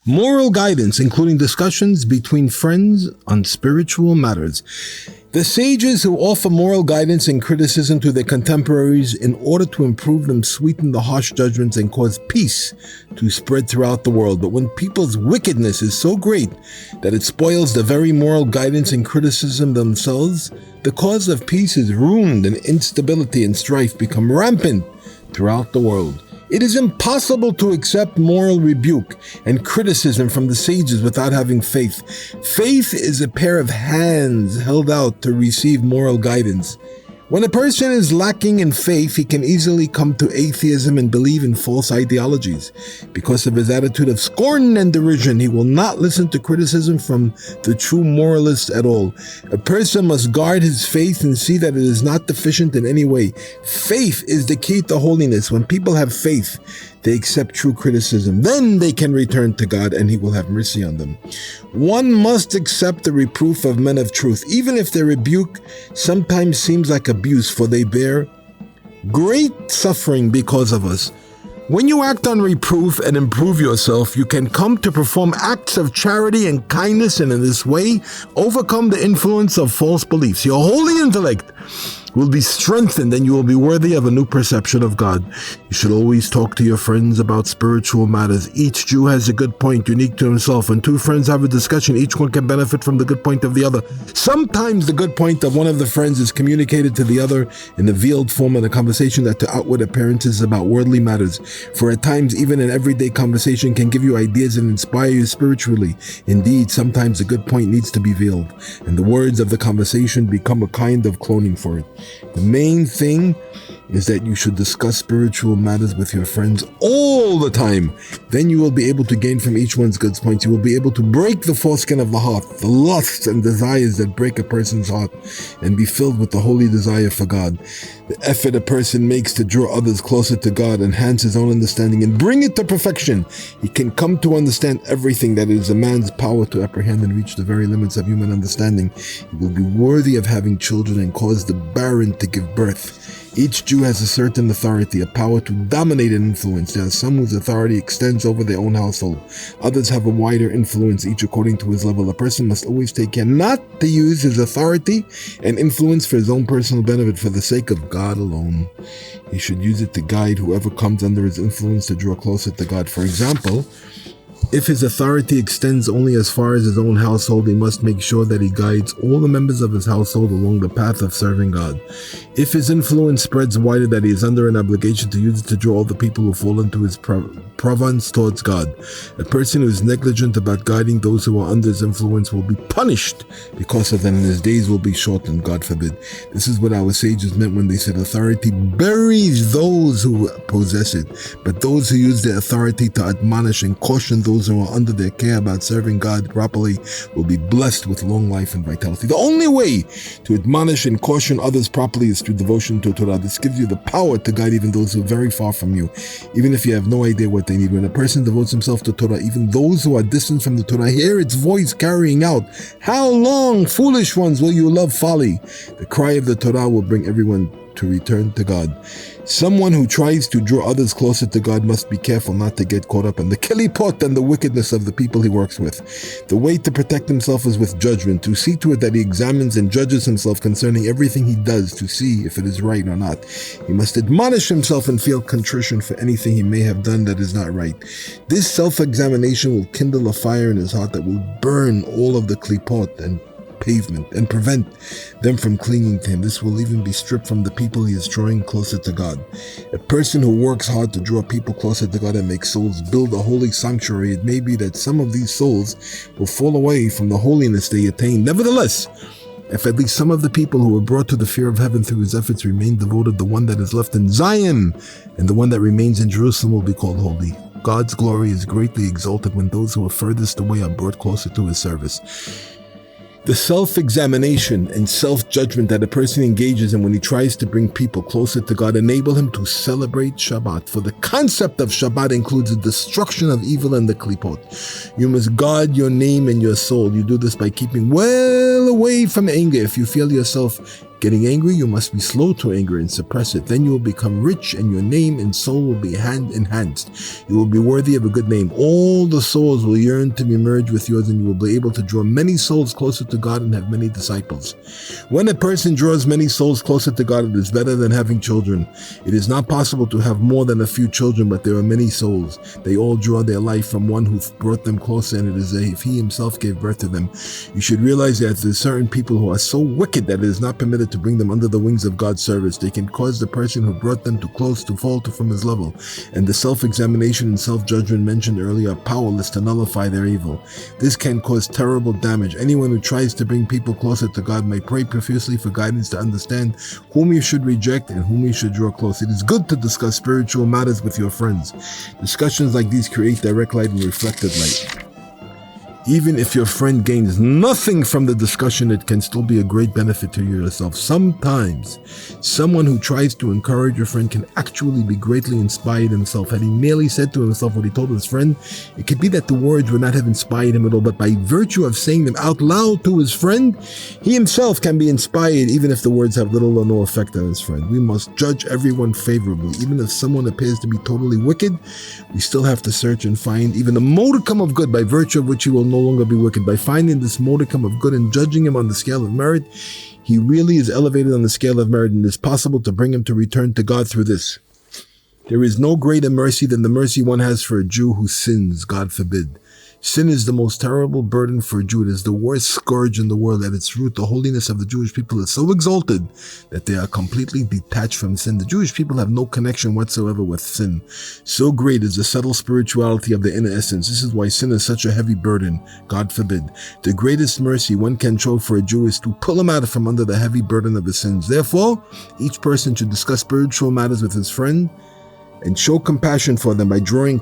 Moral guidance, including discussions between friends on spiritual matters. The sages who offer moral guidance and criticism to their contemporaries in order to improve them sweeten the harsh judgments and cause peace to spread throughout the world. But when people's wickedness is so great that it spoils the very moral guidance and criticism themselves, the cause of peace is ruined and instability and strife become rampant throughout the world. It is impossible to accept moral rebuke and criticism from the sages without having faith. Faith is a pair of hands held out to receive moral guidance. When a person is lacking in faith, he can easily come to atheism and believe in false ideologies. Because of his attitude of scorn and derision, he will not listen to criticism from the true moralists at all. A person must guard his faith and see that it is not deficient in any way. Faith is the key to holiness. When people have faith, they accept true criticism. Then they can return to God and He will have mercy on them. One must accept the reproof of men of truth, even if their rebuke sometimes seems like abuse, for they bear great suffering because of us. When you act on reproof and improve yourself, you can come to perform acts of charity and kindness, and in this way, overcome the influence of false beliefs. Your holy intellect will be strengthened and you will be worthy of a new perception of God. You should always talk to your friends about spiritual matters. Each Jew has a good point unique to himself. When two friends have a discussion, each one can benefit from the good point of the other. Sometimes the good point of one of the friends is communicated to the other in a veiled form in a conversation that to outward appearances is about worldly matters. For at times, even an everyday conversation can give you ideas and inspire you spiritually. Indeed, sometimes a good point needs to be veiled, and the words of the conversation become a kind of cloning for it. The main thing is that you should discuss spiritual matters with your friends all the time. Then you will be able to gain from each one's good points. You will be able to break the foreskin of the heart, the lusts and desires that break a person's heart, and be filled with the holy desire for God. The effort a person makes to draw others closer to God, enhance his own understanding, and bring it to perfection. He can come to understand everything that it is a man's power to apprehend and reach the very limits of human understanding. He will be worthy of having children and cause the barren to give birth. Each Jew has a certain authority, a power to dominate and influence. There are some whose authority extends over their own household. Others have a wider influence, each according to his level. A person must always take care not to use his authority and influence for his own personal benefit, for the sake of God alone. He should use it to guide whoever comes under his influence to draw closer to God. For example, if his authority extends only as far as his own household, he must make sure that he guides all the members of his household along the path of serving God. If his influence spreads wider, that he is under an obligation to use it to draw all the people who fall into his province towards God. A person who is negligent about guiding those who are under his influence will be punished because of that, and his days will be shortened, God forbid. This is what our sages meant when they said authority buries those who possess it, but those who use their authority to admonish and caution those who are under their care about serving God properly will be blessed with long life and vitality. The only way to admonish and caution others properly is through devotion to Torah. This gives you the power to guide even those who are very far from you, even if you have no idea what they need. When a person devotes himself to Torah, even those who are distant from the Torah hear its voice carrying out, "How long, foolish ones, will you love folly?" The cry of the Torah will bring everyone to return to God. Someone who tries to draw others closer to God must be careful not to get caught up in the kilipot and the wickedness of the people he works with. The way to protect himself is with judgment, to see to it that he examines and judges himself concerning everything he does to see if it is right or not. He must admonish himself and feel contrition for anything he may have done that is not right. This self-examination will kindle a fire in his heart that will burn all of the klipot and pavement and prevent them from clinging to him. This will even be stripped from the people he is drawing closer to God. A person who works hard to draw people closer to God and make souls build a holy sanctuary, it may be that some of these souls will fall away from the holiness they attain. Nevertheless, if at least some of the people who were brought to the fear of heaven through his efforts remain devoted, the one that is left in Zion and the one that remains in Jerusalem will be called holy. God's glory is greatly exalted when those who are furthest away are brought closer to his service. The self-examination and self-judgment that a person engages in when he tries to bring people closer to God enable him to celebrate Shabbat. For the concept of Shabbat includes the destruction of evil and the klipot. You must guard your name and your soul. You do this by keeping well away from anger. If you feel yourself Getting angry, you must be slow to anger and suppress it. Then you will become rich, and your name and soul will be enhanced. You will be worthy of a good name. All the souls will yearn to be merged with yours, and you will be able to draw many souls closer to God and have many disciples. When a person draws many souls closer to God, it is better than having children. It is not possible to have more than a few children, but there are many souls. They all draw their life from one who brought them closer, and it is as if he himself gave birth to them. You should realize that there are certain people who are so wicked that it is not permitted to bring them under the wings of God's service. They can cause the person who brought them too close to fall from his level, and the self-examination and self-judgment mentioned earlier are powerless to nullify their evil. This can cause terrible damage. Anyone who tries to bring people closer to God may pray profusely for guidance to understand whom you should reject and whom you should draw close. It is good to discuss spiritual matters with your friends. Discussions like these create direct light and reflected light. Even if your friend gains nothing from the discussion, it can still be a great benefit to yourself. Sometimes, someone who tries to encourage your friend can actually be greatly inspired himself. Had he merely said to himself what he told his friend, it could be that the words would not have inspired him at all, but by virtue of saying them out loud to his friend, he himself can be inspired even if the words have little or no effect on his friend. We must judge everyone favorably. Even if someone appears to be totally wicked, we still have to search and find even a modicum of good by virtue of which he will no longer be wicked. By finding this modicum of good and judging him on the scale of merit, he really is elevated on the scale of merit, and it is possible to bring him to return to God through this. There is no greater mercy than the mercy one has for a Jew who sins, God forbid. Sin is the most terrible burden for a Jew. It is the worst scourge in the world. At its root, the holiness of the Jewish people is so exalted that they are completely detached from sin. The Jewish people have no connection whatsoever with sin. So great is the subtle spirituality of the inner essence. This is why sin is such a heavy burden. God forbid. The greatest mercy one can show for a Jew is to pull him out from under the heavy burden of his sins. Therefore, each person should discuss spiritual matters with his friend and show compassion for them by trying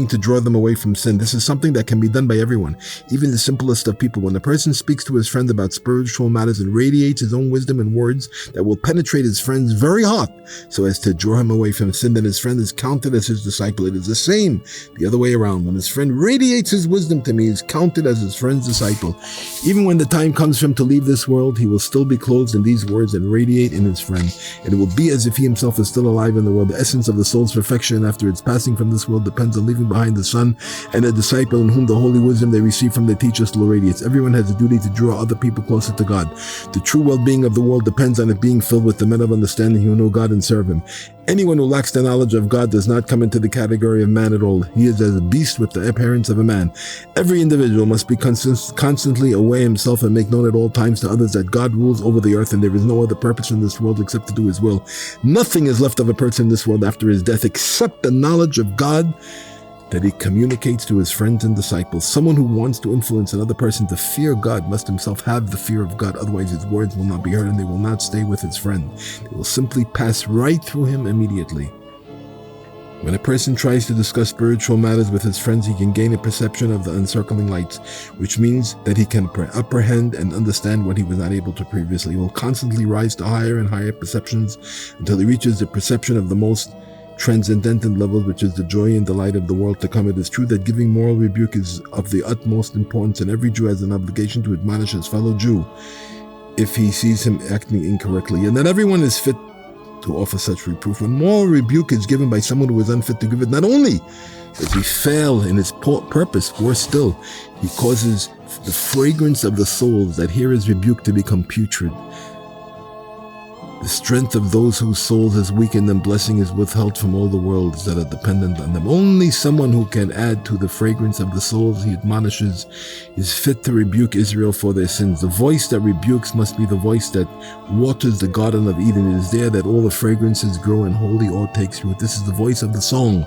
to draw them away from sin. This is something that can be done by everyone, even the simplest of people. When a person speaks to his friend about spiritual matters and radiates his own wisdom in words that will penetrate his friend's very heart so as to draw him away from sin, then his friend is counted as his disciple. It is the same the other way around. When his friend radiates his wisdom to me, he is counted as his friend's disciple. Even when the time comes for him to leave this world, he will still be clothed in these words and radiate in his friend. And it will be as if he himself is still alive in the world. The essence of the soul's perfection after its passing from this world depends on leaving behind the Son and a disciple in whom the holy wisdom they receive from their teacher still radiates. Everyone has a duty to draw other people closer to God. The true well-being of the world depends on it being filled with the men of understanding who know God and serve Him. Anyone who lacks the knowledge of God does not come into the category of man at all. He is as a beast with the appearance of a man. Every individual must be constantly aware himself and make known at all times to others that God rules over the earth and there is no other purpose in this world except to do His will. Nothing is left of a person in this world after his death except the knowledge of God that he communicates to his friends and disciples. Someone who wants to influence another person to fear God must himself have the fear of God. Otherwise, his words will not be heard and they will not stay with his friend. They will simply pass right through him immediately. When a person tries to discuss spiritual matters with his friends, he can gain a perception of the encircling lights, which means that he can apprehend and understand what he was not able to previously. He will constantly rise to higher and higher perceptions until he reaches the perception of the most transcendental levels, which is the joy and delight of the world to come. It is true that giving moral rebuke is of the utmost importance, and every Jew has an obligation to admonish his fellow Jew if he sees him acting incorrectly, and that everyone is fit to offer such reproof. When moral rebuke is given by someone who is unfit to give it, not only does he fail in his purpose, worse still, he causes the fragrance of the souls that hear his rebuke to become putrid. The strength of those whose souls is weakened and blessing is withheld from all the worlds that are dependent on them. Only someone who can add to the fragrance of the souls he admonishes is fit to rebuke Israel for their sins. The voice that rebukes must be the voice that waters the Garden of Eden. It is there that all the fragrances grow and holy oil takes root. This is the voice of the song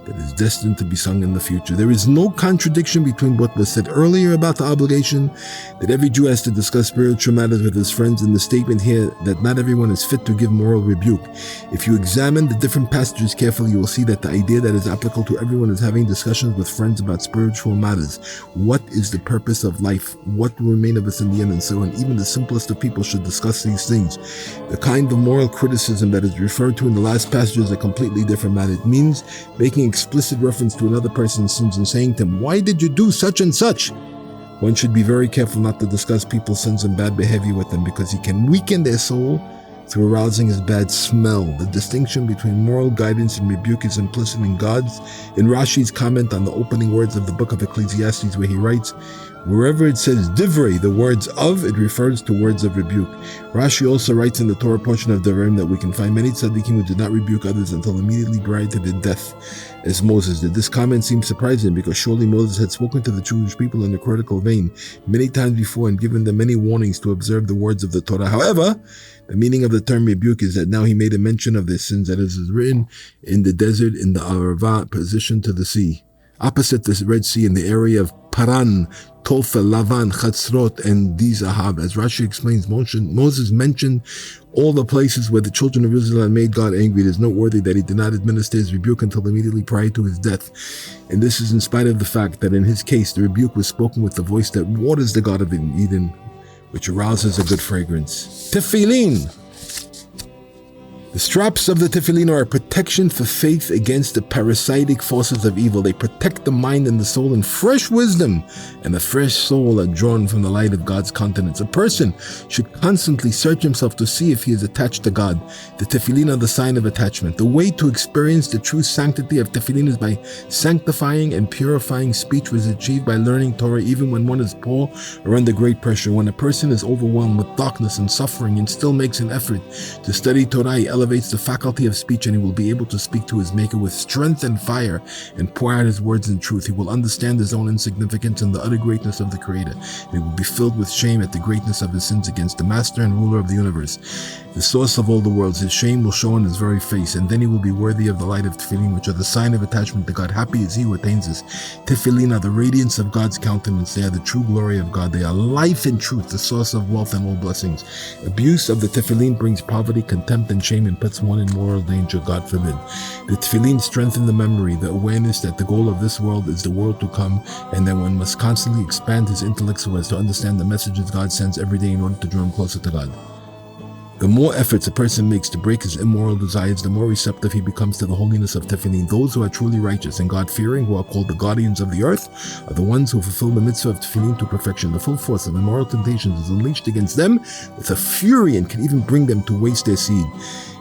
that is destined to be sung in the future. There is no contradiction between what was said earlier about the obligation that every Jew has to discuss spiritual matters with his friends and the statement here that not everyone is fit to give moral rebuke. If you examine the different passages carefully, you will see that the idea that is applicable to everyone is having discussions with friends about spiritual matters. What is the purpose of life? What will remain of us in the end? And so on. Even the simplest of people should discuss these things. The kind of moral criticism that is referred to in the last passage is a completely different matter. It means making explicit reference to another person's sins and saying to him, "Why did you do such and such?" One should be very careful not to discuss people's sins and bad behavior with them, because he can weaken their soul through arousing his bad smell. The distinction between moral guidance and rebuke is implicit in Rashi's comment on the opening words of the book of Ecclesiastes, where he writes, wherever it says divrei, the words of, it refers to words of rebuke. Rashi also writes in the Torah portion of Devarim that we can find many tzaddikim who did not rebuke others until immediately prior to their death, as Moses did. This comment seems surprising, because surely Moses had spoken to the Jewish people in a critical vein many times before and given them many warnings to observe the words of the Torah. However, the meaning of the term rebuke is that now he made a mention of their sins, that is written in the desert in the Arava, position to the sea. Opposite the Red Sea, in the area of Paran, Tofel, Lavan, Chatzrot, and Dizahab. As Rashi explains, Moses mentioned all the places where the children of Israel had made God angry. It is noteworthy that he did not administer his rebuke until immediately prior to his death. And this is in spite of the fact that in his case, the rebuke was spoken with the voice that waters the Garden of Eden, which arouses a good fragrance. Tefillin. The straps of the tefillin are a protection for faith against the parasitic forces of evil. They protect the mind and the soul, and fresh wisdom and a fresh soul are drawn from the light of God's countenance. A person should constantly search himself to see if he is attached to God. The tefillin are the sign of attachment. The way to experience the true sanctity of tefillin is by sanctifying and purifying speech, which is achieved by learning Torah even when one is poor or under great pressure. When a person is overwhelmed with darkness and suffering and still makes an effort to study Torah, he elevates the faculty of speech, and he will be able to speak to his Maker with strength and fire and pour out his words in truth. He will understand his own insignificance and the utter greatness of the Creator. And he will be filled with shame at the greatness of his sins against the Master and Ruler of the universe, the source of all the worlds. His shame will show on his very face, and then he will be worthy of the light of tefillin, which are the sign of attachment to God. Happy is he who attains this. Tefillin are the radiance of God's countenance. They are the true glory of God. They are life and truth, the source of wealth and all blessings. Abuse of the tefillin brings poverty, contempt, and shame, and puts one in moral danger, God forbid. The tefillin strengthen the memory, the awareness that the goal of this world is the world to come, and that one must constantly expand his intellect so as to understand the messages God sends every day in order to draw him closer to God. The more efforts a person makes to break his immoral desires, the more receptive he becomes to the holiness of tefillin. Those who are truly righteous and God-fearing, who are called the guardians of the earth, are the ones who fulfill the mitzvah of tefillin to perfection. The full force of immoral temptations is unleashed against them with a fury and can even bring them to waste their seed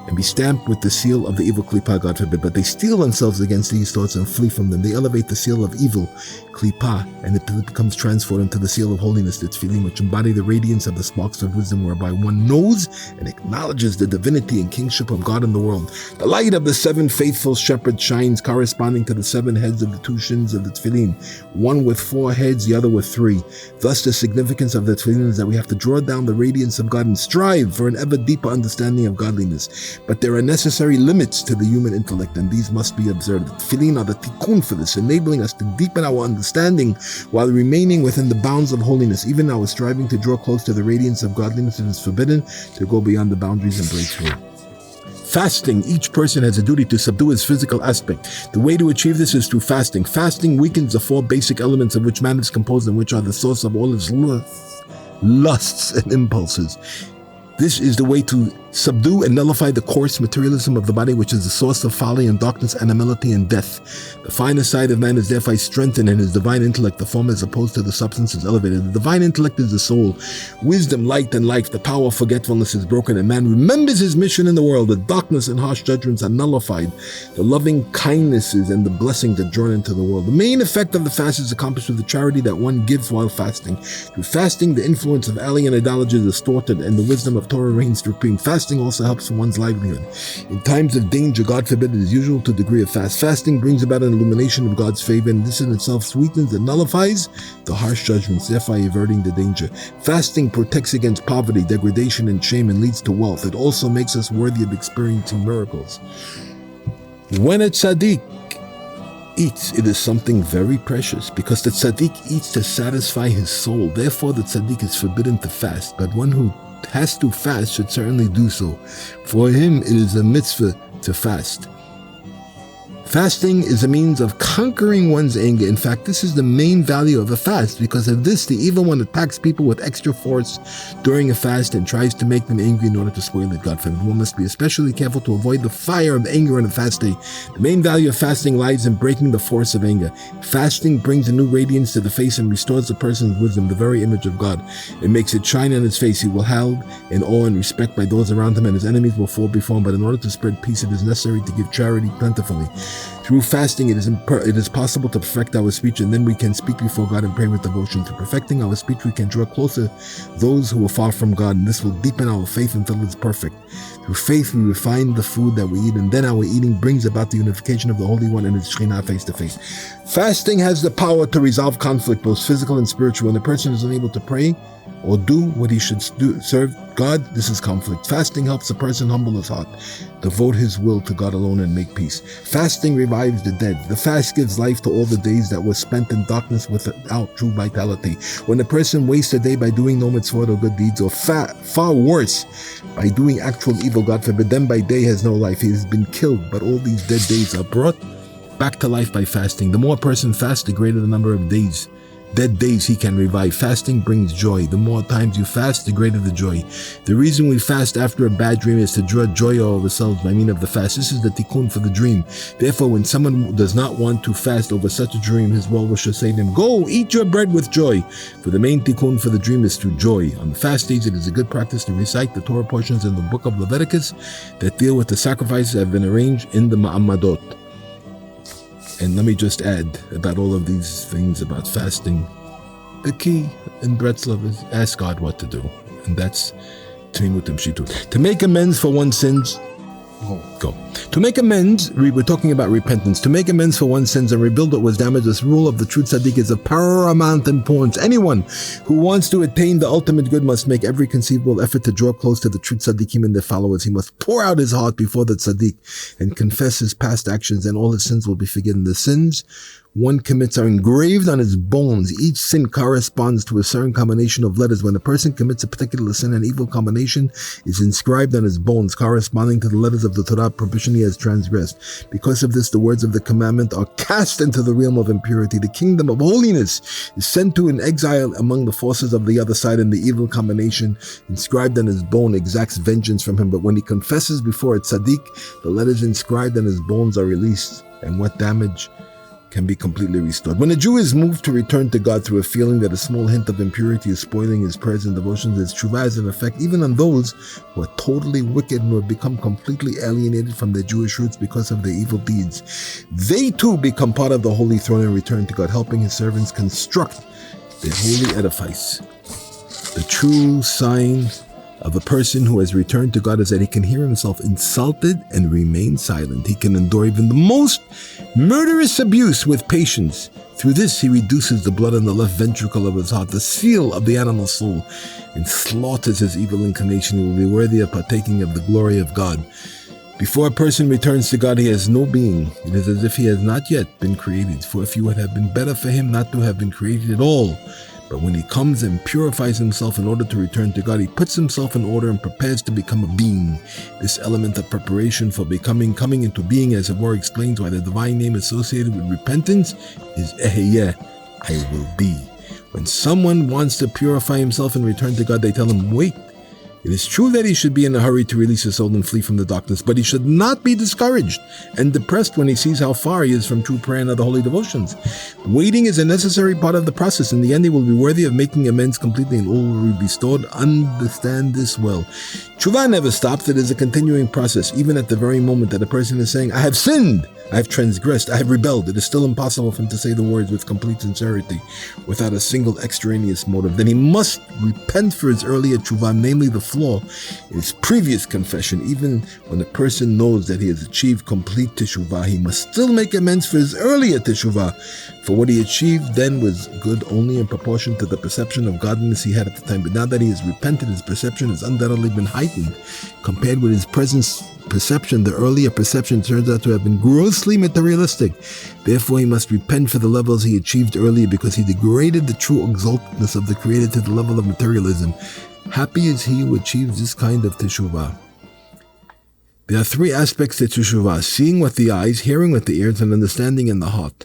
and be stamped with the seal of the evil klipa, God forbid. But they steel themselves against these thoughts and flee from them. They elevate the seal of evil, klipa, and it becomes transformed into the seal of holiness, the tefillin, which embody the radiance of the sparks of wisdom, whereby one knows and acknowledges the divinity and kingship of God in the world. The light of the seven faithful shepherds shines, corresponding to the seven heads of the two shins of the tefillin, one with 4 heads, the other with 3. Thus, the significance of the tefillin is that we have to draw down the radiance of God and strive for an ever deeper understanding of godliness. But there are necessary limits to the human intellect, and these must be observed. Tefillin are the tikkun for this, enabling us to deepen our understanding while remaining within the bounds of holiness. Even our striving to draw close to the radiance of godliness, it is forbidden to go beyond the boundaries and break through. Fasting. Each person has a duty to subdue his physical aspect. The way to achieve this is through fasting. Fasting weakens the 4 basic elements of which man is composed and which are the source of all his lusts and impulses. This is the way to subdue and nullify the coarse materialism of the body, which is the source of folly and darkness, animality and death. The finer side of man is therefore strengthened, and his divine intellect, the former as opposed to the substance, is elevated. The divine intellect is the soul. Wisdom, light, and life. The power of forgetfulness is broken, and man remembers his mission in the world. The darkness and harsh judgments are nullified. The loving kindnesses and the blessings are drawn into the world. The main effect of the fast is accomplished through the charity that one gives while fasting. Through fasting, the influence of alien idolatry is distorted, and the wisdom of Torah reigns supreme. Fasting also helps one's livelihood. In times of danger, God forbid, it is usual to degree of fast. Fasting brings about an illumination of God's favor, and this in itself sweetens and nullifies the harsh judgments, thereby averting the danger. Fasting protects against poverty, degradation, and shame, and leads to wealth. It also makes us worthy of experiencing miracles. When a tzaddik eats, it is something very precious, because the tzaddik eats to satisfy his soul. Therefore, the tzaddik is forbidden to fast, but one who has to fast should certainly do so. For him, it is a mitzvah to fast. Fasting is a means of conquering one's anger. In fact, this is the main value of a fast. Because of this, the evil one attacks people with extra force during a fast and tries to make them angry in order to spoil it. God forbid. One must be especially careful to avoid the fire of anger on a fast day. The main value of fasting lies in breaking the force of anger. Fasting brings a new radiance to the face and restores the person's wisdom, the very image of God. It makes it shine on his face. He will held in awe and respect by those around him, and his enemies will fall before him. But in order to spread peace, it is necessary to give charity plentifully. Through fasting, it is possible to perfect our speech, and then we can speak before God and pray with devotion. Through perfecting our speech, we can draw closer those who are far from God, and this will deepen our faith until it's perfect. Through faith, we refine the food that we eat, and then our eating brings about the unification of the Holy One and His Shekhinah face to face. Fasting has the power to resolve conflict, both physical and spiritual. When a person is unable to pray or do what he should do, serve God, this is conflict. Fasting helps a person humble his heart, devote his will to God alone, and make peace. Fasting revives the dead. The fast gives life to all the days that were spent in darkness without true vitality. When a person wastes a day by doing no mitzvot or good deeds, or far worse, by doing actual evil, God forbid, then by day has no life. He has been killed, but all these dead days are brought back to life by fasting. The more a person fasts, the greater the number of dead days he can revive. Fasting brings joy. The more times you fast, the greater the joy. The reason we fast after a bad dream is to draw joy out of ourselves by means of the fast. This is the tikkun for the dream. Therefore, when someone does not want to fast over such a dream, his well-wisher say to him, "Go, eat your bread with joy." For the main tikkun for the dream is through joy. On the fast days, it is a good practice to recite the Torah portions in the book of Leviticus that deal with the sacrifices that have been arranged in the Ma'amadot. And let me just add about all of these things about fasting. The key in Bretzlov is ask God what to do. And that's Tmimutim Shitut. To make amends for one's sins. Go. To make amends, we're talking about repentance. To make amends for one's sins and rebuild what was damaged, this rule of the true tzaddik is of paramount importance. Anyone who wants to attain the ultimate good must make every conceivable effort to draw close to the true tzaddikim and their followers. He must pour out his heart before the tzaddik and confess his past actions, and all his sins will be forgiven. The sins one commits are engraved on his bones. Each sin corresponds to a certain combination of letters. When a person commits a particular sin, an evil combination is inscribed on his bones, corresponding to the letters of the Torah prohibition he has transgressed. Because of this, the words of the commandment are cast into the realm of impurity. The kingdom of holiness is sent to an exile among the forces of the other side, and the evil combination inscribed on his bone exacts vengeance from him. But when he confesses before a tzaddik, the letters inscribed on his bones are released, and what damage can be completely restored. When a Jew is moved to return to God through a feeling that a small hint of impurity is spoiling his prayers and devotions, his tshuva has an effect even on those who are totally wicked and who have become completely alienated from their Jewish roots because of their evil deeds. They too become part of the holy throne and return to God, helping his servants construct their holy edifice. The true sign of a person who has returned to God is that he can hear himself insulted and remain silent. He can endure even the most murderous abuse with patience. Through this, he reduces the blood in the left ventricle of his heart, the seal of the animal soul, and slaughters his evil inclination. He will be worthy of partaking of the glory of God. Before a person returns to God, he has no being. It is as if he has not yet been created. For if it would have been better for him not to have been created at all. But when he comes and purifies himself in order to return to God, he puts himself in order and prepares to become a being. This element of preparation for coming into being, as it were, explains why the divine name associated with repentance is Eheyeh, I will be. When someone wants to purify himself and return to God, they tell him, wait. It is true that he should be in a hurry to release his soul and flee from the darkness, but he should not be discouraged and depressed when he sees how far he is from true prayer and other holy devotions. Waiting is a necessary part of the process. In the end, he will be worthy of making amends completely and all will be restored. Understand this well. Tshuva never stops. It is a continuing process. Even at the very moment that a person is saying, I have sinned, I have transgressed, I have rebelled, it is still impossible for him to say the words with complete sincerity without a single extraneous motive. Then he must repent for his earlier tshuva, namely the flaw in his previous confession. Even when a person knows that he has achieved complete teshuvah, he must still make amends for his earlier teshuvah. For what he achieved then was good only in proportion to the perception of godliness he had at the time. But now that he has repented, his perception has undoubtedly been heightened. Compared with his present perception, the earlier perception turns out to have been grossly materialistic. Therefore, he must repent for the levels he achieved earlier because he degraded the true exaltedness of the Creator to the level of materialism. Happy is he who achieves this kind of teshuvah. There are three aspects to teshuvah: seeing with the eyes, hearing with the ears, and understanding in the heart.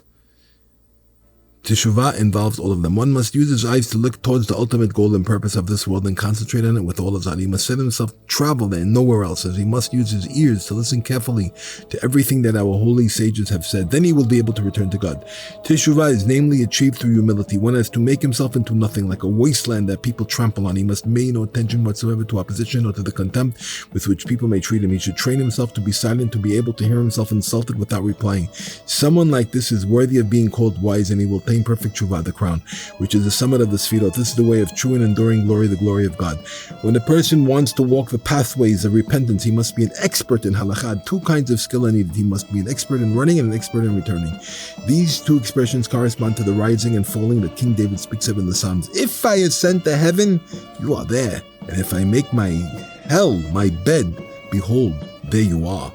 Teshuvah involves all of them. One must use his eyes to look towards the ultimate goal and purpose of this world and concentrate on it with all his heart. He must set himself to travel there and nowhere else, as he must use his ears to listen carefully to everything that our holy sages have said. Then he will be able to return to God. Teshuvah is namely achieved through humility. One has to make himself into nothing, like a wasteland that people trample on. He must pay no attention whatsoever to opposition or to the contempt with which people may treat him. He should train himself to be silent, to be able to hear himself insulted without replying. Someone like this is worthy of being called wise, and he will attain perfect teshuvah, the crown, which is the summit of the Sichot. This is the way of true and enduring glory, the glory of God. When a person wants to walk the pathways of repentance, he must be an expert in halakha. Two kinds of skill are needed. He must be an expert in running and an expert in returning. These two expressions correspond to the rising and falling that King David speaks of in the Psalms. If I ascend to heaven, you are there. And if I make my hell my bed, behold, there you are.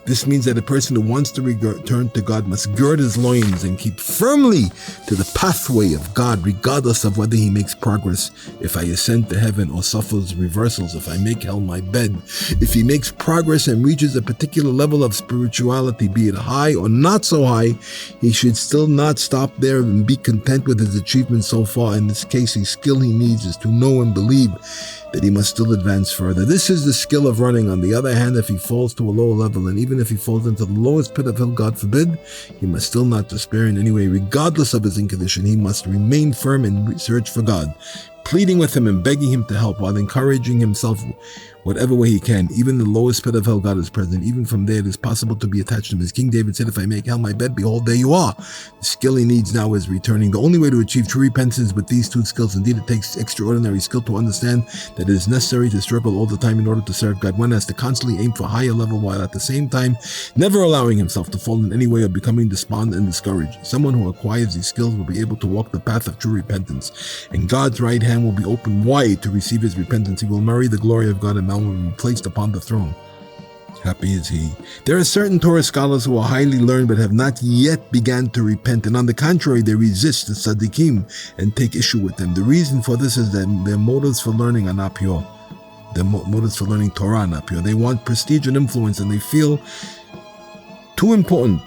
This means that a person who wants to return to God must gird his loins and keep firmly to the pathway of God, regardless of whether he makes progress. If I ascend to heaven or suffers reversals, if I make hell my bed, if he makes progress and reaches a particular level of spirituality, be it high or not so high, he should still not stop there and be content with his achievements so far. In this case, the skill he needs is to know and believe that he must still advance further. This is the skill of running. On the other hand, if he falls to a lower level, and even if he falls into the lowest pit of hell, God forbid, he must still not despair in any way. Regardless of his condition, he must remain firm and search for God, pleading with him and begging him to help, while encouraging himself whatever way he can. Even the lowest pit of hell, God is present. Even from there, it is possible to be attached to him. As King David said, if I make hell my bed, behold, there you are. The skill he needs now is returning. The only way to achieve true repentance is with these two skills. Indeed, it takes extraordinary skill to understand that it is necessary to struggle all the time in order to serve God. One has to constantly aim for a higher level, while at the same time never allowing himself to fall in any way or becoming despondent and discouraged. Someone who acquires these skills will be able to walk the path of true repentance, and God's right hand will be open wide to receive his repentance. He will marry the glory of God, and man will be placed upon the throne. Happy is he. There are certain Torah scholars who are highly learned but have not yet begun to repent, and on the contrary, they resist the tzaddikim and take issue with them. The reason for this is that their motives for learning are not pure. Their motives for learning Torah are not pure. They want prestige and influence, and they feel too important,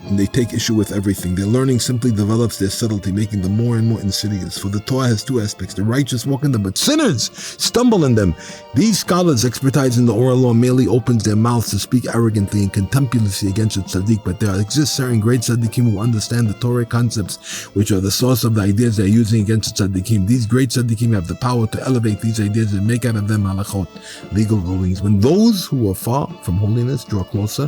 and they take issue with everything. Their learning simply develops their subtlety, making them more and more insidious. For the Torah has two aspects. The righteous walk in them, but sinners stumble in them. These scholars' expertise in the oral law merely opens their mouths to speak arrogantly and contemptuously against the tzaddik, but there exists certain great tzaddikim who understand the Torah concepts, which are the source of the ideas they are using against the tzaddikim. These great tzaddikim have the power to elevate these ideas and make out of them halachot, legal rulings. When those who are far from holiness draw closer,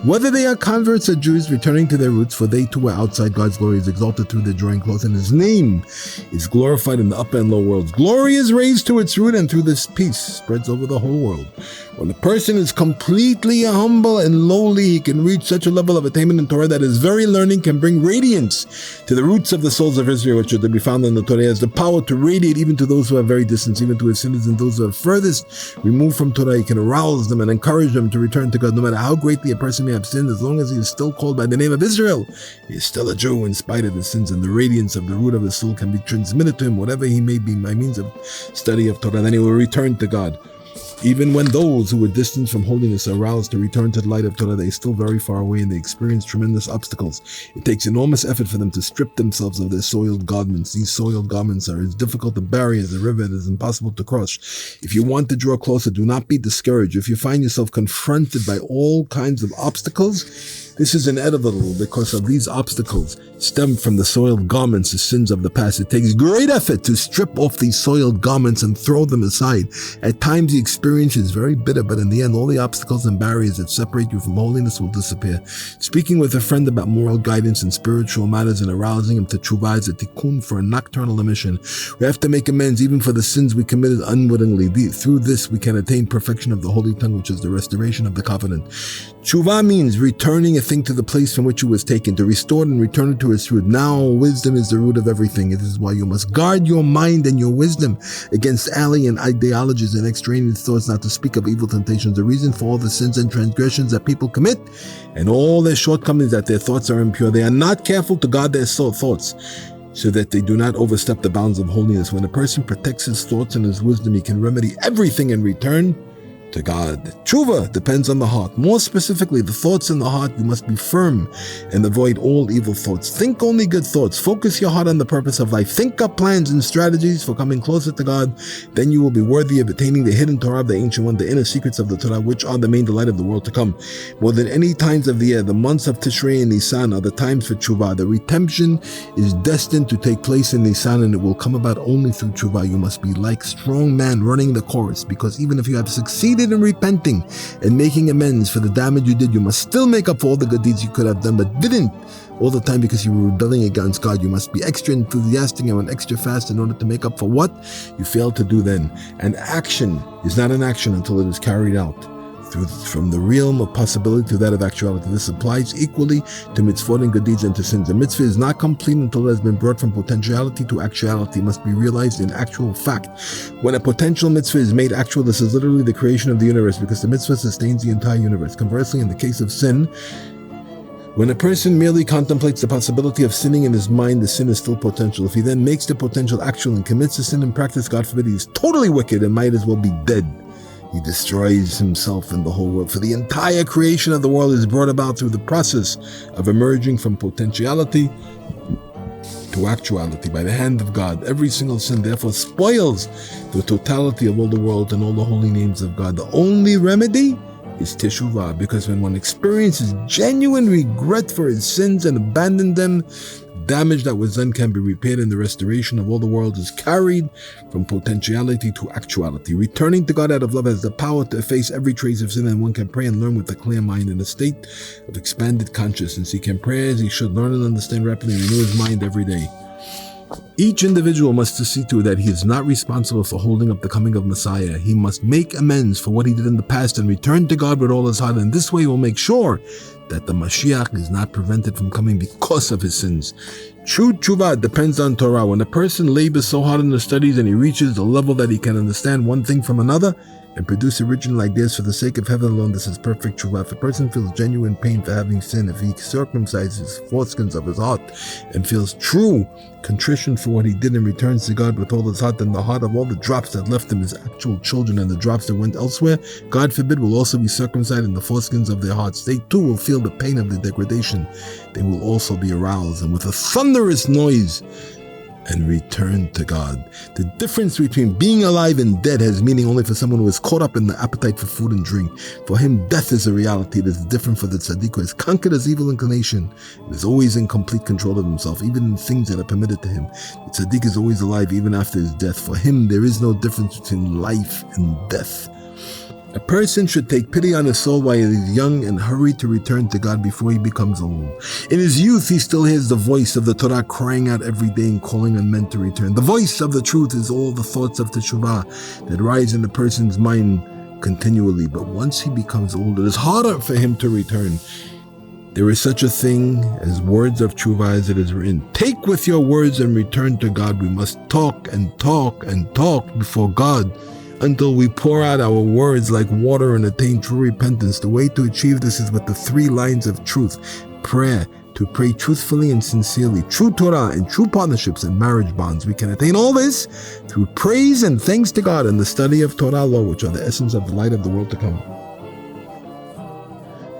whether they are converts or Jews, returning to their roots, for they too are outside, God's glory is exalted through their drawing close, and his name is glorified in the upper and lower worlds. Glory is raised to its root, and through this peace spreads over the whole world. When a person is completely humble and lowly, he can reach such a level of attainment in Torah that his very learning can bring radiance to the roots of the souls of Israel, which are to be found in the Torah. He has the power to radiate even to those who are very distant, even to his sinners and those who are furthest removed from Torah. He can arouse them and encourage them to return to God. No matter how greatly a person may have sinned, as long as he is still called by the name of Israel, he is still a Jew in spite of his sins, and the radiance of the root of his soul can be transmitted to him, whatever he may be, by means of study of Torah. Then he will return to God. Even when those who were distant from holiness are aroused to return to the light of Torah, they are still very far away and they experience tremendous obstacles. It takes enormous effort for them to strip themselves of their soiled garments. These soiled garments are as difficult to bury as a river. It is impossible to cross. If you want to draw closer, do not be discouraged. If you find yourself confronted by all kinds of obstacles, this is inevitable because of these obstacles stem from the soiled garments, the sins of the past. It takes great effort to strip off these soiled garments and throw them aside. At times the experience is very bitter, but in the end all the obstacles and barriers that separate you from holiness will disappear. Speaking with a friend about moral guidance and spiritual matters and arousing him to teshuvah is a tikkun for a nocturnal emission. We have to make amends even for the sins we committed unwittingly. Through this we can attain perfection of the holy tongue, which is the restoration of the covenant. Teshuvah means returning a thing to the place from which it was taken, to restore it and return it to its root. Now wisdom is the root of everything. It is why you must guard your mind and your wisdom against alien ideologies and extraneous thoughts, not to speak of evil temptations. The reason for all the sins and transgressions that people commit and all their shortcomings, that their thoughts are impure. They are not careful to guard their thoughts, so that they do not overstep the bounds of holiness. When a person protects his thoughts and his wisdom, he can remedy everything and return to God. Tshuva depends on the heart. More specifically, the thoughts in the heart. You must be firm and avoid all evil thoughts. Think only good thoughts. Focus your heart on the purpose of life. Think up plans and strategies for coming closer to God. Then you will be worthy of attaining the hidden Torah of the Ancient One, the inner secrets of the Torah, which are the main delight of the world to come. More than any times of the year, the months of Tishrei and Nisan are the times for Tshuva. The redemption is destined to take place in Nisan, and it will come about only through Tshuva. You must be like strong man running the course, because even if you have succeeded in repenting and making amends for the damage you did, you must still make up for all the good deeds you could have done but didn't all the time because you were rebelling against God. You must be extra enthusiastic and run extra fast in order to make up for what you failed to do then. And action is not an action until it is carried out from the realm of possibility to that of actuality. This applies equally to mitzvot and good deeds and to sins. A mitzvah is not complete until it has been brought from potentiality to actuality. It must be realized in actual fact. When a potential mitzvah is made actual, this is literally the creation of the universe, because the mitzvah sustains the entire universe. Conversely, in the case of sin, when a person merely contemplates the possibility of sinning in his mind, the sin is still potential. If he then makes the potential actual and commits the sin in practice, God forbid, he is totally wicked and might as well be dead. He destroys himself and the whole world. For the entire creation of the world is brought about through the process of emerging from potentiality to actuality by the hand of God. Every single sin therefore spoils the totality of all the world and all the holy names of God. The only remedy is teshuvah, because when one experiences genuine regret for his sins and abandons them, damage that was done can be repaired, and the restoration of all the world is carried from potentiality to actuality. Returning to God out of love has the power to efface every trace of sin, and one can pray and learn with a clear mind in a state of expanded consciousness. He can pray as he should, learn and understand rapidly, and renew his mind every day. Each individual must see to it that he is not responsible for holding up the coming of Messiah. He must make amends for what he did in the past and return to God with all his heart, and this way he will make sure that the Mashiach is not prevented from coming because of his sins. True tshuva depends on Torah. When a person labors so hard in the studies and he reaches the level that he can understand one thing from another and produce original ideas for the sake of heaven alone, this is perfect tshuva. If a person feels genuine pain for having sinned, if he circumcises foreskins of his heart and feels true contrition for what he did and returns to God with all his heart, then the heart of all the drops that left him, his actual children, and the drops that went elsewhere, God forbid, will also be circumcised in the foreskins of their hearts. They too will feel the pain of the degradation. They will also be aroused, and with a thunderous noise, and return to God. The difference between being alive and dead has meaning only for someone who is caught up in the appetite for food and drink. For him, death is a reality. It is different for the tzaddik who has conquered his evil inclination and is always in complete control of himself, even in things that are permitted to him. The tzaddik is always alive even after his death. For him, there is no difference between life and death. A person should take pity on his soul while he is young and hurry to return to God before he becomes old. In his youth, he still hears the voice of the Torah crying out every day and calling on men to return. The voice of the truth is all the thoughts of teshuvah that rise in the person's mind continually. But once he becomes old, it is harder for him to return. There is such a thing as words of tshuva, as it is written, "Take with your words and return to God." We must talk and talk and talk before God until we pour out our words like water and attain true repentance. The way to achieve this is with the 3 lines of truth: prayer, to pray truthfully and sincerely, true Torah, and true partnerships and marriage bonds. We can attain all this through praise and thanks to God and the study of Torah law, which are the essence of the light of the world to come.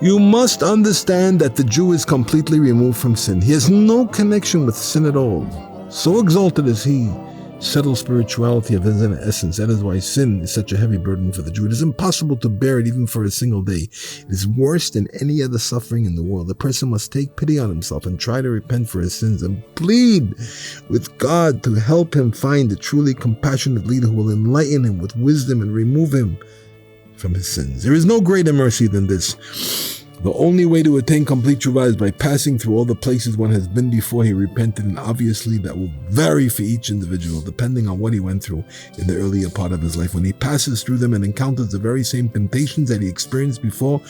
You must understand that the Jew is completely removed from sin. He has no connection with sin at all. So exalted is he, settled spirituality of his inner essence. That is why sin is such a heavy burden for the Jew. It is impossible to bear it even for a single day. It is worse than any other suffering in the world. The person must take pity on himself and try to repent for his sins and plead with God to help him find a truly compassionate leader who will enlighten him with wisdom and remove him from his sins. There is no greater mercy than this. The only way to attain complete tshuva is by passing through all the places one has been before he repented, and obviously that will vary for each individual depending on what he went through in the earlier part of his life. When he passes through them and encounters the very same temptations that he experienced before,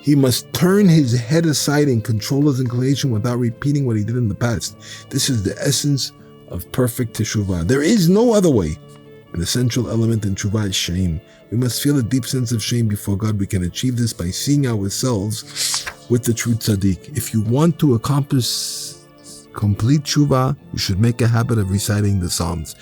he must turn his head aside and control his inclination without repeating what he did in the past. This is the essence of perfect teshuvah. There is no other way. An essential element in tshuva is shame. We must feel a deep sense of shame before God. We can achieve this by seeing ourselves with the true tzaddik. If you want to accomplish complete tshuva, you should make a habit of reciting the Psalms.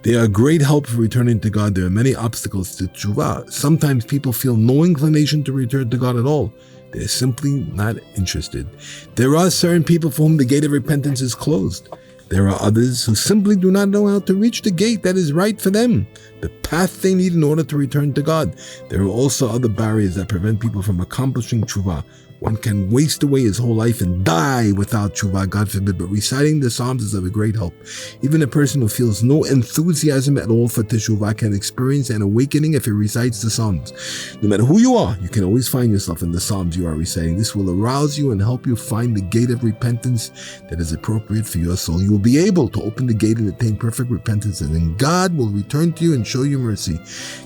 They are a great help for returning to God. There are many obstacles to tshuva. Sometimes people feel no inclination to return to God at all. They're simply not interested. There are certain people for whom the gate of repentance is closed. There are others who simply do not know how to reach the gate that is right for them, the path they need in order to return to God. There are also other barriers that prevent people from accomplishing tshuva. One can waste away his whole life and die without tshuva, God forbid, but reciting the Psalms is of a great help. Even a person who feels no enthusiasm at all for teshuvah can experience an awakening if he recites the Psalms. No matter who you are, you can always find yourself in the Psalms you are reciting. This will arouse you and help you find the gate of repentance that is appropriate for your soul. You will be able to open the gate and attain perfect repentance, and then God will return to you and show you mercy.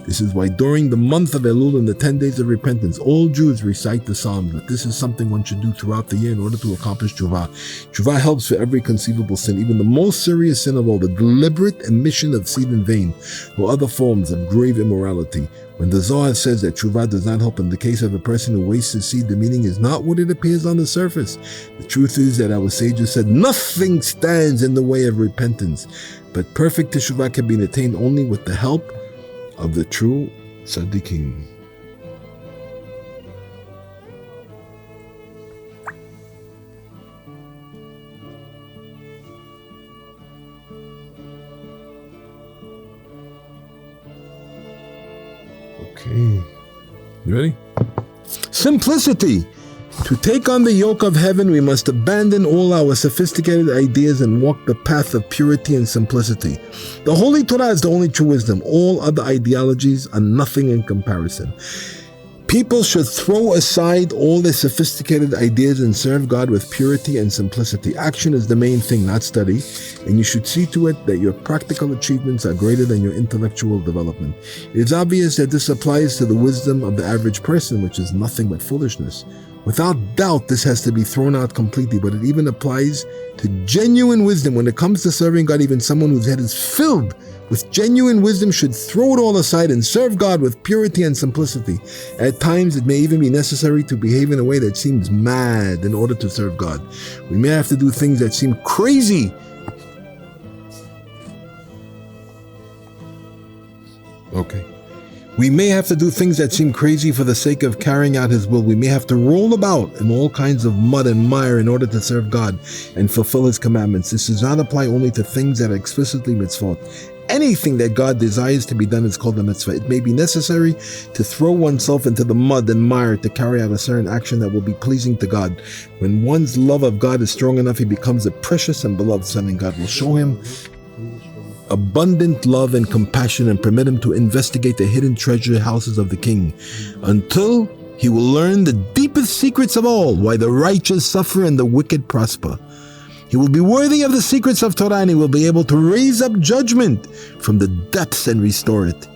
This is why during the month of Elul and the 10 days of repentance, all Jews recite the Psalms, but this is something one should do throughout the year in order to accomplish tshuva. Tshuva helps for every conceivable sin, even the most serious sin of all, the deliberate emission of seed in vain, or other forms of grave immorality. When the Zohar says that tshuva does not help in the case of a person who wastes his seed, the meaning is not what it appears on the surface. The truth is that our sages said nothing stands in the way of repentance, but perfect teshuvah can be attained only with the help of the true tzaddikim. Okay, you ready? Simplicity. To take on the yoke of heaven, we must abandon all our sophisticated ideas and walk the path of purity and simplicity. The Holy Torah is the only true wisdom. All other ideologies are nothing in comparison. People should throw aside all their sophisticated ideas and serve God with purity and simplicity. Action is the main thing, not study, and you should see to it that your practical achievements are greater than your intellectual development. It is obvious that this applies to the wisdom of the average person, which is nothing but foolishness. Without doubt, this has to be thrown out completely, but it even applies to genuine wisdom. When it comes to serving God, even someone whose head is filled with genuine wisdom should throw it all aside and serve God with purity and simplicity. At times, it may even be necessary to behave in a way that seems mad in order to serve God. We may have to do things that seem crazy. We may have to do things that seem crazy for the sake of carrying out His will. We may have to roll about in all kinds of mud and mire in order to serve God and fulfill His commandments. This does not apply only to things that are explicitly mitzvot. Anything that God desires to be done is called a mitzvah. It may be necessary to throw oneself into the mud and mire to carry out a certain action that will be pleasing to God. When one's love of God is strong enough, he becomes a precious and beloved son, and God will show him abundant love and compassion and permit him to investigate the hidden treasure houses of the king until he will learn the deepest secrets of all, why the righteous suffer and the wicked prosper. He will be worthy of the secrets of Torah, and he will be able to raise up judgment from the depths and restore it.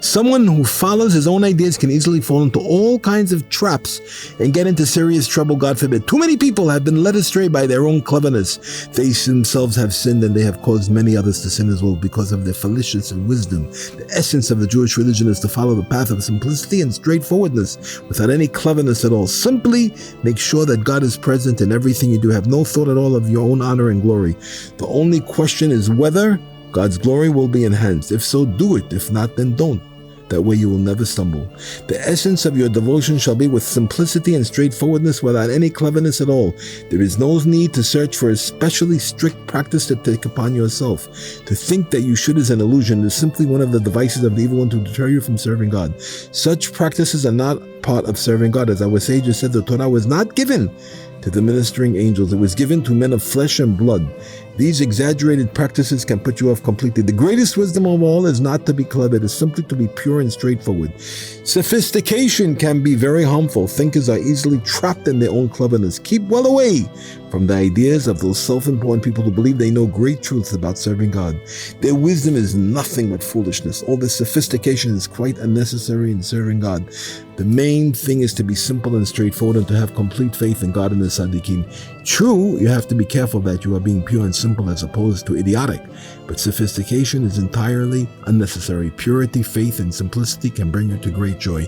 Someone who follows his own ideas can easily fall into all kinds of traps and get into serious trouble, God forbid. Too many people have been led astray by their own cleverness. They themselves have sinned, and they have caused many others to sin as well because of their foolishness and wisdom. The essence of the Jewish religion is to follow the path of simplicity and straightforwardness without any cleverness at all. Simply make sure that God is present in everything you do. Have no thought at all of your own honor and glory. The only question is whether God's glory will be enhanced. If so, do it. If not, then don't. That way you will never stumble. The essence of your devotion shall be with simplicity and straightforwardness without any cleverness at all. There is no need to search for a specially strict practice to take upon yourself. To think that you should is an illusion. It is simply one of the devices of the evil one to deter you from serving God. Such practices are not part of serving God. As our sages said, the Torah was not given to the ministering angels. It was given to men of flesh and blood. These exaggerated practices can put you off completely. The greatest wisdom of all is not to be clever. It is simply to be pure and straightforward. Sophistication can be very harmful. Thinkers are easily trapped in their own cleverness. Keep well away from the ideas of those self-important people who believe they know great truths about serving God. Their wisdom is nothing but foolishness. All this sophistication is quite unnecessary in serving God. The main thing is to be simple and straightforward and to have complete faith in God and the tzaddikim. True, you have to be careful that you are being pure and simple as opposed to idiotic, but sophistication is entirely unnecessary. Purity, faith, and simplicity can bring you to great joy.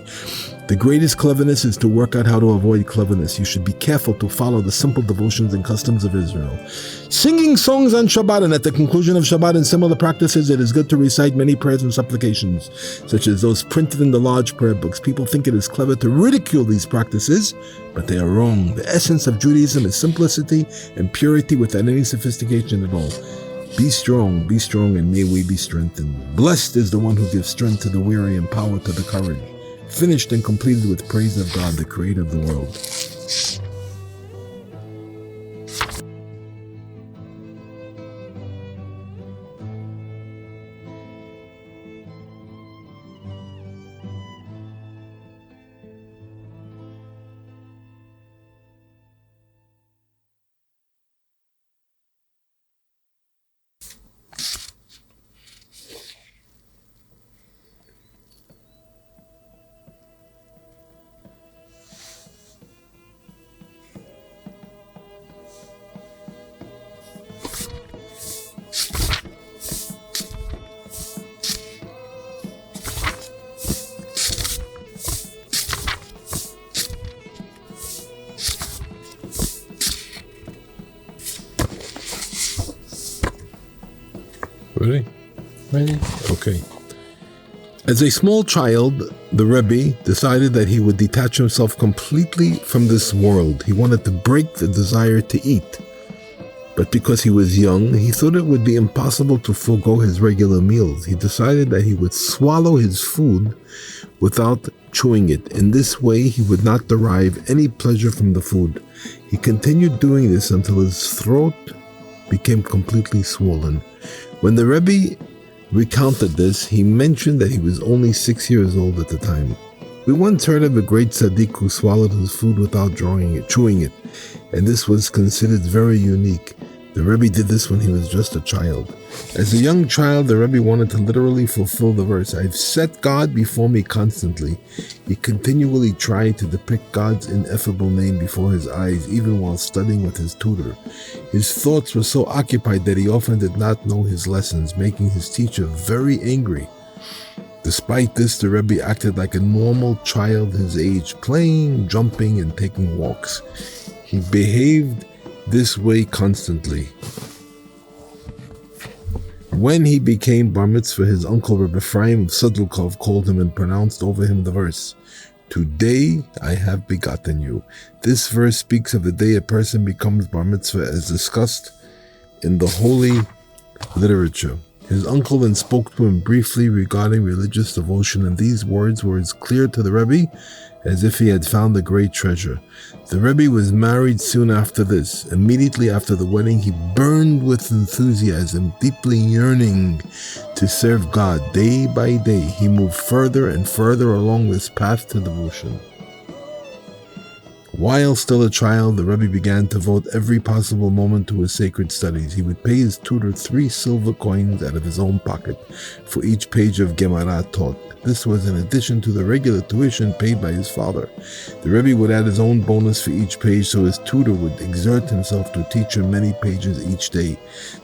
The greatest cleverness is to work out how to avoid cleverness. You should be careful to follow the simple devotions and customs of Israel. Singing songs on Shabbat, and at the conclusion of Shabbat and similar practices, it is good to recite many prayers and supplications, such as those printed in the large prayer books. People think it is clever to ridicule these practices, but they are wrong. The essence of Judaism is simplicity and purity without any sophistication at all. Be strong, and may we be strengthened. Blessed is the one who gives strength to the weary and power to the courage. Finished and completed with praise of God, the creator of the world. Ready? Okay. As a small child, the Rebbe decided that he would detach himself completely from this world. He wanted to break the desire to eat. But because he was young, he thought it would be impossible to forego his regular meals. He decided that he would swallow his food without chewing it. In this way, he would not derive any pleasure from the food. He continued doing this until his throat became completely swollen. When the Rebbe recounted this, he mentioned that he was only 6 years old at the time. We once heard of a great tzaddik who swallowed his food without chewing it, and this was considered very unique. The Rebbe did this when he was just a child. As a young child, the Rebbe wanted to literally fulfill the verse, "I've set God before me constantly." He continually tried to depict God's ineffable name before his eyes, even while studying with his tutor. His thoughts were so occupied that he often did not know his lessons, making his teacher very angry. Despite this, the Rebbe acted like a normal child his age, playing, jumping, and taking walks. He behaved this way constantly. When he became bar mitzvah, his uncle Rabbi Ephraim of Sudlkov called him and pronounced over him the verse, "Today I have begotten you." This verse speaks of the day a person becomes bar mitzvah, as discussed in the holy literature. His uncle then spoke to him briefly regarding religious devotion, and these words were as clear to the Rebbe as if he had found a great treasure. The Rebbe was married soon after this. Immediately after the wedding, he burned with enthusiasm, deeply yearning to serve God. Day by day, he moved further and further along this path to devotion. While still a child, the Rebbe began to devote every possible moment to his sacred studies. He would pay his tutor 3 silver coins out of his own pocket for each page of Gemara taught. This was in addition to the regular tuition paid by his father. The Rebbe would add his own bonus for each page, so his tutor would exert himself to teach him many pages each day.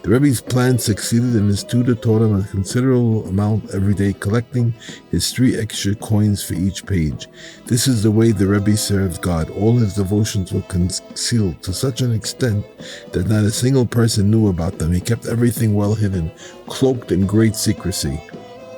The Rebbe's plan succeeded, and his tutor taught him a considerable amount every day, collecting his 3 extra coins for each page. This is the way the Rebbe served God. All his devotions were concealed to such an extent that not a single person knew about them. He kept everything well hidden, cloaked in great secrecy.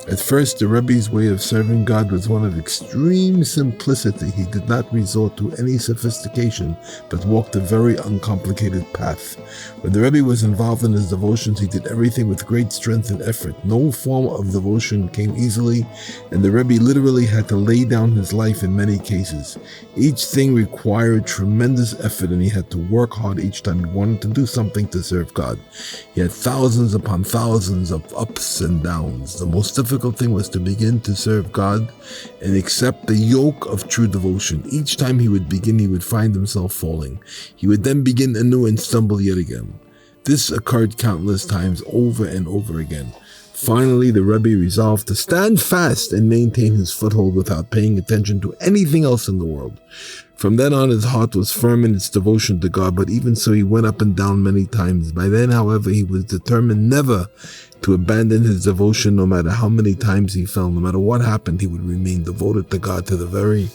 At first, the Rebbe's way of serving God was one of extreme simplicity. He did not resort to any sophistication, but walked a very uncomplicated path. When the Rebbe was involved in his devotions, he did everything with great strength and effort. No form of devotion came easily, and the Rebbe literally had to lay down his life in many cases. Each thing required tremendous effort, and he had to work hard each time he wanted to do something to serve God. He had thousands upon thousands of ups and downs. The most difficult thing was to begin to serve God and accept the yoke of true devotion. Each time he would begin, he would find himself falling. He would then begin anew and stumble yet again. This occurred countless times over and over again. Finally, the Rebbe resolved to stand fast and maintain his foothold without paying attention to anything else in the world. From then on, his heart was firm in its devotion to God, but even so, he went up and down many times. By then, however, he was determined never to abandon his devotion. No matter how many times he fell, no matter what happened, he would remain devoted to God to the very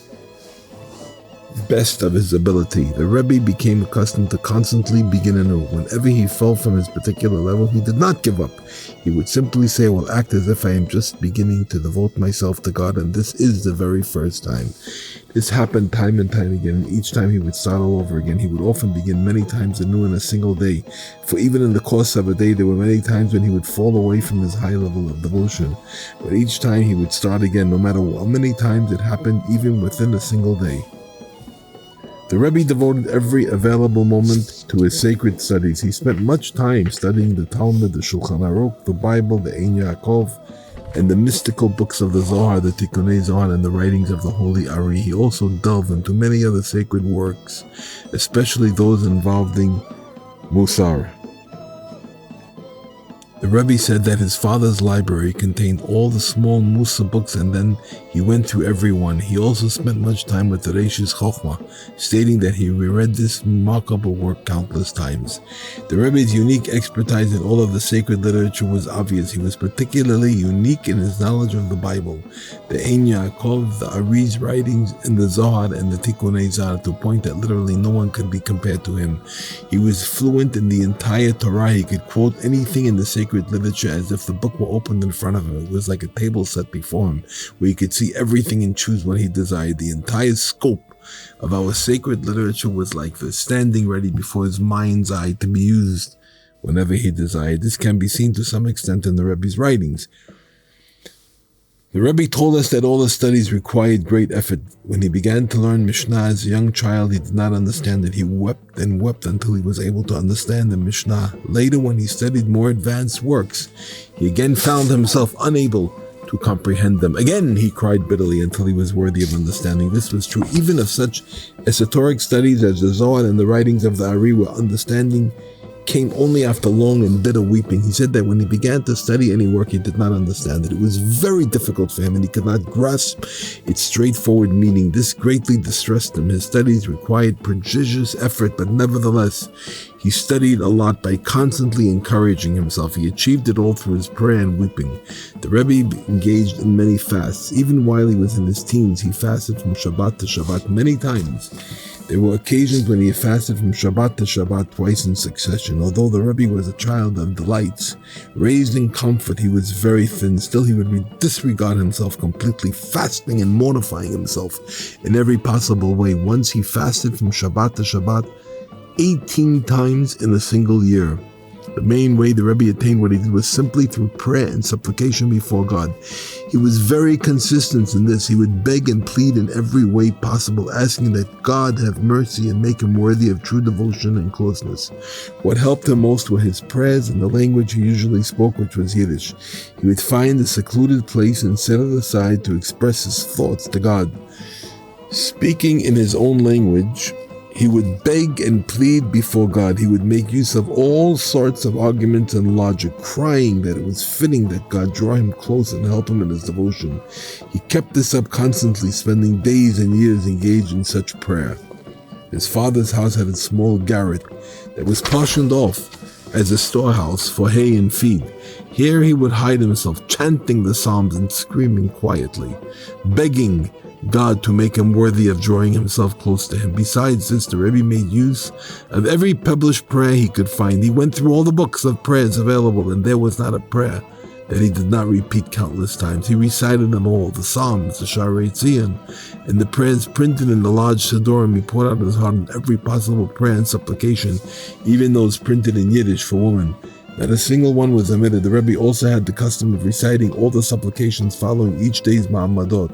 best of his ability. The Rebbe became accustomed to constantly begin anew. Whenever he fell from his particular level, he did not give up. He would simply say, I will act as if I am just beginning to devote myself to God, and this is the very first time. This happened time and time again, and each time he would start all over again. He would often begin many times anew in a single day. For even in the course of a day, there were many times when he would fall away from his high level of devotion. But each time he would start again, no matter how many times it happened, even within a single day. The Rebbe devoted every available moment to his sacred studies. He spent much time studying the Talmud, the Shulchan Aruch, the Bible, the Ein Yaakov, and the mystical books of the Zohar, the Tikkunei Zohar, and the writings of the Holy Ari. He also delved into many other sacred works, especially those involving Musar. The Rebbe said that his father's library contained all the small Musa books, and then he went through every one. He also spent much time with the Reishis Chochmah, stating that he reread this remarkable work countless times. The Rebbe's unique expertise in all of the sacred literature was obvious. He was particularly unique in his knowledge of the Bible, the Ein Yaakov, the Ari's writings, and the Zohar and the Tikkunei Zohar, to a point that literally no one could be compared to him. He was fluent in the entire Torah. He could quote anything in the sacred literature as if the book were opened in front of him. It was like a table set before him, where he could see everything and choose what he desired. The entire scope of our sacred literature was like this, standing ready before his mind's eye to be used whenever he desired. This can be seen to some extent in the Rebbe's writings. The Rebbe told us that all his studies required great effort. When he began to learn Mishnah as a young child, he did not understand it. He wept and wept until he was able to understand the Mishnah. Later, when he studied more advanced works, he again found himself unable to comprehend them. Again, he cried bitterly until he was worthy of understanding. This was true even of such esoteric studies as the Zohar and the writings of the Ari, where understanding came only after long and bitter weeping. He said that when he began to study any work, he did not understand it. It was very difficult for him, and he could not grasp its straightforward meaning. This greatly distressed him. His studies required prodigious effort, but nevertheless, he studied a lot by constantly encouraging himself. He achieved it all through his prayer and weeping. The Rebbe engaged in many fasts. Even while he was in his teens, he fasted from Shabbat to Shabbat many times. There were occasions when he fasted from Shabbat to Shabbat twice in succession. Although the Rebbe was a child of delights, raised in comfort, he was very thin. Still, he would disregard himself completely, fasting and mortifying himself in every possible way. Once he fasted from Shabbat to Shabbat 18 times in a single year. The main way the Rebbe attained what he did was simply through prayer and supplication before God. He was very consistent in this. He would beg and plead in every way possible, asking that God have mercy and make him worthy of true devotion and closeness. What helped him most were his prayers and the language he usually spoke, which was Yiddish. He would find a secluded place and set it aside to express his thoughts to God. Speaking in his own language, he would beg and plead before God. He would make use of all sorts of arguments and logic, crying that it was fitting that God draw him close and help him in his devotion. He kept this up constantly, spending days and years engaged in such prayer. His father's house had a small garret that was partitioned off as a storehouse for hay and feed. Here he would hide himself, chanting the Psalms and screaming quietly, begging God to make him worthy of drawing himself close to him. Besides this, the Rebbe made use of every published prayer he could find. He went through all the books of prayers available, and there was not a prayer that he did not repeat countless times. He recited them all, the Psalms, the Sharei Tzion, and the prayers printed in the large Siddurim. He poured out his heart in every possible prayer and supplication, even those printed in Yiddish for women. Not a single one was omitted. The Rebbe also had the custom of reciting all the supplications following each day's Ma'amadot.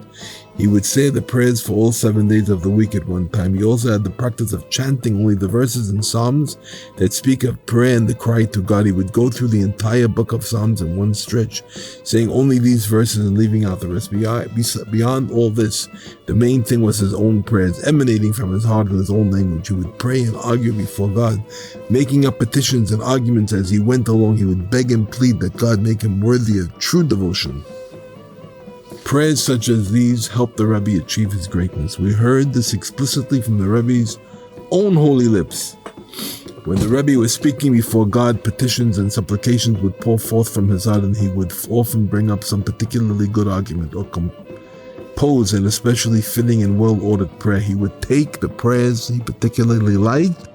He would say the prayers for all 7 days of the week at one time. He also had the practice of chanting only the verses in Psalms that speak of prayer and the cry to God. He would go through the entire book of Psalms in one stretch, saying only these verses and leaving out the rest. Beyond all this, the main thing was his own prayers, emanating from his heart in his own language. He would pray and argue before God, making up petitions and arguments as he went along. He would beg and plead that God make him worthy of true devotion. Prayers such as these helped the Rebbe achieve his greatness. We heard this explicitly from the Rebbe's own holy lips. When the Rebbe was speaking before God, petitions and supplications would pour forth from his heart, and he would often bring up some particularly good argument or composed and especially fitting and well-ordered prayer. He would take the prayers he particularly liked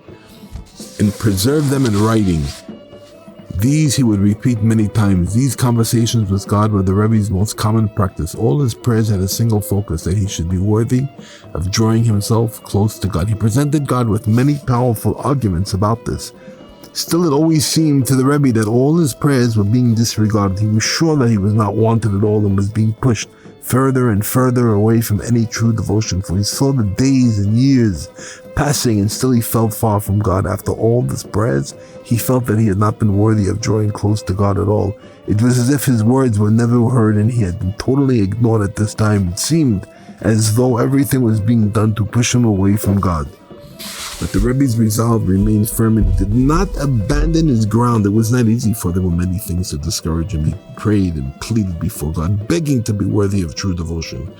and preserve them in writing. These he would repeat many times. These conversations with God were the Rebbe's most common practice. All his prayers had a single focus, that he should be worthy of drawing himself close to God. He presented God with many powerful arguments about this. Still, it always seemed to the Rebbe that all his prayers were being disregarded. He was sure that he was not wanted at all and was being pushed further and further away from any true devotion, for he saw the days and years passing and still he felt far from God. After all these prayers, he felt that he had not been worthy of drawing close to God at all. It was as if his words were never heard and he had been totally ignored at this time. It seemed as though everything was being done to push him away from God. But the Rebbe's resolve remained firm and he did not abandon his ground. It was not easy, for there were many things to discourage him. He prayed and pleaded before God, begging to be worthy of true devotion.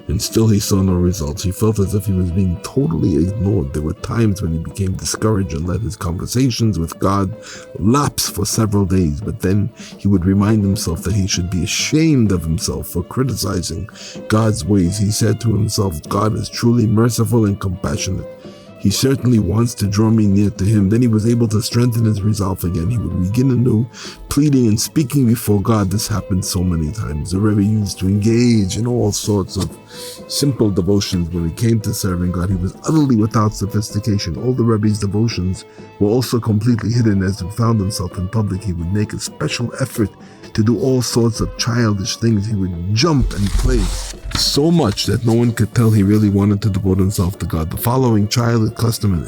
And still he saw no results. He felt as if he was being totally ignored. There were times when he became discouraged and let his conversations with God lapse for several days. But then he would remind himself that he should be ashamed of himself for criticizing God's ways. He said to himself, God is truly merciful and compassionate. He certainly wants to draw me near to him. Then he was able to strengthen his resolve again. He would begin anew, pleading and speaking before God. This happened so many times. The Rebbe used to engage in all sorts of simple devotions. When it came to serving God, he was utterly without sophistication. All the Rebbe's devotions were also completely hidden. As he found himself in public, he would make a special effort to do all sorts of childish things. He would jump and play so much that no one could tell he really wanted to devote himself to God. The following childhood custom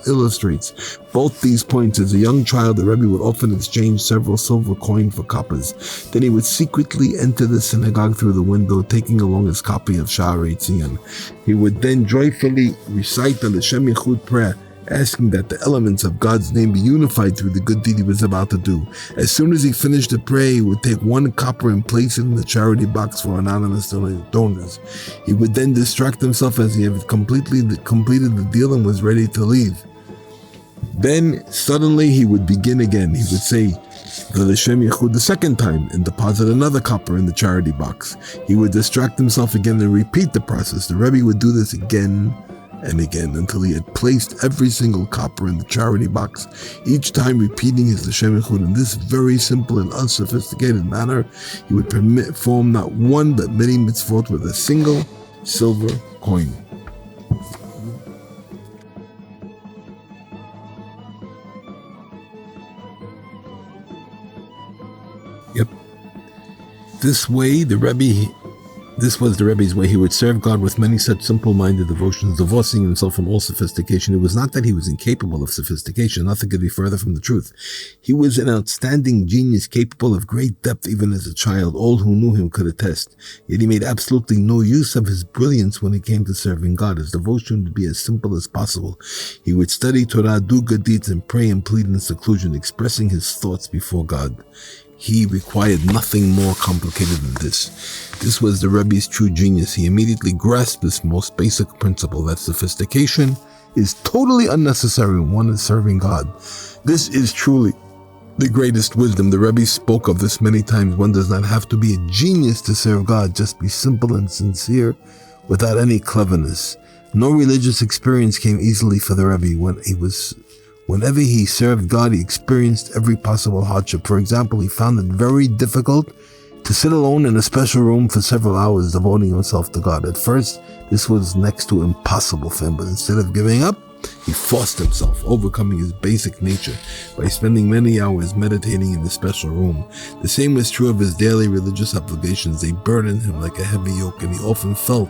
illustrates both these points. As a young child, the Rebbe would often exchange several silver coins for coppers. Then he would secretly enter the synagogue through the window, taking along his copy of Sha'arei Tzion. He would then joyfully recite the shvchey prayer, asking that the elements of God's name be unified through the good deed he was about to do. As soon as he finished the prayer, he would take one copper and place it in the charity box for anonymous donors. He would then distract himself as he had completed the deal and was ready to leave. Then suddenly he would begin again. He would say the shvchey the second time and deposit another copper in the charity box. He would distract himself again and repeat the process. The Rebbe would do this again and again until he had placed every single copper in the charity box, each time repeating his shvchey in this very simple and unsophisticated manner. He would perform not one but many mitzvot with a single silver coin. Yep. This was the Rebbe's way. He would serve God with many such simple-minded devotions, divorcing himself from all sophistication. It was not that he was incapable of sophistication. Nothing could be further from the truth. He was an outstanding genius, capable of great depth even as a child. All who knew him could attest. Yet he made absolutely no use of his brilliance when it came to serving God. His devotion would be as simple as possible. He would study Torah, do good deeds, and pray and plead in seclusion, expressing his thoughts before God. He required nothing more complicated than this. This was the Rebbe's true genius. He immediately grasped this most basic principle, that sophistication is totally unnecessary when one is serving God. This is truly the greatest wisdom. The Rebbe spoke of this many times. One does not have to be a genius to serve God. Just be simple and sincere without any cleverness. No religious experience came easily for the Rebbe. Whenever he served God, he experienced every possible hardship. For example, he found it very difficult to sit alone in a special room for several hours, devoting himself to God. At first, this was next to impossible for him, but instead of giving up, he forced himself, overcoming his basic nature by spending many hours meditating in the special room. The same was true of his daily religious obligations. They burdened him like a heavy yoke, and he often felt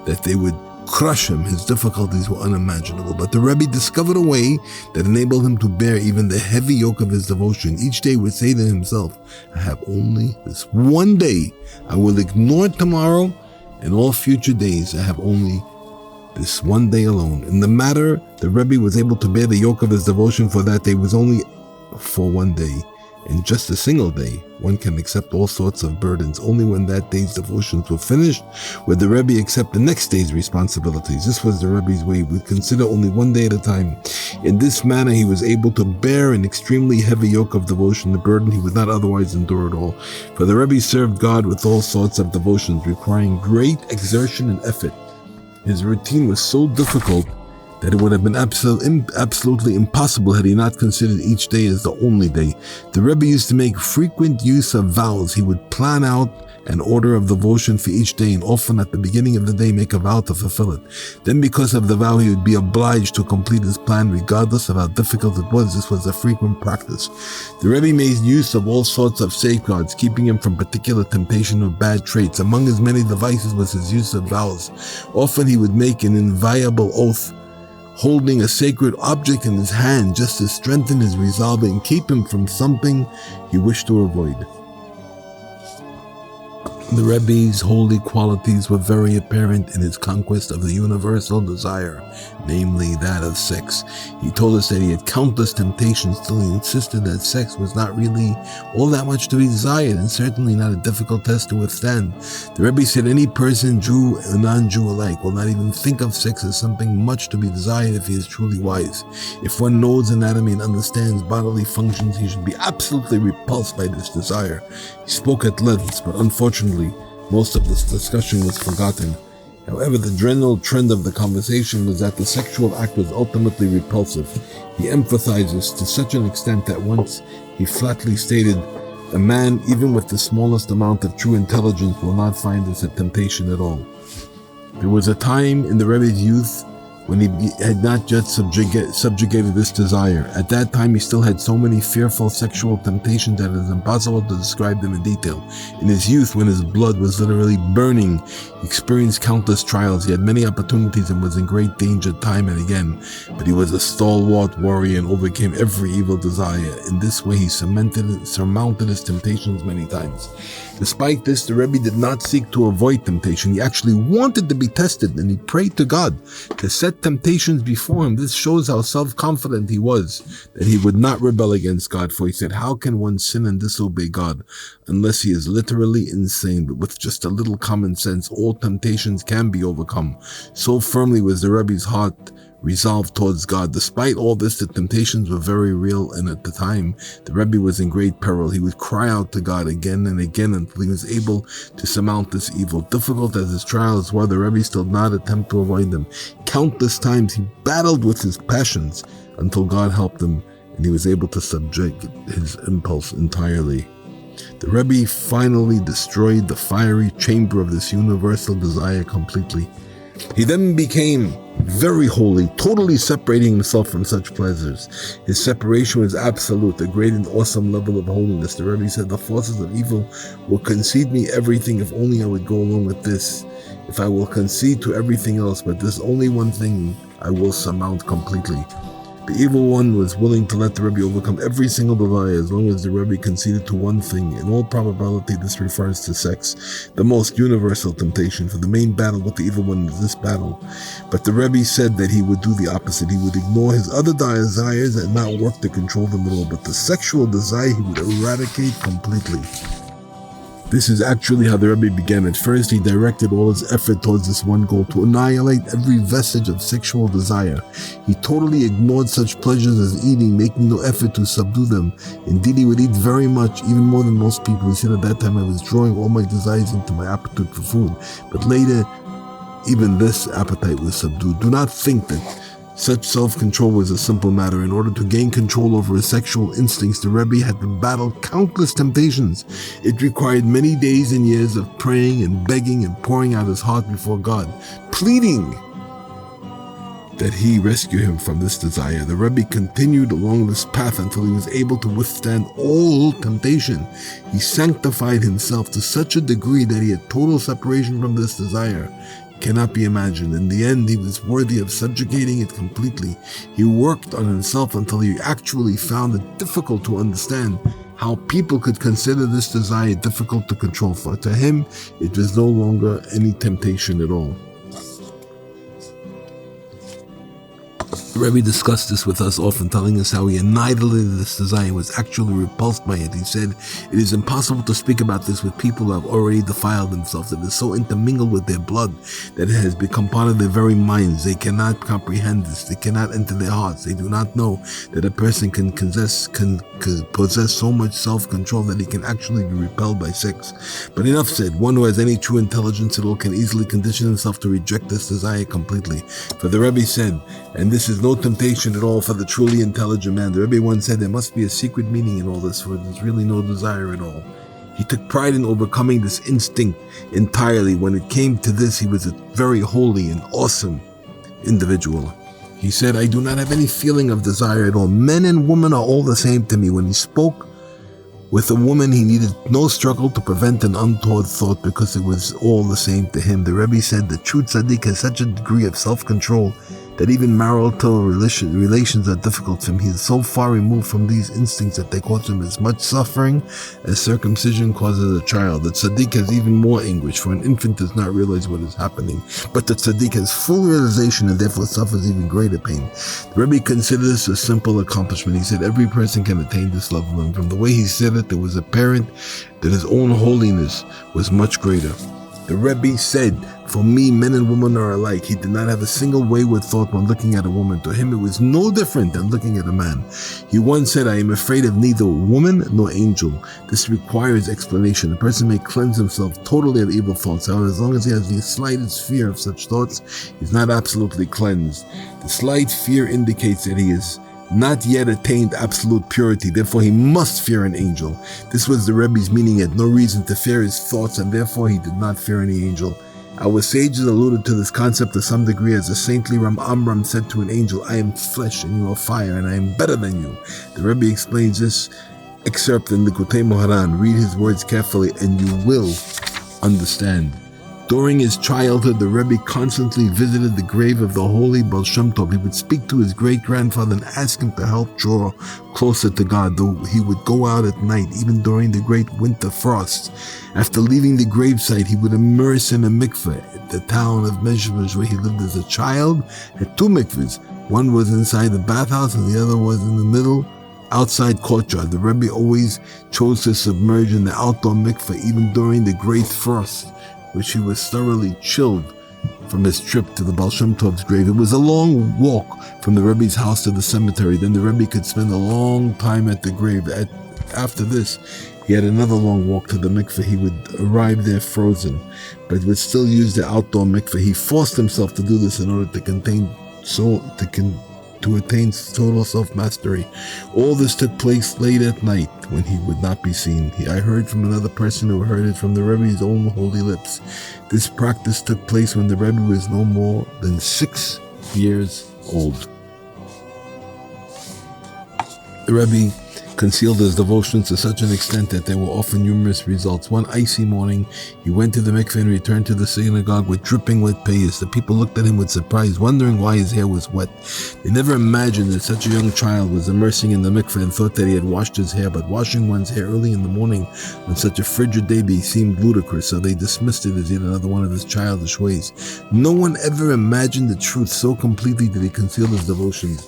that they would crush him. His difficulties were unimaginable, but the Rebbe discovered a way that enabled him to bear even the heavy yoke of his devotion. Each day would say to himself, I have only this one day. I will ignore tomorrow, and all future days I have only this one day alone. In the matter, the Rebbe was able to bear the yoke of his devotion for that day was only for one day. In just a single day, one can accept all sorts of burdens. Only when that day's devotions were finished would the Rebbe accept the next day's responsibilities. This was the Rebbe's way. He would consider only one day at a time. In this manner, he was able to bear an extremely heavy yoke of devotion, the burden he would not otherwise endure at all. For the Rebbe served God with all sorts of devotions, requiring great exertion and effort. His routine was so difficult that it would have been absolutely impossible had he not considered each day as the only day. The Rebbe used to make frequent use of vows. He would plan out an order of devotion for each day, and often at the beginning of the day make a vow to fulfill it. Then because of the vow, he would be obliged to complete his plan regardless of how difficult it was. This was a frequent practice. The Rebbe made use of all sorts of safeguards, keeping him from particular temptation or bad traits. Among his many devices was his use of vows. Often he would make an inviolable oath, holding a sacred object in his hand just to strengthen his resolve and keep him from something he wished to avoid. The Rebbe's holy qualities were very apparent in his conquest of the universal desire, namely that of sex. He told us that he had countless temptations till he insisted that sex was not really all that much to be desired and certainly not a difficult test to withstand. The Rebbe said any person, Jew or non-Jew alike, will not even think of sex as something much to be desired if he is truly wise. If one knows anatomy and understands bodily functions, he should be absolutely repulsed by this desire. He spoke at length, but unfortunately, most of this discussion was forgotten. However, the general trend of the conversation was that the sexual act was ultimately repulsive. He emphasized this to such an extent that once he flatly stated, "A man, even with the smallest amount of true intelligence, will not find this a temptation at all." There was a time in the Rebbe's youth when he had not yet subjugated this desire. At that time, he still had so many fearful sexual temptations that it is impossible to describe them in detail. In his youth, when his blood was literally burning, he experienced countless trials. He had many opportunities and was in great danger time and again. But he was a stalwart warrior and overcame every evil desire. In this way, he surmounted his temptations many times. Despite this, the Rebbe did not seek to avoid temptation. He actually wanted to be tested, and he prayed to God to set temptations before him. This shows how self-confident he was, that he would not rebel against God. For he said, "How can one sin and disobey God unless he is literally insane?" But with just a little common sense, all temptations can be overcome. So firmly was the Rebbe's heart resolved towards God. Despite all this, the temptations were very real, and at the time, the Rebbe was in great peril. He would cry out to God again and again until he was able to surmount this evil. Difficult as his trials were, the Rebbe still did not attempt to avoid them. Countless times he battled with his passions until God helped him, and he was able to subject his impulse entirely. The Rebbe finally destroyed the fiery chamber of this universal desire completely. He then became very holy, totally separating himself from such pleasures. His separation was absolute, a great and awesome level of holiness. The Rebbe said, "The forces of evil will concede me everything if only I would go along with this. If I will concede to everything else, but this only one thing I will surmount completely." The evil one was willing to let the Rebbe overcome every single desire as long as the Rebbe conceded to one thing. In all probability, this refers to sex, the most universal temptation, for the main battle with the evil one is this battle. But the Rebbe said that he would do the opposite. He would ignore his other desires and not work to control them at all, but the sexual desire he would eradicate completely. This is actually how the Rebbe began. At first, he directed all his effort towards this one goal, to annihilate every vestige of sexual desire. He totally ignored such pleasures as eating, making no effort to subdue them. Indeed, he would eat very much, even more than most people. He said, "At that time I was drawing all my desires into my appetite for food. But later, even this appetite was subdued." Do not think that such self-control was a simple matter. In order to gain control over his sexual instincts, the Rebbe had to battle countless temptations. It required many days and years of praying and begging and pouring out his heart before God, pleading that he rescue him from this desire. The Rebbe continued along this path until he was able to withstand all temptation. He sanctified himself to such a degree that he had total separation from this desire. Cannot be imagined. In the end, he was worthy of subjugating it completely. He worked on himself until he actually found it difficult to understand how people could consider this desire difficult to control. For to him, it was no longer any temptation at all. The Rebbe discussed this with us often, telling us how he annihilated this desire and was actually repulsed by it. He said, "It is impossible to speak about this with people who have already defiled themselves. It is so intermingled with their blood that it has become part of their very minds. They cannot comprehend this. They cannot enter their hearts. They do not know that a person can possess so much self-control that he can actually be repelled by sex. But enough said. One who has any true intelligence at all can easily condition himself to reject this desire completely." For the Rebbe said, and this is no temptation at all for the truly intelligent man. The Rebbe once said there must be a secret meaning in all this, for there's really no desire at all. He took pride in overcoming this instinct entirely. When it came to this, he was a very holy and awesome individual. He said, "I do not have any feeling of desire at all. Men and women are all the same to me." When he spoke with a woman, he needed no struggle to prevent an untoward thought because it was all the same to him. The Rebbe said the true tzaddik has such a degree of self-control that even marital relations are difficult for him. He is so far removed from these instincts that they cause him as much suffering as circumcision causes a child. The tzaddik has even more anguish, for an infant does not realize what is happening. But the tzaddik has full realization and therefore suffers even greater pain. The Rebbe considered this a simple accomplishment. He said every person can attain this level, and from the way he said it, there was apparent that his own holiness was much greater. The Rebbe said, "For me, men and women are alike." He did not have a single wayward thought when looking at a woman. To him, it was no different than looking at a man. He once said, "I am afraid of neither woman nor angel." This requires explanation. A person may cleanse himself totally of evil thoughts. However, as long as he has the slightest fear of such thoughts, he is not absolutely cleansed. The slight fear indicates that he is not yet attained absolute purity. Therefore, he must fear an angel. This was the Rebbe's meaning. He had no reason to fear his thoughts, and therefore he did not fear any angel. Our sages alluded to this concept to some degree, as the saintly Ram Amram said to an angel, "I am flesh and you are fire, and I am better than you." The Rebbe explains this excerpt in the Haran. Read his words carefully and you will understand. During his childhood, the Rebbe constantly visited the grave of the holy Baal Shem Tov. He would speak to his great-grandfather and ask him to help draw closer to God, though he would go out at night, even during the great winter frosts. After leaving the gravesite, he would immerse in a mikveh. The town of Mezhevish, where he lived as a child, had two mikvehs. One was inside the bathhouse and the other was in the middle, outside courtyard. The Rebbe always chose to submerge in the outdoor mikveh, even during the great frost, which he was thoroughly chilled from his trip to the Baal Shem Tov's grave. It was a long walk from the Rebbe's house to the cemetery. Then the Rebbe could spend a long time at the grave. After this, he had another long walk to the mikveh. He would arrive there frozen, but would still use the outdoor mikveh. He forced himself to do this in order to attain total self-mastery. All this took place late at night when he would not be seen. I heard from another person who heard it from the Rebbe's own holy lips. This practice took place when the Rebbe was no more than 6 years old. The Rebbe concealed his devotions to such an extent that there were often numerous results. One icy morning, he went to the mikveh and returned to the synagogue with dripping wet payas. The people looked at him with surprise, wondering why his hair was wet. They never imagined that such a young child was immersing in the mikveh and thought that he had washed his hair. But washing one's hair early in the morning on such a frigid day seemed ludicrous, so they dismissed it as yet another one of his childish ways. No one ever imagined the truth so completely that he concealed his devotions.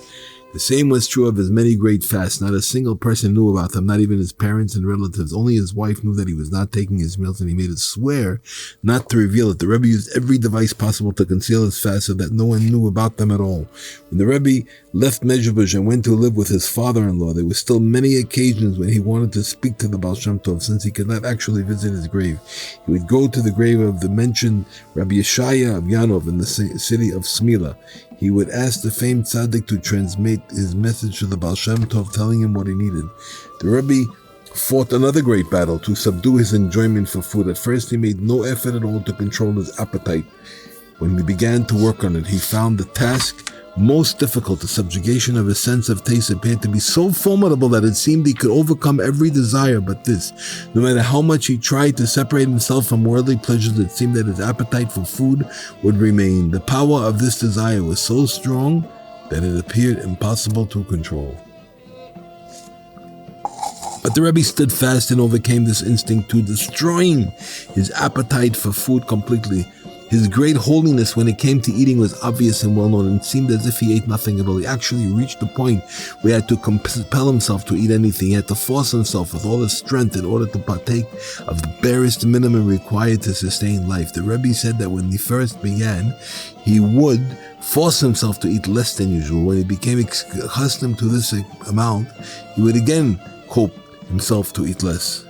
The same was true of his many great fasts. Not a single person knew about them, not even his parents and relatives. Only his wife knew that he was not taking his meals, and he made it swear not to reveal it. The Rebbe used every device possible to conceal his fast so that no one knew about them at all. When the Rebbe left Mezhevish and went to live with his father-in-law, there were still many occasions when he wanted to speak to the Baal Shem Tov, since he could not actually visit his grave. He would go to the grave of the mentioned Rabbi Yeshaya of Yanov in the city of Smila. He would ask the famed tzaddik to transmit his message to the Baal Shem Tov, telling him what he needed. The Rebbe fought another great battle to subdue his enjoyment for food. At first, he made no effort at all to control his appetite. When he began to work on it, he found the task most difficult. The subjugation of his sense of taste appeared to be so formidable that it seemed he could overcome every desire but this. No matter how much he tried to separate himself from worldly pleasures, it seemed that his appetite for food would remain. The power of this desire was so strong that it appeared impossible to control. But the Rebbe stood fast and overcame this instinct to destroying his appetite for food completely. His great holiness when it came to eating was obvious and well known, and it seemed as if he ate nothing at all. He actually reached the point where he had to compel himself to eat anything. He had to force himself with all his strength in order to partake of the barest minimum required to sustain life. The Rebbe said that when he first began, he would force himself to eat less than usual. When he became accustomed to this amount, he would again cope himself to eat less.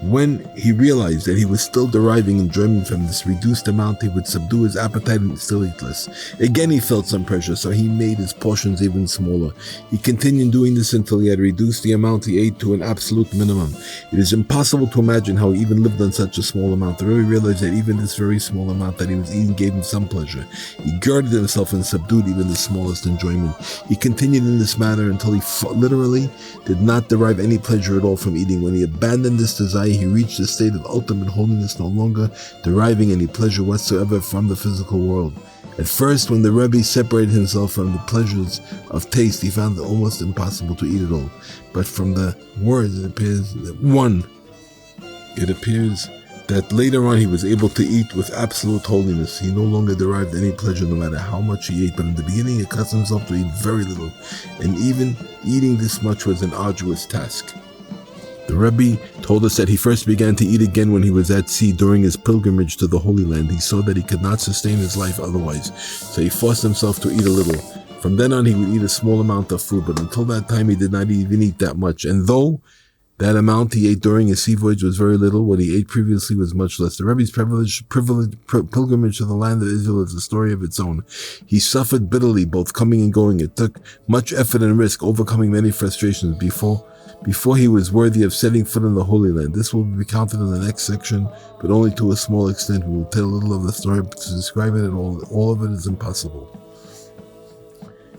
When he realized that he was still deriving enjoyment from this reduced amount, he would subdue his appetite and still eat less. Again, he felt some pressure, so he made his portions even smaller. He continued doing this until he had reduced the amount he ate to an absolute minimum. It is impossible to imagine how he even lived on such a small amount. The Rebbe realized that even this very small amount that he was eating gave him some pleasure. He girded himself and subdued even the smallest enjoyment. He continued in this manner until he literally did not derive any pleasure at all from eating. When he abandoned this desire, he reached a state of ultimate holiness, no longer deriving any pleasure whatsoever from the physical world. At first, when the Rebbe separated himself from the pleasures of taste, he found it almost impossible to eat at all. But from the words, it appears that later on he was able to eat with absolute holiness. He no longer derived any pleasure no matter how much he ate, but in the beginning he accustomed himself to eat very little, and even eating this much was an arduous task. The Rebbe told us that he first began to eat again when he was at sea during his pilgrimage to the Holy Land. He saw that he could not sustain his life otherwise, so he forced himself to eat a little. From then on, he would eat a small amount of food, but until that time, he did not even eat that much. And though that amount he ate during his sea voyage was very little, what he ate previously was much less. The Rebbe's pilgrimage to the land of Israel is a story of its own. He suffered bitterly, both coming and going. It took much effort and risk, overcoming many frustrations before he was worthy of setting foot in the Holy Land. This will be recounted in the next section, but only to a small extent. We will tell a little of the story, but to describe it at all of it is impossible.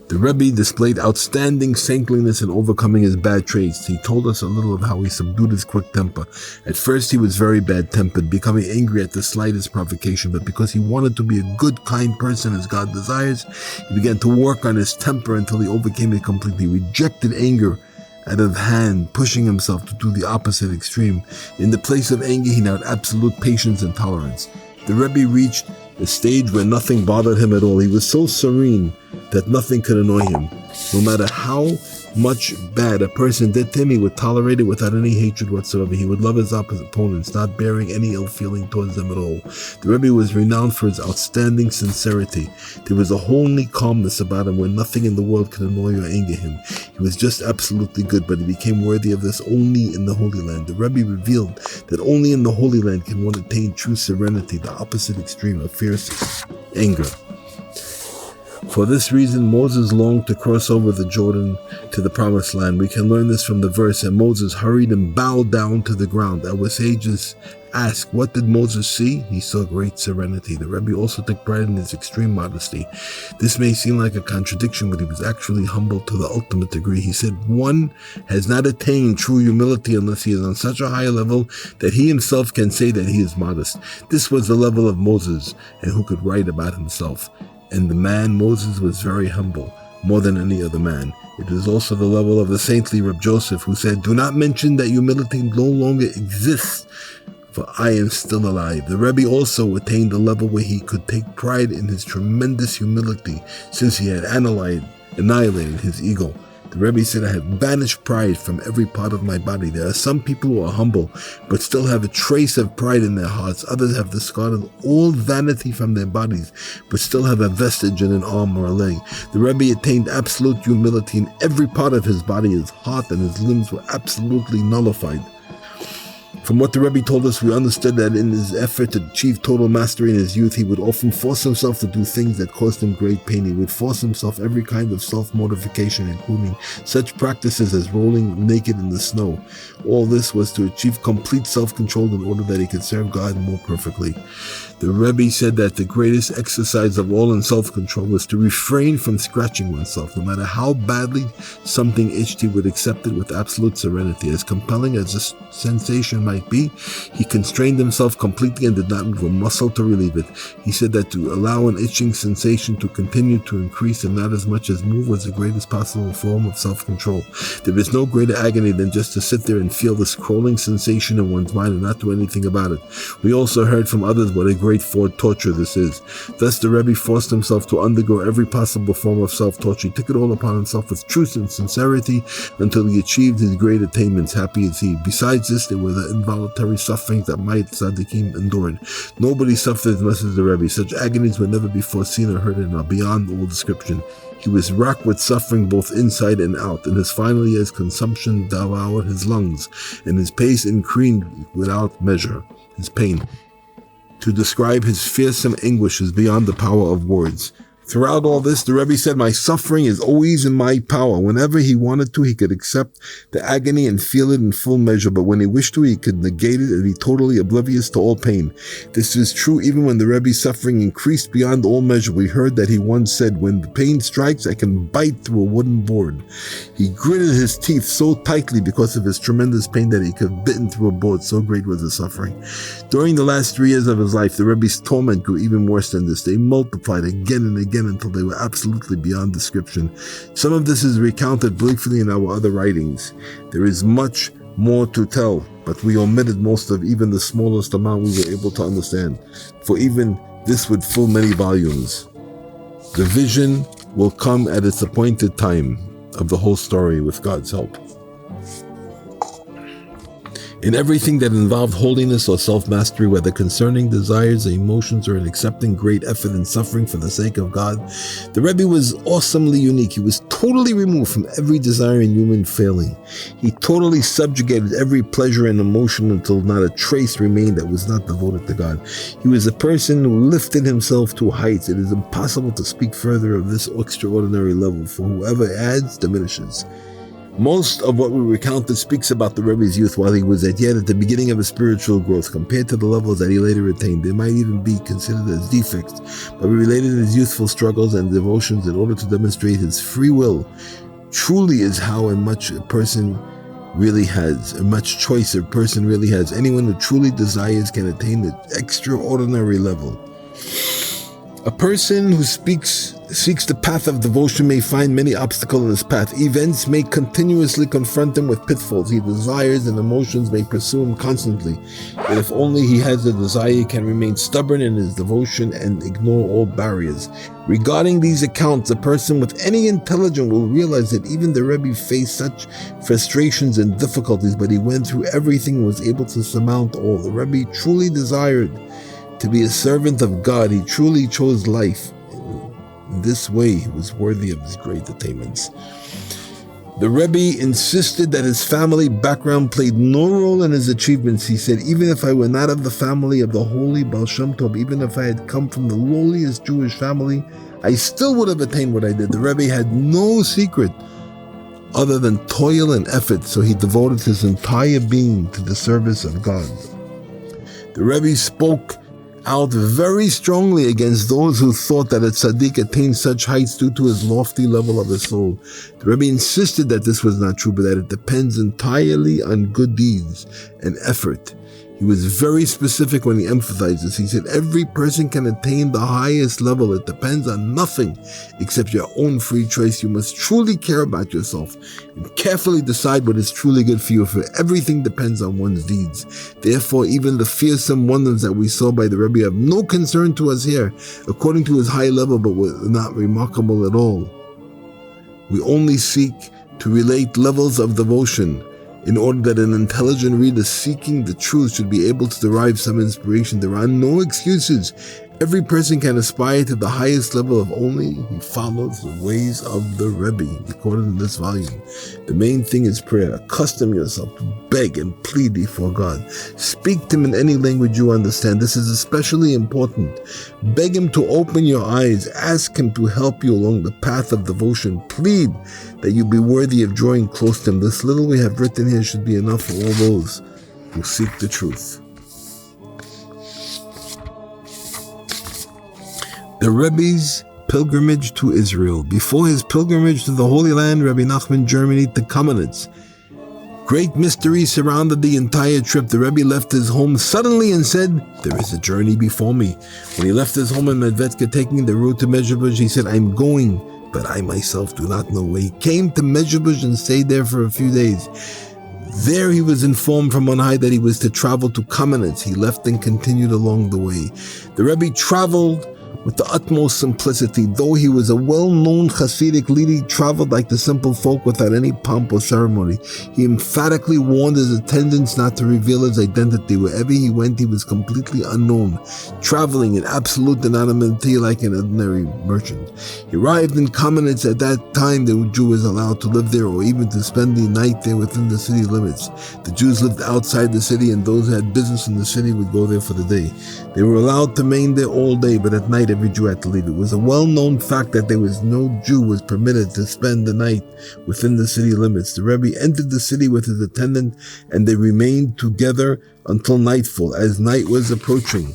The Rebbe displayed outstanding saintliness in overcoming his bad traits. He told us a little of how he subdued his quick temper. At first he was very bad-tempered, becoming angry at the slightest provocation, but because he wanted to be a good, kind person as God desires, he began to work on his temper until he overcame it completely. He rejected anger out of hand, pushing himself to do the opposite extreme. In the place of anger, he now had absolute patience and tolerance. The Rebbe reached a stage where nothing bothered him at all. He was so serene that nothing could annoy him. No matter how much bad a person did to him, he would tolerate it without any hatred whatsoever. He would love his opponents, not bearing any ill feeling towards them at all. The Rebbe was renowned for his outstanding sincerity. There was a holy calmness about him where nothing in the world could annoy or anger him. He was just absolutely good, but he became worthy of this only in the Holy Land. The Rebbe revealed that only in the Holy Land can one attain true serenity, the opposite extreme of fierce anger. For this reason, Moses longed to cross over the Jordan to the Promised Land. We can learn this from the verse, and Moses hurried and bowed down to the ground. Our sages ask, what did Moses see? He saw great serenity. The Rebbe also took pride in his extreme modesty. This may seem like a contradiction, but he was actually humble to the ultimate degree. He said, one has not attained true humility unless he is on such a high level that he himself can say that he is modest. This was the level of Moses, and who could write about himself. And the man Moses was very humble, more than any other man. It is also the level of the saintly Reb Joseph, who said, do not mention that humility no longer exists, for I am still alive. The Rebbe also attained a level where he could take pride in his tremendous humility, since he had annihilated his ego. The Rebbe said, I have banished pride from every part of my body. There are some people who are humble, but still have a trace of pride in their hearts. Others have discarded all vanity from their bodies, but still have a vestige in an arm or a leg. The Rebbe attained absolute humility in every part of his body. His heart and his limbs were absolutely nullified. From what the Rebbe told us, we understood that in his effort to achieve total mastery in his youth, he would often force himself to do things that caused him great pain. He would force himself every kind of self-mortification, including such practices as rolling naked in the snow. All this was to achieve complete self-control in order that he could serve God more perfectly. The Rebbe said that the greatest exercise of all in self-control was to refrain from scratching oneself. No matter how badly something itched, he would accept it with absolute serenity. As compelling as the sensation might be. He constrained himself completely and did not move a muscle to relieve it. He said that to allow an itching sensation to continue to increase and not as much as move was the greatest possible form of self-control. There is no greater agony than just to sit there and feel this crawling sensation in one's mind and not do anything about it. We also heard from others what a great torture this is. Thus the Rebbe forced himself to undergo every possible form of self-torture. He took it all upon himself with truth and sincerity until he achieved his great attainments, happy as he. Besides this, there were the involuntary sufferings that might tzaddikim endured. Nobody suffered as much as the Rebbe. Such agonies were never before seen or heard and are beyond all description. He was racked with suffering both inside and out. In his final years, consumption devoured his lungs, and his pace increased without measure. His pain. To describe his fearsome anguish is beyond the power of words. Throughout all this, the Rebbe said, my suffering is always in my power. Whenever he wanted to, he could accept the agony and feel it in full measure. But when he wished to, he could negate it and be totally oblivious to all pain. This is true even when the Rebbe's suffering increased beyond all measure. We heard that he once said, when the pain strikes, I can bite through a wooden board. He gritted his teeth so tightly because of his tremendous pain that he could have bitten through a board, so great was his suffering. During the last 3 years of his life, the Rebbe's torment grew even worse than this. They multiplied again and again until they were absolutely beyond description. Some of this is recounted briefly in our other writings. There is much more to tell, but we omitted most of even the smallest amount we were able to understand, for even this would fill many volumes. The vision will come at its appointed time of the whole story with God's help. In everything that involved holiness or self-mastery, whether concerning desires or emotions or in accepting great effort and suffering for the sake of God, the Rebbe was awesomely unique. He was totally removed from every desire and human failing. He totally subjugated every pleasure and emotion until not a trace remained that was not devoted to God. He was a person who lifted himself to heights. It is impossible to speak further of this extraordinary level, for whoever adds diminishes. Most of what we recounted speaks about the Rebbe's youth while he was yet at the beginning of his spiritual growth. Compared to the levels that he later attained, they might even be considered as defects, but we related his youthful struggles and devotions in order to demonstrate his free will truly is how much a person really has, and much choice a person really has. Anyone who truly desires can attain the extraordinary level. A person who seeks the path of devotion may find many obstacles in his path. Events may continuously confront him with pitfalls. He desires and emotions may pursue him constantly. But if only he has the desire, he can remain stubborn in his devotion and ignore all barriers. Regarding these accounts, a person with any intelligence will realize that even the Rebbe faced such frustrations and difficulties, but he went through everything and was able to surmount all. The Rebbe truly desired to be a servant of God. He truly chose life. In this way, he was worthy of his great attainments. The Rebbe insisted that his family background played no role in his achievements. He said, even if I were not of the family of the holy Baal Shem Tov, even if I had come from the lowliest Jewish family, I still would have attained what I did. The Rebbe had no secret other than toil and effort, so he devoted his entire being to the service of God. The Rebbe spoke out very strongly against those who thought that a tzaddik attained such heights due to his lofty level of his soul. The Rebbe insisted that this was not true, but that it depends entirely on good deeds and effort. He was very specific when he emphasized this. He said, every person can attain the highest level. It depends on nothing except your own free choice. You must truly care about yourself and carefully decide what is truly good for you, for everything depends on one's deeds. Therefore, even the fearsome wonders that we saw by the Rebbe have no concern to us here, according to his high level, but were not remarkable at all. We only seek to relate levels of devotion in order that an intelligent reader seeking the truth should be able to derive some inspiration. There are no excuses. Every person can aspire to the highest level if only he follows the ways of the Rebbe, recorded in this volume. The main thing is prayer. Accustom yourself to beg and plead before God. Speak to him in any language you understand. This is especially important. Beg him to open your eyes. Ask him to help you along the path of devotion. Plead that you be worthy of drawing close to him. This little we have written here should be enough for all those who seek the truth. The Rebbe's pilgrimage to Israel. Before his pilgrimage to the Holy Land, Rabbi Nachman journeyed to Kamenetz, Great mystery surrounded the entire trip. The Rebbe left his home suddenly and said, "There is a journey before me." When he left his home in Medvedka, taking the road to Mezhebush, he said, "I'm going, but I myself do not know where." He came to Mezhebush and stayed there for a few days. There he was informed from on high that he was to travel to Kamenetz. He left and continued along the way. The Rebbe traveled with the utmost simplicity. Though he was a well-known Hasidic leader, he traveled like the simple folk without any pomp or ceremony. He emphatically warned his attendants not to reveal his identity. Wherever he went, he was completely unknown, traveling in absolute anonymity like an ordinary merchant. He arrived in Kamenetz. At that time, the Jew was allowed to live there or even to spend the night there within the city limits. The Jews lived outside the city, and those who had business in the city would go there for the day. They were allowed to remain there all day, but at night every Jew had to leave. It was a well-known fact that there was no Jew was permitted to spend the night within the city limits. The Rebbe entered the city with his attendant, and they remained together until nightfall. As night was approaching,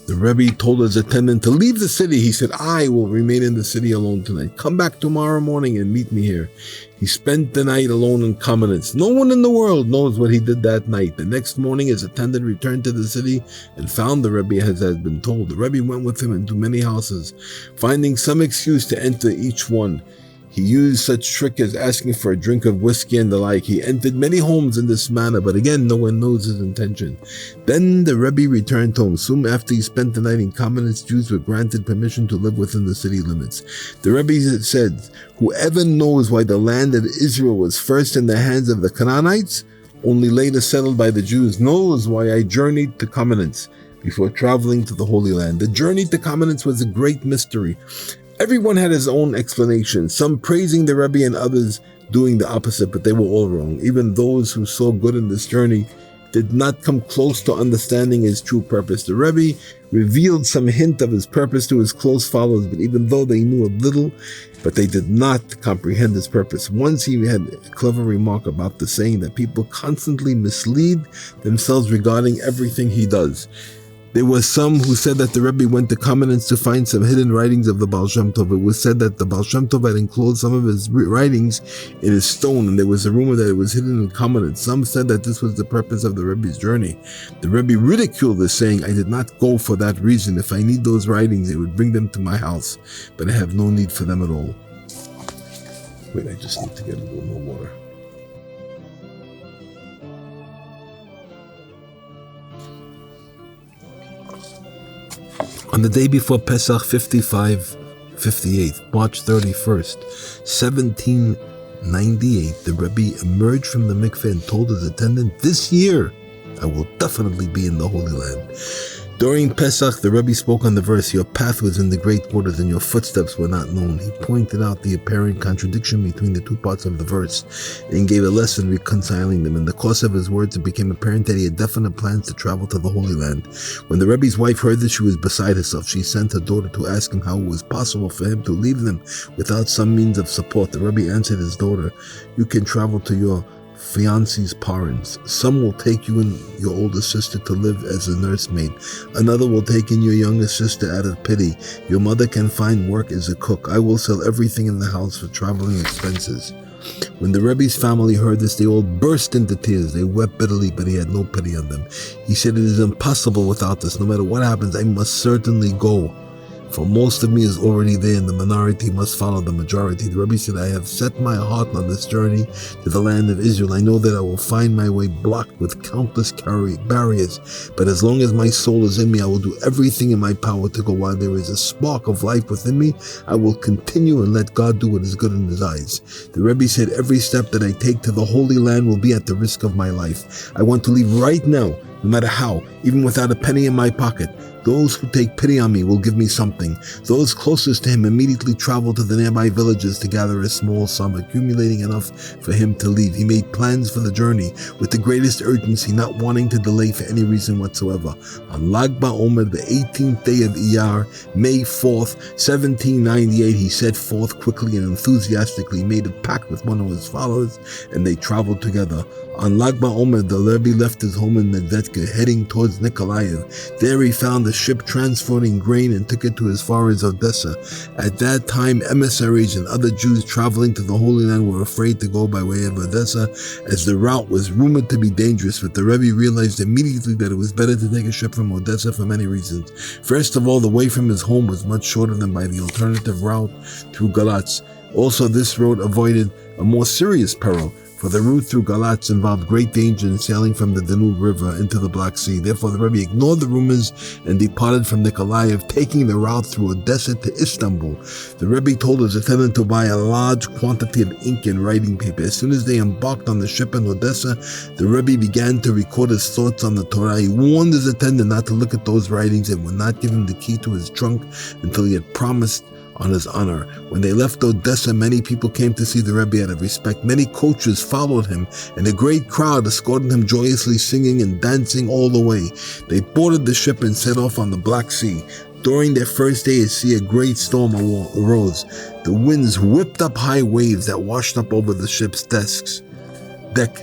the Rebbe told his attendant to leave the city. He said, "I will remain in the city alone tonight. Come back tomorrow morning and meet me here." He spent the night alone in Kamenetz. No one in the world knows what he did that night. The next morning, his attendant returned to the city and found the Rebbe as had been told. The Rebbe went with him into many houses, finding some excuse to enter each one. He used such trick as asking for a drink of whiskey and the like. He entered many homes in this manner, but again, no one knows his intention. Then the Rebbe returned home. Soon after he spent the night in Kamenetz, Jews were granted permission to live within the city limits. The Rebbe said, "Whoever knows why the land of Israel was first in the hands of the Canaanites, only later settled by the Jews, knows why I journeyed to Kamenetz before traveling to the Holy Land." The journey to Kamenetz was a great mystery. Everyone had his own explanation, some praising the Rebbe and others doing the opposite, but they were all wrong. Even those who saw good in this journey did not come close to understanding his true purpose. The Rebbe revealed some hint of his purpose to his close followers, but even though they knew a little, but they did not comprehend his purpose. Once he had a clever remark about the saying that people constantly mislead themselves regarding everything he does. There were some who said that the Rebbe went to Kamenetz to find some hidden writings of the Baal Shem Tov. It was said that the Baal Shem Tov had enclosed some of his writings in a stone, and there was a rumor that it was hidden in Kamenetz. Some said that this was the purpose of the Rebbe's journey. The Rebbe ridiculed this, saying, "I did not go for that reason. If I need those writings, they would bring them to my house, but I have no need for them at all." Wait, I just need to get a little more water. On the day before Pesach 55/58, March 31st, 1798, the Rebbe emerged from the mikveh and told his attendant, "This year, I will definitely be in the Holy Land." During Pesach, the Rebbe spoke on the verse, "Your path was in the great waters and your footsteps were not known." He pointed out the apparent contradiction between the two parts of the verse and gave a lesson reconciling them. In the course of his words, it became apparent that he had definite plans to travel to the Holy Land. When the Rebbe's wife heard this, she was beside herself. She sent her daughter to ask him how it was possible for him to leave them without some means of support. The Rebbe answered his daughter, "You can travel to your fiance's parents. Some will take you and your older sister to live as a nursemaid. Another will take in your younger sister out of pity. Your mother can find work as a cook. I will sell everything in the house for traveling expenses." When the Rebbe's family heard this, they all burst into tears. They wept bitterly, but he had no pity on them. He said, "It is impossible without this. No matter what happens, I must certainly go. For most of me is already there, and the minority must follow the majority." The Rebbe said, "I have set my heart on this journey to the land of Israel. I know that I will find my way blocked with countless barriers, but as long as my soul is in me, I will do everything in my power to go. While there is a spark of life within me, I will continue and let God do what is good in his eyes." The Rebbe said, "Every step that I take to the Holy Land will be at the risk of my life. I want to leave right now, no matter how, even without a penny in my pocket. Those who take pity on me will give me something." Those closest to him immediately traveled to the nearby villages to gather a small sum, accumulating enough for him to leave. He made plans for the journey with the greatest urgency, not wanting to delay for any reason whatsoever. On Lag BaOmer, the 18th day of Iyar, May 4th, 1798, he set forth quickly and enthusiastically, made a pact with one of his followers, and they traveled together. On Lag BaOmer, the Rebbe left his home in Medvedka Medvedka, heading towards Nikolaev. There he found a ship transporting grain and took it to as far as Odessa. At that time, emissaries and other Jews traveling to the Holy Land were afraid to go by way of Odessa, as the route was rumored to be dangerous, but the Rebbe realized immediately that it was better to take a ship from Odessa for many reasons. First of all, the way from his home was much shorter than by the alternative route through Galatz. Also, this road avoided a more serious peril, for the route through Galatz involved great danger in sailing from the Danube River into the Black Sea. Therefore, the Rebbe ignored the rumors and departed from Nikolaev, taking the route through Odessa to Istanbul. The Rebbe told his attendant to buy a large quantity of ink and writing paper. As soon as they embarked on the ship in Odessa, the Rebbe began to record his thoughts on the Torah. He warned his attendant not to look at those writings and would not give him the key to his trunk until he had promised on his honor. When they left Odessa, many people came to see the Rebbe out of respect. Many coaches followed him, and a great crowd escorted him joyously, singing and dancing all the way. They boarded the ship and set off on the Black Sea. During their first day at sea, a great storm arose. The winds whipped up high waves that washed up over the ship's deck.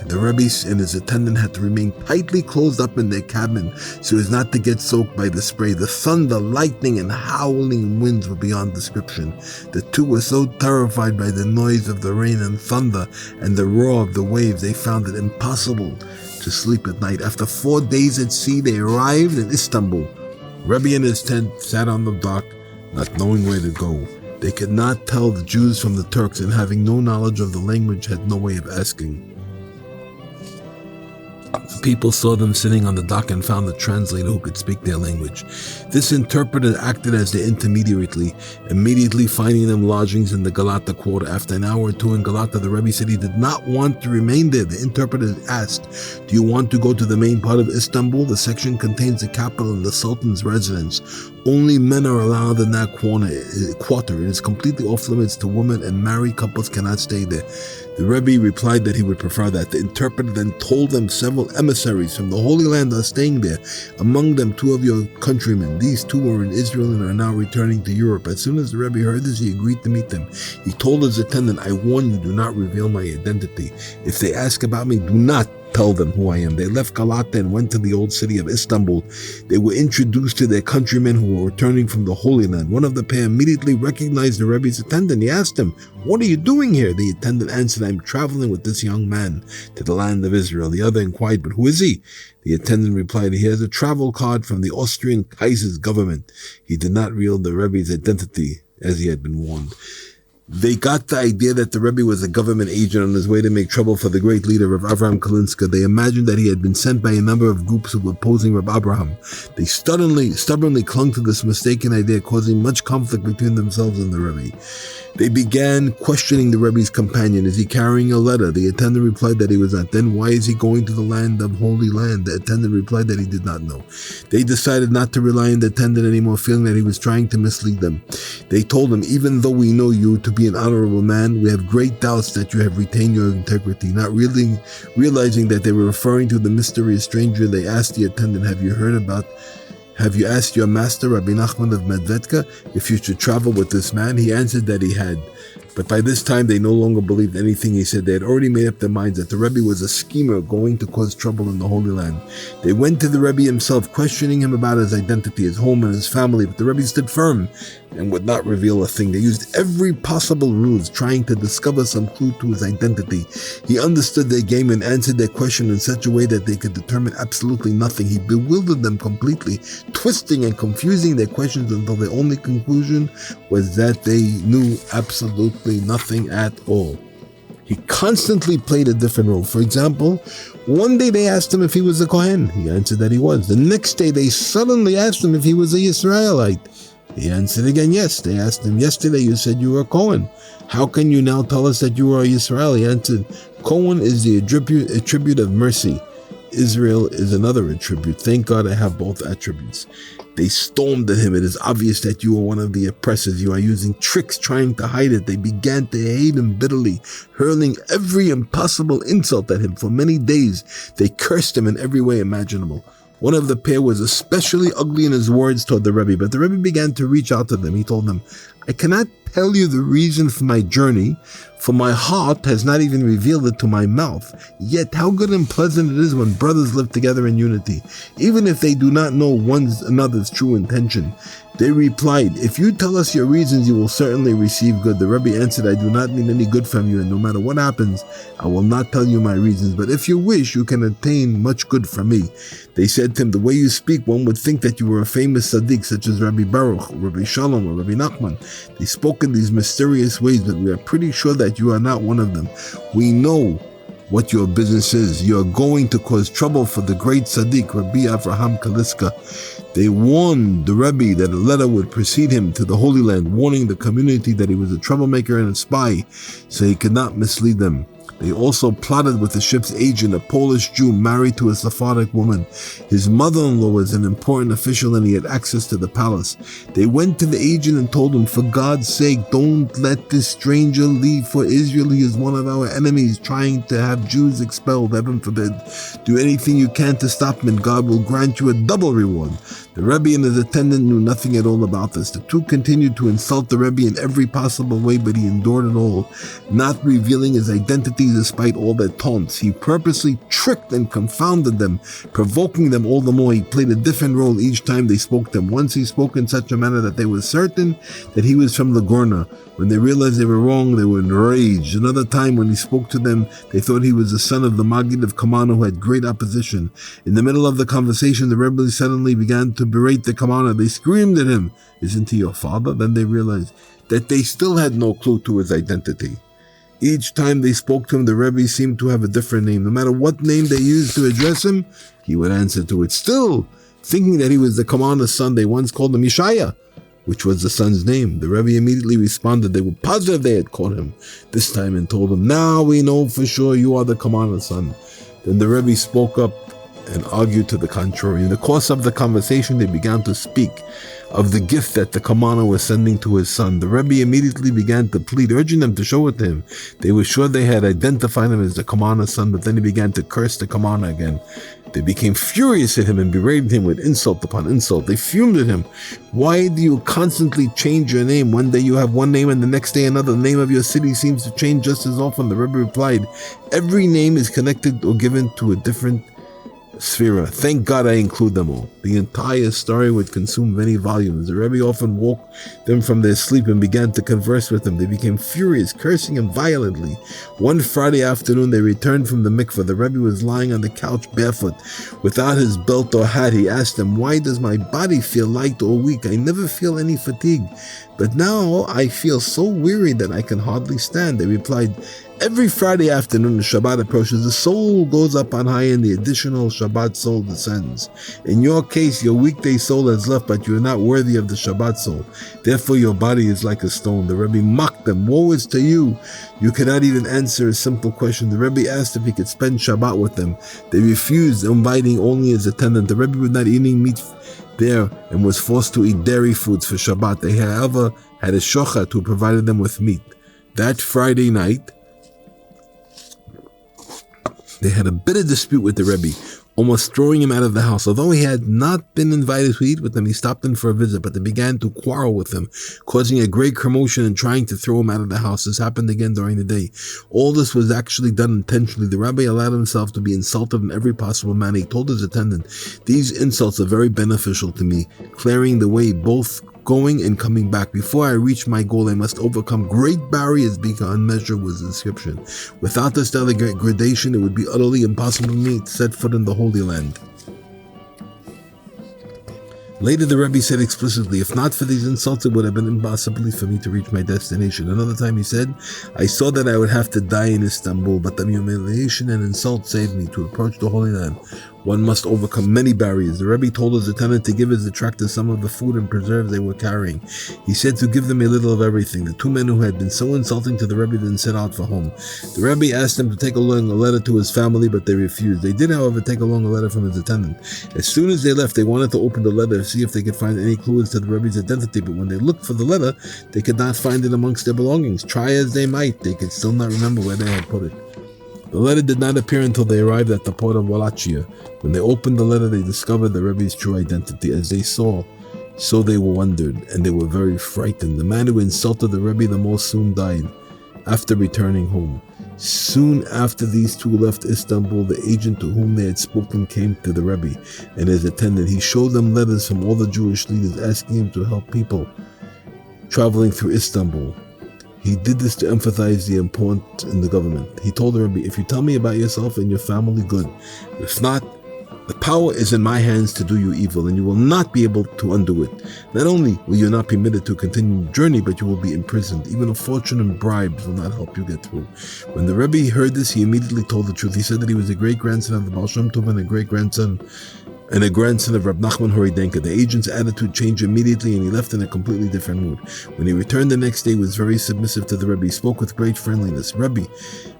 The Rebbe and his attendant had to remain tightly closed up in their cabin so as not to get soaked by the spray. The thunder, lightning, and howling winds were beyond description. The two were so terrified by the noise of the rain and thunder and the roar of the waves, they found it impossible to sleep at night. After 4 days at sea, they arrived in Istanbul. Rebbe and his tent sat on the dock, not knowing where to go. They could not tell the Jews from the Turks, and having no knowledge of the language, had no way of asking. People saw them sitting on the dock and found a translator who could speak their language. This interpreter acted as their intermediary, immediately finding them lodgings in the Galata quarter. After an hour or two in Galata, the Rebbe said he did not want to remain there. The interpreter asked, "Do you want to go to the main part of Istanbul? The section contains the capital and the Sultan's residence. Only men are allowed in that quarter. It is completely off limits to women, and married couples cannot stay there." The Rebbe replied that he would prefer that. The interpreter then told them several emissaries from the Holy Land are staying there, among them 2 of your countrymen. These 2 were in Israel and are now returning to Europe. As soon as the Rebbe heard this, he agreed to meet them. He told his attendant, "I warn you, do not reveal my identity. If they ask about me, do not tell them who I am." They left Galata and went to the old city of Istanbul. They were introduced to their countrymen who were returning from the Holy Land. One of the pair immediately recognized the Rebbe's attendant. He asked him, "What are you doing here?" The attendant answered, "I'm traveling with this young man to the land of Israel." The other inquired, "But who is he?" The attendant replied, "He has a travel card from the Austrian Kaiser's government." He did not reveal the Rebbe's identity as he had been warned. They got the idea that the Rebbe was a government agent on his way to make trouble for the great leader of Avraham Kalinska. They imagined that he had been sent by a number of groups who were opposing Rabbi Abraham. They stubbornly clung to this mistaken idea, causing much conflict between themselves and the Rebbe. They began questioning the Rebbe's companion. "Is he carrying a letter?" The attendant replied that he was not. "Then why is he going to the land of Holy Land?" The attendant replied that he did not know. They decided not to rely on the attendant anymore, feeling that he was trying to mislead them. They told him, "Even though we know you to be an honorable man, we have great doubts that you have retained your integrity." Not really realizing that they were referring to the mysterious stranger, they asked the attendant, Have you asked your master, Rabbi Nachman of Medvedka, if you should travel with this man?" He answered that he had. But by this time, they no longer believed anything he said. They had already made up their minds that the Rebbe was a schemer going to cause trouble in the Holy Land. They went to the Rebbe himself, questioning him about his identity, his home, and his family, but the Rebbe stood firm and would not reveal a thing. They used every possible ruse, trying to discover some clue to his identity. He understood their game and answered their question in such a way that they could determine absolutely nothing. He bewildered them completely, twisting and confusing their questions until the only conclusion was that they knew absolutely nothing at all. He constantly played a different role. For example, one day they asked him if he was a Kohen. He answered that he was. The next day they suddenly asked him if he was a Israelite. He answered again yes. They asked him, "Yesterday you said you were a Kohen. How can you now tell us that you are a Israel?" He answered, "Kohen is the attribute of mercy. Israel is another attribute. Thank God I have both attributes." They stormed at him. "It is obvious that you are one of the oppressors. You are using tricks trying to hide it." They began to hate him bitterly, hurling every impossible insult at him. For many days, they cursed him in every way imaginable. One of the pair was especially ugly in his words toward the Rebbe, but the Rebbe began to reach out to them. He told them, I cannot tell you the reason for my journey, for my heart has not even revealed it to my mouth. Yet how good and pleasant it is when brothers live together in unity, even if they do not know one another's true intention. They replied, if you tell us your reasons, you will certainly receive good. The Rebbe answered, I do not need any good from you, and no matter what happens, I will not tell you my reasons. But if you wish, you can attain much good from me. They said to him, the way you speak, one would think that you were a famous tzaddik, such as Rabbi Baruch, or Rabbi Shalom, or Rabbi Nachman. They spoke in these mysterious ways, but we are pretty sure that you are not one of them. We know what your business is. You are going to cause trouble for the great tzaddik, Rabbi Avraham Kaliska. They warned the Rebbe that a letter would precede him to the Holy Land, warning the community that he was a troublemaker and a spy, so he could not mislead them. They also plotted with the ship's agent, a Polish Jew married to a Sephardic woman. His mother-in-law was an important official and he had access to the palace. They went to the agent and told him, for God's sake, don't let this stranger leave, for Israel he is one of our enemies, trying to have Jews expelled, heaven forbid. Do anything you can to stop him and God will grant you a double reward. The Rebbe and his attendant knew nothing at all about this. The two continued to insult the Rebbe in every possible way, but he endured it all, not revealing his identity despite all their taunts. He purposely tricked and confounded them, provoking them all the more. He played a different role each time they spoke to him. Once he spoke in such a manner that they were certain that he was from the Gorna. When they realized they were wrong, they were enraged. Another time when he spoke to them, they thought he was the son of the Maggid of Kamana who had great opposition. In the middle of the conversation, the Rebbe suddenly began to berate the Kamana. They screamed at him, isn't he your father? Then they realized that they still had no clue to his identity. Each time they spoke to him, the Rebbe seemed to have a different name. No matter what name they used to address him, he would answer to it. Still, thinking that he was the Kamana's son, they once called him Yeshaya, which was the son's name. The Rebbe immediately responded they were positive they had caught him this time and told him, now we know for sure you are the Kamana's son. Then the Rebbe spoke up and argued to the contrary. In the course of the conversation, they began to speak of the gift that the Kamana was sending to his son. The Rebbe immediately began to plead, urging them to show it to him. They were sure they had identified him as the Kamana's son, but then he began to curse the Kamana again. They became furious at him and berated him with insult upon insult. They fumed at him. Why do you constantly change your name? One day you have one name and the next day another. The name of your city seems to change just as often. The Rebbe replied, every name is connected or given to a different Sphera. Thank God I include them all. The entire story would consume many volumes. The Rebbe often woke them from their sleep and began to converse with them. They became furious, cursing him violently. One Friday afternoon, they returned from the mikveh. The Rebbe was lying on the couch barefoot, without his belt or hat. He asked them, why does my body feel light or weak? I never feel any fatigue, but now I feel so weary that I can hardly stand. They replied, every Friday afternoon, the Shabbat approaches, the soul goes up on high and the additional Shabbat soul descends. In your case, your weekday soul has left, but you are not worthy of the Shabbat soul. Therefore, your body is like a stone. The Rebbe mocked them. Woe is to you. You cannot even answer a simple question. The Rebbe asked if he could spend Shabbat with them. They refused, inviting only his attendant. The Rebbe was not eating meat there and was forced to eat dairy foods for Shabbat. They, however, had a shochet who provided them with meat. That Friday night, they had a bitter dispute with the Rebbe, almost throwing him out of the house. Although he had not been invited to eat with them, he stopped in for a visit, but they began to quarrel with him, causing a great commotion and trying to throw him out of the house. This happened again during the day. All this was actually done intentionally. The Rabbi allowed himself to be insulted in every possible manner. He told his attendant, these insults are very beneficial to me, clearing the way both going and coming back. Before I reach my goal, I must overcome great barriers beyond measure, was the inscription. Without this degradation, it would be utterly impossible for me to set foot in the Holy Land. Later, the Rebbe said explicitly, if not for these insults, it would have been impossible for me to reach my destination. Another time he said, I saw that I would have to die in Istanbul, but the humiliation and insult saved me. To approach the Holy Land, one must overcome many barriers. The Rebbe told his attendant to give his detractors some of the food and preserves they were carrying. He said to give them a little of everything. The two men who had been so insulting to the Rebbe then set out for home. The Rebbe asked them to take along a letter to his family, but they refused. They did, however, take along a letter from his attendant. As soon as they left, they wanted to open the letter to see if they could find any clues to the Rebbe's identity, but when they looked for the letter, they could not find it amongst their belongings. Try as they might, they could still not remember where they had put it. The letter did not appear until they arrived at the port of Wallachia. When they opened the letter, they discovered the Rebbe's true identity. As they saw, so they wondered, and they were very frightened. The man who insulted the Rebbe the most soon died after returning home. Soon after these two left Istanbul, the agent to whom they had spoken came to the Rebbe and his attendant. He showed them letters from all the Jewish leaders asking him to help people traveling through Istanbul. He did this to emphasize the importance in the government. He told the Rebbe, if you tell me about yourself and your family, good. If not, the power is in my hands to do you evil, and you will not be able to undo it. Not only will you not be permitted to continue the journey, but you will be imprisoned. Even a fortune and bribes will not help you get through. When the Rebbe heard this, he immediately told the truth. He said that he was a great-grandson of the Baal Shem Tov and a grandson of Rabbi Nachman Horidenka. The agent's attitude changed immediately, and he left in a completely different mood. When he returned the next day, he was very submissive to the Rebbe. He spoke with great friendliness. Rebbe,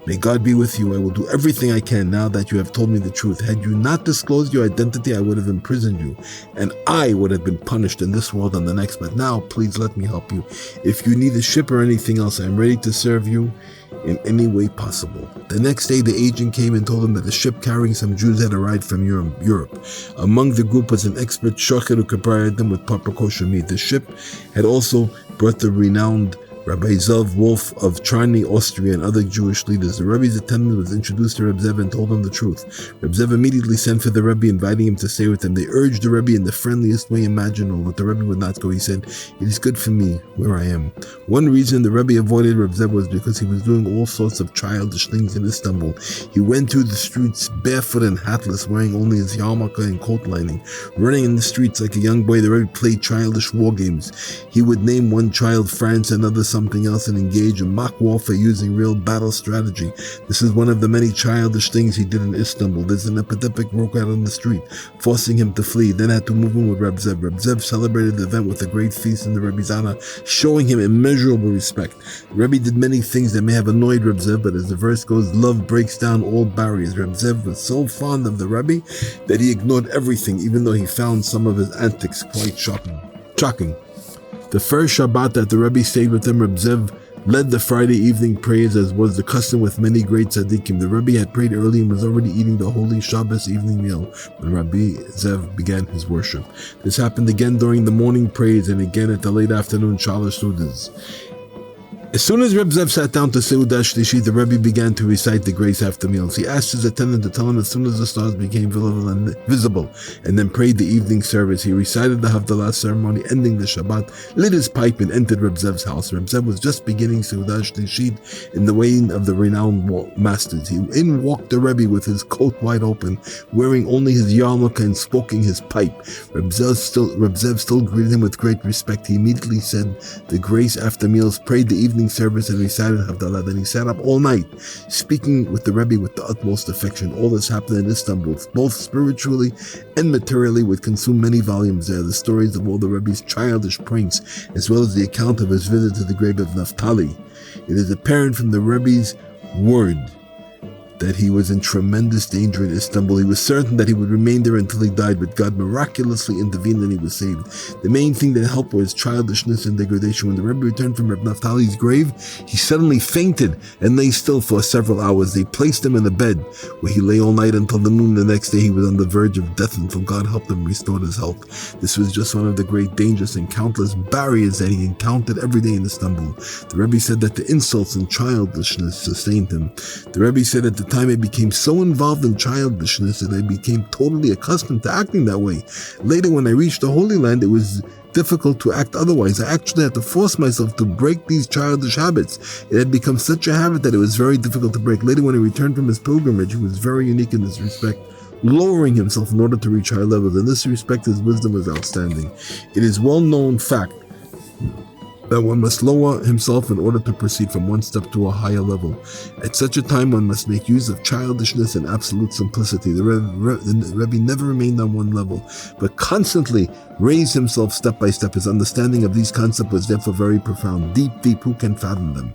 may God be with you. I will do everything I can now that you have told me the truth. Had you not disclosed your identity, I would have imprisoned you, and I would have been punished in this world and the next. But now, please let me help you. If you need a ship or anything else, I am ready to serve you in any way possible. The next day, the agent came and told him that a ship carrying some Jews had arrived from Europe. Among the group was an expert shvchey who prepared them with proper kosher meat. The ship had also brought the renowned Rabbi Zev Wolf of Charny, Austria, and other Jewish leaders. The Rebbe's attendant was introduced to Reb Zev and told him the truth. Reb Zev immediately sent for the Rebbe, inviting him to stay with him. They urged the Rebbe in the friendliest way imaginable, but the Rebbe would not go. He said, it is good for me where I am. One reason the Rebbe avoided Reb Zev was because he was doing all sorts of childish things in Istanbul. He went through the streets barefoot and hatless, wearing only his yarmulke and coat lining. Running in the streets like a young boy, the Rebbe played childish war games. He would name one child France, another something else, and engage in mock warfare using real battle strategy. This is one of the many childish things he did in Istanbul. There's an epidemic broke out on the street, forcing him to flee. Then had to move in with Reb Zev. Reb Zev celebrated the event with a great feast in the Rebbe's honor, showing him immeasurable respect. The Rebbe did many things that may have annoyed Reb Zev, but as the verse goes, love breaks down all barriers. Reb Zev was so fond of the Rebbe that he ignored everything, even though he found some of his antics quite shocking. The first Shabbat that the Rebbe stayed with him, Reb Zev led the Friday evening prayers, as was the custom with many great tzaddikim. The Rebbe had prayed early and was already eating the holy Shabbos evening meal when Rabbi Zev began his worship. This happened again during the morning prayers and again at the late afternoon Shalosh Sudas. As soon as Reb Zev sat down to Seudah Shlishi, the Rebbe began to recite the grace after meals. He asked his attendant to tell him as soon as the stars became visible, and then prayed the evening service. He recited the Havdalah ceremony, ending the Shabbat, lit his pipe, and entered Reb Zev's house. Reb Zev was just beginning Seudah Shlishi in the way of the renowned masters. In walked the Rebbe with his coat wide open, wearing only his yarmulke and smoking his pipe. Reb Zev still greeted him with great respect. He immediately said the grace after meals, prayed the evening service, and recited Havdalah. Then he sat up all night, speaking with the Rebbe with the utmost affection. All this happened in Istanbul, both spiritually and materially, would consume many volumes there. The stories of all the Rebbe's childish pranks, as well as the account of his visit to the grave of Naphtali. It is apparent from the Rebbe's word that he was in tremendous danger in Istanbul. He was certain that he would remain there until he died, but God miraculously intervened and he was saved. The main thing that helped was childishness and degradation. When the Rebbe returned from Reb Naphtali's grave, he suddenly fainted and lay still for several hours. They placed him in a bed where he lay all night until the noon. The next day he was on the verge of death until God helped him restore his health. This was just one of the great dangers and countless barriers that he encountered every day in Istanbul. The Rebbe said that the insults and childishness sustained him. The Rebbe said at the time I became so involved in childishness that I became totally accustomed to acting that way. Later, when I reached the Holy Land, it was difficult to act otherwise. I actually had to force myself to break these childish habits. It had become such a habit that it was very difficult to break. Later, when he returned from his pilgrimage, he was very unique in this respect, lowering himself in order to reach high levels. In this respect, his wisdom was outstanding. It is well-known fact that one must lower himself in order to proceed from one step to a higher level. At such a time, one must make use of childishness and absolute simplicity. The Rebbe never remained on one level, but constantly raised himself step by step. His understanding of these concepts was therefore very profound. Deep, who can fathom them?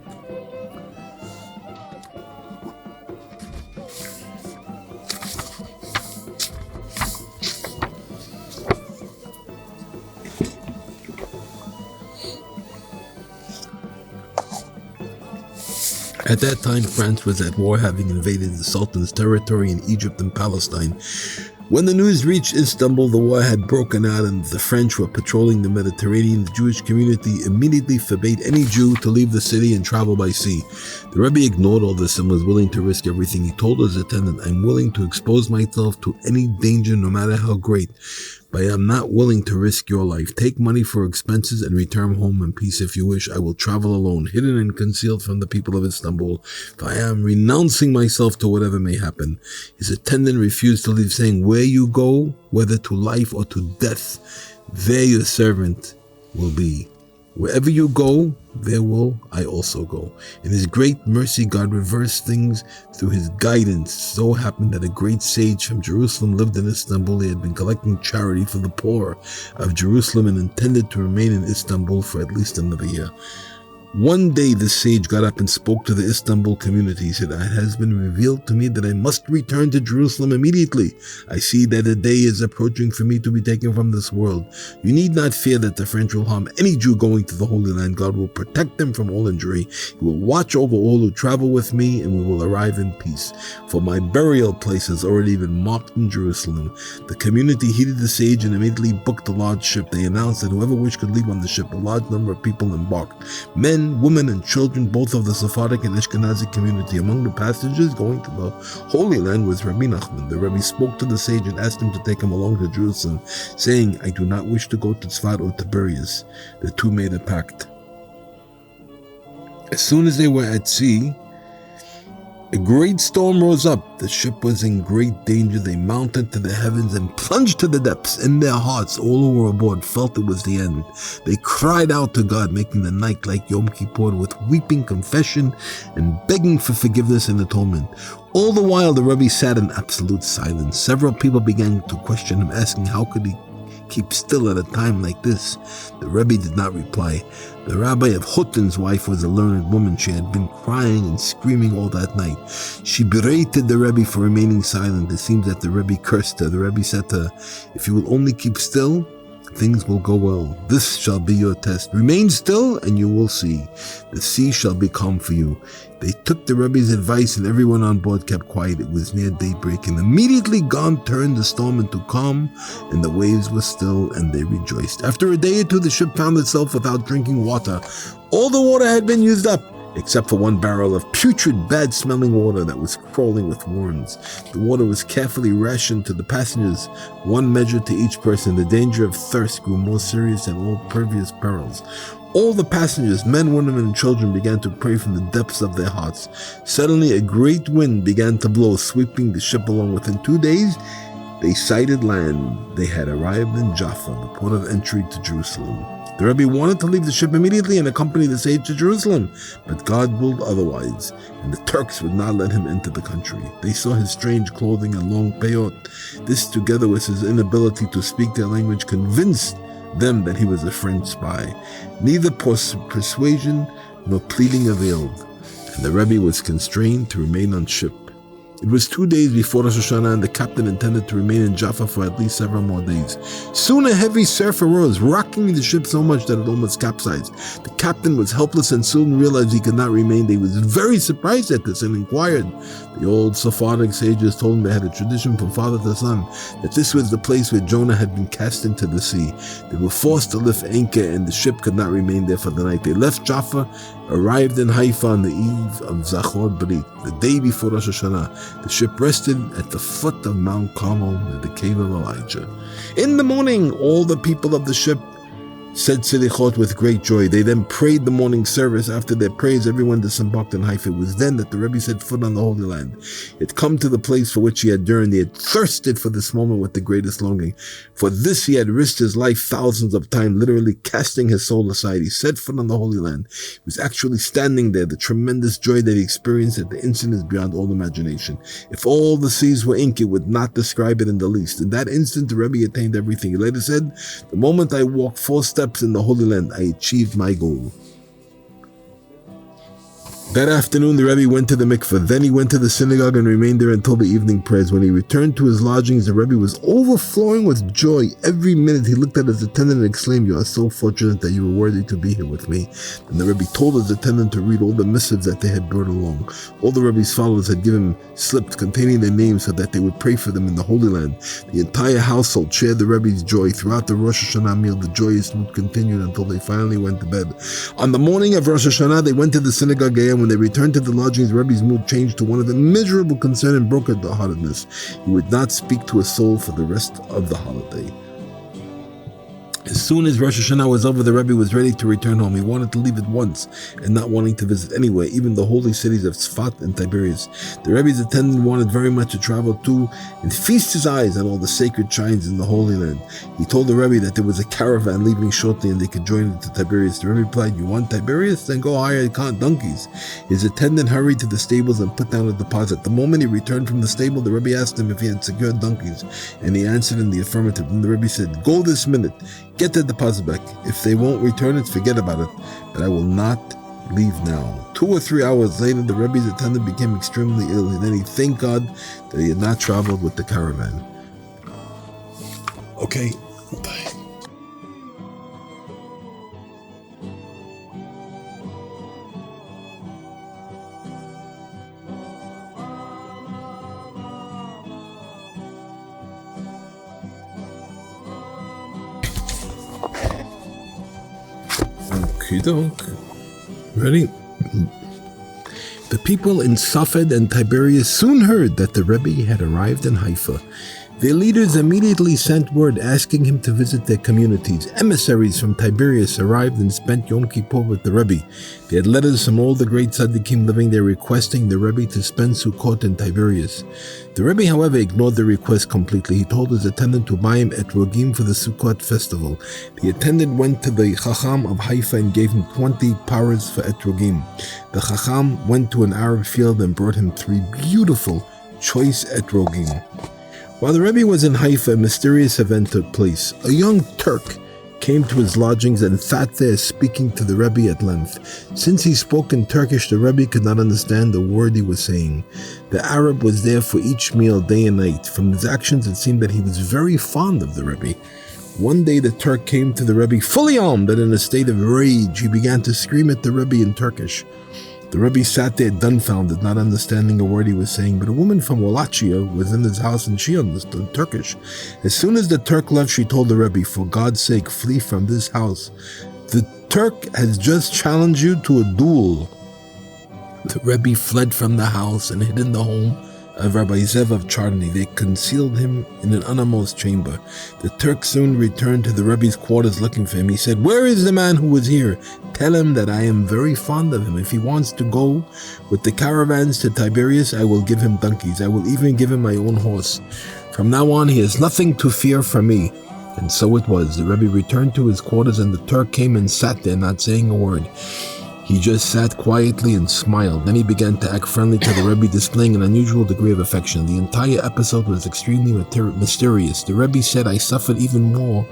At that time, France was at war, having invaded the Sultan's territory in Egypt and Palestine. When the news reached Istanbul, the war had broken out and the French were patrolling the Mediterranean. The Jewish community immediately forbade any Jew to leave the city and travel by sea. The Rebbe ignored all this and was willing to risk everything. He told his attendant, "I'm willing to expose myself to any danger, no matter how great, but I am not willing to risk your life. Take money for expenses and return home in peace if you wish. I will travel alone, hidden and concealed from the people of Istanbul, for I am renouncing myself to whatever may happen." His attendant refused to leave, saying, "Where you go, whether to life or to death, there your servant will be. Wherever you go, there will I also go." In his great mercy, God reversed things through his guidance. So happened that a great sage from Jerusalem lived in Istanbul. He had been collecting charity for the poor of Jerusalem and intended to remain in Istanbul for at least another year. One day the sage got up and spoke to the Istanbul community. He said, "It has been revealed to me that I must return to Jerusalem immediately. I see that a day is approaching for me to be taken from this world. You need not fear that the French will harm any Jew going to the Holy Land. God will protect them from all injury. He will watch over all who travel with me, and we will arrive in peace. For my burial place has already been marked in Jerusalem." The community heeded the sage and immediately booked a large ship. They announced that whoever wished could leave on the ship. A large number of people embarked. Men, women, and children, both of the Sephardic and Ashkenazi community. Among the passengers going to the Holy Land was Rabbi Nachman. The Rebbe spoke to the sage and asked him to take him along to Jerusalem, saying, "I do not wish to go to Tzfat or Tiberias." The two made a pact. As soon as they were at sea, a great storm rose up. The ship was in great danger. They mounted to the heavens and plunged to the depths. In their hearts, all who were aboard felt it was the end. They cried out to God, making the night like Yom Kippur, with weeping, confession, and begging for forgiveness and atonement. All the while, the Rebbe sat in absolute silence. Several people began to question him, asking how could he keep still at a time like this. The Rebbe did not reply. The rabbi of Hutin's wife was a learned woman. She had been crying and screaming all that night. She berated the Rebbe for remaining silent. It seems that the Rebbe cursed her. The Rebbe said to her, "If you will only keep still, things will go well. This shall be your test. Remain still and you will see. The sea shall be calm for you." They took the Rebbe's advice and everyone on board kept quiet. It was near daybreak and immediately God turned the storm into calm and the waves were still and they rejoiced. After a day or two, the ship found itself without drinking water. All the water had been used up, except for one barrel of putrid, bad-smelling water that was crawling with worms. The water was carefully rationed to the passengers, one measure to each person. The danger of thirst grew more serious than all previous perils. All the passengers, men, women, and children, began to pray from the depths of their hearts. Suddenly, a great wind began to blow, sweeping the ship along. Within 2 days, they sighted land. They had arrived in Jaffa, the port of entry to Jerusalem. The Rebbe wanted to leave the ship immediately and accompany the sage to Jerusalem, but God willed otherwise, and the Turks would not let him into the country. They saw his strange clothing and long peyot. This, together with his inability to speak their language, convinced them that he was a French spy. Neither persuasion nor pleading availed, and the Rebbe was constrained to remain on ship. It was 2 days before Rosh Hashanah, and the captain intended to remain in Jaffa for at least several more days. Soon a heavy surf arose, rocking the ship so much that it almost capsized. The captain was helpless and soon realized he could not remain. He was very surprised at this and inquired. The old Sephardic sages told him they had a tradition from father to son, that this was the place where Jonah had been cast into the sea. They were forced to lift anchor and the ship could not remain there for the night. They left Jaffa, arrived in Haifa on the eve of Zachor Brit, the day before Rosh Hashanah. The ship rested at the foot of Mount Carmel near the cave of Elijah. In the morning, all the people of the ship said Sichot with great joy. They then prayed the morning service. After their prayers, everyone disembarked in Haifa. It was then that the Rebbe set foot on the Holy Land. He had come to the place for which he had yearned. He had thirsted for this moment with the greatest longing. For this he had risked his life thousands of times, literally casting his soul aside. He set foot on the Holy Land. He was actually standing there. The tremendous joy that he experienced at the instant is beyond all imagination. If all the seas were ink, it would not describe it in the least. In that instant, the Rebbe attained everything. He later said, "The moment I walked 4 steps in the Holy Land, I achieved my goal." That afternoon, the Rebbe went to the mikveh. Then he went to the synagogue and remained there until the evening prayers. When he returned to his lodgings, the Rebbe was overflowing with joy. Every minute he looked at his attendant and exclaimed, "You are so fortunate that you were worthy to be here with me." And the Rebbe told his attendant to read all the missives that they had brought along. All the Rebbe's followers had given slips containing their names so that they would pray for them in the Holy Land. The entire household shared the Rebbe's joy. Throughout the Rosh Hashanah meal, the joyous mood continued until they finally went to bed. On the morning of Rosh Hashanah, they went to the synagogue again. When they returned to the lodgings, the Rebbe's mood changed to one of immeasurable concern and broken-heartedness. He would not speak to a soul for the rest of the holiday. As soon as Rosh Hashanah was over, the Rebbe was ready to return home. He wanted to leave at once, and not wanting to visit anywhere, even the holy cities of Sichot and Tiberias. The Rebbe's attendant wanted very much to travel to and feast his eyes on all the sacred shrines in the Holy Land. He told the Rebbe that there was a caravan leaving shortly and they could join it to Tiberias. The Rebbe replied, "You want Tiberias? Then go hire donkeys." His attendant hurried to the stables and put down a deposit. The moment he returned from the stable, the Rebbe asked him if he had secured donkeys, and he answered in the affirmative. Then the Rebbe said, "Go this minute. Get the deposit back. If they won't return it, forget about it. But I will not leave now." 2 or 3 hours later, the Rebbe's attendant became extremely ill, and then he thanked God that he had not traveled with the caravan. Okay. Ready? The people in Sichot and Tiberias soon heard that the Rebbe had arrived in Haifa. Their leaders immediately sent word asking him to visit their communities. Emissaries from Tiberias arrived and spent Yom Kippur with the Rebbe. They had letters from all the great tzaddikim living there requesting the Rebbe to spend Sukkot in Tiberias. The Rebbe, however, ignored the request completely. He told his attendant to buy him etrogim for the Sukkot festival. The attendant went to the Chacham of Haifa and gave him 20 paras for etrogim. The Chacham went to an Arab field and brought him 3 beautiful, choice etrogim. While the Rebbe was in Haifa, a mysterious event took place. A young Turk came to his lodgings and sat there speaking to the Rebbe at length. Since he spoke in Turkish, the Rebbe could not understand the word he was saying. The Arab was there for each meal, day and night. From his actions, it seemed that he was very fond of the Rebbe. One day, the Turk came to the Rebbe fully armed and in a state of rage. He began to scream at the Rebbe in Turkish. The Rebbe sat there dumbfounded, not understanding a word he was saying, but a woman from Wallachia was in his house and she understood Turkish. As soon as the Turk left, she told the Rebbe, "For God's sake, flee from this house. The Turk has just challenged you to a duel." The Rebbe fled from the house and hid in the home of Rabbi Zev of Charny. They concealed him in an innermost chamber. The Turk soon returned to the Rebbe's quarters looking for him. He said, "Where is the man who was here? Tell him that I am very fond of him. If he wants to go with the caravans to Tiberias, I will give him donkeys. I will even give him my own horse. From now on, he has nothing to fear from me." And so it was. The Rebbe returned to his quarters and the Turk came and sat there, not saying a word. He just sat quietly and smiled. Then he began to act friendly to the Rebbe, displaying an unusual degree of affection. The entire episode was extremely mysterious. The Rebbe said, "I suffered even more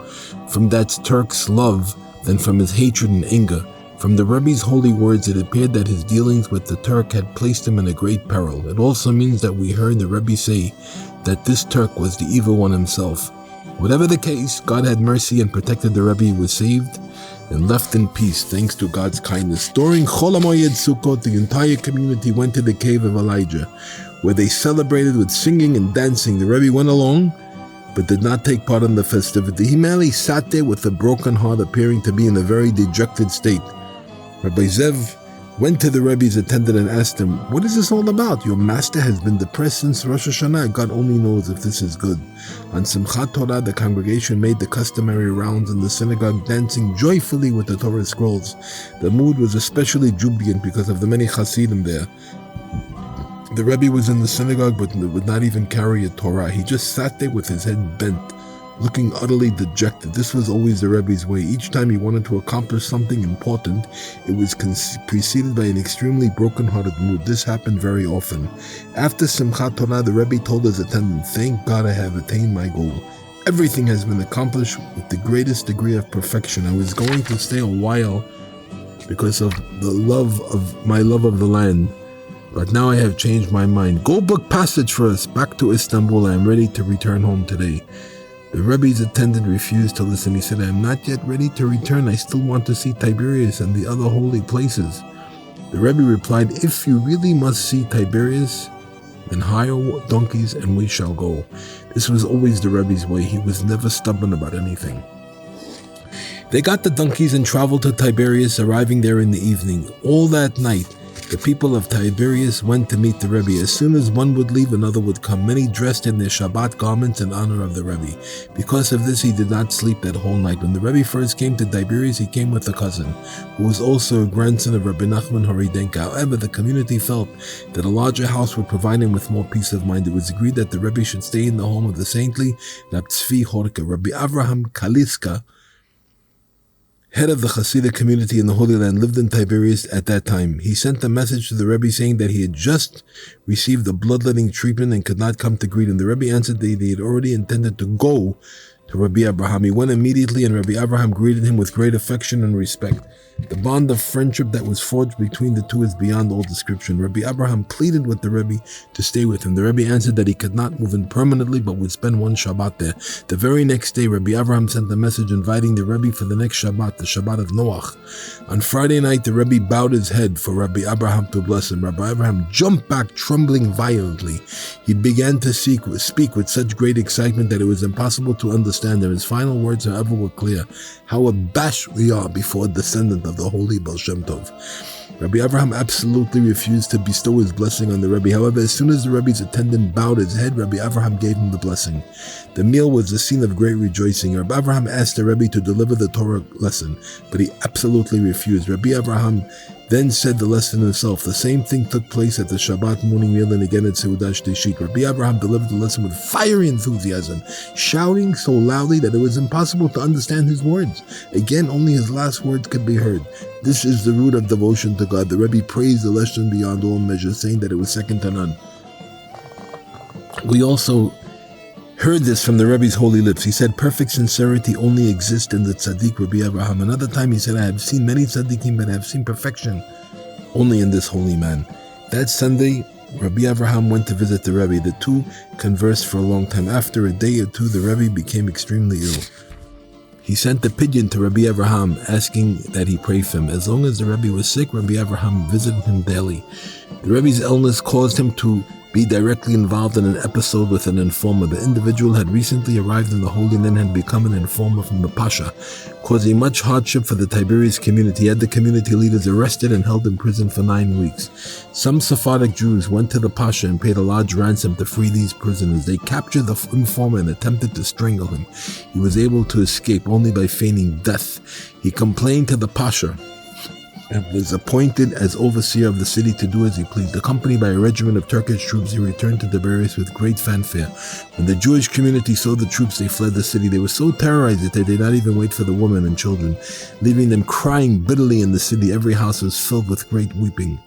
from that Turk's love than from his hatred and anger." From the Rebbe's holy words, it appeared that his dealings with the Turk had placed him in a great peril. It also means that we heard the Rebbe say that this Turk was the evil one himself. Whatever the case, God had mercy and protected the Rebbe. He was saved and left in peace thanks to God's kindness. During Chol HaMoed Sukkot, the entire community went to the cave of Elijah, where they celebrated with singing and dancing. The Rebbe went along, but did not take part in the festivity. He merely sat there with a broken heart, appearing to be in a very dejected state. Rabbi Zev went to the Rebbe's attendant and asked him, "What is this all about? Your master has been depressed since Rosh Hashanah. God only knows if this is good." On Simchat Torah, the congregation made the customary rounds in the synagogue, dancing joyfully with the Torah scrolls. The mood was especially jubilant because of the many Hasidim there. The Rebbe was in the synagogue but would not even carry a Torah. He just sat there with his head bent, looking utterly dejected. This was always the Rebbe's way. Each time he wanted to accomplish something important, it was preceded by an extremely broken-hearted mood. This happened very often. After Simchat Torah, the Rebbe told his attendant, "Thank God I have attained my goal. Everything has been accomplished with the greatest degree of perfection. I was going to stay a while because of my love of the land. But now I have changed my mind. Go book passage for us back to Istanbul. I am ready to return home today. The Rebbe's attendant refused to listen. He said, I am not yet ready to return. I still want to see Tiberias and the other holy places. The Rebbe replied, if you really must see Tiberias, then hire donkeys and we shall go. This was always the Rebbe's way. He was never stubborn about anything. They got the donkeys and traveled to Tiberias, arriving there in the evening. All that night, the people of Tiberias went to meet the Rebbe. As soon as one would leave, another would come. Many dressed in their Shabbat garments in honor of the Rebbe. Because of this, he did not sleep that whole night. When the Rebbe first came to Tiberias, he came with a cousin, who was also a grandson of Rabbi Nachman Horidenka. However, the community felt that a larger house would provide him with more peace of mind. It was agreed that the Rebbe should stay in the home of the saintly Rabbi Tzvi Horka. Rabbi Avraham Kaliska, head of the Hasidic community in the Holy Land, lived in Tiberias at that time. He sent a message to the Rebbe saying that he had just received a bloodletting treatment and could not come to greet him. The Rebbe answered that he had already intended to go to Rabbi Abraham. He went immediately, and Rabbi Abraham greeted him with great affection and respect. The bond of friendship that was forged between the two is beyond all description. Rabbi Abraham pleaded with the Rebbe to stay with him. The Rebbe answered that he could not move in permanently, but would spend one Shabbat there. The very next day, Rabbi Abraham sent a message inviting the Rebbe for the next Shabbat, the Shabbat of Noach. On Friday night, the Rebbe bowed his head for Rabbi Abraham to bless him. Rabbi Abraham jumped back, trembling violently. He began to speak with such great excitement that it was impossible to understand him. His final words, however, were clear. How abashed we are before a descendant of the holy Baal Shem Tov. Rabbi Avraham absolutely refused to bestow his blessing on the Rebbe. However, as soon as the Rebbe's attendant bowed his head, Rabbi Avraham gave him the blessing. The meal was a scene of great rejoicing. Rabbi Avraham asked the Rebbe to deliver the Torah lesson, but he absolutely refused. Rabbi Avraham then said the lesson himself. The same thing took place at the Shabbat morning meal and again at Seudah Shteshit. Rabbi Avraham delivered the lesson with fiery enthusiasm, shouting so loudly that it was impossible to understand his words. Again, only his last words could be heard. This is the root of devotion to God. The Rebbe praised the lesson beyond all measure, saying that it was second to none. We also heard this from the Rebbe's holy lips. He said, perfect sincerity only exists in the tzaddik Rabbi Avraham. Another time he said, I have seen many tzaddikim, but I have seen perfection only in this holy man. That Sunday, Rabbi Avraham went to visit the Rebbe. The two conversed for a long time. After a day or two, the Rebbe became extremely ill. He sent a pigeon to Rabbi Avraham, asking that he pray for him. As long as the Rebbe was sick, Rabbi Avraham visited him daily. The Rebbe's illness caused him to be directly involved in an episode with an informer. The individual had recently arrived in the Holy Land and had become an informer from the Pasha, causing much hardship for the Tiberias community. He had the community leaders arrested and held in prison for 9 weeks. Some Sephardic Jews went to the Pasha and paid a large ransom to free these prisoners. They captured the informer and attempted to strangle him. He was able to escape only by feigning death. He complained to the Pasha and was appointed as overseer of the city to do as he pleased. Accompanied by a regiment of Turkish troops, he returned to Tiberias with great fanfare. When the Jewish community saw the troops, they fled the city. They were so terrorized that they did not even wait for the women and children, leaving them crying bitterly in the city. Every house was filled with great weeping.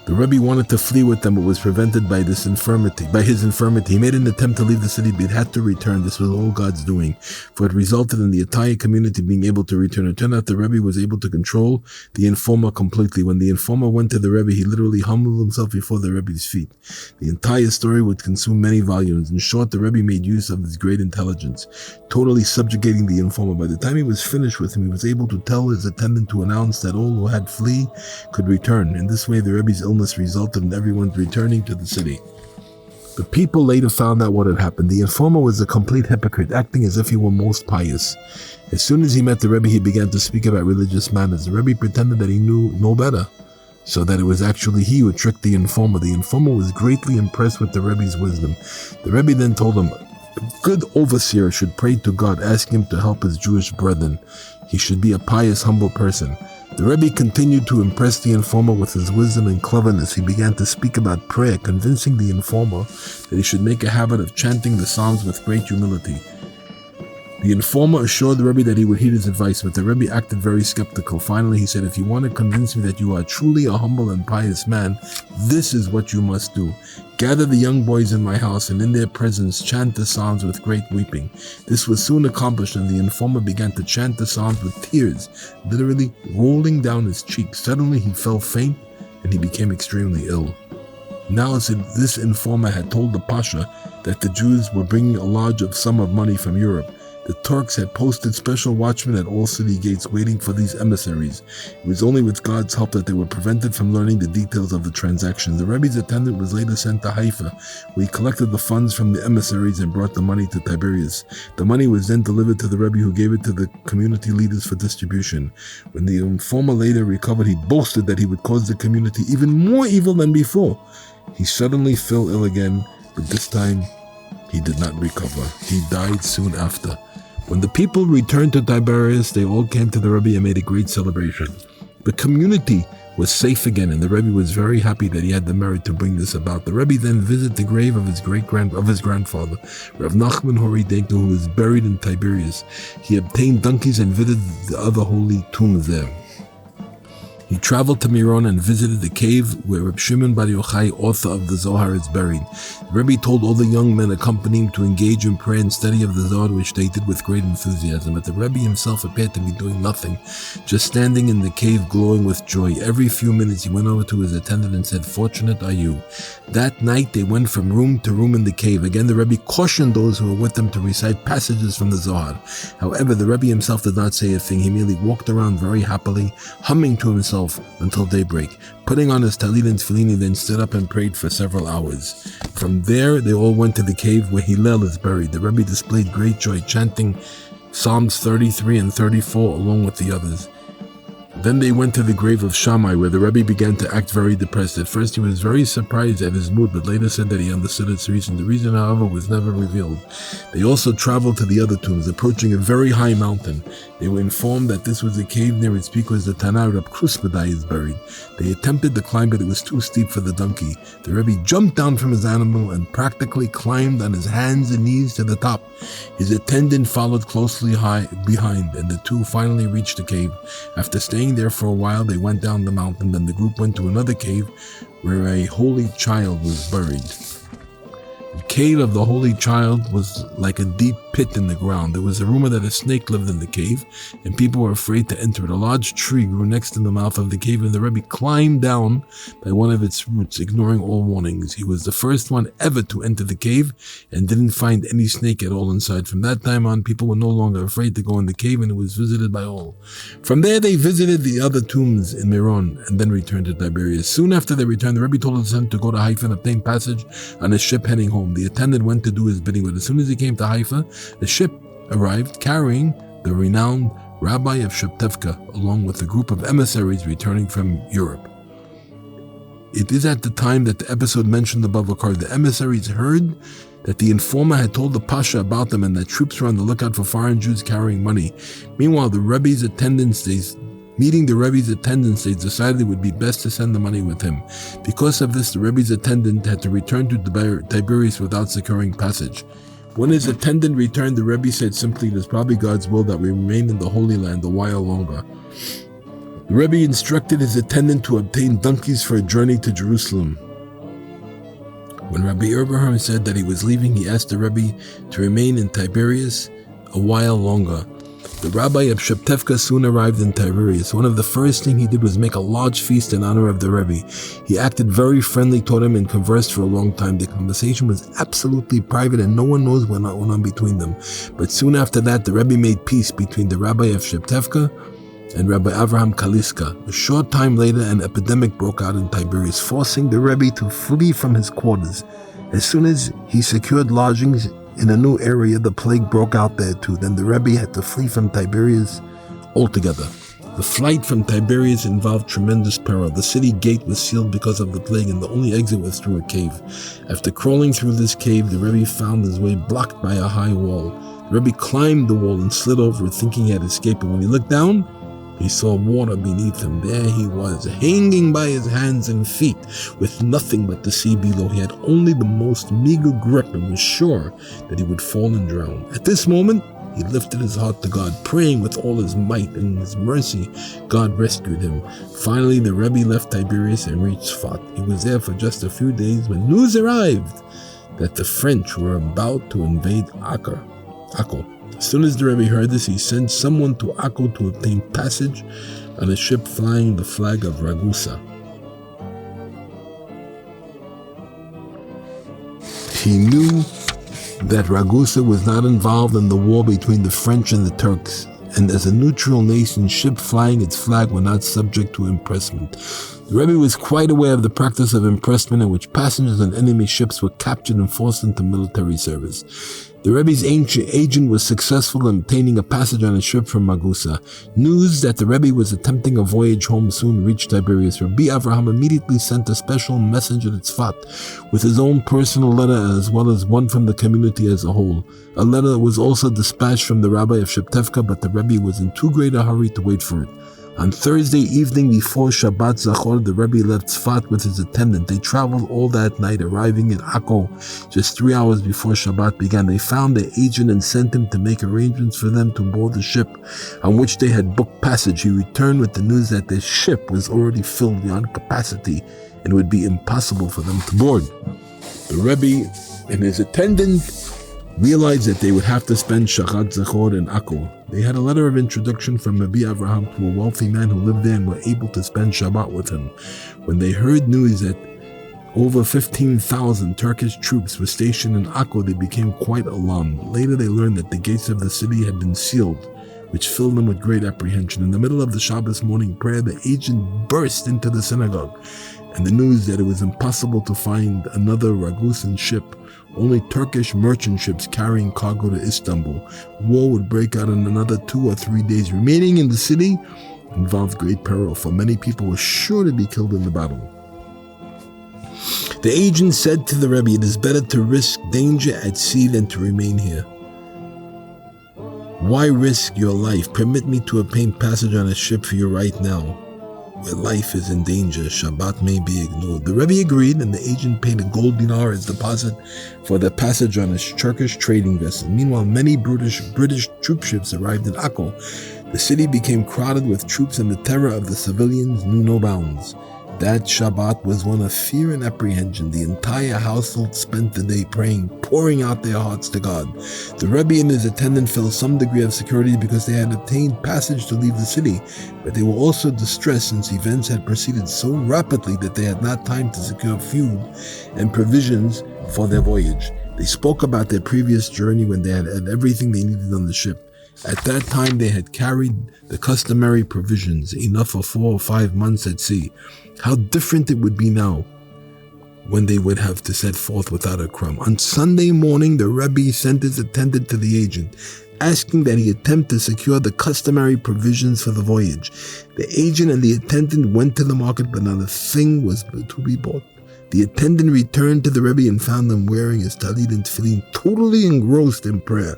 The Rebbe wanted to flee with them, but was prevented by his infirmity. He made an attempt to leave the city, but had to return. This was all God's doing, for it resulted in the entire community being able to return. It turned out the Rebbe was able to control the informer completely. When the informer went to the Rebbe, he literally humbled himself before the Rebbe's feet. The entire story would consume many volumes. In short, the Rebbe made use of his great intelligence, totally subjugating the informer. By the time he was finished with him, he was able to tell his attendant to announce that all who had fled could return. In this way, the Rebbe's illness resulted in everyone returning to the city. The people later found out what had happened. The informer was a complete hypocrite, acting as if he were most pious. As soon as he met the Rebbe, he began to speak about religious matters. The Rebbe pretended that he knew no better, so that it was actually he who tricked the informer. The informer was greatly impressed with the Rebbe's wisdom. The Rebbe then told him, a good overseer should pray to God, asking him to help his Jewish brethren. He should be a pious, humble person. The Rebbe continued to impress the informer with his wisdom and cleverness. He began to speak about prayer, convincing the informer that he should make a habit of chanting the Psalms with great humility. The informer assured the Rebbe that he would heed his advice, but the Rebbe acted very skeptical. Finally, he said, if you want to convince me that you are truly a humble and pious man, this is what you must do. Gather the young boys in my house, and in their presence chant the psalms with great weeping. This was soon accomplished, and the informer began to chant the psalms with tears, literally rolling down his cheeks. Suddenly he fell faint, and he became extremely ill. Now this informer had told the Pasha that the Jews were bringing a large sum of money from Europe. The Turks had posted special watchmen at all city gates waiting for these emissaries. It was only with God's help that they were prevented from learning the details of the transaction. The Rebbe's attendant was later sent to Haifa, where he collected the funds from the emissaries and brought the money to Tiberias. The money was then delivered to the Rebbe, who gave it to the community leaders for distribution. When the informer later recovered, he boasted that he would cause the community even more evil than before. He suddenly fell ill again, but this time he did not recover. He died soon after. When the people returned to Tiberias, they all came to the Rebbe and made a great celebration. The community was safe again, and the Rebbe was very happy that he had the merit to bring this about. The Rebbe then visited the grave of his grandfather, Rabbi Nachman, who was buried in Tiberias. He obtained donkeys and visited the other holy tombs there. He traveled to Miron and visited the cave where Reb Shimon Bar Yochai, author of the Zohar, is buried. The Rebbe told all the young men accompanying him to engage in prayer and study of the Zohar, which they did with great enthusiasm. But the Rebbe himself appeared to be doing nothing, just standing in the cave glowing with joy. Every few minutes he went over to his attendant and said, "Fortunate are you." That night they went from room to room in the cave. Again the Rebbe cautioned those who were with them to recite passages from the Zohar. However, the Rebbe himself did not say a thing. He merely walked around very happily, humming to himself until daybreak. Putting on his talit and tefillin, he then stood up and prayed for several hours. From there, they all went to the cave where Hillel is buried. The Rebbe displayed great joy, chanting Psalms 33 and 34 along with the others. Then they went to the grave of Shammai, where the Rebbe began to act very depressed. At first he was very surprised at his mood, but later said that he understood its reason. The reason, however, was never revealed. They also traveled to the other tombs, approaching a very high mountain. They were informed that this was a cave near its peak, where the Tanai Rab Kruspadai is buried. They attempted to climb, but it was too steep for the donkey. The Rebbe jumped down from his animal and practically climbed on his hands and knees to the top. His attendant followed closely behind, and the two finally reached the cave. After staying there for a while, they went down the mountain. Then the group went to another cave where a holy child was buried. The cave of the Holy Child was like a deep pit in the ground. There was a rumor that a snake lived in the cave, and people were afraid to enter it. A large tree grew next to the mouth of the cave, and the Rebbe climbed down by one of its roots, ignoring all warnings. He was the first one ever to enter the cave and didn't find any snake at all inside. From that time on, people were no longer afraid to go in the cave, and it was visited by all. From there, they visited the other tombs in Miron and then returned to Tiberias. Soon after they returned, the Rebbe told his son to go to Haifa and obtain passage on a ship heading home. The attendant went to do his bidding, but as soon as he came to Haifa, the ship arrived carrying the renowned Rabbi of Sheptevka, along with a group of emissaries returning from Europe. It is at the time that the episode mentioned above occurred. The emissaries heard that the informer had told the Pasha about them and that troops were on the lookout for foreign Jews carrying money. Meanwhile, the Rebbe's attendants, they decided it would be best to send the money with him. Because of this, the Rebbe's attendant had to return to Tiberias without securing passage. When his attendant returned, the Rebbe said simply, "It is probably God's will that we remain in the Holy Land a while longer." The Rebbe instructed his attendant to obtain donkeys for a journey to Jerusalem. When Rabbi Abraham said that he was leaving, he asked the Rebbe to remain in Tiberias a while longer. The Rabbi of Sheptevka soon arrived in Tiberias. One of the first things he did was make a large feast in honor of the Rebbe. He acted very friendly toward him and conversed for a long time. The conversation was absolutely private and no one knows what went on between them. But soon after that, the Rebbe made peace between the Rabbi of Sheptevka and Rabbi Avraham Kaliska. A short time later, an epidemic broke out in Tiberias, forcing the Rebbe to flee from his quarters. As soon as he secured lodgings in a new area, the plague broke out there too. Then the Rebbe had to flee from Tiberias altogether. The flight from Tiberias involved tremendous peril. The city gate was sealed because of the plague, and the only exit was through a cave. After crawling through this cave, the Rebbe found his way blocked by a high wall. The Rebbe climbed the wall and slid over it, thinking he had escaped, and when he looked down, he saw water beneath him. There he was, hanging by his hands and feet, with nothing but the sea below. He had only the most meager grip and was sure that he would fall and drown. At this moment, He lifted his heart to God, praying with all his might, and in his mercy, God rescued him. Finally, the Rebbe left Tiberias and reached Sichot. He was there for just a few days when news arrived that the French were about to invade Akko. As soon as the Rebbe heard this, he sent someone to Akko to obtain passage on a ship flying the flag of Ragusa. He knew that Ragusa was not involved in the war between the French and the Turks, and as a neutral nation, ship flying its flag were not subject to impressment. The Rebbe was quite aware of the practice of impressment in which passengers on enemy ships were captured and forced into military service. The Rebbe's agent was successful in obtaining a passage on a ship from Ragusa. News that the Rebbe was attempting a voyage home soon reached Tiberias. Rabbi Avraham immediately sent a special messenger to Tzfat with his own personal letter as well as one from the community as a whole. A letter was also dispatched from the Rabbi of Sheptevka, but the Rebbe was in too great a hurry to wait for it. On Thursday evening before Shabbat Zachor, the Rebbe left Tzfat with his attendant. They traveled all that night, arriving in Akko just 3 hours before Shabbat began. They found the agent and sent him to make arrangements for them to board the ship on which they had booked passage. He returned with the news that the ship was already filled beyond capacity and it would be impossible for them to board. The Rebbe and his attendant realized that they would have to spend Shabbat Zachor in Akko. They had a letter of introduction from Rabbi Avraham to a wealthy man who lived there and were able to spend Shabbat with him. When they heard news that over 15,000 Turkish troops were stationed in Akko, they became quite alarmed. Later they learned that the gates of the city had been sealed, which filled them with great apprehension. In the middle of the Shabbos morning prayer, the agent burst into the synagogue, and the news that it was impossible to find another Ragusan ship, only Turkish merchant ships carrying cargo to Istanbul. War would break out in another 2 or 3 days. Remaining in the city involved great peril, for many people were sure to be killed in the battle. The agent said to the Rebbe, "It is better to risk danger at sea than to remain here. Why risk your life? Permit me to obtain passage on a ship for you right now. Where life is in danger, Shabbat may be ignored." The Rebbe agreed, and the agent paid a gold dinar as deposit for the passage on a Turkish trading vessel. Meanwhile, many British troop ships arrived in Akko. The city became crowded with troops, and the terror of the civilians knew no bounds. That Shabbat was one of fear and apprehension. The entire household spent the day praying, pouring out their hearts to God. The Rebbe and his attendant felt some degree of security because they had obtained passage to leave the city, but they were also distressed since events had proceeded so rapidly that they had not time to secure food and provisions for their voyage. They spoke about their previous journey when they had everything they needed on the ship. At that time, they had carried the customary provisions, enough for 4 or 5 months at sea. How different it would be now when they would have to set forth without a crumb. On Sunday morning, the Rebbe sent his attendant to the agent, asking that he attempt to secure the customary provisions for the voyage. The agent and the attendant went to the market, but not a thing was to be bought. The attendant returned to the Rebbe and found him wearing his talit and tefillin, totally engrossed in prayer.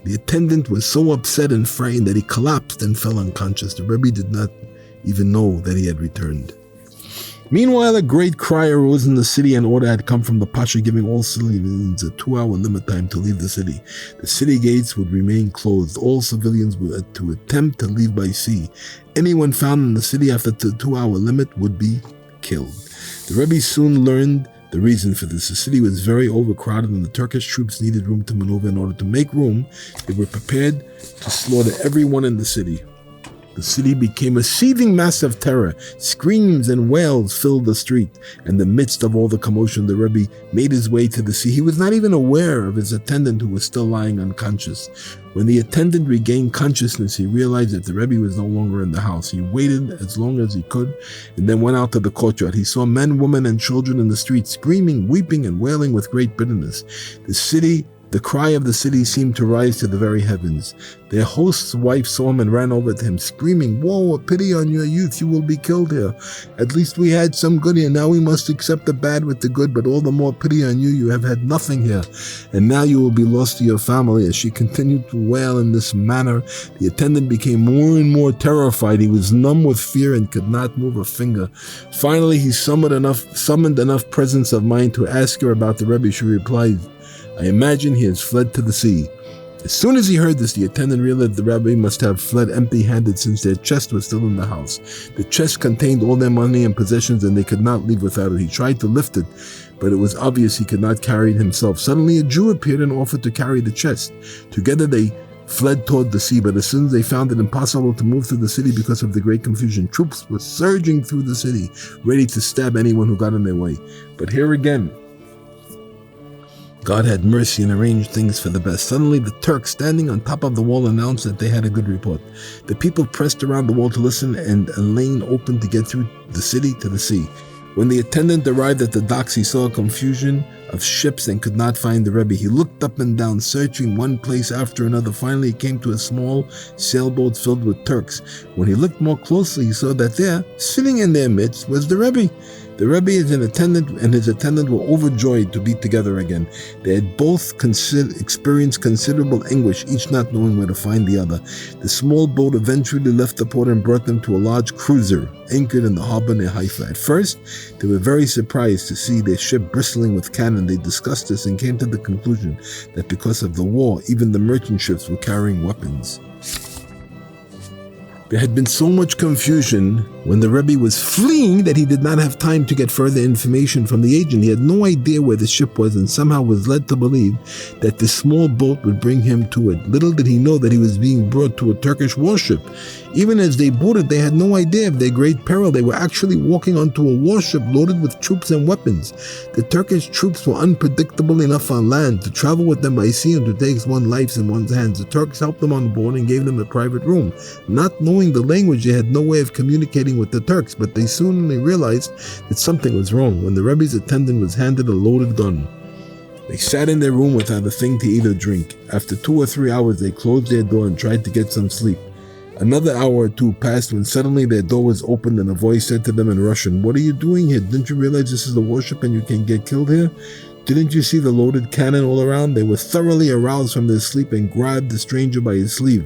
The attendant was so upset and frightened that he collapsed and fell unconscious. The Rebbe did not even know that he had returned. Meanwhile, a great cry arose in the city. An order had come from the Pasha giving all civilians a 2-hour limit time to leave the city. The city gates would remain closed. All civilians were to attempt to leave by sea. Anyone found in the city after the 2-hour limit would be killed. The Rebbe soon learned the reason for this. The city was very overcrowded and the Turkish troops needed room to maneuver. In order to make room, they were prepared to slaughter everyone in the city. The city became a seething mass of terror. Screams and wails filled the street. In the midst of all the commotion, the Rebbe made his way to the sea. He was not even aware of his attendant, who was still lying unconscious. When the attendant regained consciousness, he realized that the Rebbe was no longer in the house. He waited as long as he could and then went out to the courtyard. He saw men, women, and children in the street screaming, weeping, and wailing with great bitterness. The cry of the city seemed to rise to the very heavens. Their host's wife saw him and ran over to him, screaming, "Woe, pity on your youth, you will be killed here. At least we had some good here, now we must accept the bad with the good, but all the more pity on you, you have had nothing here, and now you will be lost to your family." As she continued to wail in this manner, the attendant became more and more terrified. He was numb with fear and could not move a finger. Finally, he summoned enough presence of mind to ask her about the Rebbe. She replied, "I imagine he has fled to the sea." As soon as he heard this, the attendant realized the rabbi must have fled empty-handed since their chest was still in the house. The chest contained all their money and possessions, and they could not leave without it. He tried to lift it, but it was obvious he could not carry it himself. Suddenly a Jew appeared and offered to carry the chest. Together they fled toward the sea, but as soon as they found it impossible to move through the city because of the great confusion, troops were surging through the city, ready to stab anyone who got in their way. But here again, God had mercy and arranged things for the best. Suddenly, the Turks standing on top of the wall announced that they had a good report. The people pressed around the wall to listen, and a lane opened to get through the city to the sea. When the attendant arrived at the docks, he saw a confusion of ships and could not find the Rebbe. He looked up and down, searching one place after another. Finally, he came to a small sailboat filled with Turks. When he looked more closely, he saw that there, sitting in their midst, was the Rebbe. The Rebbe and his attendant were overjoyed to be together again. They had both experienced considerable anguish, each not knowing where to find the other. The small boat eventually left the port and brought them to a large cruiser anchored in the harbor near Haifa. At first, they were very surprised to see their ship bristling with cannon. They discussed this and came to the conclusion that because of the war, even the merchant ships were carrying weapons. There had been so much confusion when the Rebbe was fleeing that he did not have time to get further information from the agent. He had no idea where the ship was and somehow was led to believe that this small boat would bring him to it. Little did he know that he was being brought to a Turkish warship. Even as they boarded, they had no idea of their great peril. They were actually walking onto a warship loaded with troops and weapons. The Turkish troops were unpredictable enough on land. To travel with them by sea and to take one's lives in one's hands. The Turks helped them on board and gave them a private room. Not knowing the language, they had no way of communicating with the Turks, but they soon realized that something was wrong. When the Rebbe's attendant was handed a loaded gun, they sat in their room without a thing to eat or drink. After 2 or 3 hours, they closed their door and tried to get some sleep. Another hour or two passed when suddenly their door was opened and a voice said to them in Russian, "What are you doing here? Didn't you realize this is a warship and you can get killed here? Didn't you see the loaded cannon all around?" They were thoroughly aroused from their sleep and grabbed the stranger by his sleeve.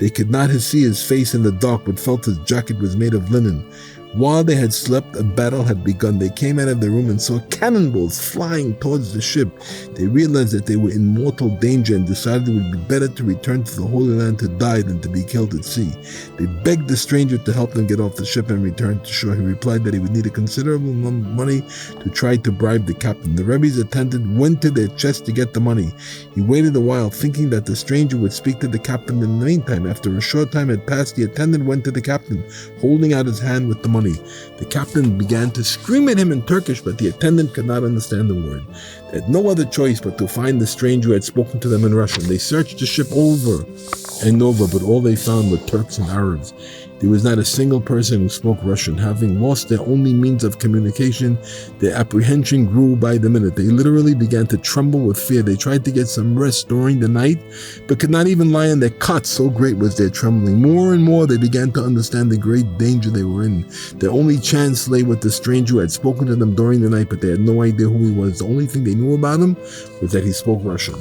They could not see his face in the dark, but felt his jacket was made of linen. While they had slept, a battle had begun. They came out of their room and saw cannonballs flying towards the ship. They realized that they were in mortal danger and decided it would be better to return to the Holy Land to die than to be killed at sea. They begged the stranger to help them get off the ship and return to shore. He replied that he would need a considerable amount of money to try to bribe the captain. The Rebbe's attendant went to their chest to get the money. He waited a while, thinking that the stranger would speak to the captain in the meantime. After a short time had passed, the attendant went to the captain, holding out his hand with the money. The captain began to scream at him in Turkish, but the attendant could not understand the word. They had no other choice but to find the stranger who had spoken to them in Russian. They searched the ship over and over, but all they found were Turks and Arabs. There was not a single person who spoke Russian. Having lost their only means of communication, their apprehension grew by the minute. They literally began to tremble with fear. They tried to get some rest during the night, but could not even lie on their cots, so great was their trembling. More and more, they began to understand the great danger they were in. Their only chance lay with the stranger who had spoken to them during the night, but they had no idea who he was. The only thing they knew about him was that he spoke Russian.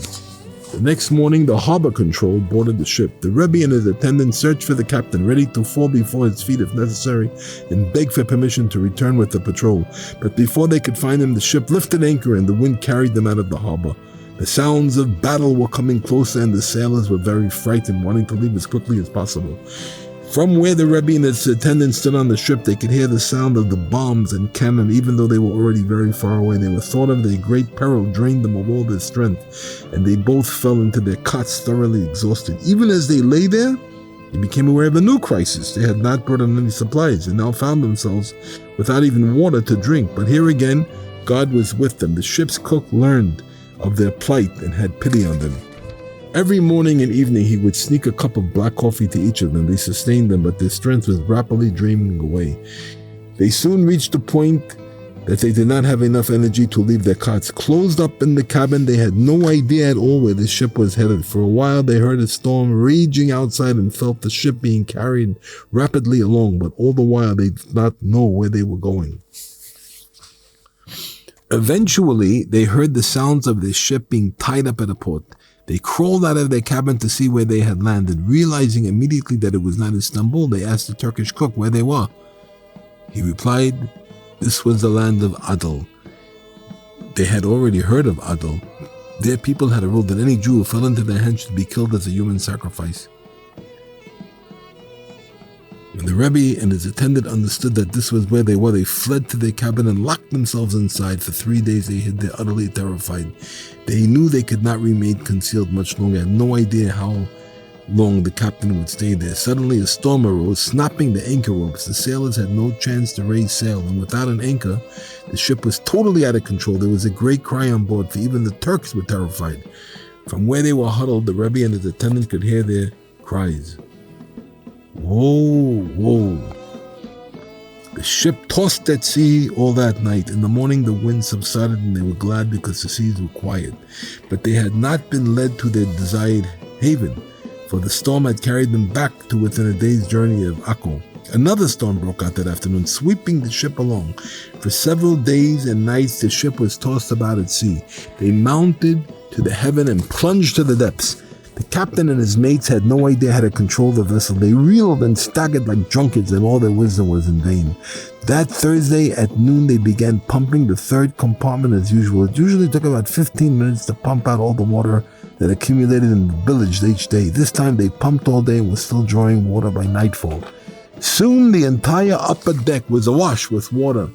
The next morning, the harbor control boarded the ship. The Rebbe and his attendant searched for the captain, ready to fall before his feet if necessary, and beg for permission to return with the patrol. But before they could find him, the ship lifted anchor and the wind carried them out of the harbor. The sounds of battle were coming closer and the sailors were very frightened, wanting to leave as quickly as possible. From where the Rebbe and his attendant stood on the ship, they could hear the sound of the bombs and cannon, even though they were already very far away. They were thought of their great peril drained them of all their strength, and they both fell into their cots thoroughly exhausted. Even as they lay there, they became aware of a new crisis. They had not brought on any supplies and now found themselves without even water to drink. But here again, God was with them. The ship's cook learned of their plight and had pity on them. Every morning and evening he would sneak a cup of black coffee to each of them. They sustained them, but their strength was rapidly draining away. They soon reached a point that they did not have enough energy to leave their cots. Closed up in the cabin, they had no idea at all where the ship was headed. For a while they heard a storm raging outside and felt the ship being carried rapidly along, but all the while they did not know where they were going. Eventually, they heard the sounds of the ship being tied up at a port. They crawled out of their cabin to see where they had landed. Realizing immediately that it was not Istanbul, they asked the Turkish cook where they were. He replied, this was the land of Adel. They had already heard of Adel. Their people had a rule that any Jew who fell into their hands should be killed as a human sacrifice. When the Rebbe and his attendant understood that this was where they were, they fled to their cabin and locked themselves inside. For 3 days they hid there, utterly terrified. They knew they could not remain concealed much longer. Had no idea how long the captain would stay there. Suddenly a storm arose, snapping the anchor ropes. The sailors had no chance to raise sail, and without an anchor, the ship was totally out of control. There was a great cry on board, for even the Turks were terrified. From where they were huddled, the Rebbe and his attendant could hear their cries. Whoa, whoa. The ship tossed at sea all that night. In the morning the wind subsided and they were glad because the seas were quiet. But they had not been led to their desired haven, for the storm had carried them back to within a day's journey of Akko. Another storm broke out that afternoon, sweeping the ship along. For several days and nights the ship was tossed about at sea. They mounted to the heaven and plunged to the depths. The captain and his mates had no idea how to control the vessel. They reeled and staggered like drunkards, and all their wisdom was in vain. That Thursday at noon they began pumping the third compartment as usual. It usually took about 15 minutes to pump out all the water that accumulated in the bilge each day. This time they pumped all day and were still drawing water by nightfall. Soon the entire upper deck was awash with water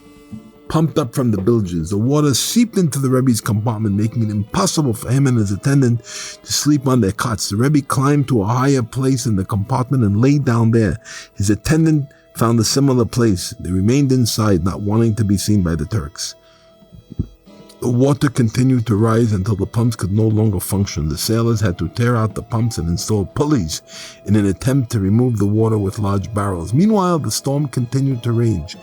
pumped up from the bilges. The water seeped into the Rebbe's compartment, making it impossible for him and his attendant to sleep on their cots. The Rebbe climbed to a higher place in the compartment and lay down there. His attendant found a similar place. They remained inside, not wanting to be seen by the Turks. The water continued to rise until the pumps could no longer function. The sailors had to tear out the pumps and install pulleys in an attempt to remove the water with large barrels. Meanwhile, the storm continued to rage.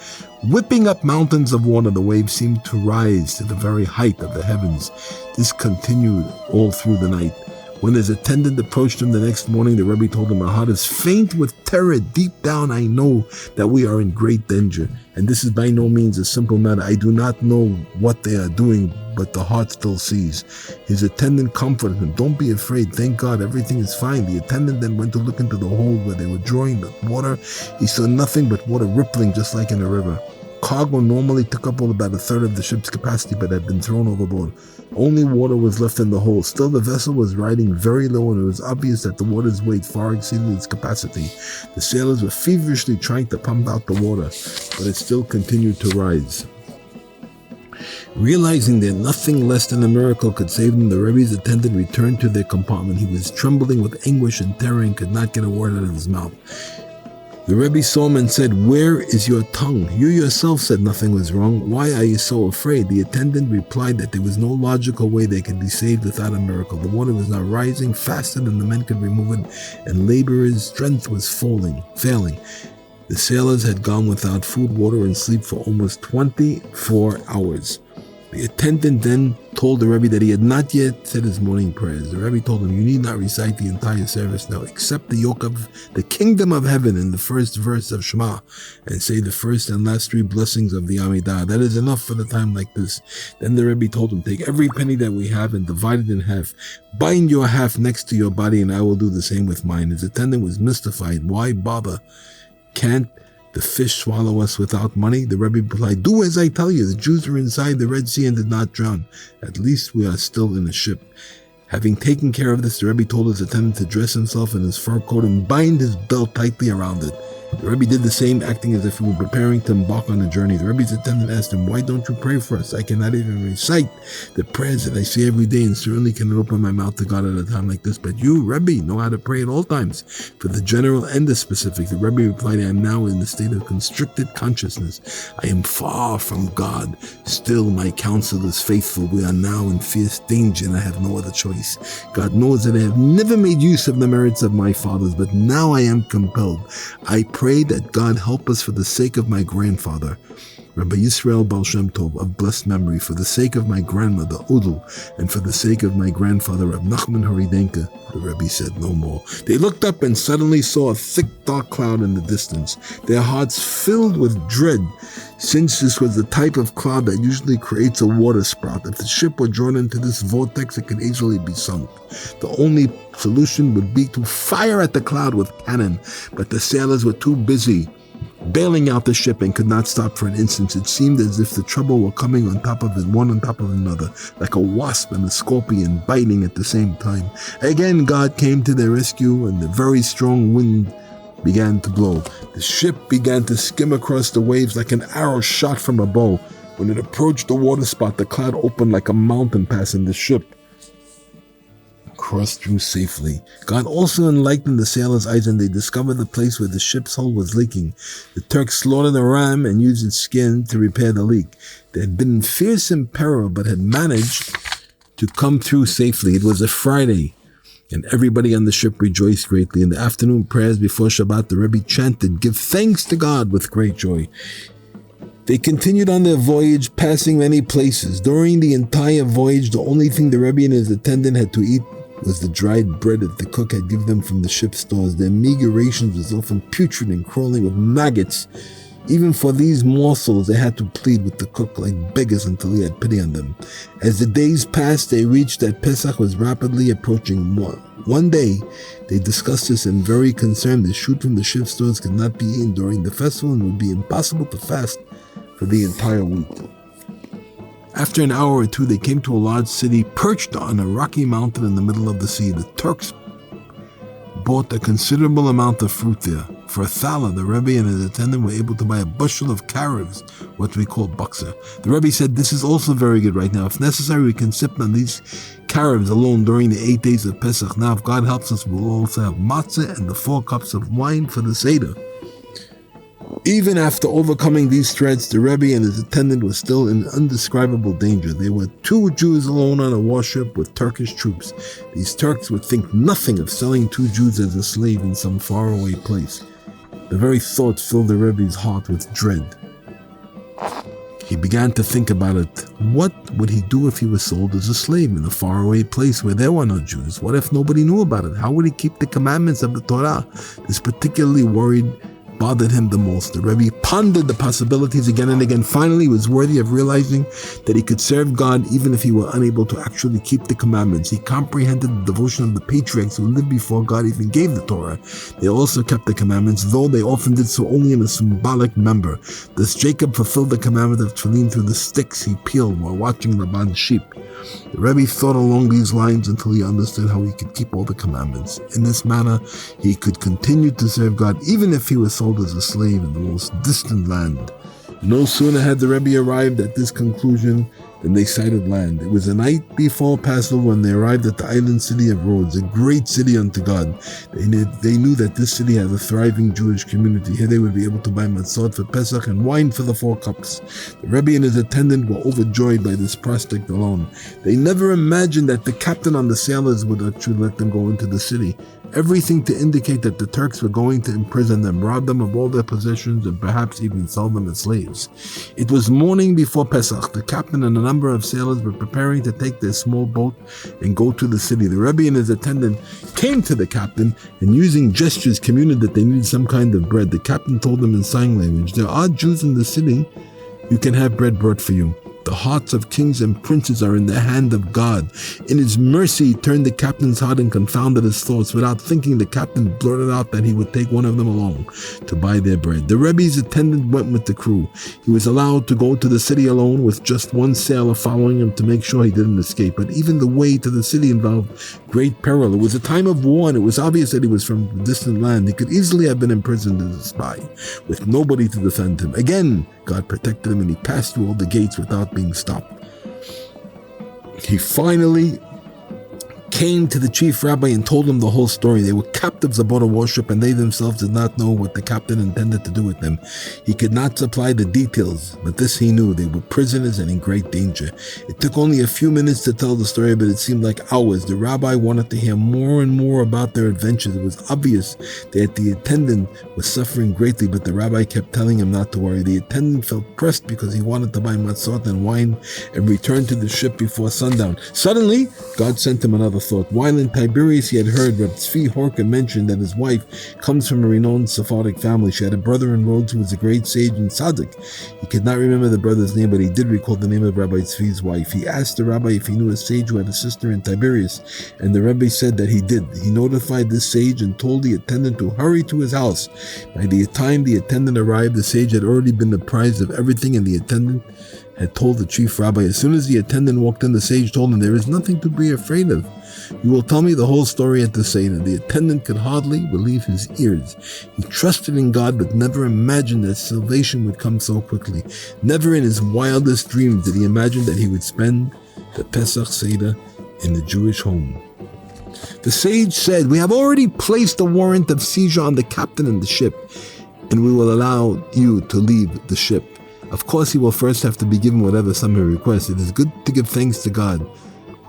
Whipping up mountains of water, the waves seemed to rise to the very height of the heavens. This continued all through the night. When his attendant approached him the next morning, the Rebbe told him, "My heart is faint with terror. Deep down I know that we are in great danger. And this is by no means a simple matter. I do not know what they are doing, but the heart still sees." His attendant comforted him. "Don't be afraid. Thank God, everything is fine." The attendant then went to look into the hold where they were drawing the water. He saw nothing but water rippling just like in a river. Cargo normally took up about a third of the ship's capacity, but had been thrown overboard. Only water was left in the hold. Still, the vessel was riding very low, and it was obvious that the water's weight far exceeded its capacity. The sailors were feverishly trying to pump out the water, but it still continued to rise. Realizing that nothing less than a miracle could save them, the Rebbe's attendant returned to their compartment. He was trembling with anguish and terror and could not get a word out of his mouth. The Rebbe saw him and said, "Where is your tongue? You yourself said nothing was wrong. Why are you so afraid?" The attendant replied that there was no logical way they could be saved without a miracle. The water was now rising faster than the men could remove it, and laborers' strength was failing. The sailors had gone without food, water, and sleep for almost 24 hours. The attendant then told the Rebbe that he had not yet said his morning prayers. The Rebbe told him, "You need not recite the entire service now. Accept the yoke of the kingdom of heaven in the first verse of Shema, and say the first and last 3 blessings of the Amidah. That is enough for the time like this." Then the Rebbe told him, "Take every penny that we have and divide it in half. Bind your half next to your body, and I will do the same with mine." His attendant was mystified. "Why bother? Can't the fish swallow us without money?" The Rebbe replied, "Do as I tell you. The Jews were inside the Red Sea and did not drown. At least we are still in a ship." Having taken care of this, the Rebbe told his attendant to dress himself in his fur coat and bind his belt tightly around it. The Rebbe did the same, acting as if he were preparing to embark on a journey. The Rebbe's attendant asked him, "Why don't you pray for us? I cannot even recite the prayers that I say every day, and certainly cannot open my mouth to God at a time like this. But you, Rebbe, know how to pray at all times, for the general and the specific." The Rebbe replied, "I am now in the state of constricted consciousness. I am far from God. Still, my counsel is faithful. We are now in fierce danger, and I have no other choice. God knows that I have never made use of the merits of my fathers, but now I am compelled. I pray that God help us for the sake of my grandfather, Rabbi Yisrael Baal Shem Tov, of blessed memory, for the sake of my grandmother, Udal, and for the sake of my grandfather, Rabbi Nachman Haridenka." The Rebbe said no more. They looked up and suddenly saw a thick, dark cloud in the distance. Their hearts filled with dread, since this was the type of cloud that usually creates a water sprout. If the ship were drawn into this vortex, it could easily be sunk. The only solution would be to fire at the cloud with cannon, but the sailors were too busy bailing out the ship and could not stop for an instant. It seemed as if the trouble were coming on top of it, one on top of another, like a wasp and a scorpion biting at the same time. Again, God came to their rescue, and the very strong wind began to blow. The ship began to skim across the waves like an arrow shot from a bow. When it approached the water spot, the cloud opened like a mountain pass, and the ship crossed through safely. God also enlightened the sailors' eyes, and they discovered the place where the ship's hull was leaking. The Turks slaughtered a ram and used its skin to repair the leak. They had been in fearsome peril, but had managed to come through safely. It was a Friday, and everybody on the ship rejoiced greatly. In the afternoon prayers before Shabbat, the Rebbe chanted, "Give thanks to God," with great joy. They continued on their voyage, passing many places. During the entire voyage, the only thing the Rebbe and his attendant had to eat was the dried bread that the cook had given them from the ship's stores. Their meager rations was often putrid and crawling with maggots. Even for these morsels, they had to plead with the cook like beggars until he had pity on them. As the days passed, they reached that Pesach was rapidly approaching. One day, they discussed this and very concerned, the shoot from the ship's stores could not be eaten during the festival and would be impossible to fast for the entire week. After an hour or two, they came to a large city perched on a rocky mountain in the middle of the sea. The Turks bought a considerable amount of fruit there. For a thaler, the Rebbe and his attendant were able to buy a bushel of carobs, what we call baksa. The Rebbe said, "This is also very good right now. If necessary, we can sip on these carobs alone during the 8 days of Pesach. Now, if God helps us, we'll also have matzah and the 4 cups of wine for the Seder." Even after overcoming these threats, the Rebbe and his attendant were still in undescribable danger. They were 2 Jews alone on a warship with Turkish troops. These Turks would think nothing of selling 2 Jews as a slave in some faraway place. The very thought filled the Rebbe's heart with dread. He began to think about it. What would he do if he was sold as a slave in a faraway place where there were no Jews? What if nobody knew about it? How would he keep the commandments of the Torah? This particularly bothered him the most. The Rebbe pondered the possibilities again and again. Finally, he was worthy of realizing that he could serve God even if he were unable to actually keep the commandments. He comprehended the devotion of the patriarchs who lived before God even gave the Torah. They also kept the commandments, though they often did so only in a symbolic manner. Thus Jacob fulfilled the commandment of tefillin through the sticks he peeled while watching Laban's sheep. The Rebbe thought along these lines until he understood how he could keep all the commandments. In this manner, he could continue to serve God even if he was sold as a slave in the most distant land. No sooner had the Rebbe arrived at this conclusion than they sighted land. It was the night before Passover when they arrived at the island city of Rhodes, a great city unto God. They knew that this city has a thriving Jewish community. Here they would be able to buy matzot for Pesach and wine for the 4 cups. The Rebbe and his attendant were overjoyed by this prospect alone. They never imagined that the captain on the sailors would actually let them go into the city. Everything to indicate that the Turks were going to imprison them, rob them of all their possessions, and perhaps even sell them as slaves. It was morning before Pesach. The captain and a number of sailors were preparing to take their small boat and go to the city. The Rebbe and his attendant came to the captain and using gestures communicated that they needed some kind of bread. The captain told them in sign language, "There are Jews in the city. You can have bread brought for you. The hearts of kings and princes are in the hand of God." In his mercy, he turned the captain's heart and confounded his thoughts. Without thinking, the captain blurted out that he would take one of them along to buy their bread. The Rebbe's attendant went with the crew. He was allowed to go to the city alone with just 1 sailor following him to make sure he didn't escape. But even the way to the city involved great peril. It was a time of war, and it was obvious that he was from a distant land. He could easily have been imprisoned as a spy, with nobody to defend him. Again, God protected him, and he passed through all the gates without being stopped. He finally came to the chief rabbi and told him the whole story. They were captives aboard a warship, and they themselves did not know what the captain intended to do with them. He could not supply the details, but this he knew: they were prisoners and in great danger. It took only a few minutes to tell the story, but it seemed like hours. The rabbi wanted to hear more and more about their adventures. It was obvious that the attendant was suffering greatly, but the rabbi kept telling him not to worry. The attendant felt pressed because he wanted to buy matzot and wine and return to the ship before sundown. Suddenly, God sent him another thought. While in Tiberias, he had heard Rabbi Tzvi Horka mention that his wife comes from a renowned Sephardic family. She had a brother in Rhodes who was a great sage and tzaddik. He could not remember the brother's name, but he did recall the name of Rabbi Tzvi's wife. He asked the rabbi if he knew a sage who had a sister in Tiberias, and the rabbi said that he did. He notified this sage and told the attendant to hurry to his house. By the time the attendant arrived, the sage had already been apprised of everything, and the attendant had told the chief rabbi. As soon as the attendant walked in, the sage told him, "There is nothing to be afraid of. You will tell me the whole story at the Seder." The attendant could hardly believe his ears. He trusted in God, but never imagined that salvation would come so quickly. Never in his wildest dreams did he imagine that he would spend the Pesach Seder in the Jewish home. The sage said, "We have already placed a warrant of seizure on the captain and the ship, and we will allow you to leave the ship. Of course, he will first have to be given whatever sum he requests. It is good to give thanks to God,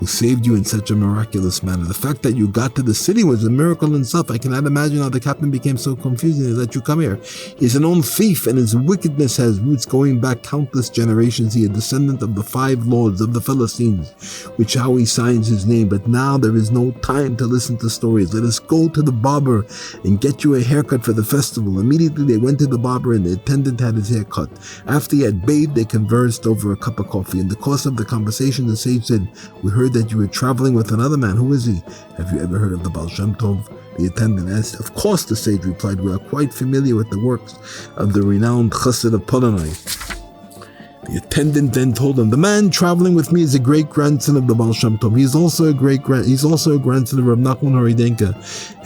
who saved you in such a miraculous manner. The fact that you got to the city was a miracle in itself. I cannot imagine how the captain became so confused and he let you come here. He is a known thief, and his wickedness has roots going back countless generations. He is a descendant of the 5 lords of the Philistines, which how he signs his name. But now there is no time to listen to stories. Let us go to the barber and get you a haircut for the festival." Immediately they went to the barber, and the attendant had his hair cut. After he had bathed, they conversed over a cup of coffee. In the course of the conversation, the sage said, "We heard that you were traveling with another man. Who is he? Have you ever heard of the Baal Shem Tov?" The attendant asked. "Of course," the sage replied. "We are quite familiar with the works of the renowned Chassid of Polonai." The attendant then told him, "The man traveling with me is a great-grandson of the Baal Shem Tov. He's also a grandson of Rabbi Nachman Haridenka,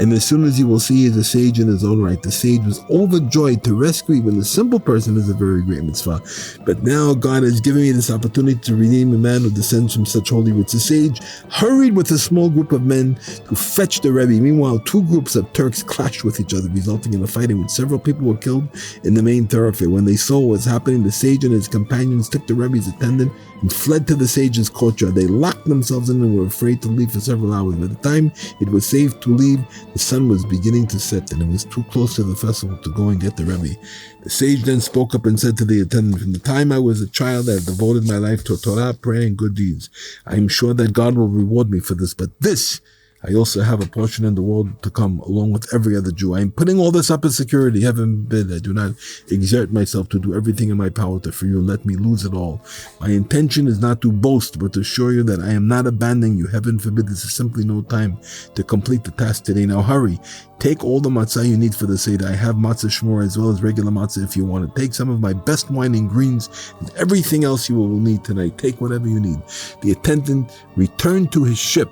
and as soon as you will see, he is a sage in his own right." The sage was overjoyed. To rescue even a simple person is a very great mitzvah. But now God has given me this opportunity to redeem a man who descends from such holy roots. The sage hurried with a small group of men to fetch the Rebbe. Meanwhile, 2 groups of Turks clashed with each other, resulting in a fight in which several people were killed in the main thoroughfare. When they saw what was happening, the sage and his companions took the Rebbe's attendant and fled to the sage's courtyard. They locked themselves in and were afraid to leave for several hours. By the time it was safe to leave, the sun was beginning to set, and it was too close to the festival to go and get the Rebbe. The sage then spoke up and said to the attendant, "From the time I was a child, I have devoted my life to Torah, prayer, and good deeds. I am sure that God will reward me for this, but this I also have a portion in the world to come, along with every other Jew. I am putting all this up as security. Heaven forbid I do not exert myself to do everything in my power to free you and let me lose it all. My intention is not to boast, but to assure you that I am not abandoning you. Heaven forbid, this is simply no time to complete the task today. Now hurry. Take all the matzah you need for the Seder. I have matzah shmor as well as regular matzah if you want it. Take some of my best wine and greens and everything else you will need tonight. Take whatever you need." The attendant returned to his ship,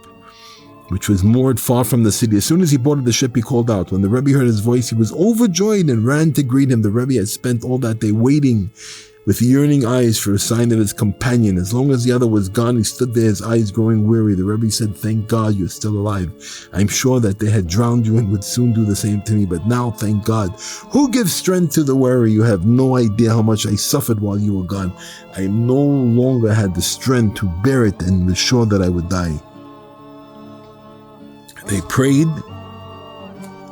which was moored far from the city. As soon as he boarded the ship, he called out. When the Rebbe heard his voice, he was overjoyed and ran to greet him. The Rebbe had spent all that day waiting with yearning eyes for a sign of his companion. As long as the other was gone, he stood there, his eyes growing weary. The Rebbe said, "Thank God you're still alive. I'm sure that they had drowned you and would soon do the same to me, but now, thank God. Who gives strength to the weary? You have no idea how much I suffered while you were gone. I no longer had the strength to bear it and was sure that I would die." They prayed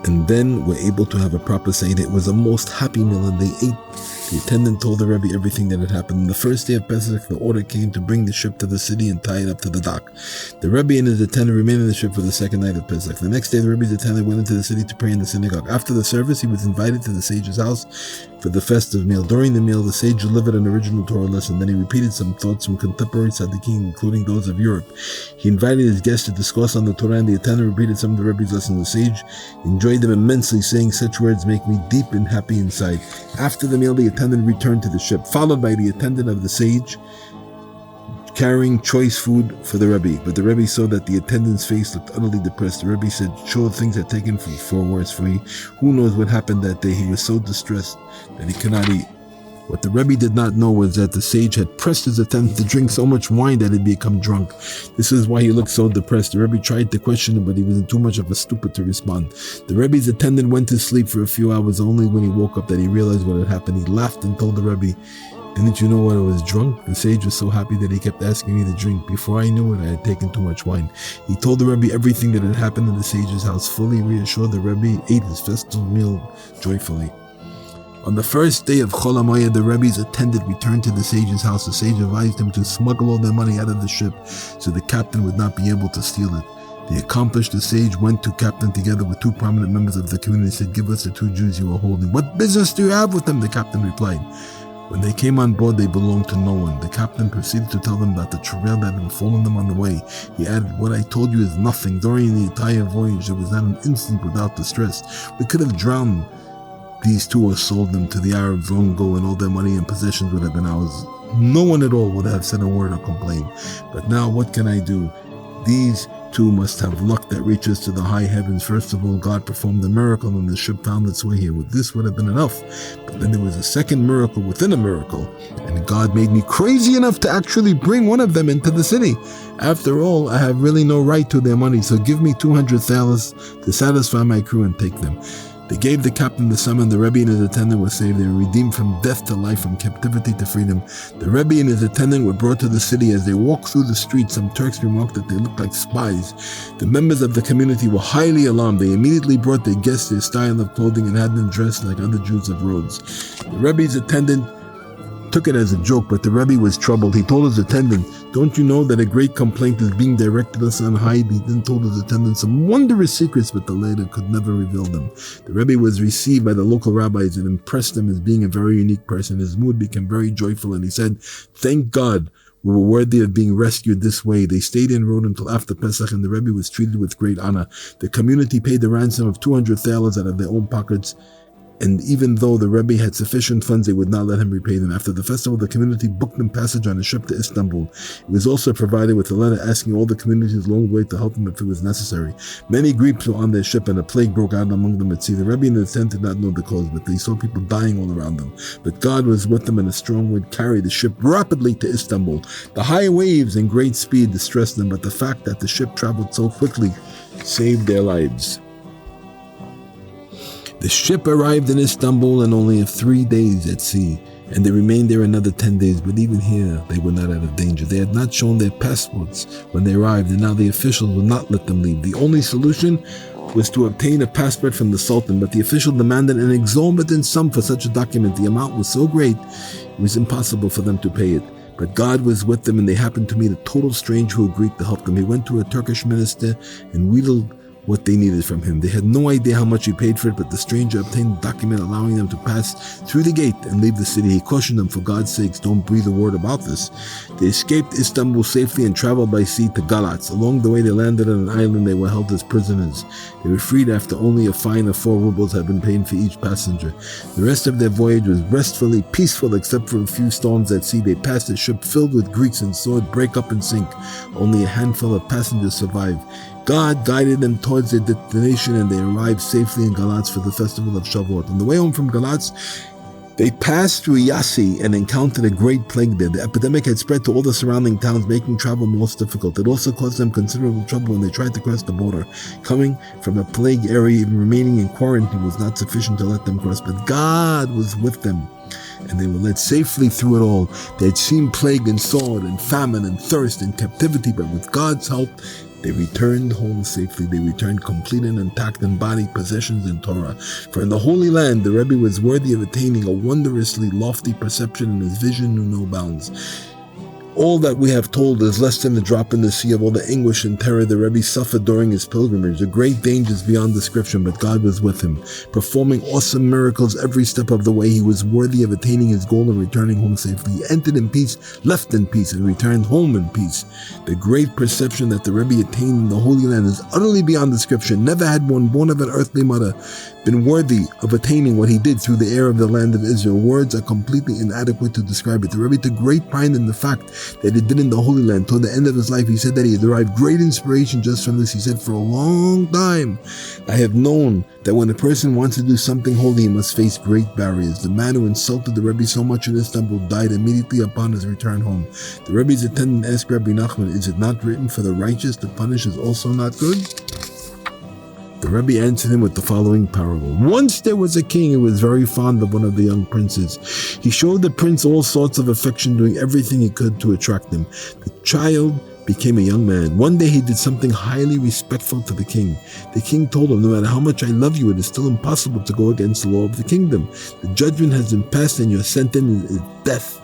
and then were able to have a proper Seder. It was a most happy meal, and they ate. The attendant told the Rebbe everything that had happened. On the first day of Pesach, the order came to bring the ship to the city and tie it up to the dock. The Rebbe and his attendant remained in the ship for the second night of Pesach. The next day, the Rebbe's attendant went into the city to pray in the synagogue. After the service, he was invited to the sage's house for the festive meal. During the meal, the sage delivered an original Torah lesson. Then he repeated some thoughts from contemporary tzaddikim, including those of Europe. He invited his guests to discuss on the Torah, and the attendant repeated some of the Rebbe's lessons. The sage enjoyed them immensely, saying, "Such words make me deep and happy inside." After the meal, the attendant returned to the ship, followed by the attendant of the sage, carrying choice food for the Rebbe. But the Rebbe saw that the attendant's face looked utterly depressed. The Rebbe said, "Sure, things had taken for worse for you. Who knows what happened that day?" He was so distressed that he could not eat. What the Rebbe did not know was that the sage had pressed his attendant to drink so much wine that he had become drunk. This is why he looked so depressed. The Rebbe tried to question him, but he was too much of a stupid to respond. The Rebbe's attendant went to sleep for a few hours. Only when he woke up that he realized what had happened. He laughed and told the Rebbe, "Didn't you know when I was drunk?" The sage was so happy that he kept asking me to drink. Before I knew it, I had taken too much wine. He told the Rebbe everything that had happened in the sage's house. Fully reassured, the Rebbe ate his festival meal joyfully. On the first day of Chol HaMoed, the Rebbe's attendant returned to the sage's house. The sage advised him to smuggle all their money out of the ship so the captain would not be able to steal it. The accomplished sage went to captain together with two prominent members of the community and said, "Give us the 2 Jews you are holding." "What business do you have with them?" the captain replied. When they came on board, they belonged to no one. The captain proceeded to tell them about the travail that had befallen them on the way. He added, "What I told you is nothing. During the entire voyage, there was not an instant without distress. We could have drowned these two or sold them to the Arabs long ago, and all their money and possessions would have been ours. No one at all would have said a word or complained. But now what can I do? These two must have luck that reaches to the high heavens. First of all, God performed a miracle and the ship found its way here. With this would have been enough. But then there was a second miracle within a miracle, and God made me crazy enough to actually bring one of them into the city. After all, I have really no right to their money, so give me 200 thalers to satisfy my crew and take them." They gave the captain the sum, and the Rebbe and his attendant were saved. They were redeemed from death to life, from captivity to freedom. The Rebbe and his attendant were brought to the city. As they walked through the streets, some Turks remarked that they looked like spies. The members of the community were highly alarmed. They immediately brought their guests their style of clothing and had them dressed like other Jews of Rhodes. The Rebbe's attendant took it as a joke, but the Rebbe was troubled. He told his attendant, "Don't you know that a great complaint is being directed us on high?" He then told his attendant some wondrous secrets, but the latter could never reveal them. The Rebbe was received by the local rabbis and impressed them as being a very unique person. His mood became very joyful, and he said, "Thank God we were worthy of being rescued this way." They stayed en route until after Pesach, and the Rebbe was treated with great honor. The community paid the ransom of 200 thalers out of their own pockets, and even though the Rebbe had sufficient funds, they would not let him repay them. After the festival, the community booked them passage on a ship to Istanbul. It was also provided with a letter asking all the communities along the way to help them if it was necessary. Many Greeks were on their ship, and a plague broke out among them at sea. The Rebbe and the tent did not know the cause, but they saw people dying all around them. But God was with them, and a strong wind carried the ship rapidly to Istanbul. The high waves and great speed distressed them, but the fact that the ship traveled so quickly saved their lives. The ship arrived in Istanbul in only 3 days at sea, and they remained there another 10 days, but even here they were not out of danger. They had not shown their passports when they arrived, and now the officials would not let them leave. The only solution was to obtain a passport from the Sultan, but the official demanded an exorbitant sum for such a document. The amount was so great, it was impossible for them to pay it. But God was with them, and they happened to meet a total stranger who agreed to help them. He went to a Turkish minister and wheedled what they needed from him. They had no idea how much he paid for it, but the stranger obtained a document allowing them to pass through the gate and leave the city. He cautioned them, "For God's sakes, don't breathe a word about this." They escaped Istanbul safely and traveled by sea to Galatz. Along the way, they landed on an island. They were held as prisoners. They were freed after only a fine of 4 rubles had been paid for each passenger. The rest of their voyage was restfully peaceful, except for a few storms at sea. They passed a ship filled with Greeks and saw it break up and sink. Only a handful of passengers survived. God guided them towards their destination, and they arrived safely in Galatz for the festival of Shavuot. On the way home from Galatz, they passed through Yassi and encountered a great plague there. The epidemic had spread to all the surrounding towns, making travel most difficult. It also caused them considerable trouble when they tried to cross the border. Coming from a plague area, even remaining in quarantine was not sufficient to let them cross, but God was with them, and they were led safely through it all. They had seen plague and sword and famine and thirst and captivity, but with God's help, they returned home safely. They returned complete and intact in body, possessions, and Torah. For in the Holy Land, the Rebbe was worthy of attaining a wondrously lofty perception, and his vision knew no bounds. All that we have told is less than a drop in the sea of all the anguish and terror the Rebbe suffered during his pilgrimage. The great dangers beyond description, but God was with him, performing awesome miracles every step of the way. He was worthy of attaining his goal and returning home safely. He entered in peace, left in peace, and returned home in peace. The great perception that the Rebbe attained in the Holy Land is utterly beyond description. Never had one born of an earthly mother been worthy of attaining what he did through the air of the land of Israel. Words are completely inadequate to describe it. The Rebbe took great pride in the fact that he did in the Holy Land. Toward the end of his life, he said that he had derived great inspiration just from this. He said, "For a long time, I have known that when a person wants to do something holy, he must face great barriers. The man who insulted the Rebbe so much in Istanbul died immediately upon his return home." The Rebbe's attendant asked Rabbi Nachman, "Is it not written for the righteous to punish is also not good?" The Rebbe answered him with the following parable. Once there was a king who was very fond of one of the young princes. He showed the prince all sorts of affection, doing everything he could to attract him. The child became a young man. One day he did something highly respectful to the king. The king told him, "No matter how much I love you, it is still impossible to go against the law of the kingdom. The judgment has been passed and your sentence is death.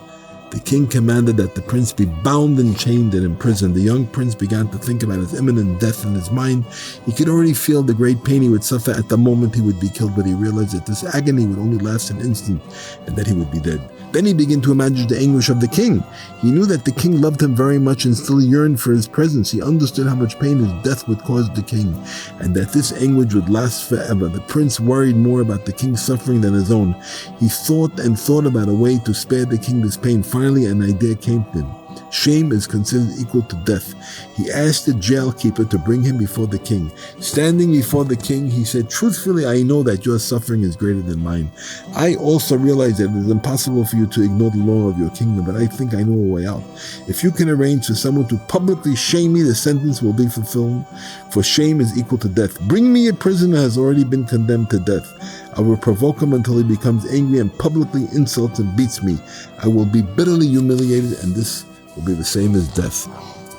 The king commanded that the prince be bound and chained and imprisoned. The young prince began to think about his imminent death in his mind. He could already feel the great pain he would suffer at the moment he would be killed, but he realized that this agony would only last an instant and that he would be dead. Then he began to imagine the anguish of the king. He knew that the king loved him very much and still yearned for his presence. He understood how much pain his death would cause the king, and that this anguish would last forever. The prince worried more about the king's suffering than his own. He thought and thought about a way to spare the king this pain. Finally, an idea came to him. Shame is considered equal to death. He asked the jailkeeper to bring him before the king. Standing before the king, he said, "Truthfully, I know that your suffering is greater than mine. I also realize that it is impossible for you to ignore the law of your kingdom, but I think I know a way out. If you can arrange for someone to publicly shame me, the sentence will be fulfilled, for shame is equal to death. Bring me a prisoner who has already been condemned to death. I will provoke him until he becomes angry and publicly insults and beats me. I will be bitterly humiliated, and this will be the same as death.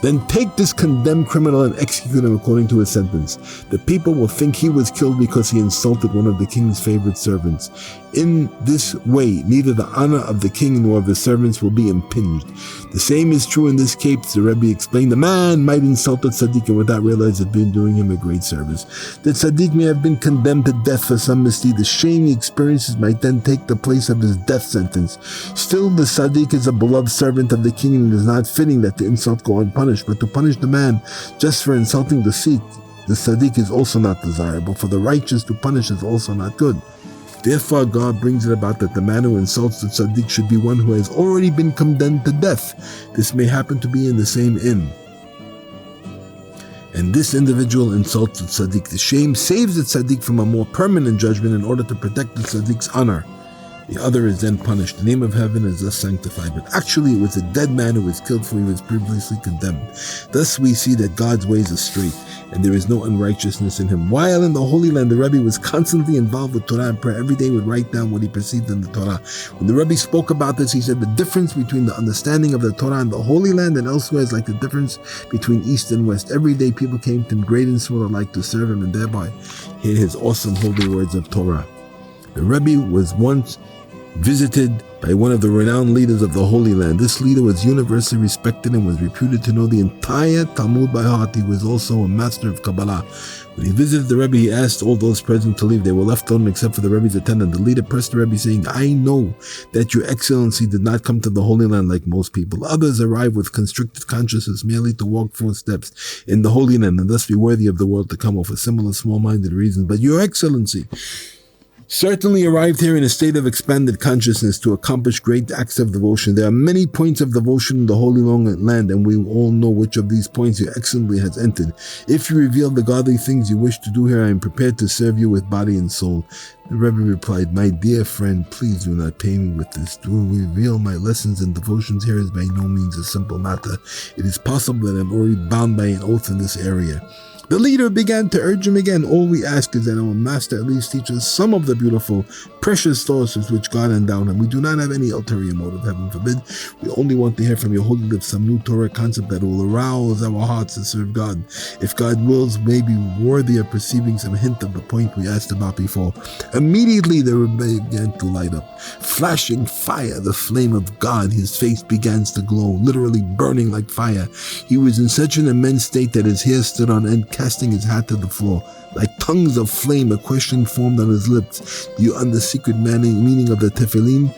Then take this condemned criminal and execute him according to his sentence. The people will think he was killed because he insulted one of the king's favorite servants. In this way, neither the honor of the king nor of his servants will be impinged. The same is true in this case," the Rebbe explained. "The man might insult a tzaddik and without realizing it been doing him a great service. The tzaddik may have been condemned to death for some misdeed. The shame he experiences might then take the place of his death sentence. Still, the tzaddik is a beloved servant of the king, and it is not fitting that the insult go unpunished. But to punish the man just for insulting the tzaddik is also not desirable. For the righteous to punish is also not good. Therefore, God brings it about that the man who insults the tzaddik should be one who has already been condemned to death. This may happen to be in the same inn, and this individual insults the tzaddik. The shame saves the tzaddik from a more permanent judgment in order to protect the tzaddik's honor. The other is then punished. The name of heaven is thus sanctified. But actually, it was a dead man who was killed, for he was previously condemned. Thus we see that God's ways are straight, and there is no unrighteousness in him. While in the Holy Land, the Rebbe was constantly involved with Torah and prayer. Every day he would write down what he perceived in the Torah. When the Rebbe spoke about this, he said the difference between the understanding of the Torah in the Holy Land and elsewhere is like the difference between East and West. Every day people came to him, great and small alike, to serve him and thereby hear his awesome holy words of Torah. The Rebbe was once visited by one of the renowned leaders of the Holy Land. This leader was universally respected and was reputed to know the entire Talmud by heart. He was also a master of Kabbalah. When he visited the Rebbe, he asked all those present to leave. They were left alone except for the Rebbe's attendant. The leader pressed the Rebbe, saying, "I know that your excellency did not come to the Holy Land like most people. Others arrive with constricted consciousness merely to walk 4 steps in the Holy Land and thus be worthy of the world to come, or for similar small-minded reasons. But your excellency certainly arrived here in a state of expanded consciousness to accomplish great acts of devotion. There are many points of devotion in the Holy Land, and we all know which of these points your excellency has entered. If you reveal the godly things you wish to do here, I am prepared to serve you with body and soul." The Rebbe replied, "My dear friend, please do not pay me with this. To reveal my lessons and devotions here is by no means a simple matter. It is possible that I am already bound by an oath in this area." The leader began to urge him again. "All we ask is that our master at least teach us some of the beautiful, precious thoughts with which God endowed him. We do not have any ulterior motive, heaven forbid. We only want to hear from your holy lips some new Torah concept that will arouse our hearts to serve God. If God wills, may be worthy of perceiving some hint of the point we asked about before." Immediately the Rebbe began to light up. Flashing fire, the flame of God, his face began to glow, literally burning like fire. He was in such an immense state that his hair stood on end, casting his hat to the floor. Like tongues of flame, a question formed on his lips. "Do you understand the secret meaning of the tefillin?"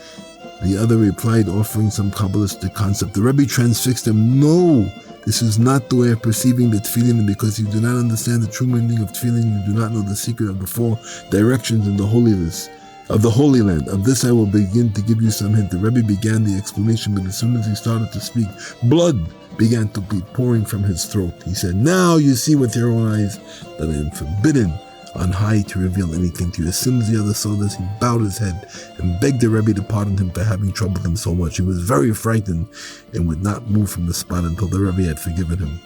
The other replied, offering some Kabbalistic concept. The Rebbe transfixed him. "No, this is not the way of perceiving the tefillin, and because you do not understand the true meaning of tefillin, you do not know the secret of the 4 directions in the holiness of the Holy Land. Of this I will begin to give you some hint." The Rebbe began the explanation, but as soon as he started to speak, blood began to be pouring from his throat. He said, "Now you see with your own eyes that I am forbidden on high to reveal anything to you." As soon as the other saw this, he bowed his head and begged the Rebbe to pardon him for having troubled him so much. He was very frightened and would not move from the spot until the Rebbe had forgiven him.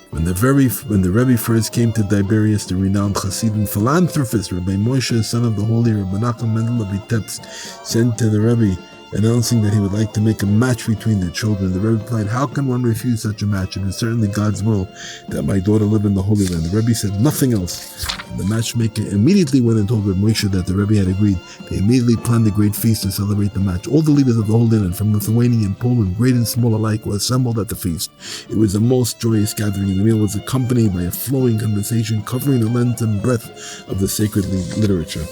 When the Rebbe first came to Tiberias, the renowned Chassid and philanthropist Rabbi Moshe, son of the holy Rabbi Nachman of Vitebsk, said to the Rebbe, announcing that he would like to make a match between their children. The Rebbe replied, "How can one refuse such a match? It is certainly God's will that my daughter live in the Holy Land." The Rebbe said nothing else. And the matchmaker immediately went and told Rebbe Moshe that the Rebbe had agreed. They immediately planned a great feast to celebrate the match. All the leaders of the Holy Land, from Lithuania and Poland, great and small alike, were assembled at the feast. It was the most joyous gathering. The meal was accompanied by a flowing conversation covering the length and breadth of the sacred literature.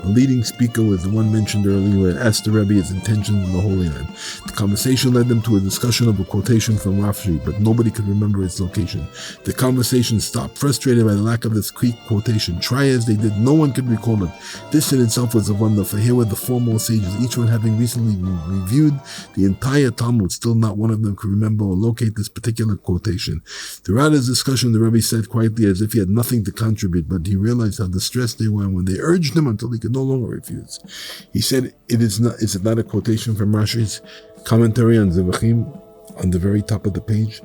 The leading speaker was the one mentioned earlier who had asked the Rebbe his intentions in the Holy Land. The conversation led them to a discussion of a quotation from Rashi, but nobody could remember its location. The conversation stopped, frustrated by the lack of this Greek quotation. Try as they did, no one could recall it. This in itself was a wonder, for here were the foremost sages, each one having recently reviewed the entire Talmud. Still not one of them could remember or locate this particular quotation. Throughout his discussion, the Rebbe said quietly as if he had nothing to contribute, but he realized how distressed they were when they urged him until he could no longer refuse. He said, is it not a quotation from Rashi's commentary on Zevachim on the very top of the page?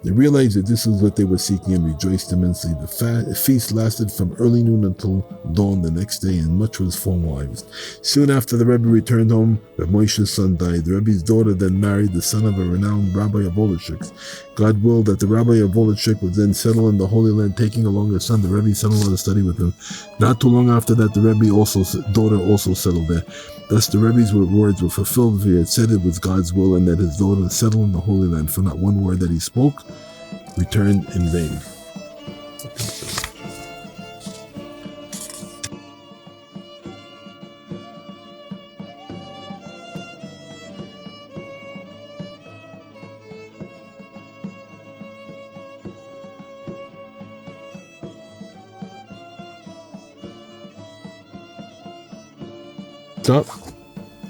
They realized that this was what they were seeking and rejoiced immensely. The feast lasted from early noon until dawn the next day, and much was formalized. Soon after the Rebbe returned home, Rabbi Moshe's son died. The Rebbe's daughter then married the son of a renowned Rabbi of Woloshik. God willed that the Rabbi of Woloshik would then settle in the Holy Land, taking along his son, the Rebbe's son-in-law, to study with him. Not too long after that, the Rebbe's daughter also settled there. Thus the Rebbe's words were fulfilled, for he had said it was God's will, and that his daughter settled in the Holy Land, for not one word that he spoke returned in vain.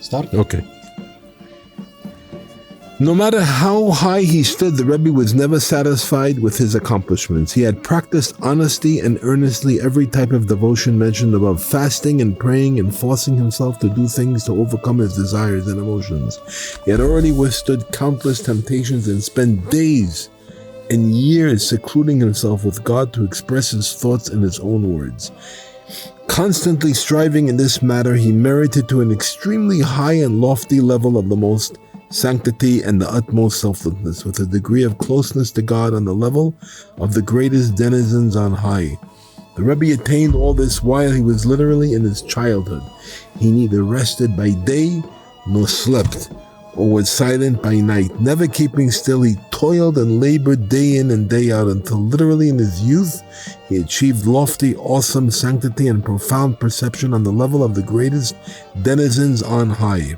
Stop? Okay. No matter how high he stood, the Rebbe was never satisfied with his accomplishments. He had practiced honesty and earnestly every type of devotion mentioned above, fasting and praying and forcing himself to do things to overcome his desires and emotions. He had already withstood countless temptations and spent days and years secluding himself with God to express his thoughts in his own words. Constantly striving in this matter, he merited to an extremely high and lofty level of the most sanctity and the utmost selflessness, with a degree of closeness to God on the level of the greatest denizens on high. The Rebbe attained all this while he was literally in his childhood. He neither rested by day nor slept, or was silent by night. Never keeping still, he toiled and labored day in and day out until literally in his youth he achieved lofty, awesome sanctity and profound perception on the level of the greatest denizens on high.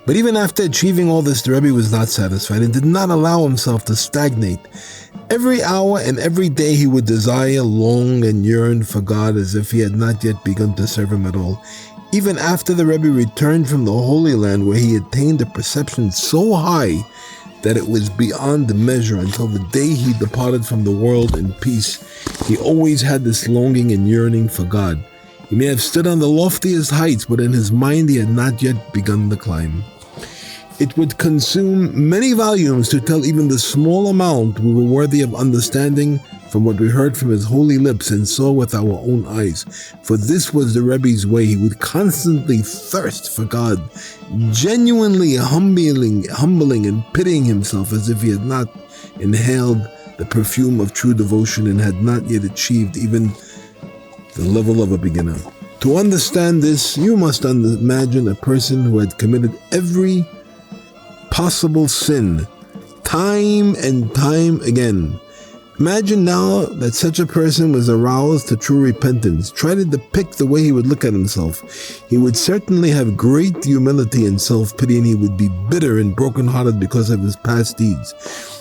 But even after achieving all this, the Rebbe was not satisfied and did not allow himself to stagnate. Every hour and every day he would desire, long, and yearn for God as if he had not yet begun to serve him at all. Even after the Rebbe returned from the Holy Land, where he attained a perception so high that it was beyond measure, until the day he departed from the world in peace, he always had this longing and yearning for God. He may have stood on the loftiest heights, but in his mind he had not yet begun the climb. It would consume many volumes to tell even the small amount we were worthy of understanding from what we heard from his holy lips and saw with our own eyes. For this was the Rebbe's way. He would constantly thirst for God, genuinely humbling and pitying himself as if he had not inhaled the perfume of true devotion and had not yet achieved even the level of a beginner. To understand this, you must imagine a person who had committed every possible sin, time and time again. Imagine now that such a person was aroused to true repentance. Try to depict the way he would look at himself. He would certainly have great humility and self-pity, and he would be bitter and broken-hearted because of his past deeds.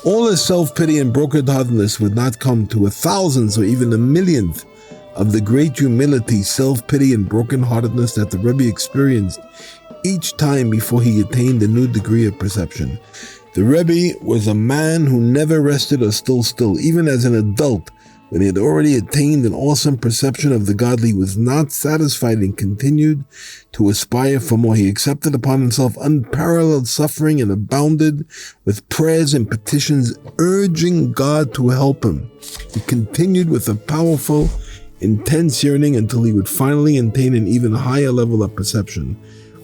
All his self-pity and broken-heartedness would not come to 1,000th or even 1,000,000th of the great humility, self-pity, and broken-heartedness that the Rebbe experienced each time before he attained a new degree of perception. The Rebbe was a man who never rested or stood still. Even as an adult, when he had already attained an awesome perception of the godly, he was not satisfied and continued to aspire for more. He accepted upon himself unparalleled suffering and abounded with prayers and petitions, urging God to help him. He continued with a powerful, intense yearning until he would finally attain an even higher level of perception.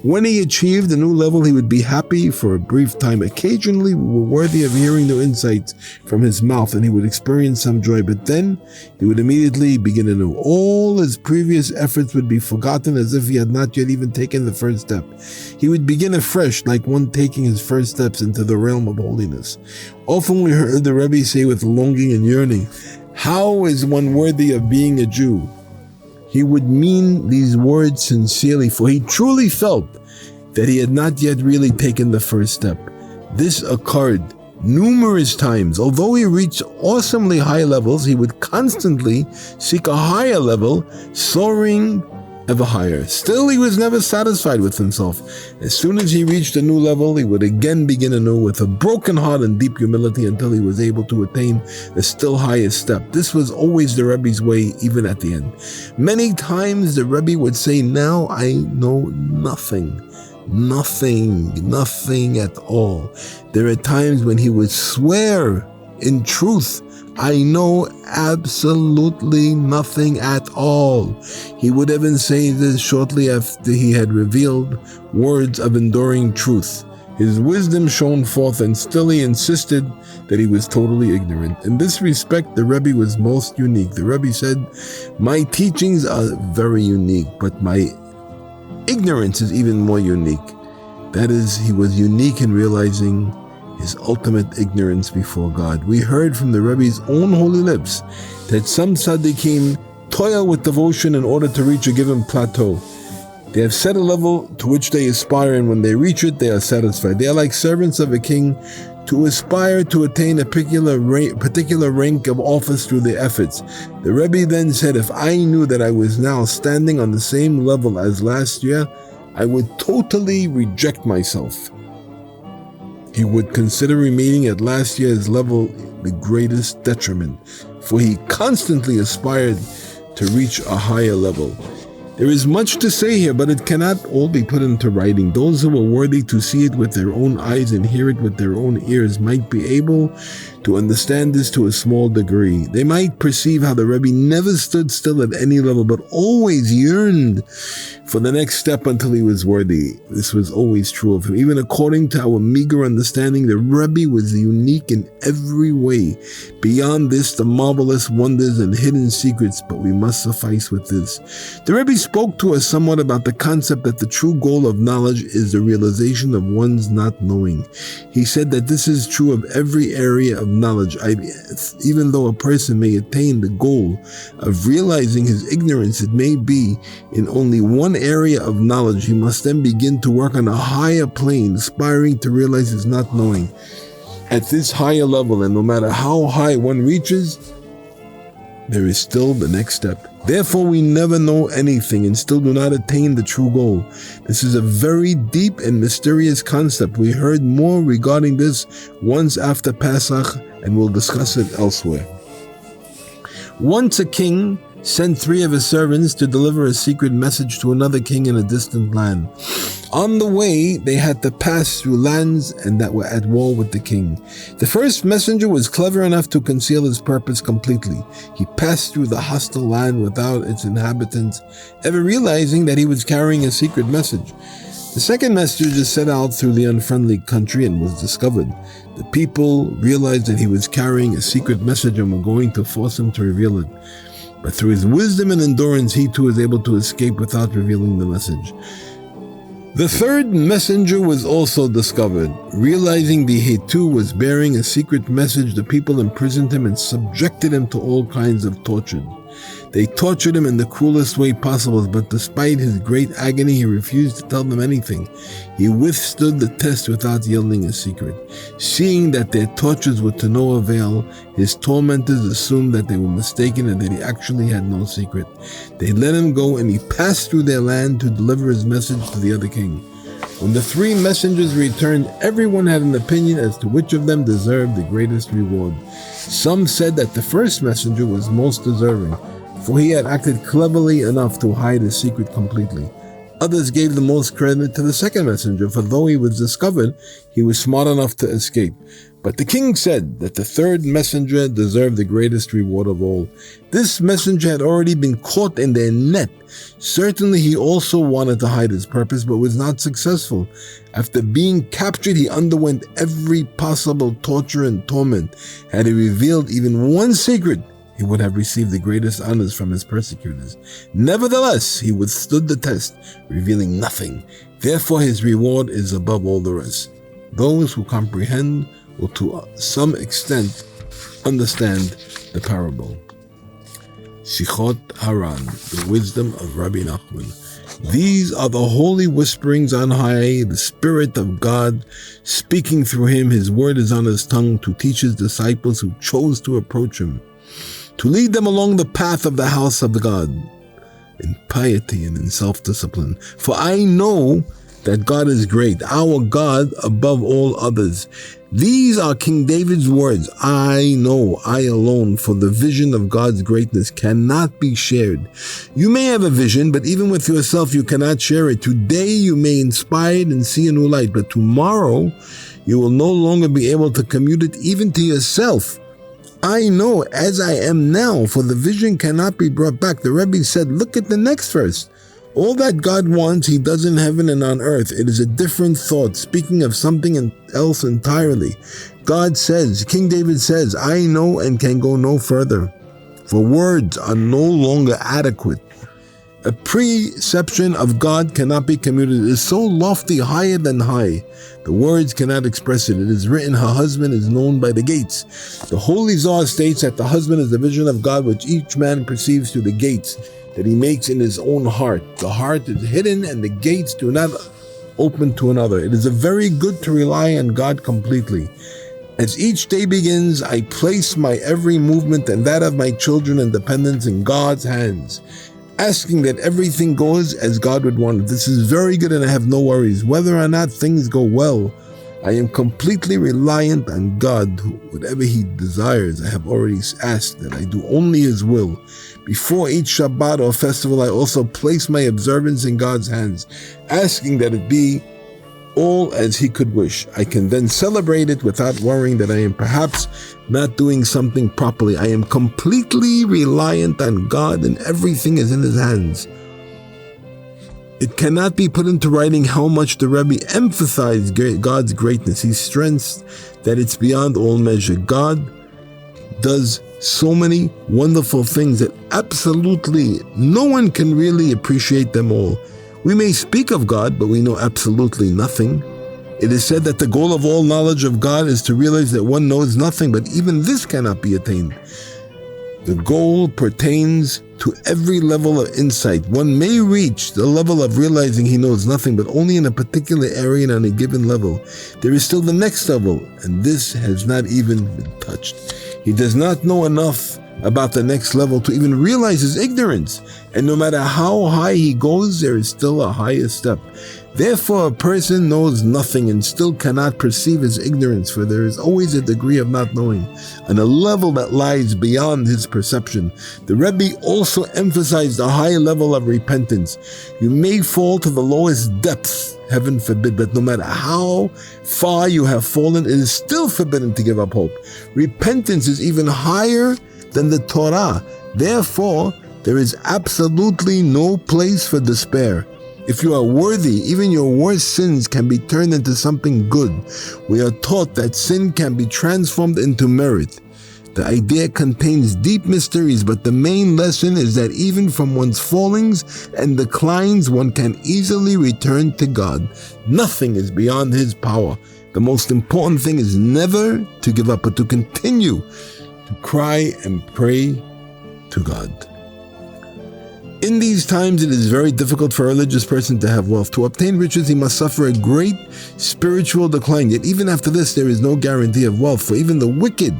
When he achieved a new level, he would be happy for a brief time. Occasionally, we were worthy of hearing new insights from his mouth, and he would experience some joy, but then he would immediately begin anew. All his previous efforts would be forgotten as if he had not yet even taken the first step. He would begin afresh, like one taking his first steps into the realm of holiness. Often we heard the Rebbe say with longing and yearning, "How is one worthy of being a Jew?" He would mean these words sincerely, for he truly felt that he had not yet really taken the first step. This occurred numerous times. Although he reached awesomely high levels, he would constantly seek a higher level, soaring ever higher. Still, he was never satisfied with himself. As soon as he reached a new level, he would again begin anew with a broken heart and deep humility until he was able to attain a still higher step. This was always the Rebbe's way, even at the end. Many times the Rebbe would say, "Now I know nothing. Nothing at all." There are times when he would swear, "In truth, I know absolutely nothing at all." He would even say this shortly after he had revealed words of enduring truth. His wisdom shone forth, and still he insisted that he was totally ignorant. In this respect, the Rebbe was most unique. The Rebbe said, "My teachings are very unique, but my ignorance is even more unique." That is, he was unique in realizing his ultimate ignorance before God. We heard from the Rebbe's own holy lips that some tzaddikim toil with devotion in order to reach a given plateau. They have set a level to which they aspire, and when they reach it, they are satisfied. They are like servants of a king to aspire to attain a particular rank of office through their efforts. The Rebbe then said, "If I knew that I was now standing on the same level as last year, I would totally reject myself." He would consider remaining at last year's level the greatest detriment, for he constantly aspired to reach a higher level. There is much to say here, but it cannot all be put into writing. Those who are worthy to see it with their own eyes and hear it with their own ears might be able to understand this to a small degree. They might perceive how the Rebbe never stood still at any level, but always yearned for the next step until he was worthy. This was always true of him. Even according to our meager understanding, the Rebbe was unique in every way. Beyond this, the marvelous wonders and hidden secrets, but we must suffice with this. The Rebbe spoke to us somewhat about the concept that the true goal of knowledge is the realization of one's not knowing. He said that this is true of every area of knowledge. Even though a person may attain the goal of realizing his ignorance, it may be in only one area of knowledge. He must then begin to work on a higher plane, aspiring to realize his not knowing at this higher level, and no matter how high one reaches, there is still the next step. Therefore, we never know anything and still do not attain the true goal. This is a very deep and mysterious concept. We heard more regarding this once after Pesach, and we'll discuss it elsewhere. Once a king sent 3 of his servants to deliver a secret message to another king in a distant land. On the way, they had to pass through lands and that were at war with the king. The first messenger was clever enough to conceal his purpose completely. He passed through the hostile land without its inhabitants ever realizing that he was carrying a secret message. The second messenger set out through the unfriendly country and was discovered. The people realized that he was carrying a secret message and were going to force him to reveal it. But through his wisdom and endurance, he too was able to escape without revealing the message. The third messenger was also discovered. Realizing he too was bearing a secret message, the people imprisoned him and subjected him to all kinds of torture. They tortured him in the cruelest way possible, but despite his great agony, he refused to tell them anything. He withstood the test without yielding his secret. Seeing that their tortures were to no avail, his tormentors assumed that they were mistaken and that he actually had no secret. They let him go, and he passed through their land to deliver his message to the other king. When the 3 messengers returned, everyone had an opinion as to which of them deserved the greatest reward. Some said that the first messenger was most deserving, for he had acted cleverly enough to hide his secret completely. Others gave the most credit to the second messenger, for though he was discovered, he was smart enough to escape. But the king said that the third messenger deserved the greatest reward of all. This messenger had already been caught in their net. Certainly he also wanted to hide his purpose, but was not successful. After being captured, he underwent every possible torture and torment. Had he revealed even one secret, he would have received the greatest honors from his persecutors. Nevertheless, he withstood the test, revealing nothing. Therefore his reward is above all the rest. Those who comprehend will to some extent understand the parable. Sichot Haran, the wisdom of Rabbi Nachman. These are the holy whisperings on high, the Spirit of God speaking through him. His word is on his tongue to teach his disciples who chose to approach him, to lead them along the path of the house of God, in piety and in self-discipline. For I know that God is great, our God above all others. These are King David's words. I know, I alone, for the vision of God's greatness cannot be shared. You may have a vision, but even with yourself you cannot share it. Today you may inspire it and see a new light, but tomorrow you will no longer be able to commute it even to yourself. I know as I am now, for the vision cannot be brought back. The Rebbe said, look at the next verse. All that God wants, he does in heaven and on earth. It is a different thought, speaking of something else entirely. God says, King David says, I know and can go no further, for words are no longer adequate. A perception of God cannot be commuted. It is so lofty, higher than high. The words cannot express it. It is written, her husband is known by the gates. The Holy Zohar states that the husband is the vision of God which each man perceives through the gates that he makes in his own heart. The heart is hidden and the gates do not open to another. It is very good to rely on God completely. As each day begins, I place my every movement and that of my children and dependents in God's hands, asking that everything goes as God would want it. This is very good and I have no worries. Whether or not things go well, I am completely reliant on God. Whatever he desires, I have already asked that I do only his will. Before each Shabbat or festival, I also place my observance in God's hands, asking that it be all as he could wish. I can then celebrate it without worrying that I am perhaps not doing something properly. I am completely reliant on God and everything is in his hands. It cannot be put into writing how much the Rebbe emphasized God's greatness. He stressed that it's beyond all measure. God does so many wonderful things that absolutely no one can really appreciate them all. We may speak of God, but we know absolutely nothing. It is said that the goal of all knowledge of God is to realize that one knows nothing, but even this cannot be attained. The goal pertains to every level of insight. One may reach the level of realizing he knows nothing, but only in a particular area and on a given level. There is still the next level, and this has not even been touched. He does not know enough about the next level to even realize his ignorance, and no matter how high he goes, there is still a higher step. Therefore, a person knows nothing and still cannot perceive his ignorance, for there is always a degree of not knowing, on a level that lies beyond his perception. The Rebbe also emphasized a high level of repentance. You may fall to the lowest depths, heaven forbid, but no matter how far you have fallen, it is still forbidden to give up hope. Repentance is even higher than the Torah. Therefore, there is absolutely no place for despair. If you are worthy, even your worst sins can be turned into something good. We are taught that sin can be transformed into merit. The idea contains deep mysteries, but the main lesson is that even from one's fallings and declines, one can easily return to God. Nothing is beyond his power. The most important thing is never to give up, but to continue to cry and pray to God. In these times, it is very difficult for a religious person to have wealth. To obtain riches, he must suffer a great spiritual decline. Yet even after this, there is no guarantee of wealth, for even the wicked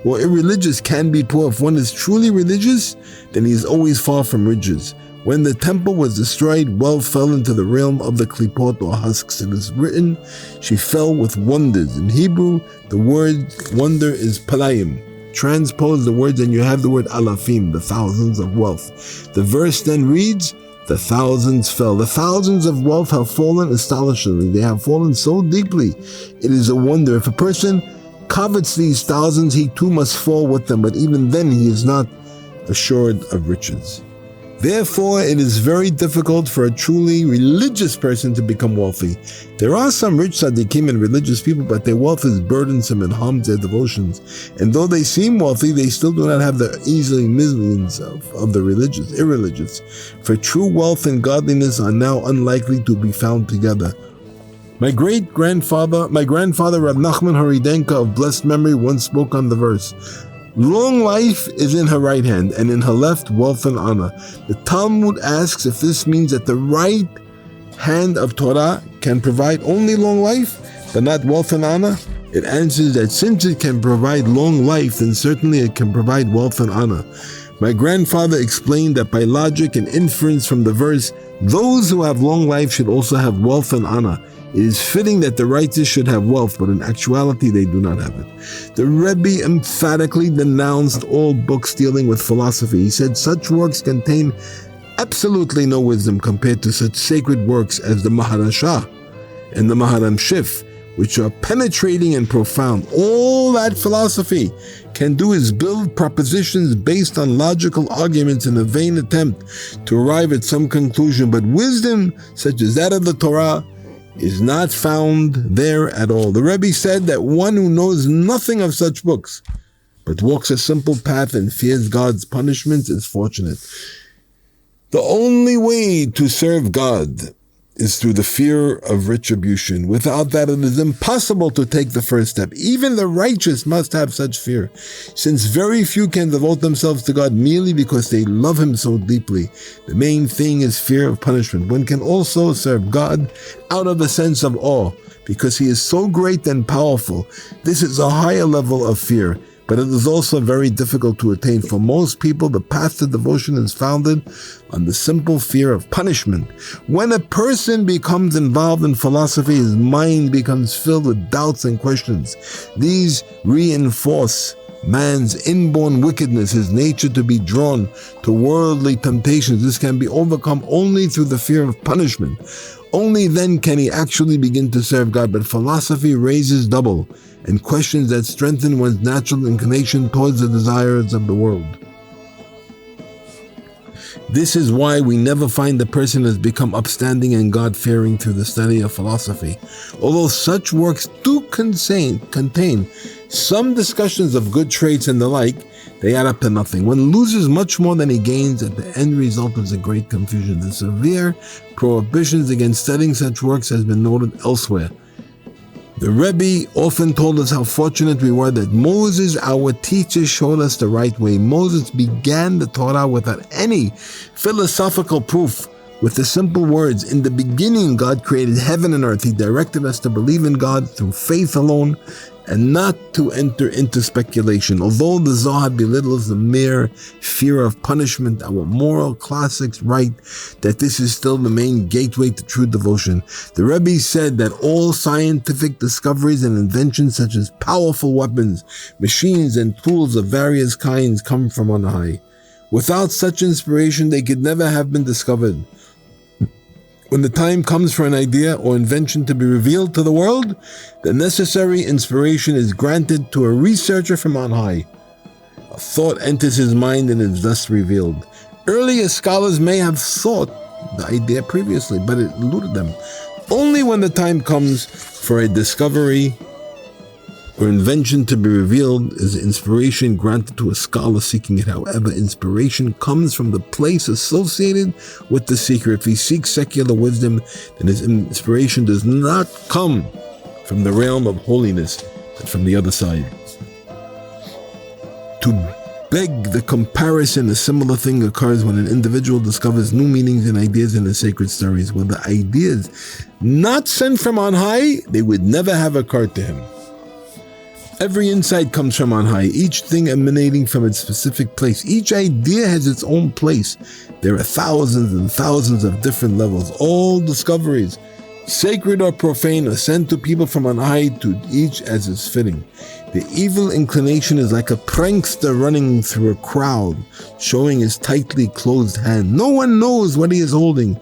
or irreligious can be poor. If one is truly religious, then he is always far from riches. When the temple was destroyed, wealth fell into the realm of the klipot or husks. It is written, she fell with wonders. In Hebrew, the word wonder is palayim. Transpose the words and you have the word alafim, the thousands of wealth. The verse then reads, the thousands fell. The thousands of wealth have fallen astonishingly. They have fallen so deeply. It is a wonder. If a person covets these thousands, he too must fall with them, but even then he is not assured of riches. Therefore, it is very difficult for a truly religious person to become wealthy. There are some rich tzaddikim and religious people, but their wealth is burdensome and harms their devotions. And though they seem wealthy, they still do not have the easily millions of the irreligious. For true wealth and godliness are now unlikely to be found together. My grandfather, Rabbi Nachman Haridenka of blessed memory, once spoke on the verse, "Long life is in her right hand, and in her left, wealth and honor." The Talmud asks if this means that the right hand of Torah can provide only long life, but not wealth and honor. It answers that since it can provide long life, then certainly it can provide wealth and honor. My grandfather explained that by logic and inference from the verse, those who have long life should also have wealth and honor. It is fitting that the righteous should have wealth, but in actuality they do not have it. The Rebbe emphatically denounced all books dealing with philosophy. He said such works contain absolutely no wisdom compared to such sacred works as the Maharashah and the Maharamshif, which are penetrating and profound. All that philosophy can do is build propositions based on logical arguments in a vain attempt to arrive at some conclusion, but wisdom such as that of the Torah is not found there at all. The Rebbe said that one who knows nothing of such books, but walks a simple path and fears God's punishments is fortunate. The only way to serve God is through the fear of retribution. Without that, it is impossible to take the first step. Even the righteous must have such fear, since very few can devote themselves to God merely because they love Him so deeply. The main thing is fear of punishment. One can also serve God out of a sense of awe, because He is so great and powerful. This is a higher level of fear, but it is also very difficult to attain. For most people, the path to devotion is founded on the simple fear of punishment. When a person becomes involved in philosophy, his mind becomes filled with doubts and questions. These reinforce man's inborn wickedness, his nature to be drawn to worldly temptations. This can be overcome only through the fear of punishment. Only then can he actually begin to serve God. But philosophy raises double and questions that strengthen one's natural inclination towards the desires of the world. This is why we never find a person has become upstanding and God-fearing through the study of philosophy. Although such works do contain some discussions of good traits and the like, they add up to nothing. One loses much more than he gains. At the end result is a great confusion. The severe prohibitions against studying such works has been noted elsewhere. The Rebbe often told us how fortunate we were that Moses, our teacher, showed us the right way. Moses began the Torah without any philosophical proof, with the simple words, "In the beginning, God created heaven and earth." He directed us to believe in God through faith alone and not to enter into speculation. Although the Zohar belittles the mere fear of punishment, our moral classics write that this is still the main gateway to true devotion. The Rebbe said that all scientific discoveries and inventions such as powerful weapons, machines, and tools of various kinds come from on high. Without such inspiration, they could never have been discovered. When the time comes for an idea or invention to be revealed to the world, the necessary inspiration is granted to a researcher from on high. A thought enters his mind and is thus revealed. Earlier scholars may have thought the idea previously, but it eluded them. Only when the time comes for a discovery or invention to be revealed is inspiration granted to a scholar seeking it. However, inspiration comes from the place associated with the seeker. If he seeks secular wisdom, then his inspiration does not come from the realm of holiness, but from the other side. To beg the comparison, a similar thing occurs when an individual discovers new meanings and ideas in the sacred stories. Were the ideas not sent from on high, they would never have occurred to him. Every insight comes from on high, each thing emanating from its specific place. Each idea has its own place. There are thousands and thousands of different levels. All discoveries sacred or profane, are sent to people from on high, to each as is fitting. The evil inclination is like a prankster running through a crowd, showing his tightly closed hand. No one knows what he is holding.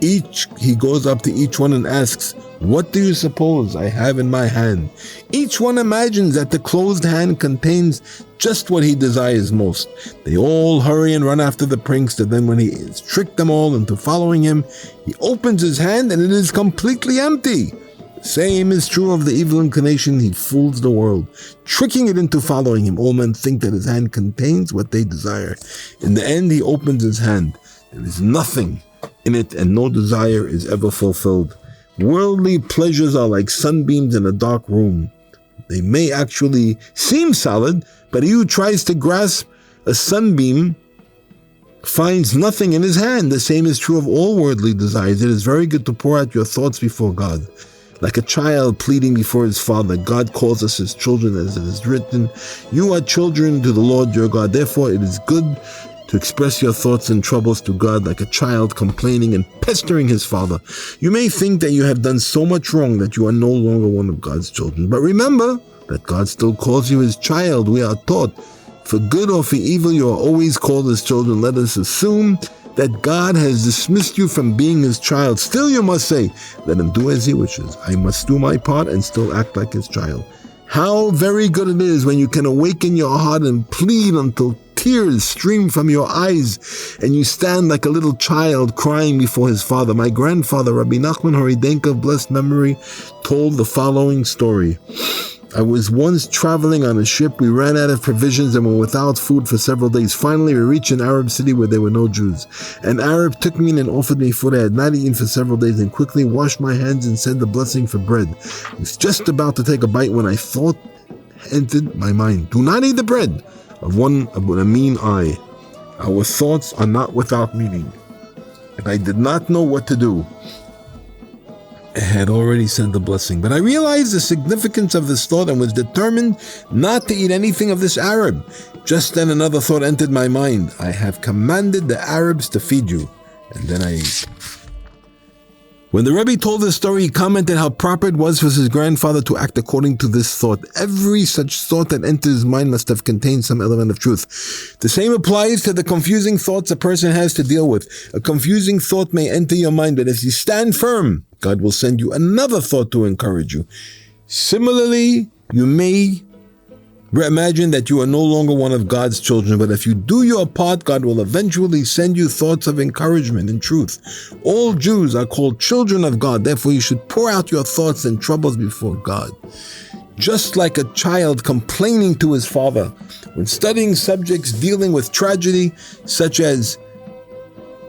He goes up to each one and asks, "What do you suppose I have in my hand?" Each one imagines that the closed hand contains just what he desires most. They all hurry and run after the prankster. Then when he has tricked them all into following him, he opens his hand and it is completely empty. The same is true of the evil inclination. He fools the world, tricking it into following him. All men think that his hand contains what they desire. In the end, he opens his hand. There is nothing in it, and no desire is ever fulfilled. Worldly pleasures are like sunbeams in a dark room. They may actually seem solid, but he who tries to grasp a sunbeam finds nothing in his hand. The same is true of all worldly desires. It is very good to pour out your thoughts before God. Like a child pleading before his father, God calls us his children, as it is written, "You are children to the Lord your God." Therefore, it is good to express your thoughts and troubles to God, like a child complaining and pestering his father. You may think that you have done so much wrong that you are no longer one of God's children. But remember that God still calls you his child. We are taught, for good or for evil, you are always called his children. Let us assume that God has dismissed you from being his child. Still you must say, "Let him do as he wishes. I must do my part and still act like his child." How very good it is when you can awaken your heart and plead until tears stream from your eyes, and you stand like a little child crying before his father. My grandfather, Rabbi Nachman, of blessed memory, told the following story. I was once traveling on a ship. We ran out of provisions and were without food for several days. Finally, we reached an Arab city where there were no Jews. An Arab took me in and offered me food. I had not eaten for several days and quickly washed my hands and said the blessing for bread. I was just about to take a bite when I thought entered my mind. Do not eat the bread of one with a mean eye. Our thoughts are not without meaning. And I did not know what to do. I had already said the blessing, but I realized the significance of this thought and was determined not to eat anything of this Arab. Just then another thought entered my mind. I have commanded the Arabs to feed you. And then I ate. When the Rebbe told this story, he commented how proper it was for his grandfather to act according to this thought. Every such thought that enters his mind must have contained some element of truth. The same applies to the confusing thoughts a person has to deal with. A confusing thought may enter your mind, but if you stand firm, God will send you another thought to encourage you. Similarly, you may imagine that you are no longer one of God's children, but if you do your part, God will eventually send you thoughts of encouragement and truth. All Jews are called children of God. Therefore, you should pour out your thoughts and troubles before God. Just like a child complaining to his father. When studying subjects dealing with tragedy, such as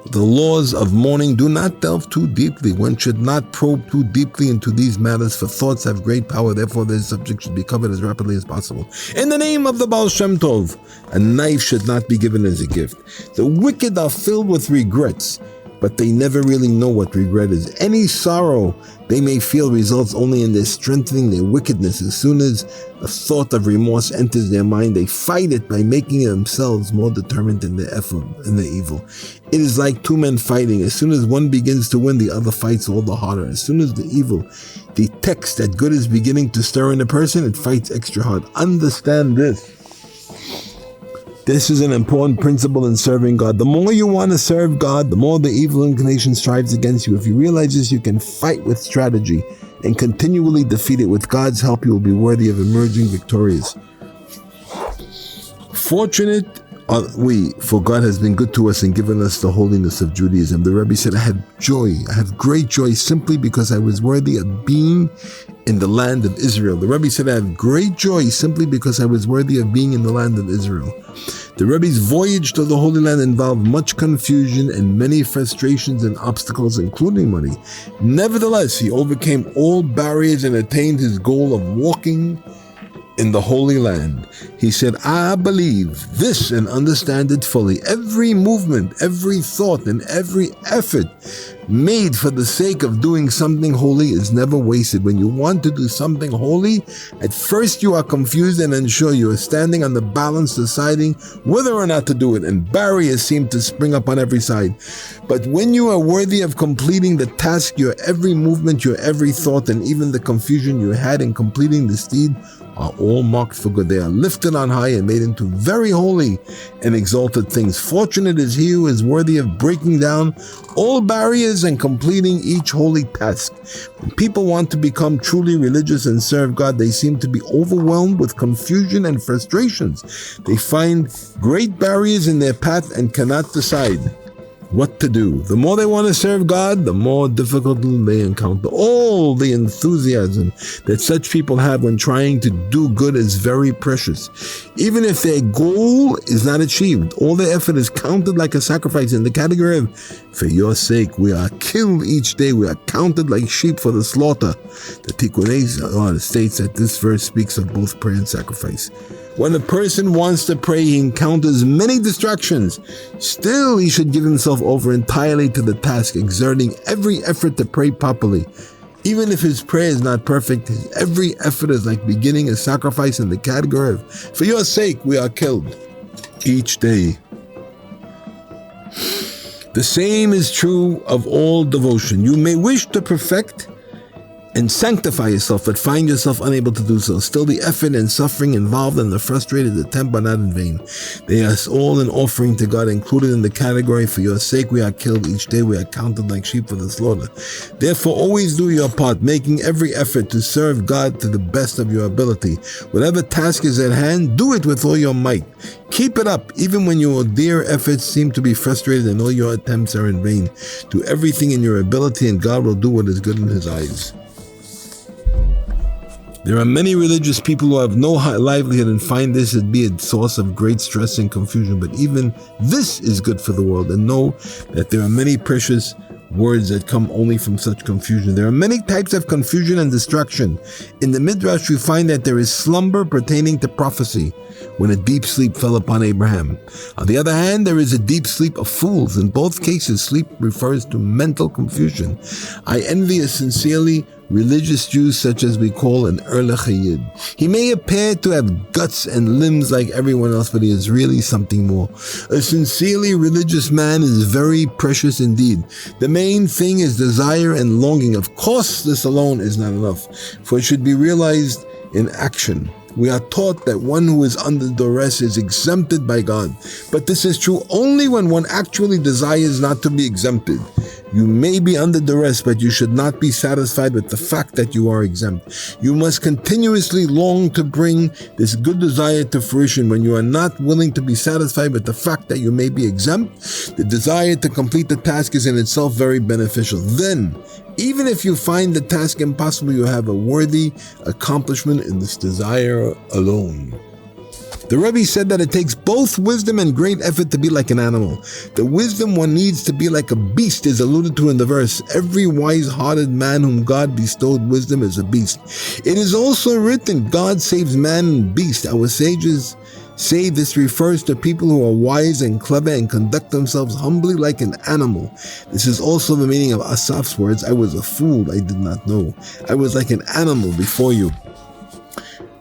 the laws of mourning, do not delve too deeply. One should not probe too deeply into these matters, for thoughts have great power. Therefore, this subject should be covered as rapidly as possible. In the name of the Baal Shem Tov, a knife should not be given as a gift. The wicked are filled with regrets, but they never really know what regret is. Any sorrow they may feel results only in their strengthening their wickedness. As soon as a thought of remorse enters their mind, they fight it by making themselves more determined in their effort and their evil. It is like two men fighting. As soon as one begins to win, the other fights all the harder. As soon as the evil detects that good is beginning to stir in a person, it fights extra hard. Understand this. This is an important principle in serving God. The more you want to serve God, the more the evil inclination strives against you. If you realize this, you can fight with strategy and continually defeat it. With God's help, you will be worthy of emerging victorious. Fortunate are we, for God has been good to us and given us the holiness of Judaism. The Rebbe said, I have great joy simply because I was worthy of being in the land of Israel. The Rebbe said, I have great joy simply because I was worthy of being in the land of Israel. The Rebbe's voyage to the Holy Land involved much confusion and many frustrations and obstacles, including money. Nevertheless, he overcame all barriers and attained his goal of walking in the Holy Land. He said, I believe this and understand it fully. Every movement, every thought, and every effort made for the sake of doing something holy is never wasted. When you want to do something holy, at first you are confused and unsure. You are standing on the balance, deciding whether or not to do it, and barriers seem to spring up on every side. But when you are worthy of completing the task, your every movement, your every thought, and even the confusion you had in completing this deed are all marked for good. They are lifted on high and made into very holy and exalted things. Fortunate is he who is worthy of breaking down all barriers and completing each holy task. When people want to become truly religious and serve God, they seem to be overwhelmed with confusion and frustrations. They find great barriers in their path and cannot decide what to do. The more they want to serve God, the more difficulty they encounter. All the enthusiasm that such people have when trying to do good is very precious. Even if their goal is not achieved, all their effort is counted like a sacrifice in the category of, for your sake, we are killed each day. We are counted like sheep for the slaughter. The Tikkun states that this verse speaks of both prayer and sacrifice. When a person wants to pray, he encounters many distractions. Still, he should give himself over entirely to the task, exerting every effort to pray properly. Even if his prayer is not perfect, his every effort is like beginning a sacrifice in the category of, for your sake, we are killed each day. The same is true of all devotion. You may wish to perfect and sanctify yourself, but find yourself unable to do so. Still, the effort and suffering involved in the frustrated attempt are not in vain. They are all an offering to God, included in the category, for your sake we are killed each day, we are counted like sheep for the slaughter. Therefore, always do your part, making every effort to serve God to the best of your ability. Whatever task is at hand, do it with all your might. Keep it up, even when your dear efforts seem to be frustrated and all your attempts are in vain. Do everything in your ability, and God will do what is good in His eyes. There are many religious people who have no livelihood and find this to be a source of great stress and confusion, but even this is good for the world, and know that there are many precious words that come only from such confusion. There are many types of confusion and distraction. In the Midrash, we find that there is slumber pertaining to prophecy, when a deep sleep fell upon Abraham. On the other hand, there is a deep sleep of fools. In both cases, sleep refers to mental confusion. I envy a sincerely religious Jew such as we call an Erlich Yid. He may appear to have guts and limbs like everyone else, but he is really something more. A sincerely religious man is very precious indeed. The main thing is desire and longing. Of course, this alone is not enough, for it should be realized in action. We are taught that one who is under duress is exempted by God, but this is true only when one actually desires not to be exempted. You may be under duress, but you should not be satisfied with the fact that you are exempt. You must continuously long to bring this good desire to fruition. When you are not willing to be satisfied with the fact that you may be exempt, the desire to complete the task is in itself very beneficial. Then, even if you find the task impossible, you have a worthy accomplishment in this desire alone. The Rebbe said that it takes both wisdom and great effort to be like an animal. The wisdom one needs to be like a beast is alluded to in the verse. Every wise-hearted man whom God bestowed wisdom is a beast. It is also written, God saves man and beast. Our sages say this refers to people who are wise and clever and conduct themselves humbly like an animal. This is also the meaning of Asaf's words, I was a fool, I did not know. I was like an animal before you.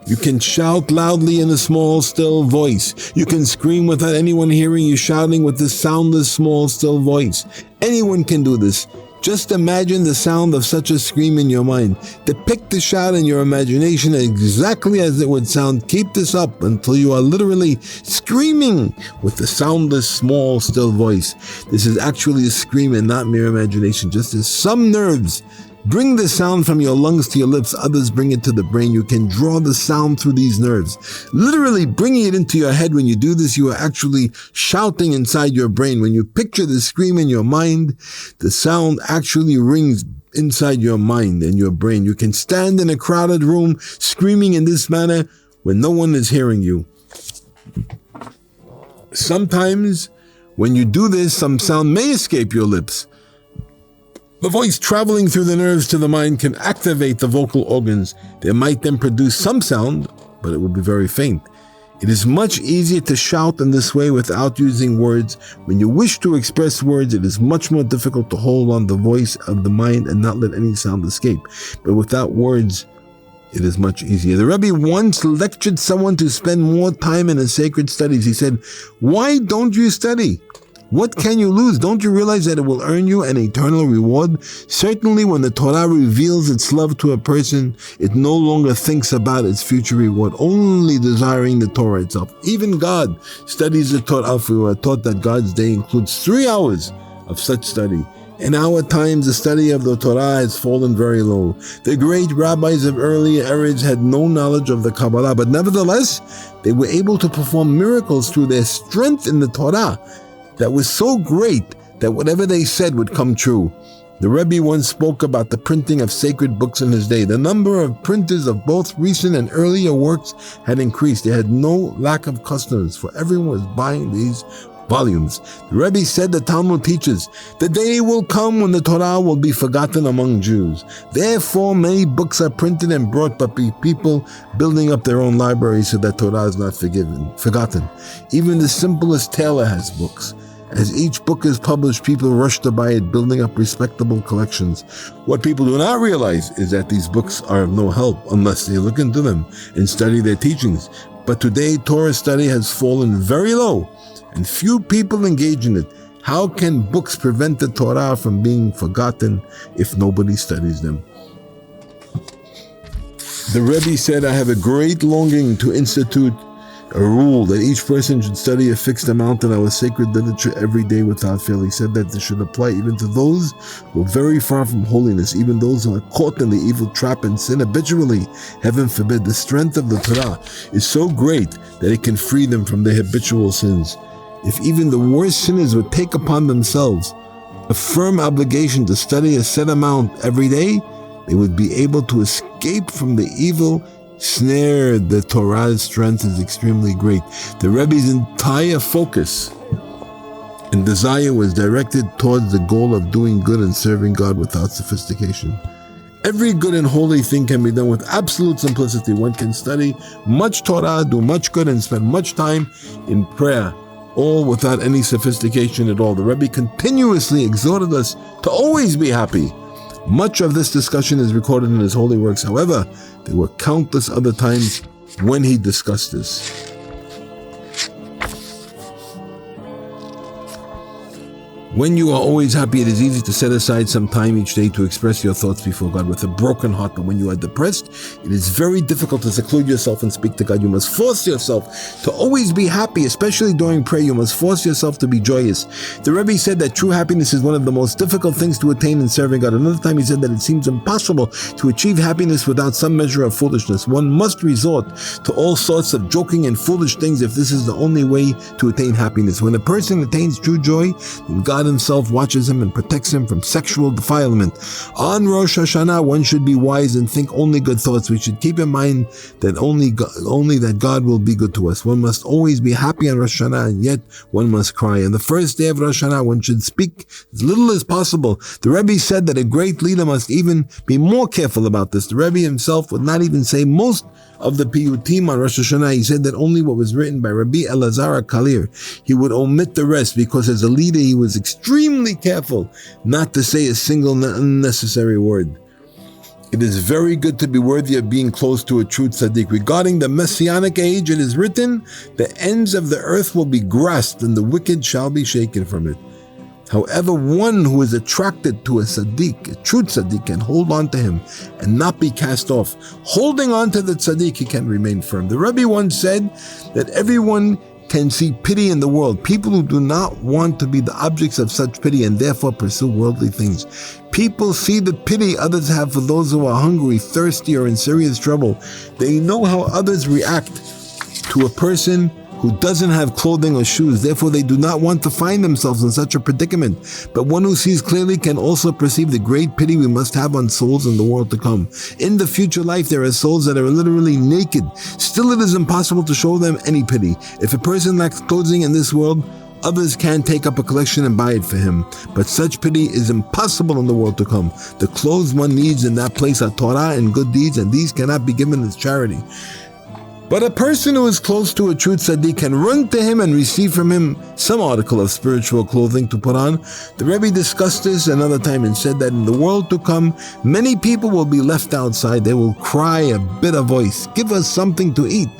You can shout loudly in a small, still voice. You can scream without anyone hearing you shouting with this soundless, small, still voice. Anyone can do this. Just imagine the sound of such a scream in your mind. Depict the shout in your imagination exactly as it would sound. Keep this up until you are literally screaming with the soundless, small, still voice. This is actually a scream and not mere imagination. Just as some nerves bring the sound from your lungs to your lips, others bring it to the brain. You can draw the sound through these nerves. Literally bringing it into your head. When you do this, you are actually shouting inside your brain. When you picture the scream in your mind, the sound actually rings inside your mind and your brain. You can stand in a crowded room screaming in this manner when no one is hearing you. Sometimes when you do this, some sound may escape your lips. The voice traveling through the nerves to the mind can activate the vocal organs. They might then produce some sound but it will be very faint. It is much easier to shout in this way without using words. When you wish to express words, it is much more difficult to hold on the voice of the mind and not let any sound escape. But without words, it is much easier. The Rebbe once lectured someone to spend more time in his sacred studies. He said, "Why don't you study? What can you lose? Don't you realize that it will earn you an eternal reward? Certainly when the Torah reveals its love to a person, it no longer thinks about its future reward, only desiring the Torah itself. Even God studies the Torah, for we are taught that God's day includes 3 hours of such study. In our times, the study of the Torah has fallen very low. The great rabbis of earlier eras had no knowledge of the Kabbalah, but nevertheless, they were able to perform miracles through their strength in the Torah that was so great that whatever they said would come true. The Rebbe once spoke about the printing of sacred books in his day. The number of printers of both recent and earlier works had increased. They had no lack of customers, for everyone was buying these volumes. The Rebbe said the Talmud teaches, the day will come when the Torah will be forgotten among Jews. Therefore, many books are printed and brought by people building up their own libraries so that Torah is not forgotten. Even the simplest tailor has books. As each book is published, people rush to buy it, building up respectable collections. What people do not realize is that these books are of no help unless they look into them and study their teachings. But today, Torah study has fallen very low, and few people engage in it. How can books prevent the Torah from being forgotten if nobody studies them? The Rebbe said, I have a great longing to institute a rule that each person should study a fixed amount in our sacred literature every day without fail. He said that this should apply even to those who are very far from holiness, even those who are caught in the evil trap and sin habitually. Heaven forbid. The strength of the Torah is so great that it can free them from their habitual sins. If even the worst sinners would take upon themselves a firm obligation to study a set amount every day, they would be able to escape from the evil snare. The Torah's strength is extremely great. The Rebbe's entire focus and desire was directed towards the goal of doing good and serving God without sophistication. Every good and holy thing can be done with absolute simplicity. One can study much Torah, do much good, and spend much time in prayer, all without any sophistication at all. The Rebbe continuously exhorted us to always be happy. Much of this discussion is recorded in his holy works. However, there were countless other times when he discussed this. When you are always happy, it is easy to set aside some time each day to express your thoughts before God with a broken heart. But when you are depressed, it is very difficult to seclude yourself and speak to God. You must force yourself to always be happy, especially during prayer. You must force yourself to be joyous. The Rebbe said that true happiness is one of the most difficult things to attain in serving God. Another time he said that it seems impossible to achieve happiness without some measure of foolishness. One must resort to all sorts of joking and foolish things if this is the only way to attain happiness. When a person attains true joy, then God himself watches him and protects him from sexual defilement. On Rosh Hashanah, one should be wise and think only good thoughts. We should keep in mind that only that God will be good to us. One must always be happy on Rosh Hashanah, and yet one must cry. On the first day of Rosh Hashanah, one should speak as little as possible. The Rebbe said that a great leader must even be more careful about this. The Rebbe himself would not even say most of the piyutim on Rosh Hashanah. He said that only what was written by Rabbi Elazar Kalir, he would omit the rest, because as a leader he was extremely careful not to say a single unnecessary word. It is very good to be worthy of being close to a true tzaddik. Regarding the messianic age, it is written, the ends of the earth will be grasped and the wicked shall be shaken from it. However, one who is attracted to a tzaddik, a true tzaddik, can hold on to him and not be cast off. Holding on to the tzaddik, he can remain firm. The Rebbe once said that everyone can see pity in the world. People who do not want to be the objects of such pity and therefore pursue worldly things. People see the pity others have for those who are hungry, thirsty, or in serious trouble. They know how others react to a person who doesn't have clothing or shoes. Therefore, they do not want to find themselves in such a predicament. But one who sees clearly can also perceive the great pity we must have on souls in the world to come. In the future life, there are souls that are literally naked. Still, it is impossible to show them any pity. If a person lacks clothing in this world, others can take up a collection and buy it for him. But such pity is impossible in the world to come. The clothes one needs in that place are Torah and good deeds, and these cannot be given as charity. But a person who is close to a true tzaddik can run to him and receive from him some article of spiritual clothing to put on. The Rebbe discussed this another time and said that in the world to come, many people will be left outside. They will cry a bitter voice, "Give us something to eat."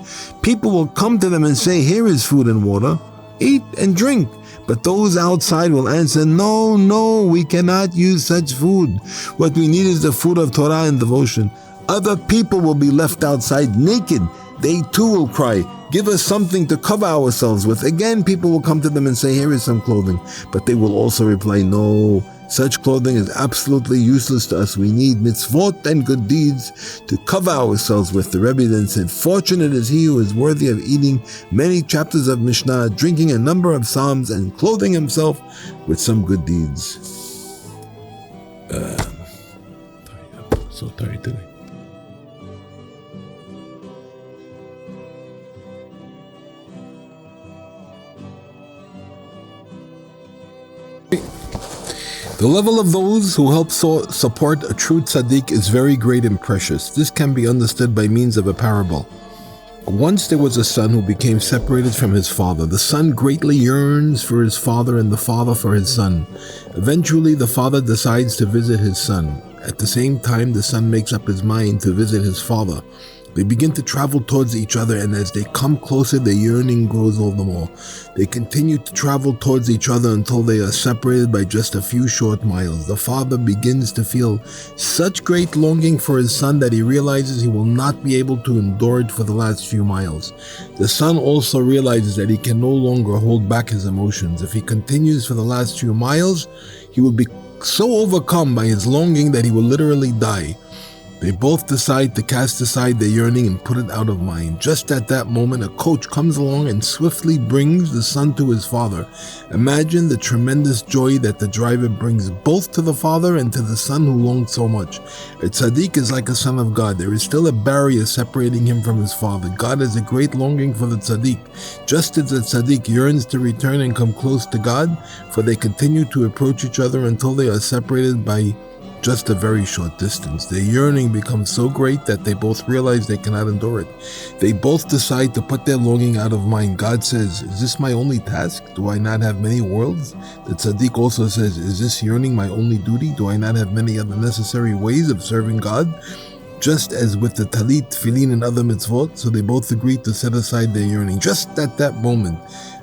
People will come to them and say, "Here is food and water. Eat and drink." But those outside will answer, No, we cannot use such food. What we need is the food of Torah and devotion." Other people will be left outside naked. They too will cry, "Give us something to cover ourselves with." Again, people will come to them and say, "Here is some clothing." But they will also reply, "No, such clothing is absolutely useless to us. We need mitzvot and good deeds to cover ourselves with." The Rebbe then said, "Fortunate is he who is worthy of eating many chapters of Mishnah, drinking a number of Psalms, and clothing himself with some good deeds." So tired today. The level of those who help support a true tzaddik is very great and precious. This can be understood by means of a parable. Once there was a son who became separated from his father. The son greatly yearns for his father and the father for his son. Eventually, the father decides to visit his son. At the same time, the son makes up his mind to visit his father. They begin to travel towards each other, and as they come closer, their yearning grows all the more. They continue to travel towards each other until they are separated by just a few short miles. The father begins to feel such great longing for his son that he realizes he will not be able to endure it for the last few miles. The son also realizes that he can no longer hold back his emotions. If he continues for the last few miles, he will be so overcome by his longing that he will literally die. They both decide to cast aside their yearning and put it out of mind. Just at that moment, a coach comes along and swiftly brings the son to his father. Imagine the tremendous joy that the driver brings both to the father and to the son who longed so much. A tzaddik is like a son of God. There is still a barrier separating him from his father. God has a great longing for the tzaddik. Just as the tzaddik yearns to return and come close to God, for they continue to approach each other until they are separated by just a very short distance. Their yearning becomes so great that they both realize they cannot endure it. They both decide to put their longing out of mind. God says, "Is this my only task? Do I not have many worlds?" The tzaddik also says, "Is this yearning my only duty? Do I not have many other necessary ways of serving God?" Just as with the talit, tefillin, and other mitzvot, so they both agree to set aside their yearning. Just at that moment,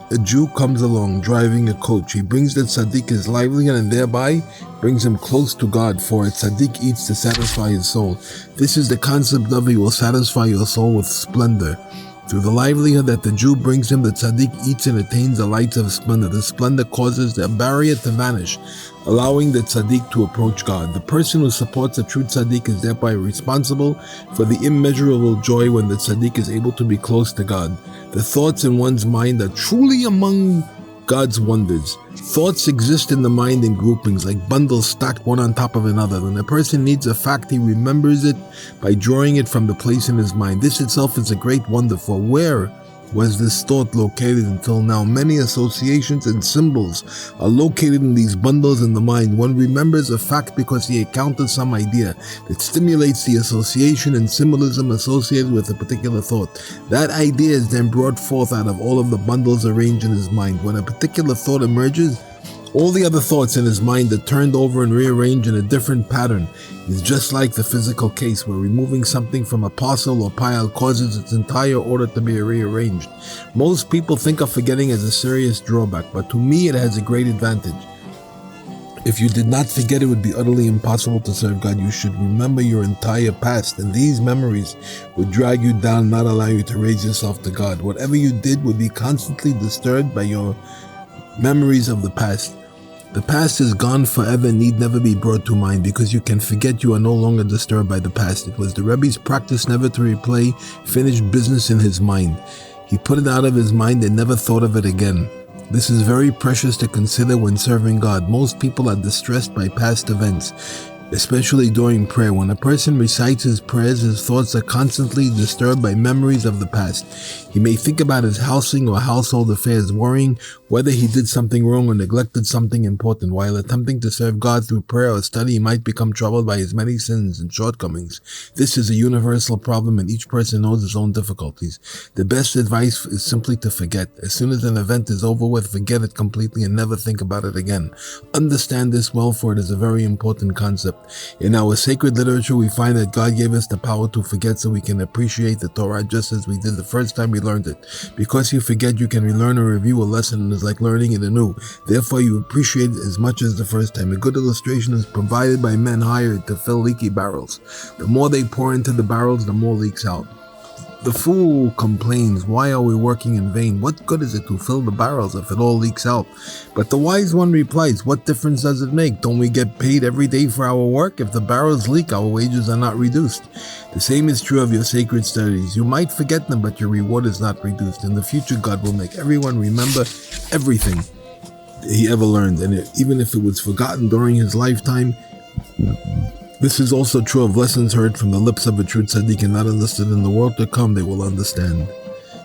a Jew comes along driving a coach. He brings the tzaddik his livelihood and thereby brings him close to God, for a tzaddik eats to satisfy his soul. This is the concept of he will satisfy your soul with splendor. Through the livelihood that the Jew brings him, the tzaddik eats and attains the lights of splendor. The splendor causes the barrier to vanish, allowing the tzaddik to approach God. The person who supports a true tzaddik is thereby responsible for the immeasurable joy when the tzaddik is able to be close to God. The thoughts in one's mind are truly among God's wonders. Thoughts exist in the mind in groupings, like bundles stacked one on top of another. When a person needs a fact, he remembers it by drawing it from the place in his mind. This itself is a great wonder, for where was this thought located until now? Many associations and symbols are located in these bundles in the mind. One remembers a fact because he encountered some idea that stimulates the association and symbolism associated with a particular thought. That idea is then brought forth out of all of the bundles arranged in his mind. When a particular thought emerges, all the other thoughts in his mind are turned over and rearranged in a different pattern. It's just like the physical case where removing something from a parcel or pile causes its entire order to be rearranged. Most people think of forgetting as a serious drawback, but to me it has a great advantage. If you did not forget, it would be utterly impossible to serve God. You should remember your entire past, and these memories would drag you down, not allow you to raise yourself to God. Whatever you did would be constantly disturbed by your memories of the past. The past is gone forever and need never be brought to mind, because you can forget you are no longer disturbed by the past. It was the Rebbe's practice never to replay finished business in his mind. He put it out of his mind and never thought of it again. This is very precious to consider when serving God. Most people are distressed by past events. especially during prayer. When a person recites his prayers, his thoughts are constantly disturbed by memories of the past. He may think about his housing or household affairs, worrying whether he did something wrong or neglected something important. While attempting to serve God through prayer or study, he might become troubled by his many sins and shortcomings. This is a universal problem, and each person knows his own difficulties. The best advice is simply to forget. As soon as an event is over with, forget it completely and never think about it again. Understand this well, for it is a very important concept. In our sacred literature, we find that God gave us the power to forget so we can appreciate the Torah just as we did the first time we learned it. Because you forget, you can relearn or review a lesson, and it's like learning it anew. Therefore, you appreciate it as much as the first time. A good illustration is provided by men hired to fill leaky barrels. The more they pour into the barrels, the more leaks out. The fool complains, "Why are we working in vain? What good is it to fill the barrels if it all leaks out?" But the wise one replies, "What difference does it make? Don't we get paid every day for our work? If the barrels leak, our wages are not reduced." The same is true of your sacred studies. You might forget them, but your reward is not reduced. In the future, God will make everyone remember everything he ever learned, and even if it was forgotten during his lifetime. This is also true of lessons heard from the lips of a true tzaddik and not understood in the world to come. They will understand.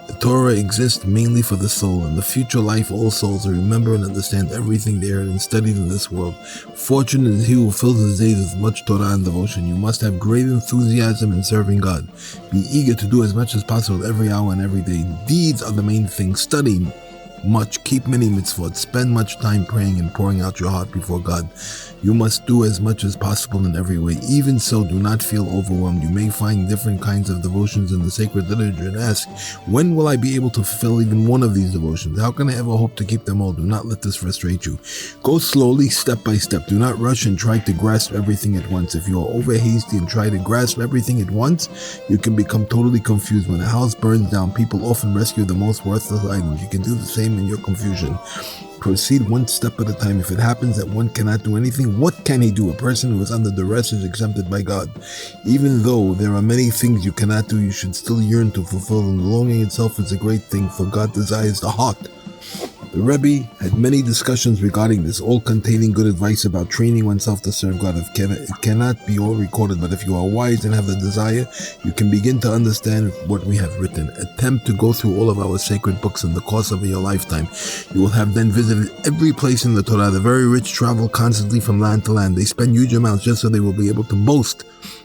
The Torah exists mainly for the soul. In the future life, all souls will remember and understand everything they heard and studied in this world. Fortunate is he who fills his days with much Torah and devotion. You must have great enthusiasm in serving God. Be eager to do as much as possible every hour and every day. Deeds are the main thing. Study much, keep many mitzvot, spend much time praying and pouring out your heart before God. You must do as much as possible in every way. Even so, do not feel overwhelmed. You may find different kinds of devotions in the sacred literature and ask, when will I be able to fulfill even one of these devotions? How can I ever hope to keep them all? Do not let this frustrate you. Go slowly, step by step. Do not rush and try to grasp everything at once. If you are over hasty and try to grasp everything at once, you can become totally confused. When a house burns down, people often rescue the most worthless items. You can do the same in your confusion. Proceed one step at a time. If it happens that one cannot do anything, what can he do? A person who is under duress is exempted by God. Even though there are many things you cannot do, you should still yearn to fulfill them. The longing itself is a great thing, for God desires the heart. The Rebbe had many discussions regarding this, all containing good advice about training oneself to serve God. It cannot be all recorded, but if you are wise and have the desire, you can begin to understand what we have written. Attempt to go through all of our sacred books in the course of your lifetime. You will have then visited every place in the Torah. The very rich travel constantly from land to land. They spend huge amounts just so they will be able to boast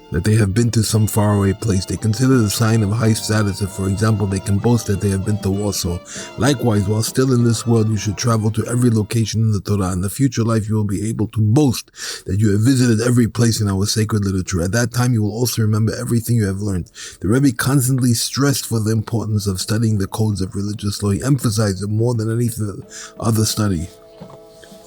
that they have been to some faraway place. They consider the sign of high status if, for example, they can boast that they have been to Warsaw. Likewise, while still in this world, you should travel to every location in the Torah. In the future life, you will be able to boast that you have visited every place in our sacred literature. At that time, you will also remember everything you have learned. The Rebbe constantly stressed for the importance of studying the codes of religious law. He emphasized it more than any other study.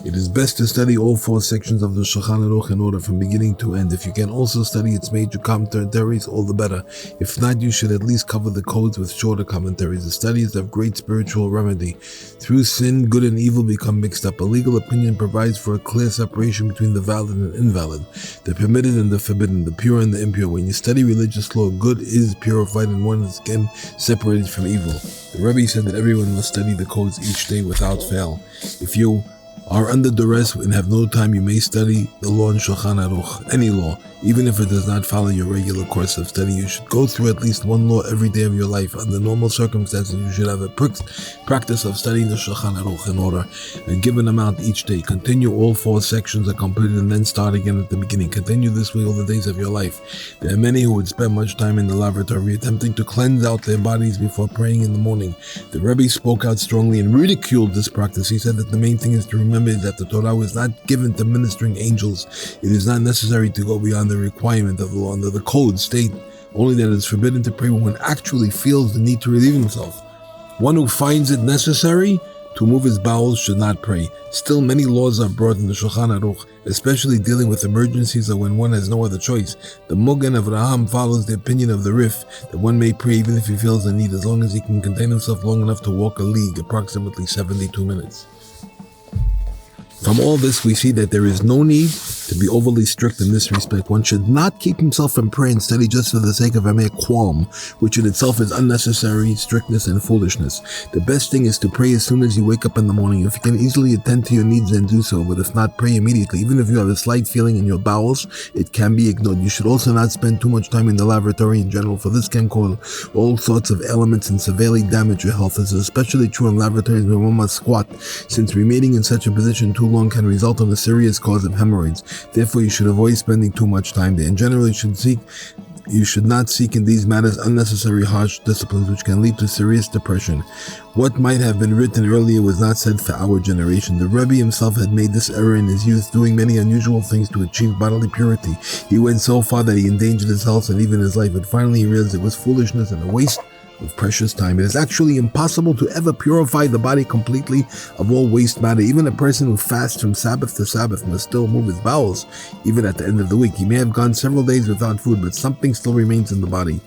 It is best to study all 4 sections of the Shulchan Aruch in order from beginning to end. If you can also study its major commentaries, all the better. If not, you should at least cover the codes with shorter commentaries. The study is of great spiritual remedy. Through sin, good and evil become mixed up. A legal opinion provides for a clear separation between the valid and invalid, the permitted and the forbidden, the pure and the impure. When you study religious law, good is purified and one is again separated from evil. The Rebbe said that everyone must study the codes each day without fail. If you are under duress and have no time, you may study the law in Shulchan Aruch, any law. Even if it does not follow your regular course of study, you should go through at least one law every day of your life. Under normal circumstances, you should have a practice of studying the Shulchan Aruch in order, a given amount each day. Continue all 4 sections are completed and then start again at the beginning. Continue this way all the days of your life. There are many who would spend much time in the lavatory attempting to cleanse out their bodies before praying in the morning. The Rebbe spoke out strongly and ridiculed this practice. He said that the main thing is to remember that the Torah was not given to ministering angels. It is not necessary to go beyond the requirement of the law. Under the code state only that it is forbidden to pray when one actually feels the need to relieve himself. One who finds it necessary to move his bowels should not pray. Still, many laws are brought in the Shulchan Aruch, especially dealing with emergencies or when one has no other choice. The Mugan of Raham follows the opinion of the Rif that one may pray even if he feels the need, as long as he can contain himself long enough to walk a league, approximately 72 minutes. From all this, we see that there is no need to be overly strict in this respect. One should not keep himself from prayer and study just for the sake of a mere qualm, which in itself is unnecessary strictness and foolishness. The best thing is to pray as soon as you wake up in the morning. If you can easily attend to your needs, then do so, but if not, pray immediately. Even if you have a slight feeling in your bowels, it can be ignored. You should also not spend too much time in the lavatory in general, for this can cause all sorts of ailments and severely damage your health. This is especially true in lavatories where one must squat, since remaining in such a position too long can result in a serious cause of hemorrhoids. Therefore, you should avoid spending too much time there. In general, you should not seek in these matters unnecessary harsh disciplines which can lead to serious depression. What might have been written earlier was not said for our generation. The Rebbe himself had made this error in his youth, doing many unusual things to achieve bodily purity. He went so far that he endangered his health and even his life, but finally he realized it was foolishness and a waste of precious time. It is actually impossible to ever purify the body completely of all waste matter. Even a person who fasts from Sabbath to Sabbath must still move his bowels, even at the end of the week. He may have gone several days without food, but something still remains in the body.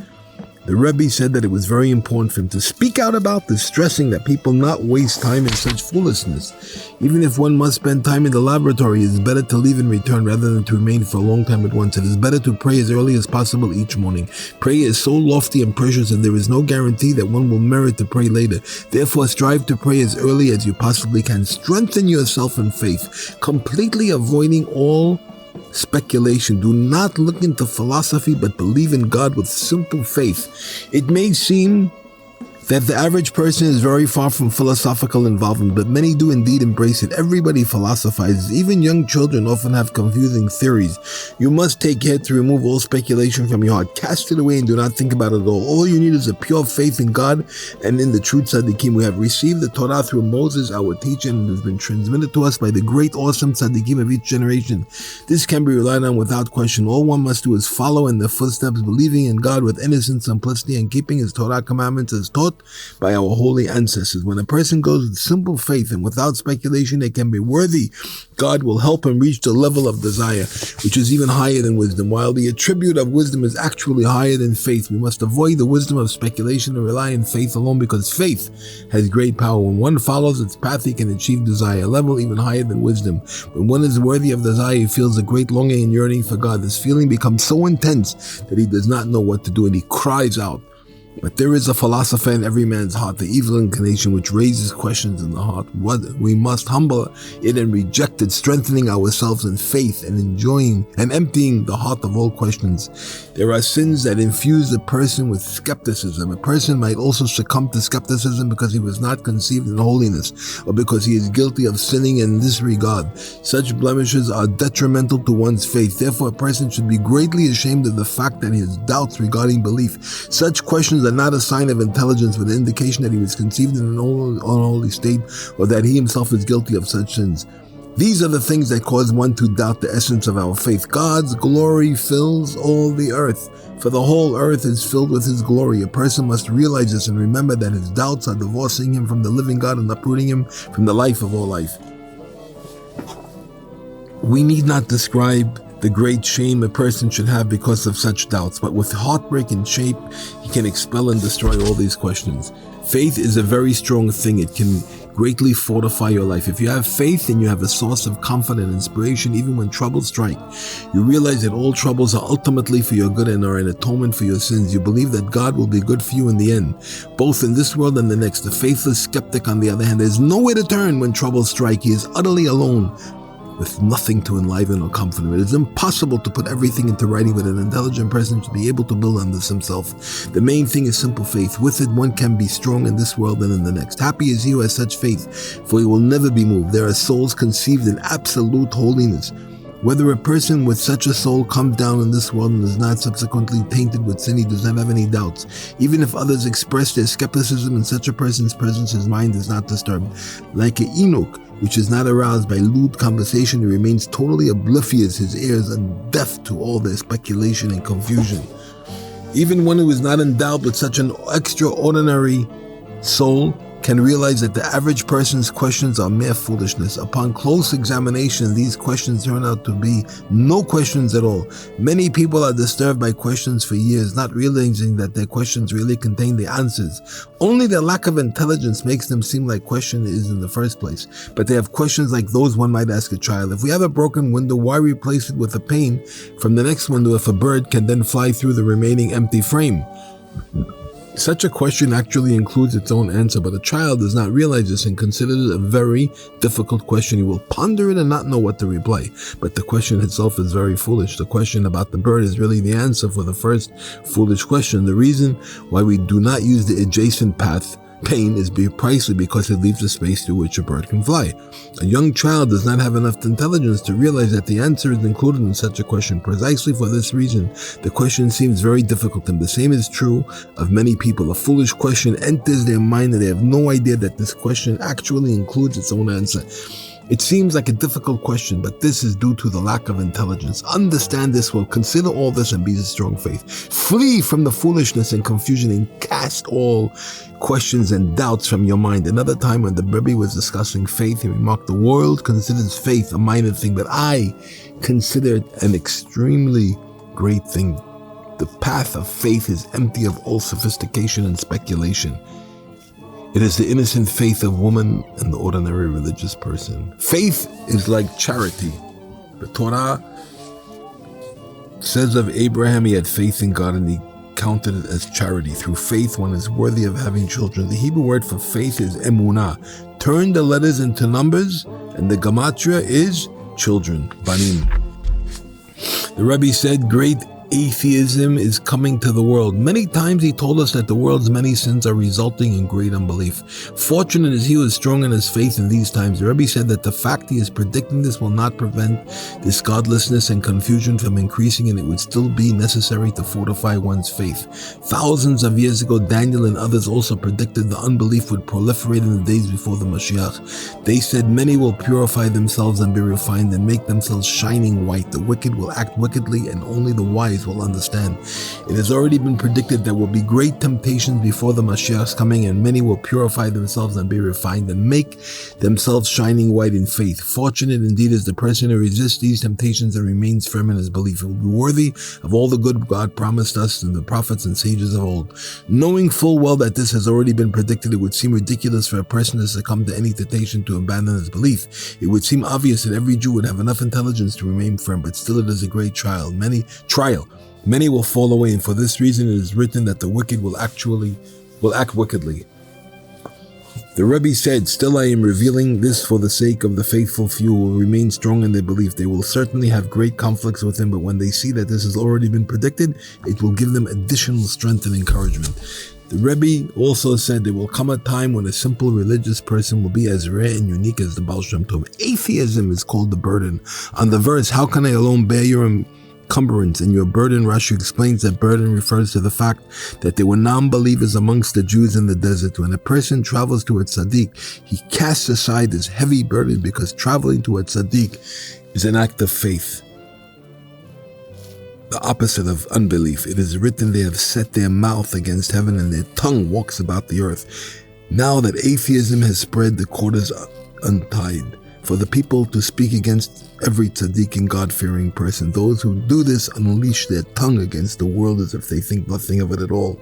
The Rebbe said that it was very important for him to speak out about this, stressing that people not waste time in such foolishness. Even if one must spend time in the laboratory, it is better to leave and return rather than to remain for a long time at once. It is better to pray as early as possible each morning. Prayer is so lofty and precious, and there is no guarantee that one will merit to pray later. Therefore, strive to pray as early as you possibly can. Strengthen yourself in faith, completely avoiding all speculation. Do not look into philosophy, but believe in God with simple faith. It may seem that the average person is very far from philosophical involvement, but many do indeed embrace it. Everybody philosophizes. Even young children often have confusing theories. You must take care to remove all speculation from your heart. Cast it away and do not think about it at all. All you need is a pure faith in God and in the true tzaddikim. We have received the Torah through Moses, our teacher, and it has been transmitted to us by the great, awesome tzaddikim of each generation. This can be relied on without question. All one must do is follow in their footsteps, believing in God with innocent simplicity and keeping his Torah commandments as taught by our holy ancestors. When a person goes with simple faith and without speculation, they can be worthy. God will help him reach the level of desire, which is even higher than wisdom. While the attribute of wisdom is actually higher than faith, we must avoid the wisdom of speculation and rely on faith alone, because faith has great power. When one follows its path, he can achieve desire, a level even higher than wisdom. When one is worthy of desire, he feels a great longing and yearning for God. This feeling becomes so intense that he does not know what to do, and he cries out. But there is a philosopher in every man's heart, the evil inclination which raises questions in the heart. What we must humble it and reject it, strengthening ourselves in faith and enjoying and emptying the heart of all questions. There are sins that infuse a person with skepticism. A person might also succumb to skepticism because he was not conceived in holiness, or because he is guilty of sinning in this regard. Such blemishes are detrimental to one's faith. Therefore, a person should be greatly ashamed of the fact that he has doubts regarding belief. Such questions are not a sign of intelligence, but an indication that he was conceived in an unholy state, or that he himself is guilty of such sins. These are the things that cause one to doubt the essence of our faith. God's glory fills all the earth, for the whole earth is filled with his glory. A person must realize this and remember that his doubts are divorcing him from the living God and uprooting him from the life of all life. We need not describe the great shame a person should have because of such doubts, but with heartbreak and shame, he can expel and destroy all these questions. Faith is a very strong thing. It can greatly fortify your life. If you have faith, then you have a source of comfort and inspiration even when troubles strike. You realize that all troubles are ultimately for your good and are an atonement for your sins. You believe that God will be good for you in the end, both in this world and the next. The faithless skeptic, on the other hand, has nowhere to turn when troubles strike. He is utterly alone, with nothing to enliven or comfort him. It is impossible to put everything into writing, but an intelligent person should be able to build on this himself. The main thing is simple faith. With it, one can be strong in this world and in the next. Happy is he who has such faith, for he will never be moved. There are souls conceived in absolute holiness. Whether a person with such a soul comes down in this world and is not subsequently tainted with sin, he does not have any doubts. Even if others express their skepticism in such a person's presence, his mind is not disturbed. Like an Enoch, which is not aroused by lewd conversation, he remains totally oblivious, his ears and deaf to all their speculation and confusion. Even one who is not endowed with such an extraordinary soul can realize that the average person's questions are mere foolishness. Upon close examination, these questions turn out to be no questions at all. Many people are disturbed by questions for years, not realizing that their questions really contain the answers. Only their lack of intelligence makes them seem like question is in the first place. But they have questions like those one might ask a child. If we have a broken window, why replace it with a pane from the next window if a bird can then fly through the remaining empty frame? Such a question actually includes its own answer, but a child does not realize this and considers it a very difficult question. He will ponder it and not know what to reply. But the question itself is very foolish. The question about the bird is really the answer for the first foolish question. The reason why we do not use the adjacent path pane is precisely because it leaves a space through which a bird can fly. A young child does not have enough intelligence to realize that the answer is included in such a question. Precisely for this reason, the question seems very difficult, and the same is true of many people. A foolish question enters their mind and they have no idea that this question actually includes its own answer. It seems like a difficult question, but this is due to the lack of intelligence. Understand this well, consider all this and be of strong faith. Flee from the foolishness and confusion and cast all questions and doubts from your mind. Another time when the Rebbe was discussing faith, he remarked, the world considers faith a minor thing, but I consider it an extremely great thing. The path of faith is empty of all sophistication and speculation. It is the innocent faith of woman and the ordinary religious person. Faith is like charity. The Torah says of Abraham, he had faith in God and he counted it as charity. Through faith, one is worthy of having children. The Hebrew word for faith is emunah. Turn the letters into numbers, and the gematria is children, banim. The Rebbe said, great atheism is coming to the world. Many times he told us that the world's many sins are resulting in great unbelief. Fortunate is he who is strong in his faith in these times. The Rebbe said that the fact he is predicting this will not prevent this godlessness and confusion from increasing, and it would still be necessary to fortify one's faith. Thousands of years ago, Daniel and others also predicted the unbelief would proliferate in the days before the Mashiach. They said many will purify themselves and be refined and make themselves shining white. The wicked will act wickedly and only the wise will understand. It has already been predicted there will be great temptations before the Mashiach's coming, and many will purify themselves and be refined and make themselves shining white in faith. Fortunate indeed is the person who resists these temptations and remains firm in his belief. It will be worthy of all the good God promised us and the prophets and sages of old. Knowing full well that this has already been predicted, it would seem ridiculous for a person to succumb to any temptation to abandon his belief. It would seem obvious that every Jew would have enough intelligence to remain firm, but still it is a great trial. Many will fall away, and for this reason it is written that the wicked will act wickedly. The Rebbe said, still I am revealing this for the sake of the faithful few who will remain strong in their belief. They will certainly have great conflicts with him, but when they see that this has already been predicted, it will give them additional strength and encouragement. The Rebbe also said there will come a time when a simple religious person will be as rare and unique as the Baal Shem Tov. Atheism is called the burden. On the verse, how can I alone bear your encumbrance and your burden? Rashi explains that burden refers to the fact that there were non-believers amongst the Jews in the desert. When a person travels to a tzaddik, he casts aside his heavy burden because traveling to a tzaddik is an act of faith. The opposite of unbelief. It is written, they have set their mouth against heaven and their tongue walks about the earth. Now that atheism has spread, the cord is untied for the people to speak against every tzaddik and God-fearing person. Those who do this unleash their tongue against the world as if they think nothing of it at all.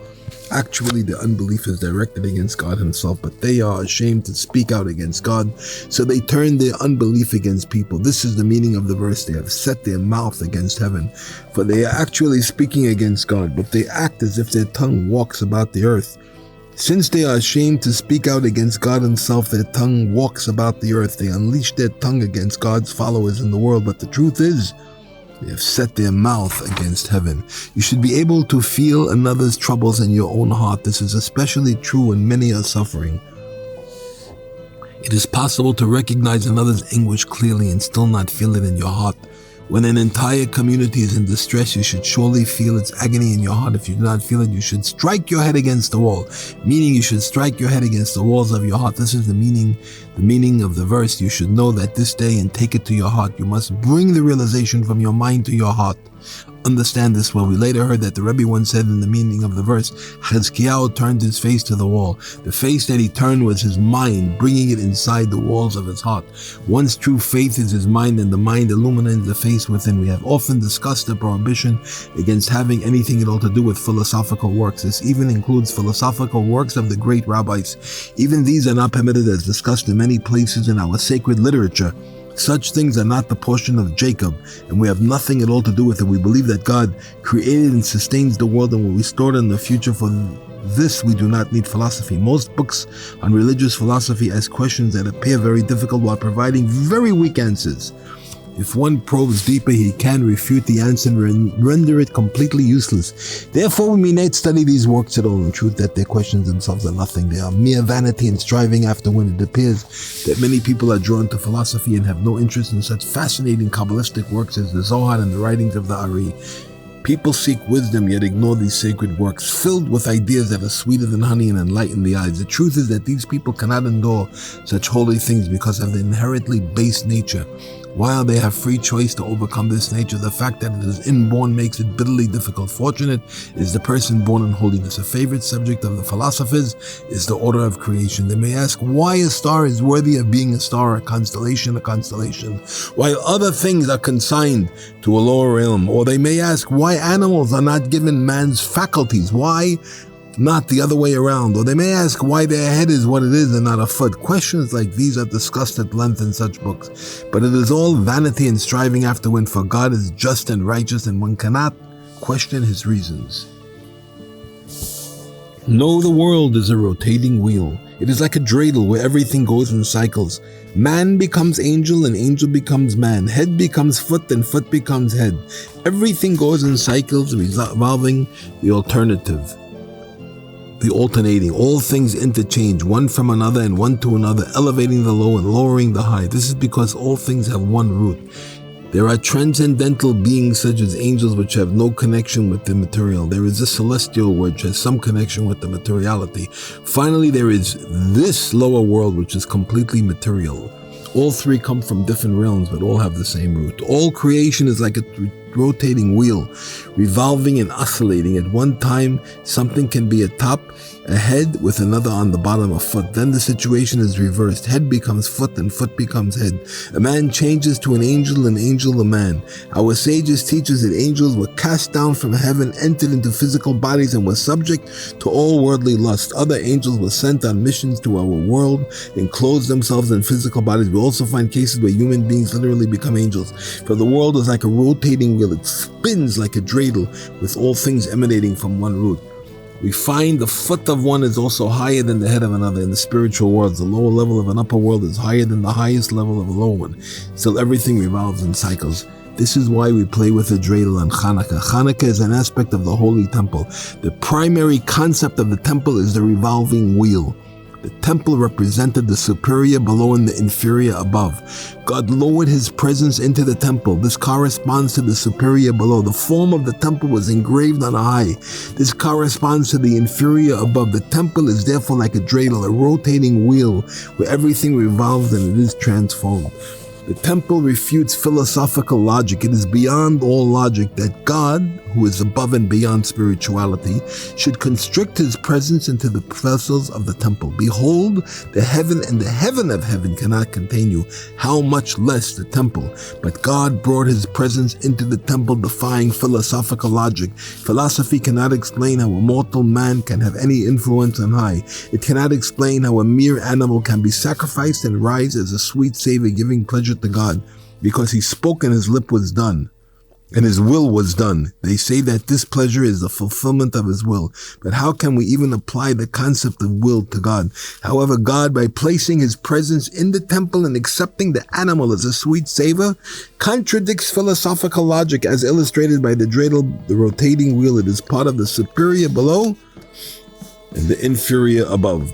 Actually, the unbelief is directed against God himself, but they are ashamed to speak out against God, so they turn their unbelief against people. This is the meaning of the verse. They have set their mouth against heaven, for they are actually speaking against God, but they act as if their tongue walks about the earth. Since they are ashamed to speak out against God himself, their tongue walks about the earth. They unleash their tongue against God's followers in the world, but the truth is, they have set their mouth against heaven. You should be able to feel another's troubles in your own heart. This is especially true when many are suffering. It is possible to recognize another's anguish clearly and still not feel it in your heart. When an entire community is in distress, you should surely feel its agony in your heart. If you do not feel it, you should strike your head against the wall. Meaning you should strike your head against the walls of your heart. This is the meaning of the verse. You should know that this day and take it to your heart. You must bring the realization from your mind to your heart. understand this well. We later heard that the Rebbe once said in the meaning of the verse, Chizkiyahu turned his face to the wall. The face that he turned was his mind, bringing it inside the walls of his heart. One's true faith is his mind, and the mind illuminates the face within. We have often discussed the prohibition against having anything at all to do with philosophical works. This even includes philosophical works of the great rabbis. Even these are not permitted, as discussed in many places in our sacred literature. Such things are not the portion of Jacob, and we have nothing at all to do with it. We believe that God created and sustains the world and will restore it in the future. For this, we do not need philosophy. Most books on religious philosophy ask questions that appear very difficult while providing very weak answers. If one probes deeper, he can refute the answer and render it completely useless. Therefore, we may not study these works at all. In truth, that their questions themselves are nothing. They are mere vanity and striving after wind. It appears that many people are drawn to philosophy and have no interest in such fascinating Kabbalistic works as the Zohar and the writings of the Ari. People seek wisdom yet ignore these sacred works, filled with ideas that are sweeter than honey and enlighten the eyes. The truth is that these people cannot endure such holy things because of their inherently base nature. While they have free choice to overcome this nature, the fact that it is inborn makes it bitterly difficult. Fortunate is the person born in holiness. A favorite subject of the philosophers is the order of creation. They may ask why a star is worthy of being a star, a constellation, while other things are consigned to a lower realm. Or they may ask why animals are not given man's faculties. Why not the other way around? Or they may ask why their head is what it is and not a foot. Questions like these are discussed at length in such books, but it is all vanity and striving after wind, for God is just and righteous, and one cannot question his reasons. No, the world is a rotating wheel. It is like a dreidel where everything goes in cycles. Man becomes angel and angel becomes man. Head becomes foot and foot becomes head. Everything goes in cycles, revolving the alternative. The alternating, all things interchange, one from another and one to another, elevating the low and lowering the high. This is because all things have one root. There are transcendental beings such as angels which have no connection with the material. There is a celestial which has some connection with the materiality. Finally, there is this lower world which is completely material. All three come from different realms, but all have the same root. All creation is like a rotating wheel, revolving and oscillating. At one time, something can be atop, a head, with another on the bottom, a foot. Then the situation is reversed. Head becomes foot and foot becomes head. A man changes to an angel a man. Our sages teach us that angels were cast down from heaven, entered into physical bodies, and were subject to all worldly lust. Other angels were sent on missions to our world and clothed themselves in physical bodies. We also find cases where human beings literally become angels. For the world is like a rotating wheel. It spins like a dreidel, with all things emanating from one root. We find the foot of one is also higher than the head of another. In the spiritual world, the lower level of an upper world is higher than the highest level of a lower one. Still, everything revolves in cycles. This is why we play with the dreidel on Hanukkah. Hanukkah is an aspect of the holy temple. The primary concept of the temple is the revolving wheel. The temple represented the superior below and the inferior above. God lowered his presence into the temple. This corresponds to the superior below. The form of the temple was engraved on a high. This corresponds to the inferior above. The temple is therefore like a dreidel, a rotating wheel where everything revolves and it is transformed. The temple refutes philosophical logic. It is beyond all logic that God, who is above and beyond spirituality, should constrict his presence into the vessels of the temple. Behold, the heaven and the heaven of heaven cannot contain you, how much less the temple. But God brought his presence into the temple, defying philosophical logic. Philosophy cannot explain how a mortal man can have any influence on high. It cannot explain how a mere animal can be sacrificed and rise as a sweet savor, giving pleasure to God, because he spoke and his lip was done, and his will was done. They say that this pleasure is the fulfillment of his will. But how can we even apply the concept of will to God? However, God, by placing his presence in the temple and accepting the animal as a sweet savor, contradicts philosophical logic as illustrated by the dreidel, the rotating wheel. It is part of the superior below and the inferior above.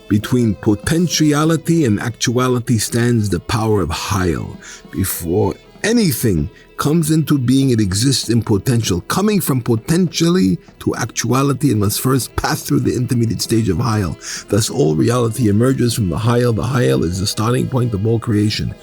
Between potentiality and actuality stands the power of Hayel. Before anything comes into being, it exists in potential. Coming from potentially to actuality, it must first pass through the intermediate stage of Hayel. Thus, all reality emerges from the Hayel. The Hayel is the starting point of all creation.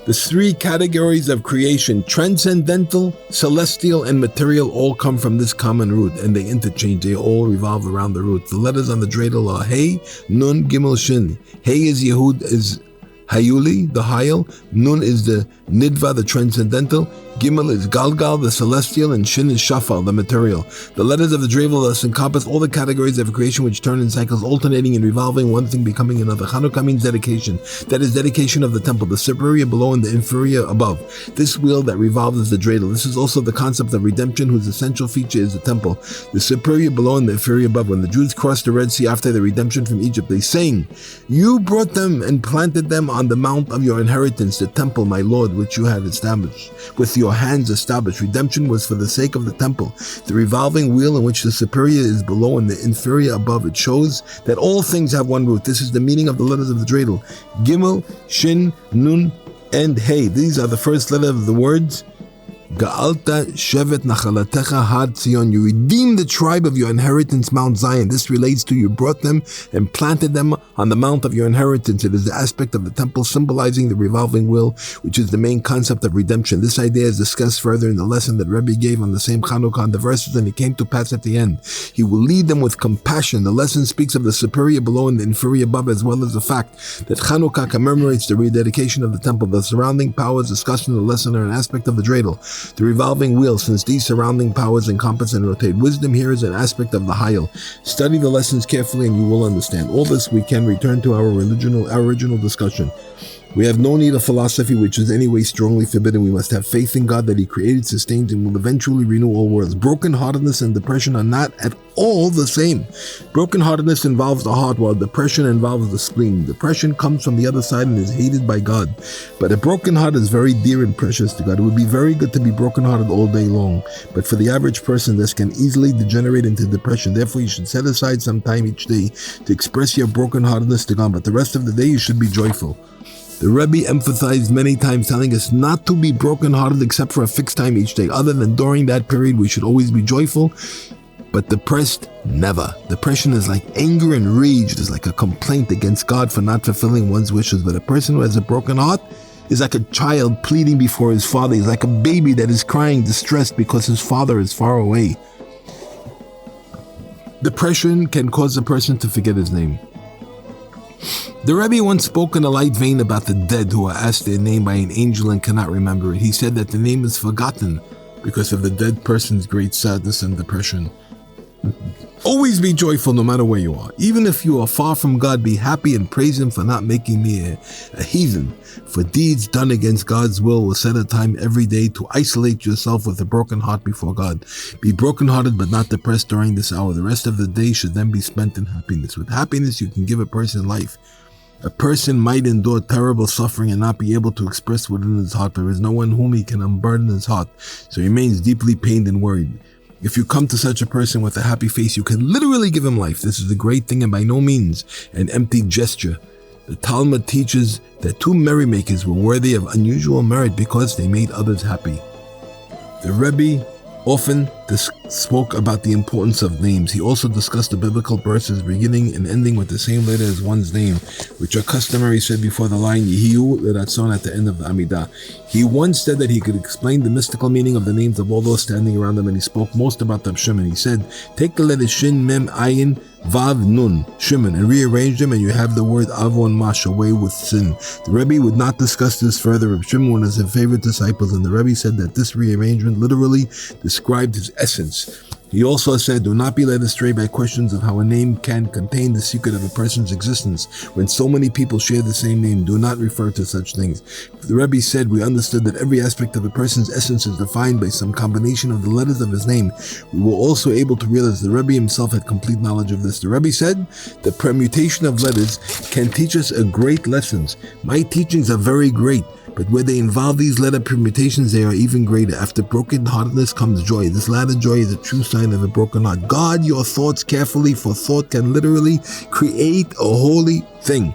The three categories of creation, transcendental, celestial, and material, all come from this common root, and they interchange. They all revolve around the root. The letters on the dreidel are Hey, Nun, Gimel, Shin. Hey is Yehud, is Hayuli, the Hayel. Nun is the Nidva, the transcendental. Gimel is Galgal, the celestial, and Shin is Shafal, the material. The letters of the dreidel thus encompass all the categories of creation which turn in cycles, alternating and revolving, one thing becoming another. Chanukah means dedication. That is dedication of the temple, the superior below and the inferior above. This wheel that revolves is the dreidel. This is also the concept of redemption, whose essential feature is the temple, the superior below and the inferior above. When the Jews crossed the Red Sea after the redemption from Egypt, they sang, "You brought them and planted them on the mount of your inheritance, the temple, my Lord, which you had established. With your hands established." Redemption was for the sake of the temple, the revolving wheel in which the superior is below and the inferior above. It shows that all things have one root. This is the meaning of the letters of the dreidel. Gimel, Shin, Nun, and Hey. These are the first letter of the words Ga'alta Shevet Nachalatecha Had Zion. You redeemed the tribe of your inheritance, Mount Zion. This relates to you brought them and planted them on the mount of your inheritance. It is the aspect of the temple symbolizing the revolving wheel, which is the main concept of redemption. This idea is discussed further in the lesson that Rebbe gave on the same Chanukah on the verses, and it came to pass at the end. He will lead them with compassion. The lesson speaks of the superior below and the inferior above, as well as the fact that Chanukah commemorates the rededication of the temple. The surrounding powers discussed in the lesson are an aspect of the dreidel, the revolving wheel, since these surrounding powers encompass and rotate. Wisdom here is an aspect of the Hayel. Study the lessons carefully and you will understand. All this we can return to our original discussion. We have no need of philosophy, which is anyway strongly forbidden. We must have faith in God that He created, sustains, and will eventually renew all worlds. Brokenheartedness and depression are not at all the same. Brokenheartedness involves the heart, while depression involves the spleen. Depression comes from the other side and is hated by God. But a broken heart is very dear and precious to God. It would be very good to be brokenhearted all day long. But for the average person, this can easily degenerate into depression. Therefore, you should set aside some time each day to express your brokenheartedness to God. But the rest of the day, you should be joyful. The Rebbe emphasized many times, telling us not to be brokenhearted except for a fixed time each day. Other than during that period, we should always be joyful, but depressed, never. Depression is like anger and rage. It is like a complaint against God for not fulfilling one's wishes. But a person who has a broken heart is like a child pleading before his father. He's like a baby that is crying, distressed because his father is far away. Depression can cause a person to forget his name. The Rebbe once spoke in a light vein about the dead who are asked their name by an angel and cannot remember it. He said that the name is forgotten because of the dead person's great sadness and depression. Always be joyful no matter where you are. Even if you are far from God, be happy and praise Him for not making me a heathen. For deeds done against God's will set a time every day to isolate yourself with a broken heart before God. Be brokenhearted but not depressed during this hour. The rest of the day should then be spent in happiness. With happiness, you can give a person life. A person might endure terrible suffering and not be able to express within his heart. There is no one whom he can unburden his heart, so he remains deeply pained and worried. If you come to such a person with a happy face, you can literally give him life. This is a great thing and by no means an empty gesture. The Talmud teaches that two merrymakers were worthy of unusual merit because they made others happy. The Rebbe often spoke about the importance of names. He also discussed the biblical verses beginning and ending with the same letter as one's name, which are customary said before the line Yehiyu L'Ratzon at the end of the Amidah. He once said that he could explain the mystical meaning of the names of all those standing around him, and he spoke most about them Shimon. He said, take the letters Shin, Mem, Ayin, Vav, Nun, Shimon, and rearrange them, and you have the word Avon Mash, away with sin. The Rebbe would not discuss this further. Reb Shimon was his favorite disciples, and the Rebbe said that this rearrangement literally described his essence. He also said, do not be led astray by questions of how a name can contain the secret of a person's existence. When so many people share the same name, do not refer to such things. The Rebbe said, we understood that every aspect of a person's essence is defined by some combination of the letters of his name. We were also able to realize the Rebbe himself had complete knowledge of this. The Rebbe said, the permutation of letters can teach us a great lessons. My teachings are very great, but where they involve these letter permutations, they are even greater. After brokenheartedness comes joy. This latter joy is a true sign of a broken heart. Guard your thoughts carefully, for thought can literally create a holy thing.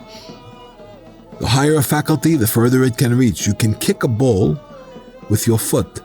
The higher a faculty, the further it can reach. You can kick a ball with your foot,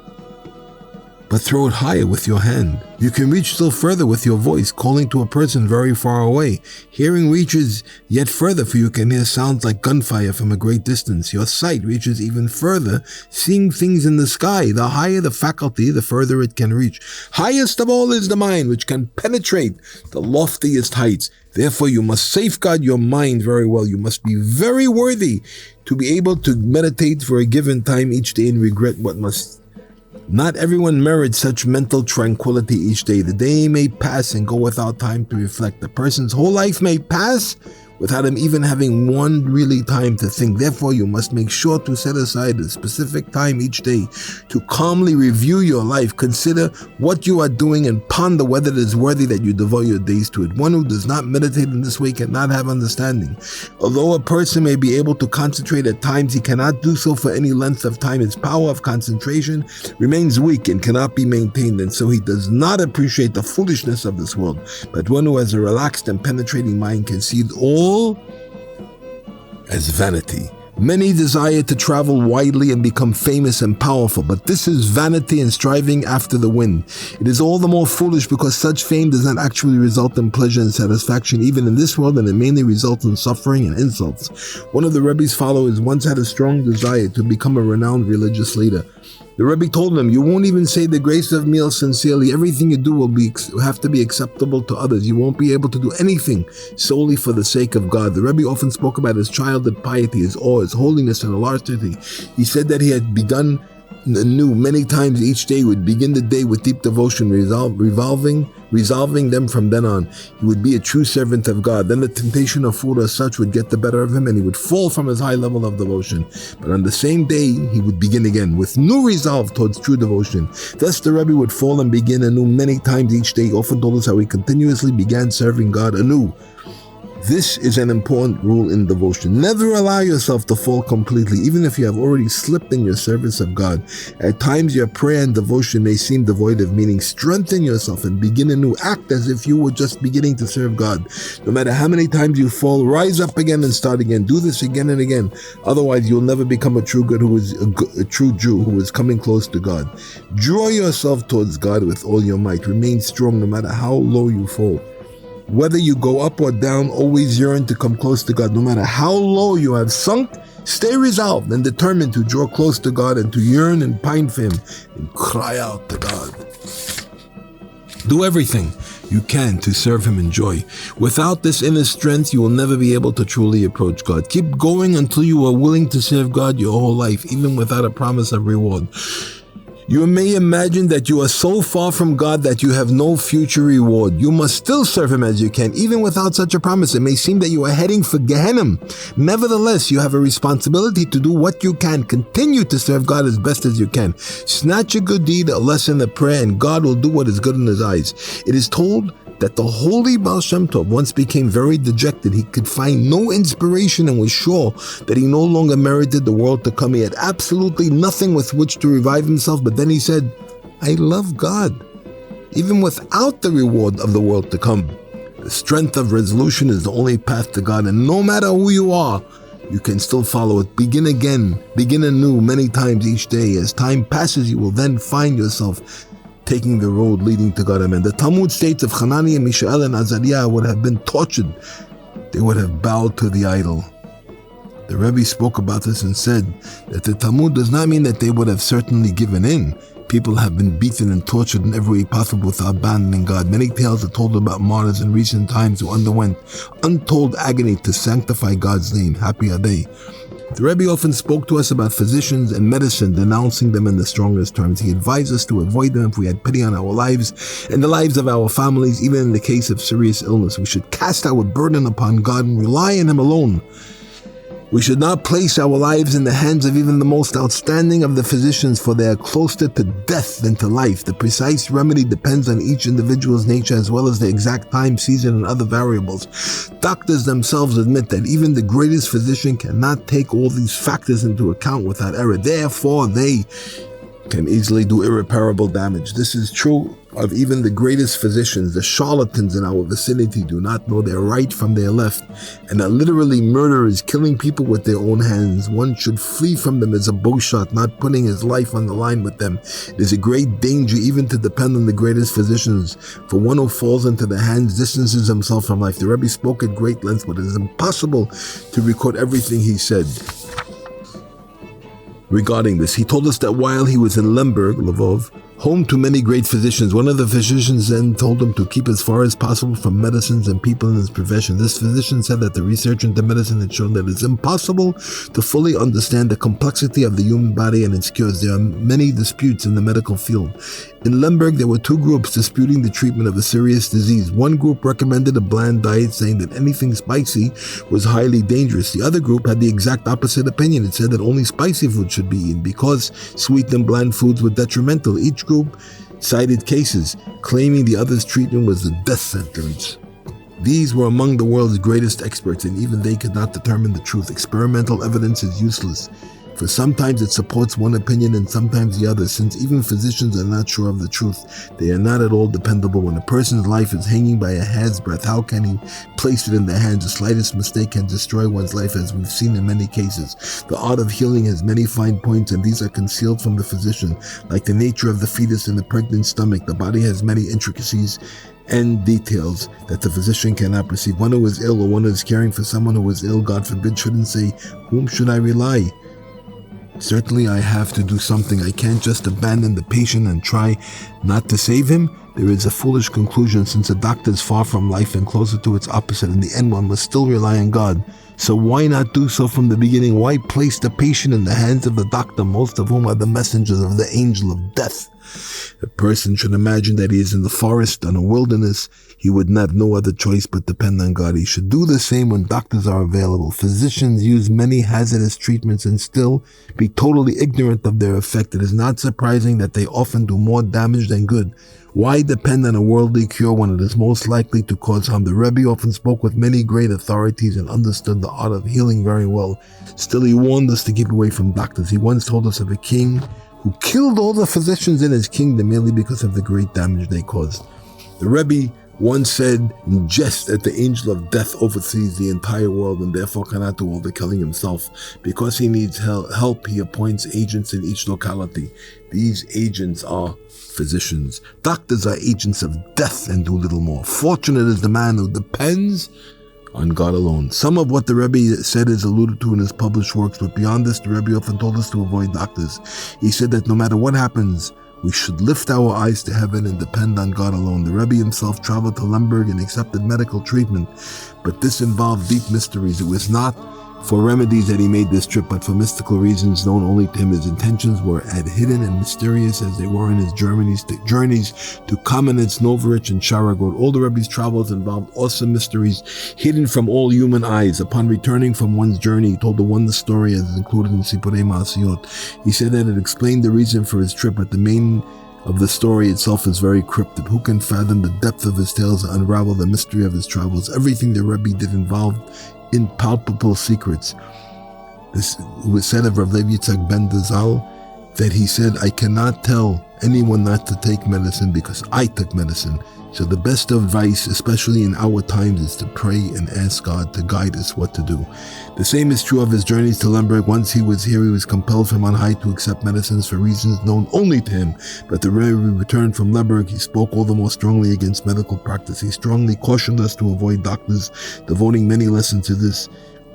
but throw it higher with your hand. You can reach still further with your voice, calling to a person very far away. Hearing reaches yet further, for you can hear sounds like gunfire from a great distance. Your sight reaches even further, seeing things in the sky. The higher the faculty, the further it can reach. Highest of all is the mind, which can penetrate the loftiest heights. Therefore, you must safeguard your mind very well. You must be very worthy to be able to meditate for a given time each day and regret what must. Not everyone merits such mental tranquility each day. The day may pass and go without time to reflect. The person's whole life may pass without him even having one really time to think. Therefore, you must make sure to set aside a specific time each day to calmly review your life, consider what you are doing, and ponder whether it is worthy that you devote your days to it. One who does not meditate in this way cannot have understanding. Although a person may be able to concentrate at times, he cannot do so for any length of time. His power of concentration remains weak and cannot be maintained, and so he does not appreciate the foolishness of this world. But one who has a relaxed and penetrating mind can see all as vanity. Many desire to travel widely and become famous and powerful, but this is vanity and striving after the wind. It is all the more foolish because such fame does not actually result in pleasure and satisfaction even in this world, and it mainly results in suffering and insults. One of the Rebbe's followers once had a strong desire to become a renowned religious leader. The Rebbe told him, "You won't even say the grace of meal sincerely. Everything you do will have to be acceptable to others. You won't be able to do anything solely for the sake of God." The Rebbe often spoke about his childhood piety, his awe, his holiness, and alacrity. He said that he had begun anew many times each day, would begin the day with deep devotion, resolving them from then on. He would be a true servant of God. Then the temptation of food or such would get the better of him, and he would fall from his high level of devotion. But on the same day, he would begin again with new resolve towards true devotion. Thus the Rebbe would fall and begin anew many times each day. He often told us how he continuously began serving God anew. This is an important rule in devotion. Never allow yourself to fall completely, even if you have already slipped in your service of God. At times, your prayer and devotion may seem devoid of meaning. Strengthen yourself and begin anew. Act as if you were just beginning to serve God. No matter how many times you fall, rise up again and start again. Do this again and again. Otherwise, you'll never become a true true Jew who is coming close to God. Draw yourself towards God with all your might. Remain strong no matter how low you fall. Whether you go up or down, always yearn to come close to God. No matter how low you have sunk, stay resolved and determined to draw close to God and to yearn and pine for Him and cry out to God. Do everything you can to serve Him in joy. Without this inner strength, you will never be able to truly approach God. Keep going until you are willing to serve God your whole life, even without a promise of reward. You may imagine that you are so far from God that you have no future reward. You must still serve Him as you can, even without such a promise. It may seem that you are heading for Gehenna. Nevertheless, you have a responsibility to do what you can. Continue to serve God as best as you can. Snatch a good deed, a lesson, a prayer, and God will do what is good in His eyes. It is told that the holy Baal Shem Tov once became very dejected. He could find no inspiration and was sure that he no longer merited the world to come. He had absolutely nothing with which to revive himself, but then he said, "I love God, even without the reward of the world to come." The strength of resolution is the only path to God, and no matter who you are, you can still follow it. Begin again, begin anew many times each day. As time passes, you will then find yourself taking the road leading to God. Amen. The Talmud states if Hananiah, Mishael, and Azariah would have been tortured, they would have bowed to the idol. The Rebbe spoke about this and said that the Talmud does not mean that they would have certainly given in. People have been beaten and tortured in every way possible without abandoning God. Many tales are told about martyrs in recent times who underwent untold agony to sanctify God's name. Happy are they. The Rebbe often spoke to us about physicians and medicine, denouncing them in the strongest terms. He advised us to avoid them if we had pity on our lives and the lives of our families. Even in the case of serious illness, we should cast our burden upon God and rely on Him alone. We should not place our lives in the hands of even the most outstanding of the physicians, for they are closer to death than to life. The precise remedy depends on each individual's nature as well as the exact time, season, and other variables. Doctors themselves admit that even the greatest physician cannot take all these factors into account without error. Therefore, they can easily do irreparable damage. This is true of even the greatest physicians. The charlatans in our vicinity do not know their right from their left, and are literally murderers, killing people with their own hands. One should flee from them as a bowshot, not putting his life on the line with them. It is a great danger even to depend on the greatest physicians, for one who falls into their hands distances himself from life. The Rebbe spoke at great length, but it is impossible to record everything he said regarding this. He told us that while he was in Lemberg, Lvov, home to many great physicians, one of the physicians then told him to keep as far as possible from medicines and people in his profession. This physician said that the research into medicine had shown that it's impossible to fully understand the complexity of the human body and its cures. There are many disputes in the medical field. In Lemberg, there were two groups disputing the treatment of a serious disease. One group recommended a bland diet, saying that anything spicy was highly dangerous. The other group had the exact opposite opinion. It said that only spicy food should be eaten because sweet and bland foods were detrimental. Each group cited cases, claiming the other's treatment was a death sentence. These were among the world's greatest experts, and even they could not determine the truth. Experimental evidence is useless, for sometimes it supports one opinion and sometimes the other. Since even physicians are not sure of the truth, they are not at all dependable. When a person's life is hanging by a hair's breadth, how can he place it in their hands? The slightest mistake can destroy one's life, as we've seen in many cases. The art of healing has many fine points, and these are concealed from the physician. Like the nature of the fetus in the pregnant stomach, the body has many intricacies and details that the physician cannot perceive. One who is ill or one who is caring for someone who is ill, God forbid, shouldn't say, "Whom should I rely?" Certainly I have to do something. I can't just abandon the patient and try not to save him. There is a foolish conclusion, since a doctor is far from life and closer to its opposite. In the end, one must still rely on God. So why not do so from the beginning? Why place the patient in the hands of the doctor, most of whom are the messengers of the angel of death? A person should imagine that he is in the forest, in a wilderness. He would have no other choice but depend on God. He should do the same when doctors are available. Physicians use many hazardous treatments and still be totally ignorant of their effect. It is not surprising that they often do more damage than good. Why depend on a worldly cure when it is most likely to cause harm? The Rebbe often spoke with many great authorities and understood the art of healing very well. Still, he warned us to keep away from doctors. He once told us of a king who killed all the physicians in his kingdom merely because of the great damage they caused. The Rebbe once said in jest that the angel of death oversees the entire world and therefore cannot do all the killing himself. Because he needs help, he appoints agents in each locality. These agents are physicians. Doctors are agents of death and do little more. Fortunate is the man who depends on God alone. Some of what the Rebbe said is alluded to in his published works, but beyond this, the Rebbe often told us to avoid doctors. He said that no matter what happens, we should lift our eyes to heaven and depend on God alone. The Rebbe himself traveled to Lemberg and accepted medical treatment, but this involved deep mysteries. It was not for remedies that he made this trip, but for mystical reasons known only to him. His intentions were as hidden and mysterious as they were in his journeys to Kamenetz, Novorich, and Sharagod. All the Rebbe's travels involved awesome mysteries hidden from all human eyes. Upon returning from one's journey, he told the wondrous story as included in Sichot. He said that it explained the reason for his trip, but the main of the story itself is very cryptic. Who can fathom the depth of his tales and unravel the mystery of his travels? Everything the Rebbe did involved impalpable secrets. This was said of Rav Levi Yitzhak ben Dazal that he said, "I cannot tell anyone not to take medicine because I took medicine." So the best advice, especially in our times, is to pray and ask God to guide us what to do. The same is true of his journeys to Lemberg. Once he was here, he was compelled from on high to accept medicines for reasons known only to him. But the Rebbe returned from Lemberg, he spoke all the more strongly against medical practice. He strongly cautioned us to avoid doctors, devoting many lessons to this.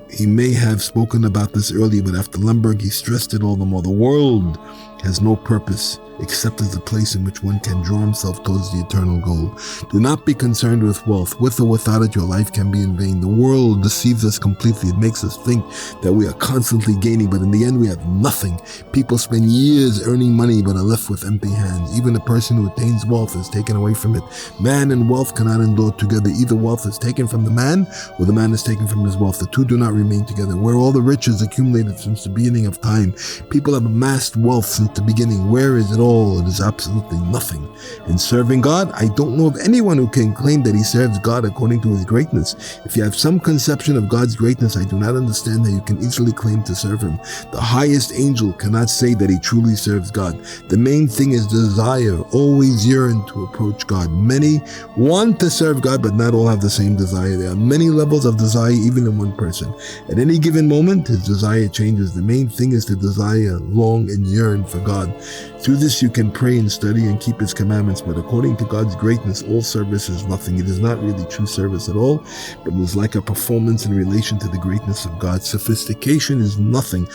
He may have spoken about this earlier, but after Lemberg, he stressed it all the more. The world has no purpose except as a place in which one can draw himself towards the eternal goal. Do not be concerned with wealth. With or without it, your life can be in vain. The world deceives us completely. It makes us think that we are constantly gaining, but in the end we have nothing. People spend years earning money but are left with empty hands. Even a person who attains wealth is taken away from it. Man and wealth cannot endure together. Either wealth is taken from the man or the man is taken from his wealth. The two do not remain together. Where all the riches accumulated since the beginning of time, people have amassed wealth since the beginning. Where is it all? It is absolutely nothing. In serving God, I don't know of anyone who can claim that he serves God according to his greatness. If you have some conception of God's greatness, I do not understand how you can easily claim to serve him. The highest angel cannot say that he truly serves God. The main thing is desire. Always yearn to approach God. Many want to serve God, but not all have the same desire. There are many levels of desire even in one person. At any given moment, his desire changes. The main thing is to desire, long, and yearn for God. Through this you can pray and study and keep his commandments, but according to God's greatness, all service is nothing. It is not really true service at all, but it is like a performance in relation to the greatness of God. Sophistication is nothing.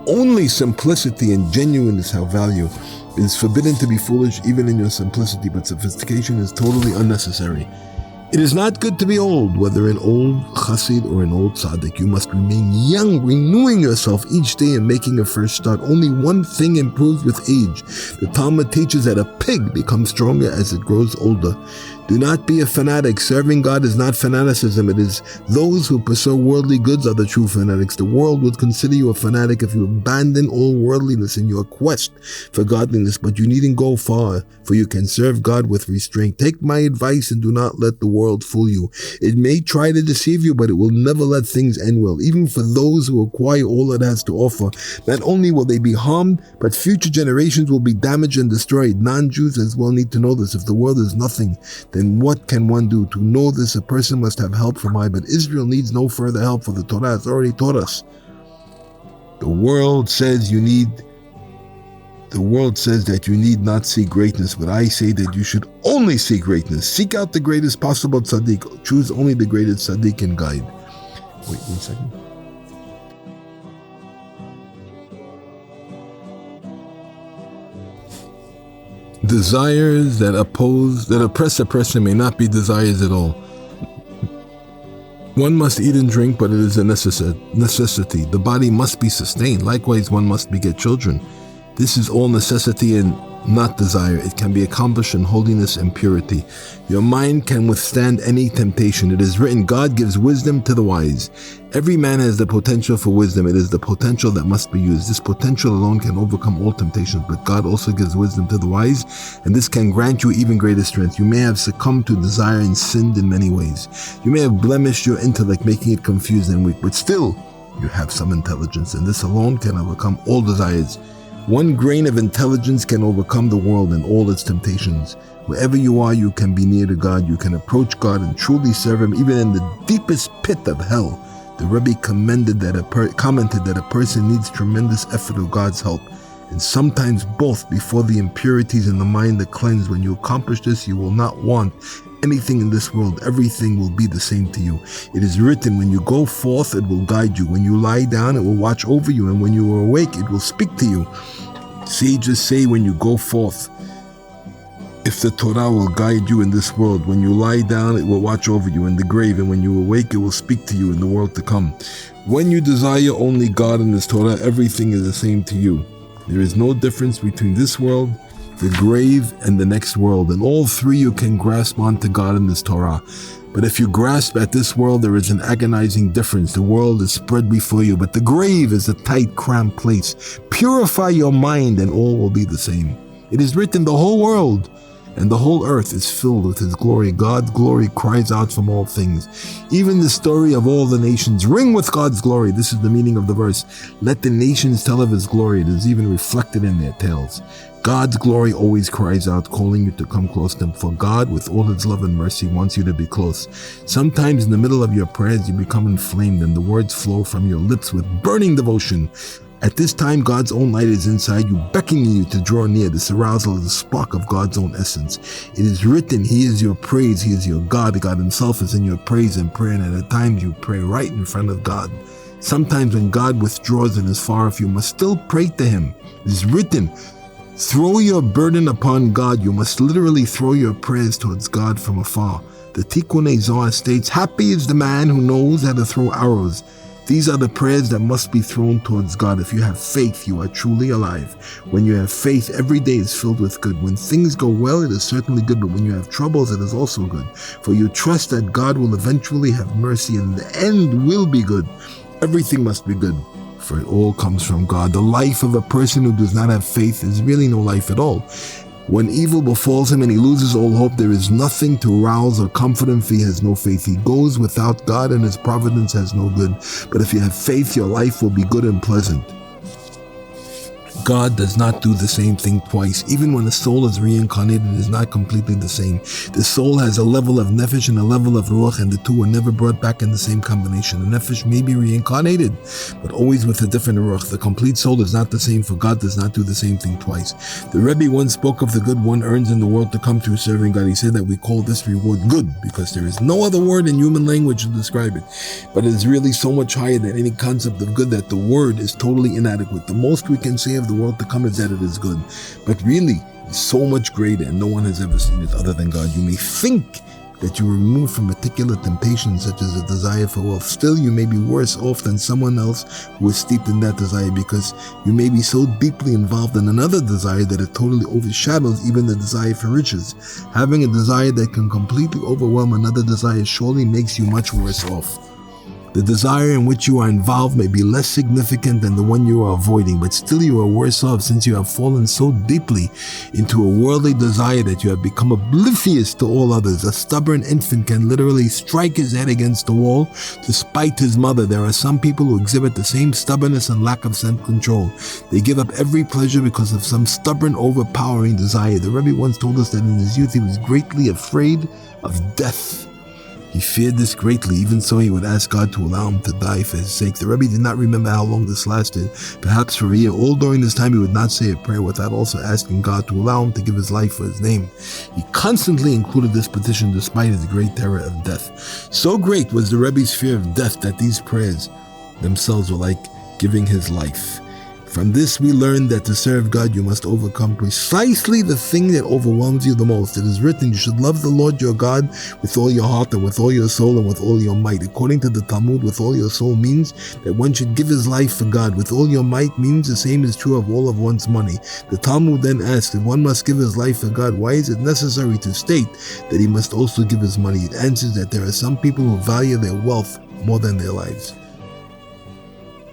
Only simplicity and genuineness have value. It is forbidden to be foolish even in your simplicity, but sophistication is totally unnecessary. It is not good to be old, whether an old chassid or an old tzaddik. You must remain young, renewing yourself each day and making a fresh start. Only one thing improves with age. The Talmud teaches that a pig becomes stronger as it grows older. Do not be a fanatic. Serving God is not fanaticism. It is those who pursue worldly goods are the true fanatics. The world would consider you a fanatic if you abandon all worldliness in your quest for godliness, but you needn't go far, for you can serve God with restraint. Take my advice and do not let the world fool you. It may try to deceive you, but it will never let things end well. Even for those who acquire all it has to offer, not only will they be harmed, but future generations will be damaged and destroyed. Non-Jews as well need to know this. If the world is nothing, then what can one do? To know this, a person must have help from I, but Israel needs no further help, for the Torah has already taught us. The world says that you need not seek greatness, but I say that you should only seek greatness. Seek out the greatest possible tzaddik. Choose only the greatest tzaddik and guide. Wait 1 second. Desires that oppress a person may not be desires at all. One must eat and drink, but it is a necessity. The body must be sustained. Likewise, one must beget children. This is all necessity and not desire. It can be accomplished in holiness and purity. Your mind can withstand any temptation. It is written, God gives wisdom to the wise. Every man has the potential for wisdom. It is the potential that must be used. This potential alone can overcome all temptations, but God also gives wisdom to the wise, and this can grant you even greater strength. You may have succumbed to desire and sinned in many ways. You may have blemished your intellect, making it confused and weak, but still, you have some intelligence, and this alone can overcome all desires. One grain of intelligence can overcome the world and all its temptations. Wherever you are, you can be near to God. You can approach God and truly serve him, even in the deepest pit of hell. The Rebbe commented that a person needs tremendous effort of God's help, and sometimes both, before the impurities in the mind are cleansed. When you accomplish this, you will not want anything in this world. Everything will be the same to you. It is written, when you go forth, it will guide you. When you lie down, it will watch over you. And when you are awake, it will speak to you. Sages say, when you go forth, if the Torah will guide you in this world, when you lie down, it will watch over you in the grave, and when you awake, it will speak to you in the world to come. When you desire only God and his Torah, everything is the same to you. There is no difference between this world, the grave, and the next world. In all three, you can grasp onto God and his Torah. But if you grasp at this world, there is an agonizing difference. The world is spread before you, but the grave is a tight, cramped place. Purify your mind, and all will be the same. It is written, the whole world and the whole earth is filled with his glory. God's glory cries out from all things. Even the story of all the nations ring with God's glory. This is the meaning of the verse. Let the nations tell of his glory. It is even reflected in their tales. God's glory always cries out, calling you to come close to him. For God, with all his love and mercy, wants you to be close. Sometimes in the middle of your prayers, you become inflamed, and the words flow from your lips with burning devotion. At this time, God's own light is inside you, beckoning you to draw near. This arousal is a spark of God's own essence. It is written, he is your praise, he is your God. God himself is in your praise and prayer, and at times you pray right in front of God. Sometimes when God withdraws and is far off, you must still pray to him. It is written, throw your burden upon God. You must literally throw your prayers towards God from afar. The Tikkun Zohar states, happy is the man who knows how to throw arrows. These are the prayers that must be thrown towards God. If you have faith, you are truly alive. When you have faith, every day is filled with good. When things go well, it is certainly good, but when you have troubles, it is also good. For you trust that God will eventually have mercy, and the end will be good. Everything must be good. for it all comes from God. The life of a person who does not have faith is really no life at all. When evil befalls him and he loses all hope, there is nothing to rouse or comfort him, for he has no faith. He goes without God, and his providence has no good. But if you have faith, your life will be good and pleasant. God does not do the same thing twice. Even when a soul is reincarnated, it is not completely the same. The soul has a level of nefesh and a level of ruach, and the two are never brought back in the same combination. The nefesh may be reincarnated, but always with a different ruach. The complete soul is not the same, for God does not do the same thing twice. The Rebbe once spoke of the good one earns in the world to come through serving God. He said that we call this reward good, because there is no other word in human language to describe it. But it is really so much higher than any concept of good that the word is totally inadequate. The most we can say of the world to come is that it is good, but really it's so much greater, and no one has ever seen it other than God. You may think that you were removed from particular temptations such as a desire for wealth. Still, you may be worse off than someone else who is steeped in that desire, because you may be so deeply involved in another desire that it totally overshadows even the desire for riches. Having a desire that can completely overwhelm another desire surely makes you much worse off. The desire in which you are involved may be less significant than the one you are avoiding, but still you are worse off, since you have fallen so deeply into a worldly desire that you have become oblivious to all others. A stubborn infant can literally strike his head against the wall to spite his mother. There are some people who exhibit the same stubbornness and lack of self-control. They give up every pleasure because of some stubborn, overpowering desire. The Rebbe once told us that in his youth he was greatly afraid of death. He feared this greatly. Even so, he would ask God to allow him to die for his sake. The Rebbe did not remember how long this lasted, perhaps for a year. All during this time, he would not say a prayer without also asking God to allow him to give his life for his name. He constantly included this petition despite his great terror of death. So great was the Rebbe's fear of death that these prayers themselves were like giving his life. From this we learn that to serve God you must overcome precisely the thing that overwhelms you the most. It is written, you should love the Lord your God with all your heart and with all your soul and with all your might. According to the Talmud, with all your soul means that one should give his life for God. With all your might means the same is true of all of one's money. The Talmud then asks, if one must give his life for God, why is it necessary to state that he must also give his money? It answers that there are some people who value their wealth more than their lives.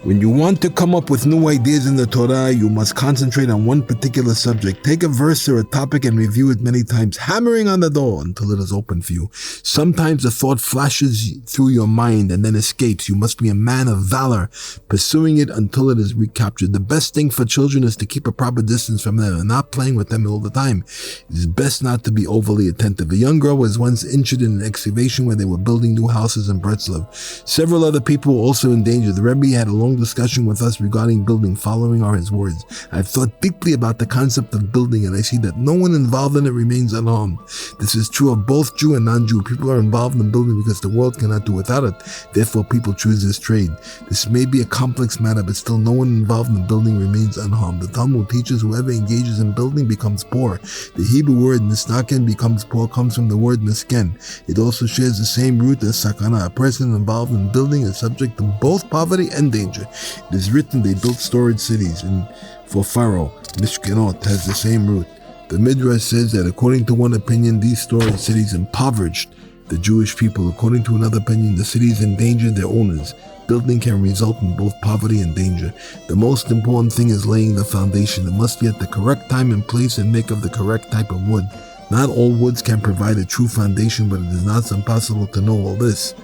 When you want to come up with new ideas in the Torah, you must concentrate on one particular subject. Take a verse or a topic and review it many times, hammering on the door until it is open for you. Sometimes a thought flashes through your mind and then escapes. You must be a man of valor, pursuing it until it is recaptured. The best thing for children is to keep a proper distance from them and not playing with them all the time. It is best not to be overly attentive. A young girl was once injured in an excavation where they were building new houses in Bretzlav. Several other people were also in danger. The Rebbe had a long discussion with us regarding building. Following are his words. I've thought deeply about the concept of building, and I see that no one involved in it remains unharmed. This is true of both Jew and non-Jew. People are involved in building because the world cannot do without it. Therefore, people choose this trade. This may be a complex matter, but still no one involved in building remains unharmed. The Talmud teaches whoever engages in building becomes poor. The Hebrew word nisnaken, becomes poor, comes from the word nisken. It also shares the same root as sakana. A person involved in building is subject to both poverty and danger. It is written they built storage cities, and for Pharaoh, Mishkenot has the same root. The Midrash says that according to one opinion, these storage cities impoverished the Jewish people. According to another opinion, the cities endangered their owners. Building can result in both poverty and danger. The most important thing is laying the foundation. It must be at the correct time and place and make of the correct type of wood. Not all woods can provide a true foundation, but it is not impossible to know all this.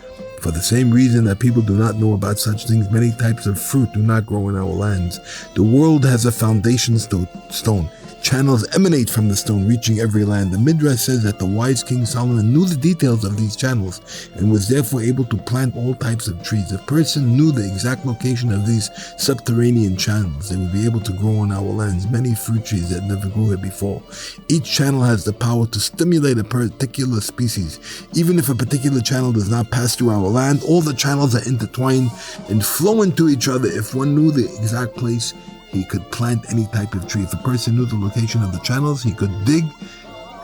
For the same reason that people do not know about such things, many types of fruit do not grow in our lands. The world has a foundation stone. Channels emanate from the stone, reaching every land. The Midrash says that the wise King Solomon knew the details of these channels and was therefore able to plant all types of trees. If a person knew the exact location of these subterranean channels, they would be able to grow on our lands many fruit trees that never grew here before. Each channel has the power to stimulate a particular species. Even if a particular channel does not pass through our land, all the channels are intertwined and flow into each other. If one knew the exact place, he could plant any type of tree. If a person knew the location of the channels, he could dig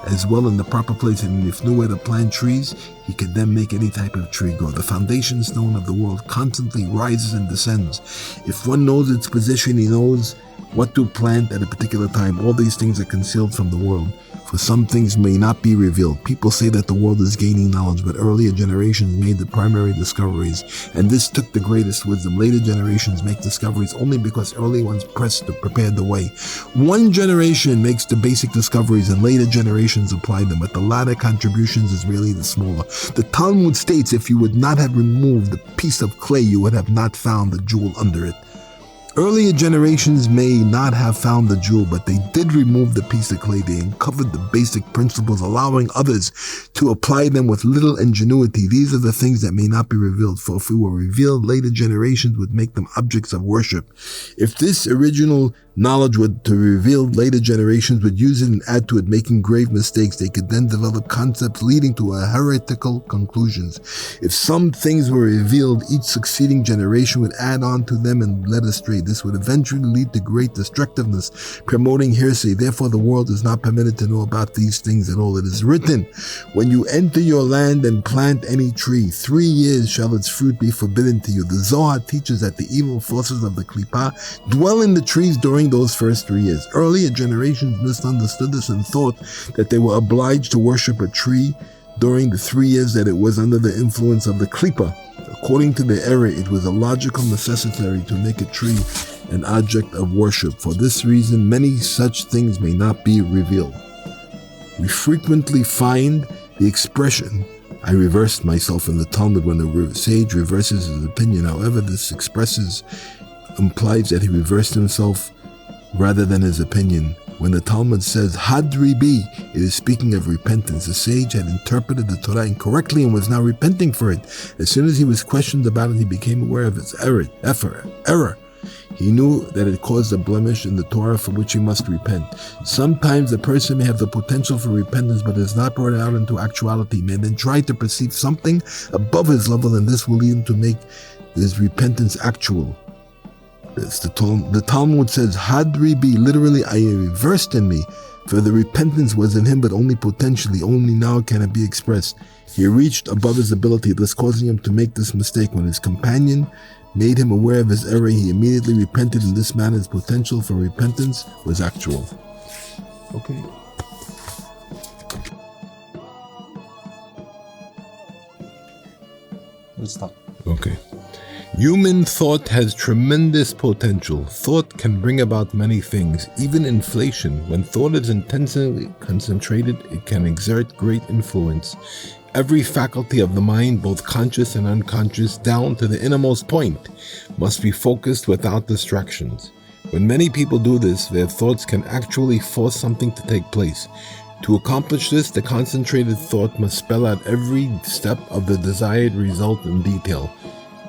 as well in the proper place, and if knew where to plant trees, he could then make any type of tree grow. The foundation stone of the world constantly rises and descends. If one knows its position, he knows what to plant at a particular time. All these things are concealed from the world. for some things may not be revealed. People say that the world is gaining knowledge, but earlier generations made the primary discoveries, and this took the greatest wisdom. Later generations make discoveries only because early ones prepared the way. One generation makes the basic discoveries, and later generations apply them, but the latter contributions is really the smaller. The Talmud states if you would not have removed the piece of clay, you would have not found the jewel under it. Earlier generations may not have found the jewel, but they did remove the piece of clay. They uncovered the basic principles, allowing others to apply them with little ingenuity. These are the things that may not be revealed, for if we were revealed, later generations would make them objects of worship. If this original knowledge were to be revealed, later generations would use it and add to it, making grave mistakes. They could then develop concepts leading to heretical conclusions. If some things were revealed, each succeeding generation would add on to them and lead astray. This would eventually lead to great destructiveness, promoting heresy. Therefore, the world is not permitted to know about these things at all. It is written, when you enter your land and plant any tree, 3 years shall its fruit be forbidden to you. The Zohar teaches that the evil forces of the Klippah dwell in the trees during those first 3 years. Earlier generations misunderstood this and thought that they were obliged to worship a tree during the 3 years that it was under the influence of the Klippah. According to the error, it was a logical necessity to make a tree an object of worship. For this reason, many such things may not be revealed. We frequently find the expression, I reversed myself in the Talmud, when the sage reverses his opinion. However, this implies that he reversed himself rather than his opinion. When the Talmud says Hadri bi, it is speaking of repentance. The sage had interpreted the Torah incorrectly and was now repenting for it. As soon as he was questioned about it, he became aware of its error. He knew that it caused a blemish in the Torah for which he must repent. Sometimes a person may have the potential for repentance, but is not brought out into actuality. He may then try to perceive something above his level, and this will lead him to make his repentance actual. The Talmud says, Hadri bi, literally, I reversed in me, for the repentance was in him, but only potentially. Only now can it be expressed. He reached above his ability, thus causing him to make this mistake. When his companion made him aware of his error, he immediately repented. In this manner, his potential for repentance was actual. Okay. Let's stop. Okay. Human thought has tremendous potential. Thought can bring about many things, even inflation. When thought is intensely concentrated, it can exert great influence. Every faculty of the mind, both conscious and unconscious, down to the innermost point, must be focused without distractions. When many people do this, their thoughts can actually force something to take place. To accomplish this, the concentrated thought must spell out every step of the desired result in detail.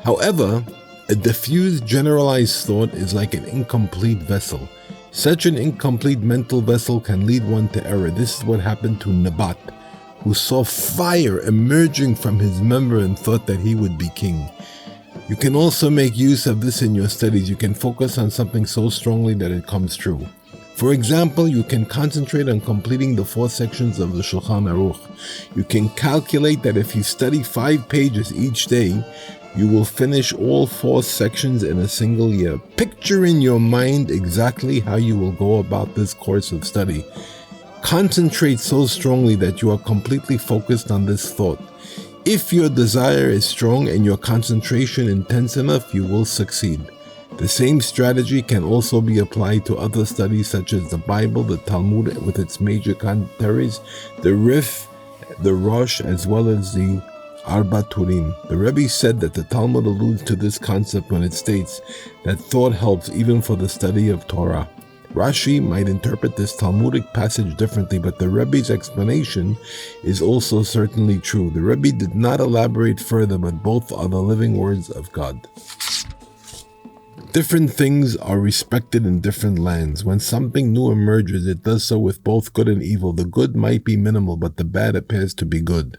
However, a diffused, generalized thought is like an incomplete vessel. Such an incomplete mental vessel can lead one to error. This is what happened to Nabat, who saw fire emerging from his member and thought that he would be king. You can also make use of this in your studies. You can focus on something so strongly that it comes true. For example, you can concentrate on completing the 4 sections of the Shulchan Aruch. You can calculate that if you study 5 pages each day, you will finish all 4 sections in a single year. Picture in your mind exactly how you will go about this course of study. Concentrate so strongly that you are completely focused on this thought. If your desire is strong and your concentration intense enough, you will succeed. The same strategy can also be applied to other studies such as the Bible, the Talmud with its major commentaries, the Rif, the Rosh, as well as the Arba Turim. The Rebbe said that the Talmud alludes to this concept when it states that thought helps even for the study of Torah. Rashi might interpret this Talmudic passage differently, but the Rebbe's explanation is also certainly true. The Rebbe did not elaborate further, but both are the living words of God. Different things are respected in different lands. When something new emerges, it does so with both good and evil. The good might be minimal, but the bad appears to be good,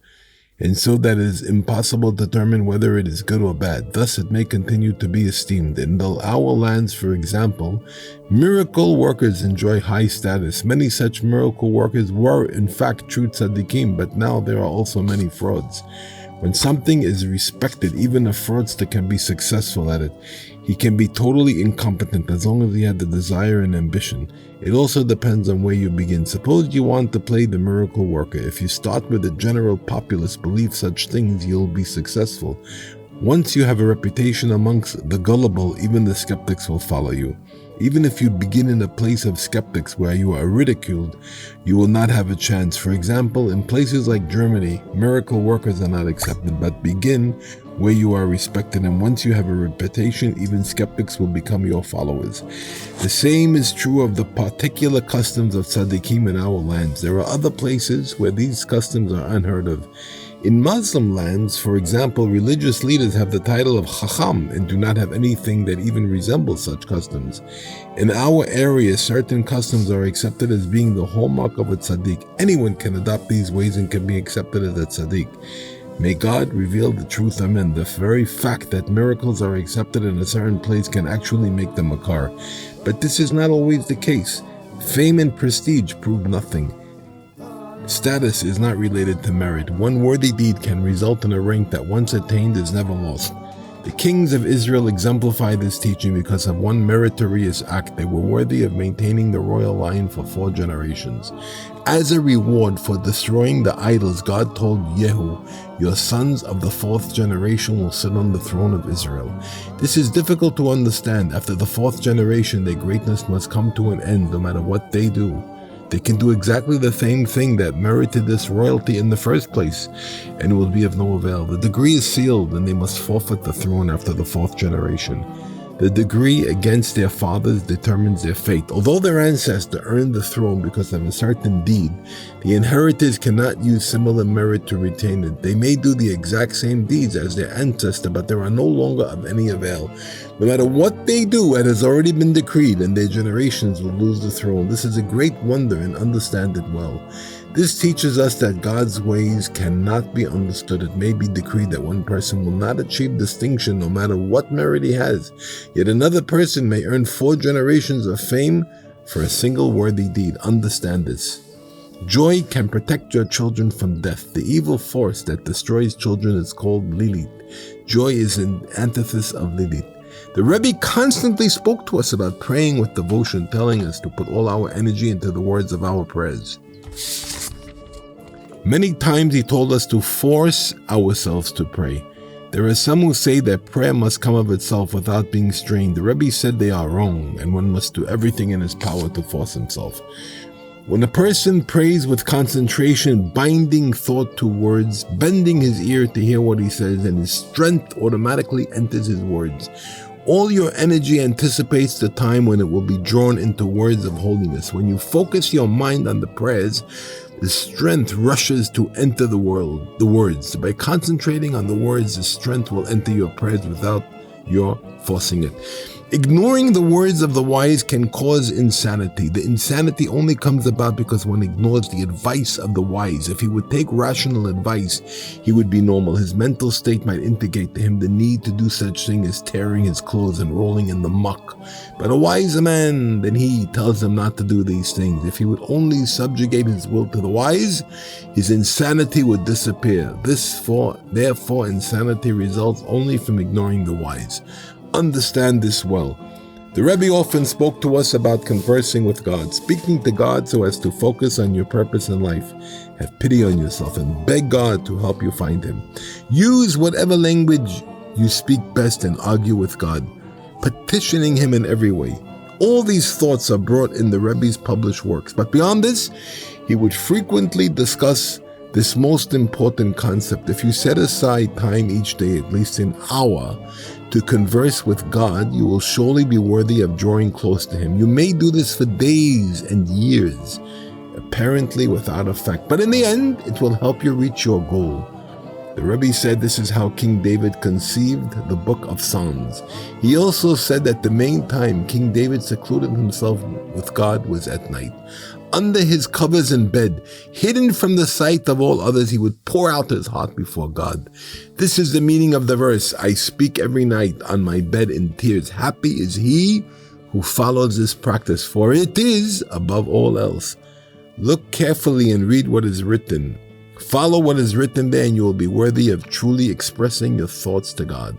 and so that it is impossible to determine whether it is good or bad. Thus, it may continue to be esteemed. In our lands, for example, miracle workers enjoy high status. Many such miracle workers were, in fact, true tzaddikim, but now there are also many frauds. When something is respected, even a fraudster can be successful at it. He can be totally incompetent as long as he had the desire and ambition. It also depends on where you begin. Suppose you want to play the miracle worker. If you start with the general populace believe such things, you'll be successful. Once you have a reputation amongst the gullible, even the skeptics will follow you. Even if you begin in a place of skeptics where you are ridiculed, you will not have a chance. For example, in places like Germany, miracle workers are not accepted, but begin where you are respected, and once you have a reputation, even skeptics will become your followers. The same is true of the particular customs of tzaddikim in our lands. There are other places where these customs are unheard of. In Muslim lands, for example, religious leaders have the title of Chacham and do not have anything that even resembles such customs. In our area, certain customs are accepted as being the hallmark of a tzaddik. Anyone can adopt these ways and can be accepted as a tzaddik. May God reveal the truth, amen. The very fact that miracles are accepted in a certain place can actually make them a car. But this is not always the case. Fame and prestige prove nothing. Status is not related to merit. One worthy deed can result in a rank that once attained is never lost. The kings of Israel exemplify this teaching because of one meritorious act. They were worthy of maintaining the royal line for 4 generations. As a reward for destroying the idols, God told Yehu, "Your sons of the 4th generation will sit on the throne of Israel." This is difficult to understand. After the 4th generation, their greatness must come to an end no matter what they do. They can do exactly the same thing that merited this royalty in the first place, and it will be of no avail. The decree is sealed, and they must forfeit the throne after the 4th generation. The decree against their fathers determines their fate. Although their ancestor earned the throne because of a certain deed, the inheritors cannot use similar merit to retain it. They may do the exact same deeds as their ancestor, but they are no longer of any avail. No matter what they do, it has already been decreed, and their generations will lose the throne. This is a great wonder, and understand it well. This teaches us that God's ways cannot be understood. It may be decreed that one person will not achieve distinction no matter what merit he has, yet another person may earn 4 generations of fame for a single worthy deed. Understand this. Joy can protect your children from death. The evil force that destroys children is called Lilith. Joy is an antithesis of Lilith. The Rebbe constantly spoke to us about praying with devotion, telling us to put all our energy into the words of our prayers. Many times he told us to force ourselves to pray. There are some who say that prayer must come of itself without being strained. The Rebbe said they are wrong, and one must do everything in his power to force himself. When a person prays with concentration, binding thought to words, bending his ear to hear what he says, and his strength automatically enters his words. All your energy anticipates the time when it will be drawn into words of holiness. When you focus your mind on the prayers, the strength rushes to enter the words. By concentrating on the words, the strength will enter your prayers without your forcing it. Ignoring the words of the wise can cause insanity. The insanity only comes about because one ignores the advice of the wise. If he would take rational advice, he would be normal. His mental state might indicate to him the need to do such thing as tearing his clothes and rolling in the muck. But a wiser man than he tells him not to do these things. If he would only subjugate his will to the wise, his insanity would disappear. Therefore, insanity results only from ignoring the wise. Understand this well. The Rebbe often spoke to us about conversing with God, speaking to God so as to focus on your purpose in life. Have pity on yourself and beg God to help you find Him. Use whatever language you speak best and argue with God, petitioning Him in every way. All these thoughts are brought in the Rebbe's published works, but beyond this, he would frequently discuss this most important concept. If you set aside time each day, at least an hour, to converse with God, you will surely be worthy of drawing close to Him. You may do this for days and years, apparently without effect, but in the end, it will help you reach your goal. The Rebbe said this is how King David conceived the book of Psalms. He also said that the main time King David secluded himself with God was at night. Under his covers in bed, hidden from the sight of all others, he would pour out his heart before God. This is the meaning of the verse, "I speak every night on my bed in tears. Happy is he who follows this practice, for it is above all else." Look carefully and read what is written. Follow what is written there and you will be worthy of truly expressing your thoughts to God.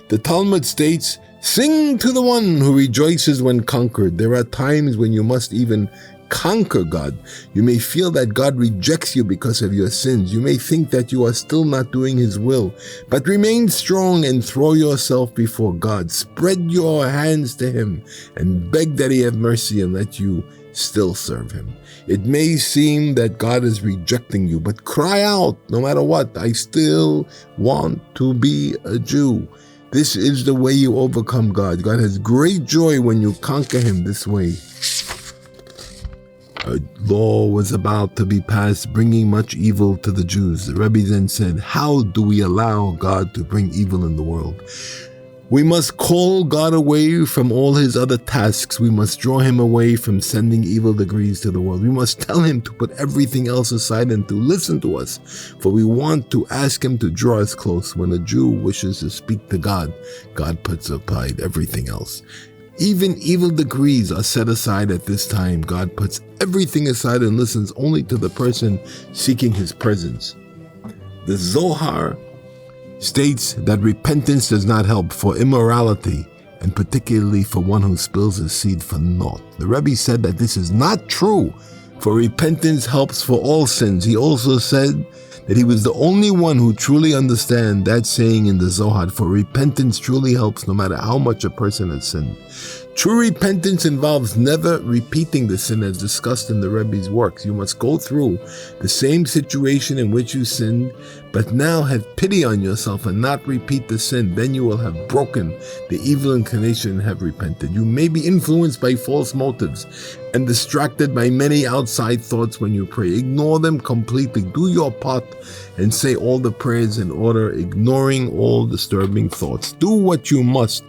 The Talmud states, "Sing to the one who rejoices when conquered." There are times when you must even conquer God. You may feel that God rejects you because of your sins. You may think that you are still not doing His will, but remain strong and throw yourself before God. Spread your hands to Him and beg that He have mercy and let you still serve Him. It may seem that God is rejecting you, but cry out, no matter what, "I still want to be a Jew." This is the way you overcome God. God has great joy when you conquer Him this way. A law was about to be passed, bringing much evil to the Jews. The Rebbe then said, "How do we allow God to bring evil in the world? We must call God away from all His other tasks. We must draw Him away from sending evil decrees to the world. We must tell Him to put everything else aside and to listen to us, for we want to ask Him to draw us close." When a Jew wishes to speak to God, God puts aside everything else. Even evil decrees are set aside at this time. God puts everything aside and listens only to the person seeking His presence. The Zohar states that repentance does not help for immorality, and particularly for one who spills his seed for naught. The Rebbe said that this is not true, for repentance helps for all sins. He also said that he was the only one who truly understands that saying in the Zohar, for repentance truly helps no matter how much a person has sinned. True repentance involves never repeating the sin as discussed in the Rebbe's works. You must go through the same situation in which you sinned, but now have pity on yourself and not repeat the sin. Then you will have broken the evil inclination and have repented. You may be influenced by false motives and distracted by many outside thoughts when you pray. Ignore them completely. Do your part and say all the prayers in order, ignoring all disturbing thoughts. Do what you must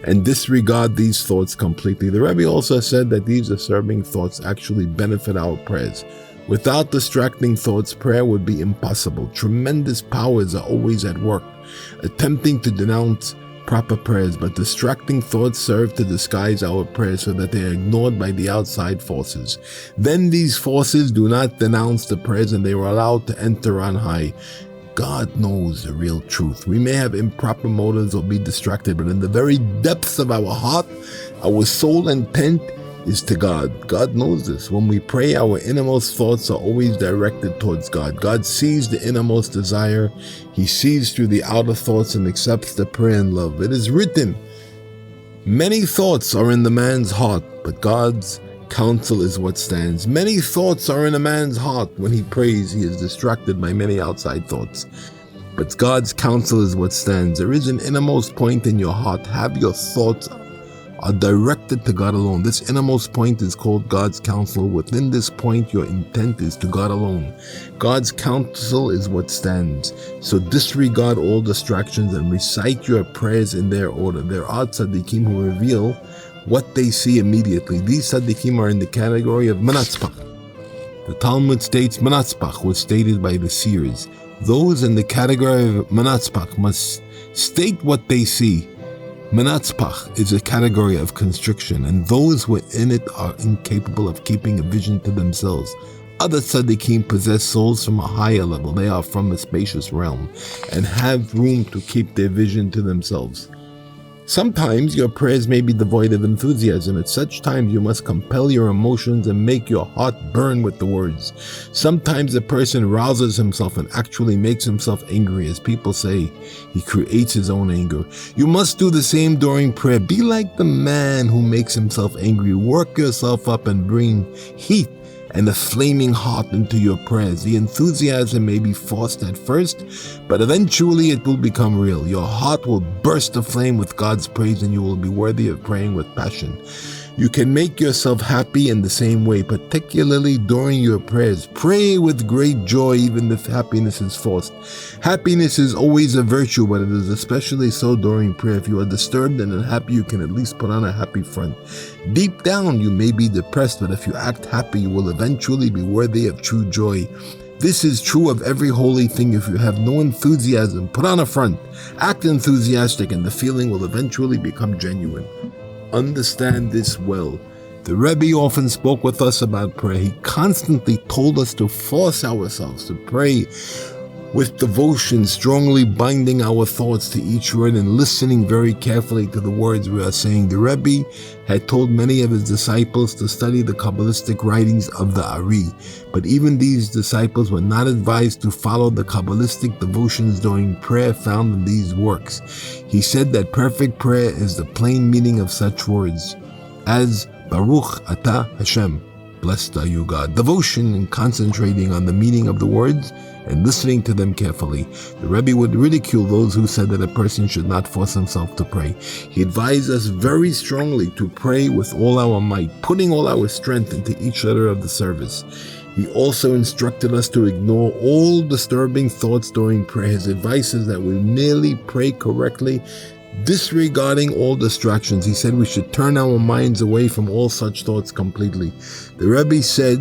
and disregard these thoughts completely. The Rebbe also said that these disturbing thoughts actually benefit our prayers. Without distracting thoughts, prayer would be impossible. Tremendous powers are always at work, attempting to denounce proper prayers, but distracting thoughts serve to disguise our prayers so that they are ignored by the outside forces. Then these forces do not denounce the prayers and they are allowed to enter on high. God knows the real truth. We may have improper motives or be distracted, but in the very depths of our heart, our sole intent is to God. God knows this. When we pray, our innermost thoughts are always directed towards God. God sees the innermost desire. He sees through the outer thoughts and accepts the prayer in love. It is written, "Many thoughts are in the man's heart, but God's counsel is what stands." Many thoughts are in a man's heart. When he prays, he is distracted by many outside thoughts. But God's counsel is what stands. There is an innermost point in your heart. Have your thoughts are directed to God alone. This innermost point is called God's counsel. Within this point, your intent is to God alone. God's counsel is what stands. So disregard all distractions and recite your prayers in their order. There are tzaddikim who reveal what they see immediately. These tzaddikim are in the category of Menatzpach. The Talmud states Menatzpach was stated by the seers. Those in the category of Menatzpach must state what they see. Menatzpach is a category of constriction, and those within it are incapable of keeping a vision to themselves. Other tzaddikim possess souls from a higher level. They are from a spacious realm and have room to keep their vision to themselves. Sometimes your prayers may be devoid of enthusiasm. At such times you must compel your emotions and make your heart burn with the words. Sometimes a person rouses himself and actually makes himself angry. As people say, he creates his own anger. You must do the same during prayer. Be like the man who makes himself angry. Work yourself up and bring heat and a flaming heart into your prayers. The enthusiasm may be forced at first, but eventually it will become real. Your heart will burst aflame with God's praise and you will be worthy of praying with passion. You can make yourself happy in the same way, particularly during your prayers. Pray with great joy even if happiness is forced. Happiness is always a virtue, but it is especially so during prayer. If you are disturbed and unhappy, you can at least put on a happy front. Deep down, you may be depressed, but if you act happy, you will eventually be worthy of true joy. This is true of every holy thing. If you have no enthusiasm, put on a front. Act enthusiastic and the feeling will eventually become genuine. Understand this well. The Rebbe often spoke with us about prayer. He constantly told us to force ourselves to pray with devotion, strongly binding our thoughts to each word and listening very carefully to the words we are saying. The Rebbe had told many of his disciples to study the Kabbalistic writings of the Ari, but even these disciples were not advised to follow the Kabbalistic devotions during prayer found in these works. He said that perfect prayer is the plain meaning of such words as Baruch Atah Hashem, blessed are you God. Devotion and concentrating on the meaning of the words and listening to them carefully. The Rebbe would ridicule those who said that a person should not force himself to pray. He advised us very strongly to pray with all our might, putting all our strength into each letter of the service. He also instructed us to ignore all disturbing thoughts during prayer. His advice is that we merely pray correctly, disregarding all distractions. He said we should turn our minds away from all such thoughts completely. The Rebbe said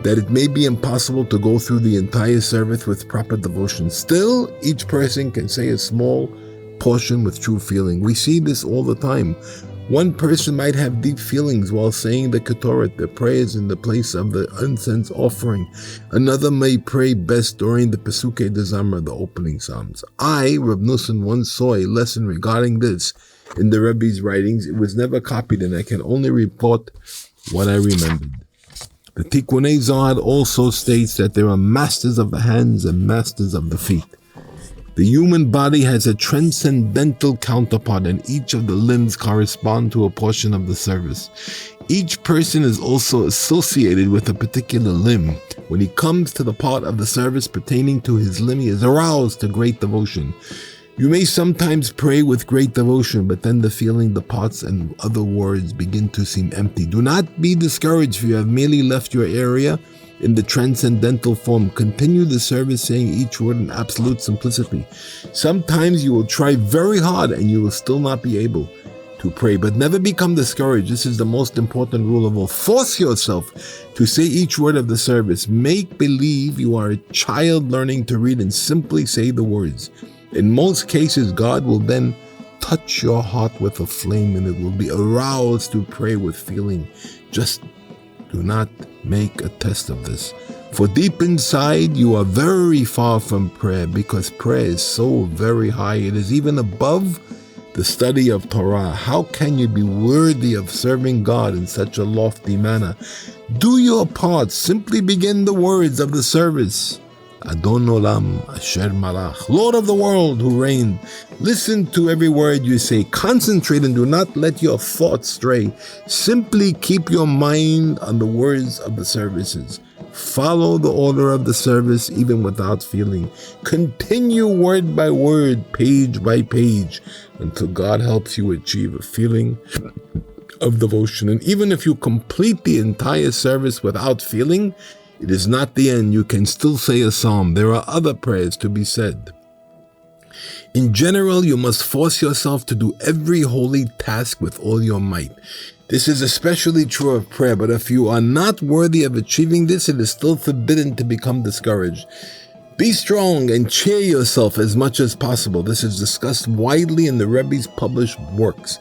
that it may be impossible to go through the entire service with proper devotion. Still, each person can say a small portion with true feeling. We see this all the time. One person might have deep feelings while saying the Ketoret, the prayers in the place of the incense offering. Another may pray best during the Pesukei de Zamra, the opening psalms. I, Reb Nosson, once saw a lesson regarding this in the Rebbe's writings. It was never copied, and I can only report what I remembered. The Tikkunei Zohar also states that there are masters of the hands and masters of the feet. The human body has a transcendental counterpart, and each of the limbs correspond to a portion of the service. Each person is also associated with a particular limb. When he comes to the part of the service pertaining to his limb, he is aroused to great devotion. You may sometimes pray with great devotion, but then the feeling departs and other words begin to seem empty. Do not be discouraged if you have merely left your area in the transcendental form. Continue the service saying each word in absolute simplicity. Sometimes you will try very hard and you will still not be able to pray, but never become discouraged. This is the most important rule of all. Force yourself to say each word of the service. Make believe you are a child learning to read and simply say the words. In most cases, God will then touch your heart with a flame and it will be aroused to pray with feeling. Just do not make a test of this. For deep inside, you are very far from prayer, because prayer is so very high. It is even above the study of Torah. How can you be worthy of serving God in such a lofty manner? Do your part. Simply begin the words of the service. Adon Olam Asher Malach, Lord of the world who reigned. Listen to every word you say. Concentrate and do not let your thoughts stray. Simply keep your mind on the words of the services. Follow the order of the service even without feeling. Continue word by word, page by page, until God helps you achieve a feeling of devotion. And even if you complete the entire service without feeling, it is not the end. You can still say a psalm. There are other prayers to be said. In general, you must force yourself to do every holy task with all your might. This is especially true of prayer, but if you are not worthy of achieving this, it is still forbidden to become discouraged. Be strong and cheer yourself as much as possible. This is discussed widely in the Rebbe's published works.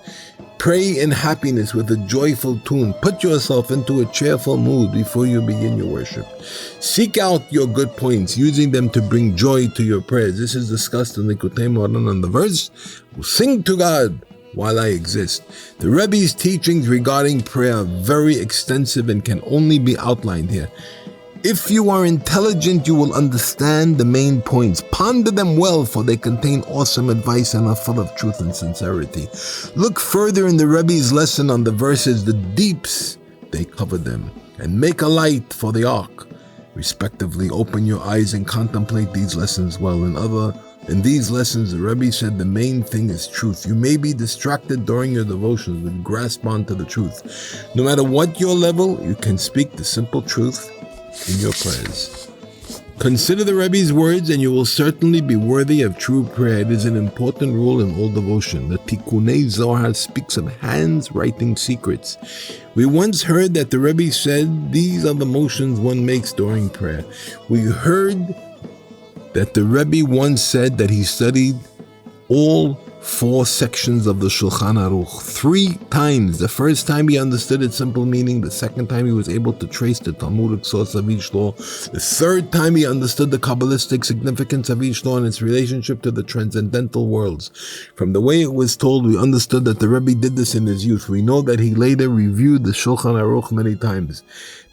Pray in happiness with a joyful tune. Put yourself into a cheerful mood before you begin your worship. Seek out your good points, using them to bring joy to your prayers. This is discussed in the Likutei Moharan on the verse, sing to God while I exist. The Rebbe's teachings regarding prayer are very extensive and can only be outlined here. If you are intelligent, you will understand the main points. Ponder them well, for they contain awesome advice and are full of truth and sincerity. Look further in the Rebbe's lesson on the verses, the deeps, they cover them, and make a light for the ark. Respectively, open your eyes and contemplate these lessons well. In these lessons, the Rebbe said the main thing is truth. You may be distracted during your devotions, but grasp onto the truth. No matter what your level, you can speak the simple truth in your prayers. Consider the Rebbe's words and you will certainly be worthy of true prayer. It is an important rule in all devotion. The Tikkunei Zohar speaks of hands writing secrets. We once heard that the Rebbe said these are the motions one makes during prayer. We heard that the Rebbe once said that he studied all 4 sections of the Shulchan Aruch 3 times. The first time he understood its simple meaning. The second time he was able to trace the Talmudic source of each law. The third time he understood the Kabbalistic significance of each law and its relationship to the transcendental worlds. From the way it was told, we understood that the Rebbe did this in his youth. We know that he later reviewed the Shulchan Aruch many times.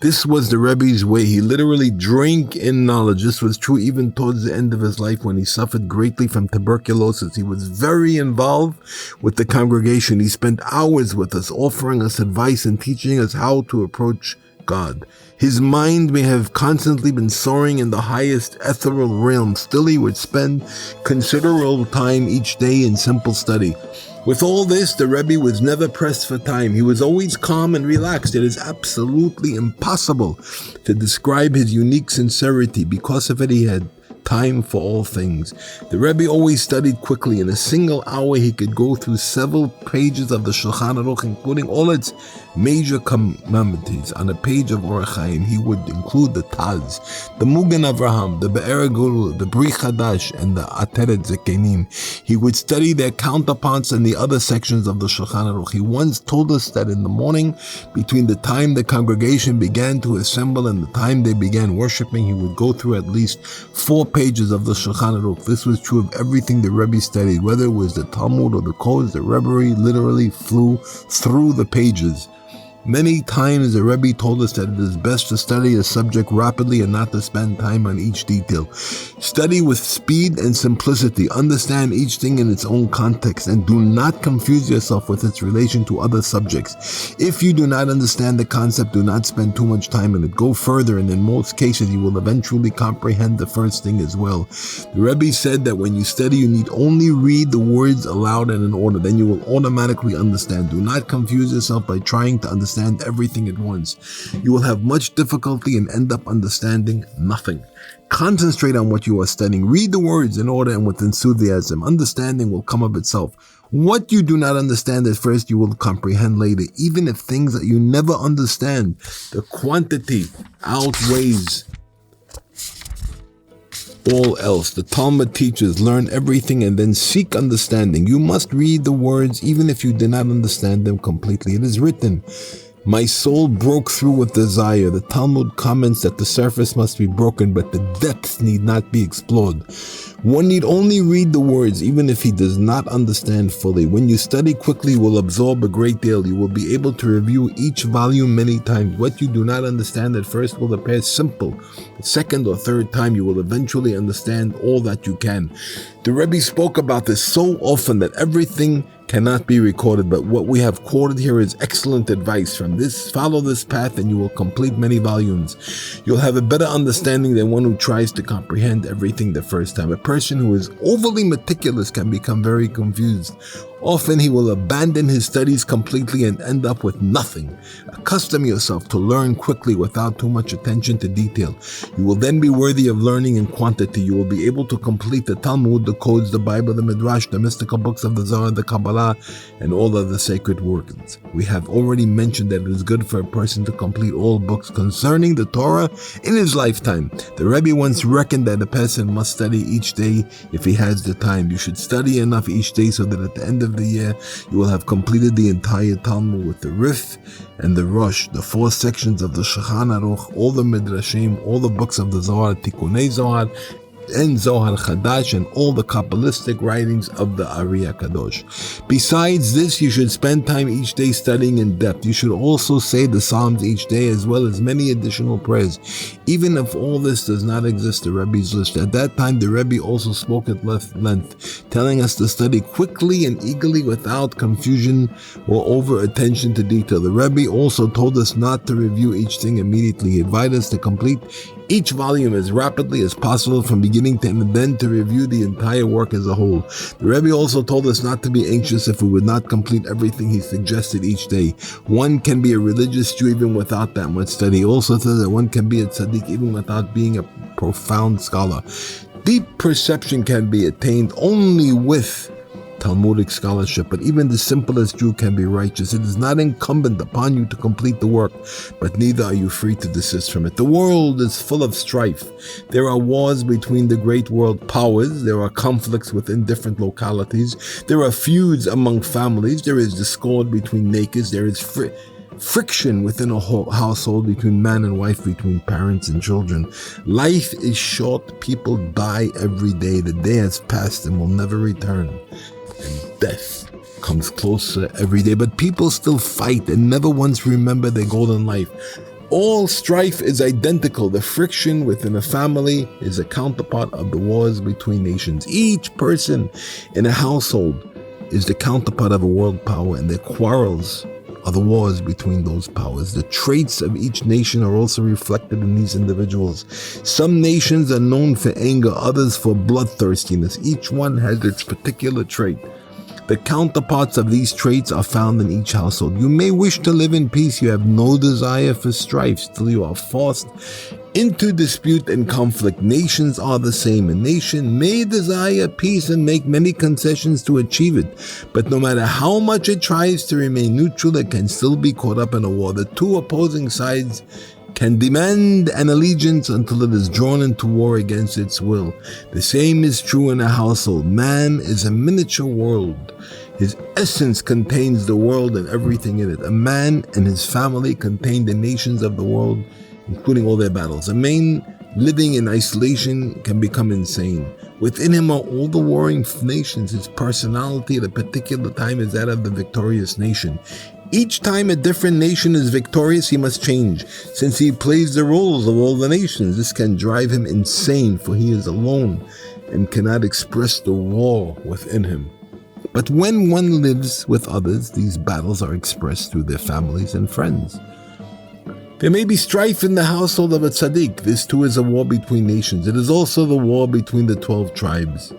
This was the Rebbe's way. He literally drank in knowledge. This was true even towards the end of his life when he suffered greatly from tuberculosis. He was very involved with the congregation. He spent hours with us, offering us advice and teaching us how to approach God. His mind may have constantly been soaring in the highest ethereal realm. Still, he would spend considerable time each day in simple study. With all this, the Rebbe was never pressed for time. He was always calm and relaxed. It is absolutely impossible to describe his unique sincerity. Because of it, he had time for all things. The Rebbe always studied quickly. In a single hour, he could go through several pages of the Shulchan Aruch, including all its major commandments. On a page of Orach Chaim, he would include the Taz, the Mugen Avraham, the Be'er Gurul, the Bri Chadash, and the Ateret Zekenim. He would study their counterparts in the other sections of the Shulchan Aruch. He once told us that in the morning, between the time the congregation began to assemble and the time they began worshiping, he would go through at least 4 pages of the Shulchan Aruch. This was true of everything the Rebbe studied, whether it was the Talmud or the codes. The Rebbe literally flew through the pages. Many times the Rebbe told us that it is best to study a subject rapidly and not to spend time on each detail. Study with speed and simplicity. Understand each thing in its own context and do not confuse yourself with its relation to other subjects. If you do not understand the concept, do not spend too much time in it. Go further, and in most cases you will eventually comprehend the first thing as well. The Rebbe said that when you study, you need only read the words aloud and in order. Then you will automatically understand. Do not confuse yourself by trying to understand everything at once. You will have much difficulty and end up understanding nothing. Concentrate on what you are studying. Read the words in order and with enthusiasm. Understanding will come of itself. What you do not understand at first, you will comprehend later. Even if things that you never understand, the quantity outweighs all else. The Talmud teaches, learn everything and then seek understanding. You must read the words even if you do not understand them completely. It is written, my soul broke through with desire. The Talmud comments that the surface must be broken, but the depths need not be explored. One need only read the words, even if he does not understand fully. When you study quickly, you will absorb a great deal. You will be able to review each volume many times. What you do not understand at first will appear simple. The second or third time, you will eventually understand all that you can. The Rebbe spoke about this so often that everything cannot be recorded, but what we have quoted here is excellent advice. From this, follow this path and you will complete many volumes. You'll have a better understanding than one who tries to comprehend everything the first time. A person who is overly meticulous can become very confused. Often he will abandon his studies completely and end up with nothing. Accustom yourself to learn quickly without too much attention to detail. You will then be worthy of learning in quantity. You will be able to complete the Talmud, the codes, the Bible, the Midrash, the mystical books of the Zohar, the Kabbalah, and all other sacred works. We have already mentioned that it is good for a person to complete all books concerning the Torah in his lifetime. The Rebbe once reckoned that a person must study each day if he has the time. You should study enough each day so that at the end of the year you will have completed the entire Talmud with the Rif and the Rosh, the 4 sections of the Shulchan Aruch, all the Midrashim, all the books of the Zohar, Tikkunei Zohar, and Zohar Chadash, and all the Kabbalistic writings of the Ari HaKadosh. Besides this, you should spend time each day studying in depth. You should also say the Psalms each day, as well as many additional prayers. Even if all this does not exist, the Rebbe's list. At that time, the Rebbe also spoke at length, telling us to study quickly and eagerly without confusion or over attention to detail. The Rebbe also told us not to review each thing immediately. He advised us to complete each volume as rapidly as possible from beginning to end, and then to review the entire work as a whole. The Rebbe also told us not to be anxious if we would not complete everything he suggested each day. One can be a religious Jew even without that much study. He also says that one can be a tzaddik even without being a profound scholar. Deep perception can be attained only with Talmudic scholarship, but even the simplest Jew can be righteous. It is not incumbent upon you to complete the work, but neither are you free to desist from it. The world is full of strife. There are wars between the great world powers. There are conflicts within different localities. There are feuds among families. There is discord between nakeds. There is friction within a household between man and wife, between parents and children. Life is short. People die every day. The day has passed and will never return. And death comes closer every day. But people still fight and never once remember their golden life. All strife is identical. The friction within a family is a counterpart of the wars between nations. Each person in a household is the counterpart of a world power, and their quarrels are the wars between those powers. The traits of each nation are also reflected in these individuals. Some nations are known for anger, others for bloodthirstiness. Each one has its particular trait. The counterparts of these traits are found in each household. You may wish to live in peace. You have no desire for strife. Still you are forced into dispute and conflict. Nations are the same. A nation may desire peace and make many concessions to achieve it, but no matter how much it tries to remain neutral, it can still be caught up in a war. The two opposing sides can demand an allegiance until it is drawn into war against its will. The same is true in a household. Man is a miniature world. His essence contains the world and everything in it. A man and his family contain the nations of the world, including all their battles. A man living in isolation can become insane. Within him are all the warring nations. His personality at a particular time is that of the victorious nation. Each time a different nation is victorious, he must change, since he plays the roles of all the nations. This can drive him insane, for he is alone and cannot express the war within him. But when one lives with others, these battles are expressed through their families and friends. There may be strife in the household of a tzaddik. This too is a war between nations. It is also the war between the 12 tribes,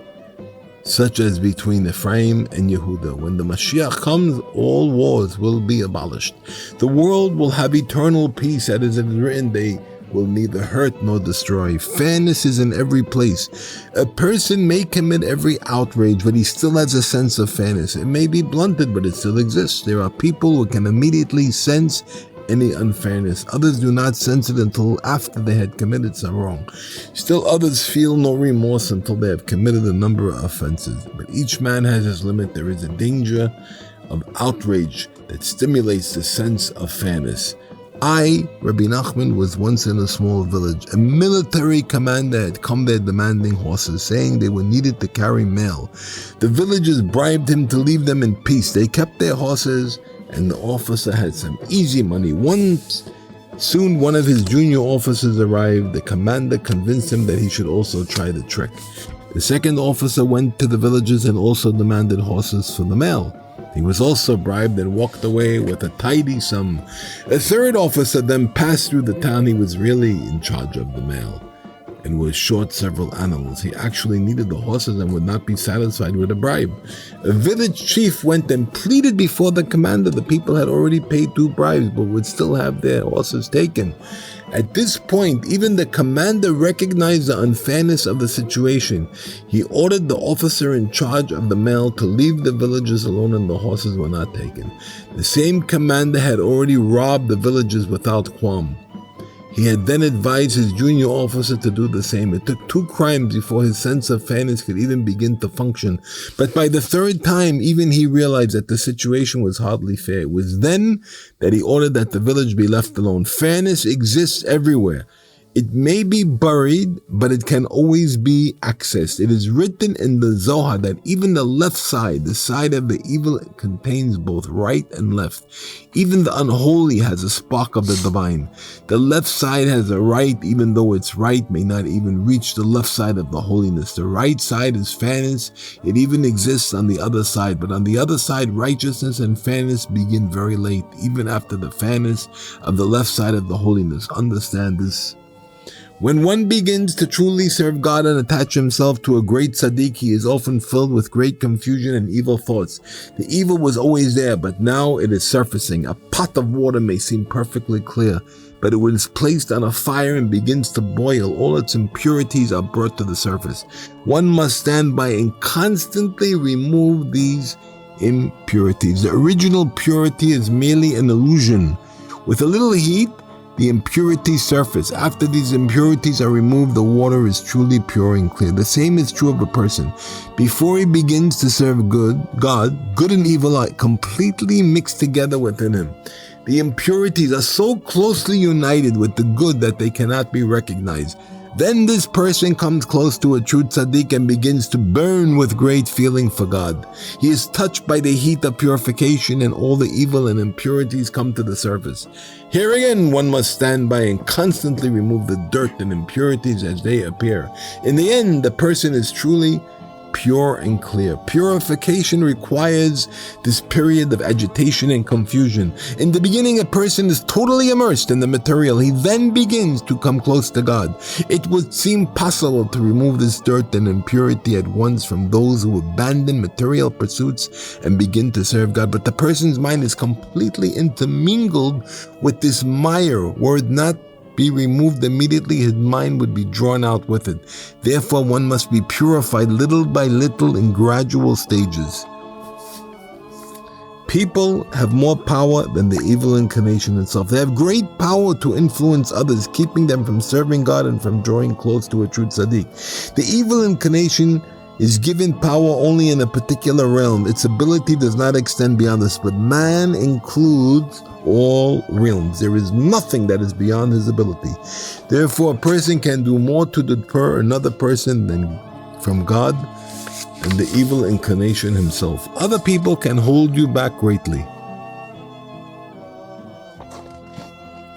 such as between Ephraim and Yehuda. When the Mashiach comes, all wars will be abolished. The world will have eternal peace, as it is written, they will neither hurt nor destroy. Fairness is in every place. A person may commit every outrage, but he still has a sense of fairness. It may be blunted, but it still exists. There are people who can immediately sense any unfairness. Others do not sense it until after they had committed some wrong. Still others feel no remorse until they have committed a number of offenses. But each man has his limit. There is a danger of outrage that stimulates the sense of fairness. I, Rabbi Nachman, was once in a small village. A military commander had come there demanding horses, saying they were needed to carry mail. The villagers bribed him to leave them in peace. They kept their horses, and the officer had some easy money. Soon one of his junior officers arrived. The commander convinced him that he should also try the trick. The second officer went to the villagers and also demanded horses for the mail. He was also bribed and walked away with a tidy sum. A third officer then passed through the town. He was really in charge of the mail and was short several animals. He actually needed the horses and would not be satisfied with a bribe. A village chief went and pleaded before the commander. The people had already paid 2 bribes but would still have their horses taken. At this point, even the commander recognized the unfairness of the situation. He ordered the officer in charge of the mail to leave the villagers alone, and the horses were not taken. The same commander had already robbed the villagers without qualm. He had then advised his junior officer to do the same. It took 2 crimes before his sense of fairness could even begin to function. But by the 3rd time, even he realized that the situation was hardly fair. It was then that he ordered that the village be left alone. Fairness exists everywhere. It may be buried, but it can always be accessed. It is written in the Zohar that even the left side, the side of the evil, contains both right and left. Even the unholy has a spark of the divine. The left side has a right, even though its right may not even reach the left side of the holiness. The right side is fairness. It even exists on the other side. But on the other side, righteousness and fairness begin very late, even after the fairness of the left side of the holiness. Understand this. When one begins to truly serve God and attach himself to a great tzaddik, he is often filled with great confusion and evil thoughts. The evil was always there, but now it is surfacing. A pot of water may seem perfectly clear, but when it is placed on a fire and begins to boil, all its impurities are brought to the surface. One must stand by and constantly remove these impurities. The original purity is merely an illusion. With a little heat, the impurities surface. After these impurities are removed, the water is truly pure and clear. The same is true of a person. Before he begins to serve God, good and evil are completely mixed together within him. The impurities are so closely united with the good that they cannot be recognized. Then this person comes close to a true tzaddik and begins to burn with great feeling for God. He is touched by the heat of purification, and all the evil and impurities come to the surface. Here again, one must stand by and constantly remove the dirt and impurities as they appear. In the end, the person is truly pure and clear. Purification requires this period of agitation and confusion. In the beginning, a person is totally immersed in the material. He then begins to come close to God. It would seem possible to remove this dirt and impurity at once from those who abandon material pursuits and begin to serve God, but the person's mind is completely intermingled with this mire. Were it not be removed immediately, his mind would be drawn out with it. Therefore, one must be purified little by little in gradual stages. People have more power than the evil inclination itself. They have great power to influence others, keeping them from serving God and from drawing close to a true tzaddik. The evil inclination is given power only in a particular realm. Its ability does not extend beyond this, but man includes all realms. There is nothing that is beyond his ability. Therefore, a person can do more to deter another person than from God and the evil inclination himself. Other people can hold you back greatly.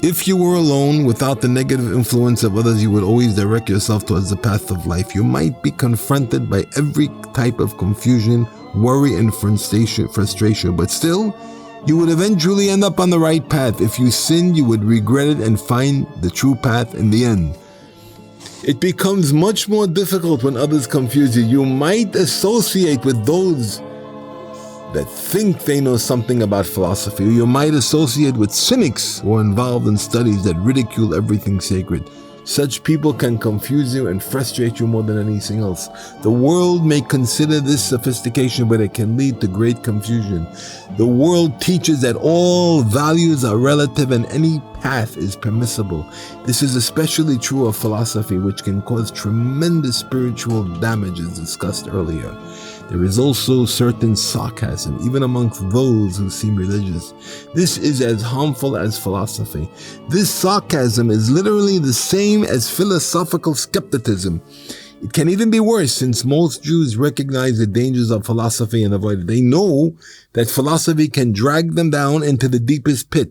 If you were alone, without the negative influence of others, you would always direct yourself towards the path of life. You might be confronted by every type of confusion, worry, and frustration, but still, you would eventually end up on the right path. If you sinned, you would regret it and find the true path in the end. It becomes much more difficult when others confuse you. You might associate with those that think they know something about philosophy. You might associate with cynics who are involved in studies that ridicule everything sacred. Such people can confuse you and frustrate you more than anything else. The world may consider this sophistication, but it can lead to great confusion. The world teaches that all values are relative and any path is permissible. This is especially true of philosophy, which can cause tremendous spiritual damage, as discussed earlier. There is also certain sarcasm, even amongst those who seem religious. This is as harmful as philosophy. This sarcasm is literally the same as philosophical skepticism. It can even be worse, since most Jews recognize the dangers of philosophy and avoid it. They know that philosophy can drag them down into the deepest pit,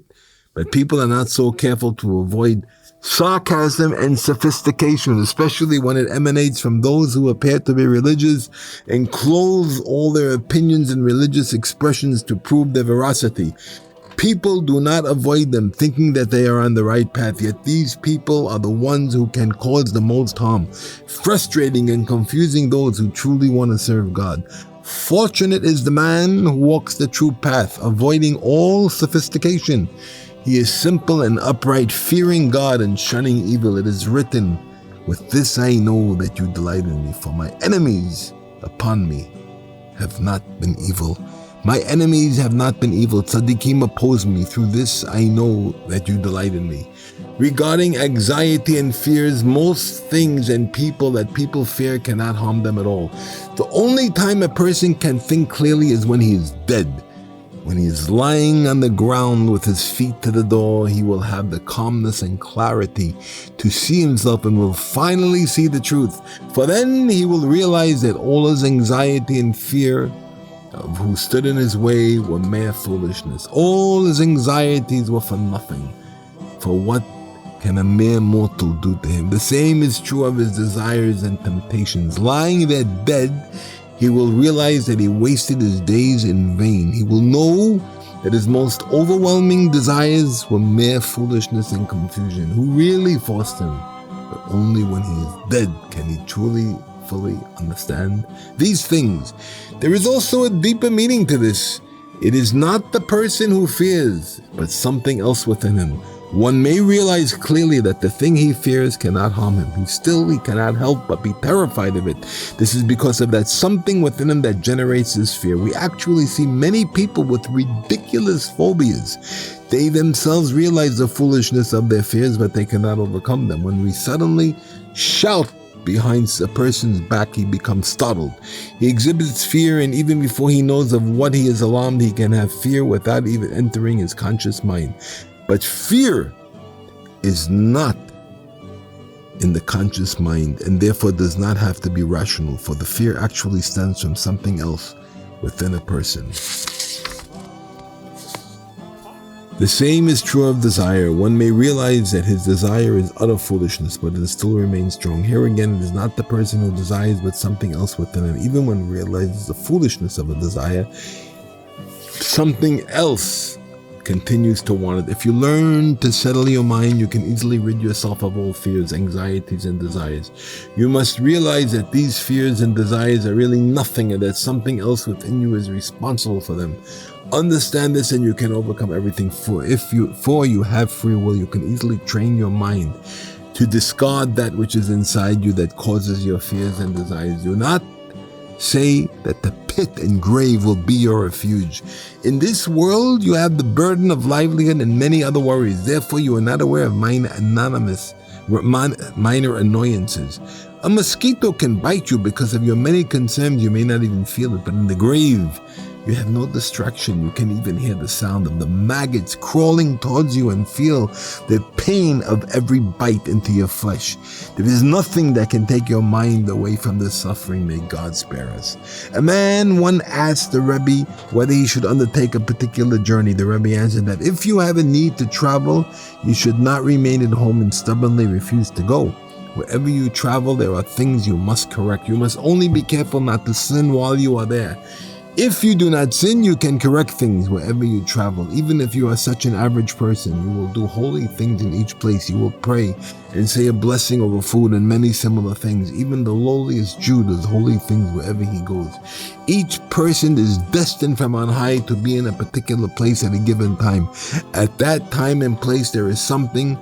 but people are not so careful to avoid sarcasm and sophistication, especially when it emanates from those who appear to be religious and clothe all their opinions in religious expressions to prove their veracity. People do not avoid them, thinking that they are on the right path, yet these people are the ones who can cause the most harm, frustrating and confusing those who truly want to serve God. Fortunate is the man who walks the true path, avoiding all sophistication. He is simple and upright, fearing God and shunning evil. It is written, "With this I know that you delight in me, for my enemies upon me have not been evil." My enemies have not been evil. Tzaddikim oppose me. Through this I know that you delight in me. Regarding anxiety and fears, most things and people that people fear cannot harm them at all. The only time a person can think clearly is when he is dead. When he is lying on the ground with his feet to the door, he will have the calmness and clarity to see himself and will finally see the truth. For then he will realize that all his anxiety and fear of who stood in his way were mere foolishness. All his anxieties were for nothing. For what can a mere mortal do to him? The same is true of his desires and temptations. Lying there dead, he will realize that he wasted his days in vain. He will know that his most overwhelming desires were mere foolishness and confusion. Who really forced him? but only when he is dead can he truly, fully understand these things. There is also a deeper meaning to this. It is not the person who fears, but something else within him. One may realize clearly that the thing he fears cannot harm him. He cannot help but be terrified of it. This is because of that something within him that generates this fear. We actually see many people with ridiculous phobias. They themselves realize the foolishness of their fears, but they cannot overcome them. When we suddenly shout behind a person's back, he becomes startled. He exhibits fear, and even before he knows of what he is alarmed, he can have fear without even entering his conscious mind. But fear is not in the conscious mind and therefore does not have to be rational, for the fear actually stems from something else within a person. The same is true of desire. One may realize that his desire is utter foolishness, but it still remains strong. Here again, it is not the person who desires, but something else within him. Even when one realizes the foolishness of a desire, something else continues to want it. If you learn to settle your mind, you can easily rid yourself of all fears, anxieties, and desires. You must realize that these fears and desires are really nothing, and that something else within you is responsible for them. Understand this and you can overcome everything. For you have free will, you can easily train your mind to discard that which is inside you that causes your fears and desires. Do not say that the pit and grave will be your refuge. In this world, you have the burden of livelihood and many other worries. Therefore, you are not aware of minor annoyances. A mosquito can bite you because of your many concerns. You may not even feel it, but in the grave, you have no distraction. You can even hear the sound of the maggots crawling towards you and feel the pain of every bite into your flesh. There is nothing that can take your mind away from this suffering. May God spare us. A man once asked the Rebbe whether he should undertake a particular journey. The Rebbe answered that if you have a need to travel, you should not remain at home and stubbornly refuse to go. Wherever you travel, there are things you must correct. You must only be careful not to sin while you are there. If you do not sin, you can correct things wherever you travel. Even if you are such an average person, you will do holy things in each place. You will pray and say a blessing over food and many similar things. Even the lowliest Jew does holy things wherever he goes. Each person is destined from on high to be in a particular place at a given time. At that time and place, there is something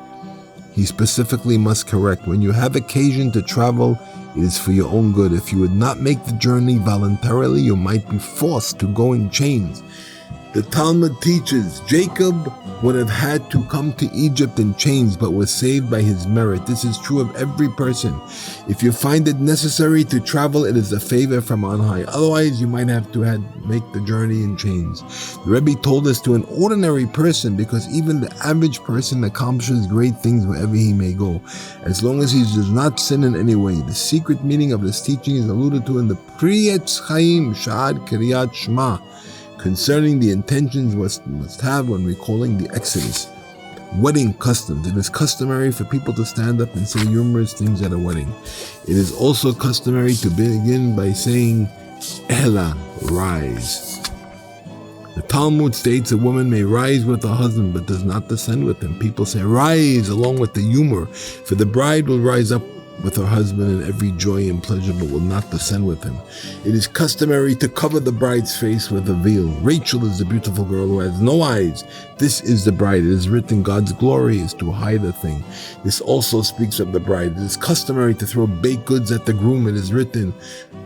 he specifically must correct. When you have occasion to travel, it is for your own good. If you would not make the journey voluntarily, you might be forced to go in chains. The Talmud teaches Jacob would have had to come to Egypt in chains, but was saved by his merit. This is true of every person. If you find it necessary to travel, it is a favor from on high. Otherwise, you might have to make the journey in chains. The Rebbe told this to an ordinary person because even the average person accomplishes great things wherever he may go, as long as he does not sin in any way. The secret meaning of this teaching is alluded to in the Priyetz Chaim Shad Kriyat Shema, concerning the intentions must have when recalling the Exodus. Wedding customs. It is customary for people to stand up and say numerous things at a wedding. It is also customary to begin by saying, Ella, rise. The Talmud states a woman may rise with her husband but does not descend with him. People say rise along with the humor, for the bride will rise up with her husband in every joy and pleasure, but will not descend with him. It is customary to cover the bride's face with a veil. Rachel is the beautiful girl who has no eyes. This is the bride. It is written, God's glory is to hide a thing. This also speaks of the bride. It is customary to throw baked goods at the groom. It is written,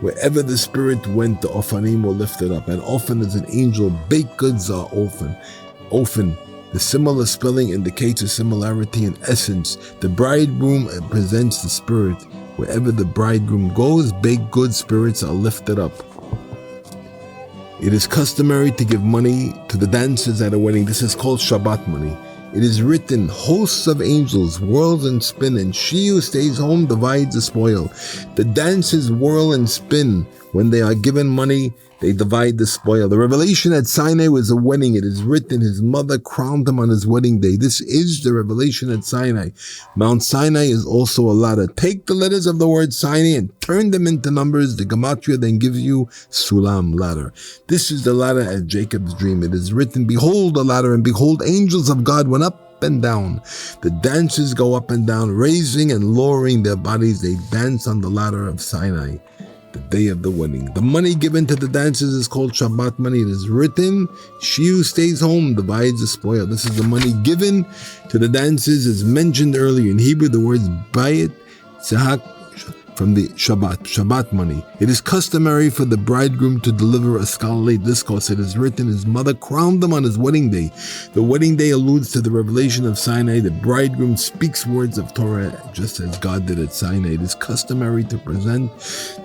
wherever the spirit went, the Ophanim were lifted up. And often as an angel, baked goods are often. The similar spelling indicates a similarity in essence. The bridegroom presents the spirit. Wherever the bridegroom goes, baked good spirits are lifted up. It is customary to give money to the dancers at a wedding. This is called Shabbat money. It is written, hosts of angels whirl and spin, and she who stays home divides the spoil. The dancers whirl and spin. When they are given money, they divide the spoil. The revelation at Sinai was a wedding. It is written, his mother crowned him on his wedding day. This is the revelation at Sinai. Mount Sinai is also a ladder. Take the letters of the word Sinai and turn them into numbers. The gematria then gives you Sulam, ladder. This is the ladder at Jacob's dream. It is written, behold the ladder, and behold, angels of God went up up and down. The dancers go up and down, raising and lowering their bodies. They dance on the ladder of Sinai, the day of the wedding. The money given to the dancers is called Shabbat money. It is written, she who stays home divides the spoil. This is the money given to the dancers, as mentioned earlier. In Hebrew, the words bayit, tzahak, from the Shabbat money. It is customary for the bridegroom to deliver a scholarly discourse. It is written, his mother crowned him on his wedding day. The wedding day alludes to the revelation of Sinai. The bridegroom speaks words of Torah just as God did at Sinai. It is customary to present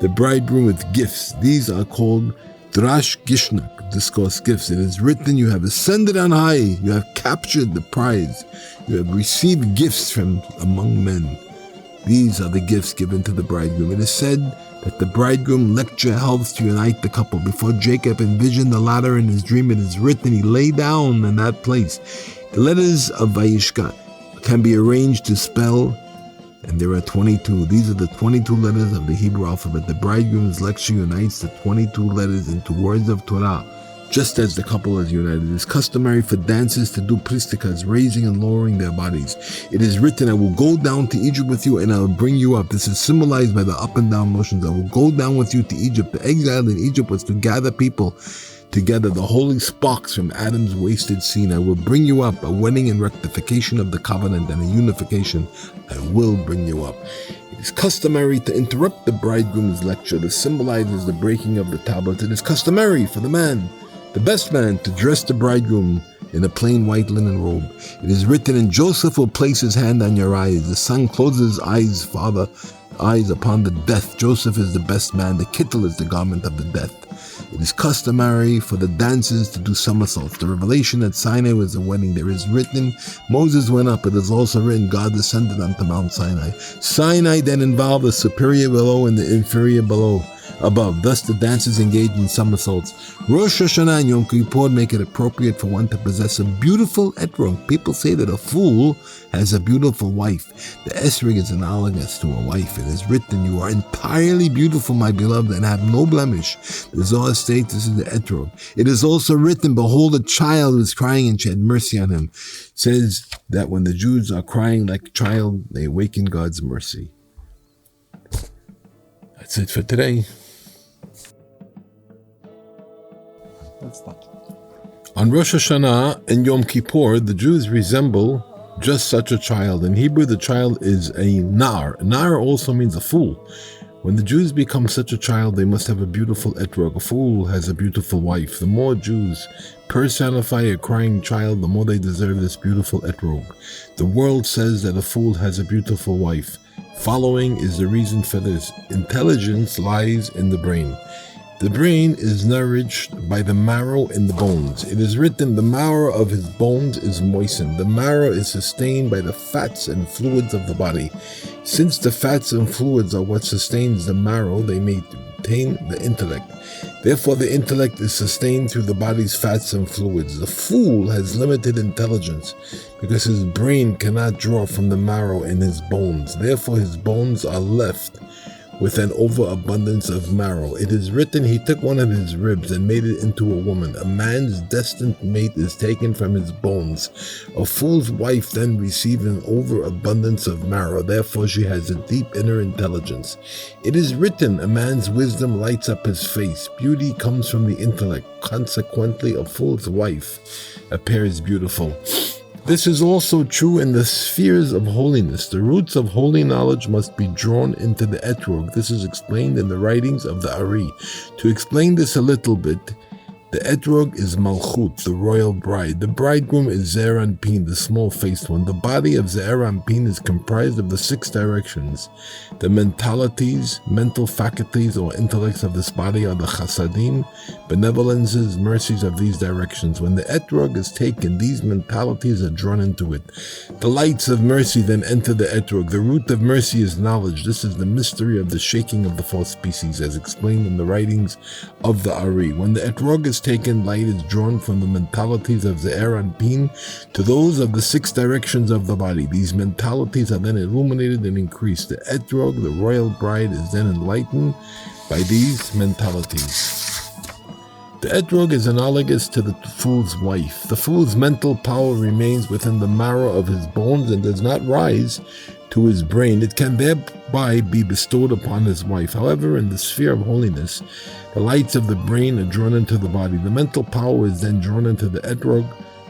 the bridegroom with gifts. These are called drash gishnak, discourse gifts. It is written, you have ascended on high, you have captured the prize, you have received gifts from among men. These are the gifts given to the bridegroom. It is said that the bridegroom lecture helps to unite the couple. Before Jacob envisioned the ladder in his dream, it is written he lay down in that place. The letters of Vayishka can be arranged to spell, and there are 22. These are the 22 letters of the Hebrew alphabet. The bridegroom's lecture unites the 22 letters into words of Torah, just as the couple is united. It is customary for dancers to do pristikas, raising and lowering their bodies. It is written, I will go down to Egypt with you and I will bring you up. This is symbolized by the up and down motions. I will go down with you to Egypt. The exile in Egypt was to gather people together, the holy sparks from Adam's wasted scene. I will bring you up, a wedding and rectification of the covenant and a unification. I will bring you up. It is customary to interrupt the bridegroom's lecture. This symbolizes the breaking of the tablets. It is customary for the man, the best man, to dress the bridegroom in a plain white linen robe. It is written, and Joseph will place his hand on your eyes. The son closes his eyes upon the death. Joseph is the best man. The kittel is the garment of the death. It is customary for the dancers to do somersaults. The revelation at Sinai was a wedding. There is written, Moses went up. It is also written, God descended onto Mount Sinai. Sinai then involved the superior below and the inferior above. Thus the dancers engage in somersaults. Rosh Hashanah and Yom Kippur make it appropriate for one to possess a beautiful etrog. People say that a fool has a beautiful wife. The esrog is analogous to a wife. It is written, you are entirely beautiful, my beloved, and have no blemish. The Zohar states this is the etrog. It is also written, behold, a child was crying and she had mercy on him. It says that when the Jews are crying like a child, they awaken God's mercy. That's it for today. On Rosh Hashanah and Yom Kippur, the Jews resemble just such a child. In Hebrew, the child is a nar. Nar also means a fool. When the Jews become such a child, they must have a beautiful etrog. A fool has a beautiful wife. The more Jews personify a crying child, the more they deserve this beautiful etrog. The world says that a fool has a beautiful wife. Following is the reason for this. Intelligence lies in the brain. The brain is nourished by the marrow in the bones. It is written, the marrow of his bones is moistened. The marrow is sustained by the fats and fluids of the body. Since the fats and fluids are what sustains the marrow, they maintain the intellect. Therefore, the intellect is sustained through the body's fats and fluids. The fool has limited intelligence because his brain cannot draw from the marrow in his bones. Therefore, his bones are left with an overabundance of marrow. It is written, he took one of his ribs and made it into a woman. A man's destined mate is taken from his bones. A fool's wife then receives an overabundance of marrow. Therefore, she has a deep inner intelligence. It is written, a man's wisdom lights up his face. Beauty comes from the intellect. Consequently, a fool's wife appears beautiful. This is also true in the spheres of holiness. The roots of holy knowledge must be drawn into the etrog. This is explained in the writings of the Ari. To explain this a little bit, the etrog is Malchut, the royal bride. The bridegroom is Ze'er Anpin, the small-faced one. The body of Ze'er Anpin is comprised of the 6 directions. The mental faculties or intellects of this body are the chasadim, benevolences, mercies of these directions. When the etrog is taken, these mentalities are drawn into it. The lights of mercy then enter the etrog. The root of mercy is knowledge. This is the mystery of the shaking of the 4 species, as explained in the writings of the Ari. When the etrog is taken, light is drawn from the mentalities of Ze'er Anpin to those of the 6 directions of the body. These mentalities are then illuminated and increased. The etrog, the royal bride, is then enlightened by these mentalities. The etrog is analogous to the fool's wife. The fool's mental power remains within the marrow of his bones and does not rise to his brain. It can thereby be bestowed upon his wife. However, in the sphere of holiness, the lights of the brain are drawn into the body. The mental power is then drawn into the etrog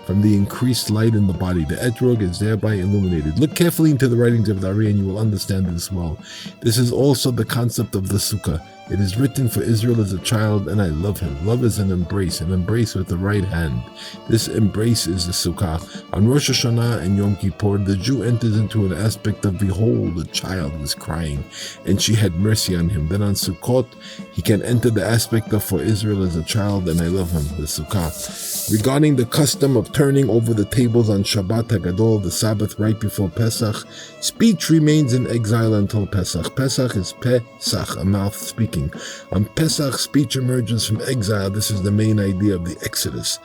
from the increased light in the body. The etrog is thereby illuminated. Look carefully into the writings of the Ari and you will understand this well. This is also the concept of the sukkah. It is written, for Israel is a child and I love him. Love is an embrace with the right hand. This embrace is the sukkah. On Rosh Hashanah and Yom Kippur, the Jew enters into an aspect of, behold, the child was crying and she had mercy on him. Then on Sukkot, he can enter the aspect of, for Israel is a child and I love him, the sukkah. Regarding the custom of turning over the tables on Shabbat HaGadol, the Sabbath right before Pesach, speech remains in exile until Pesach. Pesach is Pesach, a mouth speaking. On Pesach, speech emerges from exile. This is the main idea of the Exodus.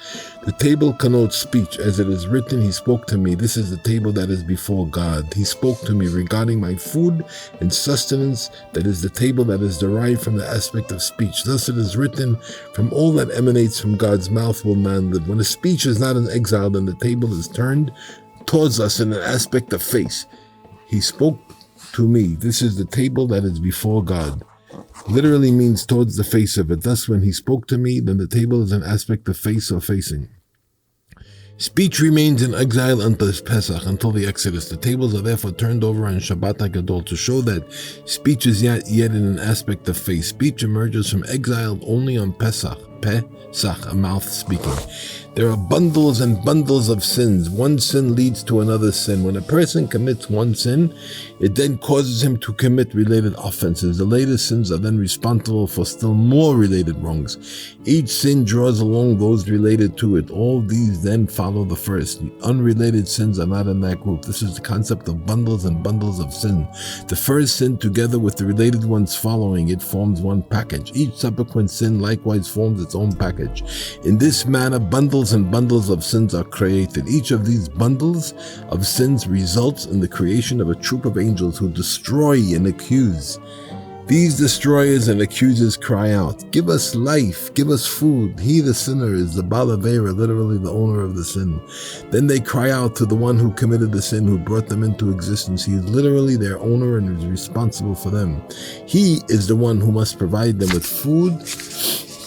The table connotes speech. As it is written, he spoke to me. This is the table that is before God. He spoke to me regarding my food and sustenance. That is the table that is derived from the aspect of speech. Thus it is written, from all that emanates from God's mouth will man live. When a speech is not in exile, then the table is turned towards us in an aspect of face. He spoke to me. This is the table that is before God. Literally means towards the face of it. Thus, when he spoke to me, then the table is an aspect of face or facing. Speech remains in exile until Pesach, until the Exodus. The tables are therefore turned over on Shabbat HaGadol to show that speech is yet in an aspect of face. Speech emerges from exile only on Pesach. Pesach, a mouth speaking. There are bundles and bundles of sins. One sin leads to another sin. When a person commits one sin, it then causes him to commit related offenses. The latest sins are then responsible for still more related wrongs. Each sin draws along those related to it. All these then follow the first. Unrelated sins are not in that group. This is the concept of bundles and bundles of sin. The first sin, together with the related ones following it, forms one package. Each subsequent sin likewise forms its own package. In this manner, bundles and bundles of sins are created. Each of these bundles of sins results in the creation of a troop of angels who destroy and accuse. These destroyers and accusers cry out, give us life, give us food. He, the sinner, is the Baal Avera, literally the owner of the sin. Then they cry out to the one who committed the sin, who brought them into existence. He is literally their owner and is responsible for them. He is the one who must provide them with food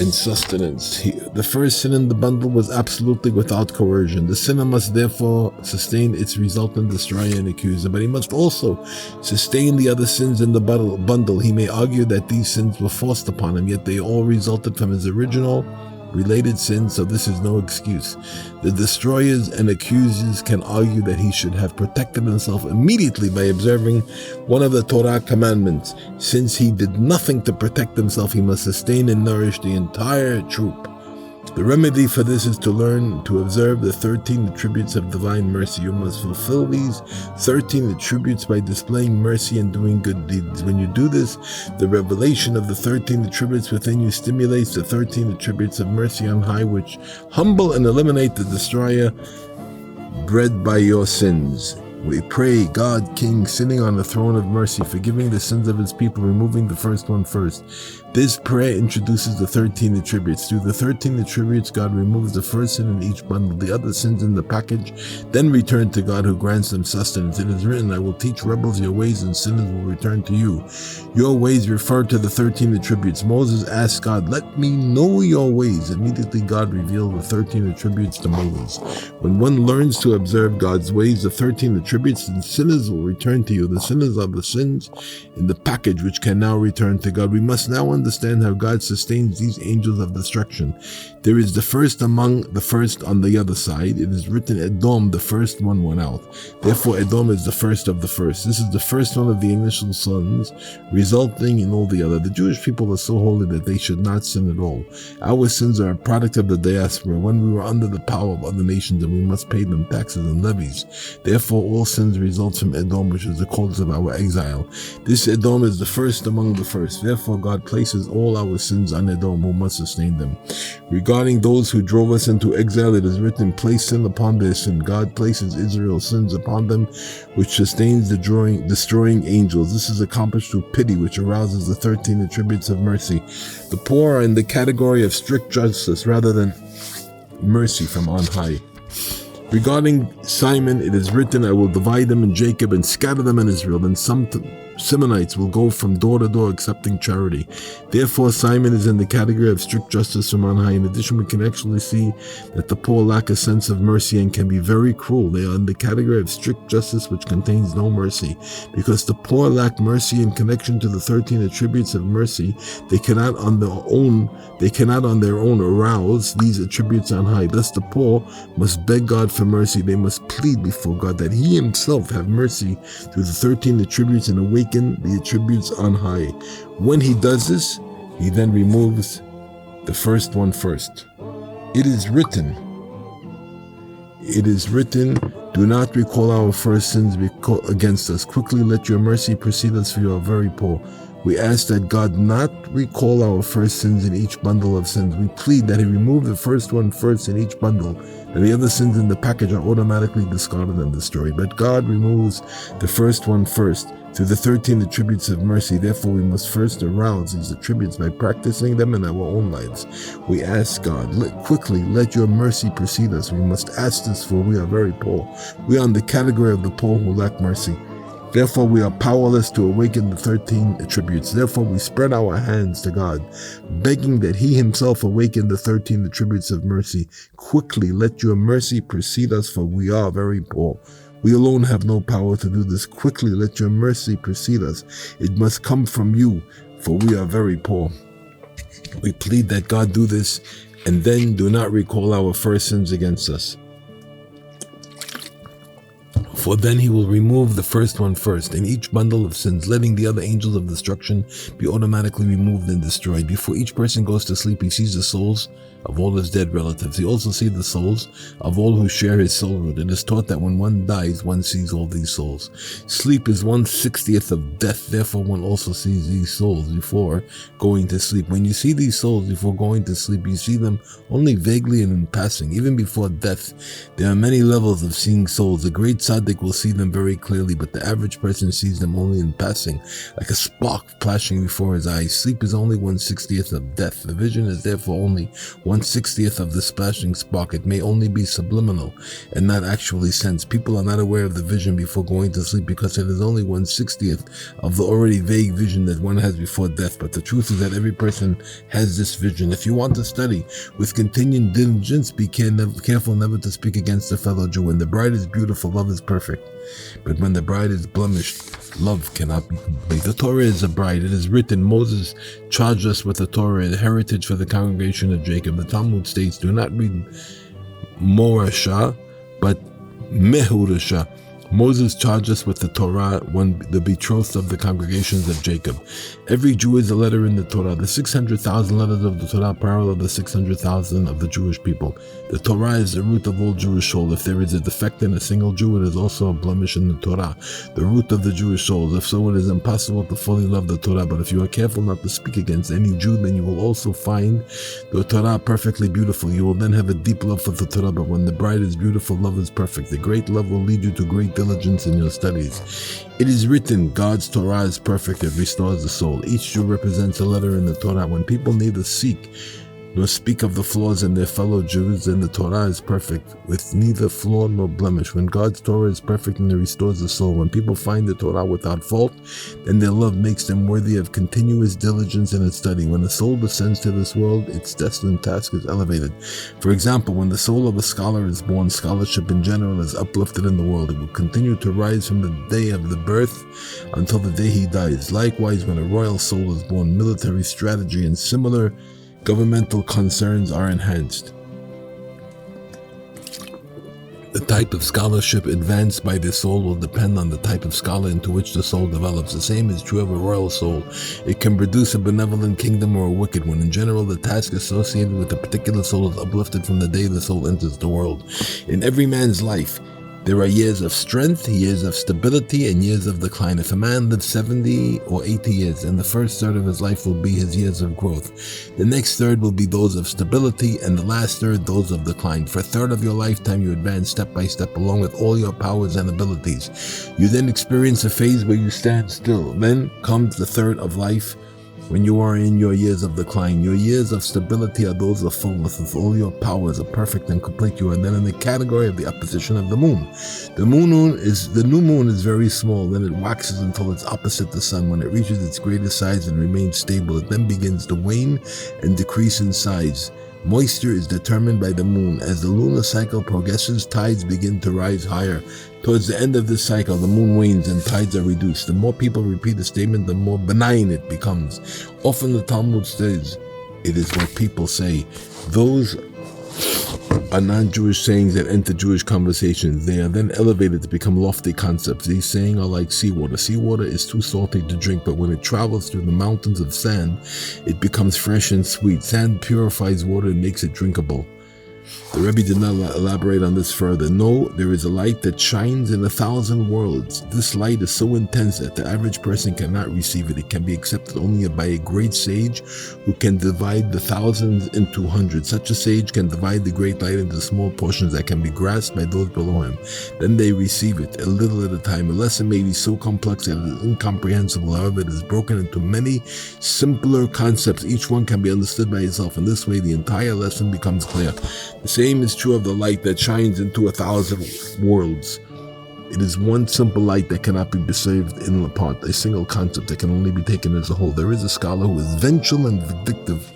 and sustenance. The first sin in the bundle was absolutely without coercion. The sinner must therefore sustain its resultant destroyer and accuser, but he must also sustain the other sins in the bundle. He may argue that these sins were forced upon him, yet they all resulted from his original related sins, so this is no excuse. The destroyers and accusers can argue that he should have protected himself immediately by observing one of the Torah commandments. Since he did nothing to protect himself, he must sustain and nourish the entire troop. The remedy for this is to learn to observe the 13 attributes of divine mercy. You must fulfill these 13 attributes by displaying mercy and doing good deeds. When you do this, the revelation of the 13 attributes within you stimulates the 13 attributes of mercy on high, which humble and eliminate the destroyer bred by your sins. We pray, God, King, sitting on the throne of mercy, forgiving the sins of his people, removing the first one first. This prayer introduces the 13 attributes. Through the 13 attributes, God removes the first sin in each bundle, the other sins in the package, then return to God who grants them sustenance. It is written, I will teach rebels your ways and sinners will return to you. Your ways refer to the 13 attributes. Moses asked God, let me know your ways. Immediately God revealed the 13 attributes to Moses. When one learns to observe God's ways, the 13 attributes, then sinners will return to you. The sinners are the sins in the package which can now return to God. We must now understand how God sustains these angels of destruction. There is the first among the first on the other side. It is written, Edom, the first one went out. Therefore, Edom is the first of the first. This is the first one of the initial sons, resulting in all the other. The Jewish people are so holy that they should not sin at all. Our sins are a product of the diaspora, when we were under the power of other nations, and we must pay them taxes and levies. Therefore, all sins result from Edom, which is the cause of our exile. This Edom is the first among the first. Therefore, God places places all our sins on Edom, who must sustain them. Regarding those who drove us into exile, it is written, place sin upon their sin. God places Israel's sins upon them, which sustains the destroying angels. This is accomplished through pity, which arouses the 13 attributes of mercy. The poor are in the category of strict justice rather than mercy from on high. Regarding Simon, it is written, I will divide them in Jacob and scatter them in Israel. Then some Simonites will go from door to door accepting charity. Therefore, Simon is in the category of strict justice from on high. In addition, we can actually see that the poor lack a sense of mercy and can be very cruel. They are in the category of strict justice, which contains no mercy. Because the poor lack mercy in connection to the 13 attributes of mercy, they cannot on their own arouse these attributes on high. Thus, the poor must beg God for mercy. They must plead before God that He Himself have mercy through the 13 attributes and awaken the attributes on high. When He does this, He then removes the first one first. It is written, do not recall our first sins against us. Quickly let your mercy precede us, for you are very poor. We ask that God not recall our first sins in each bundle of sins. We plead that He remove the first one first in each bundle, and the other sins in the package are automatically discarded and destroyed. But God removes the first one first through the 13 attributes of mercy. Therefore, we must first arouse these attributes by practicing them in our own lives. We ask God, quickly let your mercy precede us. We must ask this, for we are very poor. We are in the category of the poor who lack mercy. Therefore, we are powerless to awaken the 13 attributes. Therefore, we spread our hands to God, begging that He Himself awaken the 13 attributes of mercy. Quickly, let your mercy precede us, for we are very poor. We alone have no power to do this. Quickly, let your mercy precede us. It must come from you, for we are very poor. We plead that God do this, and then do not recall our first sins against us. For then He will remove the first one first in each bundle of sins, letting the other angels of destruction be automatically removed and destroyed. Before each person goes to sleep, he sees the souls of all his dead relatives. He also sees the souls of all who share his soul root. It is taught that when one dies, one sees all these souls. Sleep is 1/60th of death. Therefore, one also sees these souls before going to sleep. When you see these souls before going to sleep, you see them only vaguely and in passing. Even before death, there are many levels of seeing souls. A great tzaddik will see them very clearly, but the average person sees them only in passing, like a spark flashing before his eyes. Sleep is only 1/60th of death. The vision is therefore only 1/60th of the splashing spark. It may only be subliminal and not actually sensed. People are not aware of the vision before going to sleep because it is only 1/60th of the already vague vision that one has before death. But the truth is that every person has this vision. If you want to study with continued diligence, be careful never to speak against a fellow Jew. When the bride is beautiful, love is perfect. But when the bride is blemished, love cannot be complete. The Torah is a bride. It is written, Moses charged us with the Torah, the heritage for the congregation of Jacob. The Talmud states, do not read Morasha, but Mehurasha. Moses charged us with the Torah, the betrothed of the congregations of Jacob. Every Jew is a letter in the Torah. The 600,000 letters of the Torah parallel the 600,000 of the Jewish people. The Torah is the root of all Jewish soul. If there is a defect in a single Jew, it is also a blemish in the Torah, the root of the Jewish souls. If so, it is impossible to fully love the Torah. But if you are careful not to speak against any Jew, then you will also find the Torah perfectly beautiful. You will then have a deep love for the Torah. But when the bride is beautiful, love is perfect. The great love will lead you to great diligence in your studies. It is written, God's Torah is perfect, it restores the soul. Each Jew represents a letter in the Torah. When people neither seek nor speak of the flaws in their fellow Jews, then the Torah is perfect, with neither flaw nor blemish. When God's Torah is perfect and it restores the soul, when people find the Torah without fault, then their love makes them worthy of continuous diligence in its study. When the soul descends to this world, its destined task is elevated. For example, when the soul of a scholar is born, scholarship in general is uplifted in the world. It will continue to rise from the day of the birth until the day he dies. Likewise, when a royal soul is born, military strategy and similar governmental concerns are enhanced. The type of scholarship advanced by the soul will depend on the type of scholar into which the soul develops. The same is true of a royal soul. It can produce a benevolent kingdom or a wicked one. In general, the task associated with a particular soul is uplifted from the day the soul enters the world. In every man's life, There are years of strength, years of stability, and years of decline. If a man lives 70 or 80 years, then the first third of his life will be his years of growth. The next third will be those of stability, and the last third those of decline. For a third of your lifetime, you advance step by step along with all your powers and abilities. You then experience a phase where you stand still. Then comes the third of life, when you are in your years of decline. Your years of stability are those of fullness, with all your powers are perfect and complete. You are then in the category of the opposition of the moon. The new moon is very small, then it waxes until it's opposite the sun. When it reaches its greatest size and remains stable, it then begins to wane and decrease in size. Moisture is determined by the moon. As the lunar cycle progresses, tides begin to rise higher. Towards the end of this cycle, the moon wanes and tides are reduced. The more people repeat the statement, the more benign it becomes. Often the Talmud says, it is what people say. Those are non-Jewish sayings that enter Jewish conversations. They are then elevated to become lofty concepts. These sayings are like seawater. Seawater is too salty to drink, but when it travels through the mountains of sand, it becomes fresh and sweet. Sand purifies water and makes it drinkable. The Rebbe did not elaborate on this further. No, there is a light that shines in 1,000 worlds. This light is so intense that the average person cannot receive it. It can be accepted only by a great sage who can divide the thousands into hundreds. Such a sage can divide the great light into small portions that can be grasped by those below him. Then they receive it, a little at a time. A lesson may be so complex that it is incomprehensible. However, it is broken into many simpler concepts. Each one can be understood by itself. In this way, the entire lesson becomes clear. The same is true of the light that shines into 1,000 worlds. It is one simple light that cannot be perceived in part, a single concept that can only be taken as a whole. There is a scholar who is vengeful and vindictive.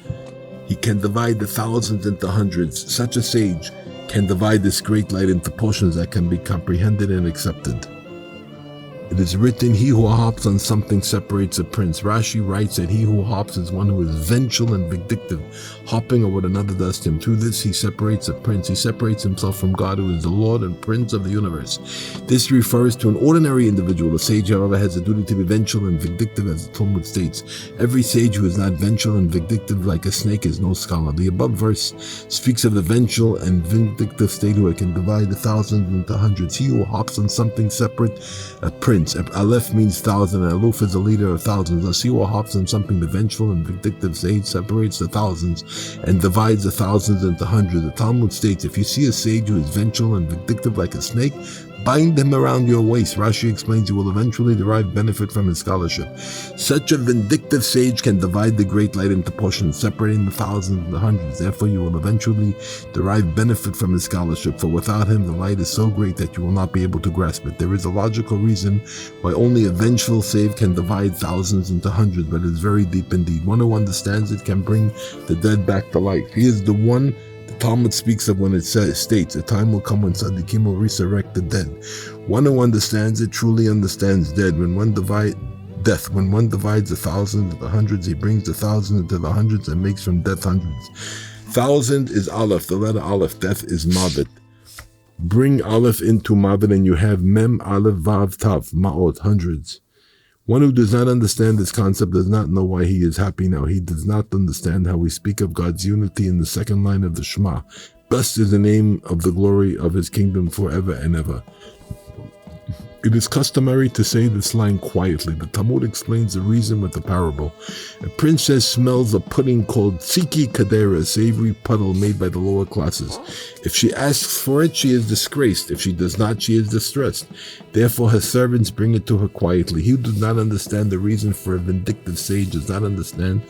He can divide the thousands into hundreds. Such a sage can divide this great light into portions that can be comprehended and accepted. It is written, he who harps on something separates a prince. Rashi writes that he who harps is one who is vengeful and vindictive, harping on what another does to him. Through this he separates a prince. He separates himself from God, who is the Lord and Prince of the universe. This refers to an ordinary individual. A sage, however, has a duty to be vengeful and vindictive, as the Talmud states. Every sage who is not vengeful and vindictive like a snake is no scholar. The above verse speaks of the vengeful and vindictive state who can divide the thousands into hundreds. He who harps on something separate, a prince. Aleph means thousand, and Aluf is the leader of thousands. Thus he who harps on something, the vengeful and vindictive sage, separates the thousands and divides the thousands into hundreds. The Talmud states, if you see a sage who is vengeful and vindictive like a snake, bind him around your waist. Rashi explains you will eventually derive benefit from his scholarship. Such a vindictive sage can divide the great light into portions, separating the thousands and the hundreds. Therefore, you will eventually derive benefit from his scholarship, for without him, the light is so great that you will not be able to grasp it. There is a logical reason why only a vengeful sage can divide thousands into hundreds, but it is very deep indeed. One who understands it can bring the dead back to life. He is the one Talmud speaks of when it states, a time will come when tzaddikim will resurrect the dead. One who understands it truly understands when one divides the thousands into the hundreds, he brings the thousands into the hundreds and makes from death hundreds. Thousand is Aleph, the letter Aleph. Death is Mavet. Bring Aleph into Mavet and you have Mem, Aleph, Vav, Tav, Ma'ot, hundreds. One who does not understand this concept does not know why he is happy now. He does not understand how we speak of God's unity in the second line of the Shema. Blessed is the name of the glory of his kingdom forever and ever. It is customary to say this line quietly. The Talmud explains the reason with the parable. A princess smells a pudding called tziki kadera, a savory puddle made by the lower classes. If she asks for it, she is disgraced. If she does not, she is distressed. Therefore, her servants bring it to her quietly. He who does not understand the reason for a vindictive sage does not understand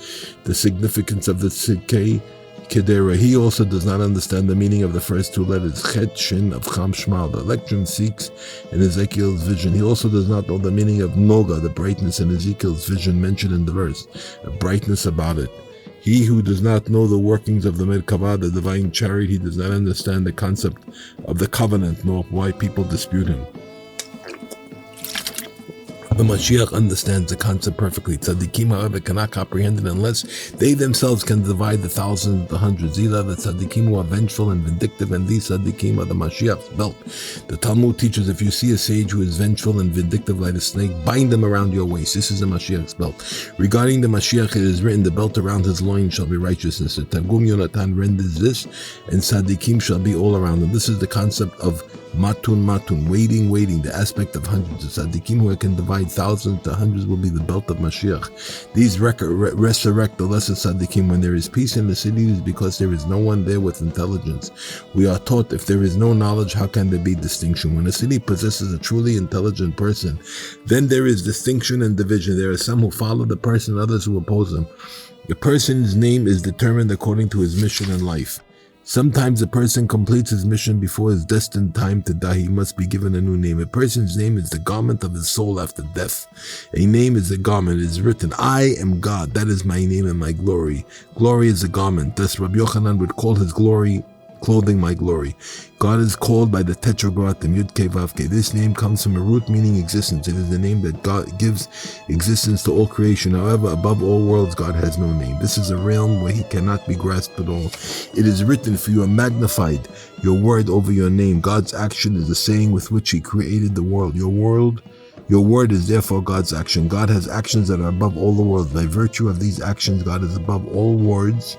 the significance of the shvchey Kedera. He also does not understand the meaning of the first two letters, Chet, Shin, of Cham Shmal, the electron seeks in Ezekiel's vision. He also does not know the meaning of Noga, the brightness in Ezekiel's vision mentioned in the verse, a brightness about it. He who does not know the workings of the Merkavah, the divine chariot, he does not understand the concept of the covenant, nor why people dispute him. The Mashiach understands the concept perfectly. Tzaddikim, however, cannot comprehend it unless they themselves can divide the thousands into hundreds. These are the tzaddikim who are vengeful and vindictive, and these tzaddikim are the Mashiach's belt. The Talmud teaches, if you see a sage who is vengeful and vindictive like a snake, bind them around your waist. This is the Mashiach's belt. Regarding the Mashiach, it is written, the belt around his loins shall be righteousness. The Targum Yonatan renders this, and tzaddikim shall be all around them. This is the concept of Matun, waiting, the aspect of hundreds of tzaddikim who can divide thousands to hundreds will be the belt of Mashiach. These resurrect the lesser tzaddikim. When there is peace in the cities, because there is no one there with intelligence. We are taught if there is no knowledge, how can there be distinction? When a city possesses a truly intelligent person, then there is distinction and division. There are some who follow the person, others who oppose him. The person's name is determined according to his mission in life. Sometimes a person completes his mission before his destined time to die. He must be given a new name. A person's name is the garment of his soul after death. A name is a garment. It is written, I am God. That is my name and my glory. Glory is a garment. Thus Rabbi Yochanan would call his glory clothing my glory. God is called by the tetragrammaton Yud Kei Vav Kei. This name comes from a root meaning existence. It is the name that God gives existence to all creation. However, above all worlds, God has no name. This is a realm where he cannot be grasped at all. It is written, for you are magnified, your word over your name. God's action is the saying with which he created the world. Your word is therefore God's action. God has actions that are above all the worlds. By virtue of these actions, God is above all worlds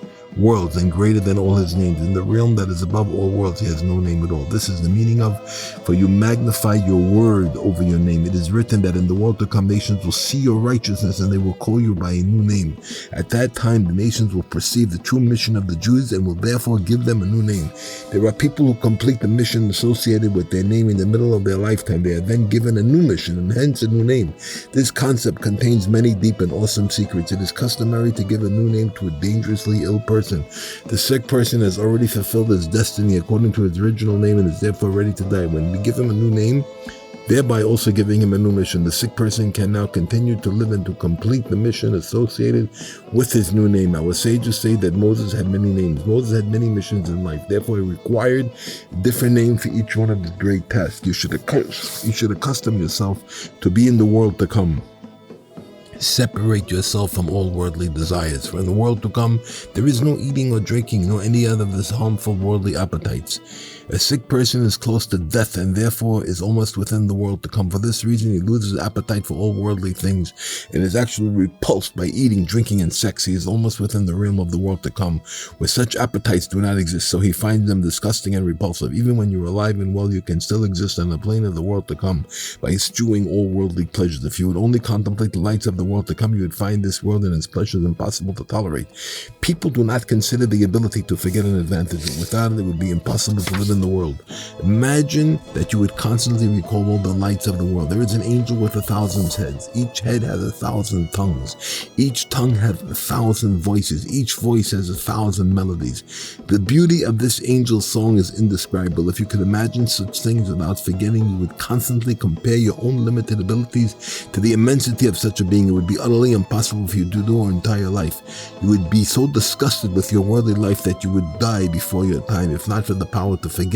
and greater than all his names. In the realm that is above all worlds, he has no name at all. This is the meaning of, for you magnify your word over your name. It is written that in the world to come, nations will see your righteousness and they will call you by a new name. At that time, the nations will perceive the true mission of the Jews and will therefore give them a new name. There are people who complete the mission associated with their name in the middle of their lifetime. They are then given a new mission and hence a new name. This concept contains many deep and awesome secrets. It is customary to give a new name to a dangerously ill person. The sick person has already fulfilled his destiny according to his original name and is therefore ready to die. When we give him a new name, thereby also giving him a new mission, the sick person can now continue to live and to complete the mission associated with his new name. Our sages say that Moses had many names. Moses had many missions in life. Therefore, he required a different name for each one of the great tasks. You should accustom yourself to be in the world to come. Separate yourself from all worldly desires. For in the world to come, there is no eating or drinking, nor any other of his harmful worldly appetites. A sick person is close to death and therefore is almost within the world to come. For this reason, he loses appetite for all worldly things and is actually repulsed by eating, drinking, and sex. He is almost within the realm of the world to come, where such appetites do not exist, so he finds them disgusting and repulsive. Even when you are alive and well, you can still exist on the plane of the world to come by eschewing all worldly pleasures. If you would only contemplate the lights of the world to come, you would find this world and its pleasures impossible to tolerate. People do not consider the ability to forget an advantage. Without it, it would be impossible to live in the world. Imagine that you would constantly recall all the lights of the world. There is an angel with 1,000 heads. Each head has 1,000 tongues. Each tongue has 1,000 voices. Each voice has 1,000 melodies. The beauty of this angel's song is indescribable. If you could imagine such things without forgetting, you would constantly compare your own limited abilities to the immensity of such a being. It would be utterly impossible for you to do your entire life. You would be so disgusted with your worldly life that you would die before your time. If not for the power to forget,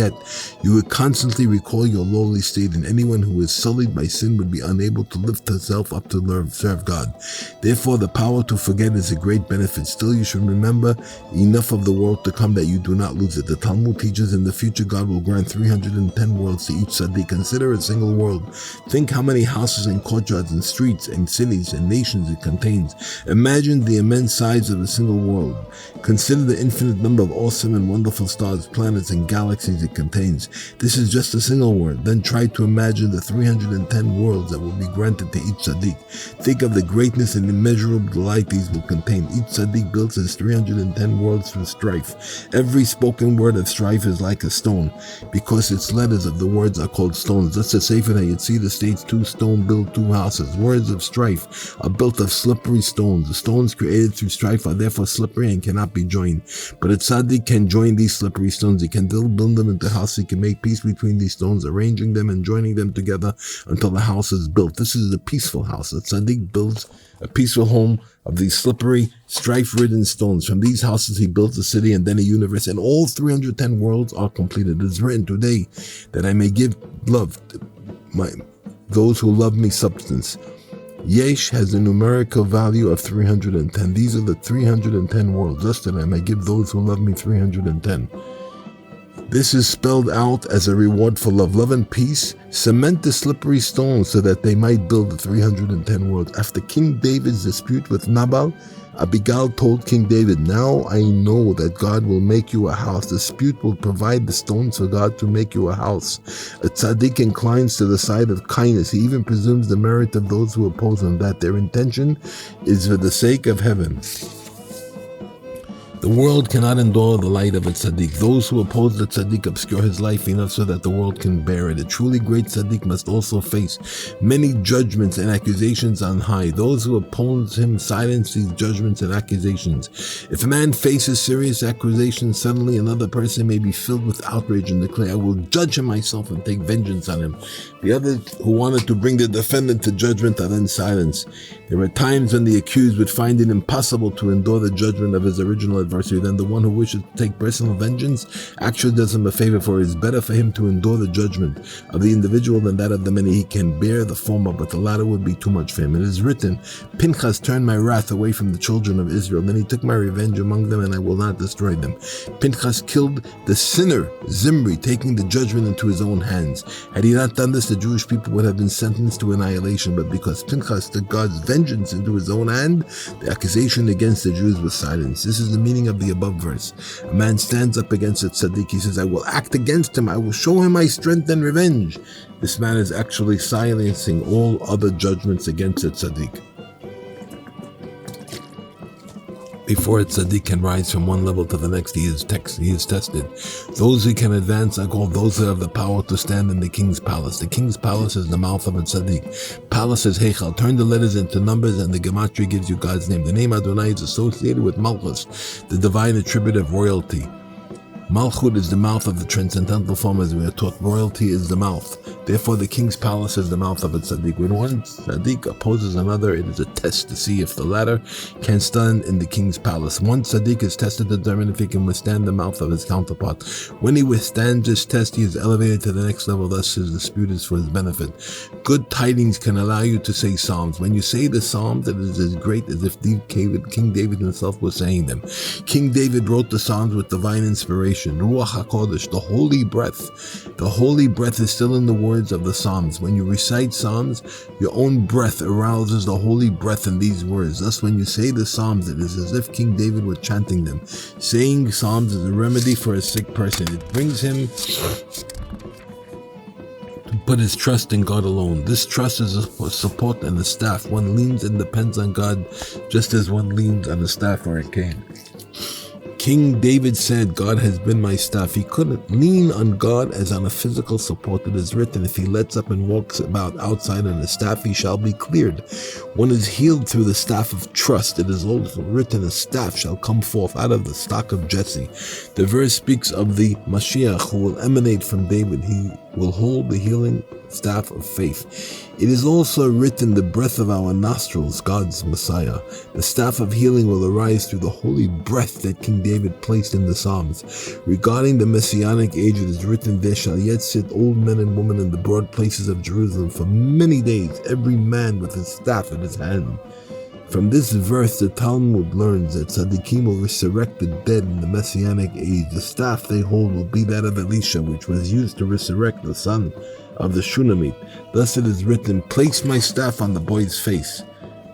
you would constantly recall your lowly state, and anyone who is sullied by sin would be unable to lift himself up to serve God. Therefore, the power to forget is a great benefit. Still, you should remember enough of the world to come that you do not lose it. The Talmud teaches in the future God will grant 310 worlds to each tzaddik. Consider a single world. Think how many houses and courtyards and streets and cities and nations it contains. Imagine the immense size of a single world. Consider the infinite number of awesome and wonderful stars, planets, and galaxies it contains. This is just a single word. Then try to imagine the 310 worlds that will be granted to each tzaddik. Think of the greatness and immeasurable delight these will contain. Each tzaddik builds his 310 worlds through strife. Every spoken word of strife is like a stone, because its letters of the words are called stones. Thus the Sefer HaYetzirah states, 2 stones build 2 houses. Words of strife are built of slippery stones. The stones created through strife are therefore slippery and cannot be joined. But a tzaddik can join these slippery stones. He can build them into houses. He can make peace between these stones, arranging them and joining them together until the house is built. This is a peaceful house. The tzaddik builds a peaceful home of these slippery, strife-ridden stones. From these houses he builds a city and then a universe, and all 310 worlds are completed. It is written today that I may give love to those who love me substance. Yesh has a numerical value of 310. These are the 310 worlds. Thus that I may give those who love me 310. This is spelled out as a reward for love. Love and peace cement the slippery stones so that they might build the 310 worlds. After King David's dispute with Nabal, Abigail told King David, "Now I know that God will make you a house. The dispute will provide the stones for God to make you a house." A tzaddik inclines to the side of kindness. He even presumes the merit of those who oppose him, that their intention is for the sake of heaven. The world cannot endure the light of a tzaddik. Those who oppose the tzaddik obscure his life enough so that the world can bear it. A truly great tzaddik must also face many judgments and accusations on high. Those who oppose him silence these judgments and accusations. If a man faces serious accusations, suddenly another person may be filled with outrage and declare, "I will judge him myself and take vengeance on him." The others who wanted to bring the defendant to judgment are then silenced. There are times when the accused would find it impossible to endure the judgment of his original adversary. Then the one who wishes to take personal vengeance actually does him a favor, for it is better for him to endure the judgment of the individual than that of the many. He can bear the former, but the latter would be too much for him. It is written, "Pinchas turned my wrath away from the children of Israel. Then he took my revenge among them, and I will not destroy them." Pinchas killed the sinner Zimri, taking the judgment into his own hands. Had he not done this, the Jewish people would have been sentenced to annihilation. But because Pinchas took God's vengeance into his own hand, the accusation against the Jews was silenced. This is the meaning of the above verse. A man stands up against a tzaddik. He says, "I will act against him. I will show him my strength and revenge." This man is actually silencing all other judgments against a tzaddik. Before a tzaddik can rise from one level to the next, he is tested. Those who can advance are called those who have the power to stand in the king's palace. The king's palace is the mouth of a tzaddik. Palace is heichal. Turn the letters into numbers, and the gematria gives you God's name. The name Adonai is associated with Malchus, the divine attribute of royalty. Malchut is the mouth of the transcendental form, as we are taught. Royalty is the mouth. Therefore, the king's palace is the mouth of a tzaddik. When one tzaddik opposes another, it is a test to see if the latter can stand in the king's palace. One tzaddik is tested to determine if he can withstand the mouth of his counterpart. When he withstands this test, he is elevated to the next level. Thus, his dispute is for his benefit. Good tidings can allow you to say psalms. When you say the psalms, it is as great as if King David himself was saying them. King David wrote the psalms with divine inspiration. Ruach HaKodesh, the holy breath. The holy breath is still in the words of the Psalms. When you recite Psalms, your own breath arouses the holy breath in these words. Thus, when you say the Psalms, it is as if King David were chanting them. Saying Psalms is a remedy for a sick person. It brings him to put his trust in God alone. This trust is a support and a staff. One leans and depends on God just as one leans on a staff or a cane. King David said, "God has been my staff." He couldn't lean on God as on a physical support. It is written, "If he lets up and walks about outside on a staff, he shall be cleared." One is healed through the staff of trust. It is also written, "A staff shall come forth out of the stock of Jesse." The verse speaks of the Mashiach who will emanate from David. He will hold the healing staff of faith. It is also written, "The breath of our nostrils, God's Messiah." The staff of healing will arise through the holy breath that King David placed in the Psalms. Regarding the Messianic age, it is written, "There shall yet sit old men and women in the broad places of Jerusalem for many days, every man with his staff in his hand." From this verse, the Talmud learns that tzaddikim will resurrect the dead in the Messianic age. The staff they hold will be that of Elisha, which was used to resurrect the son of the Shunammite. Thus it is written, "Place my staff on the boy's face."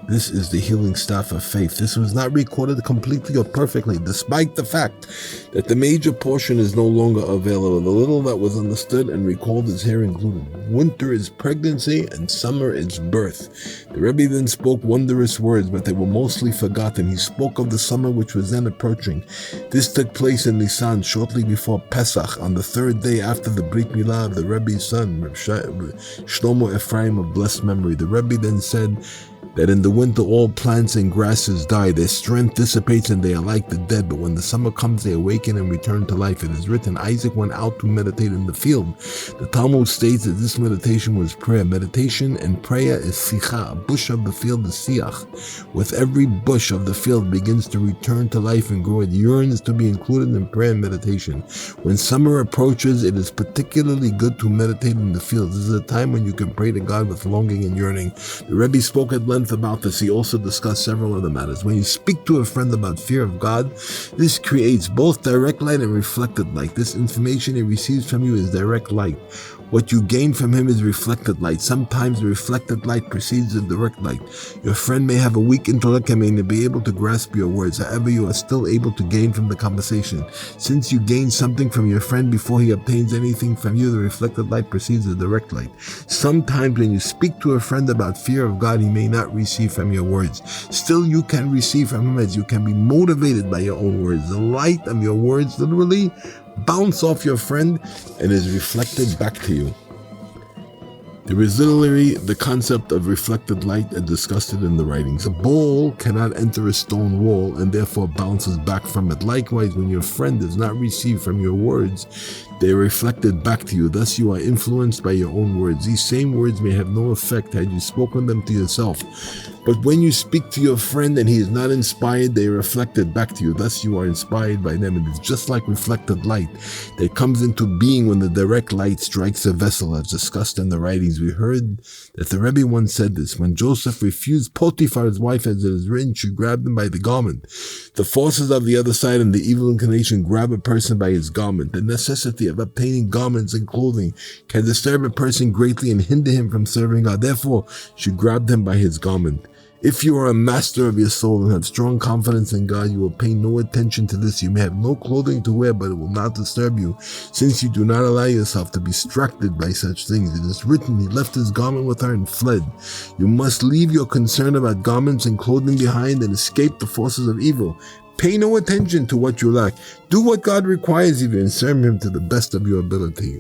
This is the healing staff of faith. This was not recorded completely or perfectly, despite the fact that the major portion is no longer available. The little that was understood and recalled is here included. Winter is pregnancy and summer is birth. The Rebbe then spoke wondrous words, but they were mostly forgotten. He spoke of the summer which was then approaching. This took place in Nisan, shortly before Pesach, on the third day after the Brit Milah of the Rebbe's son, Shlomo Ephraim of blessed memory. The Rebbe then said that in the winter all plants and grasses die, their strength dissipates and they are like the dead, but when the summer comes they awaken and return to life. It is written, Isaac went out to meditate in the field. The Talmud states that this meditation was prayer. Meditation and prayer is Sichot. A bush of the field is Siach. With every bush of the field begins to return to life and grow, it yearns to be included in prayer and meditation. When summer approaches, it is particularly good to meditate in the field. This is a time when you can pray to God with longing and yearning. The Rebbe spoke at length length about this, he also discussed several other matters. When you speak to a friend about fear of God, this creates both direct light and reflected light. This information he receives from you is direct light. What you gain from him is reflected light. Sometimes the reflected light precedes the direct light. Your friend may have a weak intellect and may not be able to grasp your words. However, you are still able to gain from the conversation. Since you gain something from your friend before he obtains anything from you, the reflected light precedes the direct light. Sometimes when you speak to a friend about fear of God, he may not receive from your words. Still, you can receive from him as you can be motivated by your own words. The light of your words literally bounce off your friend and is reflected back to you. There is literally the concept of reflected light as discussed in the writings. A ball cannot enter a stone wall and therefore bounces back from it. Likewise, when your friend does not receive from your words, they are reflected back to you. Thus, you are influenced by your own words. These same words may have no effect had you spoken them to yourself. But when you speak to your friend and he is not inspired, they are reflected back to you. Thus, you are inspired by them. It is just like reflected light that comes into being when the direct light strikes a vessel, as discussed in the writings. We heard that the Rebbe once said this: when Joseph refused Potiphar's wife, as it is written, she grabbed him by the garment. The forces of the other side and the evil inclination grab a person by his garment. The necessity of obtaining garments and clothing can disturb a person greatly and hinder him from serving God. Therefore, she grabbed him by his garment. If you are a master of your soul and have strong confidence in God, you will pay no attention to this. You may have no clothing to wear, but it will not disturb you, since you do not allow yourself to be distracted by such things. It is written, he left his garment with her and fled. You must leave your concern about garments and clothing behind and escape the forces of evil. Pay no attention to what you lack. Do what God requires of you and serve him to the best of your ability.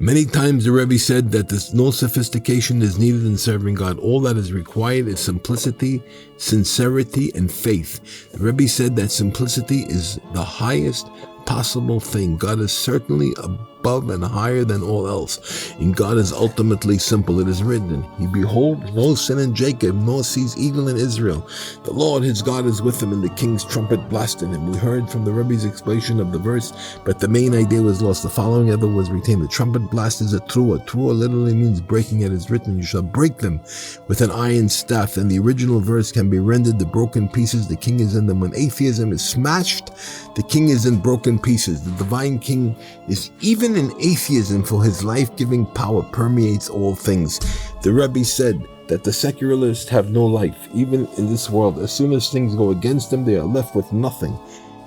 Many times the Rebbe said that no sophistication is needed in serving God. All that is required is simplicity, sincerity, and faith. The Rebbe said that simplicity is the highest possible thing. God is certainly above and higher than all else, and God is ultimately simple. It is written, he beholds no sin in Jacob, nor sees evil in Israel. The Lord his God is with him, and the king's trumpet blasted him. We heard from the Rebbe's explanation of the verse, but the main idea was lost. The following other was retained. The trumpet blast is a trua. Trua literally means breaking. It is written, you shall break them with an iron staff. And the original verse can be rendered, the broken pieces, the king is in them. When atheism is smashed, the king is in broken pieces. The divine king is even in atheism, for his life-giving power permeates all things. The Rebbe said that the secularists have no life, even in this world. As soon as things go against them, they are left with nothing.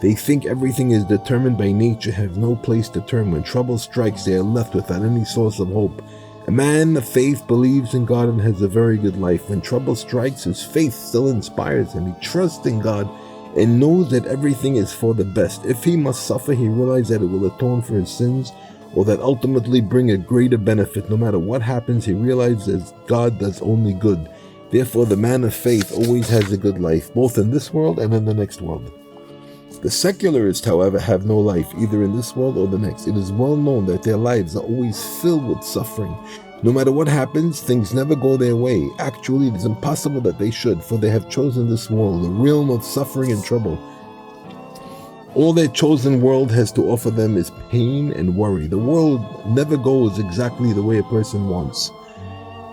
They think everything is determined by nature, have no place to turn. When trouble strikes, they are left without any source of hope. A man of faith believes in God and has a very good life. When trouble strikes, his faith still inspires him. He trusts in God and knows that everything is for the best. If he must suffer, he realizes that it will atone for his sins, or that ultimately bring a greater benefit. No matter what happens, he realizes God does only good. Therefore, the man of faith always has a good life, both in this world and in the next world. The secularists, however, have no life, either in this world or the next. It is well known that their lives are always filled with suffering. No matter what happens, things never go their way. Actually, it is impossible that they should, for they have chosen this world, the realm of suffering and trouble. All their chosen world has to offer them is pain and worry. The world never goes exactly the way a person wants.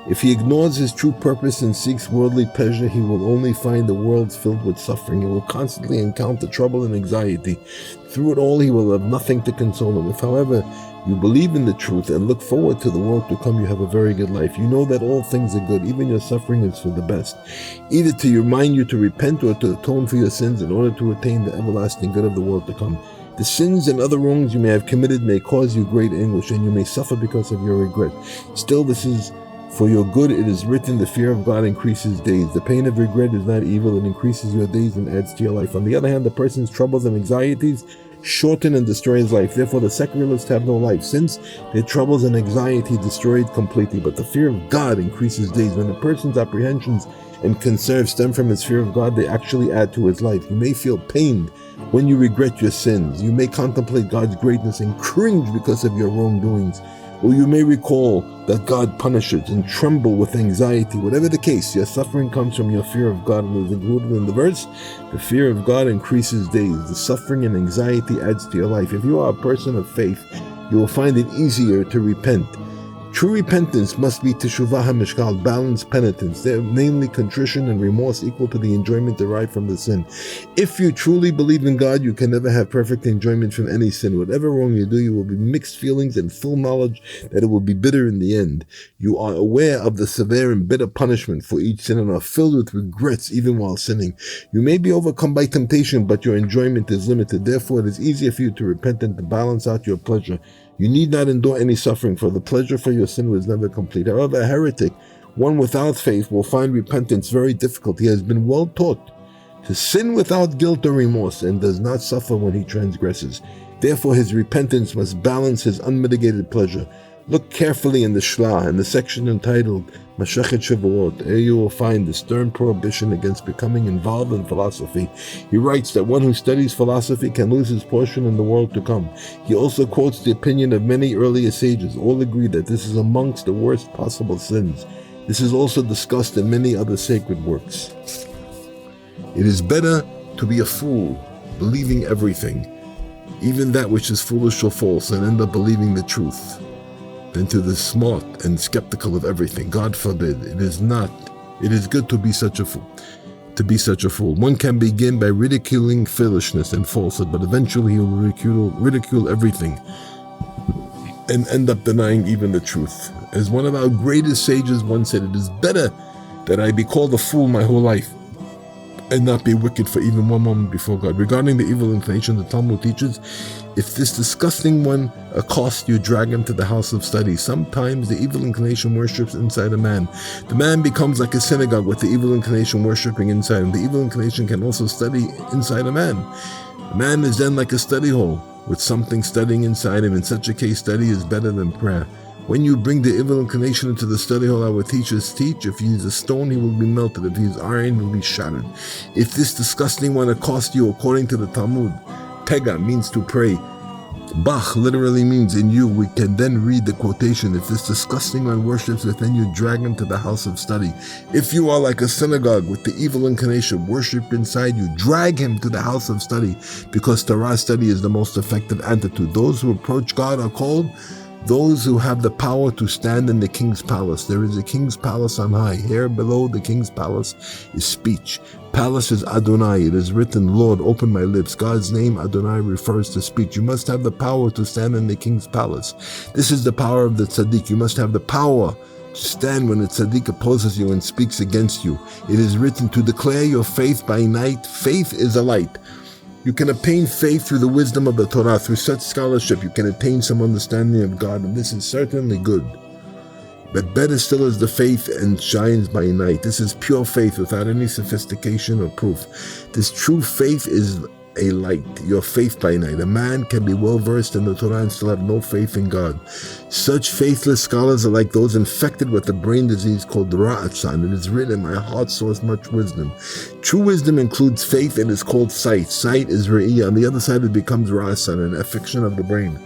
If he ignores his true purpose and seeks worldly pleasure, he will only find the world filled with suffering. He will constantly encounter trouble and anxiety. Through it all, he will have nothing to console him. If, however, you believe in the truth and look forward to the world to come, you have a very good life. You know that all things are good, even your suffering is for the best, either to remind you to repent or to atone for your sins in order to attain the everlasting good of the world to come. The sins and other wrongs you may have committed may cause you great anguish, and you may suffer because of your regret. Still, this is for your good. It is written, the fear of God increases days. The pain of regret is not evil. It increases your days and adds to your life. On the other hand, the person's troubles and anxieties shorten and destroy his life. Therefore, the secularists have no life, since their troubles and anxiety destroyed completely. But the fear of God increases days. When a person's apprehensions and concerns stem from his fear of God, they actually add to his life. You may feel pained when you regret your sins. You may contemplate God's greatness and cringe because of your wrongdoings. Or you may recall that God punishes and tremble with anxiety. Whatever the case, your suffering comes from your fear of God, and is included in the verse. The fear of God increases days. The suffering and anxiety adds to your life. If you are a person of faith, you will find it easier to repent. True repentance must be teshuvah hamishkal, balanced penitence, namely contrition and remorse equal to the enjoyment derived from the sin. If you truly believe in God, you can never have perfect enjoyment from any sin. Whatever wrong you do, you will be mixed feelings and full knowledge that it will be bitter in the end. You are aware of the severe and bitter punishment for each sin and are filled with regrets even while sinning. You may be overcome by temptation, but your enjoyment is limited. Therefore, it is easier for you to repent and to balance out your pleasure. You need not endure any suffering, for the pleasure for your sin was never complete. However, a heretic, one without faith, will find repentance very difficult. He has been well taught to sin without guilt or remorse and does not suffer when he transgresses. Therefore, his repentance must balance his unmitigated pleasure. Look carefully in the Shla, in the section entitled Masechet Shavuot. Here you will find the stern prohibition against becoming involved in philosophy. He writes that one who studies philosophy can lose his portion in the world to come. He also quotes the opinion of many earlier sages. All agree that this is amongst the worst possible sins. This is also discussed in many other sacred works. It is better to be a fool, believing everything, even that which is foolish or false, and end up believing the truth, than to the smart and skeptical of everything. God forbid. It is good to be such a fool. One can begin by ridiculing foolishness and falsehood, but eventually he will ridicule everything and end up denying even the truth. As one of our greatest sages once said, it is better that I be called a fool my whole life and not be wicked for even one moment before God. Regarding the evil inclination, the Talmud teaches, if this disgusting one accosts you, drag him to the house of study. Sometimes the evil inclination worships inside a man. The man becomes like a synagogue with the evil inclination worshipping inside him. The evil inclination can also study inside a man. A man is then like a study hall with something studying inside him. In such a case, study is better than prayer. When you bring the evil inclination into the study hall, our teachers teach, if he is a stone, he will be melted. If he is iron, he will be shattered. If this disgusting one accosts you, according to the Talmud, pega means to pray. Bach literally means in you. We can then read the quotation, if this disgusting one worships within you, drag him to the house of study. If you are like a synagogue with the evil inclination worship inside you, drag him to the house of study, because Torah study is the most effective antidote. Those who approach God are called those who have the power to stand in the king's palace. There is a king's palace on high. Here below the king's palace is speech. Palace is Adonai. It is written, Lord, open my lips. God's name, Adonai, refers to speech. You must have the power to stand in the king's palace. This is the power of the tzaddik. You must have the power to stand when the tzaddik opposes you and speaks against you. It is written, to declare your faith by night. Faith is a light. You can obtain faith through the wisdom of the Torah. Through such scholarship, you can attain some understanding of God, and this is certainly good. But better still is the faith and shines by night. This is pure faith without any sophistication or proof. This true faith is a light, your faith by night. A man can be well versed in the Torah and still have no faith in God. Such faithless scholars are like those infected with a brain disease called Ra'atsan. It is written, my heart soars much wisdom. True wisdom includes faith and is called sight. Sight is Re'iyah. On the other side, it becomes Ra'atsan, an affection of the brain.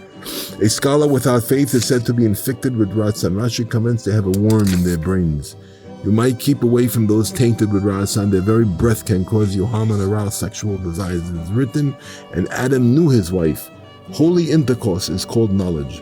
A scholar without faith is said to be infected with Ra'atsan. Rashi comments they have a worm in their brains. You might keep away from those tainted with Ra'atsan. Their very breath can cause you harm and arouse sexual desires. It is written, and Adam knew his wife. Holy intercourse is called knowledge.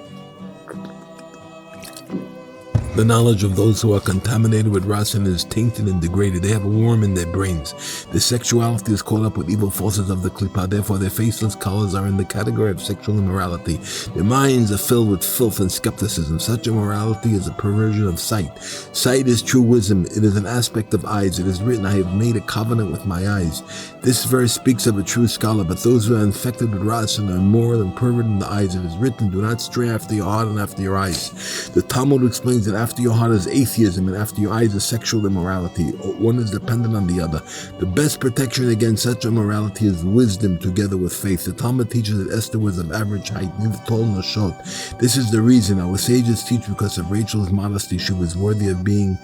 The knowledge of those who are contaminated with Ra'atsan is tainted and degraded. They have a worm in their brains. Their sexuality is caught up with evil forces of the Klippah. Therefore, their faceless colors are in the category of sexual immorality. Their minds are filled with filth and skepticism. Such immorality is a perversion of sight. Sight is true wisdom. It is an aspect of eyes. It is written, I have made a covenant with my eyes. This verse speaks of a true scholar, but those who are infected with Ra'atsan are immoral and perverted in the eyes. It is written, do not stray after your heart and after your eyes. The Talmud explains that after your heart is atheism and after your eyes is sexual immorality. One is dependent on the other. The best protection against such immorality is wisdom together with faith. The Talmud teaches that Esther was of average height, neither tall nor short. This is the reason our sages teach because of Rachel's modesty she was worthy of being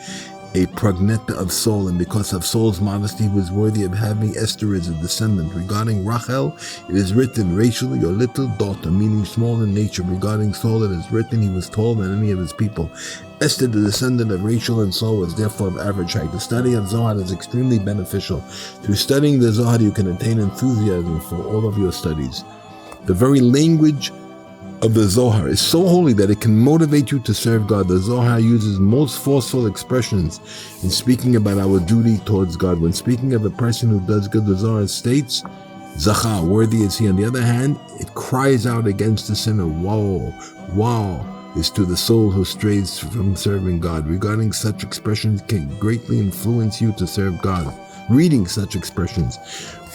a progenitor of Saul, and because of Saul's modesty he was worthy of having Esther as a descendant. Regarding Rachel, it is written, Rachel, your little daughter, meaning small in nature. Regarding Saul, it is written, he was taller than any of his people. Esther, the descendant of Rachel and Saul, was therefore of average height. The study of Zohar is extremely beneficial. Through studying the Zohar, you can attain enthusiasm for all of your studies. The very language of the Zohar is so holy that it can motivate you to serve God. The Zohar uses most forceful expressions in speaking about our duty towards God. When speaking of a person who does good, the Zohar states, Zacha, worthy is he. On the other hand, it cries out against the sinner. Woe is to the soul who strays from serving God. Regarding such expressions can greatly influence you to serve God. Reading such expressions.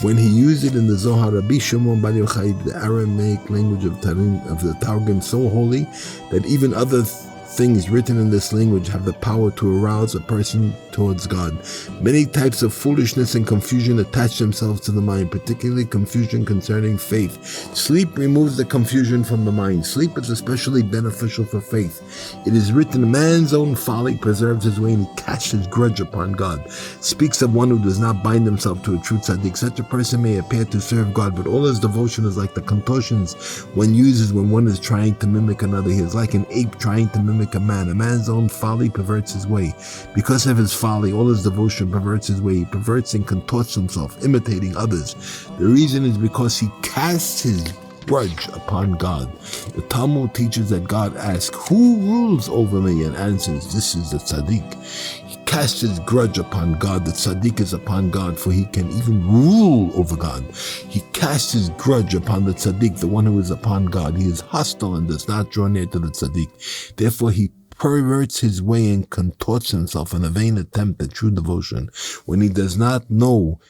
When he used it in the Zohar, Rabbi Shimon Bar Yochai, the Aramaic language of the Targum, so holy that even other things written in this language have the power to arouse a person towards God. Many types of foolishness and confusion attach themselves to the mind, particularly confusion concerning faith. Sleep removes the confusion from the mind. Sleep is especially beneficial for faith. It is written, man's own folly preserves his way and he casts his grudge upon God. Speaks of one who does not bind himself to a true tzaddik. Such a person may appear to serve God, but all his devotion is like the contortions one uses when one is trying to mimic another. He is like an ape trying to mimic a man. A man's own folly perverts his way. Because of his folly, all his devotion perverts his way. He perverts and contorts himself, imitating others. The reason is because he casts his grudge upon God. The Talmud teaches that God asks, who rules over me? And answers, this is the tzaddik. He casts his grudge upon God. The tzaddik is upon God, for he can even rule over God. He casts his grudge upon the tzaddik, the one who is upon God. He is hostile and does not draw near to the tzaddik. Therefore, he perverts his way and contorts himself in a vain attempt at true devotion, when he does not know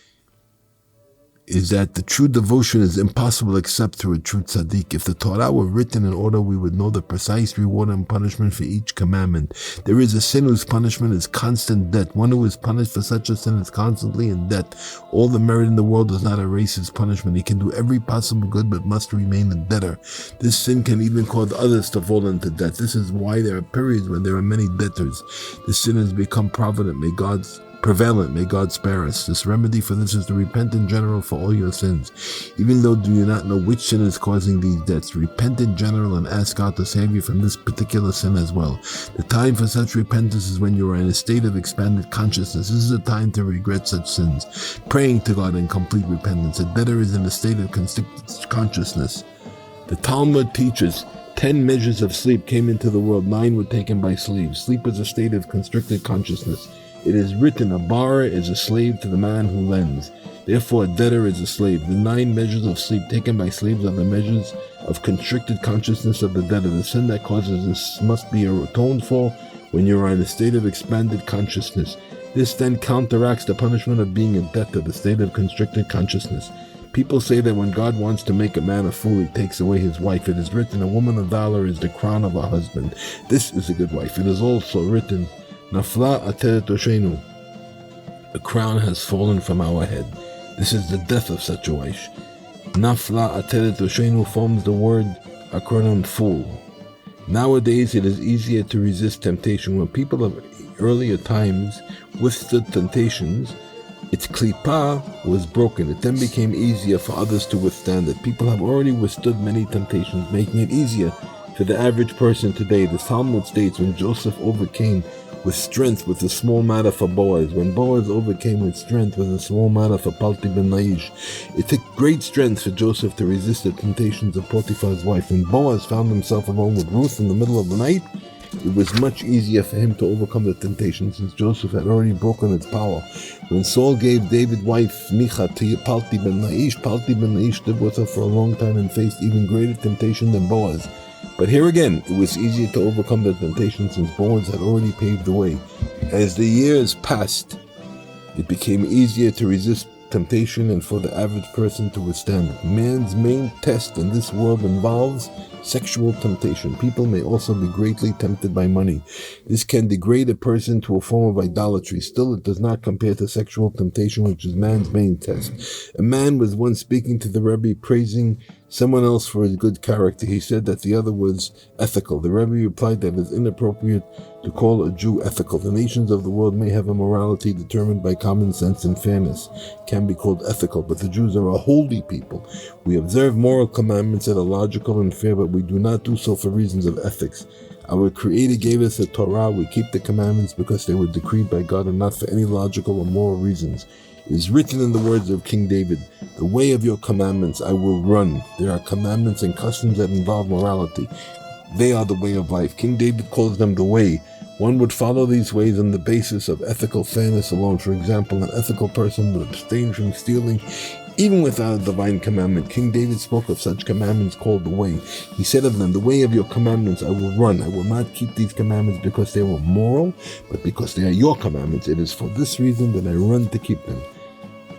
is that the true devotion is impossible except through a true tzaddik. If the Torah were written in order, we would know the precise reward and punishment for each commandment. There is a sin whose punishment is constant debt. One who is punished for such a sin is constantly in debt. All the merit in the world does not erase his punishment. He can do every possible good but must remain a debtor. This sin can even cause others to fall into debt. This is why there are periods when there are many debtors. This sin has become prevalent. May God spare us. This remedy for this is to repent in general for all your sins. Even though do you not know which sin is causing these debts, repent in general and ask God to save you from this particular sin as well. The time for such repentance is when you are in a state of expanded consciousness. This is the time to regret such sins. Praying to God in complete repentance. A debtor is in a state of constricted consciousness. The Talmud teaches 10 measures of sleep came into the world, 9 were taken by slaves. Sleep is a state of constricted consciousness. It is written, a borrower is a slave to the man who lends. Therefore, a debtor is a slave. The 9 measures of sleep taken by slaves are the measures of constricted consciousness of the debtor. The sin that causes this must be atoned for when you are in a state of expanded consciousness. This then counteracts the punishment of being a debtor, the state of constricted consciousness. People say that when God wants to make a man a fool, he takes away his wife. It is written, a woman of valor is the crown of her husband. This is a good wife. It is also written, Nafla ateret roshenu. A crown has fallen from our head. This is the death of such a wife. Nafla ateret roshenu forms the word acronym fool. Nowadays it is easier to resist temptation. When people of earlier times withstood temptations, its klipa was broken. It then became easier for others to withstand it. People have already withstood many temptations, making it easier for the average person today. The Talmud states, when Joseph overcame with strength with a small matter for Boaz. When Boaz overcame with strength with a small matter for Palti ben Naish. It took great strength for Joseph to resist the temptations of Potiphar's wife. When Boaz found himself alone with Ruth in the middle of the night, it was much easier for him to overcome the temptation since Joseph had already broken its power. When Saul gave David's wife Micha to Palti ben Naish lived with her for a long time and faced even greater temptation than Boaz. But here again, it was easier to overcome the temptation since Boaz had already paved the way. As the years passed, it became easier to resist temptation and for the average person to withstand it. Man's main test in this world involves sexual temptation. People may also be greatly tempted by money. This can degrade a person to a form of idolatry. Still, it does not compare to sexual temptation, which is man's main test. A man was once speaking to the Rebbe, praising someone else for his good character. He said that the other was ethical. The Rebbe replied that it is inappropriate to call a Jew ethical. The nations of the world may have a morality determined by common sense and fairness, can be called ethical, but the Jews are a holy people. We observe moral commandments that are logical and fair, but we do not do so for reasons of ethics. Our Creator gave us the Torah. We keep the commandments because they were decreed by God and not for any logical or moral reasons. It is written in the words of King David, "The way of your commandments I will run." There are commandments and customs that involve morality. They are the way of life. King David calls them the way. One would follow these ways on the basis of ethical fairness alone. For example, an ethical person would abstain from stealing even without a divine commandment. King David spoke of such commandments called the way. He said of them, "The way of your commandments I will run. I will not keep these commandments because they were moral, but because they are your commandments. It is for this reason that I run to keep them."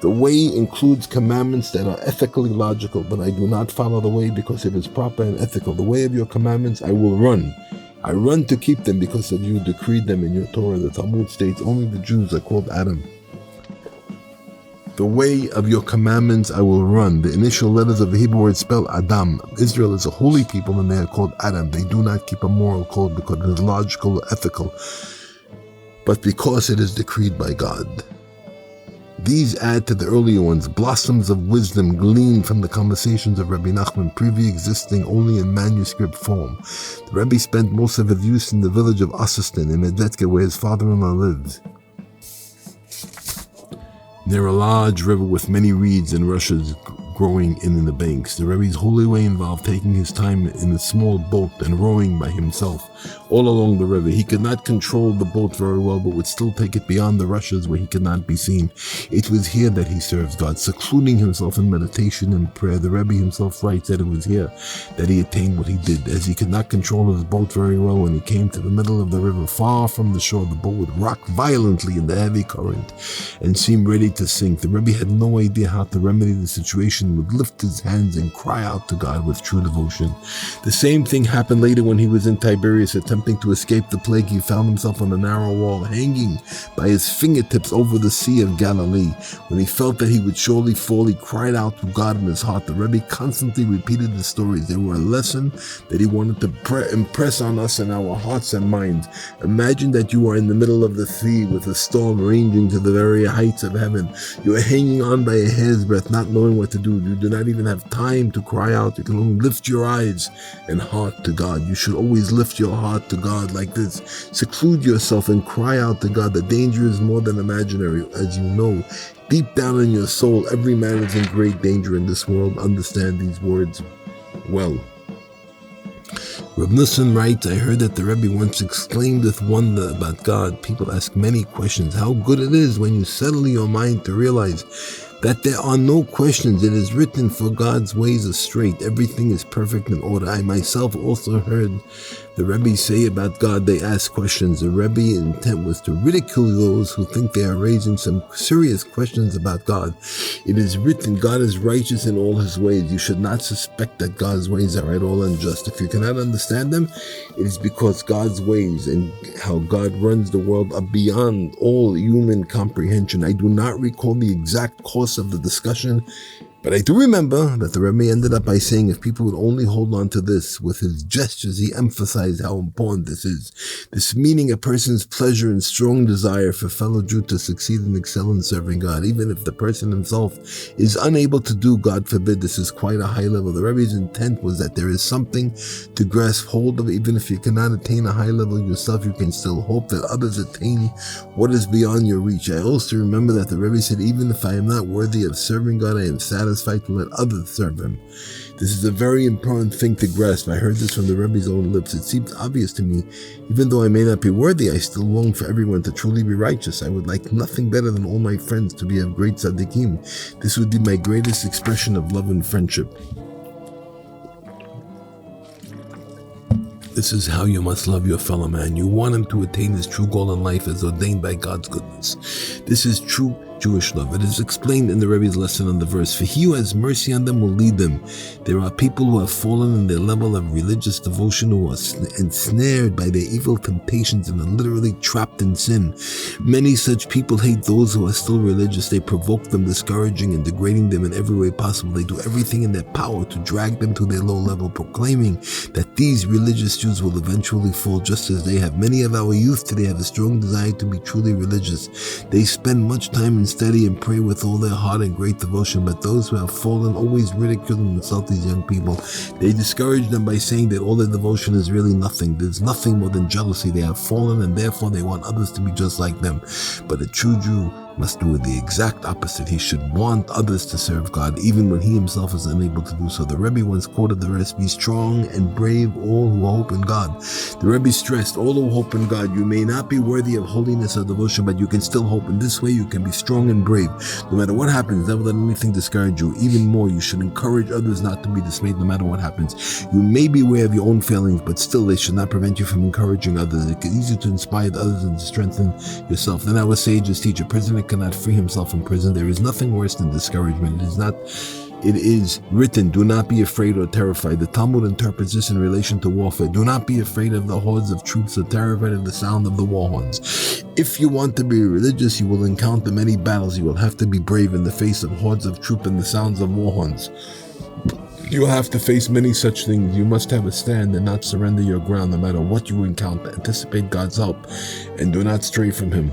The way includes commandments that are ethically logical, but I do not follow the way because it is proper and ethical. The way of your commandments I will run. I run to keep them because of you decreed them in your Torah. The Talmud states only the Jews are called Adam. The way of your commandments I will run. The initial letters of the Hebrew word spell Adam. Israel is a holy people and they are called Adam. They do not keep a moral code because it is logical or ethical, but because it is decreed by God. These add to the earlier ones, blossoms of wisdom gleaned from the conversations of Rabbi Nachman, previously existing only in manuscript form. The Rebbe spent most of his youth in the village of Assistan in Medvedka, where his father-in-law lived, near a large river with many reeds and rushes growing in the banks. The Rebbe's holy way involved taking his time in a small boat and rowing by himself all along the river. He could not control the boat very well, but would still take it beyond the rushes where he could not be seen. It was here that he served God, secluding himself in meditation and prayer. The Rebbe himself writes that it was here that he attained what he did. As he could not control his boat very well, when he came to the middle of the river, far from the shore, the boat would rock violently in the heavy current and seem ready to sink. The Rebbe had no idea how to remedy the situation, would lift his hands and cry out to God with true devotion. The same thing happened later when he was in Tiberias attempting to escape the plague. He found himself on a narrow wall, hanging by his fingertips over the Sea of Galilee. When he felt that he would surely fall, he cried out to God in his heart. The Rebbe constantly repeated the stories. They were a lesson that he wanted to impress on us in our hearts and minds. Imagine that you are in the middle of the sea with a storm ranging to the very heights of heaven. You are hanging on by a hair's breadth, not knowing what to do. You do not even have time to cry out. You can only lift your eyes and heart to God. You should always lift your heart to God like this. Seclude yourself and cry out to God. The danger is more than imaginary, as you know. Deep down in your soul, every man is in great danger in this world. Understand these words well. Rabbi Nachman writes, I heard that the Rebbe once exclaimed with wonder about God. People ask many questions. How good it is when you settle your mind to realize that there are no questions. It is written, for God's ways are straight. Everything is perfect in order. I myself also heard the Rebbe say about God, they ask questions. The Rebbe's intent was to ridicule those who think they are raising some serious questions about God. It is written, God is righteous in all his ways. You should not suspect that God's ways are at all unjust. If you cannot understand them, it is because God's ways and how God runs the world are beyond all human comprehension. I do not recall the exact course of the discussion, but I do remember that the Rebbe ended up by saying if people would only hold on to this. With his gestures, he emphasized how important this is. This meaning a person's pleasure and strong desire for fellow Jew to succeed and excel in serving God, even if the person himself is unable to do, God forbid. This is quite a high level. The Rebbe's intent was that there is something to grasp hold of. Even if you cannot attain a high level yourself, you can still hope that others attain what is beyond your reach. I also remember that the Rebbe said, even if I am not worthy of serving God, I am satisfied to let others serve him. This is a very important thing to grasp. I heard this from the Rebbe's own lips. It seems obvious to me. Even though I may not be worthy, I still long for everyone to truly be righteous. I would like nothing better than all my friends to be of great tzaddikim. This would be my greatest expression of love and friendship. This is how you must love your fellow man. You want him to attain his true goal in life as ordained by God's goodness. This is true Jewish love. It is explained in the Rebbe's lesson on the verse, for he who has mercy on them will lead them. There are people who have fallen in their level of religious devotion, who are ensnared by their evil temptations and are literally trapped in sin. Many such people hate those who are still religious. They provoke them, discouraging and degrading them in every way possible. They do everything in their power to drag them to their low level, proclaiming that these religious Jews will eventually fall just as they have. Many of our youth today have a strong desire to be truly religious. They spend much time in study and pray with all their heart and great devotion, but those who have fallen always ridicule and insult these young people. They discourage them by saying that all their devotion is really nothing. There's nothing more than jealousy. They have fallen and therefore they want others to be just like them. But a true Jew must do the exact opposite. He should want others to serve God, even when he himself is unable to do so. The Rebbe once quoted the verse, "Be strong and brave, all who hope in God." The Rebbe stressed, all who hope in God, you may not be worthy of holiness or devotion, but you can still hope. In this way, you can be strong and brave. No matter what happens, never let anything discourage you. Even more, you should encourage others not to be dismayed no matter what happens. You may be aware of your own failings, but still they should not prevent you from encouraging others. It's easier to inspire others and to strengthen yourself. Then our sages teach, a prisoner cannot free himself from prison. There is nothing worse than discouragement. It is written, do not be afraid or terrified. The Talmud interprets this in relation to warfare. Do not be afraid of the hordes of troops or terrified of the sound of the war horns. If you want to be religious, you will encounter many battles. You will have to be brave in the face of hordes of troops and the sounds of war horns. You will have to face many such things. You must have a stand and not surrender your ground no matter what you encounter. Anticipate God's help and do not stray from him.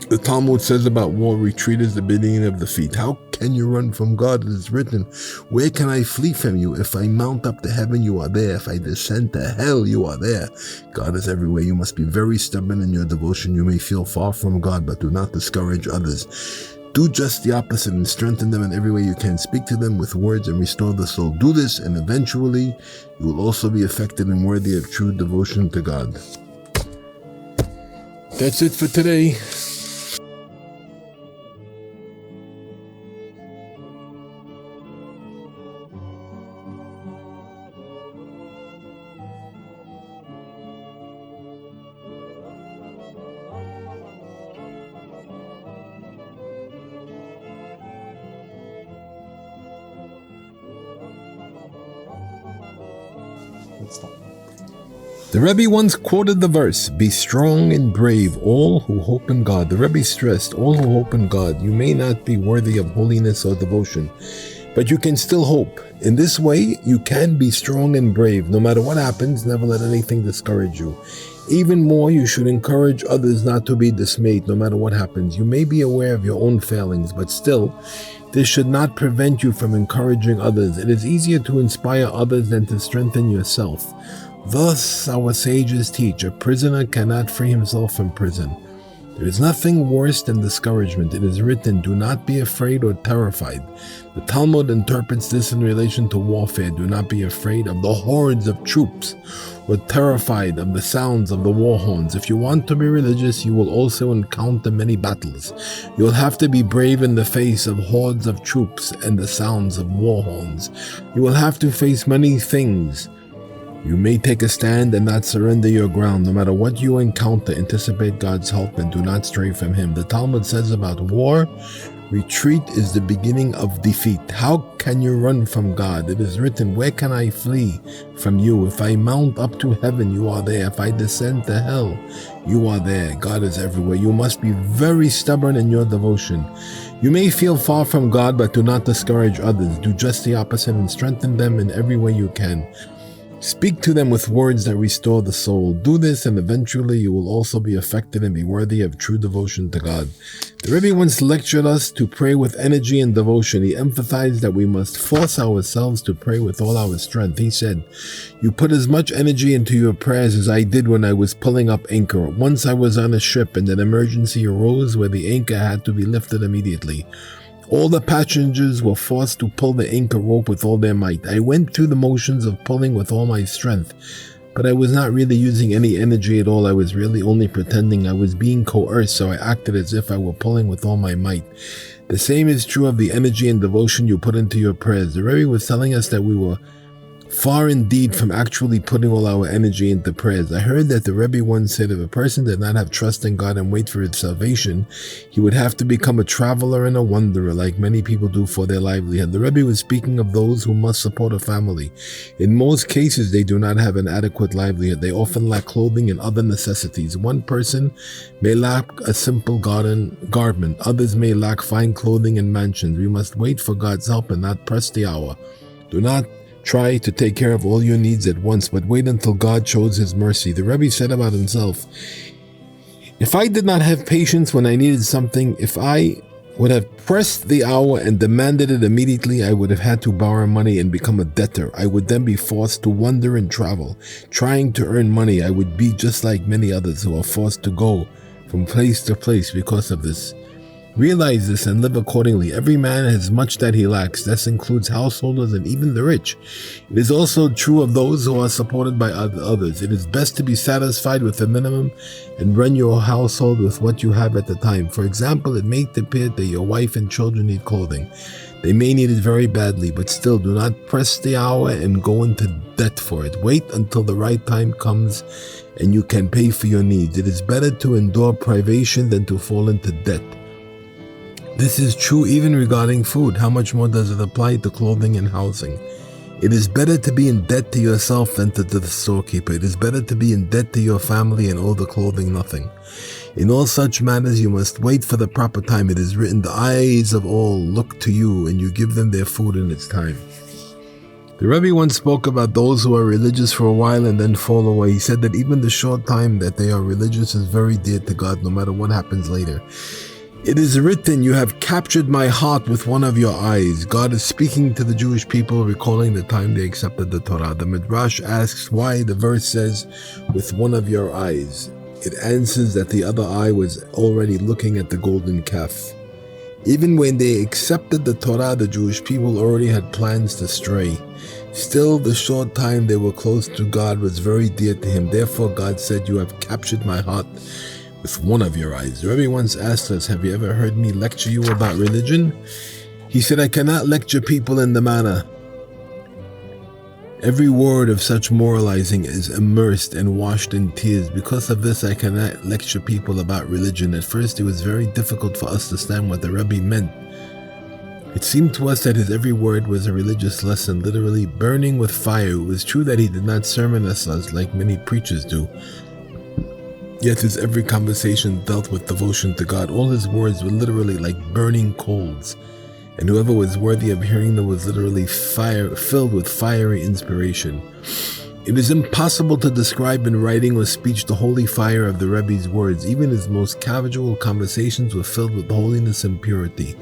The Talmud says about war, retreat is the beginning of defeat. How can you run from God? It is written, where can I flee from you? If I mount up to heaven, you are there. If I descend to hell, you are there. God is everywhere. You must be very stubborn in your devotion. You may feel far from God, but do not discourage others. Do just the opposite and strengthen them in every way you can. Speak to them with words and restore the soul. Do this, and eventually you will also be affected and worthy of true devotion to God. That's it for today. The Rebbe once quoted the verse, be strong and brave, all who hope in God. The Rebbe stressed, all who hope in God, you may not be worthy of holiness or devotion, but you can still hope. In this way, you can be strong and brave. No matter what happens, never let anything discourage you. Even more, you should encourage others not to be dismayed no matter what happens. You may be aware of your own failings, but still, this should not prevent you from encouraging others. It is easier to inspire others than to strengthen yourself. Thus, our sages teach, a prisoner cannot free himself from prison. There is nothing worse than discouragement. It is written, do not be afraid or terrified. The Talmud interprets this in relation to warfare. Do not be afraid of the hordes of troops or terrified of the sounds of the war horns. If you want to be religious, you will also encounter many battles. You will have to be brave in the face of hordes of troops and the sounds of war horns. You will have to face many things. You may take a stand and not surrender your ground. No matter what you encounter, anticipate God's help and do not stray from him. The Talmud says about war, retreat is the beginning of defeat. How can you run from God? It is written, where can I flee from you? If I mount up to heaven, you are there. If I descend to hell, you are there. God is everywhere. You must be very stubborn in your devotion. You may feel far from God, but do not discourage others. Do just the opposite and strengthen them in every way you can. Speak to them with words that restore the soul. Do this and eventually you will also be affected and be worthy of true devotion to God. The Rebbe once lectured us to pray with energy and devotion. He emphasized that we must force ourselves to pray with all our strength. He said, you put as much energy into your prayers as I did when I was pulling up anchor. Once I was on a ship and an emergency arose where the anchor had to be lifted immediately. All the passengers were forced to pull the anchor rope with all their might. I went through the motions of pulling with all my strength, but I was not really using any energy at all. I was really only pretending. I was being coerced, so I acted as if I were pulling with all my might. The same is true of the energy and devotion you put into your prayers. The Rebbe was telling us that we were far indeed from actually putting all our energy into prayers. I heard that the Rebbe once said if a person did not have trust in God and wait for his salvation, he would have to become a traveler and a wanderer like many people do for their livelihood. The Rebbe was speaking of those who must support a family. In most cases, they do not have an adequate livelihood. They often lack clothing and other necessities. One person may lack a simple garment. Others may lack fine clothing and mansions. We must wait for God's help and not press the hour. Do not try to take care of all your needs at once, but wait until God shows his mercy. The Rebbe said about himself, if I did not have patience when I needed something, if I would have pressed the hour and demanded it immediately, I would have had to borrow money and become a debtor. I would then be forced to wander and travel, trying to earn money. I would be just like many others who are forced to go from place to place because of this. Realize this and live accordingly. Every man has much that he lacks. This includes householders and even the rich. It is also true of those who are supported by others. It is best to be satisfied with the minimum and run your household with what you have at the time. For example, it may appear that your wife and children need clothing. They may need it very badly, but still do not press the hour and go into debt for it. Wait until the right time comes and you can pay for your needs. It is better to endure privation than to fall into debt. This is true even regarding food. How much more does it apply to clothing and housing? It is better to be in debt to yourself than to the storekeeper. It is better to be in debt to your family and owe the clothing nothing. In all such matters, you must wait for the proper time. It is written, the eyes of all look to you, and you give them their food in its time. The Rebbe once spoke about those who are religious for a while and then fall away. He said that even the short time that they are religious is very dear to God, no matter what happens later. It is written, you have captured my heart with one of your eyes. God is speaking to the Jewish people, recalling the time they accepted the Torah. The Midrash asks why the verse says, with one of your eyes. It answers that the other eye was already looking at the golden calf. Even when they accepted the Torah, the Jewish people already had plans to stray. Still, the short time they were close to God was very dear to him. Therefore, God said, you have captured my heart with one of your eyes. The Rebbe once asked us, have you ever heard me lecture you about religion? He said, I cannot lecture people in the manner. Every word of such moralizing is immersed and washed in tears. Because of this, I cannot lecture people about religion. At first, it was very difficult for us to understand what the Rebbe meant. It seemed to us that his every word was a religious lesson, literally burning with fire. It was true that he did not sermonize us like many preachers do. Yet his every conversation dealt with devotion to God. All his words were literally like burning coals, and whoever was worthy of hearing them was literally filled with fiery inspiration. It is impossible to describe in writing or speech the holy fire of the Rebbe's words. Even his most casual conversations were filled with holiness and purity.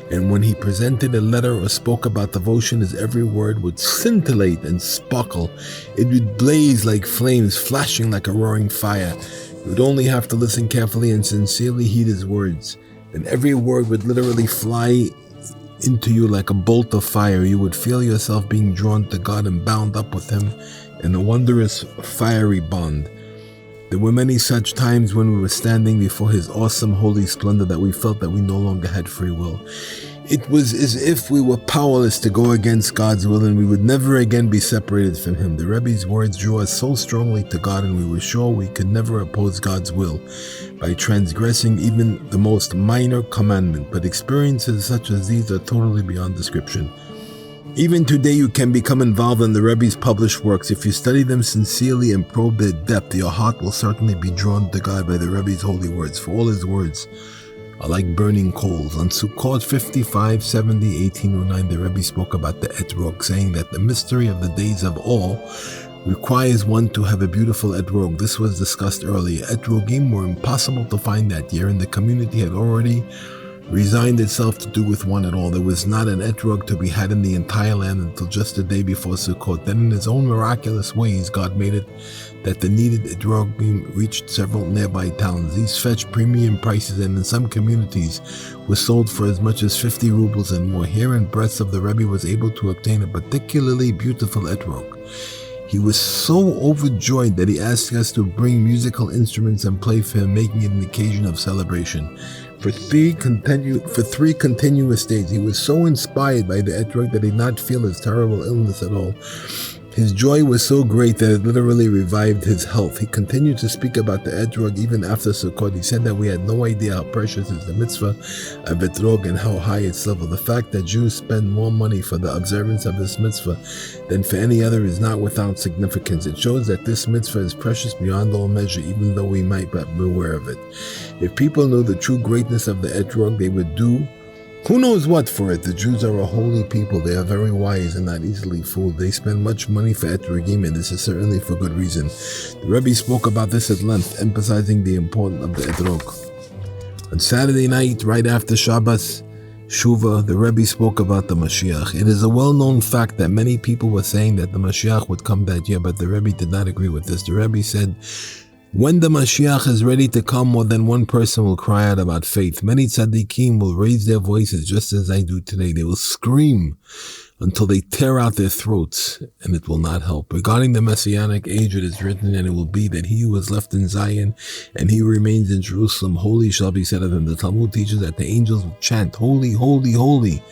And when he presented a letter or spoke about devotion, his every word would scintillate and sparkle. It would blaze like flames, flashing like a roaring fire. You would only have to listen carefully and sincerely heed his words. And every word would literally fly into you like a bolt of fire. You would feel yourself being drawn to God and bound up with him in a wondrous fiery bond. There were many such times when we were standing before his awesome holy splendor that we felt that we no longer had free will. It was as if we were powerless to go against God's will, and we would never again be separated from him. The Rebbe's words drew us so strongly to God, and we were sure we could never oppose God's will by transgressing even the most minor commandment. But experiences such as these are totally beyond description. Even today, you can become involved in the Rebbe's published works. If you study them sincerely and probe their depth, your heart will certainly be drawn to God by the Rebbe's holy words. For all his words are like burning coals. On Sichot 55:70-1809, the Rebbe spoke about the etrog, saying that the mystery of the days of all requires one to have a beautiful etrog. This was discussed earlier. Etrogim were impossible to find that year, and the community had already resigned itself to do with one at all. There was not an etrog to be had in the entire land until just the day before Sichot. Then in his own miraculous ways, God made it that the needed etrogim reached several nearby towns. These fetched premium prices, and in some communities were sold for as much as 50 rubles and more. Here in Brest of the Rebbe was able to obtain a particularly beautiful etrog. He was so overjoyed that he asked us to bring musical instruments and play for him, making it an occasion of celebration. For three continuous days, he was so inspired by the etrog that he did not feel his terrible illness at all. His joy was so great that it literally revived his health. He continued to speak about the etrog even after Sukkot. He said that we had no idea how precious is the mitzvah of etrog and how high its level. The fact that Jews spend more money for the observance of this mitzvah than for any other is not without significance. It shows that this mitzvah is precious beyond all measure, even though we might not be aware of it. If people knew the true greatness of the etrog, they would do who knows what for it. The Jews are a holy people. They are very wise and not easily fooled. They spend much money for etrogim, and this is certainly for good reason. The Rebbe spoke about this at length, emphasizing the importance of the etrog. On Saturday night, right after Shabbos Shuvah, the Rebbe spoke about the Mashiach. It is a well-known fact that many people were saying that the Mashiach would come that year, but the Rebbe did not agree with this. The Rebbe said, When the Mashiach is ready to come, more than one person will cry out about faith. Many tzaddikim will raise their voices just as I do today. They will scream until they tear out their throats, and it will not help. Regarding the Messianic age, it is written, and it will be that he who is left in Zion and he who remains in Jerusalem, holy shall be said of him. The Talmud teaches that the angels will chant, holy, holy, holy,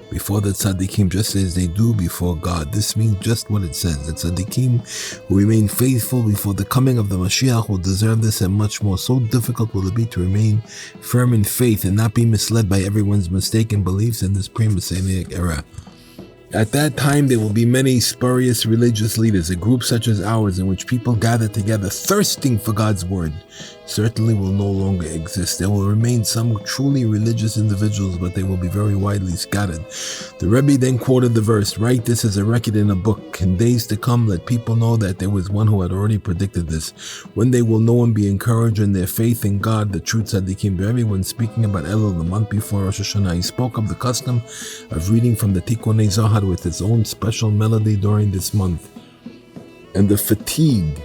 before the tzaddikim, just as they do before God. This means just what it says. The tzaddikim who remain faithful before the coming of the Mashiach will deserve this and much more. So difficult will it be to remain firm in faith and not be misled by everyone's mistaken beliefs in this pre-Messianic era. At that time, there will be many spurious religious leaders. A group such as ours, in which people gather together thirsting for God's word, certainly will no longer exist. There will remain some truly religious individuals, but they will be very widely scattered. The Rebbe then quoted the verse, "Write this as a record in a book. In days to come, let people know that there was one who had already predicted this. When they will know and be encouraged in their faith in God, the true tzaddikim." To everyone speaking about Elul the month before Rosh Hashanah, he spoke of the custom of reading from the Tikkunei Zohar with its own special melody during this month, and the fatigue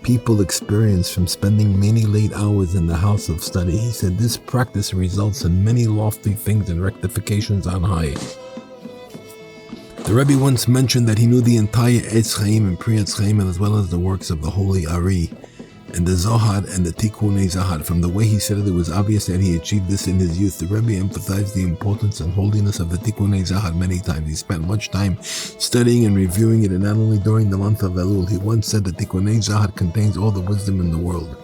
people experience from spending many late hours in the house of study. He said this practice results in many lofty things and rectifications on high. The Rebbe once mentioned that he knew the entire Etz Chaim and Pri Etz Chaim, as well as the works of the Holy Ari and the Zohar and the Tikkunei Zohar. From the way he said it was obvious that he achieved this in his youth. The Rebbe emphasized the importance and holiness of the Tikkunei Zohar many times. He spent much time studying and reviewing it, and not only during the month of Elul. He once said the Tikkunei Zohar contains all the wisdom in the world.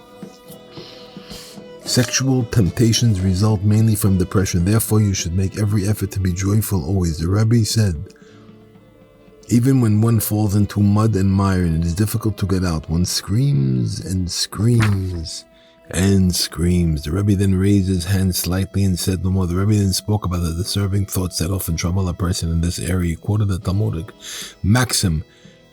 Sexual temptations result mainly from depression. Therefore, you should make every effort to be joyful always. The Rebbe said, even when one falls into mud and mire and it is difficult to get out, one screams and screams and screams. The Rebbe then raised his hand slightly and said no more. The Rebbe then spoke about the disturbing thoughts that often trouble a person in this area. He quoted the Talmudic maxim,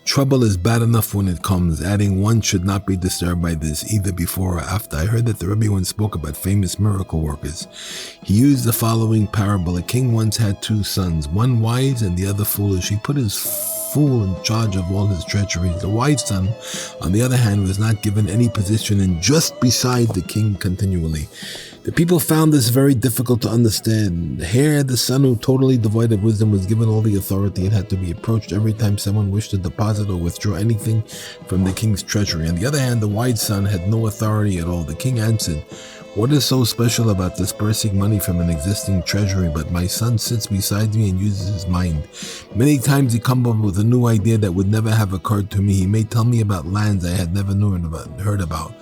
"Trouble is bad enough when it comes," adding one should not be disturbed by this, either before or after. I heard that the Rebbe once spoke about famous miracle workers. He used the following parable. A king once had two sons, one wise and the other foolish. He put his fool in charge of all his treacheries. The wise son, on the other hand, was not given any position and just beside the king continually. The people found this very difficult to understand. Here, the son who totally devoid of wisdom was given all the authority and had to be approached every time someone wished to deposit or withdraw anything from the king's treasury. On the other hand, the wise son had no authority at all. The king answered, "What is so special about dispersing money from an existing treasury? But my son sits beside me and uses his mind. Many times he comes up with a new idea that would never have occurred to me. He may tell me about lands I had never heard about,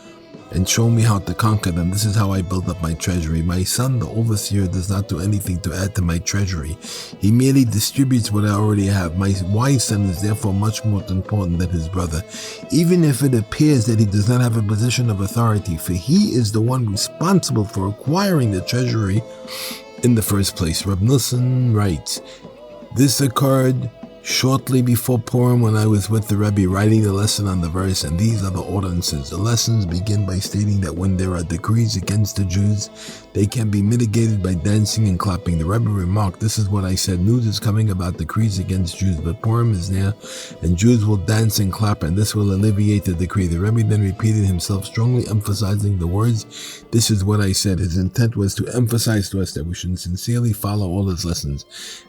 and show me how to conquer them. This is how I build up my treasury. My son, the overseer, does not do anything to add to my treasury. He merely distributes what I already have. My wise son is therefore much more important than his brother, even if it appears that he does not have a position of authority, for he is the one responsible for acquiring the treasury in the first place." Rabbi Nachman writes, this occurred shortly before Purim when I was with the Rebbe writing the lesson on the verse, and these are the ordinances. The lessons begin by stating that when there are decrees against the Jews, they can be mitigated by dancing and clapping. The Rebbe remarked, "This is what I said. News is coming about decrees against Jews, but Purim is near, and Jews will dance and clap, and this will alleviate the decree." The Rebbe then repeated himself, strongly emphasizing the words, "This is what I said." His intent was to emphasize to us that we should sincerely follow all his lessons,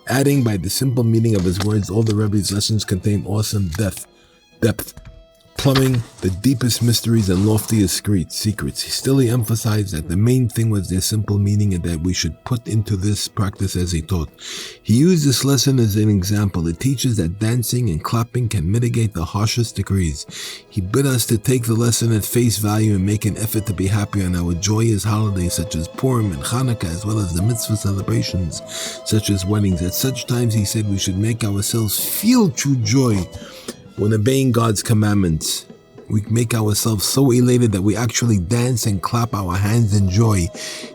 adding by the simple meaning of his words, all the Rebbe's lessons contain awesome depth, plumbing the deepest mysteries and loftiest secrets. Still, he emphasized that the main thing was their simple meaning and that we should put into this practice as he taught. He used this lesson as an example. It teaches that dancing and clapping can mitigate the harshest decrees. He bid us to take the lesson at face value and make an effort to be happy on our joyous holidays such as Purim and Hanukkah, as well as the mitzvah celebrations such as weddings. At such times, he said, we should make ourselves feel true joy when obeying God's commandments. We make ourselves so elated that we actually dance and clap our hands in joy.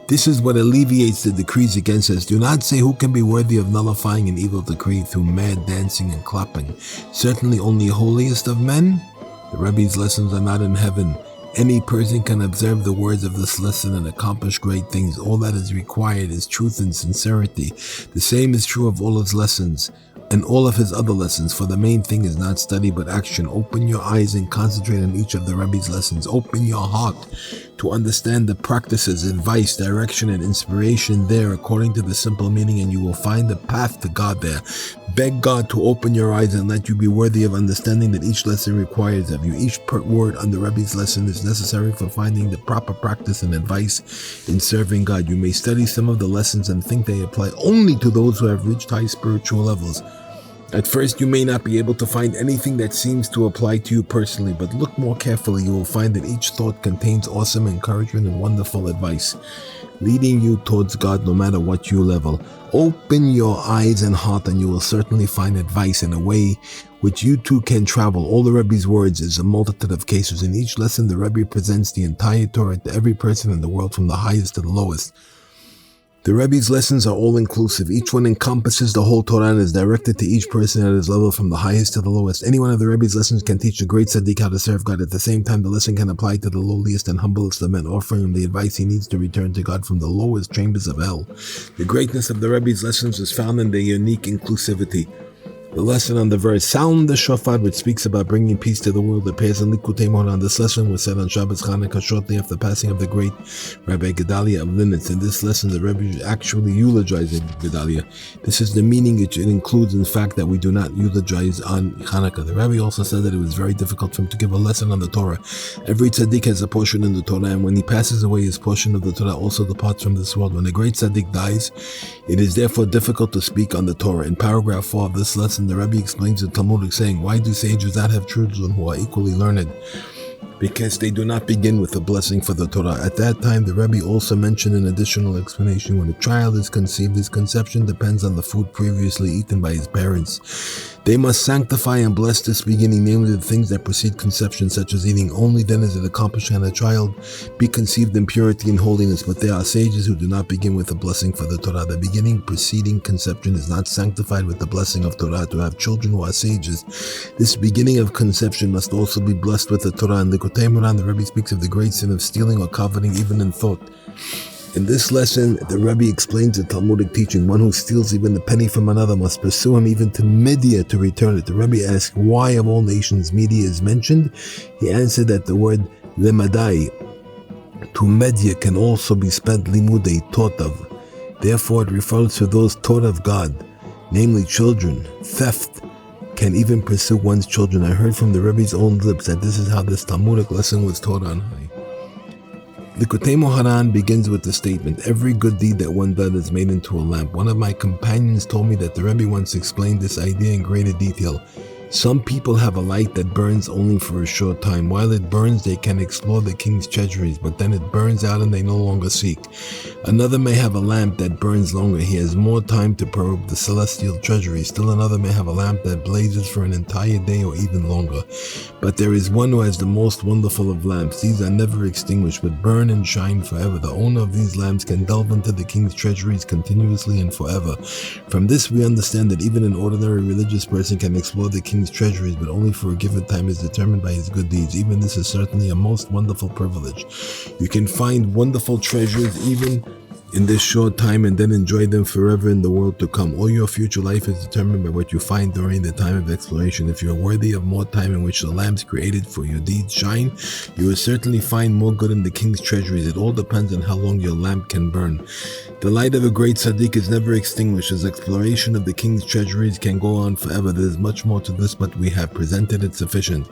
This is what alleviates the decrees against us. Do not say who can be worthy of nullifying an evil decree through mad dancing and clapping. Certainly only holiest of men. The Rebbe's lessons are not in heaven. Any person can observe the words of this lesson and accomplish great things. All that is required is truth and sincerity. The same is true of all his lessons. and all of his other lessons, for the main thing is not study but action. Open your eyes and concentrate on each of the Rebbe's lessons. Open your heart to understand the practices, advice, direction, and inspiration there according to the simple meaning, and you will find the path to God there. Beg God to open your eyes and let you be worthy of understanding that each lesson requires of you. Each word on the Rebbe's lesson is necessary for finding the proper practice and advice in serving God. You may study some of the lessons and think they apply only to those who have reached high spiritual levels. At first, you may not be able to find anything that seems to apply to you personally, but look more carefully. You will find that each thought contains awesome encouragement and wonderful advice, leading you towards God no matter what you level. Open your eyes and heart and you will certainly find advice in a way which you too can travel. All the Rebbe's words is a multitude of cases. In each lesson, the Rebbe presents the entire Torah to every person in the world from the highest to the lowest. The Rebbe's lessons are all-inclusive. Each one encompasses the whole Torah and is directed to each person at his level from the highest to the lowest. Any one of the Rebbe's lessons can teach a great tzaddik how to serve God. At the same time, the lesson can apply to the lowliest and humblest of men, offering him the advice he needs to return to God from the lowest chambers of hell. The greatness of the Rebbe's lessons is found in their unique inclusivity. The lesson on the verse, sound the shofar, which speaks about bringing peace to the world, appears in Likutei Moharan. This lesson was said on Shabbos Chanukah shortly after the passing of the great Rabbi Gedalia of Linitz. In this lesson, the Rebbe actually eulogized Gedalia. This is the meaning it includes, in fact, that we do not eulogize on Chanukah. The Rebbe also said that it was very difficult for him to give a lesson on the Torah. Every tzaddik has a portion in the Torah, and when he passes away, his portion of the Torah also departs from this world. When a great tzaddik dies, it is therefore difficult to speak on the Torah. In paragraph 4 of this lesson, the Rebbe explains the Talmudic saying, why do sages not have children who are equally learned? Because they do not begin with a blessing for the Torah. At that time, the Rebbe also mentioned an additional explanation. When a child is conceived, his conception depends on the food previously eaten by his parents. They must sanctify and bless this beginning, namely the things that precede conception, such as eating. Only then is it accomplished can a child be conceived in purity and holiness. But there are sages who do not begin with a blessing for the Torah. The beginning preceding conception is not sanctified with the blessing of Torah. To have children who are sages, this beginning of conception must also be blessed with the Torah. In Likutei Moharan, the Rebbe speaks of the great sin of stealing or coveting even in thought. In this lesson, the Rebbe explains the Talmudic teaching. One who steals even a penny from another must pursue him even to Media to return it. The Rebbe asked why of all nations Media is mentioned. He answered that the word lemadai, to Media, can also be spent limudei, taught of. Therefore, it refers to those taught of God, namely children. Theft can even pursue one's children. I heard from the Rebbe's own lips that this is how this Talmudic lesson was taught on high. Likutei Moharan begins with the statement, every good deed that one does is made into a lamp. One of my companions told me that the Rebbe once explained this idea in greater detail. Some people have a light that burns only for a short time. While it burns, they can explore the king's treasuries, but then it burns out and they no longer seek. Another may have a lamp that burns longer. He has more time to probe the celestial treasury. Still another may have a lamp that blazes for an entire day or even longer. But there is one who has the most wonderful of lamps. These are never extinguished, but burn and shine forever. The owner of these lamps can delve into the king's treasuries continuously and forever. From this we understand that even an ordinary religious person can explore the king's treasuries, but only for a given time is determined by his good deeds. Even this is certainly a most wonderful privilege. You can find wonderful treasures even in this short time and then enjoy them forever in the world to come. All your future life is determined by what you find during the time of exploration. If you are worthy of more time in which the lamps created for your deeds shine, you will certainly find more good in the king's treasuries. It all depends on how long your lamp can burn. The light of a great tzaddik is never extinguished. His exploration of the king's treasuries can go on forever. There is much more to this, but we have presented it sufficient.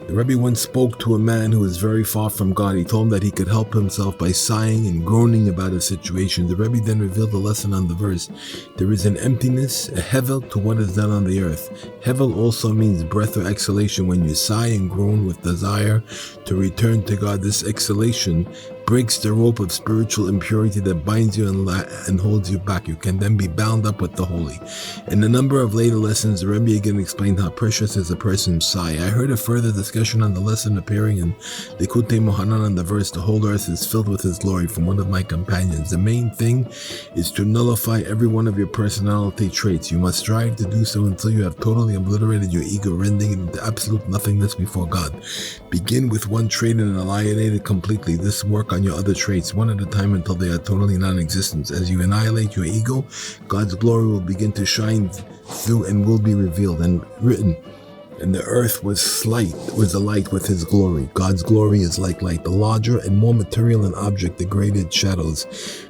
The Rebbe once spoke to a man who was very far from God. He told him that he could help himself by sighing and groaning about his situation. The Rebbe then revealed the lesson on the verse. There is an emptiness, a hevel, to what is done on the earth. Hevel also means breath or exhalation. When you sigh and groan with desire to return to God, this exhalation breaks the rope of spiritual impurity that binds you and holds you back. You can then be bound up with the holy. In a number of later lessons, the Rebbe again explained how precious is a person's sigh. I heard a further discussion on the lesson appearing in Likutei Moharan on the verse, the whole earth is filled with his glory, from one of my companions. The main thing is to nullify every one of your personality traits. You must strive to do so until you have totally obliterated your ego, rending it into absolute nothingness before God. Begin with one trait and annihilate it completely. This work on your other traits one at a time until they are totally non-existent. As you annihilate your ego, God's glory will begin to shine through and will be revealed and written. And the earth was alight with his glory. God's glory is like light. The larger and more material an object, the greater its shadows.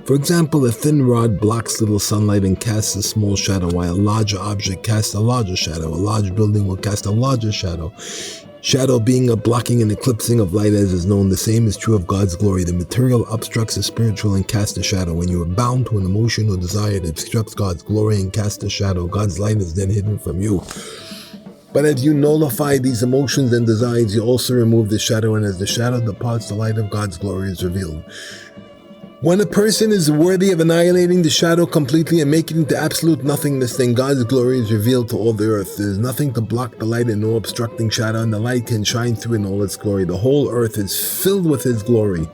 For example, a thin rod blocks little sunlight and casts a small shadow, while a larger object casts a larger shadow. A large building will cast a larger shadow. Shadow being a blocking and eclipsing of light as is known. The same is true of God's glory. The material obstructs the spiritual and casts a shadow. When you are bound to an emotion or desire, it obstructs God's glory and casts a shadow. God's light is then hidden from you. But as you nullify these emotions and desires, you also remove the shadow, and as the shadow departs, the light of God's glory is revealed. When a person is worthy of annihilating the shadow completely and making it into absolute nothingness, then God's glory is revealed to all the earth. There is nothing to block the light and no obstructing shadow, and the light can shine through in all its glory. The whole earth is filled with his glory,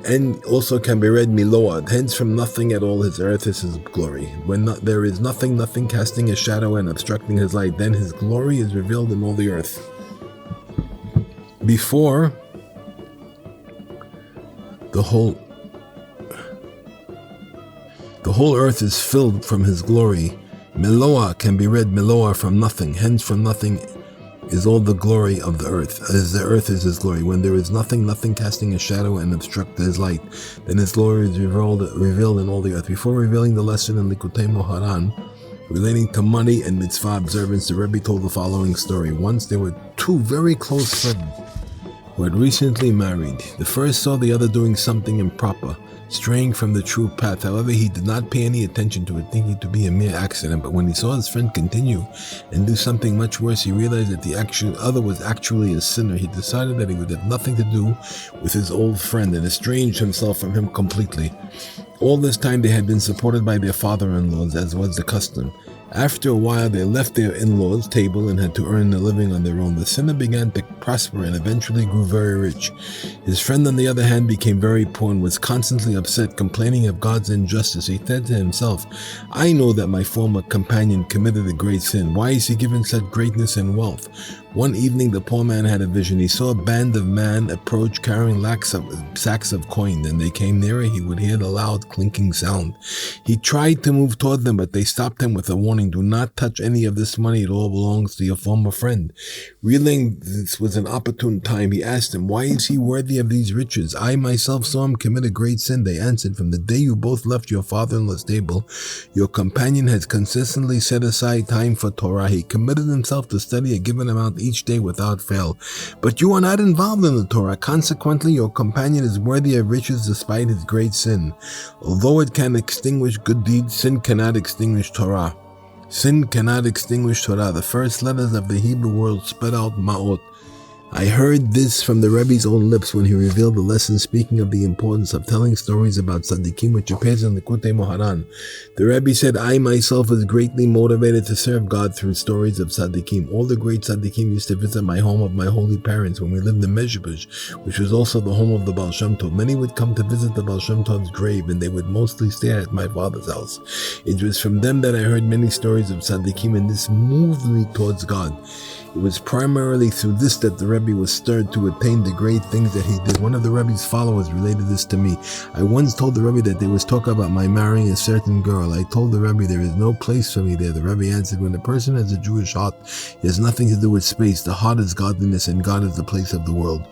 and also can be read Miloah. Hence from nothing at all his earth is his glory. When there is nothing casting a shadow and obstructing his light, then his glory is revealed in all the earth. Before the whole earth is filled from his glory. Miloah can be read Miloah from nothing. Hence from nothing is all the glory of the earth, as the earth is his glory. When there is nothing casting a shadow and obstruct his light, then his glory is revealed in all the earth. Before revealing the lesson in Likutei Moharan relating to money and mitzvah observance, the Rebbe told the following story. Once there were two very close friends who had recently married. The first saw the other doing something improper, straying from the true path. However, he did not pay any attention to it, thinking it to be a mere accident. But when he saw his friend continue and do something much worse, he realized that the other was actually a sinner. He decided that he would have nothing to do with his old friend and estranged himself from him completely. All this time they had been supported by their father-in-laws, as was the custom. After a while, they left their in-laws' table and had to earn a living on their own. The sinner began to prosper and eventually grew very rich. His friend, on the other hand, became very poor and was constantly upset, complaining of God's injustice. He said to himself, "I know that my former companion committed a great sin. Why is he given such greatness and wealth?" One evening, the poor man had a vision. He saw a band of men approach carrying sacks of coin. When they came nearer, he would hear the loud clinking sound. He tried to move toward them, but they stopped him with a warning: "Do not touch any of this money. It all belongs to your former friend." Realizing this was an opportune time, he asked him, "Why is he worthy of these riches? I myself saw him commit a great sin." They answered, "From the day you both left your father-in-law's table, your companion has consistently set aside time for Torah. He committed himself to study a given amount each day without fail. But you are not involved in the Torah. Consequently, your companion is worthy of riches despite his great sin. Although it can extinguish good deeds, sin cannot extinguish Torah. Sin cannot extinguish Torah." The first letters of the Hebrew word spelled out Ma'ot. I heard this from the Rebbe's own lips when he revealed the lesson, speaking of the importance of telling stories about tzaddikim, which appears in the Likutei Moharan. The Rebbe said, "I myself was greatly motivated to serve God through stories of tzaddikim. All the great tzaddikim used to visit my home of my holy parents when we lived in Mezhebush, which was also the home of the Baal Shem Tov. Many would come to visit the Baal Shem Tov's grave, and they would mostly stay at my father's house. It was from them that I heard many stories of tzaddikim, and this moved me towards God. It was primarily through this that the Rebbe was stirred to attain the great things that he did." One of the Rebbe's followers related this to me. "I once told the Rebbe that there was talk about my marrying a certain girl. I told the Rebbe there is no place for me there. The Rebbe answered, "When a person has a Jewish heart, it has nothing to do with space. The heart is godliness, and God is the place of the world."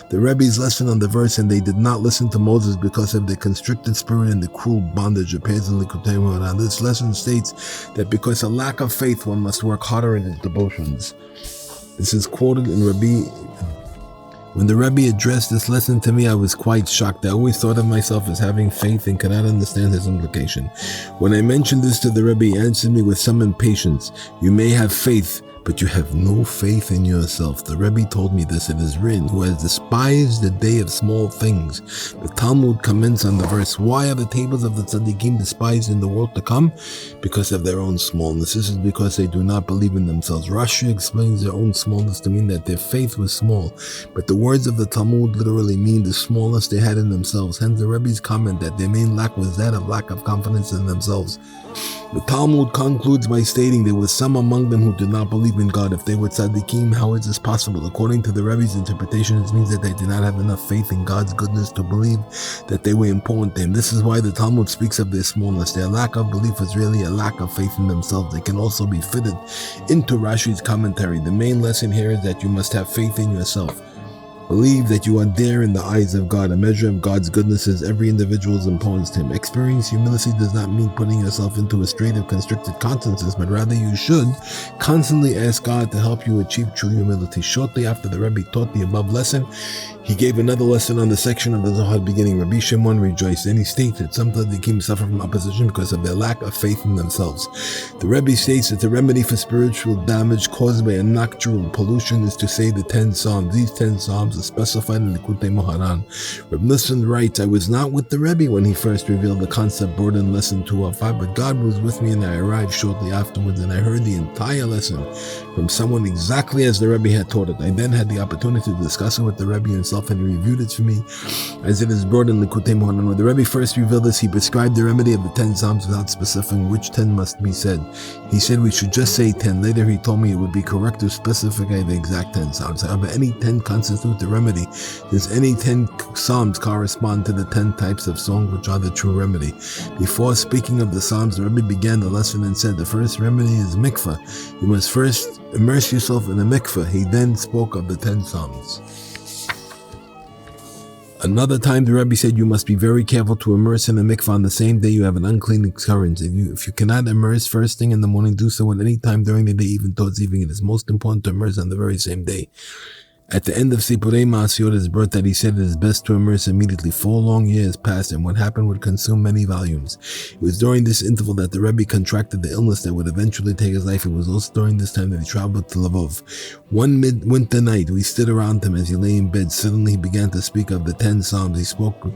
The Rebbe's lesson on the verse, "And they did not listen to Moses because of the constricted spirit and the cruel bondage," appears in Likutei Moharan. This lesson states that because of lack of faith, one must work harder in his devotions. This is quoted in Rabbi. When the Rebbe addressed this lesson to me, I was quite shocked. I always thought of myself as having faith and could not understand his implication. When I mentioned this to the Rebbe, he answered me with some impatience: "You may have faith, but you have no faith in yourself." The Rebbe told me this. It is written, "Who has despised the day of small things." The Talmud comments on the verse, "Why are the tables of the tzaddikim despised in the world to come? Because of their own smallness. This is because they do not believe in themselves." Rashi explains their own smallness to mean that their faith was small, but the words of the Talmud literally mean the smallness they had in themselves. Hence the Rebbe's comment that their main lack was that of lack of confidence in themselves. The Talmud concludes by stating there were some among them who did not believe in God. If they were tzaddikim, how is this possible? According to the Rebbe's interpretation, it means that they did not have enough faith in God's goodness to believe that they were important to Him. This is why the Talmud speaks of their smallness. Their lack of belief was really a lack of faith in themselves. They can also be fitted into Rashi's commentary. The main lesson here is that you must have faith in yourself. Believe that you are there in the eyes of God. A measure of God's goodness is every individual's importance to Him. Experience humility does not mean putting yourself into a strait of constricted consciences, but rather you should constantly ask God to help you achieve true humility. Shortly after the Rebbe taught the above lesson, he gave another lesson on the section of the Zohar beginning. Rabbi Shimon rejoiced, and he states that some tzaddikim suffer from opposition because of their lack of faith in themselves. The Rebbe states that the remedy for spiritual damage caused by a nocturnal pollution is to say the 10 Psalms. These 10 Psalms are specified in the haran. Rabbi Nachman writes, I was not with the Rebbe when he first revealed the concept brought in lesson 205, but God was with me and I arrived shortly afterwards and I heard the entire lesson from someone exactly as the Rebbe had taught it. I then had the opportunity to discuss it with the Rebbe himself, and he reviewed it for me as it is brought in Likutei Moharan. When the Rebbe first revealed this, he prescribed the remedy of the 10 Psalms without specifying which 10 must be said. He said we should just say 10. Later he told me it would be correct to specify the exact 10 Psalms. However, any 10 constitute the remedy, since any 10 Psalms correspond to the 10 types of song which are the true remedy. Before speaking of the Psalms, the Rebbe began the lesson and said the first remedy is mikvah. You must first immerse yourself in a mikvah. He then spoke of the 10 Psalms. Another time the Rebbe said you must be very careful to immerse in a mikvah on the same day you have an unclean occurrence. If you cannot immerse first thing in the morning, do so at any time during the day, even towards evening. It is most important to immerse on the very same day. At the end of Sipurei Ma'asiyot, his birth, that he said it is best to immerse immediately. 4 long years passed, and what happened would consume many volumes. It was during this interval that the Rebbe contracted the illness that would eventually take his life. It was also during this time that he traveled to Lvov. One midwinter night, we stood around him as he lay in bed. Suddenly he began to speak of the 10 Psalms. He spoke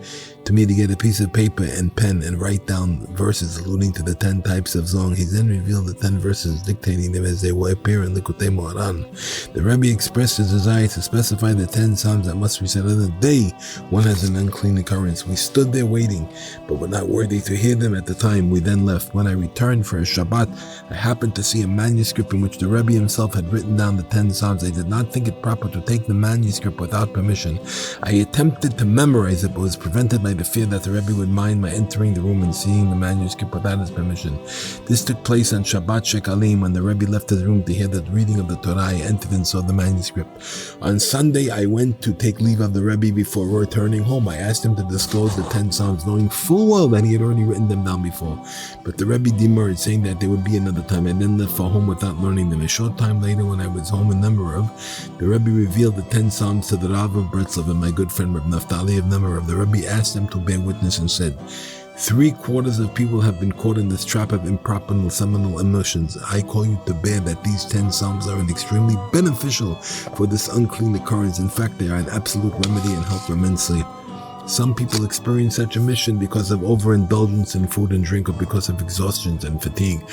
to me to get a piece of paper and pen and write down verses alluding to the 10 types of song. He then revealed the 10 verses, dictating them as they will appear in Likutei Moharan. The Rebbe expressed his desire to specify the 10 Psalms that must be said on the day one has an unclean occurrence. We stood there waiting, but were not worthy to hear them at the time. We then left. When I returned for a Shabbat, I happened to see a manuscript in which the Rebbe himself had written down the 10 Psalms. I did not think it proper to take the manuscript without permission. I attempted to memorize it, but was prevented by the fear that the Rebbe would mind my entering the room and seeing the manuscript without his permission. This took place on Shabbat Shekalim, when the Rebbe left his room to hear the reading of the Torah. I entered and saw the manuscript. On Sunday, I went to take leave of the Rebbe before returning home. I asked him to disclose the 10 Psalms, knowing full well that he had already written them down before. But the Rebbe demurred, saying that there would be another time. I then left for home without learning them. A short time later, when I was home in Nemarov, the Rebbe revealed the 10 Psalms to the Rav of Breslov and my good friend Rabbi Naftali of Nemarov. The Rebbe asked them to bear witness and said, 3/4 of people have been caught in this trap of improper seminal emotions. I call you to bear that these 10 Psalms are extremely beneficial for this unclean occurrence. In fact, they are an absolute remedy and help immensely. Some people experience such a mission because of overindulgence in food and drink or because of exhaustion and fatigue.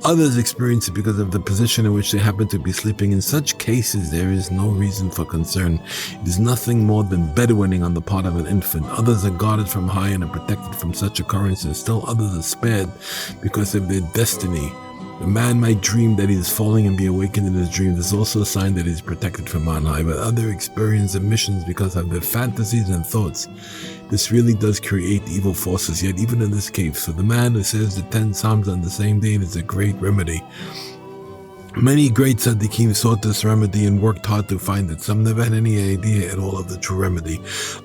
Others experience it because of the position in which they happen to be sleeping. In such cases, there is no reason for concern. It is nothing more than bedwetting on the part of an infant. Others are guarded from high and are protected from such occurrences. Still others are spared because of their destiny. A man might dream that he is falling and be awakened in his dream. This is also a sign that he is protected from on high. But others experience emissions because of their fantasies and thoughts. This really does create evil forces, yet even in this case. So the man who says the 10 Psalms on the same day is a great remedy. Many great tzaddikim sought this remedy and worked hard to find it. Some never had any idea at all of the true remedy.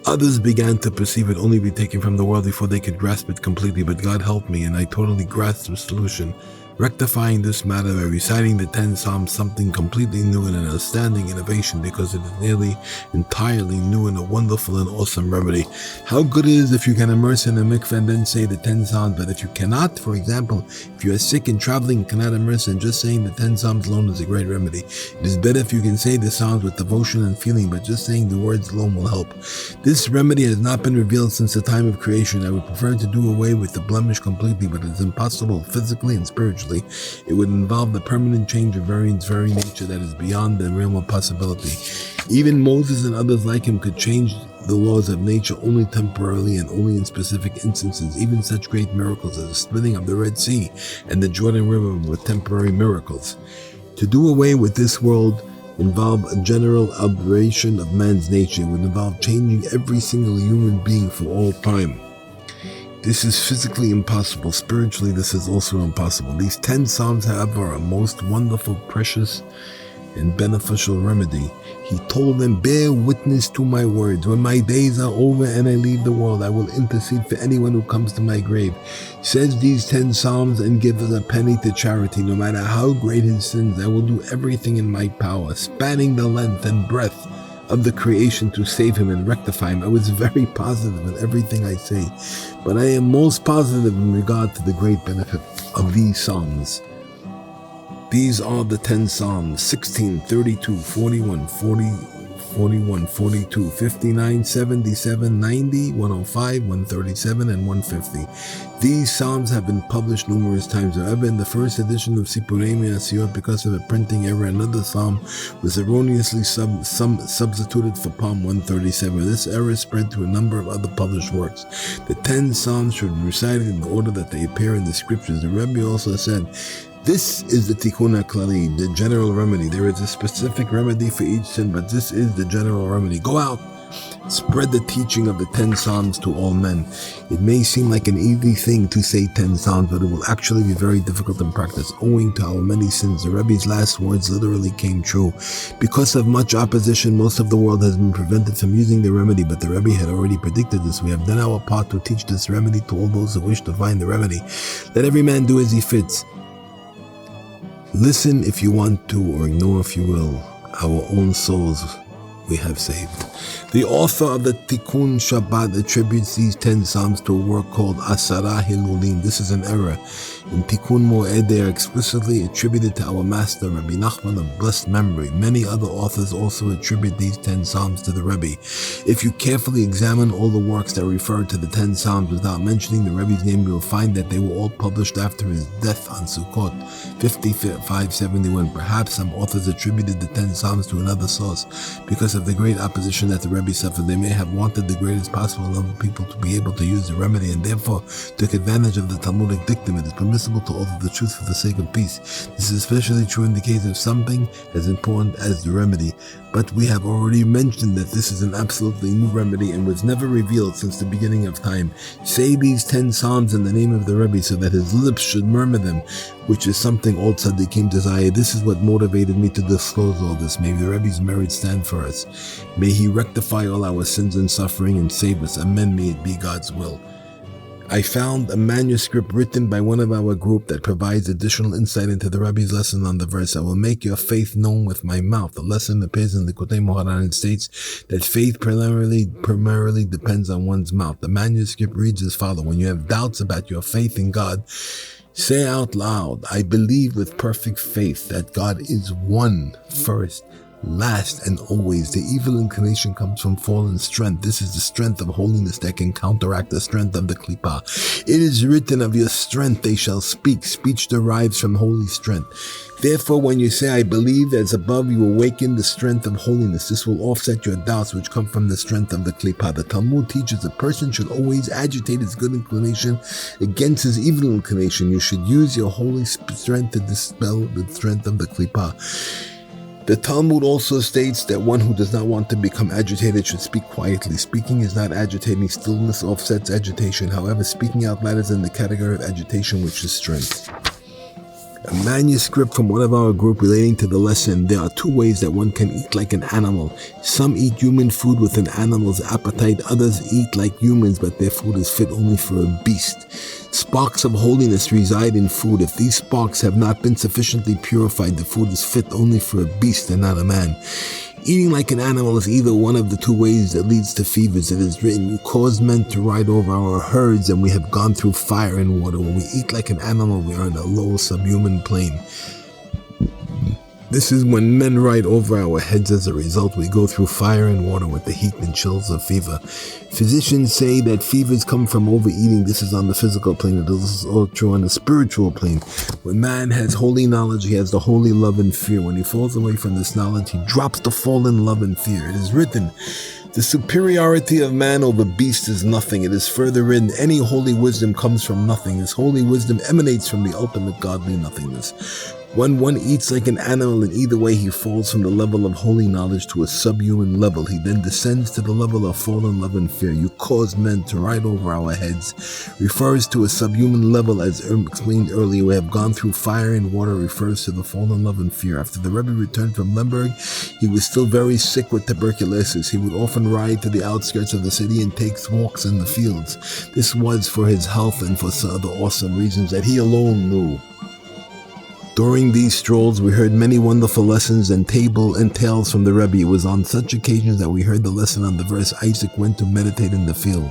Others began to perceive it only be taken from the world before they could grasp it completely. But God helped me, and I totally grasped the solution. Rectifying this matter by reciting the 10 Psalms, something completely new and an outstanding innovation, because it is nearly entirely new and a wonderful and awesome remedy. How good it is if you can immerse in a mikveh and then say the 10 Psalms. But if you cannot, for example, if you are sick and traveling and cannot immerse, and just saying the 10 Psalms alone is a great remedy. It is better if you can say the Psalms with devotion and feeling, but just saying the words alone will help. This remedy has not been revealed since the time of creation. I would prefer to do away with the blemish completely, but it is impossible physically and spiritually. spiritually, it would involve the permanent change of variance very nature that is beyond the realm of possibility. Even Moses and others like him could change the laws of nature only temporarily and only in specific instances. Even such great miracles as the splitting of the Red Sea and the Jordan River were temporary miracles. To do away with this world involve a general aberration of man's nature. It would involve changing every single human being for all time. This is physically impossible. Spiritually, this is also impossible. These 10 Psalms, however, are a most wonderful, precious, and beneficial remedy. He told them, bear witness to my words. When my days are over and I leave the world, I will intercede for anyone who comes to my grave. Says these 10 Psalms and gives a penny to charity. No matter how great his sins, I will do everything in my power, spanning the length and breadth of the creation to save him and rectify him. I was very positive in everything I say, but I am most positive in regard to the great benefit of these Psalms. These are the 10 Psalms: 16, 32, 41, 40, 41, 42, 59, 77, 90, 105, 137, and 150. These Psalms have been published numerous times. However, in the first edition of Sichot, because of a printing error, another Psalm was erroneously substituted for Psalm 137. This error spread to a number of other published works. The 10 Psalms should be recited in the order that they appear in the scriptures. The Rebbe also said, this is the Tikkun HaKlali, the general remedy. There is a specific remedy for each sin, but this is the general remedy. Go out, spread the teaching of the 10 Psalms to all men. It may seem like an easy thing to say 10 Psalms, but it will actually be very difficult in practice, owing to our many sins. The Rebbe's last words literally came true. Because of much opposition, most of the world has been prevented from using the remedy, but the Rebbe had already predicted this. We have done our part to teach this remedy to all those who wish to find the remedy. Let every man do as he fits. Listen if you want to, or ignore if you will. Our own souls we have saved. The author of the Tikkun Shabbat attributes these 10 Psalms to a work called Asara Hilulim. This is an error. In Tikkun Moed, they are explicitly attributed to our master, Rabbi Nachman of blessed memory. Many other authors also attribute these 10 Psalms to the Rebbe. If you carefully examine all the works that refer to the 10 Psalms without mentioning the Rebbe's name, you will find that they were all published after his death on Sichot 5571. Perhaps some authors attributed the 10 Psalms to another source. Because of the great opposition that the Rebbe suffered, they may have wanted the greatest possible number of people to be able to use the remedy, and therefore took advantage of the Talmudic dictum. It is permissible to alter the truth for the sake of peace. This is especially true in the case of something as important as the remedy. But we have already mentioned that this is an absolutely new remedy and was never revealed since the beginning of time. Say these 10 Psalms in the name of the Rebbe so that his lips should murmur them, which is something all tzaddikim desire. This is what motivated me to disclose all this. May the Rebbe's merit stand for us. May he rectify all our sins and suffering and save us. Amen. May it be God's will. I found a manuscript written by one of our group that provides additional insight into the Rebbe's lesson on the verse, I will make your faith known with my mouth. The lesson appears in the Likkutei Moharan and states that faith primarily depends on one's mouth. The manuscript reads as follows: when you have doubts about your faith in God, say out loud, I believe with perfect faith that God is one, first, last, and always. The evil inclination comes from fallen strength. This is the strength of holiness that can counteract the strength of the klipa. It is written, of your strength they shall speak. Speech derives from holy strength. Therefore, when you say, I believe as above, you awaken the strength of holiness. This will offset your doubts which come from the strength of the klipa. The Talmud teaches a person should always agitate his good inclination against his evil inclination. You should use your holy strength to dispel the strength of the klipa. The Talmud also states that one who does not want to become agitated should speak quietly. Speaking is not agitating. Stillness offsets agitation. However, speaking out loud is in the category of agitation, which is strength. A manuscript from one of our group relating to the lesson. There are 2 ways that one can eat like an animal. Some eat human food with an animal's appetite. Others eat like humans, but their food is fit only for a beast. Sparks of holiness reside in food. If these sparks have not been sufficiently purified, the food is fit only for a beast and not a man. Eating like an animal is either one of the 2 ways that leads to fevers. It is written, you cause men to ride over our herds, and we have gone through fire and water. When we eat like an animal, we are in a low subhuman plane. This is when men ride over our heads. As a result, we go through fire and water with the heat and chills of fever. Physicians say that fevers come from overeating. This is on the physical plane. It is all true on the spiritual plane. When man has holy knowledge, he has the holy love and fear. When he falls away from this knowledge, he drops the fallen love and fear. It is written, the superiority of man over beast is nothing. It is further written, any holy wisdom comes from nothing. His holy wisdom emanates from the ultimate godly nothingness. When one eats like an animal, in either way he falls from the level of holy knowledge to a subhuman level. He then descends to the level of fallen love and fear. You cause men to ride over our heads refers to a subhuman level. As explained earlier, we have gone through fire and water refers to the fallen love and fear. After the Rebbe returned from Lemberg, he was still very sick with tuberculosis. He would often ride to the outskirts of the city and take walks in the fields. This was for his health and for some other awesome reasons that he alone knew. During these strolls, we heard many wonderful lessons and tales from the Rebbe. It was on such occasions that we heard the lesson on the verse, Isaac went to meditate in the field.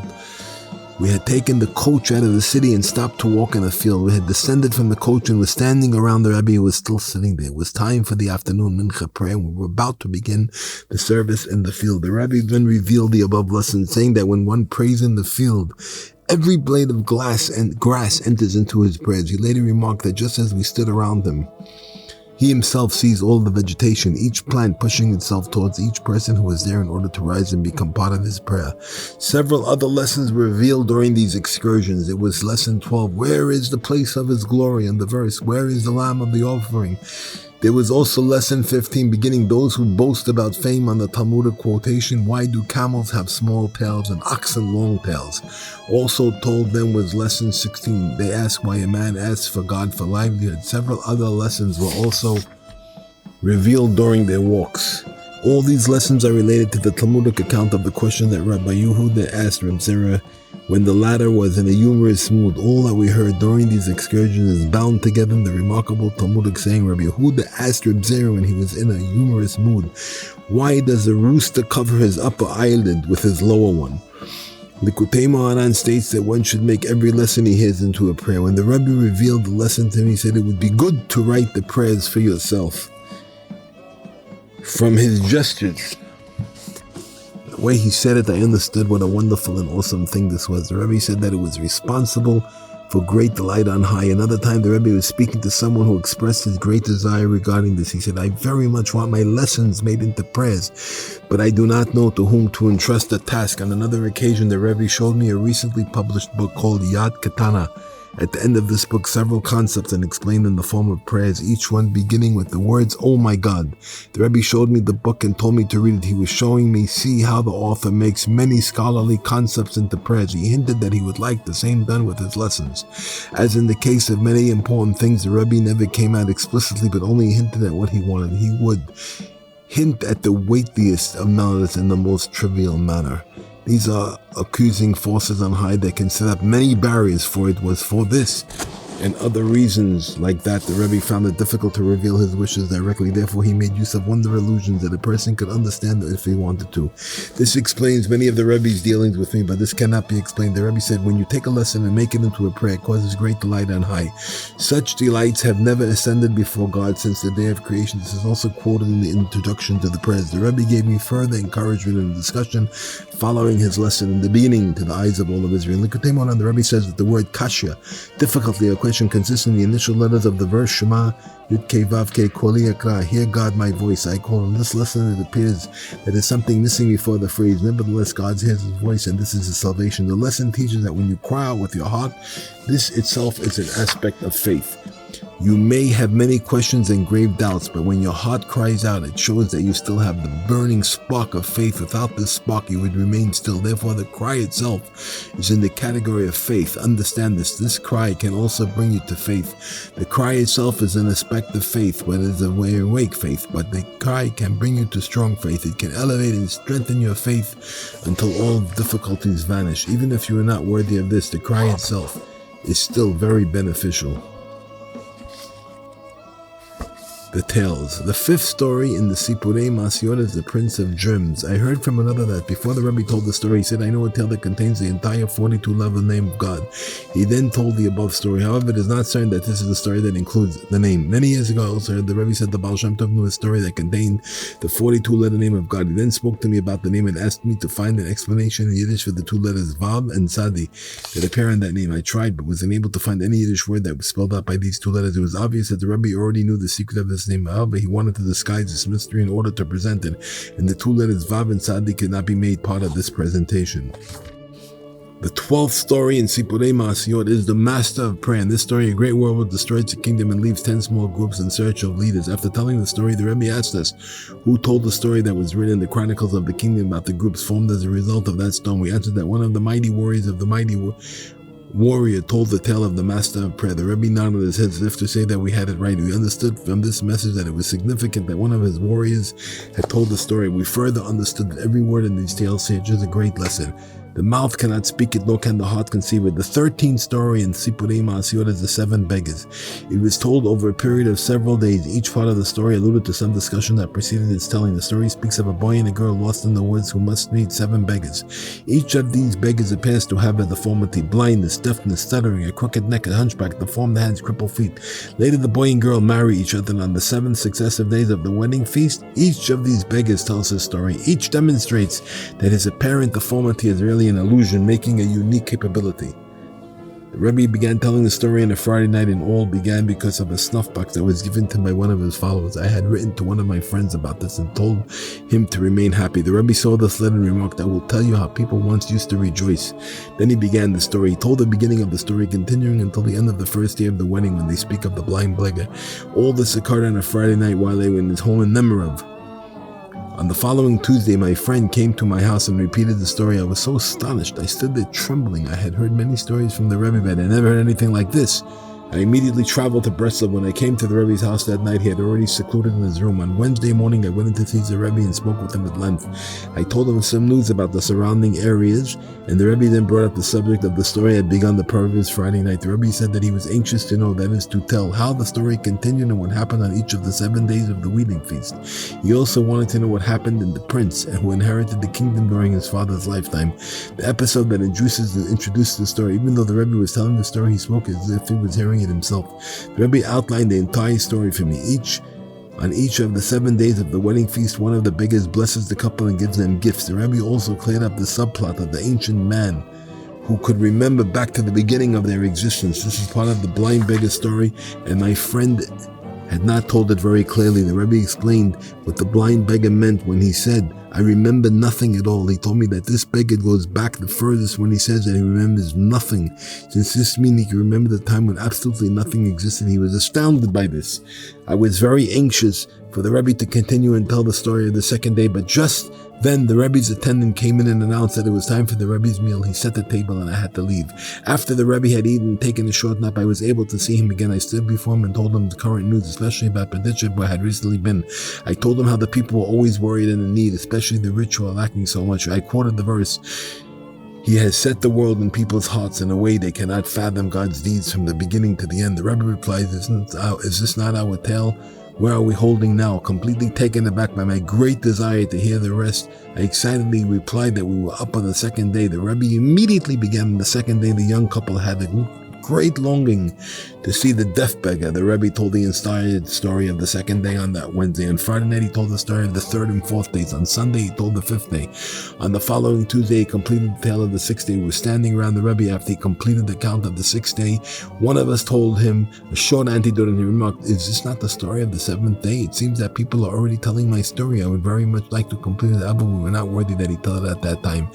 We had taken the coach out of the city and stopped to walk in a field. We had descended from the coach and was standing around the Rebbe who was still sitting there. It was time for the afternoon mincha prayer, and we were about to begin the service in the field. The Rebbe then revealed the above lesson, saying that when one prays in the field, every blade of grass enters into his prayers. He later remarked that just as we stood around him, he himself sees all the vegetation, each plant pushing itself towards each person who is there in order to rise and become part of his prayer. Several other lessons were revealed during these excursions. It was lesson 12, where is the place of his glory? And the verse, where is the lamb of the offering? There was also lesson 15, beginning, those who boast about fame, on the Talmudic quotation, why do camels have small tails and oxen long tails? Also told them was lesson 16. They ask why a man asks for God for livelihood. Several other lessons were also revealed during their walks. All these lessons are related to the Talmudic account of the question that Rabbi Yehuda asked Reb Zera when the latter was in a humorous mood. All that we heard during these excursions is bound together in the remarkable Talmudic saying. Rabbi Yehuda asked Reb Zera when he was in a humorous mood, why does a rooster cover his upper eyelid with his lower one? Likutei Moharan states that one should make every lesson he hears into a prayer. When the Rebbe revealed the lesson to him, he said it would be good to write the prayers for yourself. From his gestures, the way he said it, I understood what a wonderful and awesome thing this was. The Rebbe said that it was responsible for great delight on high. Another time the Rebbe was speaking to someone who expressed his great desire regarding this. He said, I very much want my lessons made into prayers, but I do not know to whom to entrust the task. On another occasion, the Rebbe showed me a recently published book called Yad Katana. At the end of this book, several concepts and explained in the form of prayers, each one beginning with the words, oh my God. The Rebbe showed me the book and told me to read it. He was showing me, see how the author makes many scholarly concepts into prayers. He hinted that he would like the same done with his lessons. As in the case of many important things, the Rebbe never came out explicitly, but only hinted at what he wanted. He would hint at the weightiest of matters in the most trivial manner. These are accusing forces on high that can set up many barriers, for it was for this and other reasons like that the Rebbe found it difficult to reveal his wishes directly. Therefore, he made use of wonder illusions that a person could understand if he wanted to. This explains many of the Rebbe's dealings with me, but this cannot be explained. The Rebbe said, when you take a lesson and make it into a prayer, it causes great delight on high. Such delights have never ascended before God since the day of creation. This is also quoted in the introduction to the prayers. The Rebbe gave me further encouragement in the discussion following his lesson in the beginning to the eyes of all of Israel. Likutei Moharan, the Rebbe says that the word kasha, difficulty or question, consists in the initial letters of the verse Shema, Yud Kei Vav Kei Kol Yakra, hear God my voice, I call. In this lesson it appears that there's something missing before the phrase, nevertheless God hears his voice and this is his salvation. The lesson teaches that when you cry out with your heart, this itself is an aspect of faith. You may have many questions and grave doubts, but when your heart cries out, it shows that you still have the burning spark of faith. Without this spark, you would remain still. Therefore, the cry itself is in the category of faith. Understand this. This cry can also bring you to faith. The cry itself is an aspect of faith, but it is a way awake faith. But the cry can bring you to strong faith. It can elevate and strengthen your faith until all difficulties vanish. Even if you are not worthy of this, the cry itself is still very beneficial. The tales. The fifth story in the Sipurei Masyot is the Prince of Germs. I heard from another that before the Rebbe told the story, he said, I know a tale that contains the entire 42-level name of God. He then told the above story. However, it is not certain that this is the story that includes the name. Many years ago, I also heard the Rebbe said the Baal Shem Tov knew a story that contained the 42-letter name of God. He then spoke to me about the name and asked me to find an explanation in Yiddish for the two letters Vav and Sadi that appear on that name. I tried, but was unable to find any Yiddish word that was spelled out by these two letters. It was obvious that the Rebbe already knew the secret of this name. However, he wanted to disguise this mystery in order to present it, and the two letters Vav and Sadi could not be made part of this presentation. The 12th story in Sipurei Masyot is the Master of Prayer. In this story, a great warlord destroys the kingdom and leaves 10 small groups in search of leaders. After telling the story, the Rebbe asked us who told the story that was written in the Chronicles of the Kingdom about the groups formed as a result of that stone. We answered that one of the mighty warriors of the mighty warrior told the tale of the Master of Prayer. The Rebbe nodded his head as if to say that we had it right. We understood from this message that it was significant that one of his warriors had told the story. We further understood that every word in these tales teaches a great lesson. The mouth cannot speak it, nor can the heart conceive it. The 13th story in Sipurei Masyot is the 7 beggars. It was told over a period of several days. Each part of the story alluded to some discussion that preceded its telling. The story speaks of a boy and a girl lost in the woods who must meet 7 beggars. Each of these beggars appears to have a deformity: blindness, deafness, stuttering, a crooked neck, a hunchback, deformed hands, crippled feet. Later, the boy and girl marry each other, and on the 7 successive days of the wedding feast, each of these beggars tells his story. Each demonstrates that his apparent deformity is really an illusion, making a unique capability. The Rebbe began telling the story on a Friday night, and all began because of a snuff box that was given to him by one of his followers. I had written to one of my friends about this and told him to remain happy. The Rebbe saw this letter and remarked, I will tell you how people once used to rejoice. Then he began the story. He told the beginning of the story, continuing until the end of the first day of the wedding, when they speak of the blind beggar. All this occurred on a Friday night while they were in his home in Nemerov. On the following Tuesday, my friend came to my house and repeated the story. I was so astonished. I stood there trembling. I had heard many stories from the Rebbe, but I never heard anything like this. I immediately traveled to Breslov. When I came to the Rebbe's house that night, he had already secluded in his room. On Wednesday morning, I went in to see the Rebbe and spoke with him at length. I told him some news about the surrounding areas, and the Rebbe then brought up the subject of the story I had begun the previous Friday night. The Rebbe said that he was anxious to know, that is to tell, how the story continued and what happened on each of the 7 days of the wedding feast. He also wanted to know what happened in the prince who inherited the kingdom during his father's lifetime. The episode that introduced the story. Even though the Rebbe was telling the story, he spoke as if he was hearing it himself. The Rebbe outlined the entire story for me. On each of the 7 days of the wedding feast, one of the beggars blesses the couple and gives them gifts. The Rebbe also cleared up the subplot of the ancient man who could remember back to the beginning of their existence. This is part of the blind beggar story, and my friend had not told it very clearly. The Rebbe explained what the blind beggar meant when he said, I remember nothing at all. He told me that this beggar goes back the furthest when he says that he remembers nothing. Since this means he can remember the time when absolutely nothing existed, he was astounded by this. I was very anxious for the Rebbe to continue and tell the story of the second day, but just then the Rebbe's attendant came in and announced that it was time for the Rebbe's meal. He set the table and I had to leave. After the Rebbe had eaten and taken a short nap, I was able to see him again. I stood before him and told him the current news, especially about Berditchev, where I had recently been. I told him how the people were always worried and in need, especially the rich who are lacking so much. I quoted the verse, He has set the world in people's hearts in a way they cannot fathom God's deeds from the beginning to the end. The Rebbe replied, Is this not our tale? Where are we holding now? Completely taken aback by my great desire to hear the rest, I excitedly replied that we were up on the second day. The Rebbe immediately began on the second day. The young couple had a great longing to see the deaf beggar. The Rebbe told the inspired story of the second day on that Wednesday. On Friday night, he told the story of the third and fourth days. On Sunday, he told the fifth day. On the following Tuesday, he completed the tale of the sixth day. We were standing around the Rebbe after he completed the count of the sixth day. One of us told him a short anecdote, and he remarked, Is this not the story of the seventh day? It seems that people are already telling my story. I would very much like to complete it, but we were not worthy that he told it at that time.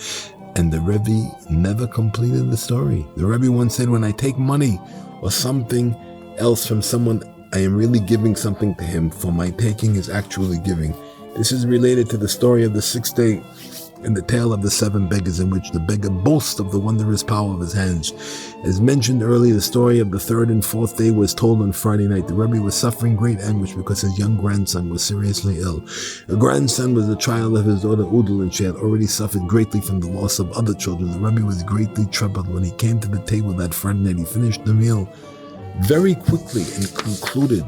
And the Rebbe never completed the story. The Rebbe once said, when I take money or something else from someone, I am really giving something to him, for my taking is actually giving. This is related to the story of the sixth day and the tale of the seven beggars, in which the beggar boasts of the wondrous power of his hands. As mentioned earlier, the story of the third and fourth day was told on Friday night. The Rebbe was suffering great anguish because his young grandson was seriously ill. The grandson was the child of his daughter Udal, and she had already suffered greatly from the loss of other children. The Rebbe was greatly troubled. When he came to the table that Friday night, he finished the meal very quickly and concluded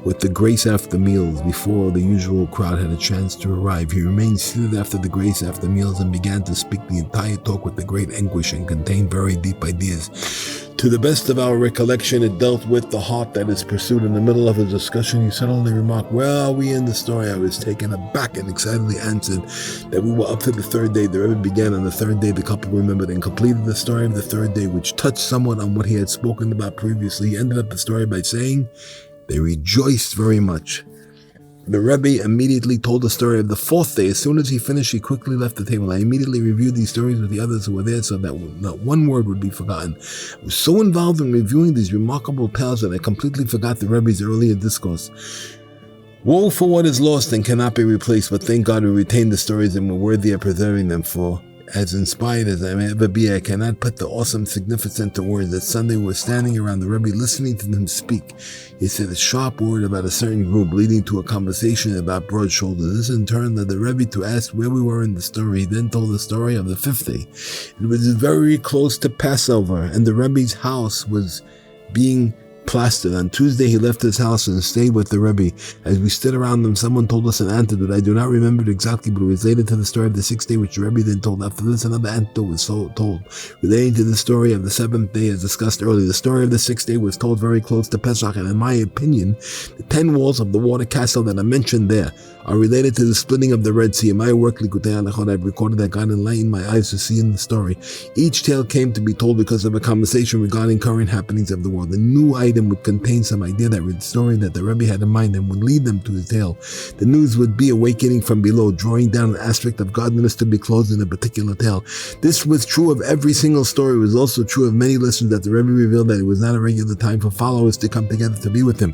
with the grace after meals before the usual crowd had a chance to arrive. He remained seated after the grace after meals and began to speak the entire talk with the great anguish and contained very deep ideas. To the best of our recollection, it dealt with the heart that is pursued. In the middle of his discussion, he suddenly remarked, "Where are we in the story?" I was taken aback and excitedly answered that we were up to the third day. The Rebbe began on the third day. The couple remembered and completed the story of the third day, which touched somewhat on what he had spoken about previously. He ended up the story by saying, "They rejoiced very much." The Rebbe immediately told the story of the fourth day. As soon as he finished, he quickly left the table. I immediately reviewed these stories with the others who were there so that not one word would be forgotten. I was so involved in reviewing these remarkable tales that I completely forgot the Rebbe's earlier discourse. Woe for what is lost and cannot be replaced, but thank God we retained the stories and were worthy of preserving them, for as inspired as I may ever be, I cannot put the awesome significance to words. That Sunday we were standing around the Rebbe listening to them speak. He said a sharp word about a certain group, leading to a conversation about broad shoulders. This in turn led the Rebbe to ask where we were in the story. He then told the story of the fifth day. It was very close to Passover, and the Rebbe's house was being plastered. On Tuesday, he left his house and stayed with the Rebbe. As we stood around them, someone told us an anecdote. I do not remember it exactly, but it was related to the story of the sixth day, which the Rebbe then told. After this, another anecdote was told, relating to the story of the seventh day, as discussed earlier. The story of the sixth day was told very close to Pesach, and in my opinion, the 10 walls of the water castle that are mentioned there are related to the splitting of the Red Sea. In my work, Likutei Halachot, I've recorded that God enlightened my eyes to see in the story. Each tale came to be told because of a conversation regarding current happenings of the world. The new item would contain some idea that the story that the Rebbe had in mind and would lead them to his tale. The news would be awakening from below, drawing down an aspect of godliness to be closed in a particular tale. This was true of every single story. It was also true of many lessons that the Rebbe revealed that it was not a regular time for followers to come together to be with him.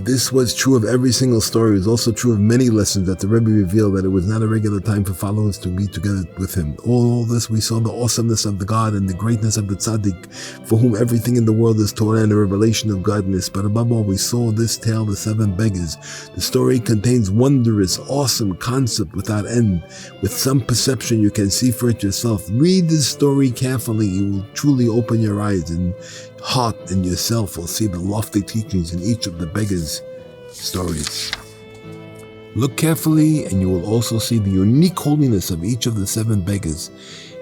This was true of every single story. It was also true of many lessons that the Rebbe revealed that it was not a regular time for followers to be together with him. All this, we saw the awesomeness of the God and the greatness of the tzaddik, for whom everything in the world is Torah and a revelation of godliness. But above all, we saw this tale, the seven beggars. The story contains wondrous, awesome concept without end. With some perception, you can see for it yourself. Read this story carefully. You will truly open your eyes and heart, and yourself will see the lofty teachings in each of the beggars' stories. Look carefully, and you will also see the unique holiness of each of the seven beggars,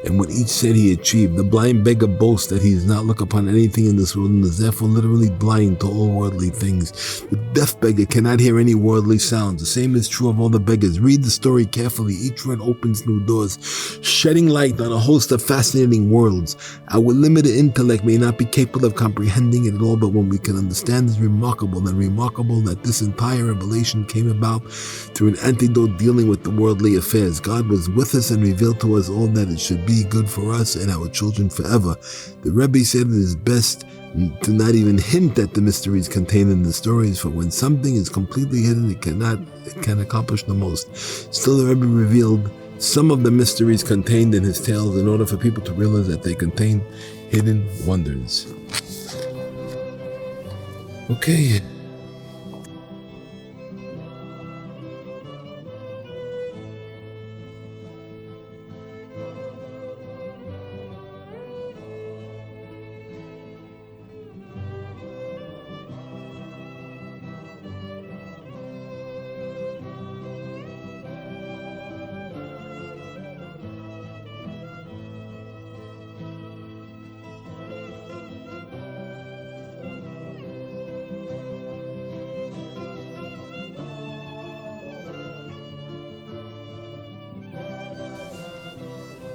and what each said he achieved. The blind beggar boasts that he does not look upon anything in this world and is therefore literally blind to all worldly things. The deaf beggar cannot hear any worldly sounds. The same is true of all the beggars. Read the story carefully. Each word opens new doors, shedding light on a host of fascinating worlds. Our limited intellect may not be capable of comprehending it at all, but when we can understand is remarkable, and remarkable that this entire revelation came about through an antidote dealing with the worldly affairs. God was with us and revealed to us all that it should be good for us and our children forever. The Rebbe said it is best to not even hint at the mysteries contained in the stories, for when something is completely hidden, it can accomplish the most. Still, the Rebbe revealed some of the mysteries contained in his tales in order for people to realize that they contain hidden wonders. Okay.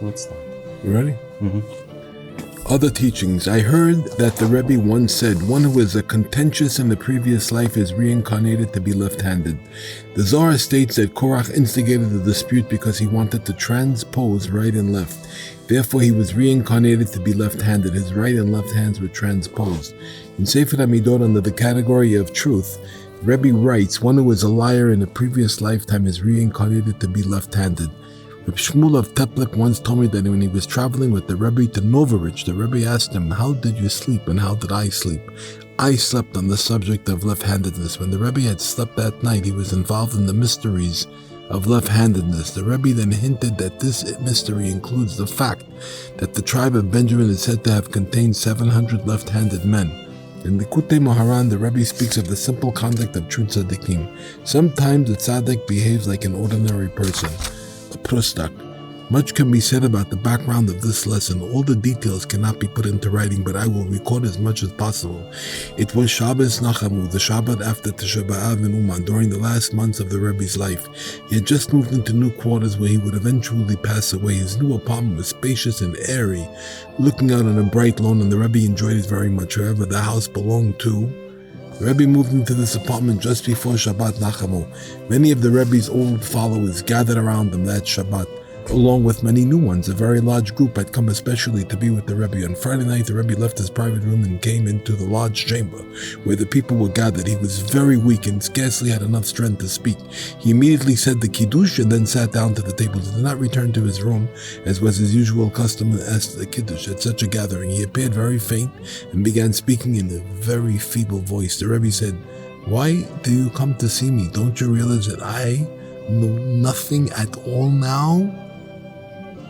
Let's start. You ready? Mm-hmm. Other teachings. I heard that the Rebbe once said, one who was a contentious in the previous life is reincarnated to be left-handed. The Zohar states that Korach instigated the dispute because he wanted to transpose right and left. Therefore, he was reincarnated to be left-handed. His right and left hands were transposed. In Sefer HaMidot, under the category of truth, Rebbe writes, one who was a liar in a previous lifetime is reincarnated to be left-handed. Reb Shmuel of Teplik once told me that when he was traveling with the Rebbe to Novovich, the Rebbe asked him, how did you sleep and how did I sleep? I slept on the subject of left-handedness. When the Rebbe had slept that night, he was involved in the mysteries of left-handedness. The Rebbe then hinted that this mystery includes the fact that the tribe of Benjamin is said to have contained 700 left-handed men. In the Likutei Moharan, the Rebbe speaks of the simple conduct of true tzaddikim. Sometimes the tzaddik behaves like an ordinary person, a prostak. Much can be said about the background of this lesson. All the details cannot be put into writing, but I will record as much as possible. It was Shabbos Nachamu, the Shabbat after Tisha B'Av in Uman, during the last months of the Rebbe's life. He had just moved into new quarters where he would eventually pass away. His new apartment was spacious and airy, looking out on a bright lawn, and the Rebbe enjoyed it very much. However, the house belonged to the Rebbe moved into this apartment just before Shabbat Nachamu. Many of the Rebbe's old followers gathered around him that Shabbat, along with many new ones. A very large group had come especially to be with the Rebbe. On Friday night, the Rebbe left his private room and came into the large chamber where the people were gathered. He was very weak and scarcely had enough strength to speak. He immediately said the Kiddush and then sat down to the table. He did not return to his room, as was his usual custom as the Kiddush. At such a gathering, he appeared very faint and began speaking in a very feeble voice. The Rebbe said, "Why do you come to see me? Don't you realize that I know nothing at all now?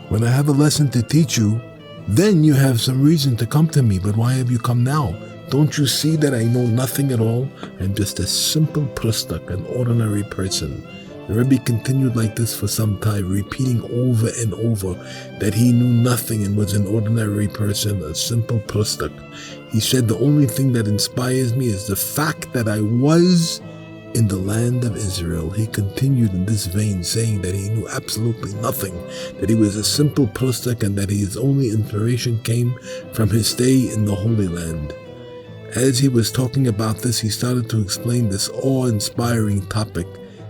When I have a lesson to teach you, then you have some reason to come to me, but why have you come now? Don't you see that I know nothing at all? I'm just a simple prostak, an ordinary person." The Rebbe continued like this for some time, repeating over and over that he knew nothing and was an ordinary person, a simple prostak. He said, "The only thing that inspires me is the fact that I was in the land of Israel." He continued in this vein, saying that he knew absolutely nothing, that he was a simple prostak, and that his only inspiration came from his stay in the Holy Land. As he was talking about this, he started to explain this awe-inspiring topic,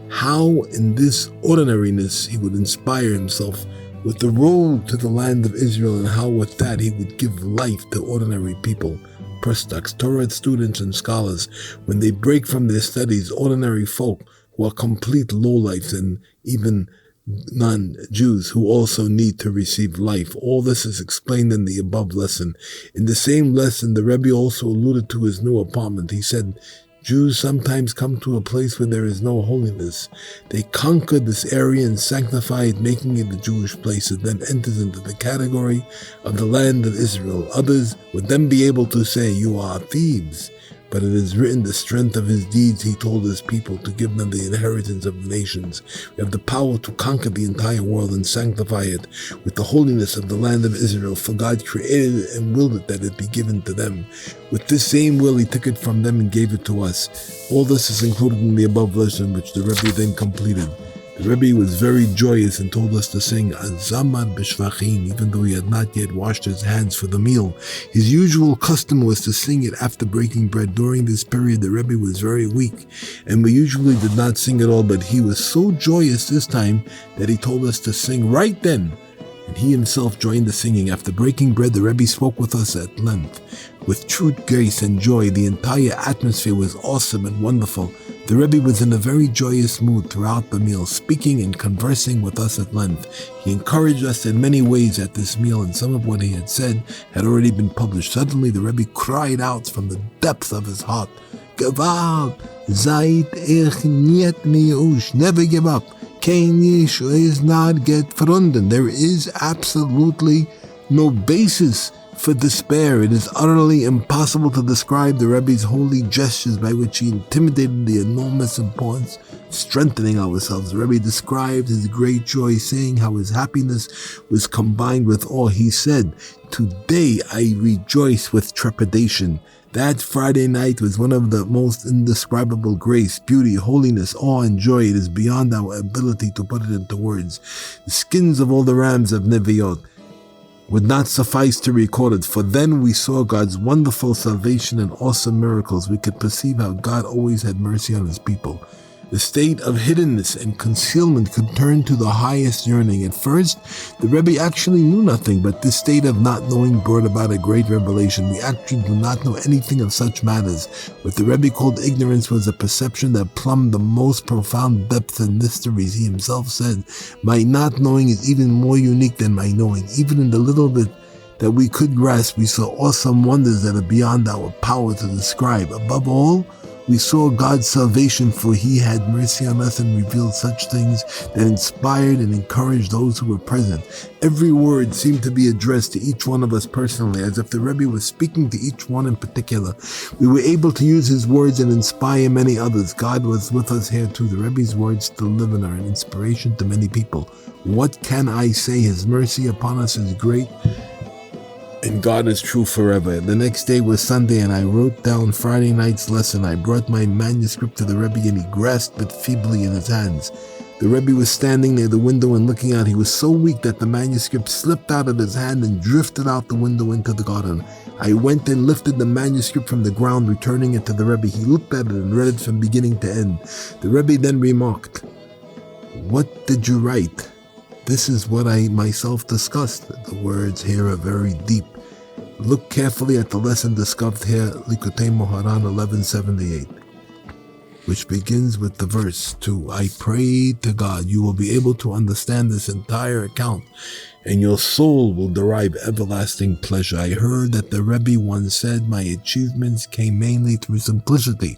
how in this ordinariness he would inspire himself with the road to the land of Israel, and how with that he would give life to ordinary people. Prostaks, Torah students and scholars, when they break from their studies, ordinary folk who are complete lowlifes, and even non-Jews who also need to receive life. All this is explained in the above lesson. In the same lesson, the Rebbe also alluded to his new apartment. He said, Jews sometimes come to a place where there is no holiness. They conquer this area and sanctify it, making it a Jewish place. It then enters into the category of the land of Israel. Others would then be able to say, "You are thieves." But it is written, the strength of his deeds he told his people to give them the inheritance of the nations. We have the power to conquer the entire world and sanctify it with the holiness of the land of Israel, for God created it and willed it that it be given to them. With this same will he took it from them and gave it to us. All this is included in the above lesson, which the Rebbe then completed. The Rebbe was very joyous and told us to sing Azamar b'shvchey, even though he had not yet washed his hands for the meal. His usual custom was to sing it after breaking bread. During this period, the Rebbe was very weak, and we usually did not sing at all, but he was so joyous this time that he told us to sing right then. And he himself joined the singing. After breaking bread, the Rebbe spoke with us at length. With true grace and joy, the entire atmosphere was awesome and wonderful. The Rebbe was in a very joyous mood throughout the meal, speaking and conversing with us at length. He encouraged us in many ways at this meal, and some of what he had said had already been published. Suddenly, the Rebbe cried out from the depth of his heart, "Gewalt, seid ich niet meush, never give up. Kein Yish is not get verbunden." There is absolutely no basis for despair. It is utterly impossible to describe the Rebbe's holy gestures by which he intimidated the enormous importance of strengthening ourselves. The Rebbe described his great joy, saying how his happiness was combined with awe. He said, "Today I rejoice with trepidation." That Friday night was one of the most indescribable grace, beauty, holiness, awe, and joy. It is beyond our ability to put it into words. The skins of all the rams of Neviot would not suffice to record it, for then we saw God's wonderful salvation and awesome miracles. We could perceive how God always had mercy on his people. The state of hiddenness and concealment could turn to the highest yearning. At first, the Rebbe actually knew nothing, but this state of not knowing brought about a great revelation. We actually do not know anything of such matters. What the Rebbe called ignorance was a perception that plumbed the most profound depths and mysteries. He himself said, "My not knowing is even more unique than my knowing." Even in the little bit that we could grasp, we saw awesome wonders that are beyond our power to describe. Above all, We saw God's salvation, for he had mercy on us and revealed such things that inspired and encouraged those who were present. Every word seemed to be addressed to each one of us personally, as if the Rebbe was speaking to each one in particular. We were able to use his words and inspire many others. God was with us here too. The Rebbe's words still live and are an inspiration to many people. What can I say? His mercy upon us is great, and God is true forever. The next day was Sunday, and I wrote down Friday night's lesson. I brought my manuscript to the Rebbe, and he grasped it feebly in his hands. The Rebbe was standing near the window and looking out. He was so weak that the manuscript slipped out of his hand and drifted out the window into the garden. I went and lifted the manuscript from the ground, returning it to the Rebbe. He looked at it and read it from beginning to end. The Rebbe then remarked, "What did you write?" This is what I myself discussed. The words here are very deep. Look carefully at the lesson discussed here, Likutei Moharan 1178, which begins with the verse 2. I pray to God you will be able to understand this entire account, and your soul will derive everlasting pleasure. I heard that the Rebbe once said, my achievements came mainly through simplicity.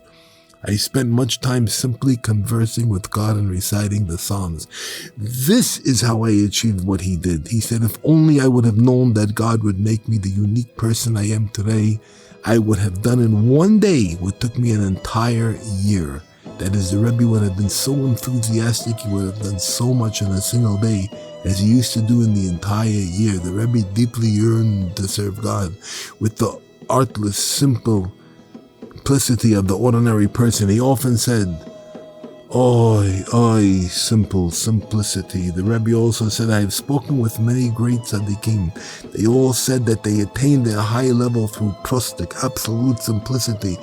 I spent much time simply conversing with God and reciting the Psalms. This is how I achieved what he did. He said, if only I would have known that God would make me the unique person I am today, I would have done in one day what took me an entire year. That is, the Rebbe would have been so enthusiastic, he would have done so much in a single day as he used to do in the entire year. The Rebbe deeply yearned to serve God with the artless, simple simplicity of the ordinary person. He often said, Oi, simple simplicity. The Rebbe also said, I have spoken with many great tzaddikim. They all said that they attained their high level through prostic, absolute simplicity.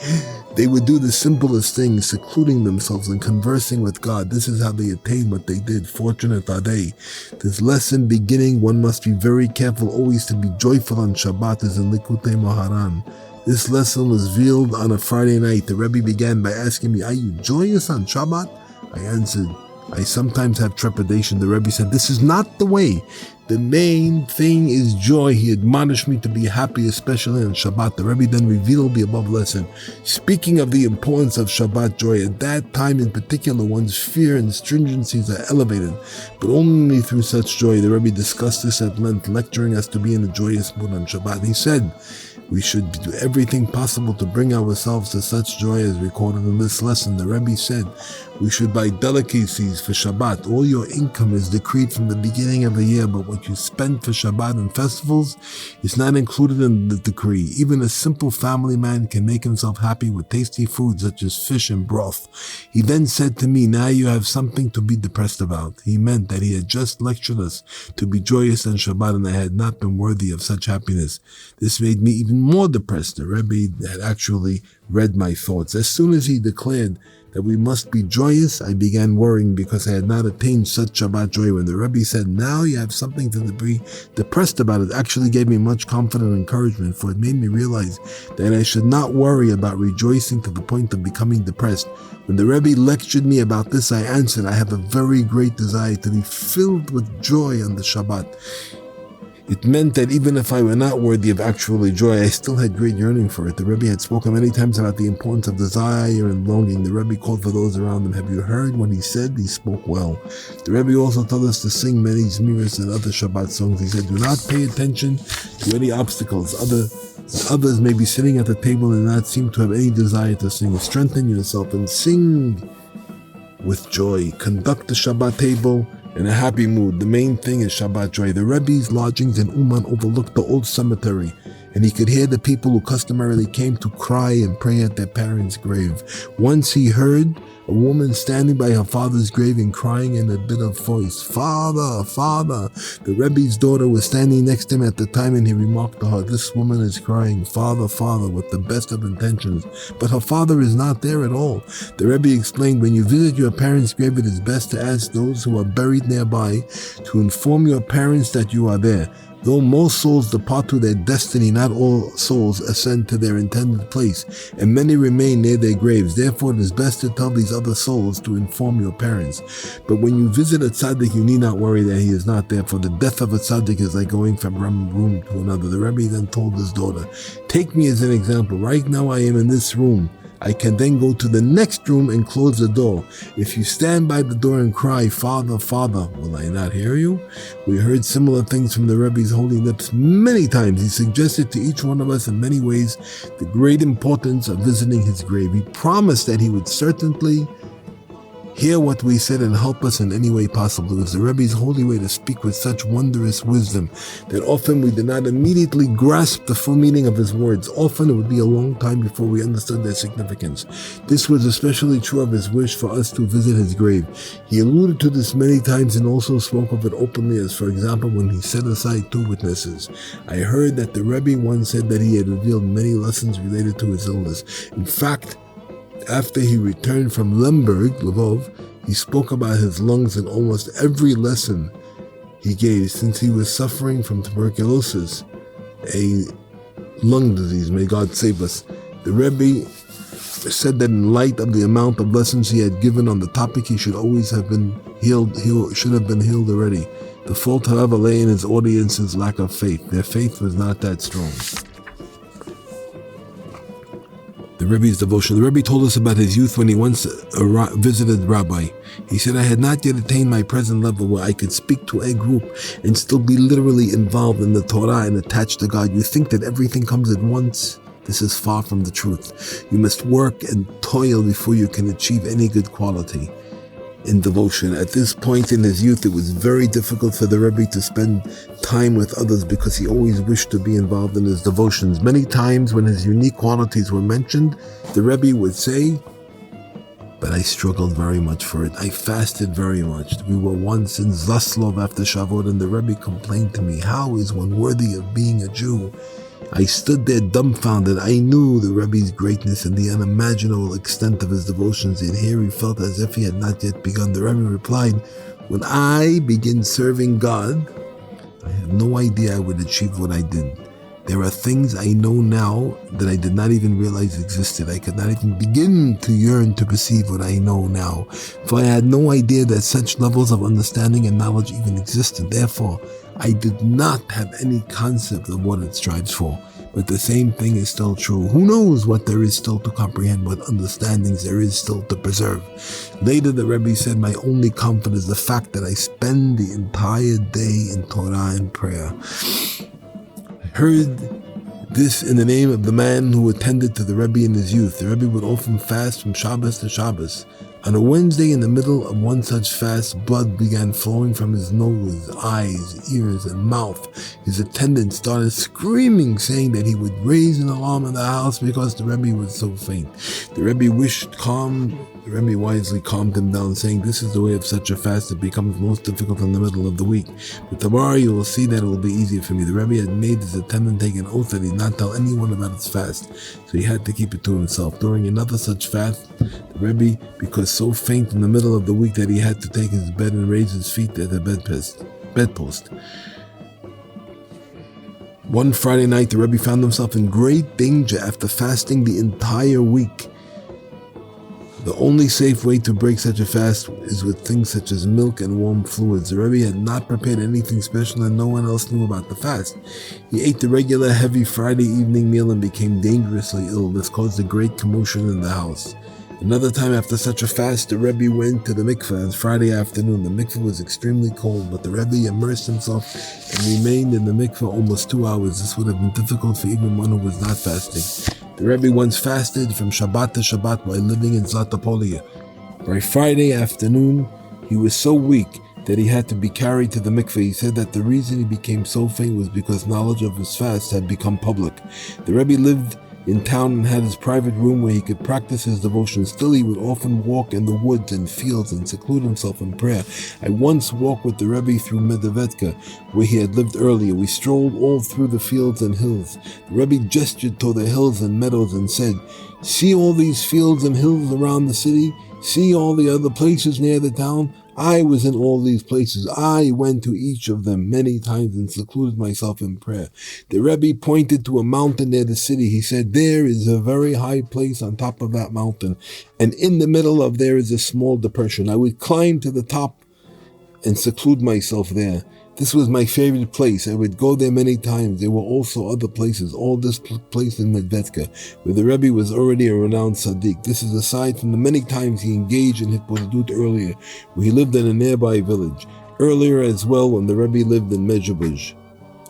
They would do the simplest things, secluding themselves and conversing with God. This is how they attained what they did. Fortunate are they. This lesson beginning, one must be very careful always to be joyful on Shabbat, is in Likutei Moharan. This lesson was revealed on a Friday night. The Rebbe began by asking me, are you joyous on Shabbat? I answered, I sometimes have trepidation. The Rebbe said, this is not the way. The main thing is joy. He admonished me to be happy, especially on Shabbat. The Rebbe then revealed the above lesson. Speaking of the importance of Shabbat joy, at that time in particular, one's fear and stringencies are elevated, but only through such joy. The Rebbe discussed this at length, lecturing us to be in a joyous mood on Shabbat. He said, we should do everything possible to bring ourselves to such joy as recorded in this lesson. The Rebbe said, we should buy delicacies for Shabbat. All your income is decreed from the beginning of the year, but what you spend for Shabbat and festivals is not included in the decree. Even a simple family man can make himself happy with tasty food such as fish and broth. He then said to me, now you have something to be depressed about. He meant that he had just lectured us to be joyous on Shabbat, and I had not been worthy of such happiness. This made me even more depressed. The Rebbe had actually read my thoughts. As soon as he declared that we must be joyous, I began worrying because I had not attained such Shabbat joy. When the Rebbe said, now you have something to be depressed about, it actually gave me much comfort and encouragement, for it made me realize that I should not worry about rejoicing to the point of becoming depressed. When the Rebbe lectured me about this, I answered, I have a very great desire to be filled with joy on the Shabbat. It meant that even if I were not worthy of actual joy, I still had great yearning for it. The Rebbe had spoken many times about the importance of desire and longing. The Rebbe called for those around him. Have you heard what he said? He spoke well. The Rebbe also told us to sing many Zmiras and other Shabbat songs. He said, do not pay attention to any obstacles. Others may be sitting at the table and not seem to have any desire to sing. Strengthen yourself and sing with joy. Conduct the Shabbat table in a happy mood. The main thing is Shabbat joy. The Rebbe's lodgings in Uman overlooked the old cemetery, and he could hear the people who customarily came to cry and pray at their parents' grave. Once he heard a woman standing by her father's grave and crying in a bit of voice, Father, Father. The Rebbe's daughter was standing next to him at the time, and he remarked to her, this woman is crying, Father, Father, with the best of intentions, but her father is not there at all. The Rebbe explained, when you visit your parents' grave, it is best to ask those who are buried nearby to inform your parents that you are there. Though most souls depart to their destiny, not all souls ascend to their intended place, and many remain near their graves. Therefore, it is best to tell these other souls to inform your parents. But when you visit a tzaddik, you need not worry that he is not there, for the death of a tzaddik is like going from one room to another. The Rebbe then told his daughter, take me as an example. Right now I am in this room. I can then go to the next room and close the door. If you stand by the door and cry, Father, Father, will I not hear you? We heard similar things from the Rebbe's holy lips many times. He suggested to each one of us in many ways the great importance of visiting his grave. He promised that he would certainly hear what we said and help us in any way possible. It was the Rebbe's holy way to speak with such wondrous wisdom that often we did not immediately grasp the full meaning of his words. Often it would be a long time before we understood their significance. This was especially true of his wish for us to visit his grave. He alluded to this many times and also spoke of it openly, as for example when he set aside 2 witnesses. I heard that the Rebbe once said that he had revealed many lessons related to his illness. In fact, after he returned from Lemberg, Lvov, he spoke about his lungs in almost every lesson he gave, since he was suffering from tuberculosis, a lung disease. May God save us. The Rebbe said that in light of the amount of lessons he had given on the topic, he should always have been healed. He should have been healed already. The fault, however, lay in his audience's lack of faith. Their faith was not that strong. The Rebbe's devotion. The Rebbe told us about his youth when he once visited Rabbi. He said, I had not yet attained my present level where I could speak to a group and still be literally involved in the Torah and attached to God. You think that everything comes at once? This is far from the truth. You must work and toil before you can achieve any good quality in devotion. At this point in his youth, it was very difficult for the Rebbe to spend time with others because he always wished to be involved in his devotions. Many times when his unique qualities were mentioned, the Rebbe would say, but I struggled very much for it. I fasted very much. We were once in Zaslov after Shavuot, and the Rebbe complained to me, how is one worthy of being a Jew? I stood there dumbfounded. I knew the Rebbe's greatness and the unimaginable extent of his devotions, yet here he felt as if he had not yet begun. The Rebbe replied, when I begin serving God, I have no idea I would achieve what I did. There are things I know now that I did not even realize existed. I could not even begin to yearn to perceive what I know now, for I had no idea that such levels of understanding and knowledge even existed. Therefore, I did not have any concept of what it strives for. But the same thing is still true. Who knows what there is still to comprehend, what understandings there is still to preserve. Later the Rebbe said, my only comfort is the fact that I spend the entire day in Torah and prayer. I heard this in the name of the man who attended to the Rebbe in his youth. The Rebbe would often fast from Shabbos to Shabbos. On a Wednesday, in the middle of one such fast, blood began flowing from his nose, eyes, ears, and mouth. His attendant started screaming, saying that he would raise an alarm in the house because the Rebbe was so faint. The Rebbe wisely calmed him down, saying, this is the way of such a fast. It becomes most difficult in the middle of the week. But tomorrow you will see that it will be easier for me. The Rebbe had made his attendant take an oath that he would not tell anyone about his fast, so he had to keep it to himself. During another such fast, the Rebbe, because so faint in the middle of the week that he had to take his bed and raise his feet at the bedpost. One Friday night, the Rebbe found himself in great danger after fasting the entire week. The only safe way to break such a fast is with things such as milk and warm fluids. The Rebbe had not prepared anything special and no one else knew about the fast. He ate the regular heavy Friday evening meal and became dangerously ill. This caused a great commotion in the house. Another time after such a fast, the Rebbe went to the mikveh on Friday afternoon. The mikveh was extremely cold, but the Rebbe immersed himself and remained in the mikveh almost 2 hours. This would have been difficult for even one who was not fasting. The Rebbe once fasted from Shabbat to Shabbat while living in Zlatopolia. By Friday afternoon, he was so weak that he had to be carried to the mikveh. He said that the reason he became so faint was because knowledge of his fast had become public. The Rebbe lived in town and had his private room where he could practice his devotion. Still, he would often walk in the woods and fields and seclude himself in prayer. I once walked with the Rebbe through Medevedka, where he had lived earlier. We strolled all through the fields and hills. The Rebbe gestured toward the hills and meadows and said, see all these fields and hills around the city? See all the other places near the town? I was in all these places. I went to each of them many times and secluded myself in prayer. The Rebbe pointed to a mountain near the city. He said, there is a very high place on top of that mountain, and in the middle of there is a small depression. I would climb to the top and seclude myself there. This was my favorite place. I would go there many times. There were also other places. All this place in Medvedka, where the Rebbe was already a renowned tzaddik. This is aside from the many times he engaged in Hitbodedut earlier, where he lived in a nearby village. Earlier as well, when the Rebbe lived in Mezhebush,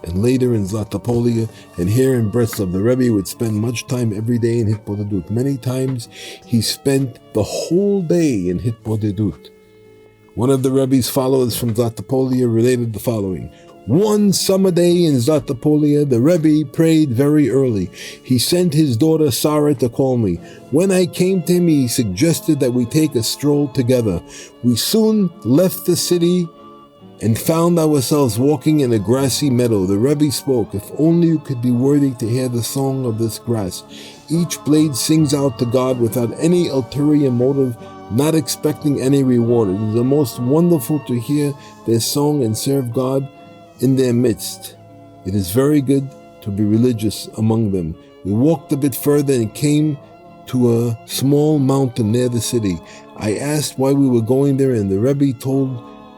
and later in Zlatopolia, and here in Breslov, the Rebbe would spend much time every day in Hitbodedut. Many times he spent the whole day in Hitbodedut. One of the Rebbe's followers from Zlatopolia related the following. One summer day in Zlatopolia, the Rebbe prayed very early. He sent his daughter Sarah to call me. When I came to him, he suggested that we take a stroll together. We soon left the city and found ourselves walking in a grassy meadow. The Rebbe spoke, "If only you could be worthy to hear the song of this grass. Each blade sings out to God without any ulterior motive, not expecting any reward. It is the most wonderful to hear their song and serve God in their midst. It is very good to be religious among them." We walked a bit further and came to a small mountain near the city. I asked why we were going there, and the Rebbe told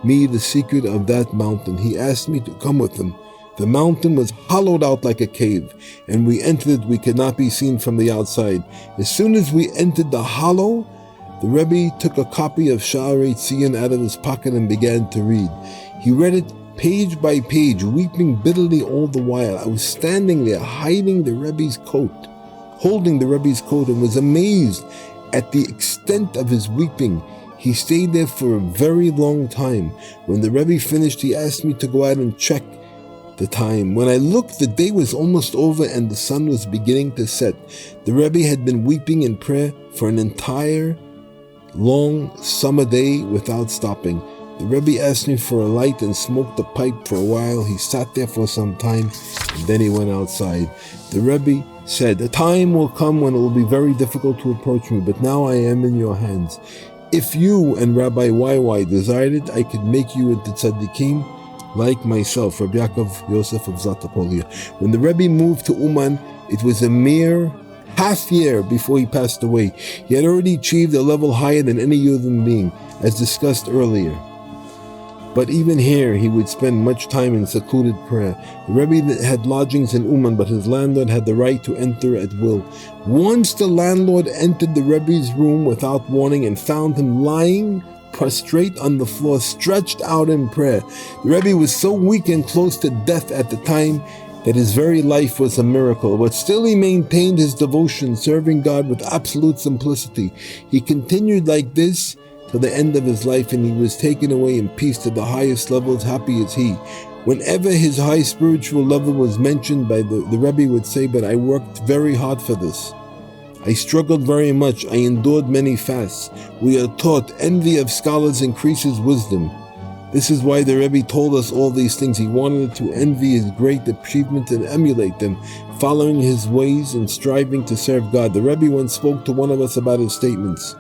me the secret of that mountain. He asked me to come with him. The mountain was hollowed out like a cave, and we entered it. We could not be seen from the outside. As soon as we entered the hollow, the Rebbe took a copy of Sha'arei Tzion out of his pocket and began to read. He read it page by page, weeping bitterly all the while. I was standing there, holding the Rebbe's coat, and was amazed at the extent of his weeping. He stayed there for a very long time. When the Rebbe finished, he asked me to go out and check the time. When I looked, the day was almost over and the sun was beginning to set. The Rebbe had been weeping in prayer for an entire long summer day without stopping. The Rebbe asked me for a light and smoked a pipe for a while. He sat there for some time and then he went outside. The Rebbe said, "A time will come when it will be very difficult to approach me, but now I am in your hands. If you and Rabbi YY desired it, I could make you into tzaddikim like myself," Rabbi Yaakov Yosef of Zlatopolia. When the Rebbe moved to Uman, it was a mere half year before he passed away. He had already achieved a level higher than any human being, as discussed earlier. But even here, he would spend much time in secluded prayer. The Rebbe had lodgings in Uman, but his landlord had the right to enter at will. Once the landlord entered the Rebbe's room without warning and found him lying prostrate on the floor, stretched out in prayer. The Rebbe was so weak and close to death at the time that his very life was a miracle, but still he maintained his devotion, serving God with absolute simplicity. He continued like this till the end of his life, and he was taken away in peace to the highest levels, happy as he. Whenever his high spiritual level was mentioned by the Rebbe would say, "But I worked very hard for this. I struggled very much. I endured many fasts." We are taught envy of scholars increases wisdom. This is why the Rebbe told us all these things. He wanted to envy his great achievements and emulate them, following his ways and striving to serve God. The Rebbe once spoke to one of us about his attainments.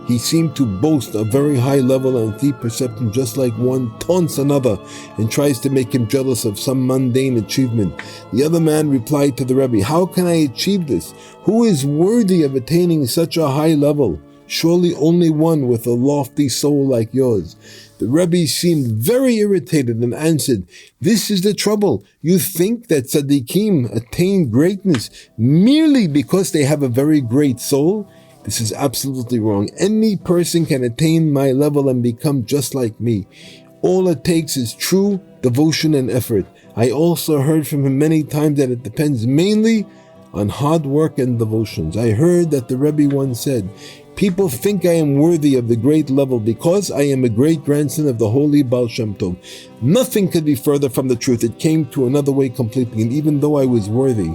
He seemed to boast a very high level and deep perception, just like one taunts another and tries to make him jealous of some mundane achievement. The other man replied to the Rebbe, "How can I achieve this? Who is worthy of attaining such a high level? Surely only one with a lofty soul like yours." The Rebbe seemed very irritated and answered, "This is the trouble. You think that tzaddikim attain greatness merely because they have a very great soul? This is absolutely wrong. Any person can attain my level and become just like me. All it takes is true devotion and effort." I also heard from him many times that it depends mainly on hard work and devotions. I heard that the Rebbe once said, "People think I am worthy of the great level because I am a great-grandson of the holy Baal Shem Tov." Nothing could be further from the truth. It came to another way completely, and even though I was worthy,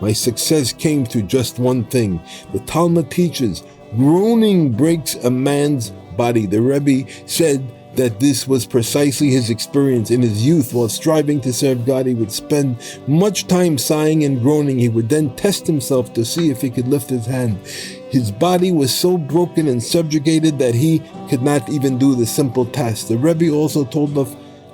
my success came through just one thing. The Talmud teaches, groaning breaks a man's body. The Rebbe said that this was precisely his experience. In his youth, while striving to serve God, he would spend much time sighing and groaning. He would then test himself to see if he could lift his hand. His body was so broken and subjugated that he could not even do the simple task. The Rebbe also told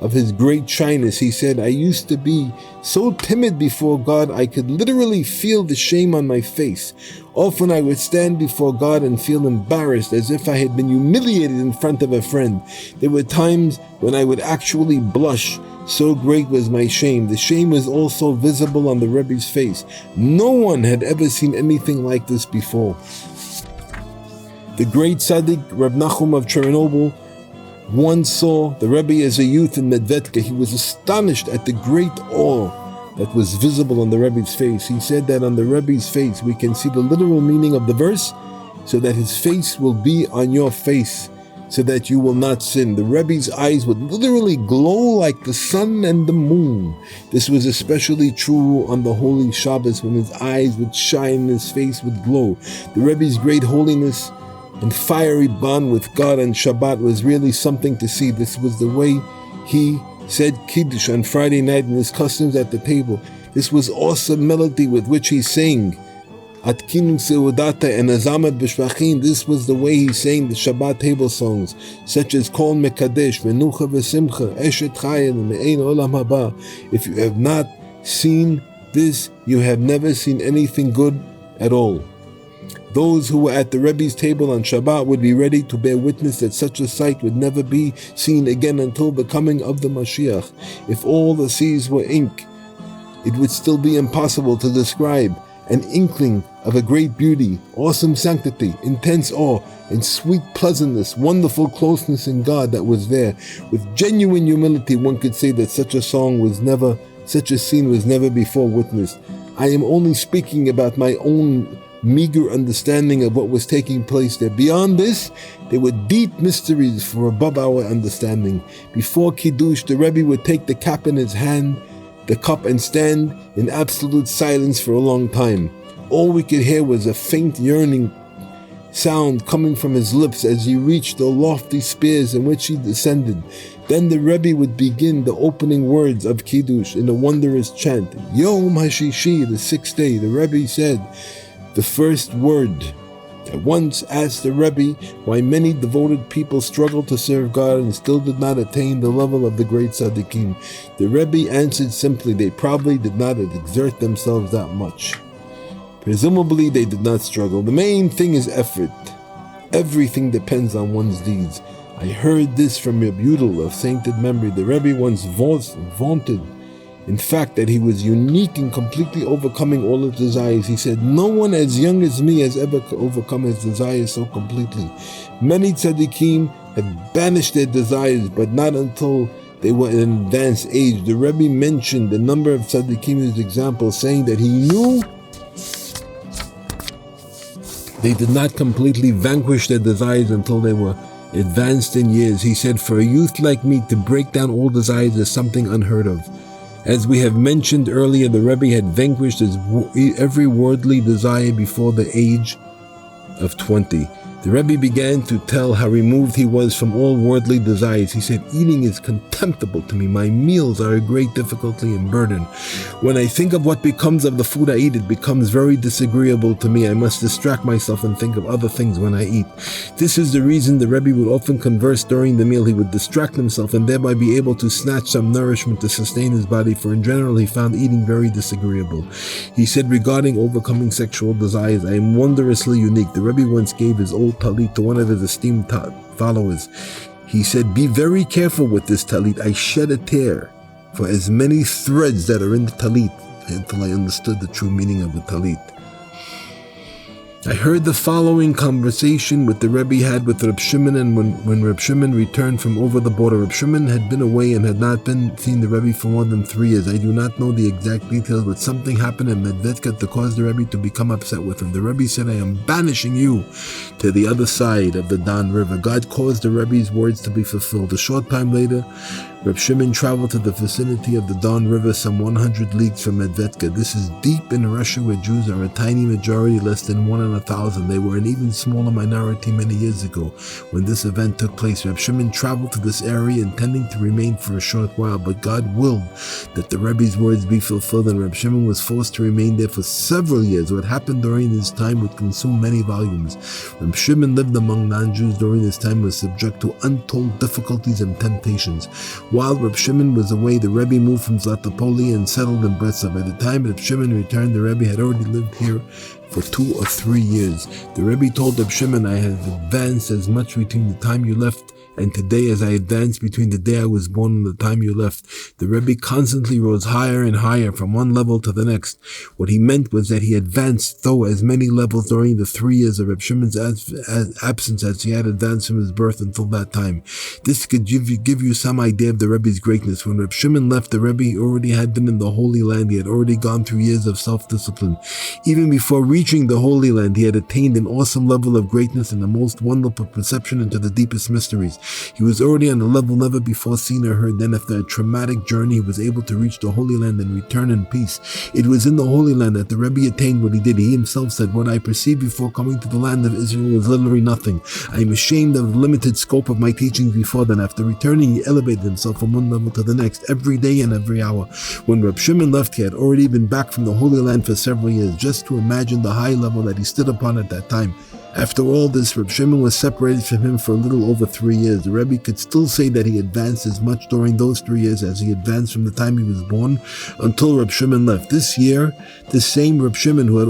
of his great shyness. He said, I used to be so timid before God, I could literally feel the shame on my face. Often I would stand before God and feel embarrassed, as if I had been humiliated in front of a friend. There were times when I would actually blush. So great was my shame. The shame was also visible on the Rebbe's face. No one had ever seen anything like this before. The great tzaddik, Rabbi Nachman of Chernobyl, once saw the Rebbe as a youth in Medvedka. He was astonished at the great awe that was visible on the Rebbe's face. He said that on the Rebbe's face we can see the literal meaning of the verse, so that his face will be on your face, so that you will not sin. The Rebbe's eyes would literally glow like the sun and the moon. This was especially true on the holy Shabbos, when his eyes would shine and his face would glow. The Rebbe's great holiness and fiery bond with God on Shabbat was really something to see. This was the way he said Kiddush on Friday night and his customs at the table. This was awesome melody with which he sang Atkinu Seudata and Azamat B'Shvachim. This was the way he sang the Shabbat table songs, such as Kol Mekadesh, Menucha V'Simcha, Eshet Chayil, Me'ein Olam Haba. If you have not seen this, you have never seen anything good at all. Those who were at the Rebbe's table on Shabbat would be ready to bear witness that such a sight would never be seen again until the coming of the Mashiach. If all the seas were ink, it would still be impossible to describe an inkling of a great beauty, awesome sanctity, intense awe, and sweet pleasantness, wonderful closeness in God that was there. With genuine humility, one could say that such a scene was never before witnessed. I am only speaking about my own meager understanding of what was taking place there. Beyond this, there were deep mysteries for above our understanding. Before Kiddush, the Rebbe would take the cup in his hand, and stand in absolute silence for a long time. All we could hear was a faint yearning sound coming from his lips as he reached the lofty spears in which he descended. Then the Rebbe would begin the opening words of Kiddush in a wondrous chant. Yom HaShishi, the sixth day, the Rebbe said the first word. I once asked the Rebbe why many devoted people struggled to serve God and still did not attain the level of the great tzaddikim. The Rebbe answered simply, they probably did not exert themselves that much. Presumably they did not struggle. The main thing is effort. Everything depends on one's deeds. I heard this from Rabbi Yudel of sainted memory. The Rebbe once vaunted, in fact, that he was unique in completely overcoming all his desires. He said, no one as young as me has ever overcome his desires so completely. Many tzaddikim have banished their desires, but not until they were in an advanced age. The Rebbe mentioned the number of tzaddikim as examples, saying that he knew they did not completely vanquish their desires until they were advanced in years. He said, for a youth like me to break down all desires is something unheard of. As we have mentioned earlier, the Rebbe had vanquished every worldly desire before the age of 20. The Rebbe began to tell how removed he was from all worldly desires. He said, eating is contemptible to me. My meals are a great difficulty and burden. When I think of what becomes of the food I eat, it becomes very disagreeable to me. I must distract myself and think of other things when I eat. This is the reason the Rebbe would often converse during the meal. He would distract himself and thereby be able to snatch some nourishment to sustain his body, for in general he found eating very disagreeable. He said regarding overcoming sexual desires, I am wondrously unique. The Rebbe once gave his old talit to one of his esteemed followers. He said, be very careful with this talit. I shed a tear for as many threads that are in the talit until I understood the true meaning of the talit. I heard the following conversation with the Rebbe had with Reb Shimon, and when Reb Shimon returned from over the border. Reb Shimon had been away and had not seen the Rebbe for more than 3 years. I do not know the exact details, but something happened in Medvedka to cause the Rebbe to become upset with him. The Rebbe said, I am banishing you to the other side of the Don River. God caused the Rebbe's words to be fulfilled. A short time later, Reb Shimon traveled to the vicinity of the Don River, some 100 leagues from Medvedka. This is deep in Russia, where Jews are a tiny majority, less than 1 in 1,000. They were an even smaller minority many years ago. When this event took place, Reb Shimon traveled to this area intending to remain for a short while, but God willed that the Rebbe's words be fulfilled, and Reb Shimon was forced to remain there for several years. What happened during this time would consume many volumes. Reb Shimon lived among non-Jews during this time and was subject to untold difficulties and temptations. While Reb Shimon was away, the Rebbe moved from Zlatopoli and settled in Breslov. By the time Reb Shimon returned, the Rebbe had already lived here for 2 or 3 years. The Rebbe told Reb Shimon, I have advanced as much between the time you left and today as I advanced between the day I was born and the time you left. The Rebbe constantly rose higher and higher from one level to the next. What he meant was that he advanced, though, as many levels during the 3 years of Reb Shimon's absence as he had advanced from his birth until that time. This could give you some idea of the Rebbe's greatness. When Reb Shimon left, the Rebbe already had been in the Holy Land. He had already gone through years of self-discipline. Even before reaching the Holy Land, he had attained an awesome level of greatness and the most wonderful perception into the deepest mysteries. He was already on a level never before seen or heard. Then, after a traumatic journey, he was able to reach the Holy Land and return in peace. It was in the Holy Land that the Rebbe attained what he did. He himself said, what I perceived before coming to the land of Israel was literally nothing. I am ashamed of the limited scope of my teachings before then. After returning, he elevated himself from one level to the next, every day and every hour. When Reb Shimon left, he had already been back from the Holy Land for several years. Just to imagine the high level that he stood upon at that time. After all this, Reb Shimon was separated from him for a little over 3 years. The Rebbe could still say that he advanced as much during those 3 years as he advanced from the time he was born until Reb Shimon left. This year, this same Reb Shimon who had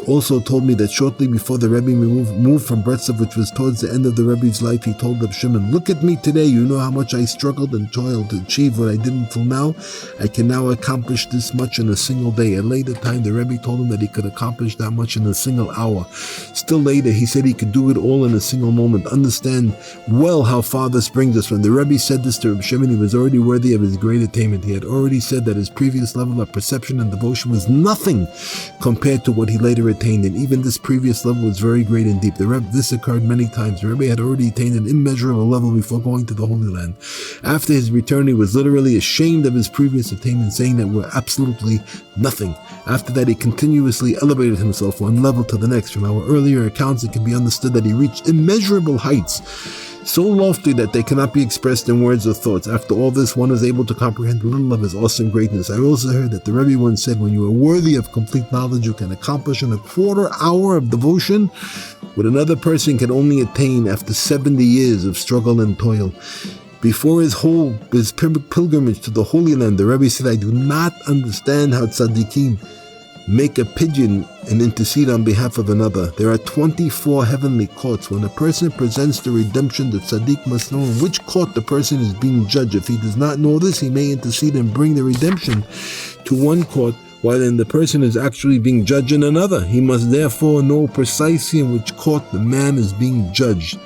also told me that shortly before the Rebbe moved from Breslov, which was towards the end of the Rebbe's life, he told Reb Shimon, look at me today, you know how much I struggled and toiled to achieve what I did until now? I can now accomplish this much in a single day. At a later time, the Rebbe told him that he could accomplish that much in a single hour. Still later, he said he could do it all in a single moment. Understand well how far this brings us. When the Rebbe said this to Reb Shimon, he was already worthy of his great attainment. He had already said that his previous level of perception and devotion was nothing compared to what he later attained, and even this previous level was very great and deep. This occurred many times. The Rebbe had already attained an immeasurable level before going to the Holy Land. After his return, he was literally ashamed of his previous attainment, saying that we're absolutely nothing. After that, he continuously elevated himself one level to the next. From our earlier accounts, it can be understood that he reached immeasurable heights, so lofty that they cannot be expressed in words or thoughts. After all this, one is able to comprehend a little of his awesome greatness. I also heard that the Rebbe once said, when you are worthy of complete knowledge, you can accomplish in a quarter hour of devotion what another person can only attain after 70 years of struggle and toil. Before his pilgrimage to the Holy Land, the Rebbe said, I do not understand how tzaddikim make a pigeon and intercede on behalf of another. There are 24 heavenly courts. When a person presents the redemption, the tzaddik must know in which court the person is being judged. If he does not know this, he may intercede and bring the redemption to one court, while then the person is actually being judged in another. He must therefore know precisely in which court the man is being judged,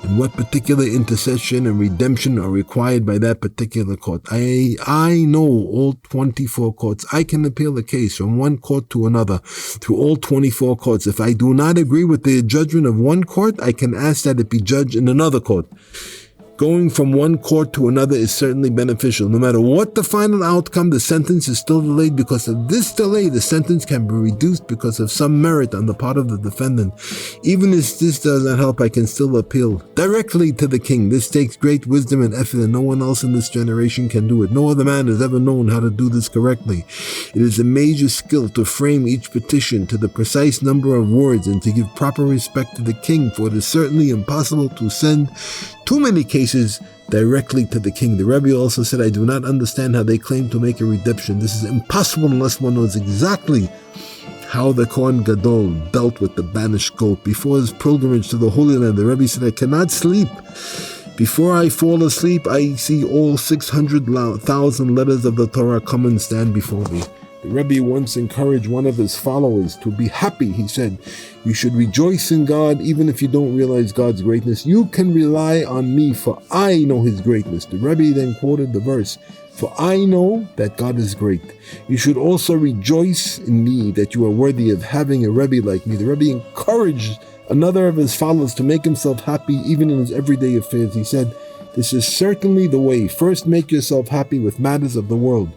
and what particular intercession and redemption are required by that particular court. I know all 24 courts. I can appeal a case from one court to another through all 24 courts. If I do not agree with the judgment of one court, I can ask that it be judged in another court. Going from one court to another is certainly beneficial. No matter what the final outcome, the sentence is still delayed. Because of this delay, the sentence can be reduced because of some merit on the part of the defendant. Even if this does not help, I can still appeal directly to the king. This takes great wisdom and effort, and no one else in this generation can do it. No other man has ever known how to do this correctly. It is a major skill to frame each petition to the precise number of words and to give proper respect to the king, for it is certainly impossible to send too many cases directly to the king. The Rebbe also said, I do not understand how they claim to make a redemption. This is impossible unless one knows exactly how the Kohen Gadol dealt with the banished goat. Before his pilgrimage to the Holy Land, the Rebbe said, I cannot sleep. Before I fall asleep, I see all 600,000 letters of the Torah come and stand before me. The Rebbe once encouraged one of his followers to be happy. He said, you should rejoice in God even if you don't realize God's greatness. You can rely on me, for I know his greatness. The Rebbe then quoted the verse, for I know that God is great. You should also rejoice in me that you are worthy of having a Rebbe like me. The Rebbe encouraged another of his followers to make himself happy even in his everyday affairs. He said, this is certainly the way. First, make yourself happy with matters of the world.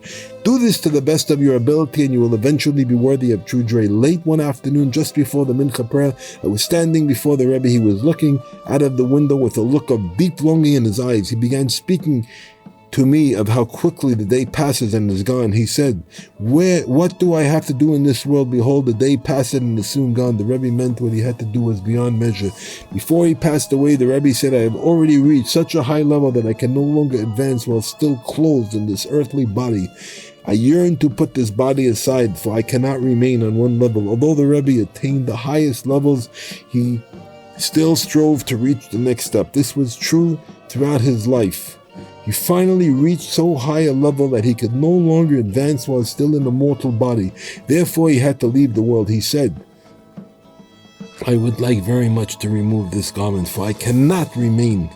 Do this to the best of your ability, and you will eventually be worthy of true joy. Late one afternoon, just before the Mincha prayer, I was standing before the Rebbe. He was looking out of the window with a look of deep longing in his eyes. He began speaking to me of how quickly the day passes and is gone. He said, what do I have to do in this world? Behold, the day passeth and is soon gone. The Rebbe meant what he had to do was beyond measure. Before he passed away, the Rebbe said, I have already reached such a high level that I can no longer advance while still clothed in this earthly body. I yearn to put this body aside, for I cannot remain on one level. Although the Rebbe attained the highest levels, he still strove to reach the next step. This was true throughout his life. He finally reached so high a level that he could no longer advance while still in a mortal body. Therefore, he had to leave the world. He said, I would like very much to remove this garment, for I cannot remain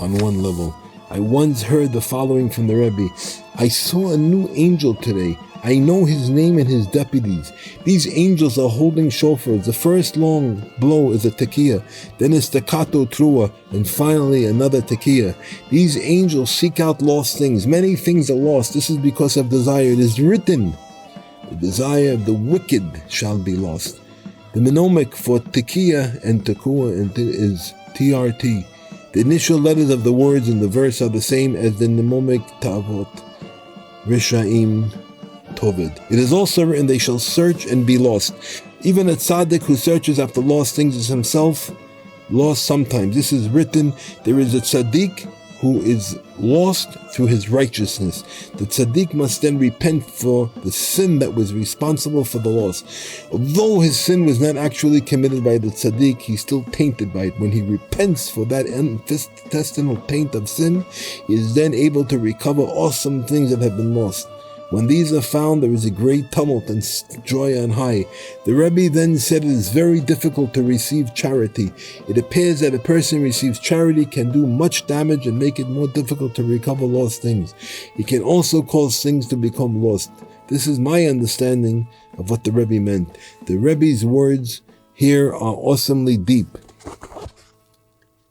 on one level. I once heard the following from the Rebbe. I saw a new angel today. I know his name and his deputies. These angels are holding shofars. The first long blow is a tekiah, then a staccato trua, and finally another tekiah. These angels seek out lost things. Many things are lost. This is because of desire. It is written, the desire of the wicked shall be lost. The mnemonic for tekiah and tekuah is TRT. The initial letters of the words in the verse are the same as the mnemonic Tavot, Rishaim, Tovid. It is also written, they shall search and be lost. Even a tzaddik who searches after lost things is himself lost sometimes. This is written, there is a tzaddik who is lost through his righteousness. The tzaddik must then repent for the sin that was responsible for the loss. Although his sin was not actually committed by the tzaddik, he's still tainted by it. When he repents for that intestinal taint of sin, he is then able to recover awesome things that have been lost. When these are found, there is a great tumult and joy on high. The Rebbe then said it is very difficult to receive charity. It appears that a person receives charity can do much damage and make it more difficult to recover lost things. It can also cause things to become lost. This is my understanding of what the Rebbe meant. The Rebbe's words here are awesomely deep.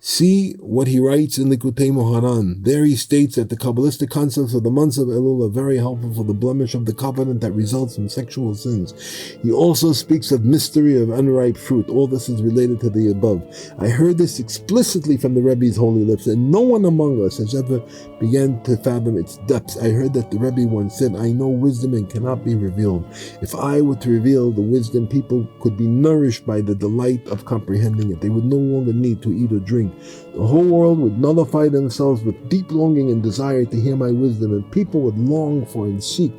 See what he writes in Likutei Moharan. There he states that the Kabbalistic concepts of the months of Elul are very helpful for the blemish of the covenant that results from sexual sins. He also speaks of mystery of unripe fruit. All this is related to the above. I heard this explicitly from the Rebbe's holy lips, and no one among us has ever begun to fathom its depths. I heard that the Rebbe once said, I know wisdom and cannot be revealed. If I were to reveal the wisdom, people could be nourished by the delight of comprehending it. They would no longer need to eat or drink. The whole world would nullify themselves with deep longing and desire to hear my wisdom, and people would long for and seek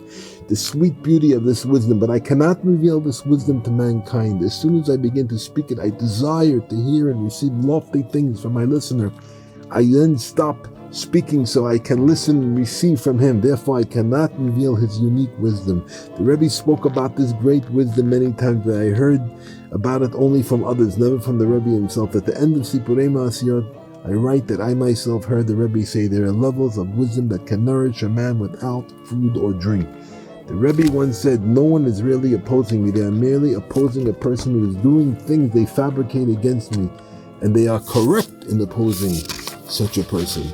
the sweet beauty of this wisdom. But I cannot reveal this wisdom to mankind. As soon as I begin to speak it, I desire to hear and receive lofty things from my listener. I then stop speaking so I can listen and receive from him. Therefore, I cannot reveal his unique wisdom. The Rebbe spoke about this great wisdom many times, but I heard about it only from others, never from the Rebbe himself. At the end of Sipurei Ma'asiyot, I write that I myself heard the Rebbe say there are levels of wisdom that can nourish a man without food or drink. The Rebbe once said, no one is really opposing me. They are merely opposing a person who is doing things they fabricate against me, and they are correct in opposing such a person.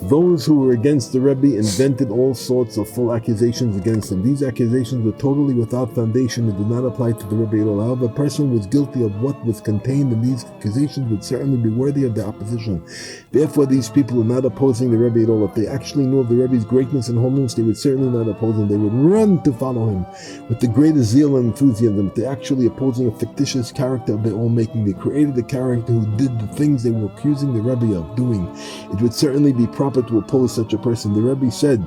Those who were against the Rebbe invented all sorts of full accusations against him. These accusations were totally without foundation and did not apply to the Rebbe at all. However, a person who was guilty of what was contained in these accusations would certainly be worthy of their opposition. Therefore, these people were not opposing the Rebbe at all. If they actually knew of the Rebbe's greatness and holiness, they would certainly not oppose him. They would run to follow him with the greatest zeal and enthusiasm. If they're actually opposing a fictitious character of their own making, they created a character who did the things they were accusing the Rebbe of doing. It would certainly be proper to oppose such a person. The Rebbe said,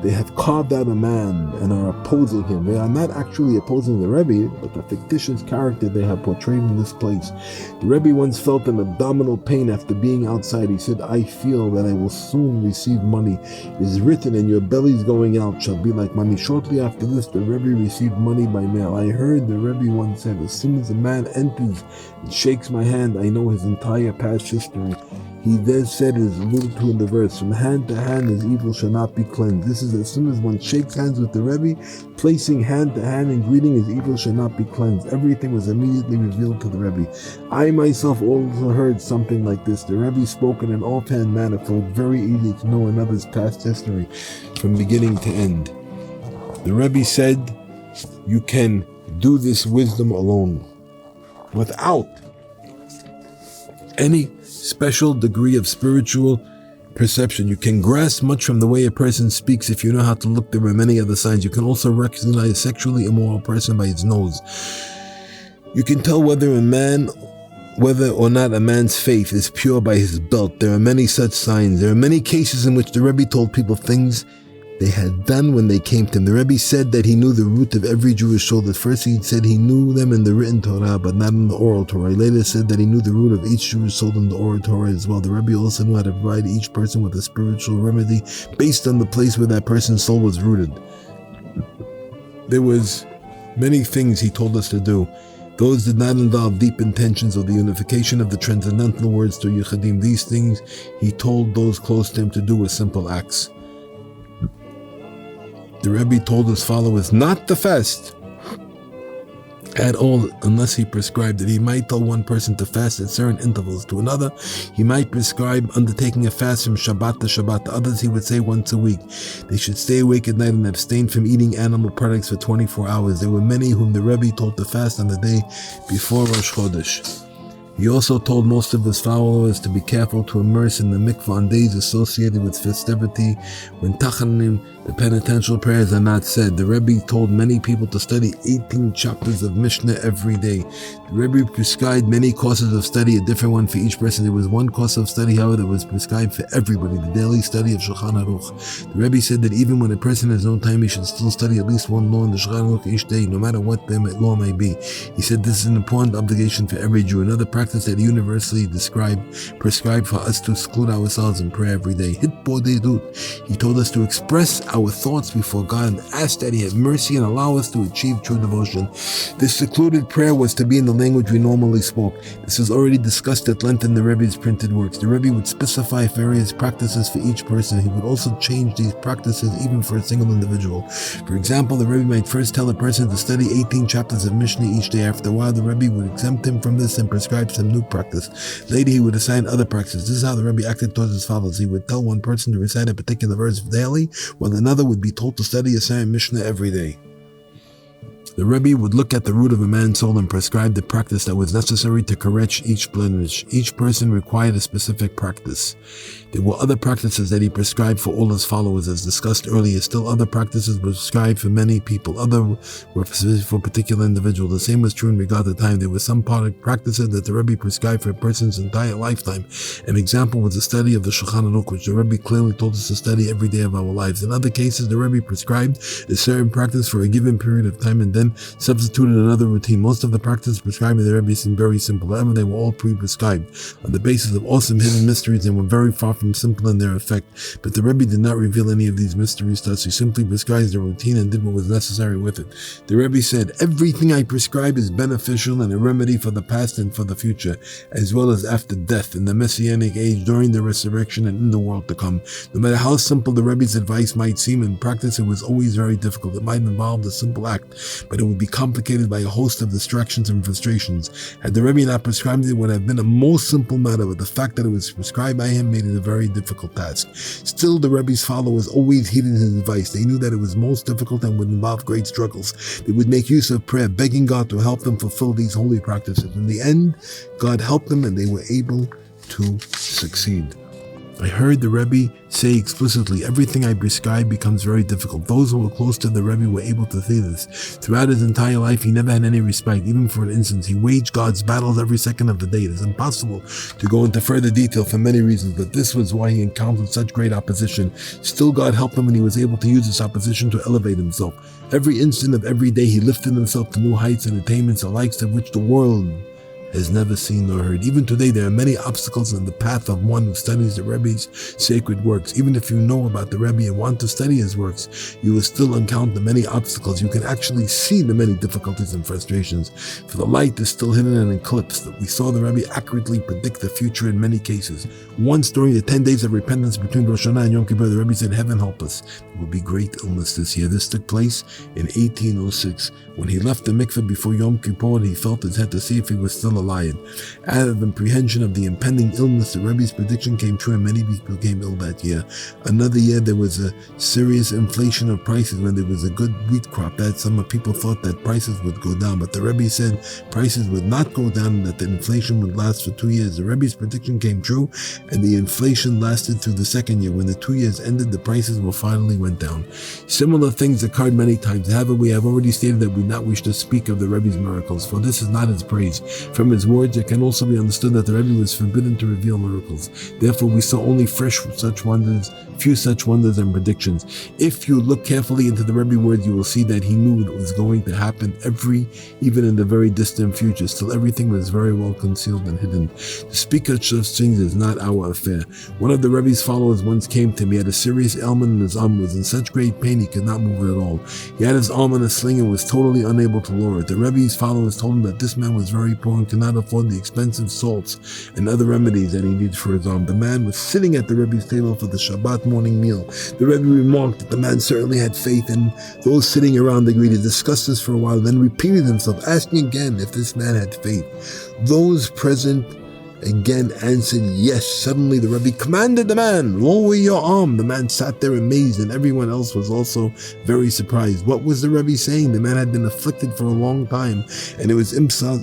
they have carved out a man and are opposing him. They are not actually opposing the Rebbe, but the fictitious character they have portrayed in this place. The Rebbe once felt an abdominal pain after being outside. He said, I feel that I will soon receive money. It is written, and your bellies going out shall be like money. Shortly after this, the Rebbe received money by mail. I heard the Rebbe once said, as soon as a man enters and shakes my hand, I know his entire past history. He then said, it is alluded to in the verse, from hand to hand his evil shall not be cleansed. This is as soon as one shakes hands with the Rebbe, placing hand to hand and greeting, his evil shall not be cleansed. Everything was immediately revealed to the Rebbe. I myself also heard something like this. The Rebbe spoke in an offhand manner, for it's very easy to know another's past history from beginning to end. The Rebbe said, you can do this wisdom alone, without any special degree of spiritual perception. You can grasp much from the way a person speaks if you know how to look. There are many other signs. You can also recognize a sexually immoral person by his nose. You can tell whether or not a man's faith is pure by his belt. There are many such signs. There are many cases in which the Rebbe told people things they had done when they came to him. The Rebbe said that he knew the root of every Jewish soul. At first he said he knew them in the written Torah, but not in the oral Torah. He later said that he knew the root of each Jewish soul in the oral Torah as well. The Rebbe also knew how to provide each person with a spiritual remedy based on the place where that person's soul was rooted. There was many things he told us to do. Those did not involve deep intentions or the unification of the transcendental words to Yichadim. These things he told those close to him to do with simple acts. The Rebbe told his followers not to fast at all unless he prescribed it. He might tell one person to fast at certain intervals. To another, he might prescribe undertaking a fast from Shabbat to Shabbat. To others, he would say once a week. They should stay awake at night and abstain from eating animal products for 24 hours. There were many whom the Rebbe told to fast on the day before Rosh Chodesh. He also told most of his followers to be careful to immerse in the mikvah on days associated with festivity when tachanim, the penitential prayers, are not said. The Rebbe told many people to study 18 chapters of Mishnah every day. The Rebbe prescribed many courses of study, a different one for each person. There was one course of study, however, that was prescribed for everybody, the daily study of Shulchan Aruch. The Rebbe said that even when a person has no time, he should still study at least one law in the Shulchan Aruch each day, no matter what the law may be. He said this is an important obligation for every Jew. Another practice that he universally prescribed for us to seclude ourselves in prayer every day. He told us to express our thoughts before God and ask that He have mercy and allow us to achieve true devotion. This secluded prayer was to be in the language we normally spoke. This is already discussed at length in the Rebbe's printed works. The Rebbe would specify various practices for each person. He would also change these practices even for a single individual. For example, the Rebbe might first tell a person to study 18 chapters of Mishnah each day. After a while, the Rebbe would exempt him from this and prescribe some new practice. Later, he would assign other practices. This is how the Rebbe acted towards his followers. He would tell one person to recite a particular verse daily, while another would be told to study a certain Mishnah every day. The Rebbe would look at the root of a man's soul and prescribe the practice that was necessary to correct each blemish. Each person required a specific practice. There were other practices that he prescribed for all his followers, as discussed earlier. Still other practices were prescribed for many people. Other were specific for particular individuals. The same was true in regard to time. There were some practices that the Rebbe prescribed for a person's entire lifetime. An example was the study of the Shulchan Aruch, which the Rebbe clearly told us to study every day of our lives. In other cases, the Rebbe prescribed a certain practice for a given period of time and then substituted another routine. Most of the practices prescribed by the Rebbe seemed very simple. However, they were all pre-prescribed on the basis of awesome hidden mysteries and were very far from simple in their effect. But the Rebbe did not reveal any of these mysteries to us. He simply prescribed the routine and did what was necessary with it. The Rebbe said, "Everything I prescribe is beneficial and a remedy for the past and for the future, as well as after death, in the Messianic age, during the resurrection, and in the world to come." No matter how simple the Rebbe's advice might seem, in practice it was always very difficult. It might involve a simple act, but it would be complicated by a host of distractions and frustrations. Had the Rebbe not prescribed it, it would have been a most simple matter, but the fact that it was prescribed by him made it a very difficult task. Still, the Rebbe's followers always heeded his advice. They knew that it was most difficult and would involve great struggles. They would make use of prayer, begging God to help them fulfill these holy practices. In the end, God helped them and they were able to succeed. I heard the Rebbe say explicitly, "Everything I prescribe becomes very difficult." Those who were close to the Rebbe were able to see this. Throughout his entire life, he never had any respite, even for an instant. He waged God's battles every second of the day. It is impossible to go into further detail for many reasons, but this was why he encountered such great opposition. Still, God helped him and he was able to use this opposition to elevate himself. Every instant of every day, he lifted himself to new heights and attainments, the likes of which the world has never seen nor heard. Even today, there are many obstacles in the path of one who studies the Rebbe's sacred works. Even if you know about the Rebbe and want to study his works, you will still encounter many obstacles. You can actually see the many difficulties and frustrations, for the light is still hidden and eclipsed. We saw the Rebbe accurately predict the future in many cases. Once during the 10 days of repentance between Rosh Hashanah and Yom Kippur, the Rebbe said, "Heaven help us, there will be great illness this year." This took place in 1806. When he left the mikveh before Yom Kippur, he felt his head to see if he was still alive. lion. Out of apprehension of the impending illness, the Rebbe's prediction came true and many people became ill that year. Another year there was a serious inflation of prices when there was a good wheat crop. That some people thought that prices would go down, but the Rebbe said prices would not go down and that the inflation would last for 2 years. The Rebbe's prediction came true and the inflation lasted through the second year. When the 2 years ended, the prices finally went down. Similar things occurred many times. However, we have already stated that we do not wish to speak of the Rebbe's miracles, for this is not his praise. From his words, it can also be understood that the Rebbe was forbidden to reveal miracles. Therefore, we saw only few such wonders and predictions. If you look carefully into the Rebbe words, you will see that he knew it was going to happen even in the very distant future. Still, everything was very well concealed and hidden. To speak of such things is not our affair. One of the Rebbe's followers once came to me. He had a serious ailment in his arm, was in such great pain he could not move it at all. He had his arm in a sling and was totally unable to lower it. The Rebbe's followers told him that this man was very poor and could not afford the expensive salts and other remedies that he needed for his arm. The man was sitting at the Rebbe's table for the Shabbat morning meal. The Rebbe remarked that the man certainly had faith, and those sitting around agreed. He discussed this for a while, then repeated himself, asking again if this man had faith. Those present again answered yes. Suddenly the Rebbe commanded the man, lower your arm. The man sat there amazed, and everyone else was also very surprised. What was the Rebbe saying? The man had been afflicted for a long time, and it was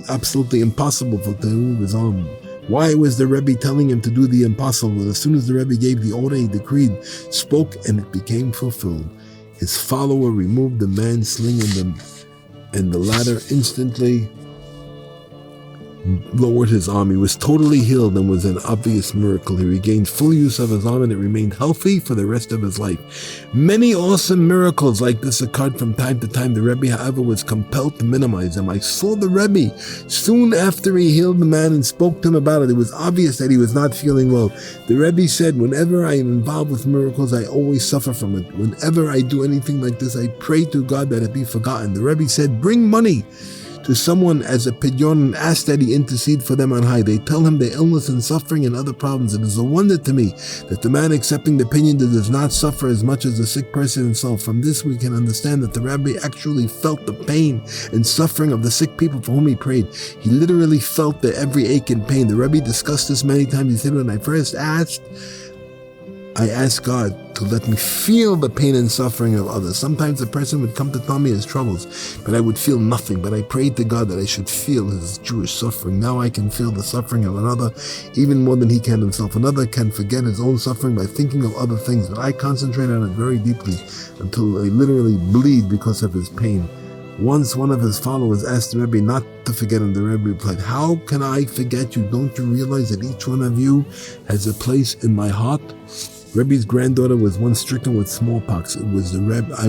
absolutely impossible for him to move his arm. Why was the Rebbe telling him to do the impossible? As soon as the Rebbe gave the order, he decreed, spoke, and it became fulfilled. His follower removed the man's sling and the latter instantly lowered his arm. He was totally healed and was an obvious miracle. He regained full use of his arm and it remained healthy for the rest of his life. Many awesome miracles like this occurred from time to time. The Rebbe, however, was compelled to minimize them. I saw the Rebbe soon after he healed the man and spoke to him about it. It was obvious that he was not feeling well. The Rebbe said, whenever I am involved with miracles, I always suffer from it. Whenever I do anything like this, I pray to God that it be forgotten. The Rebbe said, bring money to someone as a pidyon and ask that he intercede for them on high. They tell him their illness and suffering and other problems. It is a wonder to me that the man accepting the opinion does not suffer as much as the sick person himself. From this we can understand that the Rabbi actually felt the pain and suffering of the sick people for whom he prayed. He literally felt their every ache and pain. The Rabbi discussed this many times. He said, when I first I asked God to let me feel the pain and suffering of others. Sometimes a person would come to tell me his troubles, but I would feel nothing. But I prayed to God that I should feel his Jewish suffering. Now I can feel the suffering of another even more than he can himself. Another can forget his own suffering by thinking of other things, but I concentrate on it very deeply until I literally bleed because of his pain. Once one of his followers asked the Rebbe not to forget him. The Rebbe replied, how can I forget you? Don't you realize that each one of you has a place in my heart? Rebbe's granddaughter was once stricken with smallpox. I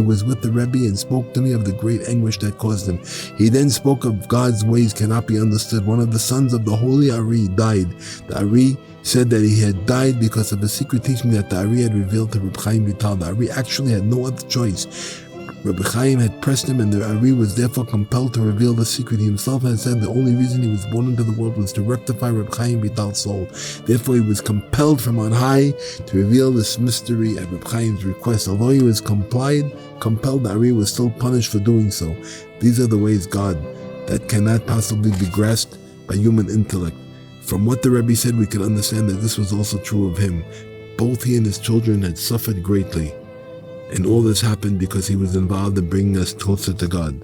was with the Rebbe and spoke to me of the great anguish that caused him. He then spoke of God's ways cannot be understood. One of the sons of the holy Ari died. The Ari said that he had died because of a secret teaching that the Ari had revealed to Reb Chaim Vital. The Ari actually had no other choice. Rabbi Chaim had pressed him and the Ari was therefore compelled to reveal the secret. He himself had said the only reason he was born into the world was to rectify Rabbi Chaim Vital's soul. Therefore he was compelled from on high to reveal this mystery at Rabbi Chaim's request. Although he was compelled, the Ari was still punished for doing so. These are the ways God that cannot possibly be grasped by human intellect. From what the Rebbe said, we can understand that this was also true of him. Both he and his children had suffered greatly. And all this happened because he was involved in bringing us closer to God.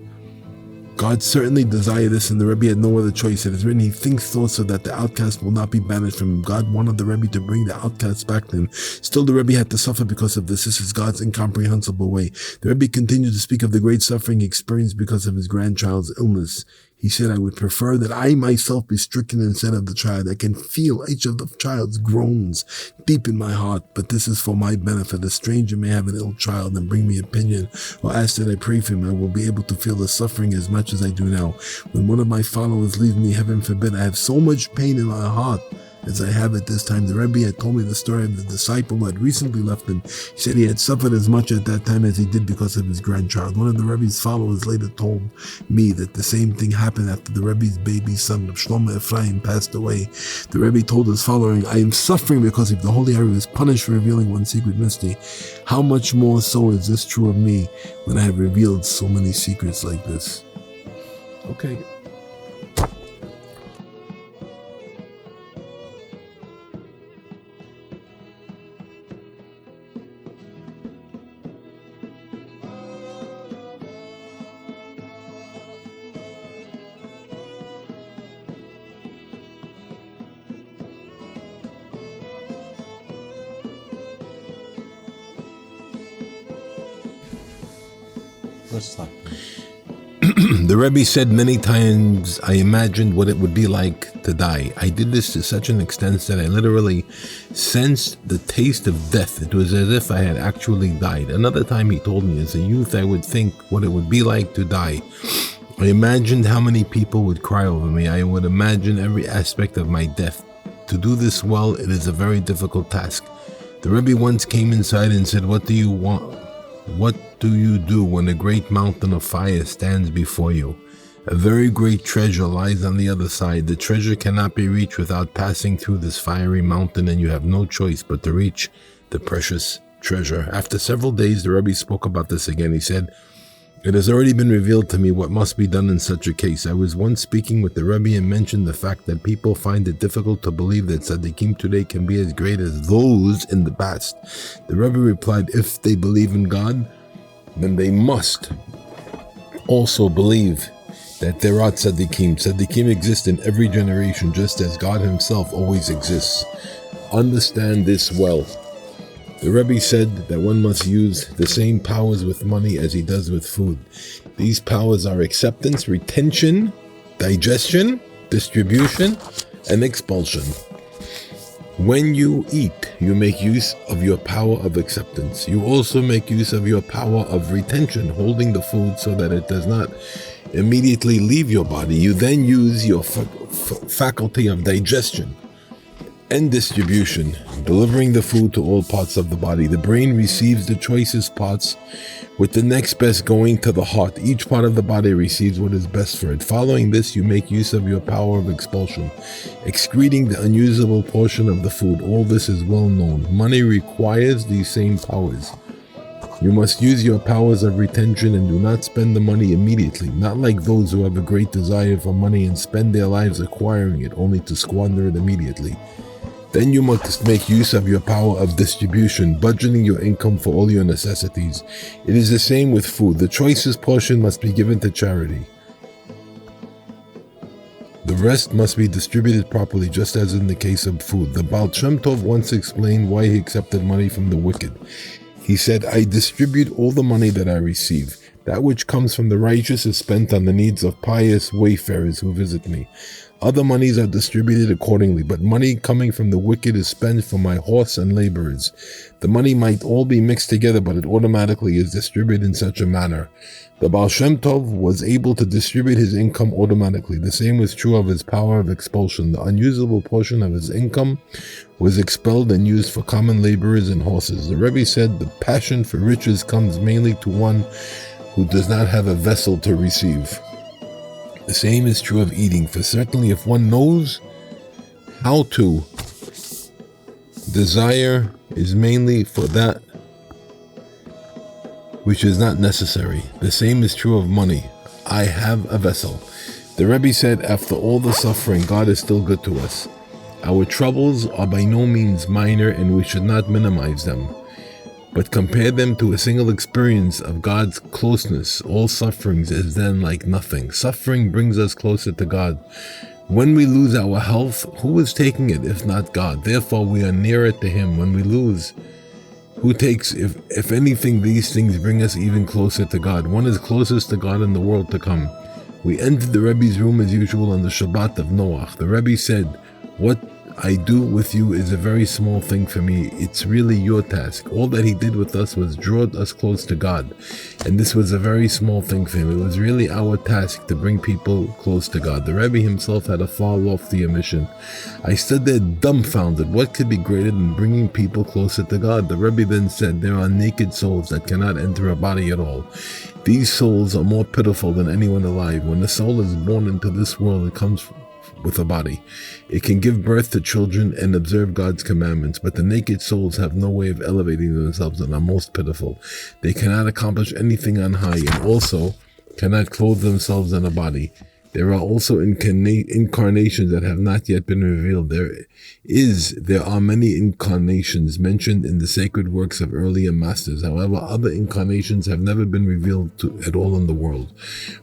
God certainly desired this, and the Rebbe had no other choice. It is written, he thinks thoughts so that the outcast will not be banished from him. God wanted the Rebbe to bring the outcasts back to him. Still, the Rebbe had to suffer because of this. This is God's incomprehensible way. The Rebbe continued to speak of the great suffering he experienced because of his grandchild's illness. He said, I would prefer that I myself be stricken instead of the child. I can feel each of the child's groans deep in my heart, but this is for my benefit. A stranger may have an ill child and bring me opinion or ask that I pray for him. I will be able to feel the suffering as much as I do now. When one of my followers leaves me, heaven forbid, I have so much pain in my heart as I have at this time. The Rebbe had told me the story of the disciple who had recently left him. He said he had suffered as much at that time as he did because of his grandchild. One of the Rebbe's followers later told me that the same thing happened after the Rebbe's baby son, Shlomo Ephraim, passed away. The Rebbe told his following, I am suffering because if the Holy Ari was punished for revealing one secret mystery, how much more so is this true of me when I have revealed so many secrets like this? Okay. Let's talk. The Rebbe said many times, I imagined what it would be like to die. I did this to such an extent that I literally sensed the taste of death. It was as if I had actually died. Another time he told me, as a youth, I would think what it would be like to die. I imagined how many people would cry over me. I would imagine every aspect of my death. To do this well, it is a very difficult task. The Rebbe once came inside and said, what do you want? What do you do when a great mountain of fire stands before you? A very great treasure lies on the other side. The treasure cannot be reached without passing through this fiery mountain, and you have no choice but to reach the precious treasure. After several days, the Rebbe spoke about this again. He said, it has already been revealed to me what must be done in such a case. I was once speaking with the Rebbe and mentioned the fact that people find it difficult to believe that tzaddikim today can be as great as those in the past. The Rebbe replied, if they believe in God, then they must also believe that there are tzaddikim. Tzaddikim exist in every generation, just as God himself always exists. Understand this well. The Rebbe said that one must use the same powers with money as he does with food. These powers are acceptance, retention, digestion, distribution, and expulsion. When you eat, you make use of your power of acceptance. You also make use of your power of retention, holding the food so that it does not immediately leave your body. You then use your faculty of digestion and distribution, delivering the food to all parts of the body. The brain receives the choicest parts, with the next best going to the heart. Each part of the body receives what is best for it. Following this, you make use of your power of expulsion, excreting the unusable portion of the food. All this is well known. Money requires these same powers. You must use your powers of retention and do not spend the money immediately, not like those who have a great desire for money and spend their lives acquiring it only to squander it immediately. Then you must make use of your power of distribution, budgeting your income for all your necessities. It is the same with food. The choicest portion must be given to charity. The rest must be distributed properly, just as in the case of food. The Baal Shem Tov once explained why he accepted money from the wicked. He said, I distribute all the money that I receive. That which comes from the righteous is spent on the needs of pious wayfarers who visit me. Other monies are distributed accordingly, but money coming from the wicked is spent for my horse and laborers. The money might all be mixed together, but it automatically is distributed in such a manner. The Baal Shem Tov was able to distribute his income automatically. The same was true of his power of expulsion. The unusable portion of his income was expelled and used for common laborers and horses. The Rebbe said the passion for riches comes mainly to one who does not have a vessel to receive. The same is true of eating, for certainly if one knows how to, desire is mainly for that which is not necessary. The same is true of money. I have a vessel. The Rebbe said, after all the suffering, God is still good to us. Our troubles are by no means minor, and we should not minimize them. But compare them to a single experience of God's closeness. All sufferings is then like nothing. Suffering brings us closer to God. When we lose our health, who is taking it if not God? Therefore we are nearer to Him. When we lose, who takes, if anything, these things bring us even closer to God. One is closest to God in the world to come. We entered the Rebbe's room as usual on the Shabbat of Noach. The Rebbe said, what I do with you is a very small thing for me. It's really your task. All that he did with us was draw us close to God. And this was a very small thing for him. It was really our task to bring people close to God. The Rebbe himself had a far loftier mission. I stood there dumbfounded. What could be greater than bringing people closer to God? The Rebbe then said, there are naked souls that cannot enter a body at all. These souls are more pitiful than anyone alive. When the soul is born into this world, it comes with a body. It can give birth to children and observe God's commandments, but the naked souls have no way of elevating themselves and are most pitiful. They cannot accomplish anything on high and also cannot clothe themselves in a body. There are also incarnations that have not yet been revealed. There are many incarnations mentioned in the sacred works of earlier masters. However, other incarnations have never been revealed at all in the world.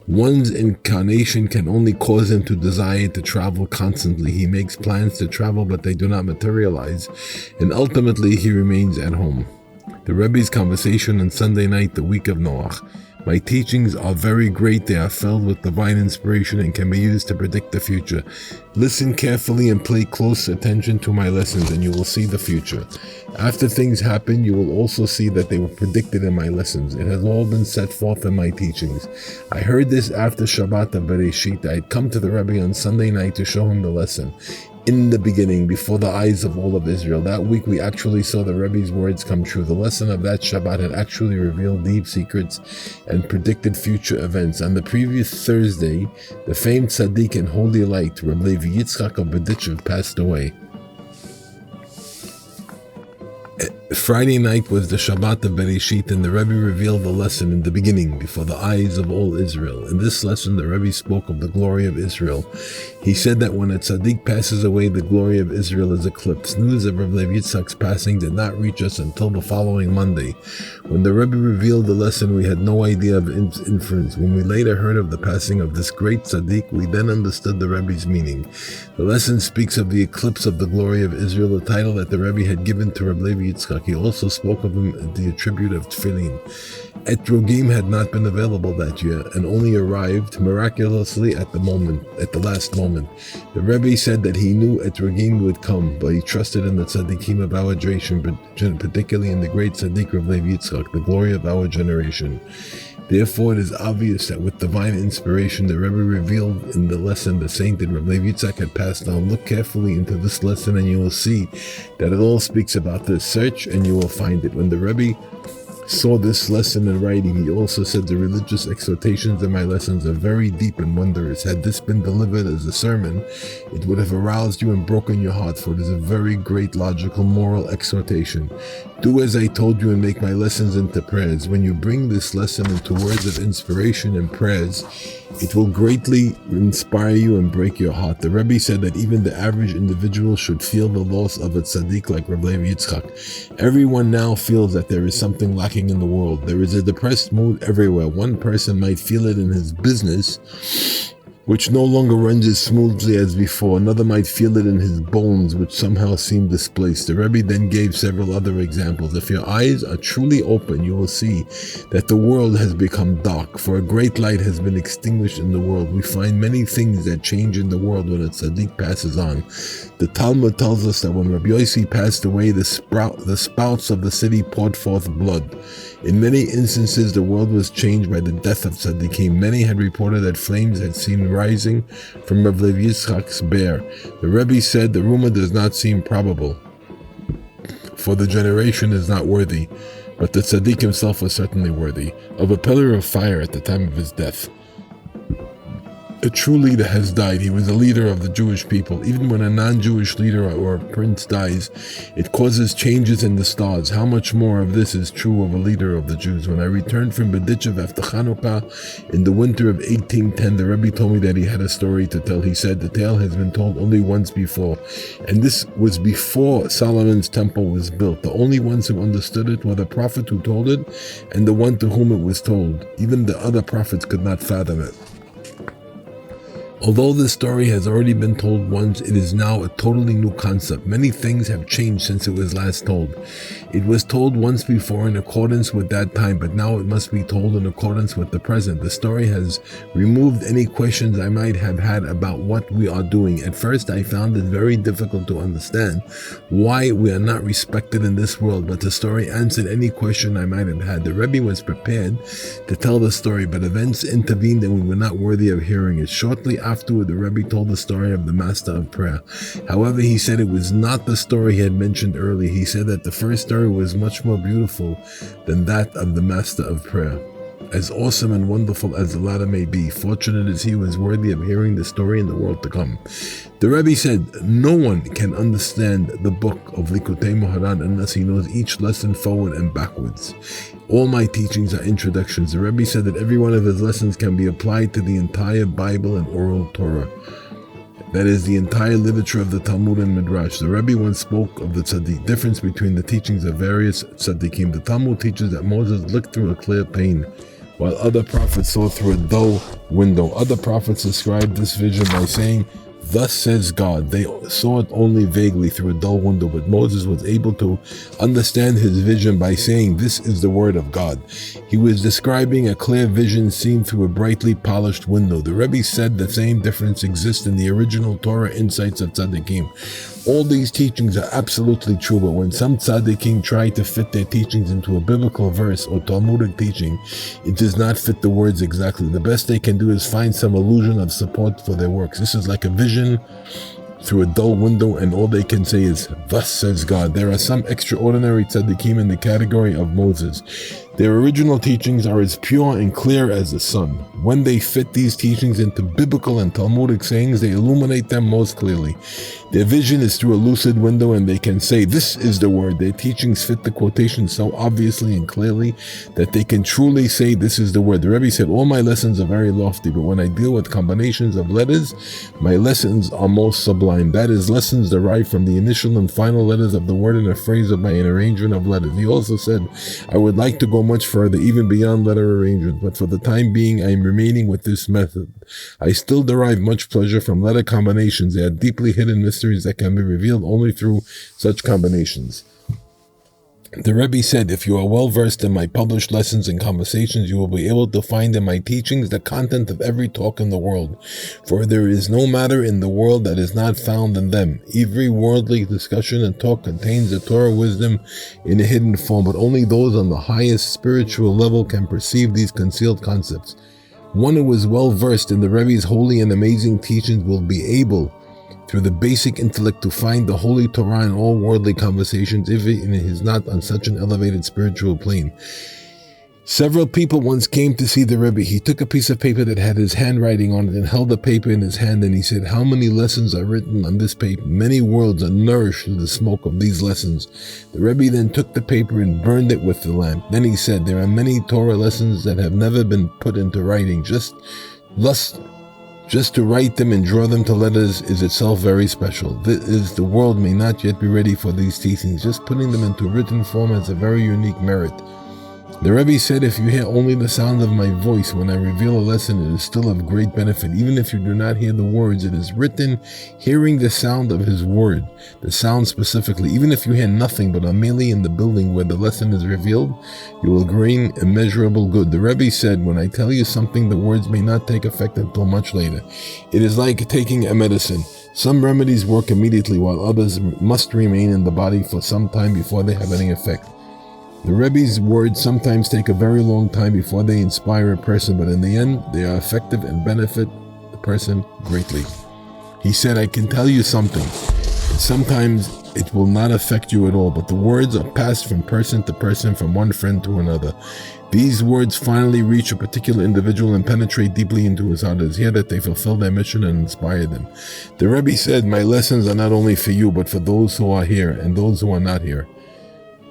One's incarnation can only cause him to desire to travel constantly. He makes plans to travel, but they do not materialize, and ultimately he remains at home. The Rebbe's conversation on Sunday night, the week of Noach. My teachings are very great. They are filled with divine inspiration and can be used to predict the future. Listen carefully and pay close attention to my lessons, and you will see the future. After things happen, you will also see that they were predicted in my lessons. It has all been set forth in my teachings. I heard this after Shabbat of Bereshit. I had come to the Rebbe on Sunday night to show him the lesson. In the beginning, before the eyes of all of Israel. That week we actually saw the Rebbe's words come true. The lesson of that Shabbat had actually revealed deep secrets and predicted future events. On the previous Thursday, the famed tzaddik and holy light, Rabbi Yitzchak of Berdichev, passed away. Friday night was the Shabbat of Bereshit, and the Rebbe revealed the lesson in the beginning, before the eyes of all Israel. In this lesson, the Rebbe spoke of the glory of Israel. He said that when a tzaddik passes away, the glory of Israel is eclipsed. News of Rabbi Yitzchak's passing did not reach us until the following Monday. When the Rebbe revealed the lesson, we had no idea of inference. When we later heard of the passing of this great tzaddik, we then understood the Rebbe's meaning. The lesson speaks of the eclipse of the glory of Israel, a title that the Rebbe had given to Rabbi Yitzchak. He also spoke of him as the attribute of tefillin. Etrogim had not been available that year and only arrived miraculously at the last moment. The Rebbe said that he knew Etrogim would come, but he trusted in the tzaddikim of our generation, particularly in the great tzaddik Rabbi Yitzchak, the glory of our generation. Therefore, it is obvious that with divine inspiration, the Rebbe revealed in the lesson the saint that Rabbi Yitzchak had passed on. Look carefully into this lesson and you will see that it all speaks about this. Search and you will find it. When the Rebbe saw this lesson in writing, he also said the religious exhortations in my lessons are very deep and wondrous. Had this been delivered as a sermon, it would have aroused you and broken your heart, for it is a very great logical moral exhortation. Do as I told you and make my lessons into prayers. When you bring this lesson into words of inspiration and prayers, it will greatly inspire you and break your heart. The Rebbe said that even the average individual should feel the loss of a tzaddik like Rabbi Yitzchak. Everyone now feels that there is something lacking in the world. There is a depressed mood everywhere. One person might feel it in his business, which no longer runs as smoothly as before. Another might feel it in his bones, which somehow seem displaced. The Rebbe then gave several other examples. If your eyes are truly open, you will see that the world has become dark, for a great light has been extinguished in the world. We find many things that change in the world when a tzaddik passes on. The Talmud tells us that when Rabbi Yossi passed away, the spouts of the city poured forth blood. In many instances, the world was changed by the death of tzaddikim. Many had reported that flames had seen rising from Rabbi Yitzchak's bear. The Rebbe said the rumor does not seem probable, for the generation is not worthy, but the tzaddik himself was certainly worthy of a pillar of fire at the time of his death. A true leader has died. He was a leader of the Jewish people. Even when a non-Jewish leader or a prince dies, it causes changes in the stars. How much more of this is true of a leader of the Jews? When I returned from Berdichev after Chanukah in the winter of 1810, the Rebbe told me that he had a story to tell. He said the tale has been told only once before, and this was before Solomon's temple was built. The only ones who understood it were the prophet who told it and the one to whom it was told. Even the other prophets could not fathom it. Although this story has already been told once, it is now a totally new concept. Many things have changed since it was last told. It was told once before in accordance with that time, but now it must be told in accordance with the present. The story has removed any questions I might have had about what we are doing. At first, I found it very difficult to understand why we are not respected in this world, but the story answered any question I might have had. The Rebbe was prepared to tell the story, but events intervened and we were not worthy of hearing it. Shortly afterward, the Rebbe told the story of the Master of Prayer. However, he said it was not the story he had mentioned earlier. He said that the first story was much more beautiful than that of the Master of Prayer. As awesome and wonderful as the latter may be, fortunate is he who is worthy of hearing the story in the world to come. The Rebbe said, no one can understand the book of Likutei Moharan unless he knows each lesson forward and backwards. All my teachings are introductions. The Rebbe said that every one of his lessons can be applied to the entire Bible and oral Torah. That is, the entire literature of the Talmud and Midrash. The Rebbe once spoke of the tzaddik, difference between the teachings of various tzaddikim. The Talmud teaches that Moses looked through a clear pane, while other prophets saw through a dull window. Other prophets described this vision by saying, Thus says God. They saw it only vaguely through a dull window, but Moses was able to understand his vision by saying, this is the word of God. He was describing a clear vision seen through a brightly polished window. The Rebbe said the same difference exists in the original Torah insights of tzaddikim. All these teachings are absolutely true, but when some tzaddikim try to fit their teachings into a biblical verse or Talmudic teaching, it does not fit the words exactly. The best they can do is find some illusion of support for their works. This is like a vision through a dull window, and all they can say is, thus says God. There are some extraordinary tzaddikim in the category of Moses. Their original teachings are as pure and clear as the sun. When they fit these teachings into biblical and Talmudic sayings, they illuminate them most clearly. Their vision is through a lucid window, and they can say, this is the word. Their teachings fit the quotation so obviously and clearly that they can truly say, this is the word. The Rebbe said, all my lessons are very lofty, but when I deal with combinations of letters, my lessons are most sublime. That is, lessons derived from the initial and final letters of the word in a phrase by an arrangement of letters. He also said, I would like to go much further, even beyond letter arrangement, but for the time being, I am remaining with this method. I still derive much pleasure from letter combinations. They are deeply hidden mysteries that can be revealed only through such combinations. The Rebbe said, if you are well versed in my published lessons and conversations, you will be able to find in my teachings the content of every talk in the world. For there is no matter in the world that is not found in them. Every worldly discussion and talk contains the Torah wisdom in a hidden form, but only those on the highest spiritual level can perceive these concealed concepts. One who is well versed in the Rebbe's holy and amazing teachings will be able, through the basic intellect, to find the Holy Torah in all worldly conversations, if it is not on such an elevated spiritual plane. Several people once came to see the Rebbe. He took a piece of paper that had his handwriting on it and held the paper in his hand, and he said, how many lessons are written on this paper? Many worlds are nourished through the smoke of these lessons. The Rebbe then took the paper and burned it with the lamp. Then he said, there are many Torah lessons that have never been put into writing. Just to write them and draw them to letters is itself very special. This is, the world may not yet be ready for these teachings. Just putting them into written form has a very unique merit. The Rebbe said, if you hear only the sound of my voice when I reveal a lesson, it is still of great benefit. Even if you do not hear the words, it is written, hearing the sound of his word, the sound specifically. Even if you hear nothing but are merely in the building where the lesson is revealed, you will gain immeasurable good. The Rebbe said, when I tell you something, the words may not take effect until much later. It is like taking a medicine. Some remedies work immediately, while others must remain in the body for some time before they have any effect. The Rebbe's words sometimes take a very long time before they inspire a person, but in the end, they are effective and benefit the person greatly. He said, I can tell you something, but sometimes it will not affect you at all, but the words are passed from person to person, from one friend to another. These words finally reach a particular individual and penetrate deeply into his heart. It is here that they fulfill their mission and inspire them. The Rebbe said, my lessons are not only for you, but for those who are here and those who are not here.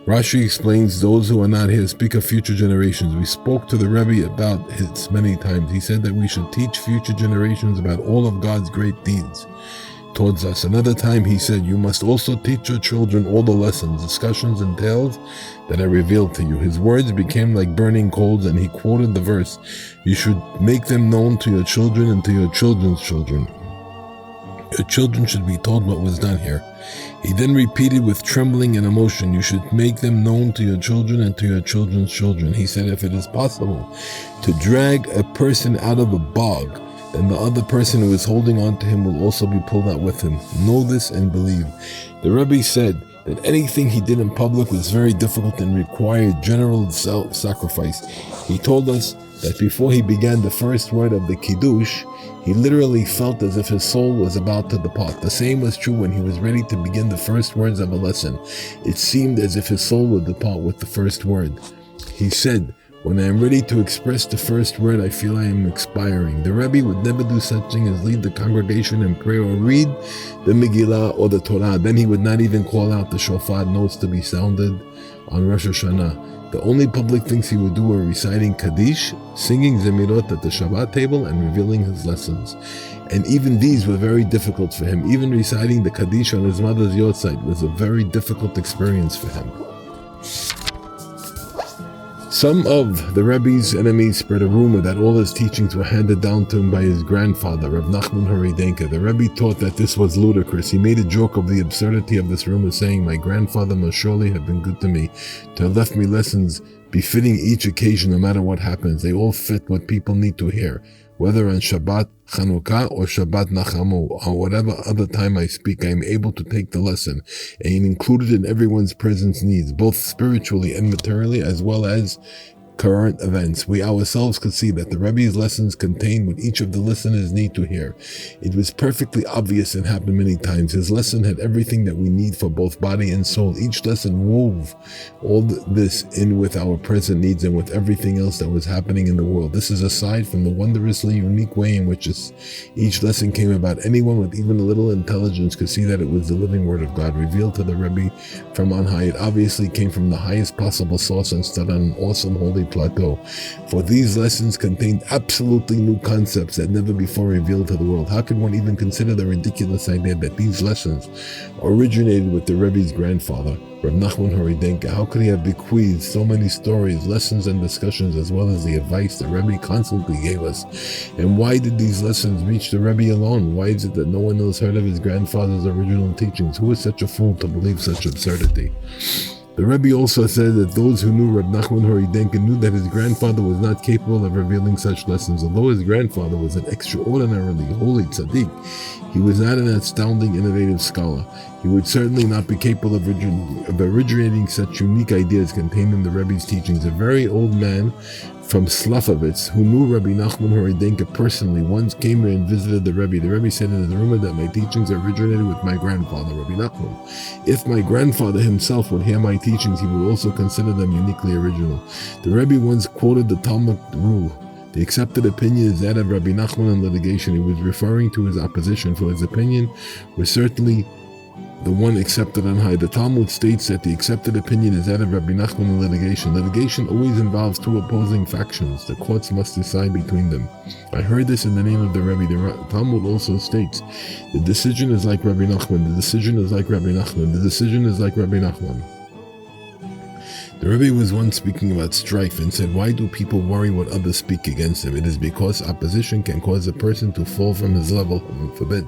Rashi explains, those who are not here speak of future generations. We spoke to the Rebbe about this many times. He said that we should teach future generations about all of God's great deeds towards us. Another time he said, you must also teach your children all the lessons, discussions, and tales that are revealed to you. His words became like burning coals, and he quoted the verse, you should make them known to your children and to your children's children. Your children should be told what was done here. He then repeated with trembling and emotion, you should make them known to your children and to your children's children. He said, if it is possible to drag a person out of a bog, then the other person who is holding on to him will also be pulled out with him. Know this and believe. The Rebbe said that anything he did in public was very difficult and required general self-sacrifice. He told us that before he began the first word of the Kiddush, he literally felt as if his soul was about to depart. The same was true when he was ready to begin the first words of a lesson. It seemed as if his soul would depart with the first word. He said, when I am ready to express the first word, I feel I am expiring. The Rebbe would never do such thing as lead the congregation in prayer or read the Megillah or the Torah. Then he would not even call out the shofar notes to be sounded on Rosh Hashanah. The only public things he would do were reciting Kaddish, singing Zemirot at the Shabbat table, and revealing his lessons. And even these were very difficult for him. Even reciting the Kaddish on his mother's yahrzeit was a very difficult experience for him. Some of the Rebbe's enemies spread a rumor that all his teachings were handed down to him by his grandfather, Rabbi Nachman Haridenka. The Rebbe taught that this was ludicrous. He made a joke of the absurdity of this rumor, saying, "My grandfather must surely have been good to me, to have left me lessons befitting each occasion, no matter what happens. They all fit what people need to hear, whether on Shabbat Chanukah or Shabbat Nachamu, or whatever other time I speak, I am able to take the lesson, and included in everyone's present needs, both spiritually and materially, as well as current events. We ourselves could see that the Rebbe's lessons contained what each of the listeners need to hear. It was perfectly obvious and happened many times. His lesson had everything that we need for both body and soul. Each lesson wove all this in with our present needs and with everything else that was happening in the world. This is aside from the wondrously unique way in which each lesson came about. Anyone with even a little intelligence could see that it was the living word of God revealed to the Rebbe from on high. It obviously came from the highest possible source and stood on an awesome holy plateau, for these lessons contained absolutely new concepts that never before revealed to the world. How could one even consider the ridiculous idea that these lessons originated with the Rebbe's grandfather, Rabbi Nachman Haridenka? How could he have bequeathed so many stories, lessons, and discussions, as well as the advice the Rebbe constantly gave us? And why did these lessons reach the Rebbe alone? Why is it that no one else heard of his grandfather's original teachings? Who is such a fool to believe such absurdity? The Rebbe also said that those who knew Rabbi Nachman Haridenka knew that his grandfather was not capable of revealing such lessons. Although his grandfather was an extraordinarily holy tzaddik, he was not an astounding, innovative scholar. He would certainly not be capable of originating such unique ideas contained in the Rebbe's teachings. A very old man from Slavovitz, who knew Rabbi Nachman Haridenka personally, once came here and visited the Rebbe. The Rebbe said, "It is rumored that my teachings originated with my grandfather, Rabbi Nachman. If my grandfather himself would hear my teachings, he would also consider them uniquely original." The Rebbe once quoted the Talmud rule, "The accepted opinion is that of Rabbi Nachman in litigation." He was referring to his opposition, for his opinion was certainly the one accepted on high. The Talmud states that the accepted opinion is that of Rabbi Nachman in litigation. Litigation always involves two opposing factions. The courts must decide between them. I heard this in the name of the Rebbe. The Talmud also states, the decision is like Rabbi Nachman, the decision is like Rabbi Nachman, the decision is like Rabbi Nachman. The Rebbe was once speaking about strife and said, "Why do people worry what others speak against them? It is because opposition can cause a person to fall from his level, heaven forbid."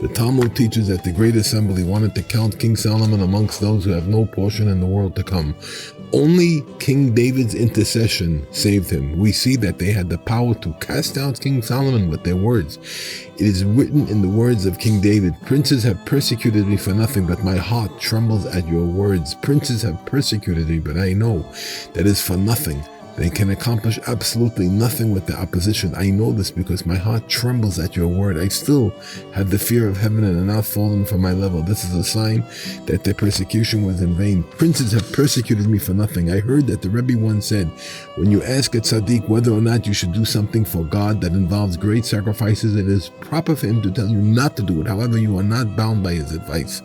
The Talmud teaches that the Great Assembly wanted to count King Solomon amongst those who have no portion in the world to come. Only King David's intercession saved him. We see that they had the power to cast out King Solomon with their words. It is written in the words of King David, "Princes have persecuted me for nothing, but my heart trembles at your words. Princes have persecuted me, but I know that is for nothing. They can accomplish absolutely nothing with the opposition. I know this because my heart trembles at your word. I still have the fear of heaven and have not fallen from my level. This is a sign that their persecution was in vain. Princes have persecuted me for nothing." I heard that the Rebbe once said, "When you ask a tzaddik whether or not you should do something for God that involves great sacrifices, it is proper for him to tell you not to do it. However, you are not bound by his advice."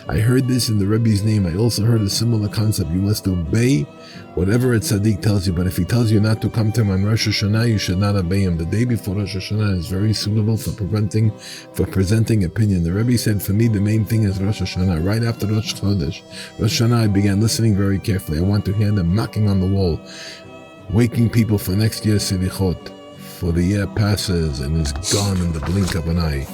I heard this in the Rebbe's name. I also heard a similar concept. You must obey whatever a tzaddik tells you, but if he tells you not to come to him on Rosh Hashanah, you should not obey him. The day before Rosh Hashanah is very suitable for presenting opinion. The Rebbe said, "For me, the main thing is Rosh Hashanah. Right after Rosh Chodesh, Rosh Hashanah, I began listening very carefully. I want to hear them knocking on the wall, waking people for next year's Sichot. For the year passes and is gone in the blink of an eye."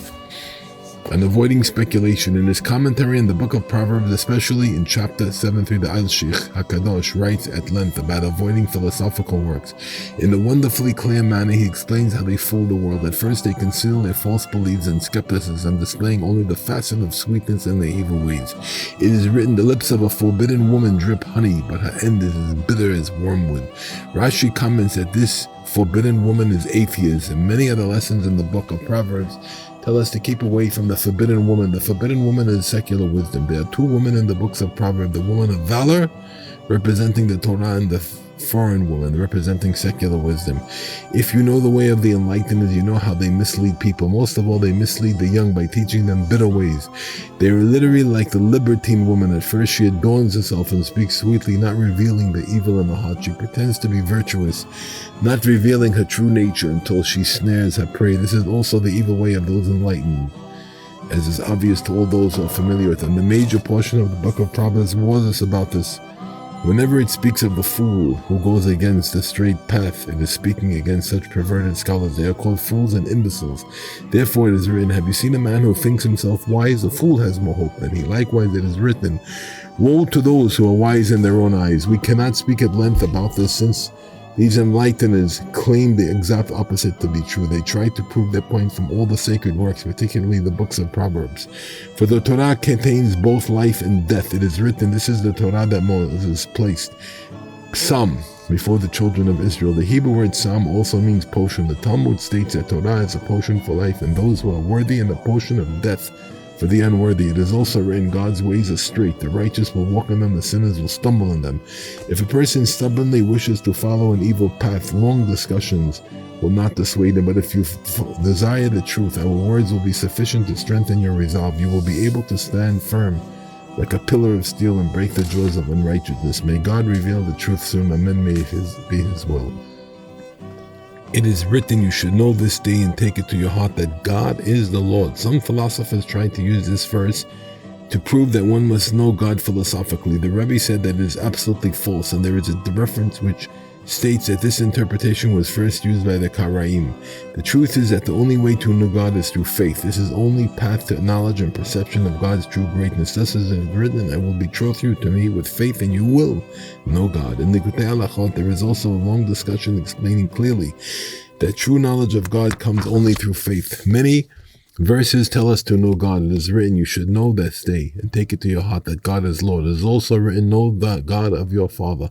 And avoiding speculation. In his commentary on the book of Proverbs, especially in chapter 7 the Al-Sheikh HaKadosh writes at length about avoiding philosophical works. In a wonderfully clear manner, he explains how they fool the world. At first, they conceal their false beliefs and skepticism, displaying only the facet of sweetness in their evil ways. It is written, "The lips of a forbidden woman drip honey, but her end is as bitter as wormwood." Rashi comments that this forbidden woman is atheism. Many other lessons in the book of Proverbs tell us to keep away from the forbidden woman. The forbidden woman is secular wisdom. There are two women in the books of Proverbs, the woman of valor, representing the Torah, and the foreign woman, representing secular wisdom. If you know the way of the enlightened, you know how they mislead people. Most of all, they mislead the young by teaching them bitter ways. They are literally like the libertine woman. At first, she adorns herself and speaks sweetly, not revealing the evil in her heart. She pretends to be virtuous, not revealing her true nature until she snares her prey. This is also the evil way of those enlightened, as is obvious to all those who are familiar with them. The major portion of the book of Proverbs warns us about this Whenever it speaks of the fool who goes against the straight path, it is speaking against such perverted scholars. They are called fools and imbeciles. Therefore it is written, have you seen a man who thinks himself wise? The fool has more hope than he. Likewise it is written, woe to those who are wise in their own eyes. We cannot speak at length about this, since these enlighteners claim the exact opposite to be true. They try to prove their point from all the sacred works, particularly the books of Proverbs. For the Torah contains both life and death. It is written, this is the Torah that Moses placed, Psalm, before the children of Israel. The Hebrew word Psalm also means potion. The Talmud states that Torah is a potion for life, and those who are worthy, and a potion of death for the unworthy. It is also written, God's ways are straight. The righteous will walk in them, the sinners will stumble in them. If a person stubbornly wishes to follow an evil path, long discussions will not dissuade him. But if you desire the truth, our words will be sufficient to strengthen your resolve. You will be able to stand firm like a pillar of steel and break the jaws of unrighteousness. May God reveal the truth soon. Amen. May be his will. It is written, you should know this day and take it to your heart that God is the Lord. Some philosophers try to use this verse to prove that one must know God philosophically. The Rebbe said that it is absolutely false, and there is a reference which states that this interpretation was first used by the Karaim. The truth is that the only way to know God is through faith. This is the only path to knowledge and perception of God's true greatness. Thus is it written, I will betroth you to me with faith, and you will know God. In the Likutei Halachot, there is also a long discussion explaining clearly that true knowledge of God comes only through faith. Many verses tell us to know God. It is written, you should know this day and take it to your heart that God is Lord. It is also written, know the God of your Father.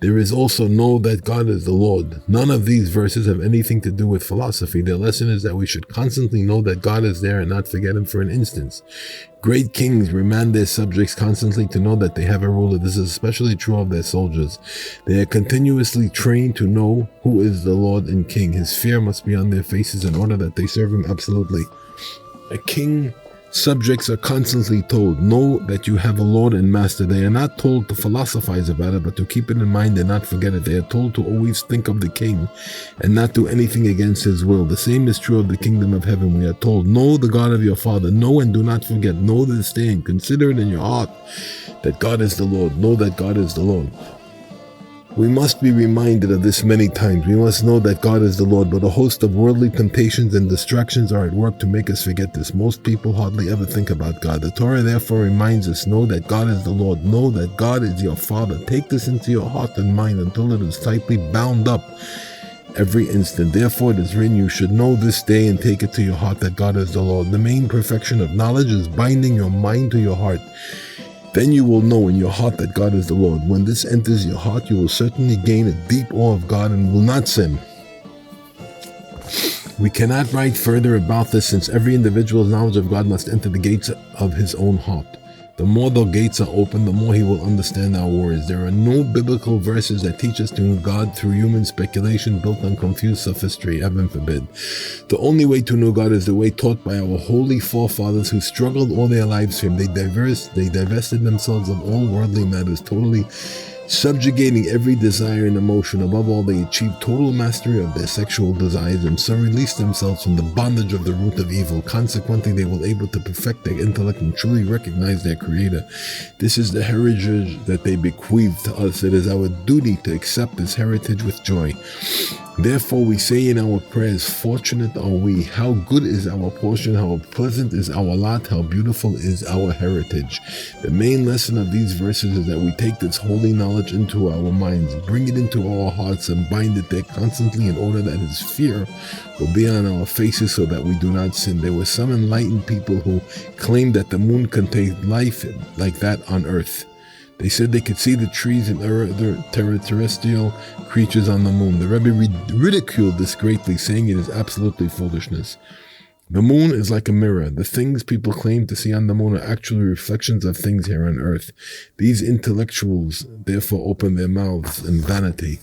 There is also know that God is the Lord. None of these verses have anything to do with philosophy. Their lesson is that we should constantly know that God is there and not forget him for an instance. Great kings remand their subjects constantly to know that they have a ruler. This is especially true of their soldiers. They are continuously trained to know who is the Lord and King. His fear must be on their faces in order that they serve him absolutely. A king, subjects are constantly told, know that you have a Lord and Master. They are not told to philosophize about it, but to keep it in mind and not forget it. They are told to always think of the king and not do anything against his will. The same is true of the kingdom of heaven. We are told, know the God of your Father. Know and do not forget. Know this day and consider it in your heart that God is the Lord. Know that God is the Lord. We must be reminded of this many times. We must know that God is the Lord, but a host of worldly temptations and distractions are at work to make us forget this. Most people hardly ever think about God. The Torah therefore reminds us, know that God is the Lord. Know that God is your Father. Take this into your heart and mind until it is tightly bound up every instant. Therefore it is written, you should know this day and take it to your heart that God is the Lord. The main perfection of knowledge is binding your mind to your heart. Then you will know in your heart that God is the Lord. When this enters your heart, you will certainly gain a deep awe of God and will not sin. We cannot write further about this, since every individual's knowledge of God must enter the gates of his own heart. The more the gates are open, the more he will understand our words. There are no biblical verses that teach us to know God through human speculation built on confused sophistry, heaven forbid. The only way to know God is the way taught by our holy forefathers who struggled all their lives for him. They divested themselves of all worldly matters, totally subjugating every desire and emotion. Above all, they achieved total mastery of their sexual desires and so released themselves from the bondage of the root of evil. Consequently, they were able to perfect their intellect and truly recognize their Creator. This is the heritage that they bequeathed to us. It is our duty to accept this heritage with joy. Therefore, we say in our prayers, fortunate are we. How good is our portion, how pleasant is our lot, how beautiful is our heritage. The main lesson of these verses is that we take this holy knowledge into our minds, bring it into our hearts, and bind it there constantly in order that his fear will be on our faces so that we do not sin. There were some enlightened people who claimed that the moon contained life like that on earth. They said they could see the trees and other terrestrial creatures on the moon. The Rebbe ridiculed this greatly, saying it is absolutely foolishness. The moon is like a mirror. The things people claim to see on the moon are actually reflections of things here on earth. These intellectuals therefore open their mouths in vanity.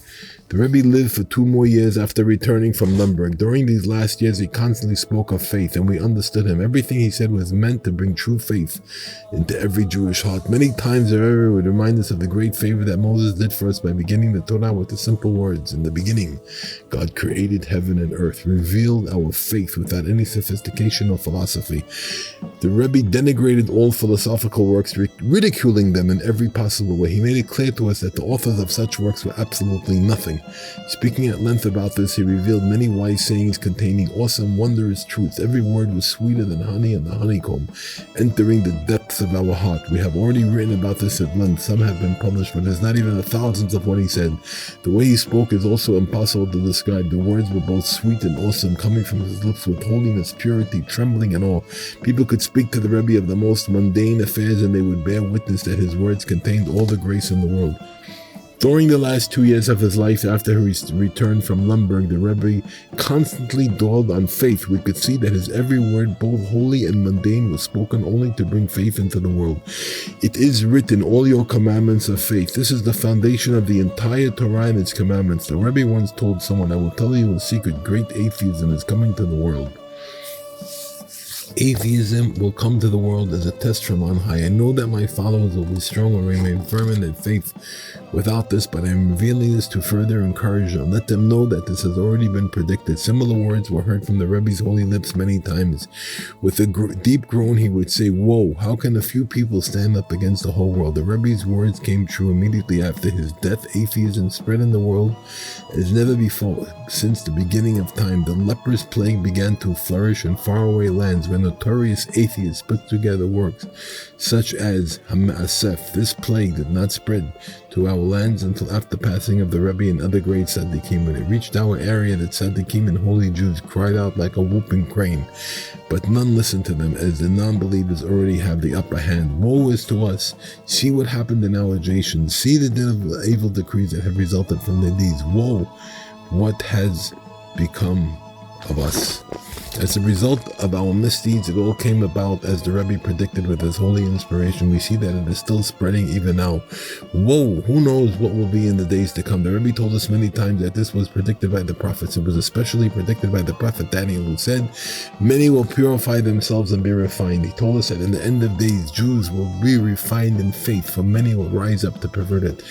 The Rebbe lived for 2 more years after returning from Lemberg. During these last years, he constantly spoke of faith, and we understood him. Everything he said was meant to bring true faith into every Jewish heart. Many times the Rebbe would remind us of the great favor that Moses did for us by beginning the Torah with the simple words, "In the beginning, God created heaven and earth," revealed our faith without any sophistication or philosophy. The Rebbe denigrated all philosophical works, ridiculing them in every possible way. He made it clear to us that the authors of such works were absolutely nothing. Speaking at length about this, he revealed many wise sayings containing awesome, wondrous truths. Every word was sweeter than honey and the honeycomb, entering the depths of our heart. We have already written about this at length. Some have been published, but there's not even a thousandth of what he said. The way he spoke is also impossible to describe. The words were both sweet and awesome, coming from his lips with holiness, purity, trembling, and awe. People could speak to the Rebbe of the most mundane affairs, and they would bear witness that his words contained all the grace in the world. During the last 2 years of his life after he returned from Lemberg, the Rebbe constantly dwelled on faith. We could see that his every word, both holy and mundane, was spoken only to bring faith into the world. It is written, "All your commandments of faith." This is the foundation of the entire Torah and its commandments. The Rebbe once told someone, "I will tell you in secret, great atheism is coming to the world. Atheism will come to the world as a test from on high. I know that my followers will be strong and remain firm in their faith without this, but I am revealing this to further encourage them. Let them know that this has already been predicted." Similar words were heard from the Rebbe's holy lips many times. With a deep groan, he would say, "Whoa, how can a few people stand up against the whole world?" The Rebbe's words came true immediately after his death. Atheism spread in the world as never before. Since the beginning of time, the leprous plague began to flourish in faraway lands when notorious atheists put together works such as Ha'asef. This plague did not spread to our lands until after passing of the Rebbe and other great tzaddikim. When it reached our area, the tzaddikim and holy Jews cried out like a whooping crane, but none listened to them, as the non-believers already have the upper hand. Woe is to us! See what happened in our nation. See the evil decrees that have resulted from their deeds. Woe! What has become of us? As a result of our misdeeds, it all came about as the Rebbe predicted with his holy inspiration. We see that it is still spreading even now. Whoa, who knows what will be in the days to come? The Rebbe told us many times that this was predicted by the prophets. It was especially predicted by the prophet Daniel, who said, "Many will purify themselves and be refined." He told us that in the end of days, Jews will be refined in faith, for many will rise up to pervert it.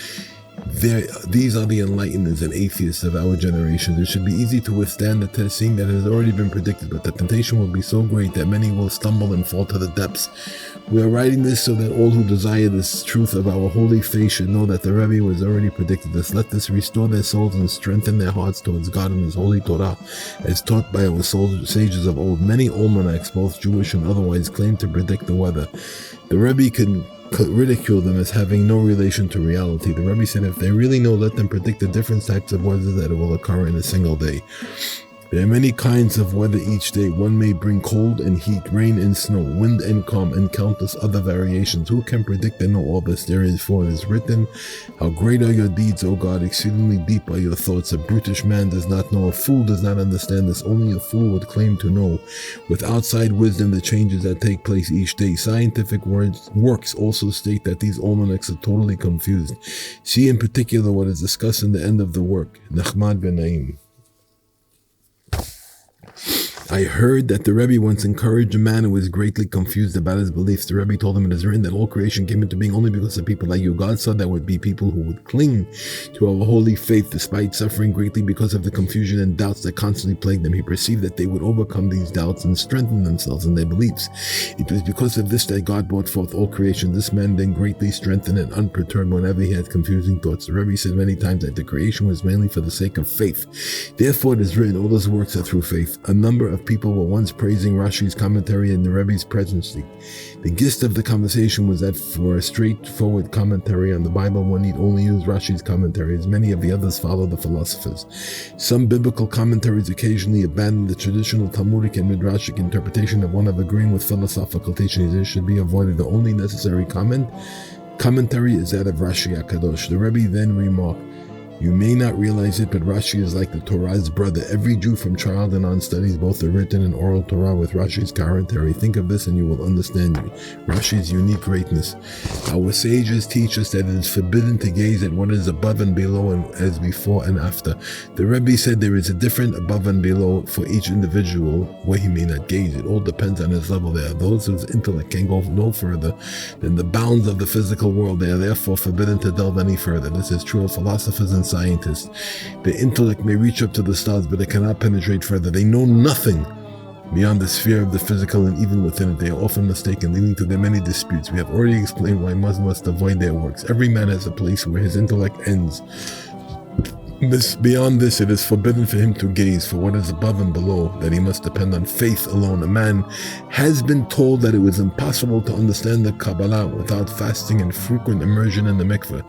These are the enlighteners and atheists of our generation. It should be easy to withstand the test, seeing that it has already been predicted, but the temptation will be so great that many will stumble and fall to the depths. We are writing this so that all who desire this truth of our holy faith should know that the Rebbe was already predicted this. Let this restore their souls and strengthen their hearts towards God and His holy Torah, as taught by our sages of old. Many almanacs, both Jewish and otherwise, claim to predict the weather. The Rebbe could ridicule them as having no relation to reality. The Rebbe said, if they really know, let them predict the different types of weather that will occur in a single day. There are many kinds of weather each day. One may bring cold and heat, rain and snow, wind and calm, and countless other variations. Who can predict and know all this? There is, for it is written, "How great are your deeds, O God, exceedingly deep are your thoughts. A brutish man does not know, a fool does not understand this. Only a fool would claim to know, with outside wisdom, the changes that take place each day." Scientific works also state that these almanacs are totally confused. See in particular what is discussed in the end of the work, Nachman ben Naim. I heard that the Rebbe once encouraged a man who was greatly confused about his beliefs. The Rebbe told him, "It is written that all creation came into being only because of people like you. God saw that would be people who would cling to our holy faith despite suffering greatly because of the confusion and doubts that constantly plagued them. He perceived that they would overcome these doubts and strengthen themselves in their beliefs. It was because of this that God brought forth all creation. This man then greatly strengthened and unperturbed whenever he had confusing thoughts." The Rebbe said many times that the creation was mainly for the sake of faith. Therefore it is written, all those works are through faith. A number of people were once praising Rashi's commentary in the Rebbe's presidency. The gist of the conversation was that for a straightforward commentary on the Bible, one need only use Rashi's commentary, as many of the others follow the philosophers. Some biblical commentaries occasionally abandon the traditional Talmudic and Midrashic interpretation of one of agreeing with philosophical teachings. This should be avoided. The only necessary commentary is that of Rashi HaKadosh. The Rebbe then remarked, You may not realize it, but Rashi is like the Torah's brother. Every Jew from child and on studies both the written and oral Torah with Rashi's commentary. Think of this and you will understand Rashi's unique greatness. Our sages teach us that it is forbidden to gaze at what is above and below and as before and after. The Rebbe said there is a different above and below for each individual where he may not gaze. It all depends on his level. There are those whose intellect can go no further than the bounds of the physical world. They are therefore forbidden to delve any further. This is true of philosophers and scientists. The intellect may reach up to the stars, but it cannot penetrate further. They know nothing beyond the sphere of the physical, and even within it, they are often mistaken, leading to their many disputes. We have already explained why Muslims must avoid their works. Every man has a place where his intellect ends. Beyond this, it is forbidden for him to gaze for what is above and below, that he must depend on faith alone. A man has been told that it was impossible to understand the Kabbalah without fasting and frequent immersion in the mikveh.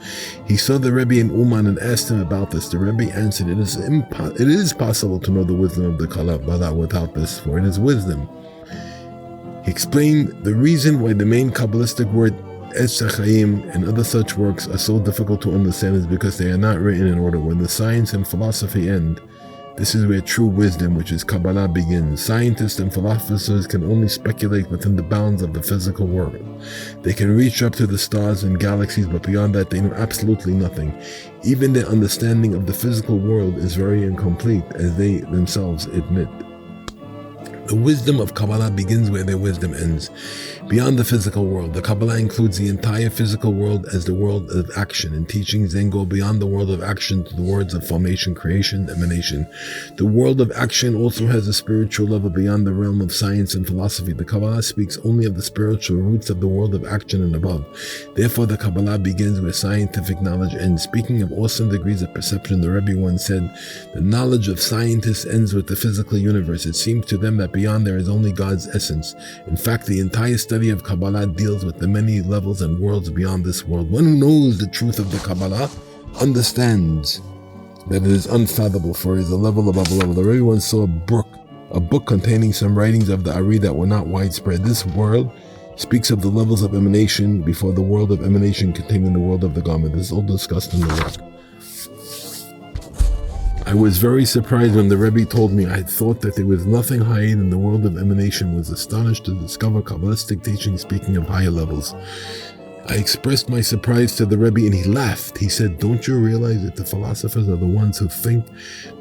He saw the Rebbe in Uman and asked him about this. The Rebbe answered, it is possible to know the wisdom of the Kabbalah without this, for it is wisdom. He explained the reason why the main Kabbalistic word shvchey and other such works are so difficult to understand is because they are not written in order. When the science and philosophy end, this is where true wisdom, which is Kabbalah, begins. Scientists and philosophers can only speculate within the bounds of the physical world. They can reach up to the stars and galaxies, but beyond that they know absolutely nothing. Even their understanding of the physical world is very incomplete, as they themselves admit. The wisdom of Kabbalah begins where their wisdom ends, beyond the physical world. The Kabbalah includes the entire physical world as the world of action, and teachings then go beyond the world of action to the worlds of formation, creation, emanation. The world of action also has a spiritual level beyond the realm of science and philosophy. The Kabbalah speaks only of the spiritual roots of the world of action and above. Therefore, the Kabbalah begins where scientific knowledge ends. Speaking of awesome degrees of perception, the Rebbe once said, the knowledge of scientists ends with the physical universe. It seems to them that beyond there is only God's essence. In fact, the entire study of Kabbalah deals with the many levels and worlds beyond this world. One who knows the truth of the Kabbalah understands that it is unfathomable, for it is a level above a level. The Rebbe once saw a book containing some writings of the Ari that were not widespread. This world speaks of the levels of emanation before the world of emanation contained in the world of the garment. This is all discussed in the rock. I was very surprised when the Rebbe told me. I had thought that there was nothing higher than the world of emanation. Was astonished to discover Kabbalistic teaching speaking of higher levels. I expressed my surprise to the Rebbe and he laughed. He said, don't you realize that the philosophers are the ones who think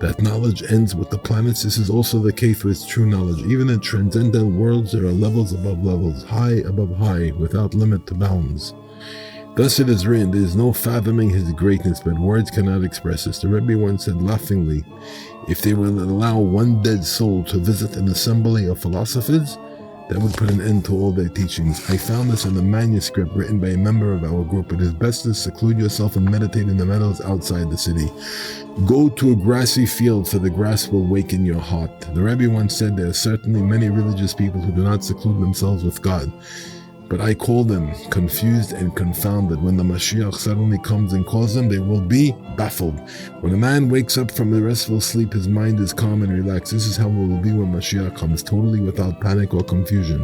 that knowledge ends with the planets? This is also the case with true knowledge. Even in transcendental worlds, there are levels above levels, high above high, without limit to bounds. Thus it is written, there is no fathoming his greatness, but words cannot express this. The Rebbe once said laughingly, if they would allow one dead soul to visit an assembly of philosophers, that would put an end to all their teachings. I found this in a manuscript written by a member of our group. It is best to seclude yourself and meditate in the meadows outside the city. Go to a grassy field, for the grass will waken your heart. The Rebbe once said there are certainly many religious people who do not seclude themselves with God, but I call them confused and confounded. When the Mashiach suddenly comes and calls them, they will be baffled. When a man wakes up from a restful sleep, his mind is calm and relaxed. This is how it will be when Mashiach comes, totally without panic or confusion.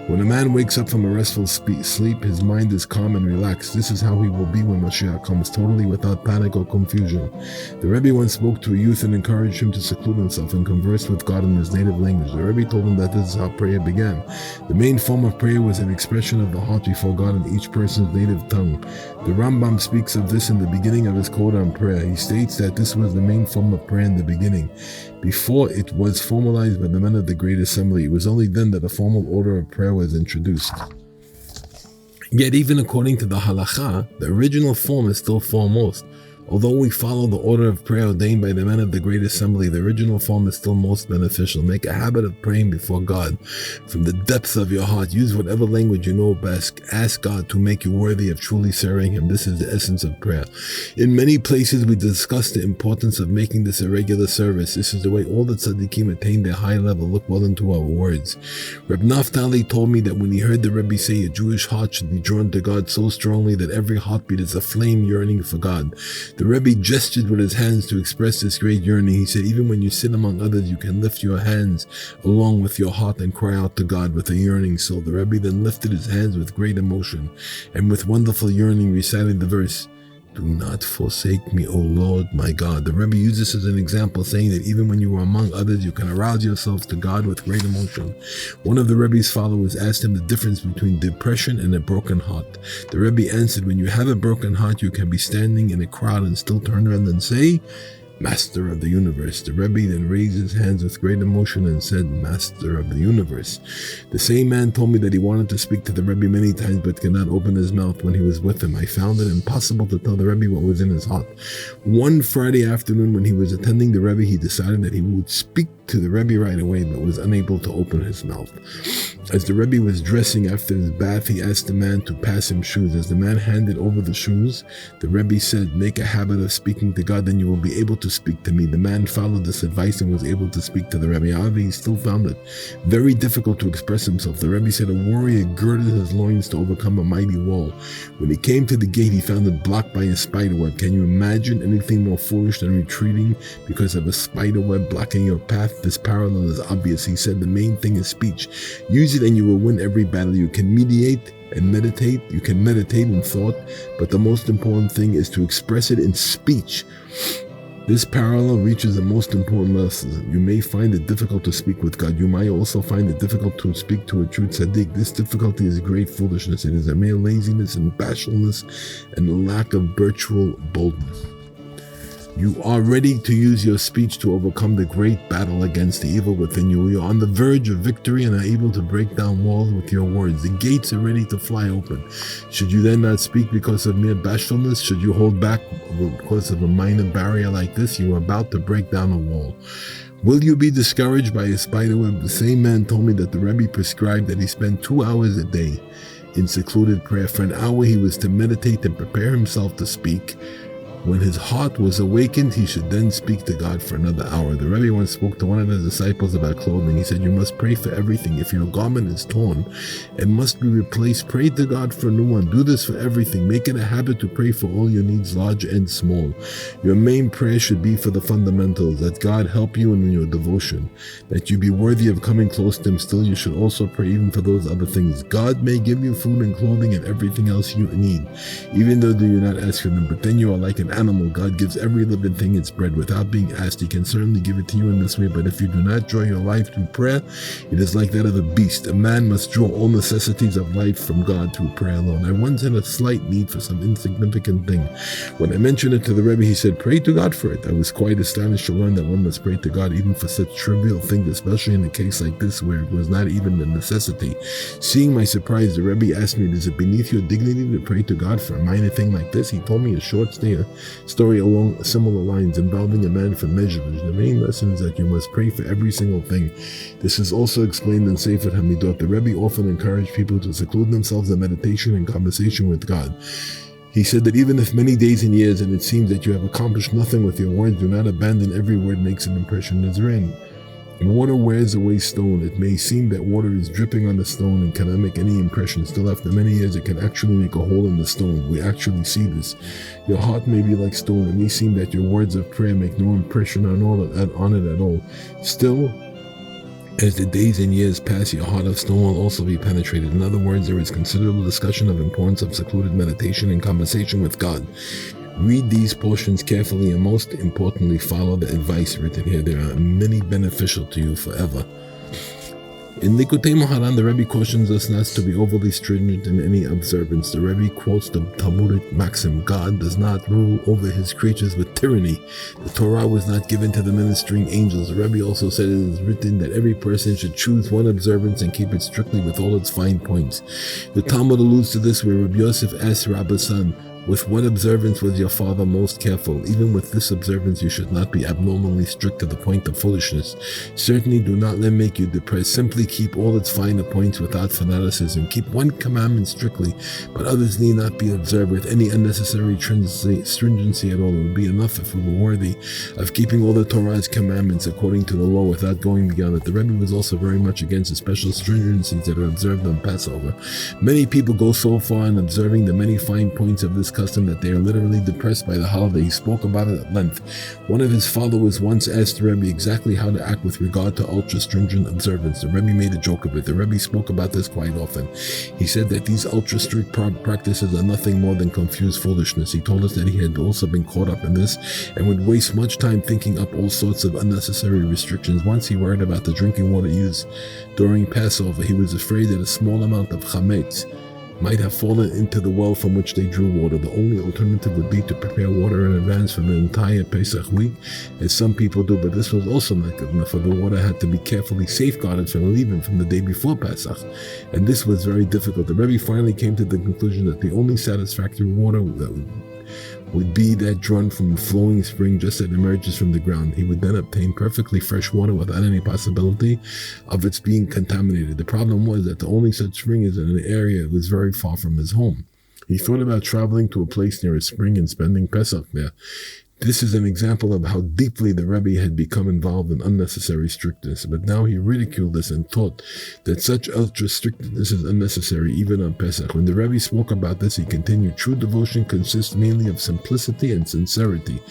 When a man wakes up from a restful sleep, his mind is calm and relaxed. This is how he will be when Mashiach comes, totally without panic or confusion. The Rebbe once spoke to a youth and encouraged him to seclude himself and converse with God in his native language. The Rebbe told him that this is how prayer began. The main form of prayer was an expression of the heart before God in each person's native tongue. The Rambam speaks of this in the beginning of his quote on prayer. He states that this was the main form of prayer in the beginning, before it was formalized by the men of the Great Assembly. It was only then that a formal order of prayer was introduced. Yet even according to the halakha, the original form is still foremost. Although we follow the order of prayer ordained by the men of the Great Assembly, the original form is still most beneficial. Make a habit of praying before God from the depths of your heart. Use whatever language you know best. Ask God to make you worthy of truly serving Him. This is the essence of prayer. In many places we discuss the importance of making this a regular service. This is the way all the tzaddikim attain their high level. Look well into our words. Reb Naftali told me that when he heard the Rebbe say a Jewish heart should be drawn to God so strongly that every heartbeat is a flame yearning for God, the Rebbe gestured with his hands to express this great yearning. He said, even when you sit among others, you can lift your hands along with your heart and cry out to God with a yearning soul. The Rebbe then lifted his hands with great emotion and with wonderful yearning recited the verse, Do not forsake me, O Lord, my God. The Rebbe used this as an example, saying that even when you are among others, you can arouse yourself to God with great emotion. One of the Rebbe's followers asked him the difference between depression and a broken heart. The Rebbe answered, when you have a broken heart, you can be standing in a crowd and still turn around and say, Master of the universe. The Rebbe then raised his hands with great emotion and said, Master of the universe. The same man told me that he wanted to speak to the Rebbe many times but could not open his mouth when he was with him. I found it impossible to tell the Rebbe what was in his heart. One Friday afternoon when he was attending the Rebbe, he decided that he would speak to the Rebbe right away but was unable to open his mouth. As the Rebbe was dressing after his bath, he asked the man to pass him shoes. As the man handed over the shoes, the Rebbe said, make a habit of speaking to God, then you will be able to speak to me. The man followed this advice and was able to speak to the Rebbe. However, he still found it very difficult to express himself. The Rebbe said a warrior girded his loins to overcome a mighty wall. When he came to the gate, he found it blocked by a spider web. Can you imagine anything more foolish than retreating because of a spider web blocking your path? This parallel is obvious. He said the main thing is speech. Use it and you will win every battle. You can mediate and meditate. You can meditate in thought, but the most important thing is to express it in speech. This parallel reaches the most important lesson. You may find it difficult to speak with God. You might also find it difficult to speak to a true tzaddik. This difficulty is great foolishness. It is a mere laziness and bashfulness and a lack of virtual boldness. You are ready to use your speech to overcome the great battle against the evil within you. You are on the verge of victory and are able to break down walls with your words. The gates are ready to fly open. Should you then not speak because of mere bashfulness? Should you hold back because of a minor barrier like this? You are about to break down a wall. Will you be discouraged by a spider web? The same man told me that the Rebbe prescribed that he spend 2 hours a day in secluded prayer. For an hour he was to meditate and prepare himself to speak. When his heart was awakened, he should then speak to God for another hour. The Rebbe once spoke to one of his disciples about clothing. He said, you must pray for everything. If your garment is torn and must be replaced, pray to God for a new one. Do this for everything. Make it a habit to pray for all your needs, large and small. Your main prayer should be for the fundamentals, that God help you in your devotion, that you be worthy of coming close to Him. Still, you should also pray even for those other things. God may give you food and clothing and everything else you need, even though do you not ask for them. But then you are like an animal. God gives every living thing its bread without being asked. He can certainly give it to you in this way, but if you do not draw your life through prayer, it is like that of a beast. A man must draw all necessities of life from God through prayer alone. I once had a slight need for some insignificant thing. When I mentioned it to the Rebbe, he said, pray to God for it. I was quite astonished to learn that one must pray to God even for such trivial things, especially in a case like this where it was not even a necessity. Seeing my surprise, the Rebbe asked me, is it beneath your dignity to pray to God for a minor thing like this? He told me a short story along similar lines involving a man from Mezhevish. The main lesson is that you must pray for every single thing. This is also explained in Sefer Hamidot. The Rebbe often encouraged people to seclude themselves in meditation and conversation with God. He said that even if many days and years and it seems that you have accomplished nothing with your words, do not abandon every word makes an impression as rain. Water wears away stone. It may seem that water is dripping on the stone and cannot make any impression. Still, after many years, it can actually make a hole in the stone. We actually see this. Your heart may be like stone. It may seem that your words of prayer make no impression on it at all. Still, as the days and years pass, your heart of stone will also be penetrated. In other words, there is considerable discussion of importance of secluded meditation and conversation with God. Read these portions carefully and most importantly, follow the advice written here. There are many beneficial to you forever. In Likutei Moharan, the Rebbe cautions us not to be overly stringent in any observance. The Rebbe quotes the Talmudic maxim, God does not rule over his creatures with tyranny. The Torah was not given to the ministering angels. The Rebbe also said it is written that every person should choose one observance and keep it strictly with all its fine points. The Talmud alludes to this where Rabbi Yosef asked Rabbi's son, with what observance was your father most careful? Even with this observance, you should not be abnormally strict to the point of foolishness. Certainly do not let it make you depressed. Simply keep all its finer points without fanaticism. Keep one commandment strictly, but others need not be observed with any unnecessary stringency at all. It would be enough if we were worthy of keeping all the Torah's commandments according to the law without going beyond it. The Rebbe was also very much against the special stringencies that are observed on Passover. Many people go so far in observing the many fine points of this custom that they are literally depressed by the holiday. He spoke about it at length. One of his followers once asked the Rebbe exactly how to act with regard to ultra-stringent observance. The Rebbe made a joke of it. The Rebbe spoke about this quite often. He said that these ultra-strict practices are nothing more than confused foolishness. He told us that he had also been caught up in this and would waste much time thinking up all sorts of unnecessary restrictions. Once he worried about the drinking water used during Passover. He was afraid that a small amount of chametz might have fallen into the well from which they drew water. The only alternative would be to prepare water in advance for the entire Pesach week, as some people do, but this was also not good enough, for the water had to be carefully safeguarded from leaving from the day before Pesach, and this was very difficult. The Rebbe finally came to the conclusion that the only satisfactory water that would be that drawn from a flowing spring just as it emerges from the ground. He would then obtain perfectly fresh water without any possibility of its being contaminated. The problem was that the only such spring is in an area that was very far from his home. He thought about traveling to a place near a spring and spending Pesach there. This is an example of how deeply the Rebbe had become involved in unnecessary strictness, but now he ridiculed this and taught that such ultra-strictness is unnecessary even on Pesach. When the Rebbe spoke about this, he continued, true devotion consists mainly of simplicity and sincerity.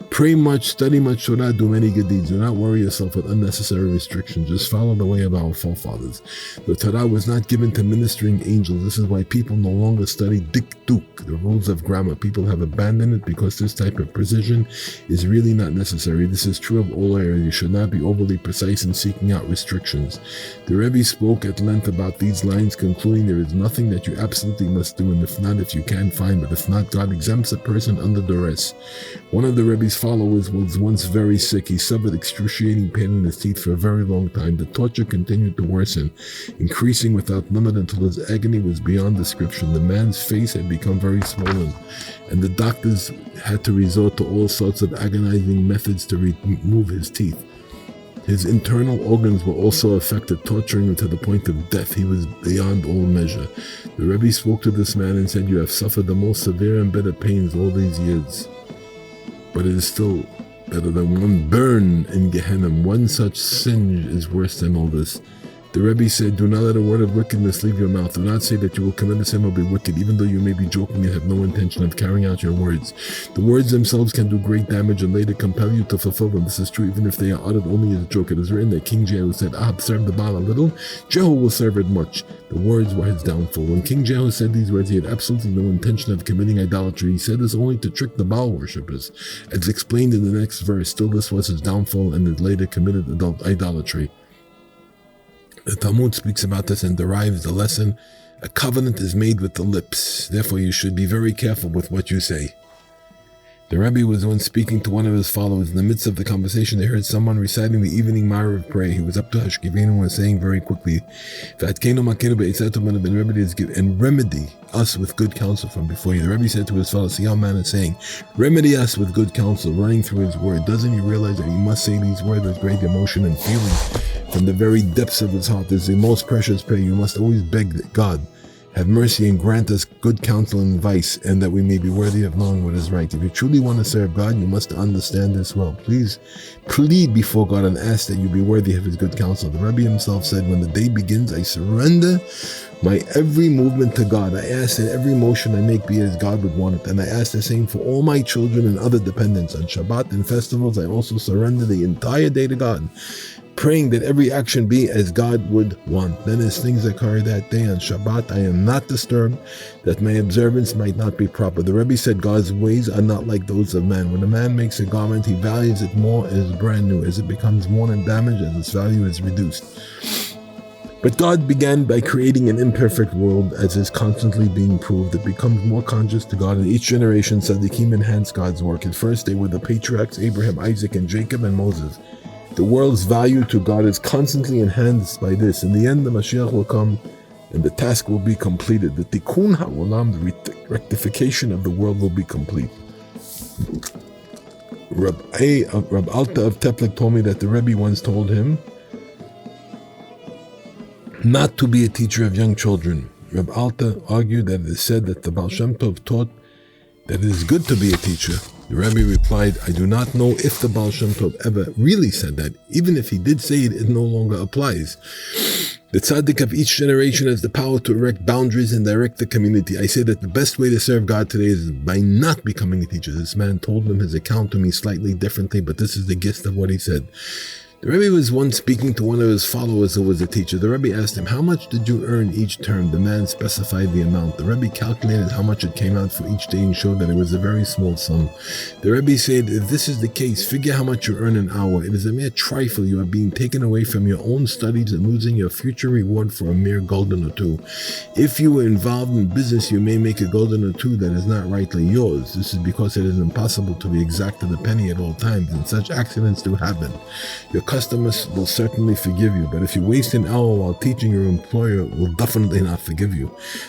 Pray much, study much Torah, do many good deeds. Do not worry yourself with unnecessary restrictions. Just follow the way of our forefathers. The Torah was not given to ministering angels. This is why people no longer study dikduk, the rules of grammar. People have abandoned it because this type of precision is really not necessary. This is true of all areas. You should not be overly precise in seeking out restrictions. The Rebbe spoke at length about these lines, concluding there is nothing that you absolutely must do, and if not, if you can, fine, but if not, God exempts a person under duress. One of the Rebbe's followers was once very sick. He suffered excruciating pain in his teeth for a very long time. The torture continued to worsen, increasing without limit until his agony was beyond description. The man's face had become very swollen, and the doctors had to resort to all sorts of agonizing methods to remove his teeth. His internal organs were also affected, torturing him to the point of death. He was beyond all measure. The Rebbe spoke to this man and said, you have suffered the most severe and bitter pains all these years, but it is still better than one burn in Gehenna. One such singe is worse than all this. The Rebbe said, do not let a word of wickedness leave your mouth. Do not say that you will commit a sin or be wicked, even though you may be joking and have no intention of carrying out your words. The words themselves can do great damage and later compel you to fulfill them. This is true even if they are uttered only as a joke. It is written that King Jehu said, Ahab served the Baal a little, Jehu will serve it much. The words were his downfall. When King Jehu said these words, he had absolutely no intention of committing idolatry. He said this only to trick the Baal worshippers. As explained in the next verse, still this was his downfall, and it later committed idolatry. The Talmud speaks about this and derives the lesson, a covenant is made with the lips, therefore you should be very careful with what you say. The Rebbe was once speaking to one of his followers. In the midst of the conversation, they heard someone reciting the evening Ma'ariv prayer. He was up to Hashkivin and was saying very quickly, and remedy us with good counsel from before you. The Rebbe said to his fellow, see how man is saying, remedy us with good counsel, running through his word. Doesn't he realize that he must say these words with great emotion and feeling from the very depths of his heart? This is the most precious prayer. You must always beg that God have mercy and grant us good counsel and advice, and that we may be worthy of knowing what is right. If you truly want to serve God, you must understand this well. Please plead before God and ask that you be worthy of his good counsel. The Rebbe himself said, when the day begins, I surrender my every movement to God. I ask that every motion I make be as God would want it, and I ask the same for all my children and other dependents. On Shabbat and festivals, I also surrender the entire day to God, praying that every action be as God would want. Then as things occur that day on Shabbat, I am not disturbed, that my observance might not be proper. The Rebbe said God's ways are not like those of man. When a man makes a garment, he values it more as brand new. As it becomes worn and damaged, as its value is reduced. But God began by creating an imperfect world, as is constantly being proved. It becomes more conscious to God. In each generation, Tzaddikim enhance God's work. At first, they were the patriarchs, Abraham, Isaac, and Jacob, and Moses. The world's value to God is constantly enhanced by this. In the end, the Mashiach will come, and the task will be completed. The Tikkun HaOlam, the rectification of the world, will be complete. Rab Alta of Teplik told me that the Rebbe once told him not to be a teacher of young children. Rab Alta argued that it is said that the Baal Shem Tov taught that it is good to be a teacher. The Rebbe replied, I do not know if the Baal Shem Tov ever really said that. Even if he did say it, it no longer applies. The tzaddik of each generation has the power to erect boundaries and direct the community. I say that the best way to serve God today is by not becoming a teacher. This man told him his account to me slightly differently, but this is the gist of what he said. The Rebbe was once speaking to one of his followers who was a teacher. The Rebbe asked him, "How much did you earn each term?" The man specified the amount. The Rebbe calculated how much it came out for each day and showed that it was a very small sum. The Rebbe said, "If this is the case, figure how much you earn an hour. It is a mere trifle. You are being taken away from your own studies and losing your future reward for a mere gulden or two. If you were involved in business, you may make a gulden or two that is not rightly yours. This is because it is impossible to be exact to the penny at all times, and such accidents do happen. Your customers will certainly forgive you, but if you waste an hour while teaching, your employer will definitely not forgive you."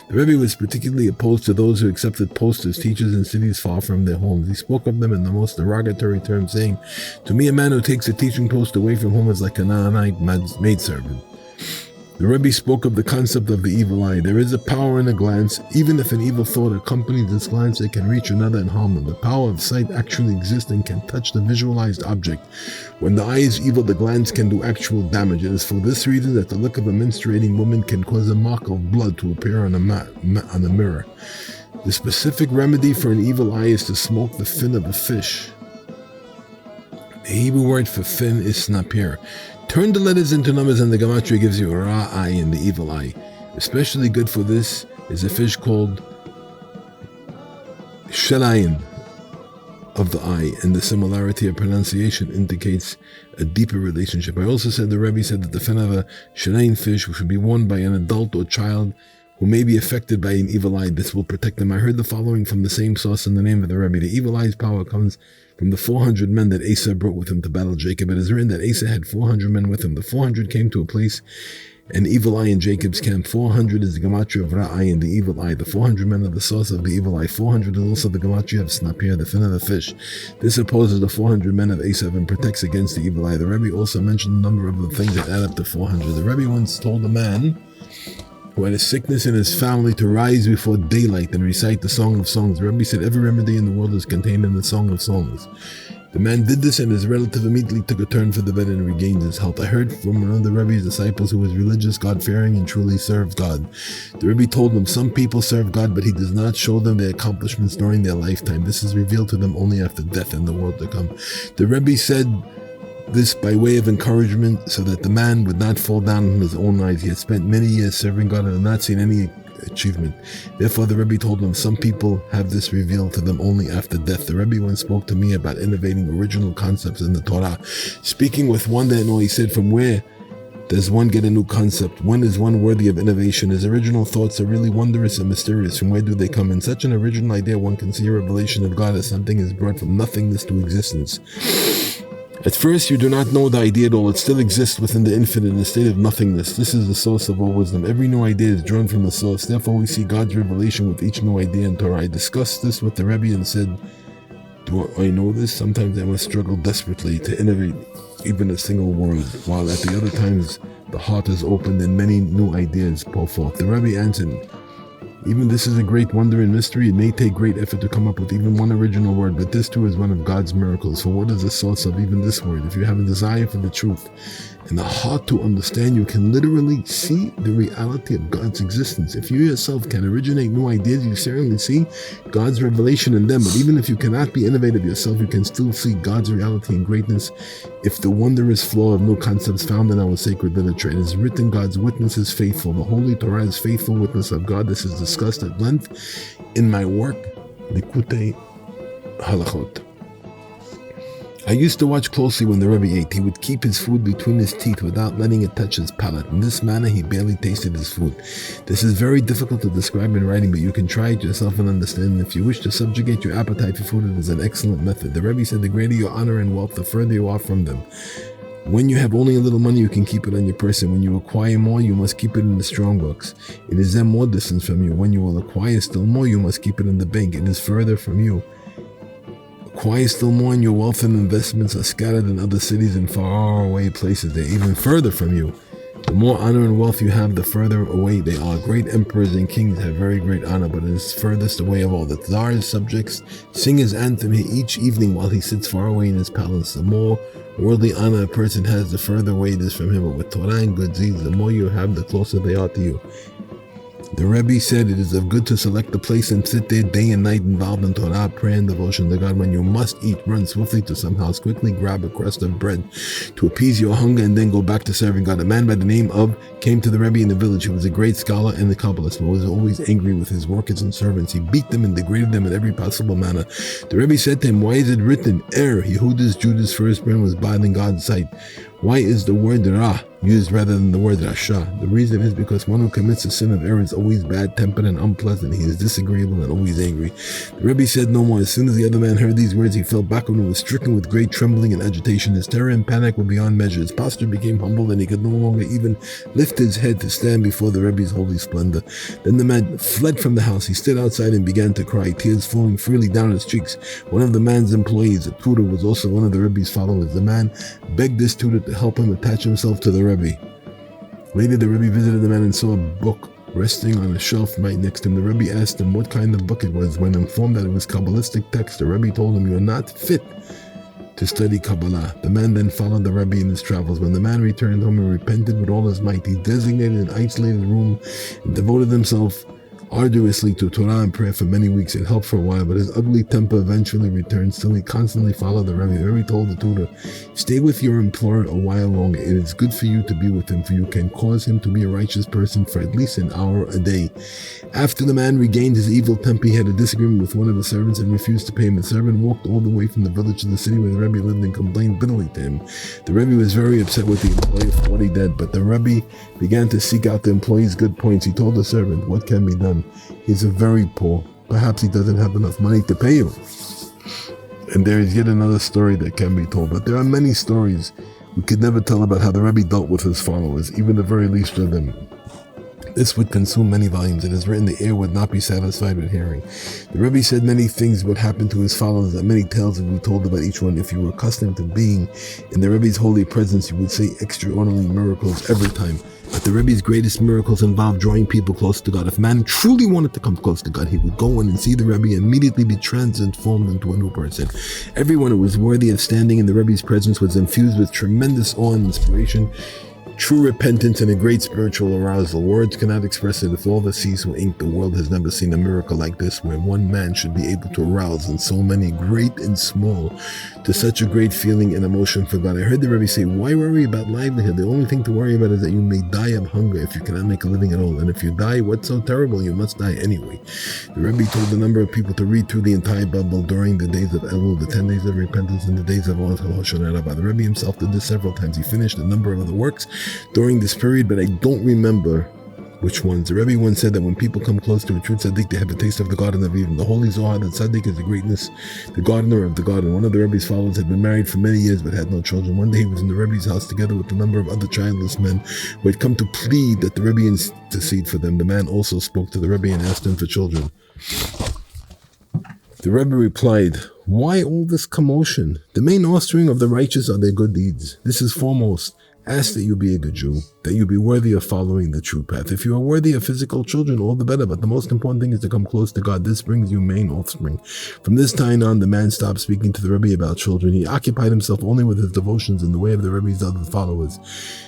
The Rebbe was particularly opposed to those who accepted posts as teachers in cities far from their homes. He spoke of them in the most derogatory terms, saying, "To me, a man who takes a teaching post away from home is like a Naanite maidservant." The Rebbe spoke of the concept of the evil eye. There is a power in a glance. Even if an evil thought accompanies this glance, it can reach another and harm them. The power of sight actually exists and can touch the visualized object. When the eye is evil, the glance can do actual damage. It is for this reason that the look of a menstruating woman can cause a mark of blood to appear on a mirror. The specific remedy for an evil eye is to smoke the fin of a fish. The Hebrew word for fin is snapir. Turn the letters into numbers and the gematria gives you a ra'ayin, the evil eye. Especially good for this is a fish called shalayin of the eye, and the similarity of pronunciation indicates a deeper relationship. I also said the Rebbe said that the fin of a shalayin fish should be worn by an adult or child who may be affected by an evil eye. This will protect them. I heard the following from the same source in the name of the Rebbe. The evil eye's power comes from the 400 men that Asa brought with him to battle Jacob. It is written that Asa had 400 men with him. The 400 came to a place, an evil eye in Jacob's camp. 400 is the gematria of Ra'ayin, the evil eye. The 400 men are the source of the evil eye. 400 is also the gematria of Snapir, the fin of the fish. This opposes the 400 men of Esav and protects against the evil eye. The Rebbe also mentioned a number of the things that add up to 400. The Rebbe once told a man who had a sickness in his family to rise before daylight and recite the Song of Songs. The Rebbe said every remedy in the world is contained in the Song of Songs. The man did this and his relative immediately took a turn for the better and regained his health. I heard from one of the Rebbe's disciples who was religious, God-fearing, and truly served God. The Rebbe told him some people serve God, but he does not show them their accomplishments during their lifetime. This is revealed to them only after death and the world to come. The Rebbe said this by way of encouragement so that the man would not fall down on his own eyes. He had spent many years serving God and had not seen any achievement. Therefore, the Rebbe told him some people have this revealed to them only after death. The Rebbe once spoke to me about innovating original concepts in the Torah. Speaking with wonder and awe, he said, "From where does one get a new concept? When is one worthy of innovation? His original thoughts are really wondrous and mysterious. From where do they come? In such an original idea, one can see a revelation of God as something is brought from nothingness to existence. At first, you do not know the idea at all. It still exists within the infinite in a state of nothingness. This is the source of all wisdom. Every new idea is drawn from the source. Therefore, we see God's revelation with each new idea in Torah." I discussed this with the Rebbe and said, "Do I know this? Sometimes I must struggle desperately to innovate even a single word, while at the other times the heart is opened and many new ideas pour forth." The Rebbe answered, "Even this is a great wonder and mystery. It may take great effort to come up with even one original word, but this too is one of God's miracles. For what is the source of even this word? If you have a desire for the truth and a heart to understand, you can literally see the reality of God's existence. If you yourself can originate new ideas, you certainly see God's revelation in them. But even if you cannot be innovative yourself, you can still see God's reality and greatness if the wondrous flow of new concepts found in our sacred literature. It is written, God's witness is faithful. The Holy Torah is faithful witness of God. This is discussed at length in my work, Likutei Halachot. I used to watch closely when the Rebbe ate. He would keep his food between his teeth without letting it touch his palate. In this manner, he barely tasted his food. This is very difficult to describe in writing, but you can try it yourself and understand. If you wish to subjugate your appetite for food, it is an excellent method. The Rebbe said the greater your honor and wealth, the further you are from them. When you have only a little money, you can keep it on your person. When you acquire more, you must keep it in the strong box. It is then more distance from you. When you will acquire still more, you must keep it in the bank. It is further from you. Acquire still more, and your wealth and investments are scattered in other cities and far away places. They are even further from you. The more honor and wealth you have, the further away they are. Great emperors and kings have very great honor, but it is furthest away of all. The Tsar's subjects sing his anthem each evening while he sits far away in his palace. The more Worldly honor a person has, the further away it is from him, but with Torah and good deeds, the more you have, the closer they are to you. The Rebbe said it is of good to select a place and sit there day and night involved in Torah, prayer, and devotion to God. When you must eat, run swiftly to some house, quickly grab a crust of bread to appease your hunger, and then go back to serving God. A man by the name of came to the Rebbe in the village. He was a great scholar and a Kabbalist, but was always angry with his workers and servants. He beat them and degraded them in every possible manner. The Rebbe said to him, "Why is it written, Yehuda's Judah's firstborn was bad in God's sight? Why is the word Ra used rather than the word Rasha? The reason is because one who commits a sin of error is always bad-tempered and unpleasant. He is disagreeable and always angry." The Rebbe said no more. As soon as the other man heard these words, he fell backward and was stricken with great trembling and agitation. His terror and panic were beyond measure. His posture became humbled, and he could no longer even lift his head to stand before the Rebbe's holy splendor. Then the man fled from the house. He stood outside and began to cry, tears flowing freely down his cheeks. One of the man's employees, a tutor, was also one of the Rebbe's followers. The man begged this tutor to help him attach himself to the Rebbe. Later, the Rebbe visited the man and saw a book resting on a shelf right next to him. The Rebbe asked him what kind of book it was. When informed that it was Kabbalistic text, the Rebbe told him, "You are not fit to study Kabbalah." The man then followed the Rebbe in his travels. When the man returned home, he repented with all his might. He designated an isolated room and devoted himself arduously to Torah and prayer for many weeks. It helped for a while, but his ugly temper eventually returned. Still, he constantly followed the Rebbe. The Rebbe told the tutor, "Stay with your employer a while longer. It is good for you to be with him, for you can cause him to be a righteous person for at least an hour a day." After the man regained his evil temper, he had a disagreement with one of the servants and refused to pay him. The servant walked all the way from the village to the city where the Rebbe lived and complained bitterly to him. The Rebbe was very upset with the employee for what he did, but the Rebbe began to seek out the employee's good points. He told the servant, "What can be done? He's a very poor. Perhaps he doesn't have enough money to pay you." And there is yet another story that can be told, but there are many stories we could never tell about how the Rebbe dealt with his followers, even the very least of them. This would consume many volumes. It is written the ear would not be satisfied with hearing. The Rebbe said many things would happen to his followers, and many tales would be told about each one. If you were accustomed to being in the Rebbe's holy presence, you would say extraordinary miracles every time. But the Rebbe's greatest miracles involved drawing people close to God. If man truly wanted to come close to God, he would go in and see the Rebbe and immediately be transformed into a new person. Everyone who was worthy of standing in the Rebbe's presence was infused with tremendous awe and inspiration, true repentance, and a great spiritual arousal. Words cannot express it. If all the seas were ink, the world has never seen a miracle like this, where one man should be able to arouse in so many, great and small, to such a great feeling and emotion for God. I heard the Rebbe say, "Why worry about livelihood? The only thing to worry about is that you may die of hunger if you cannot make a living at all. And if you die, what's so terrible? You must die anyway." The Rebbe told a number of people to read through the entire Bible during the days of Elul, the 10 days of repentance, and the days of Rosh Hashanah. The Rebbe himself did this several times. He finished a number of other works during this period, but I don't remember which ones. The Rebbe once said that when people come close to a true tzaddik, they have a taste of the Garden of Eden. The Holy Zohar, the tzaddik is the greatness, the gardener of the garden. One of the Rebbe's followers had been married for many years but had no children. One day he was in the Rebbe's house together with a number of other childless men who had come to plead that the Rebbe intercede for them. The man also spoke to the Rebbe and asked him for children. The Rebbe replied, "Why all this commotion? The main offspring of the righteous are their good deeds. This is foremost. Ask that you be a good Jew, that you be worthy of following the true path. If you are worthy of physical children, all the better, but the most important thing is to come close to God. This brings you main offspring." From this time on, the man stopped speaking to the Rebbe about children. He occupied himself only with his devotions in the way of the Rebbe's other followers.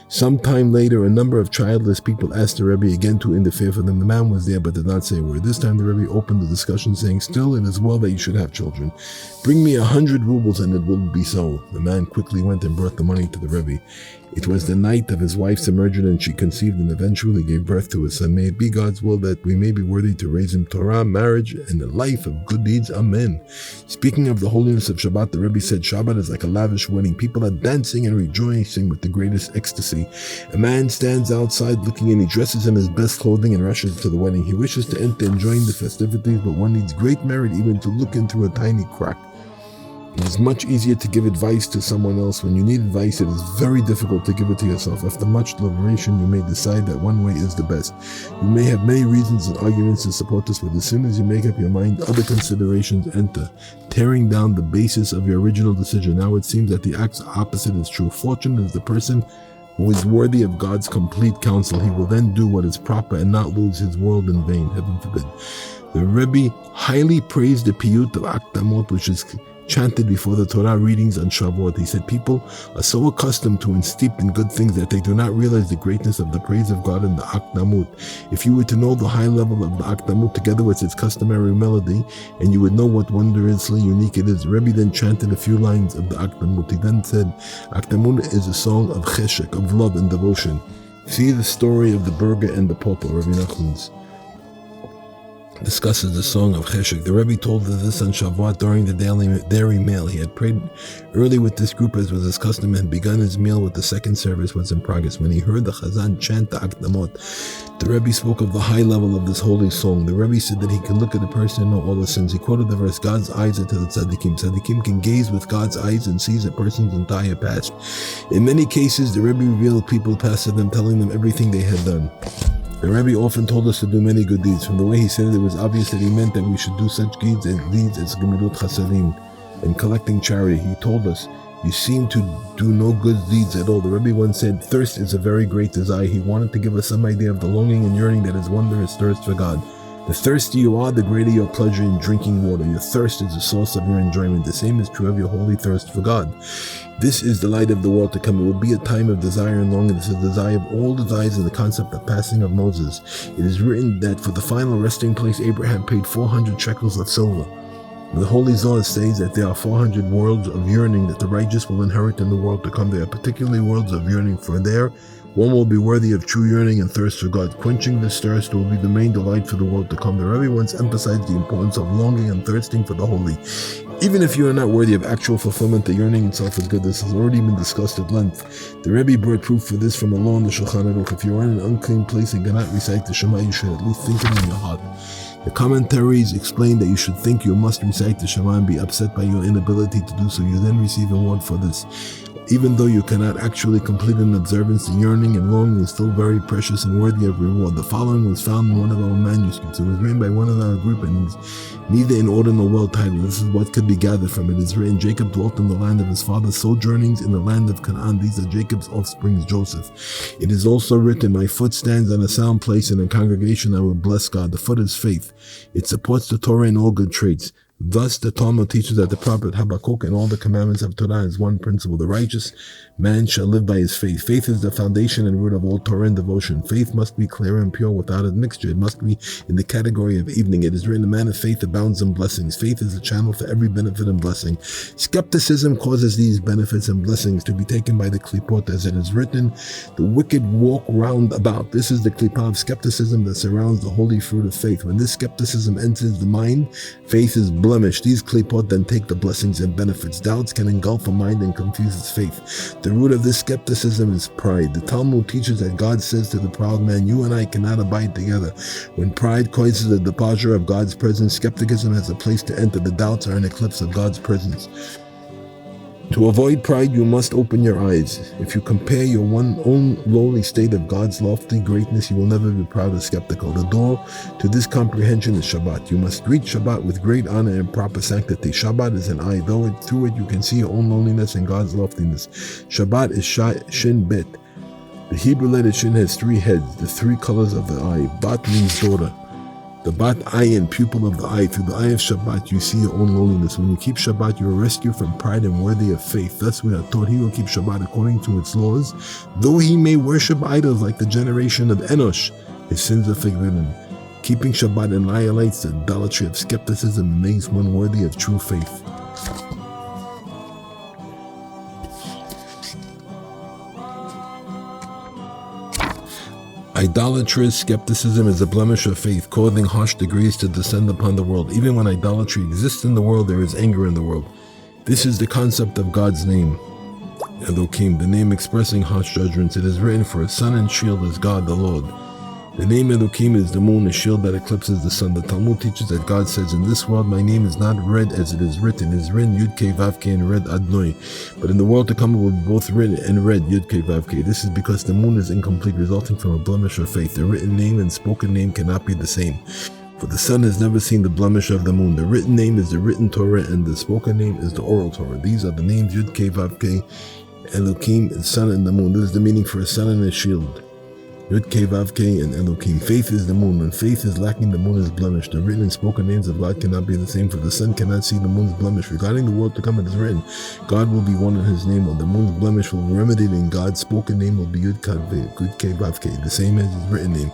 Some time later, a number of childless people asked the Rebbe again to interfere for them. The man was there but did not say a word. This time the Rebbe opened the discussion, saying, "Still, it is well that you should have children. Bring me 100 rubles and it will be so." The man quickly went and brought the money to the Rebbe. It was the night of his wife's emergence, and she conceived and eventually gave birth to a son. May it be God's will that we may be worthy to raise him Torah, marriage, and a life of good deeds. Amen. Speaking of the holiness of Shabbat, the Rebbe said, "Shabbat is like a lavish wedding. People are dancing and rejoicing with the greatest ecstasy. A man stands outside looking in. He dresses in his best clothing and rushes to the wedding. He wishes to enter and join the festivities, but one needs great merit even to look in through a tiny crack. It is much easier to give advice to someone else. When you need advice, it is very difficult to give it to yourself. After much deliberation, you may decide that one way is the best. You may have many reasons and arguments to support this, but as soon as you make up your mind, other considerations enter, tearing down the basis of your original decision. Now it seems that the opposite is true. Fortunate is the person who is worthy of God's complete counsel. He will then do what is proper and not lose his world in vain. Heaven forbid. The Rebbe highly praised the piyut of Akdamot, which is chanted before the Torah readings on Shavuot. He said, people are so accustomed to and steeped in good things that they do not realize the greatness of the praise of God in the Akdamut. If you were to know the high level of the Akdamut together with its customary melody, and you would know what wondrously unique it is. Rebbe then chanted a few lines of the Akdamut. He then said, Akdamut is a song of cheshek, of love and devotion. See the story of the burger and the pauper, Rabbi Nachmans discusses the song of Cheshek. The Rebbe told us this on Shavuot during the dairy meal. He had prayed early with this group as was his custom and begun his meal with the second service was in progress. When he heard the Chazan chant the Akdamot, the Rebbe spoke of the high level of this holy song. The Rebbe said that he can look at a person and know all the sins. He quoted the verse, God's eyes are to the tzaddikim. Tzaddikim can gaze with God's eyes and sees a person's entire past. In many cases, the Rebbe revealed people past to them, telling them everything they had done. The Rebbe often told us to do many good deeds. From the way he said it was obvious that he meant that we should do such deeds as Gemilut Chasadim and collecting charity. He told us, you seem to do no good deeds at all. The Rebbe once said, thirst is a very great desire. He wanted to give us some idea of the longing and yearning that is wondrous thirst for God. The thirstier you are, the greater your pleasure in drinking water. Your thirst is the source of your enjoyment. The same is true of your holy thirst for God. This is the light of the world to come. It will be a time of desire and longing. This is the desire of all desires in the concept of passing of Moses. It is written that for the final resting place, Abraham paid 400 shekels of silver. The Holy Zohar says that there are 400 worlds of yearning that the righteous will inherit in the world to come. There are particularly worlds of yearning, for there one will be worthy of true yearning and thirst for God. Quenching this thirst will be the main delight for the world to come. The Rebbe once emphasized the importance of longing and thirsting for the holy. Even if you are not worthy of actual fulfillment, the yearning itself is good. This has already been discussed at length. The Rebbe brought proof for this from a law in the Shulchan Aruch. If you are in an unclean place and cannot recite the Shema, you should at least think it in your heart. The commentaries explain that you should think you must recite the Shema and be upset by your inability to do so. You then receive a reward for this. Even though you cannot actually complete an observance, the yearning and longing is still very precious and worthy of reward. The following was found in one of our manuscripts. It was written by one of our group and is neither in order nor well titled. This is what could be gathered from it. It is written, Jacob dwelt in the land of his father's sojournings in the land of Canaan. These are Jacob's offsprings, Joseph. It is also written, my foot stands on a sound place in a congregation I will bless God. The foot is faith. It supports the Torah in all good traits. Thus, the Talmud teaches that the prophet Habakkuk and all the commandments of Torah is one principle. The righteous man shall live by his faith. Faith is the foundation and root of all Torah and devotion. Faith must be clear and pure without admixture. It must be in the category of evening. It is written, a man of faith abounds in blessings. Faith is a channel for every benefit and blessing. Skepticism causes these benefits and blessings to be taken by the klipot. As it is written, the wicked walk round about. This is the klipah of skepticism that surrounds the holy fruit of faith. When this skepticism enters the mind, faith is blemished. These klipot then take the blessings and benefits. Doubts can engulf a mind and confuse its faith. The root of this skepticism is pride. The Talmud teaches that God says to the proud man, you and I cannot abide together. When pride causes the departure of God's presence, skepticism has a place to enter. The doubts are an eclipse of God's presence. To avoid pride, you must open your eyes. If you compare your own lowly state of God's lofty greatness, you will never be proud or skeptical. The door to this comprehension is Shabbat. You must greet Shabbat with great honor and proper sanctity. Shabbat is an eye. Through it you can see your own loneliness and God's loftiness. Shabbat is Shin Bet. The Hebrew letter Shin has three heads, the three colors of the eye. Bat means daughter. The bat ayin, pupil of the eye. Through the eye of Shabbat, you see your own loneliness. When you keep Shabbat, you are rescued from pride and worthy of faith. Thus we are taught he will keep Shabbat according to its laws. Though he may worship idols like the generation of Enosh, his sins are forgiven. Keeping Shabbat annihilates the idolatry of skepticism and makes one worthy of true faith. Idolatrous skepticism is a blemish of faith, causing harsh degrees to descend upon the world. Even when idolatry exists in the world, there is anger in the world. This is the concept of God's name, Elohim, the name expressing harsh judgments. It is written, for a sun and shield is God the Lord. The name Elohim is the moon, a shield that eclipses the sun. The Talmud teaches that God says, in this world my name is not read as it is written. It is written Yud-Kei Vav-Kei and read Adnoi. But in the world to come it will be both written and read Yud-Kei Vav-Kei. This is because the moon is incomplete, resulting from a blemish of faith. The written name and spoken name cannot be the same. For the sun has never seen the blemish of the moon. The written name is the written Torah and the spoken name is the oral Torah. These are the names Yud-Kei Vav-Kei, Elohim, and sun and the moon. This is the meaning for a sun and a shield. Yud Kei Vav Kei and Elohim. Faith is the moon. When faith is lacking, the moon is blemished. The written and spoken names of God cannot be the same, for the sun cannot see the moon's blemish. Regarding the world to come, it is written, God will be one in his name. When the moon's blemish will be remedied, in God's spoken name will be Yud Kei Vav Kei, the same as his written name.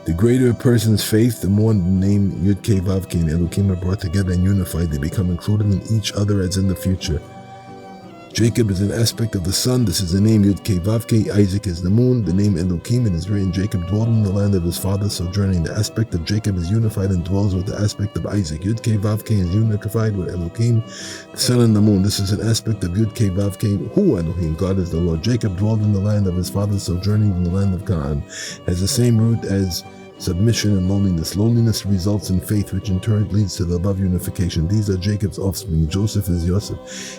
The greater a person's faith, the more the name Yud Kei Vav Kei and Elohim are brought together and unified. They become included in each other as in the future. Jacob is an aspect of the sun. This is the name Yud Kei Vav Kei. Isaac is the moon. The name Elohim, it is written, Jacob dwelt in the land of his father, sojourning. The aspect of Jacob is unified and dwells with the aspect of Isaac. Yud Kei Vav Kei is unified with Elohim, the sun and the moon. This is an aspect of Yud Kei Vav Kei. Hu Elohim, God is the Lord. Jacob dwelled in the land of his father, sojourning in the land of Canaan. Has the same root as submission and loneliness. Loneliness results in faith, which in turn leads to the above unification. These are Jacob's offspring. Joseph is Yosef.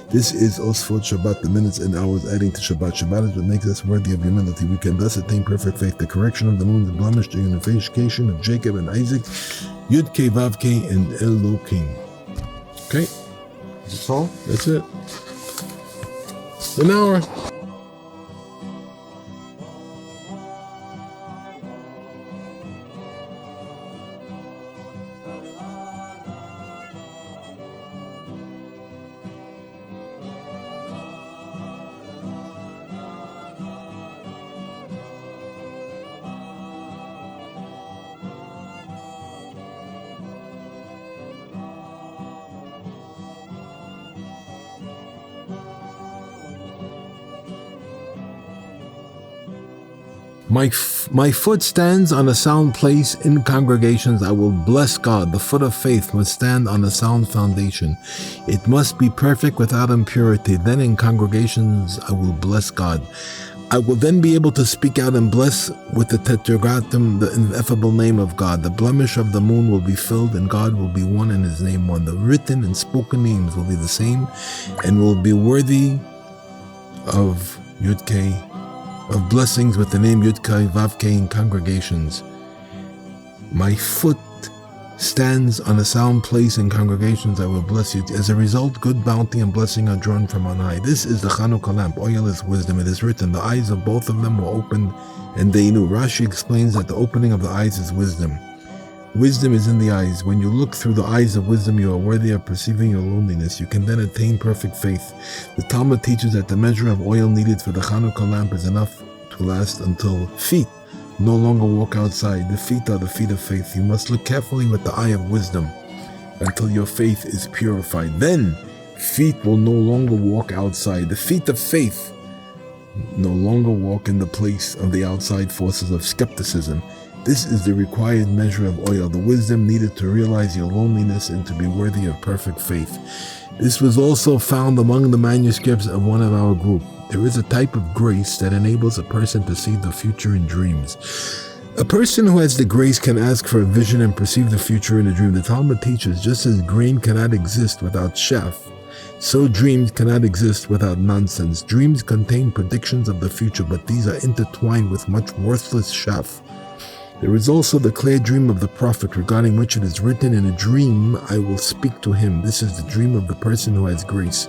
This is Osfot Shabbat, the minutes and hours adding to Shabbat. Shabbat is what makes us worthy of humility. We can thus attain perfect faith. The correction of the moon's blemish, the unification of Jacob and Isaac, Yud Kei Vav Kei and Elohim. Okay, That's all? that's it. An hour. My foot stands on a sound place in congregations. I will bless God. The foot of faith must stand on a sound foundation. It must be perfect without impurity. Then in congregations I will bless God. I will then be able to speak out and bless with the tetragrammaton, the ineffable name of God. The blemish of the moon will be filled, and God will be one and his name one. The written and spoken names will be the same and will be worthy of Yud Kei, of blessings with the name Yud Kei Vav Kei in congregations. My foot stands on a sound place in congregations. I will bless you. As a result, good bounty and blessing are drawn from on high. This is the Chanukah lamp. Oil is wisdom. It is written, the eyes of both of them were opened, and they knew. Rashi explains that the opening of the eyes is wisdom. Wisdom is in the eyes. When you look through the eyes of wisdom, you are worthy of perceiving your loneliness. You can then attain perfect faith. The Talmud teaches that the measure of oil needed for the Chanukah lamp is enough to last until feet no longer walk outside. The feet are the feet of faith. You must look carefully with the eye of wisdom until your faith is purified. Then feet will no longer walk outside. The feet of faith no longer walk in the place of the outside forces of skepticism. This is the required measure of oil, the wisdom needed to realize your loneliness and to be worthy of perfect faith. This was also found among the manuscripts of one of our group. There is a type of grace that enables a person to see the future in dreams. A person who has the grace can ask for a vision and perceive the future in a dream. The Talmud teaches, just as grain cannot exist without chaff, so dreams cannot exist without nonsense. Dreams contain predictions of the future, but these are intertwined with much worthless chaff. There is also the clear dream of the prophet, regarding which it is written, in a dream I will speak to him. This is the dream of the person who has grace.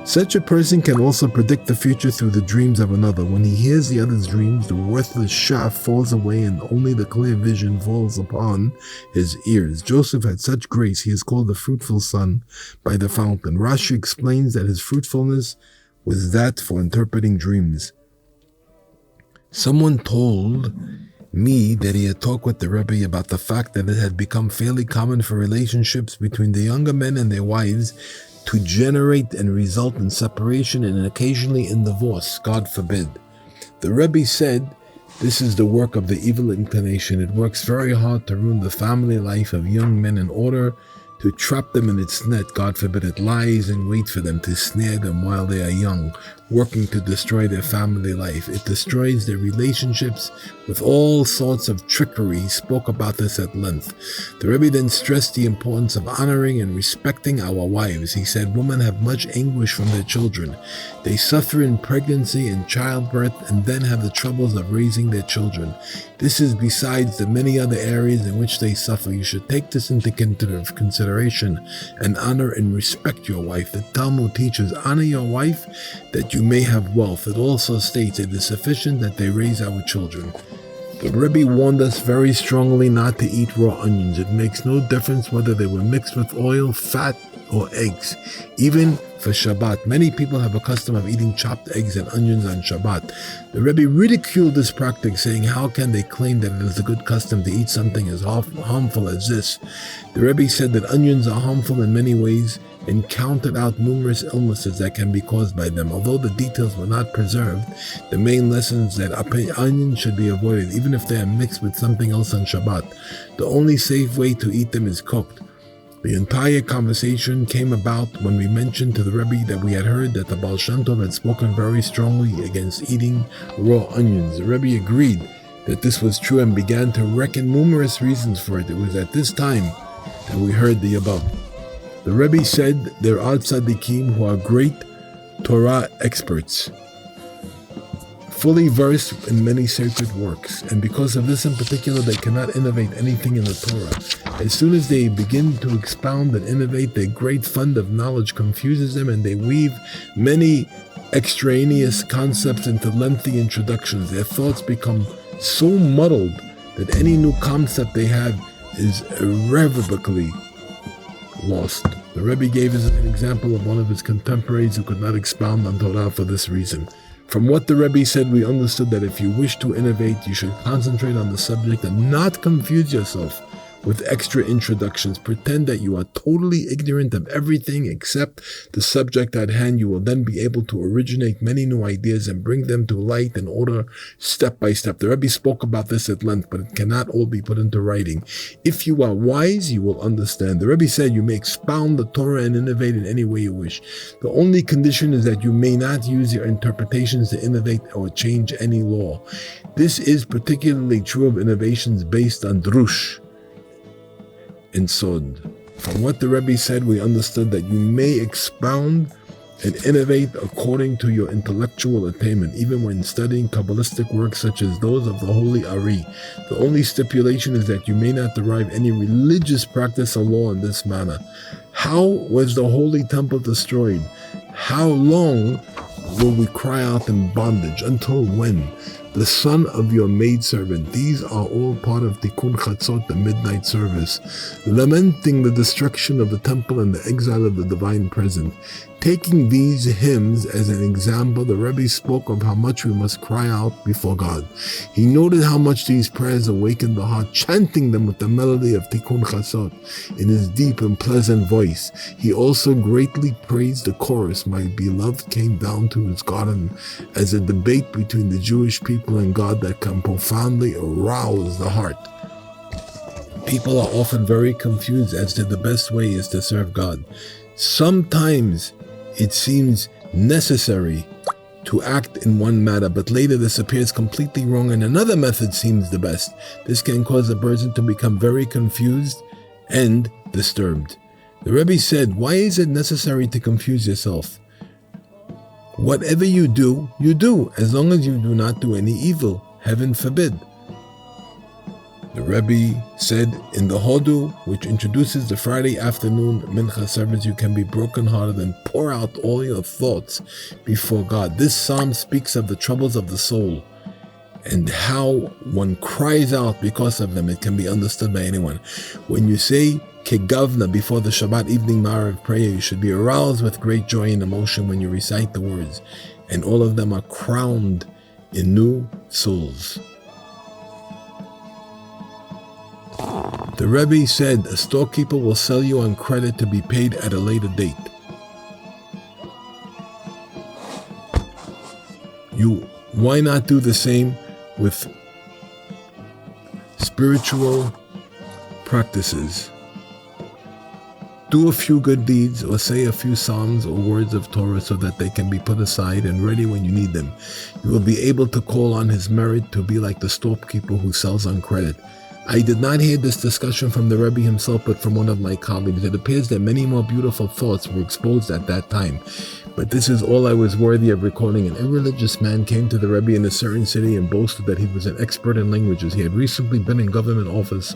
Such a person can also predict the future through the dreams of another. When he hears the other's dreams, the worthless chaff falls away and only the clear vision falls upon his ears. Joseph had such grace, he is called the fruitful son by the fountain. Rashi explains that his fruitfulness was that for interpreting dreams. Someone told me that he had talked with the Rebbe about the fact that it had become fairly common for relationships between the younger men and their wives to generate and result in separation and occasionally in divorce, God forbid. The Rebbe said, this is the work of the evil inclination. It works very hard to ruin the family life of young men in order to trap them in its net. God forbid, it lies in wait for them to snare them while they are young, working to destroy their family life. It destroys their relationships with all sorts of trickery. He spoke about this at length. The Rebbe then stressed the importance of honoring and respecting our wives. He said, women have much anguish from their children. They suffer in pregnancy and childbirth and then have the troubles of raising their children. This is besides the many other areas in which they suffer. You should take this into consideration and honor and respect your wife. The Talmud teaches, honor your wife that you may have wealth. It also states it is sufficient that they raise our children. The Rebbe warned us very strongly not to eat raw onions. It makes no difference whether they were mixed with oil, fat, or eggs. Even for Shabbat, many people have a custom of eating chopped eggs and onions on Shabbat. The Rebbe ridiculed this practice, saying, how can they claim that it is a good custom to eat something as harmful as this? The Rebbe said that onions are harmful in many ways and counted out numerous illnesses that can be caused by them. Although the details were not preserved, the main lesson is that onions should be avoided, even if they are mixed with something else on Shabbat. The only safe way to eat them is cooked. The entire conversation came about when we mentioned to the Rebbe that we had heard that the Baal Shem Tov had spoken very strongly against eating raw onions. The Rebbe agreed that this was true and began to reckon numerous reasons for it. It was at this time that we heard the above. The Rebbe said there are tzaddikim who are great Torah experts, fully versed in many sacred works, and because of this in particular, they cannot innovate anything in the Torah. As soon as they begin to expound and innovate, their great fund of knowledge confuses them, and they weave many extraneous concepts into lengthy introductions. Their thoughts become so muddled that any new concept they have is irrevocably lost. The Rebbe gave us an example of one of his contemporaries who could not expound on Torah for this reason. From what the Rebbe said, we understood that if you wish to innovate, you should concentrate on the subject and not confuse yourself with extra introductions. Pretend that you are totally ignorant of everything except the subject at hand. You will then be able to originate many new ideas and bring them to light in order step by step. The Rebbe spoke about this at length, but it cannot all be put into writing. If you are wise, you will understand. The Rebbe said you may expound the Torah and innovate in any way you wish. The only condition is that you may not use your interpretations to innovate or change any law. This is particularly true of innovations based on drush and sod. From what the Rebbe said, we understood that you may expound and innovate according to your intellectual attainment, even when studying Kabbalistic works such as those of the Holy Ari. The only stipulation is that you may not derive any religious practice or law in this manner. How was the Holy Temple destroyed? How long will we cry out in bondage? Until when? The son of your maidservant. These are all part of Tikkun Chatzot, the midnight service, lamenting the destruction of the temple and the exile of the divine presence. Taking these hymns as an example, the Rebbe spoke of how much we must cry out before God. He noted how much these prayers awakened the heart, chanting them with the melody of Tikkun Chatzot in his deep and pleasant voice. He also greatly praised the chorus, "My beloved came down to his garden," as a debate between the Jewish people and God that can profoundly arouse the heart. People are often very confused as to the best way is to serve God. Sometimes it seems necessary to act in one matter, but later this appears completely wrong and another method seems the best. This can cause a person to become very confused and disturbed. The Rebbe said, why is it necessary to confuse yourself? Whatever you do, as long as you do not do any evil. Heaven forbid. The Rebbe said, in the Hodu, which introduces the Friday afternoon Mincha service, you can be brokenhearted and pour out all your thoughts before God. This psalm speaks of the troubles of the soul and how one cries out because of them. It can be understood by anyone. When you say Kegavna before the Shabbat evening Ma'ariv prayer, you should be aroused with great joy and emotion when you recite the words, and all of them are crowned in new souls. The Rebbe said a storekeeper will sell you on credit to be paid at a later date. Why not do the same with spiritual practices? Do a few good deeds or say a few psalms or words of Torah so that they can be put aside and ready when you need them. You will be able to call on his merit to be like the storekeeper who sells on credit. I did not hear this discussion from the Rebbe himself, but from one of my colleagues. It appears that many more beautiful thoughts were exposed at that time. But this is all I was worthy of recording. An irreligious man came to the Rebbe in a certain city and boasted that he was an expert in languages. He had recently been in government office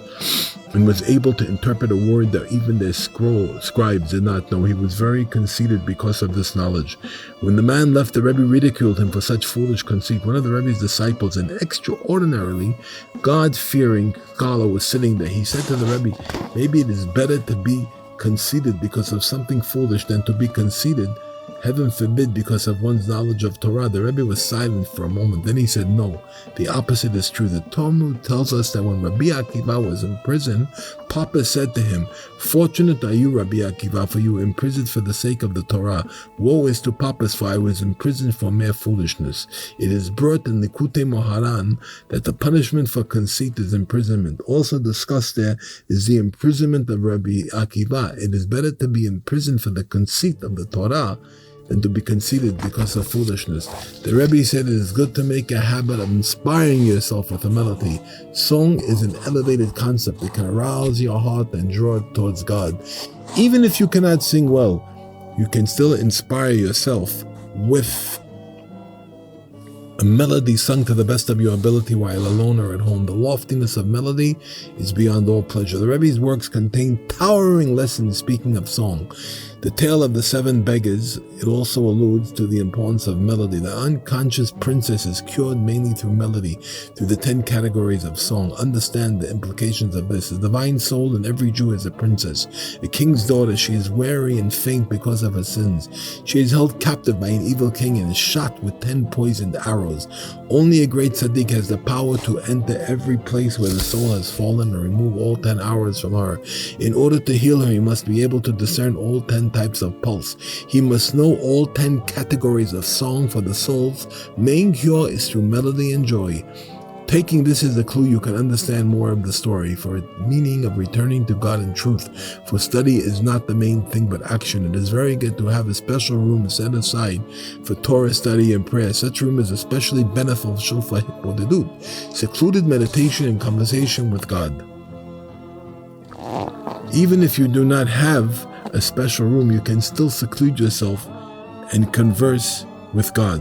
and was able to interpret a word that even their scribes did not know. He was very conceited because of this knowledge. When the man left, the Rebbe ridiculed him for such foolish conceit. One of the Rebbe's disciples, an extraordinarily God-fearing scholar, was sitting there. He said to the Rebbe, maybe it is better to be conceited because of something foolish than to be conceited, heaven forbid, because of one's knowledge of Torah. The Rebbe was silent for a moment. Then he said, no, the opposite is true. The Talmud tells us that when Rabbi Akiva was in prison, Papa said to him, fortunate are you, Rabbi Akiva, for you were imprisoned for the sake of the Torah. Woe is to Papa's, for I was imprisoned for mere foolishness. It is brought in the haran that the punishment for conceit is imprisonment. Also discussed there is the imprisonment of Rabbi Akiva. It is better to be imprisoned for the conceit of the Torah than to be conceited because of foolishness. The Rebbe said it is good to make a habit of inspiring yourself with a melody. Song is an elevated concept. It can arouse your heart and draw it towards God. Even if you cannot sing well, you can still inspire yourself with a melody sung to the best of your ability while alone or at home. The loftiness of melody is beyond all pleasure. The Rebbe's works contain towering lessons speaking of song. The tale of the 7 beggars, it also alludes to the importance of melody. The unconscious princess is cured mainly through melody, through the 10 categories of song. Understand the implications of this. The divine soul in every Jew is a princess, a king's daughter. She is weary and faint because of her sins. She is held captive by an evil king and is shot with 10 poisoned arrows. Only a great tzaddik has the power to enter every place where the soul has fallen and remove all 10 arrows from her. In order to heal her, he must be able to discern all 10 types of pulse. He must know all 10 categories of song, for the soul's main cure is through melody and joy. Taking this as a clue, you can understand more of the story, for its meaning of returning to God in truth. For study is not the main thing, but action. It is very good to have a special room set aside for Torah study and prayer. Such room is especially beneficial for hitbodedut, secluded meditation and conversation with God. Even if you do not have a special room, you can still seclude yourself and converse with God.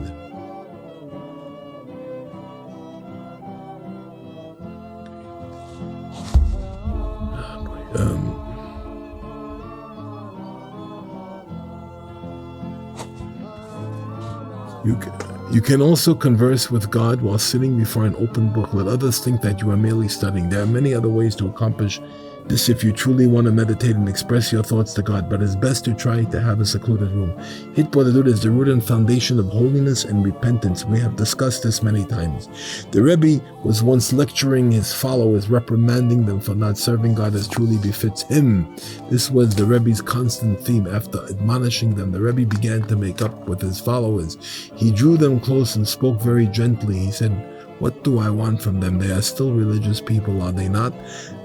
You can also converse with God while sitting before an open book. Let others think that you are merely studying. There are many other ways to accomplish this if you truly want to meditate and express your thoughts to God, but it's best to try to have a secluded room. Hitbodedut is the root and foundation of holiness and repentance. We have discussed this many times. The Rebbe was once lecturing his followers, reprimanding them for not serving God as truly befits him. This was the Rebbe's constant theme. After admonishing them, the Rebbe began to make up with his followers. He drew them close and spoke very gently. He said, "What do I want from them? They are still religious people, are they not?"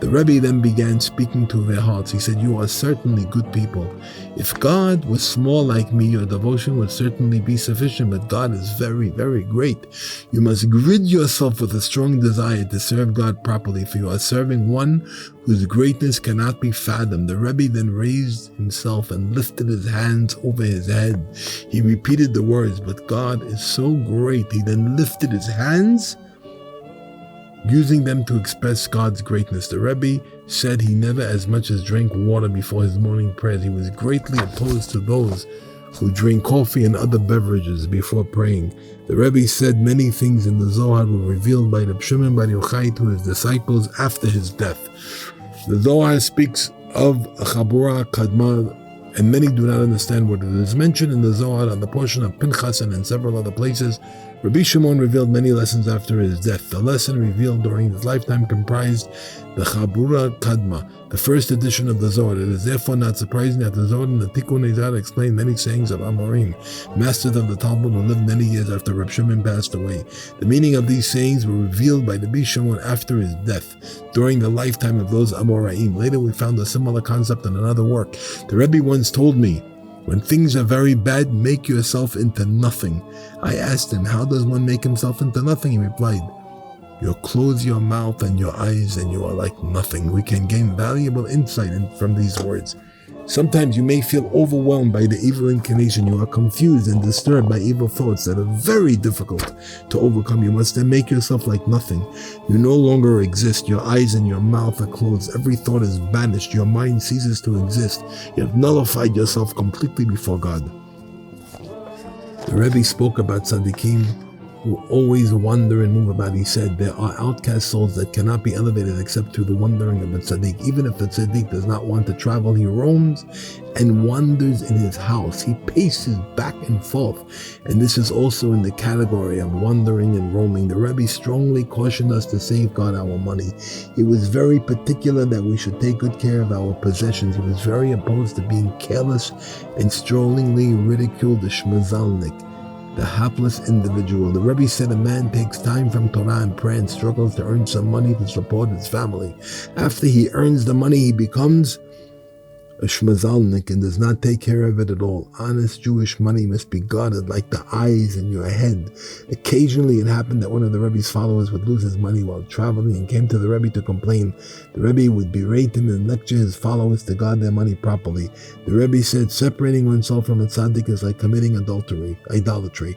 The Rebbe then began speaking to their hearts. He said, "You are certainly good people. If God was small like me, your devotion would certainly be sufficient, but God is very, very great. You must grid yourself with a strong desire to serve God properly, for you are serving one whose greatness cannot be fathomed." The Rebbe then raised himself and lifted his hands over his head. He repeated the words, "But God is so great." He then lifted his hands, using them to express God's greatness. The Rebbe said he never as much as drank water before his morning prayers. He was greatly opposed to those who drink coffee and other beverages before praying. The Rebbe said many things in the Zohar were revealed by Reb Shimon Bar Yochai to his disciples after his death. The Zohar speaks of a Chabura Kadma, and many do not understand what it is. Mentioned in the Zohar on the portion of Pinchas and in several other places. Rabbi Shimon revealed many lessons after his death. The lesson revealed during his lifetime comprised the Chabura Kadma, the first edition of the Zohar. It is therefore not surprising that the Zohar and the Tikkun Ezra explain many sayings of Amorim, masters of the Talmud who lived many years after Reb Shimon passed away. The meaning of these sayings were revealed by Rabbi Shimon after his death, during the lifetime of those Amoraim. Later we found a similar concept in another work. The Rebbe once told me, "When things are very bad, make yourself into nothing." I asked him, "How does one make himself into nothing?" He replied, "You close your mouth and your eyes and you are like nothing." We can gain valuable insight from these words. Sometimes you may feel overwhelmed by the evil inclination. You are confused and disturbed by evil thoughts that are very difficult to overcome. You must then make yourself like nothing. You no longer exist. Your eyes and your mouth are closed. Every thought is banished. Your mind ceases to exist. You have nullified yourself completely before God. The Rebbe spoke about tzaddikim who always wander and move about. He said, there are outcast souls that cannot be elevated except through the wandering of a tzaddik. Even if the tzaddik does not want to travel, he roams and wanders in his house. He paces back and forth. And this is also in the category of wandering and roaming. The Rebbe strongly cautioned us to safeguard our money. He was very particular that we should take good care of our possessions. He was very opposed to being careless and strollingly ridiculed the shmazalnik, the hapless individual. The Rebbe said a man takes time from Torah and prayer and struggles to earn some money to support his family. After he earns the money, he becomes a shmazalnik and does not take care of it at all. Honest Jewish money must be guarded like the eyes in your head. Occasionally it happened that one of the Rebbe's followers would lose his money while traveling and came to the Rebbe to complain. The Rebbe would berate him and lecture his followers to guard their money properly. The Rebbe said separating oneself from a tzaddik is like committing idolatry.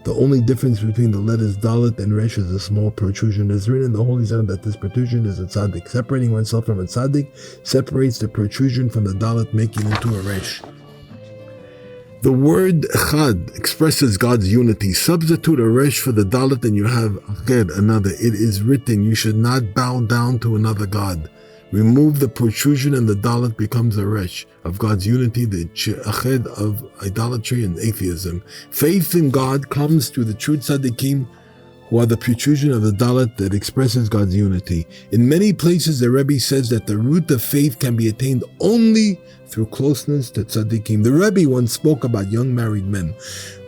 The only difference between the letters Dalet and Resh is a small protrusion. It is written in the Holy Zohar that this protrusion is a tzaddik. Separating oneself from a tzaddik separates the protrusion from the Dalet, making it into a Resh. The word Echad expresses God's unity. Substitute a Resh for the Dalet and you have Echad, another. It is written, you should not bow down to another God. Remove the protrusion and the Dalet becomes a Resh of God's unity, the Echad of idolatry and atheism. Faith in God comes through the true tzaddikim, who are the protrusion of the Dalet that expresses God's unity. In many places the Rebbe says that the root of faith can be attained only through closeness to tzaddikim. The Rebbe once spoke about young married men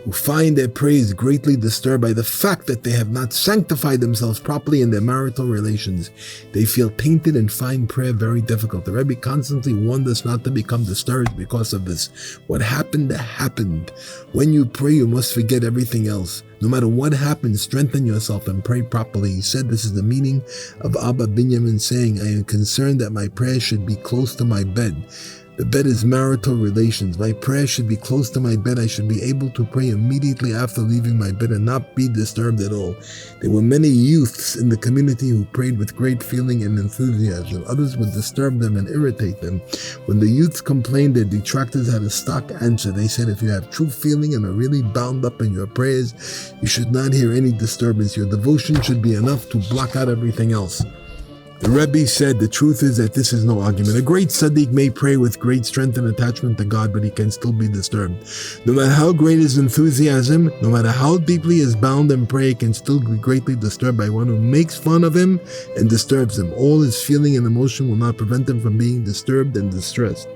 who find their praise greatly disturbed by the fact that they have not sanctified themselves properly in their marital relations. They feel tainted and find prayer very difficult. The Rebbe constantly warned us not to become disturbed because of this. What happened, happened. When you pray, you must forget everything else. No matter what happens, strengthen yourself and pray properly. He said this is the meaning of Abba Binyamin saying, I am concerned that my prayer should be close to my bed. The bed is marital relations. My prayer should be close to my bed. I should be able to pray immediately after leaving my bed and not be disturbed at all. There were many youths in the community who prayed with great feeling and enthusiasm. Others would disturb them and irritate them. When the youths complained, their detractors had a stock answer. They said, if you have true feeling and are really bound up in your prayers, you should not hear any disturbance. Your devotion should be enough to block out everything else. The Rebbe said the truth is that this is no argument. A great tzaddik may pray with great strength and attachment to God, but he can still be disturbed. No matter how great his enthusiasm, no matter how deeply he is bound in prayer, he can still be greatly disturbed by one who makes fun of him and disturbs him. All his feeling and emotion will not prevent him from being disturbed and distressed.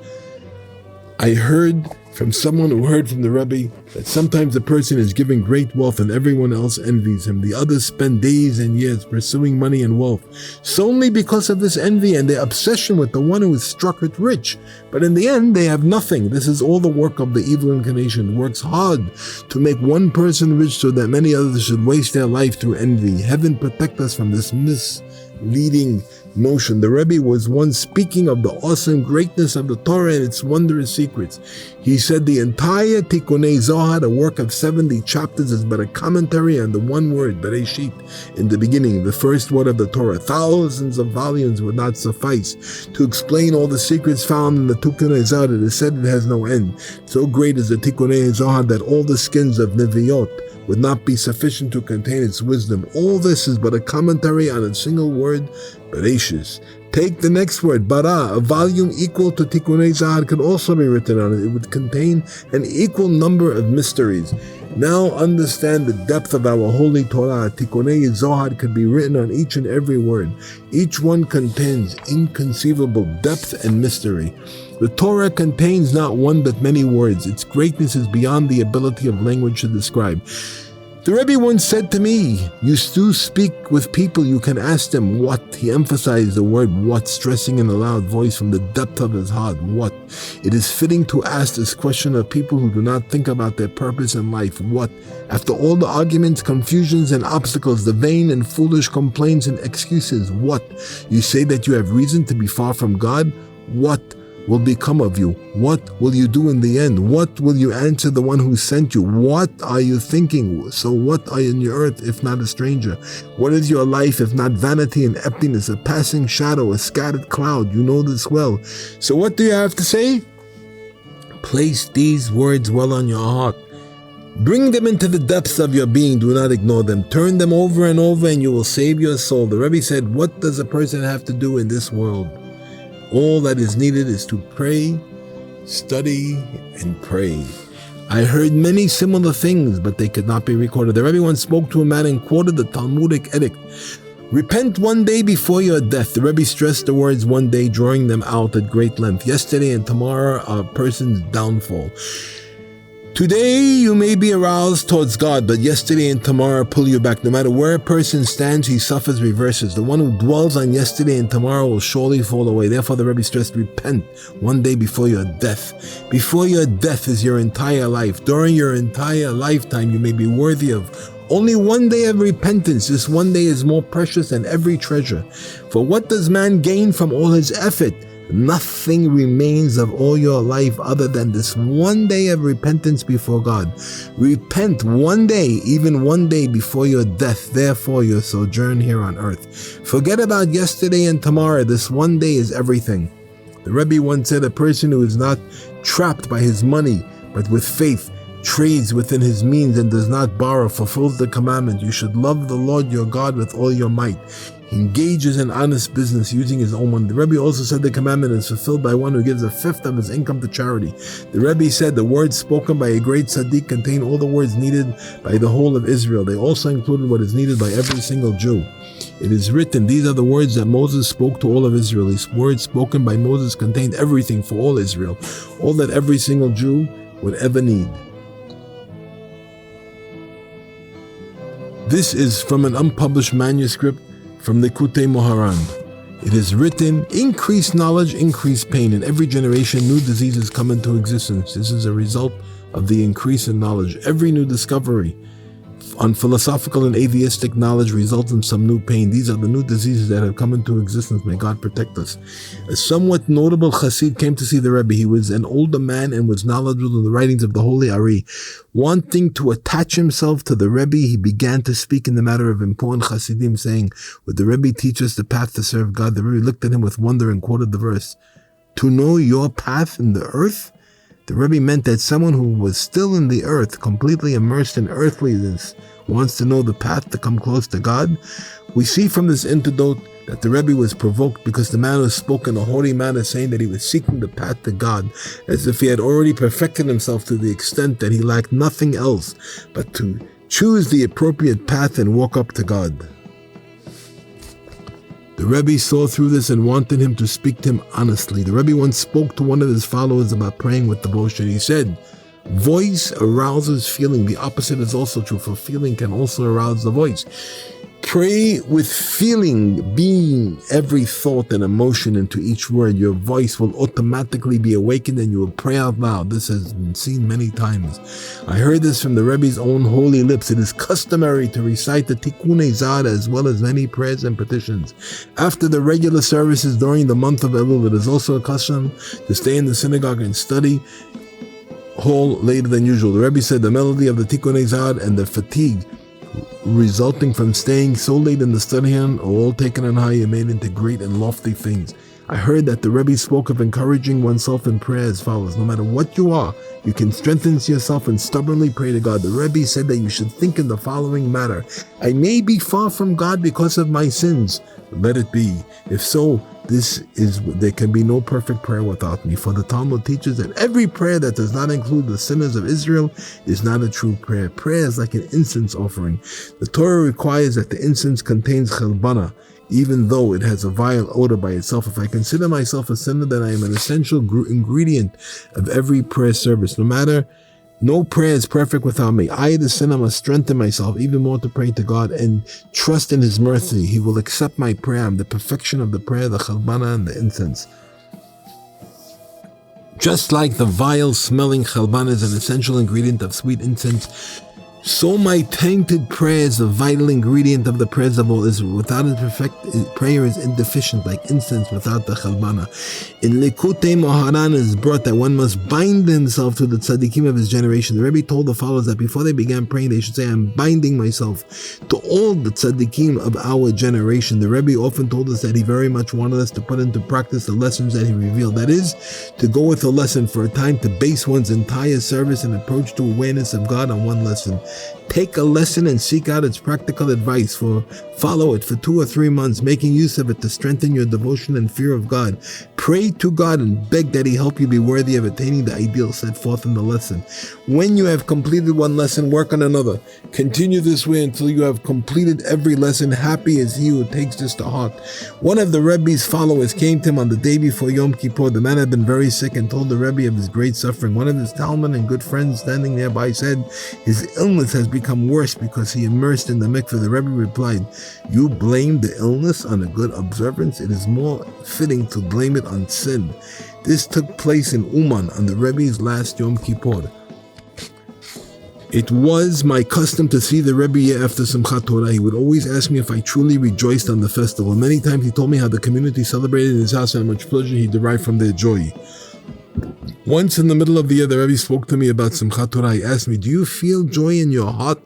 I heard from someone who heard from the Rebbe that sometimes a person is given great wealth and everyone else envies him. The others spend days and years pursuing money and wealth solely because of this envy and their obsession with the one who is struck with rich. But in the end, they have nothing. This is all the work of the evil inclination. It works hard to make one person rich so that many others should waste their life through envy. Heaven protect us from this misleading notion. The Rebbe was once speaking of the awesome greatness of the Torah and its wondrous secrets. He said the entire Tikkunei Zohar, a work of 70 chapters, is but a commentary on the one word, Bereshit, in the beginning, the first word of the Torah. Thousands of volumes would not suffice to explain all the secrets found in the Tikkunei Zohar. It is said it has no end. So great is the Tikkunei Zohar that all the skins of Neviot would not be sufficient to contain its wisdom. All this is but a commentary on a single word, Bereshis. Take the next word, bara. A volume equal to Tikkunei Zohar could also be written on it. It would contain an equal number of mysteries. Now understand the depth of our holy Torah. Tikkunei Zohar could be written on each and every word. Each one contains inconceivable depth and mystery. The Torah contains not one but many words. Its greatness is beyond the ability of language to describe. The Rebbe once said to me, you do speak with people, you can ask them what. He emphasized the word what, stressing in a loud voice from the depth of his heart, what. It is fitting to ask this question of people who do not think about their purpose in life, what. After all the arguments, confusions, and obstacles, the vain and foolish complaints and excuses, what. You say that you have reason to be far from God, what. will become of you? What will you do in the end? What will you answer the one who sent you? What are you thinking? So what are you in your earth if not a stranger? What is your life if not vanity and emptiness, a passing shadow, a scattered cloud? You know this well. So what do you have to say? Place these words well on your heart. Bring them into the depths of your being. Do not ignore them. Turn them over and over and you will save your soul. The Rebbe said, what does a person have to do in this world? All that is needed is to pray, study, and pray. I heard many similar things, but they could not be recorded. The Rebbe once spoke to a man and quoted the Talmudic edict. Repent one day before your death. The Rebbe stressed the words one day, drawing them out at great length. Yesterday and tomorrow are a person's downfall. Today you may be aroused towards God, but yesterday and tomorrow pull you back. No matter where a person stands, he suffers reverses. The one who dwells on yesterday and tomorrow will surely fall away. Therefore the Rebbe stressed, repent one day before your death. Before your death is your entire life. During your entire lifetime you may be worthy of only one day of repentance. This one day is more precious than every treasure. For what does man gain from all his effort? Nothing remains of all your life other than this one day of repentance before God. Repent one day, even one day before your death, therefore your sojourn here on earth. Forget about yesterday and tomorrow. This one day is everything. The Rebbe once said, a person who is not trapped by his money, but with faith, trades within his means and does not borrow, fulfills the commandment. You should love the Lord your God with all your might. He engages in honest business using his own money. The Rebbe also said the commandment is fulfilled by one who gives a fifth of his income to charity. The Rebbe said the words spoken by a great tzaddik contain all the words needed by the whole of Israel. They also included what is needed by every single Jew. It is written, these are the words that Moses spoke to all of Israel. These words spoken by Moses contained everything for all Israel, all that every single Jew would ever need. This is from an unpublished manuscript from the Likutei Moharan. It is written, increased knowledge, increased pain. In every generation, new diseases come into existence. This is a result of the increase in knowledge. Every new discovery on philosophical and atheistic knowledge results in some new pain. These are the new diseases that have come into existence. May God protect us. A somewhat notable Chassid came to see the Rebbe. He was an older man and was knowledgeable in the writings of the Holy Ari. Wanting to attach himself to the Rebbe, he began to speak in the matter of important Chassidim, saying, would the Rebbe teach us the path to serve God? The Rebbe looked at him with wonder and quoted the verse, to know your path in the earth? The Rebbe meant that someone who was still in the earth, completely immersed in earthliness, wants to know the path to come close to God. We see from this anecdote that the Rebbe was provoked because the man was spoke in a haughty manner, saying that he was seeking the path to God, as if he had already perfected himself to the extent that he lacked nothing else but to choose the appropriate path and walk up to God. The Rebbe saw through this and wanted him to speak to him honestly. The Rebbe once spoke to one of his followers about praying with devotion. He said, voice arouses feeling. The opposite is also true, for feeling can also arouse the voice. Pray with feeling, being every thought and emotion into each word. Your voice will automatically be awakened and you will pray out loud. This has been seen many times. I heard this from the Rebbe's own holy lips. It is customary to recite the Tikkunei Zad as well as many prayers and petitions. After the regular services during the month of Elul, it is also a custom to stay in the synagogue and study hall later than usual. The Rebbe said the melody of the Tikkunei Zad and the fatigue resulting from staying so late in the study are all taken on high and made into great and lofty things. I heard that the Rebbe spoke of encouraging oneself in prayer as follows. No matter what you are, you can strengthen yourself and stubbornly pray to God. The Rebbe said that you should think in the following manner. I may be far from God because of my sins. Let it be. If so, there can be no perfect prayer without me. For the Talmud teaches that every prayer that does not include the sinners of Israel is not a true prayer. Prayer is like an incense offering. The Torah requires that the incense contains chalbana, even though it has a vile odor by itself. If I consider myself a sinner, then I am an essential ingredient of every prayer service. No prayer is perfect without me. I, the sinner, must strengthen myself even more to pray to God and trust in His mercy. He will accept my prayer. I'm the perfection of the prayer, the chalbana and the incense. Just like the vile smelling chalbana is an essential ingredient of sweet incense, So my tainted prayer is the vital ingredient of the prayers of all Israel. Without it, prayer is indeficient, like incense without the chalbana. In Likutei Moharan is brought that one must bind himself to the tzaddikim of his generation. The Rebbe told the followers that before they began praying, they should say, I'm binding myself to all the tzaddikim of our generation. The Rebbe often told us that he very much wanted us to put into practice the lessons that he revealed. That is, to go with a lesson for a time, to base one's entire service and approach to awareness of God on one lesson. Take a lesson and seek out its practical advice. Follow it for 2 or 3 months, making use of it to strengthen your devotion and fear of God. Pray to God and beg that He help you be worthy of attaining the ideal set forth in the lesson. When you have completed one lesson, work on another. Continue this way until you have completed every lesson. Happy is he who takes this to heart. One of the Rebbe's followers came to him on the day before Yom Kippur. The man had been very sick and told the Rebbe of his great suffering. One of his Talmud and good friends standing nearby said, his illness has become worse because he immersed in the mikveh. The Rebbe replied, you blame the illness on a good observance. It is more fitting to blame it on sin. This took place in Uman on the Rebbe's last Yom Kippur. It was my custom to see the Rebbe after Simchat Torah. He would always ask me if I truly rejoiced on the festival. Many times he told me how the community celebrated in his house and how much pleasure he derived from their joy. Once in the middle of the year, the Rebbe spoke to me about Simchat Torah. He asked me, do you feel joy in your heart?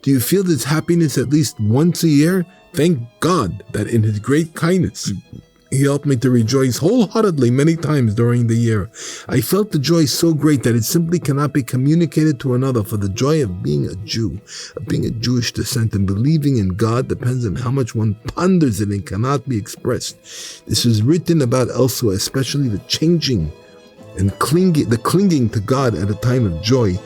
Do you feel this happiness at least once a year? Thank God that in His great kindness, He helped me to rejoice wholeheartedly many times during the year. I felt the joy so great that it simply cannot be communicated to another, for the joy of being a Jew, of being a Jewish descent and believing in God depends on how much one ponders it and cannot be expressed. This is written about elsewhere, especially the changing and clinging to God at a time of joy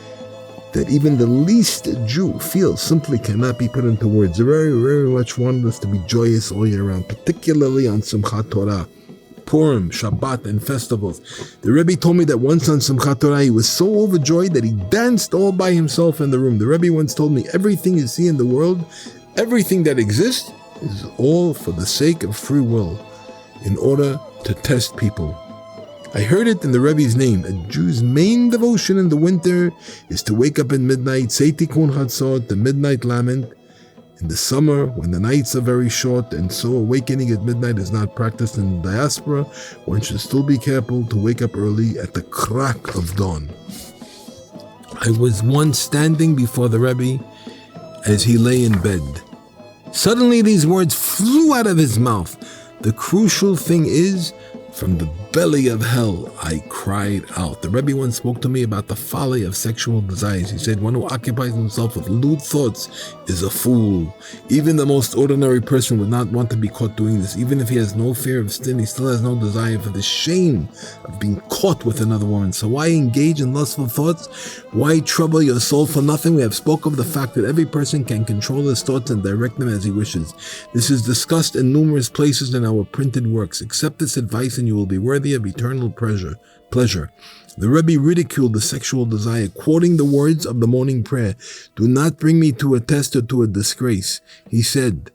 that even the least Jew feels simply cannot be put into words. They very, very much wanted us to be joyous all year round, particularly on Simchat Torah, Purim, Shabbat, and festivals. The Rebbe told me that once on Simchat Torah, he was so overjoyed that he danced all by himself in the room. The Rebbe once told me, everything you see in the world, everything that exists, is all for the sake of free will, in order to test people. I heard it in the Rebbe's name. A Jew's main devotion in the winter is to wake up at midnight, say Tikkun Chatzot, the midnight lament. In the summer, when the nights are very short and so awakening at midnight is not practiced in the diaspora, one should still be careful to wake up early at the crack of dawn. I was once standing before the Rebbe as he lay in bed. Suddenly these words flew out of his mouth. The crucial thing is, from the belly of hell, I cried out. The Rebbe once spoke to me about the folly of sexual desires. He said, one who occupies himself with lewd thoughts is a fool. Even the most ordinary person would not want to be caught doing this. Even if he has no fear of sin, he still has no desire for the shame of being caught with another woman. So why engage in lustful thoughts? Why trouble your soul for nothing? We have spoken of the fact that every person can control his thoughts and direct them as he wishes. This is discussed in numerous places in our printed works. Accept this advice and you will be worthy of eternal pleasure. The Rebbe ridiculed the sexual desire, quoting the words of the morning prayer, do not bring me to a test or to a disgrace. He said,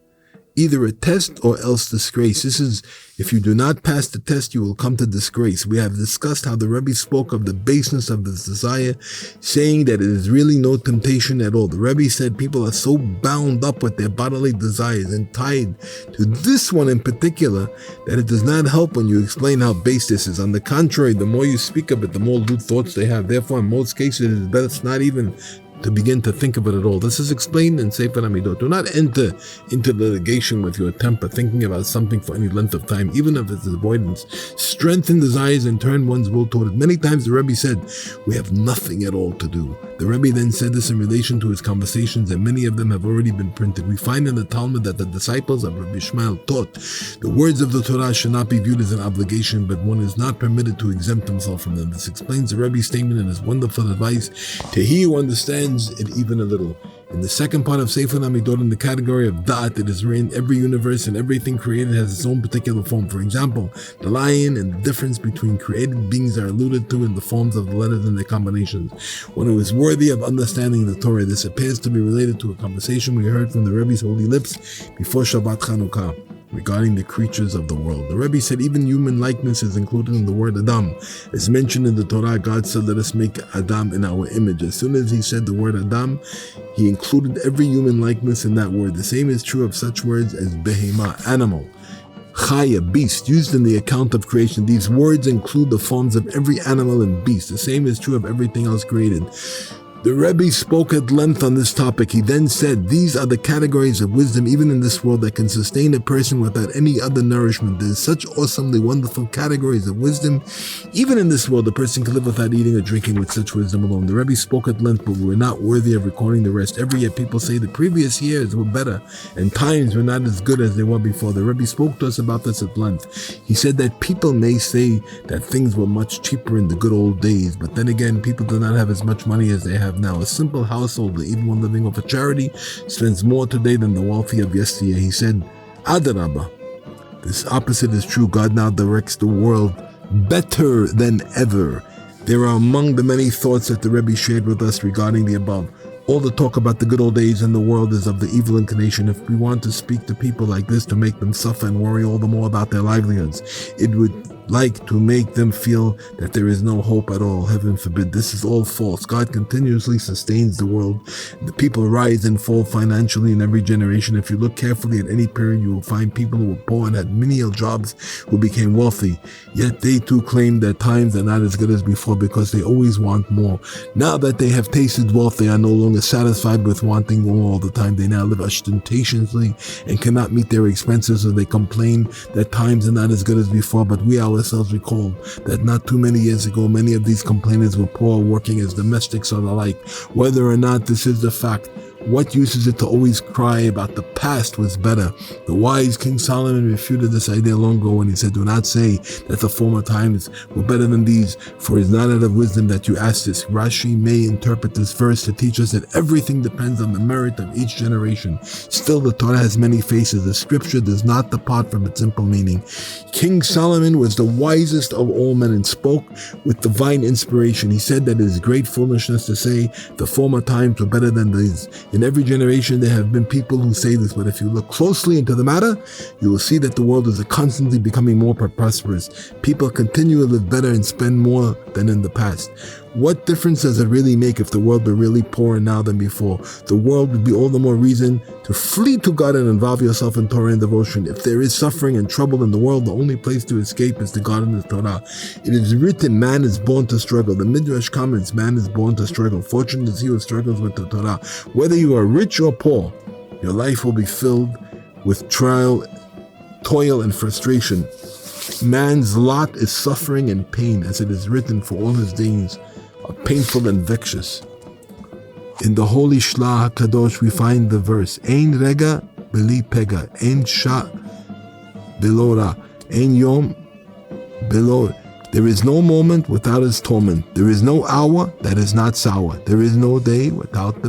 either a test or else disgrace. This is, if you do not pass the test, you will come to disgrace. We have discussed how the Rebbe spoke of the baseness of this desire, saying that it is really no temptation at all. The Rebbe said people are so bound up with their bodily desires and tied to this one in particular that it does not help when you explain how base this is. On the contrary, the more you speak of it, the more lewd thoughts they have. Therefore, in most cases, it is best not even to begin to think of it at all. This is explained in Sefer Amidot. Do not enter into litigation with your temper, thinking about something for any length of time, even if it's avoidance. Strengthen desires and turn one's will toward it. Many times the Rebbe said, we have nothing at all to do. The Rebbe then said this in relation to his conversations, and many of them have already been printed. We find in the Talmud that the disciples of Rabbi Ishmael taught the words of the Torah should not be viewed as an obligation, but one is not permitted to exempt himself from them. This explains the Rebbe's statement and his wonderful advice to he who understands it even a little. In the second part of Sefer Amidot, in the category of Da'at, it is written every universe and everything created has its own particular form. For example, the lion and the difference between created beings are alluded to in the forms of the letters and their combinations. One who is worthy of understanding the Torah, this appears to be related to a conversation we heard from the Rebbe's holy lips before Shabbat Chanukah. regarding the creatures of the world. The Rebbe said even human likeness is included in the word Adam. As mentioned in the Torah, God said, let us make Adam in our image. As soon as he said the word Adam, he included every human likeness in that word. The same is true of such words as behema, animal, chaya, beast, used in the account of creation. These words include the forms of every animal and beast. The same is true of everything else created. The Rebbe spoke at length on this topic. He then said, these are the categories of wisdom even in this world that can sustain a person without any other nourishment. There is such awesomely wonderful categories of wisdom. Even in this world, a person can live without eating or drinking with such wisdom alone. The Rebbe spoke at length, but we were not worthy of recording the rest. Every year people say the previous years were better and times were not as good as they were before. The Rebbe spoke to us about this at length. He said that people may say that things were much cheaper in the good old days, but then again, people do not have as much money as they have now. A simple household, even one living off a charity, spends more today than the wealthy of yesteryear. He said, Adarabah, this opposite is true. God now directs the world better than ever. There are among the many thoughts that the Rebbe shared with us regarding the above. All the talk about the good old days in the world is of the evil inclination. If we want to speak to people like this to make them suffer and worry all the more about their livelihoods, it would like to make them feel that there is no hope at all. Heaven forbid. This is all false. God continuously sustains the world. The people rise and fall financially in every generation. If you look carefully at any period, you will find people who were poor and had menial jobs who became wealthy. Yet they too claim that times are not as good as before because they always want more. Now that they have tasted wealth, they are no longer satisfied with wanting more all the time. They now live ostentatiously and cannot meet their expenses, so they complain that times are not as good as before. But we ourselves recall that not too many years ago, many of these complainants were poor, working as domestics or the like. Whether or not this is the fact, what use is it to always cry about the past was better? The wise King Solomon refuted this idea long ago when he said, do not say that the former times were better than these, for it is not out of wisdom that you ask this. Rashi may interpret this verse to teach us that everything depends on the merit of each generation. Still, the Torah has many faces. The scripture does not depart from its simple meaning. King Solomon was the wisest of all men and spoke with divine inspiration. He said that it is great foolishness to say the former times were better than these. In every generation there have been people who say this, but if you look closely into the matter, you will see that the world is constantly becoming more prosperous. People continue to live better and spend more than in the past. What difference does it really make if the world were really poorer now than before? The world would be all the more reason to flee to God and involve yourself in Torah and devotion. If there is suffering and trouble in the world, the only place to escape is to God and the Torah. It is written, man is born to struggle. The Midrash comments, man is born to struggle. Fortunate is he who struggles with the Torah. Whether you are rich or poor, your life will be filled with trial, toil, and frustration. Man's lot is suffering and pain, as it is written, for all his days are painful and vexatious. In the Holy Shlah HaKadosh we find the verse, Ein rega beli pega, ein sha belo ra, ein yom belo. There is no moment without its torment. There is no hour that is not sour. There is no day without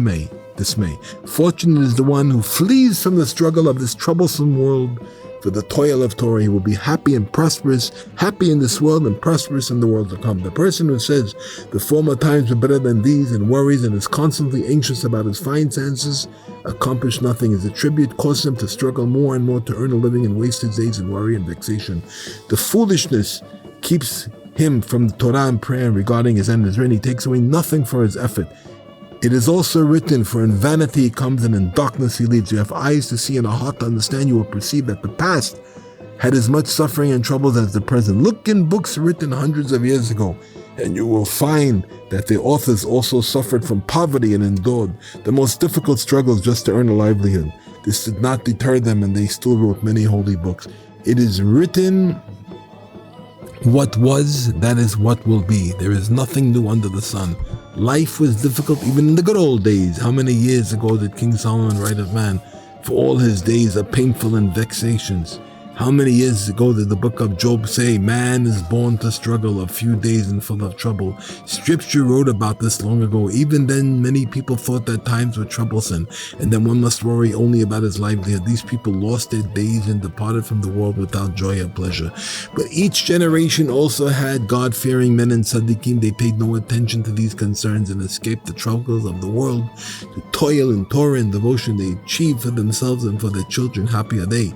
dismay. Fortunate is the one who flees from the struggle of this troublesome world for the toil of Torah. He will be happy and prosperous, happy in this world and prosperous in the world to come. The person who says the former times were better than these and worries and is constantly anxious about his finances accomplish nothing. His tribute causes him to struggle more and more to earn a living and waste his days in worry and vexation. The foolishness keeps him from the Torah and prayer regarding his end. He takes away nothing for his effort. It is also written, for in vanity he comes and in darkness he leaves. You have eyes to see and a heart to understand. You will perceive that the past had as much suffering and troubles as the present. Look in books written hundreds of years ago, and you will find that the authors also suffered from poverty and endured the most difficult struggles just to earn a livelihood. This did not deter them, and they still wrote many holy books. It is written, what was, that is what will be. There is nothing new under the sun. Life was difficult even in the good old days. How many years ago did King Solomon write of man? For all his days are painful and vexations. How many years ago did the book of Job say, man is born to struggle, a few days and full of trouble? Scripture wrote about this long ago. Even then, many people thought that times were troublesome, and that one must worry only about his livelihood. These people lost their days and departed from the world without joy or pleasure. But each generation also had God-fearing men and tzaddikim. They paid no attention to these concerns and escaped the troubles of the world to toil in Torah and devotion. They achieved for themselves and for their children. Happy are they.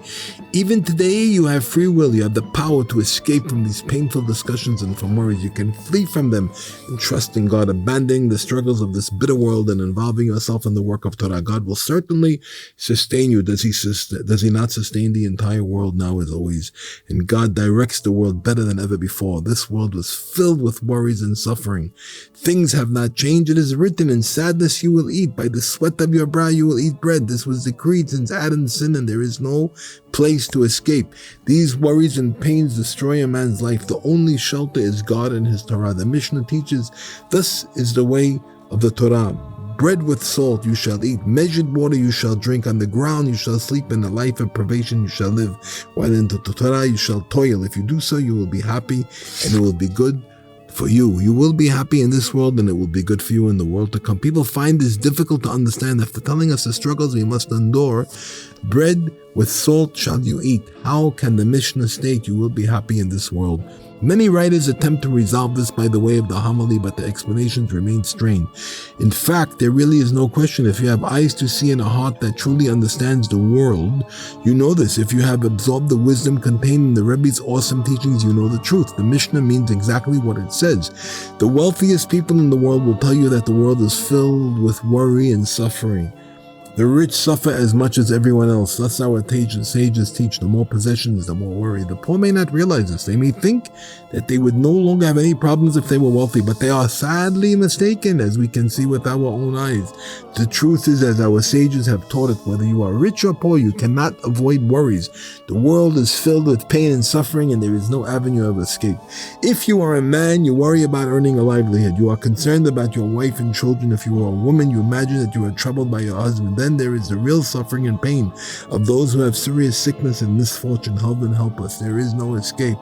Even today, you have free will. You have the power to escape from these painful discussions and from worries. You can flee from them and trust in God, abandoning the struggles of this bitter world and involving yourself in the work of Torah. God will certainly sustain you. Does he not sustain the entire world now as always? And God directs the world better than ever before. This world was filled with worries and suffering. Things have not changed. It is written, in sadness you will eat. By the sweat of your brow you will eat bread. This was decreed since Adam's sin, and there is no place to escape. These worries and pains destroy a man's life. The only shelter is God and his Torah. The Mishnah teaches, thus is the way of the Torah. Bread with salt you shall eat, measured water you shall drink, on the ground you shall sleep, in a life of privation you shall live, while in the Torah you shall toil. If you do so, you will be happy, and it will be good for you. You will be happy in this world, and it will be good for you in the world to come. People find this difficult to understand. After telling us the struggles we must endure, bread with salt shall you eat. How can the Mishnah state you will be happy in this world? Many writers attempt to resolve this by the way of the homily, but the explanations remain strained. In fact, there really is no question. If you have eyes to see and a heart that truly understands the world, you know this. If you have absorbed the wisdom contained in the Rebbe's awesome teachings, you know the truth. The Mishnah means exactly what it says. The wealthiest people in the world will tell you that the world is filled with worry and suffering. The rich suffer as much as everyone else. That's our sages teach. The more possessions, the more worry. The poor may not realize this. They may think that they would no longer have any problems if they were wealthy, but they are sadly mistaken, as we can see with our own eyes. The truth is, as our sages have taught it, whether you are rich or poor, you cannot avoid worries. The world is filled with pain and suffering, and there is no avenue of escape. If you are a man, you worry about earning a livelihood. You are concerned about your wife and children. If you are a woman, you imagine that you are troubled by your husband. Then there is the real suffering and pain of those who have serious sickness and misfortune. Heaven help us. There is no escape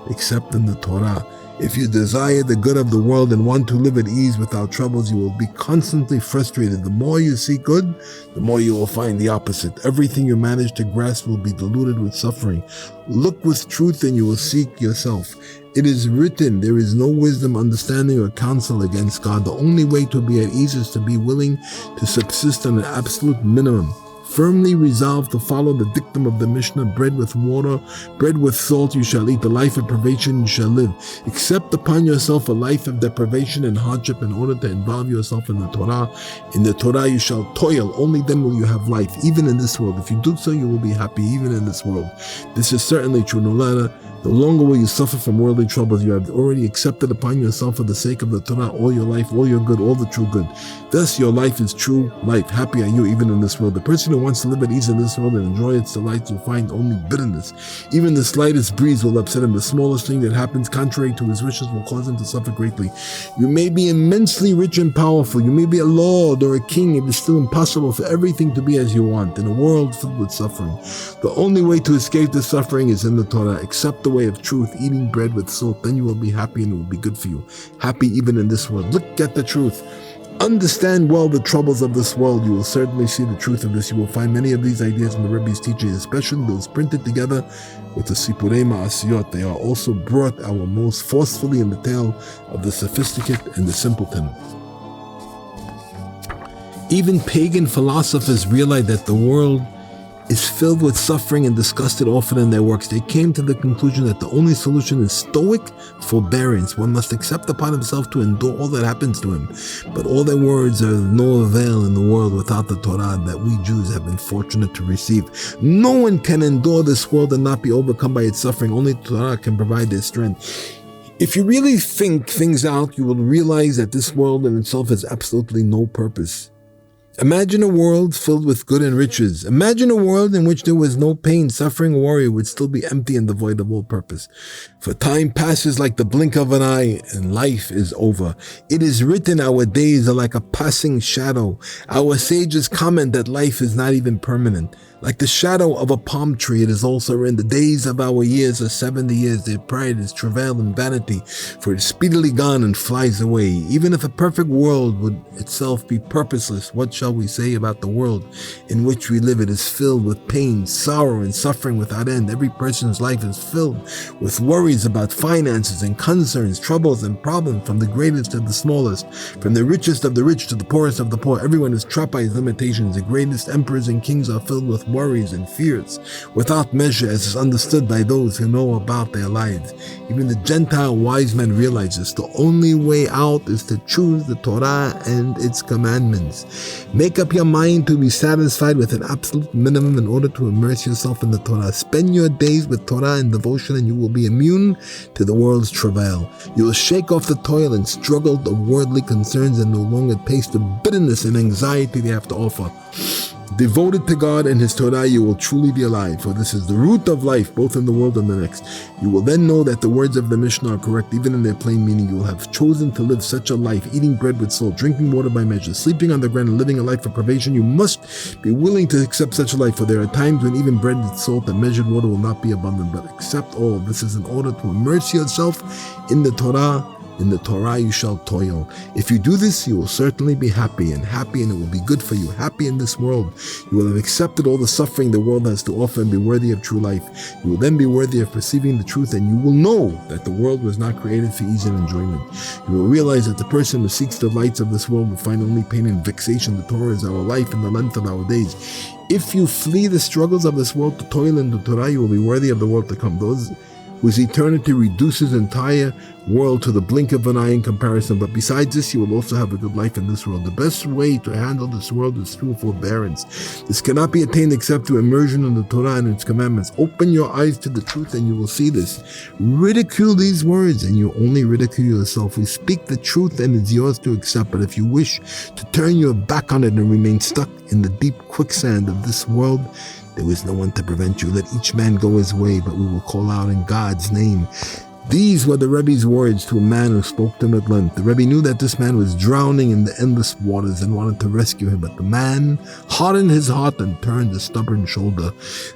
except in the Torah. If you desire the good of the world and want to live at ease without troubles, you will be constantly frustrated. The more you seek good, the more you will find the opposite. Everything you manage to grasp will be diluted with suffering. Look with truth and you will seek yourself. It is written, there is no wisdom, understanding, or counsel against God. The only way to be at ease is to be willing to subsist on an absolute minimum. Firmly resolved to follow the dictum of the Mishnah, bread with water, bread with salt you shall eat, the life of privation you shall live. Accept upon yourself a life of deprivation and hardship in order to involve yourself in the Torah. In the Torah you shall toil, only then will you have life, even in this world. If you do so, you will be happy, even in this world. This is certainly true. No longer will you suffer from worldly troubles. You have already accepted upon yourself for the sake of the Torah all your life, all your good, all the true good. Thus your life is true life. Happy are you even in this world. The person who wants to live at ease in this world and enjoy its delights will find only bitterness. Even the slightest breeze will upset him. The smallest thing that happens contrary to his wishes will cause him to suffer greatly. You may be immensely rich and powerful. You may be a lord or a king. It is still impossible for everything to be as you want in a world filled with suffering. The only way to escape the suffering is in the Torah. Accept the way of truth, eating bread with salt, then you will be happy and it will be good for you. Happy even in this world. Look at the truth. Understand well the troubles of this world. You will certainly see the truth of this. You will find many of these ideas in the Rebbe's teachings, especially those printed together with the Sipurei Ma'asiyot. They are also brought out most forcefully in the tale of the sophisticate and the simpleton. Even pagan philosophers realized that the world is filled with suffering and discussed it often in their works. They came to the conclusion that the only solution is stoic forbearance. One must accept upon himself to endure all that happens to him. But all their words are of no avail in the world without the Torah that we Jews have been fortunate to receive. No one can endure this world and not be overcome by its suffering. Only the Torah can provide their strength. If you really think things out, you will realize that this world in itself has absolutely no purpose. Imagine a world filled with good and riches. Imagine a world in which there was no pain, suffering, or worry would still be empty and devoid of all purpose. For time passes like the blink of an eye, and life is over. It is written, our days are like a passing shadow. Our sages comment that life is not even permanent. Like the shadow of a palm tree, it is also written, the days of our years are 70 years, their pride is travail and vanity, for it is speedily gone and flies away. Even if a perfect world would itself be purposeless, what shall we say about the world in which we live? It is filled with pain, sorrow, and suffering without end. Every person's life is filled with worries about finances and concerns, troubles and problems, from the greatest to the smallest, from the richest of the rich to the poorest of the poor. Everyone is trapped by his limitations. The greatest emperors and kings are filled with worries and fears without measure, as is understood by those who know about their lives. Even the Gentile wise men realize this. The only way out is to choose the Torah and its commandments. Make up your mind to be satisfied with an absolute minimum in order to immerse yourself in the Torah. Spend your days with Torah and devotion, and you will be immune to the world's travail. You will shake off the toil and struggle of worldly concerns and no longer taste the bitterness and anxiety they have to offer. Devoted to God and His Torah, you will truly be alive, for this is the root of life, both in the world and the next. You will then know that the words of the Mishnah are correct, even in their plain meaning. You will have chosen to live such a life, eating bread with salt, drinking water by measure, sleeping on the ground, and living a life of privation. You must be willing to accept such a life, for there are times when even bread with salt and measured water will not be abundant. But accept all. This is in order to immerse yourself in the Torah. In the Torah you shall toil. If you do this, you will certainly be happy, and it will be good for you. Happy in this world. You will have accepted all the suffering the world has to offer and be worthy of true life. You will then be worthy of perceiving the truth, and you will know that the world was not created for ease and enjoyment. You will realize that the person who seeks the lights of this world will find only pain and vexation. The Torah is our life and the length of our days. If you flee the struggles of this world to toil in the Torah, you will be worthy of the world to come. Those whose eternity reduces entire world to the blink of an eye in comparison. But besides this, you will also have a good life in this world. The best way to handle this world is through forbearance. This cannot be attained except through immersion in the Torah and its commandments. Open your eyes to the truth and you will see this. Ridicule these words and you only ridicule yourself. We speak the truth and it's yours to accept. But if you wish to turn your back on it and remain stuck in the deep quicksand of this world, there is no one to prevent you. Let each man go his way, but we will call out in God's name. These were the Rebbe's words to a man who spoke to him at length. The Rebbe knew that this man was drowning in the endless waters and wanted to rescue him, but the man hardened his heart and turned a stubborn shoulder.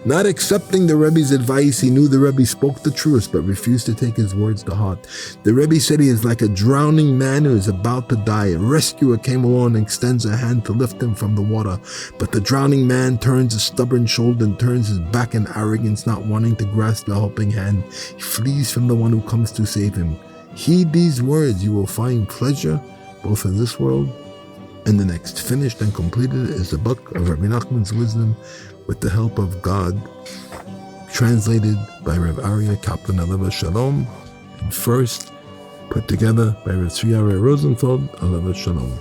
Not accepting the Rebbe's advice, he knew the Rebbe spoke the truth, but refused to take his words to heart. The Rebbe said he is like a drowning man who is about to die. A rescuer came along and extends a hand to lift him from the water, but the drowning man turns a stubborn shoulder and turns his back in arrogance, not wanting to grasp the helping hand. He flees from the one who comes to save him. Heed these words, you will find pleasure both in this world and the next. Finished and completed is the book of Rabbi Nachman's wisdom with the help of God, translated by Rav Aryeh Kaplan Aleva Shalom, and first put together by Rav Tzvi Aryeh Rosenfeld Aleva Shalom.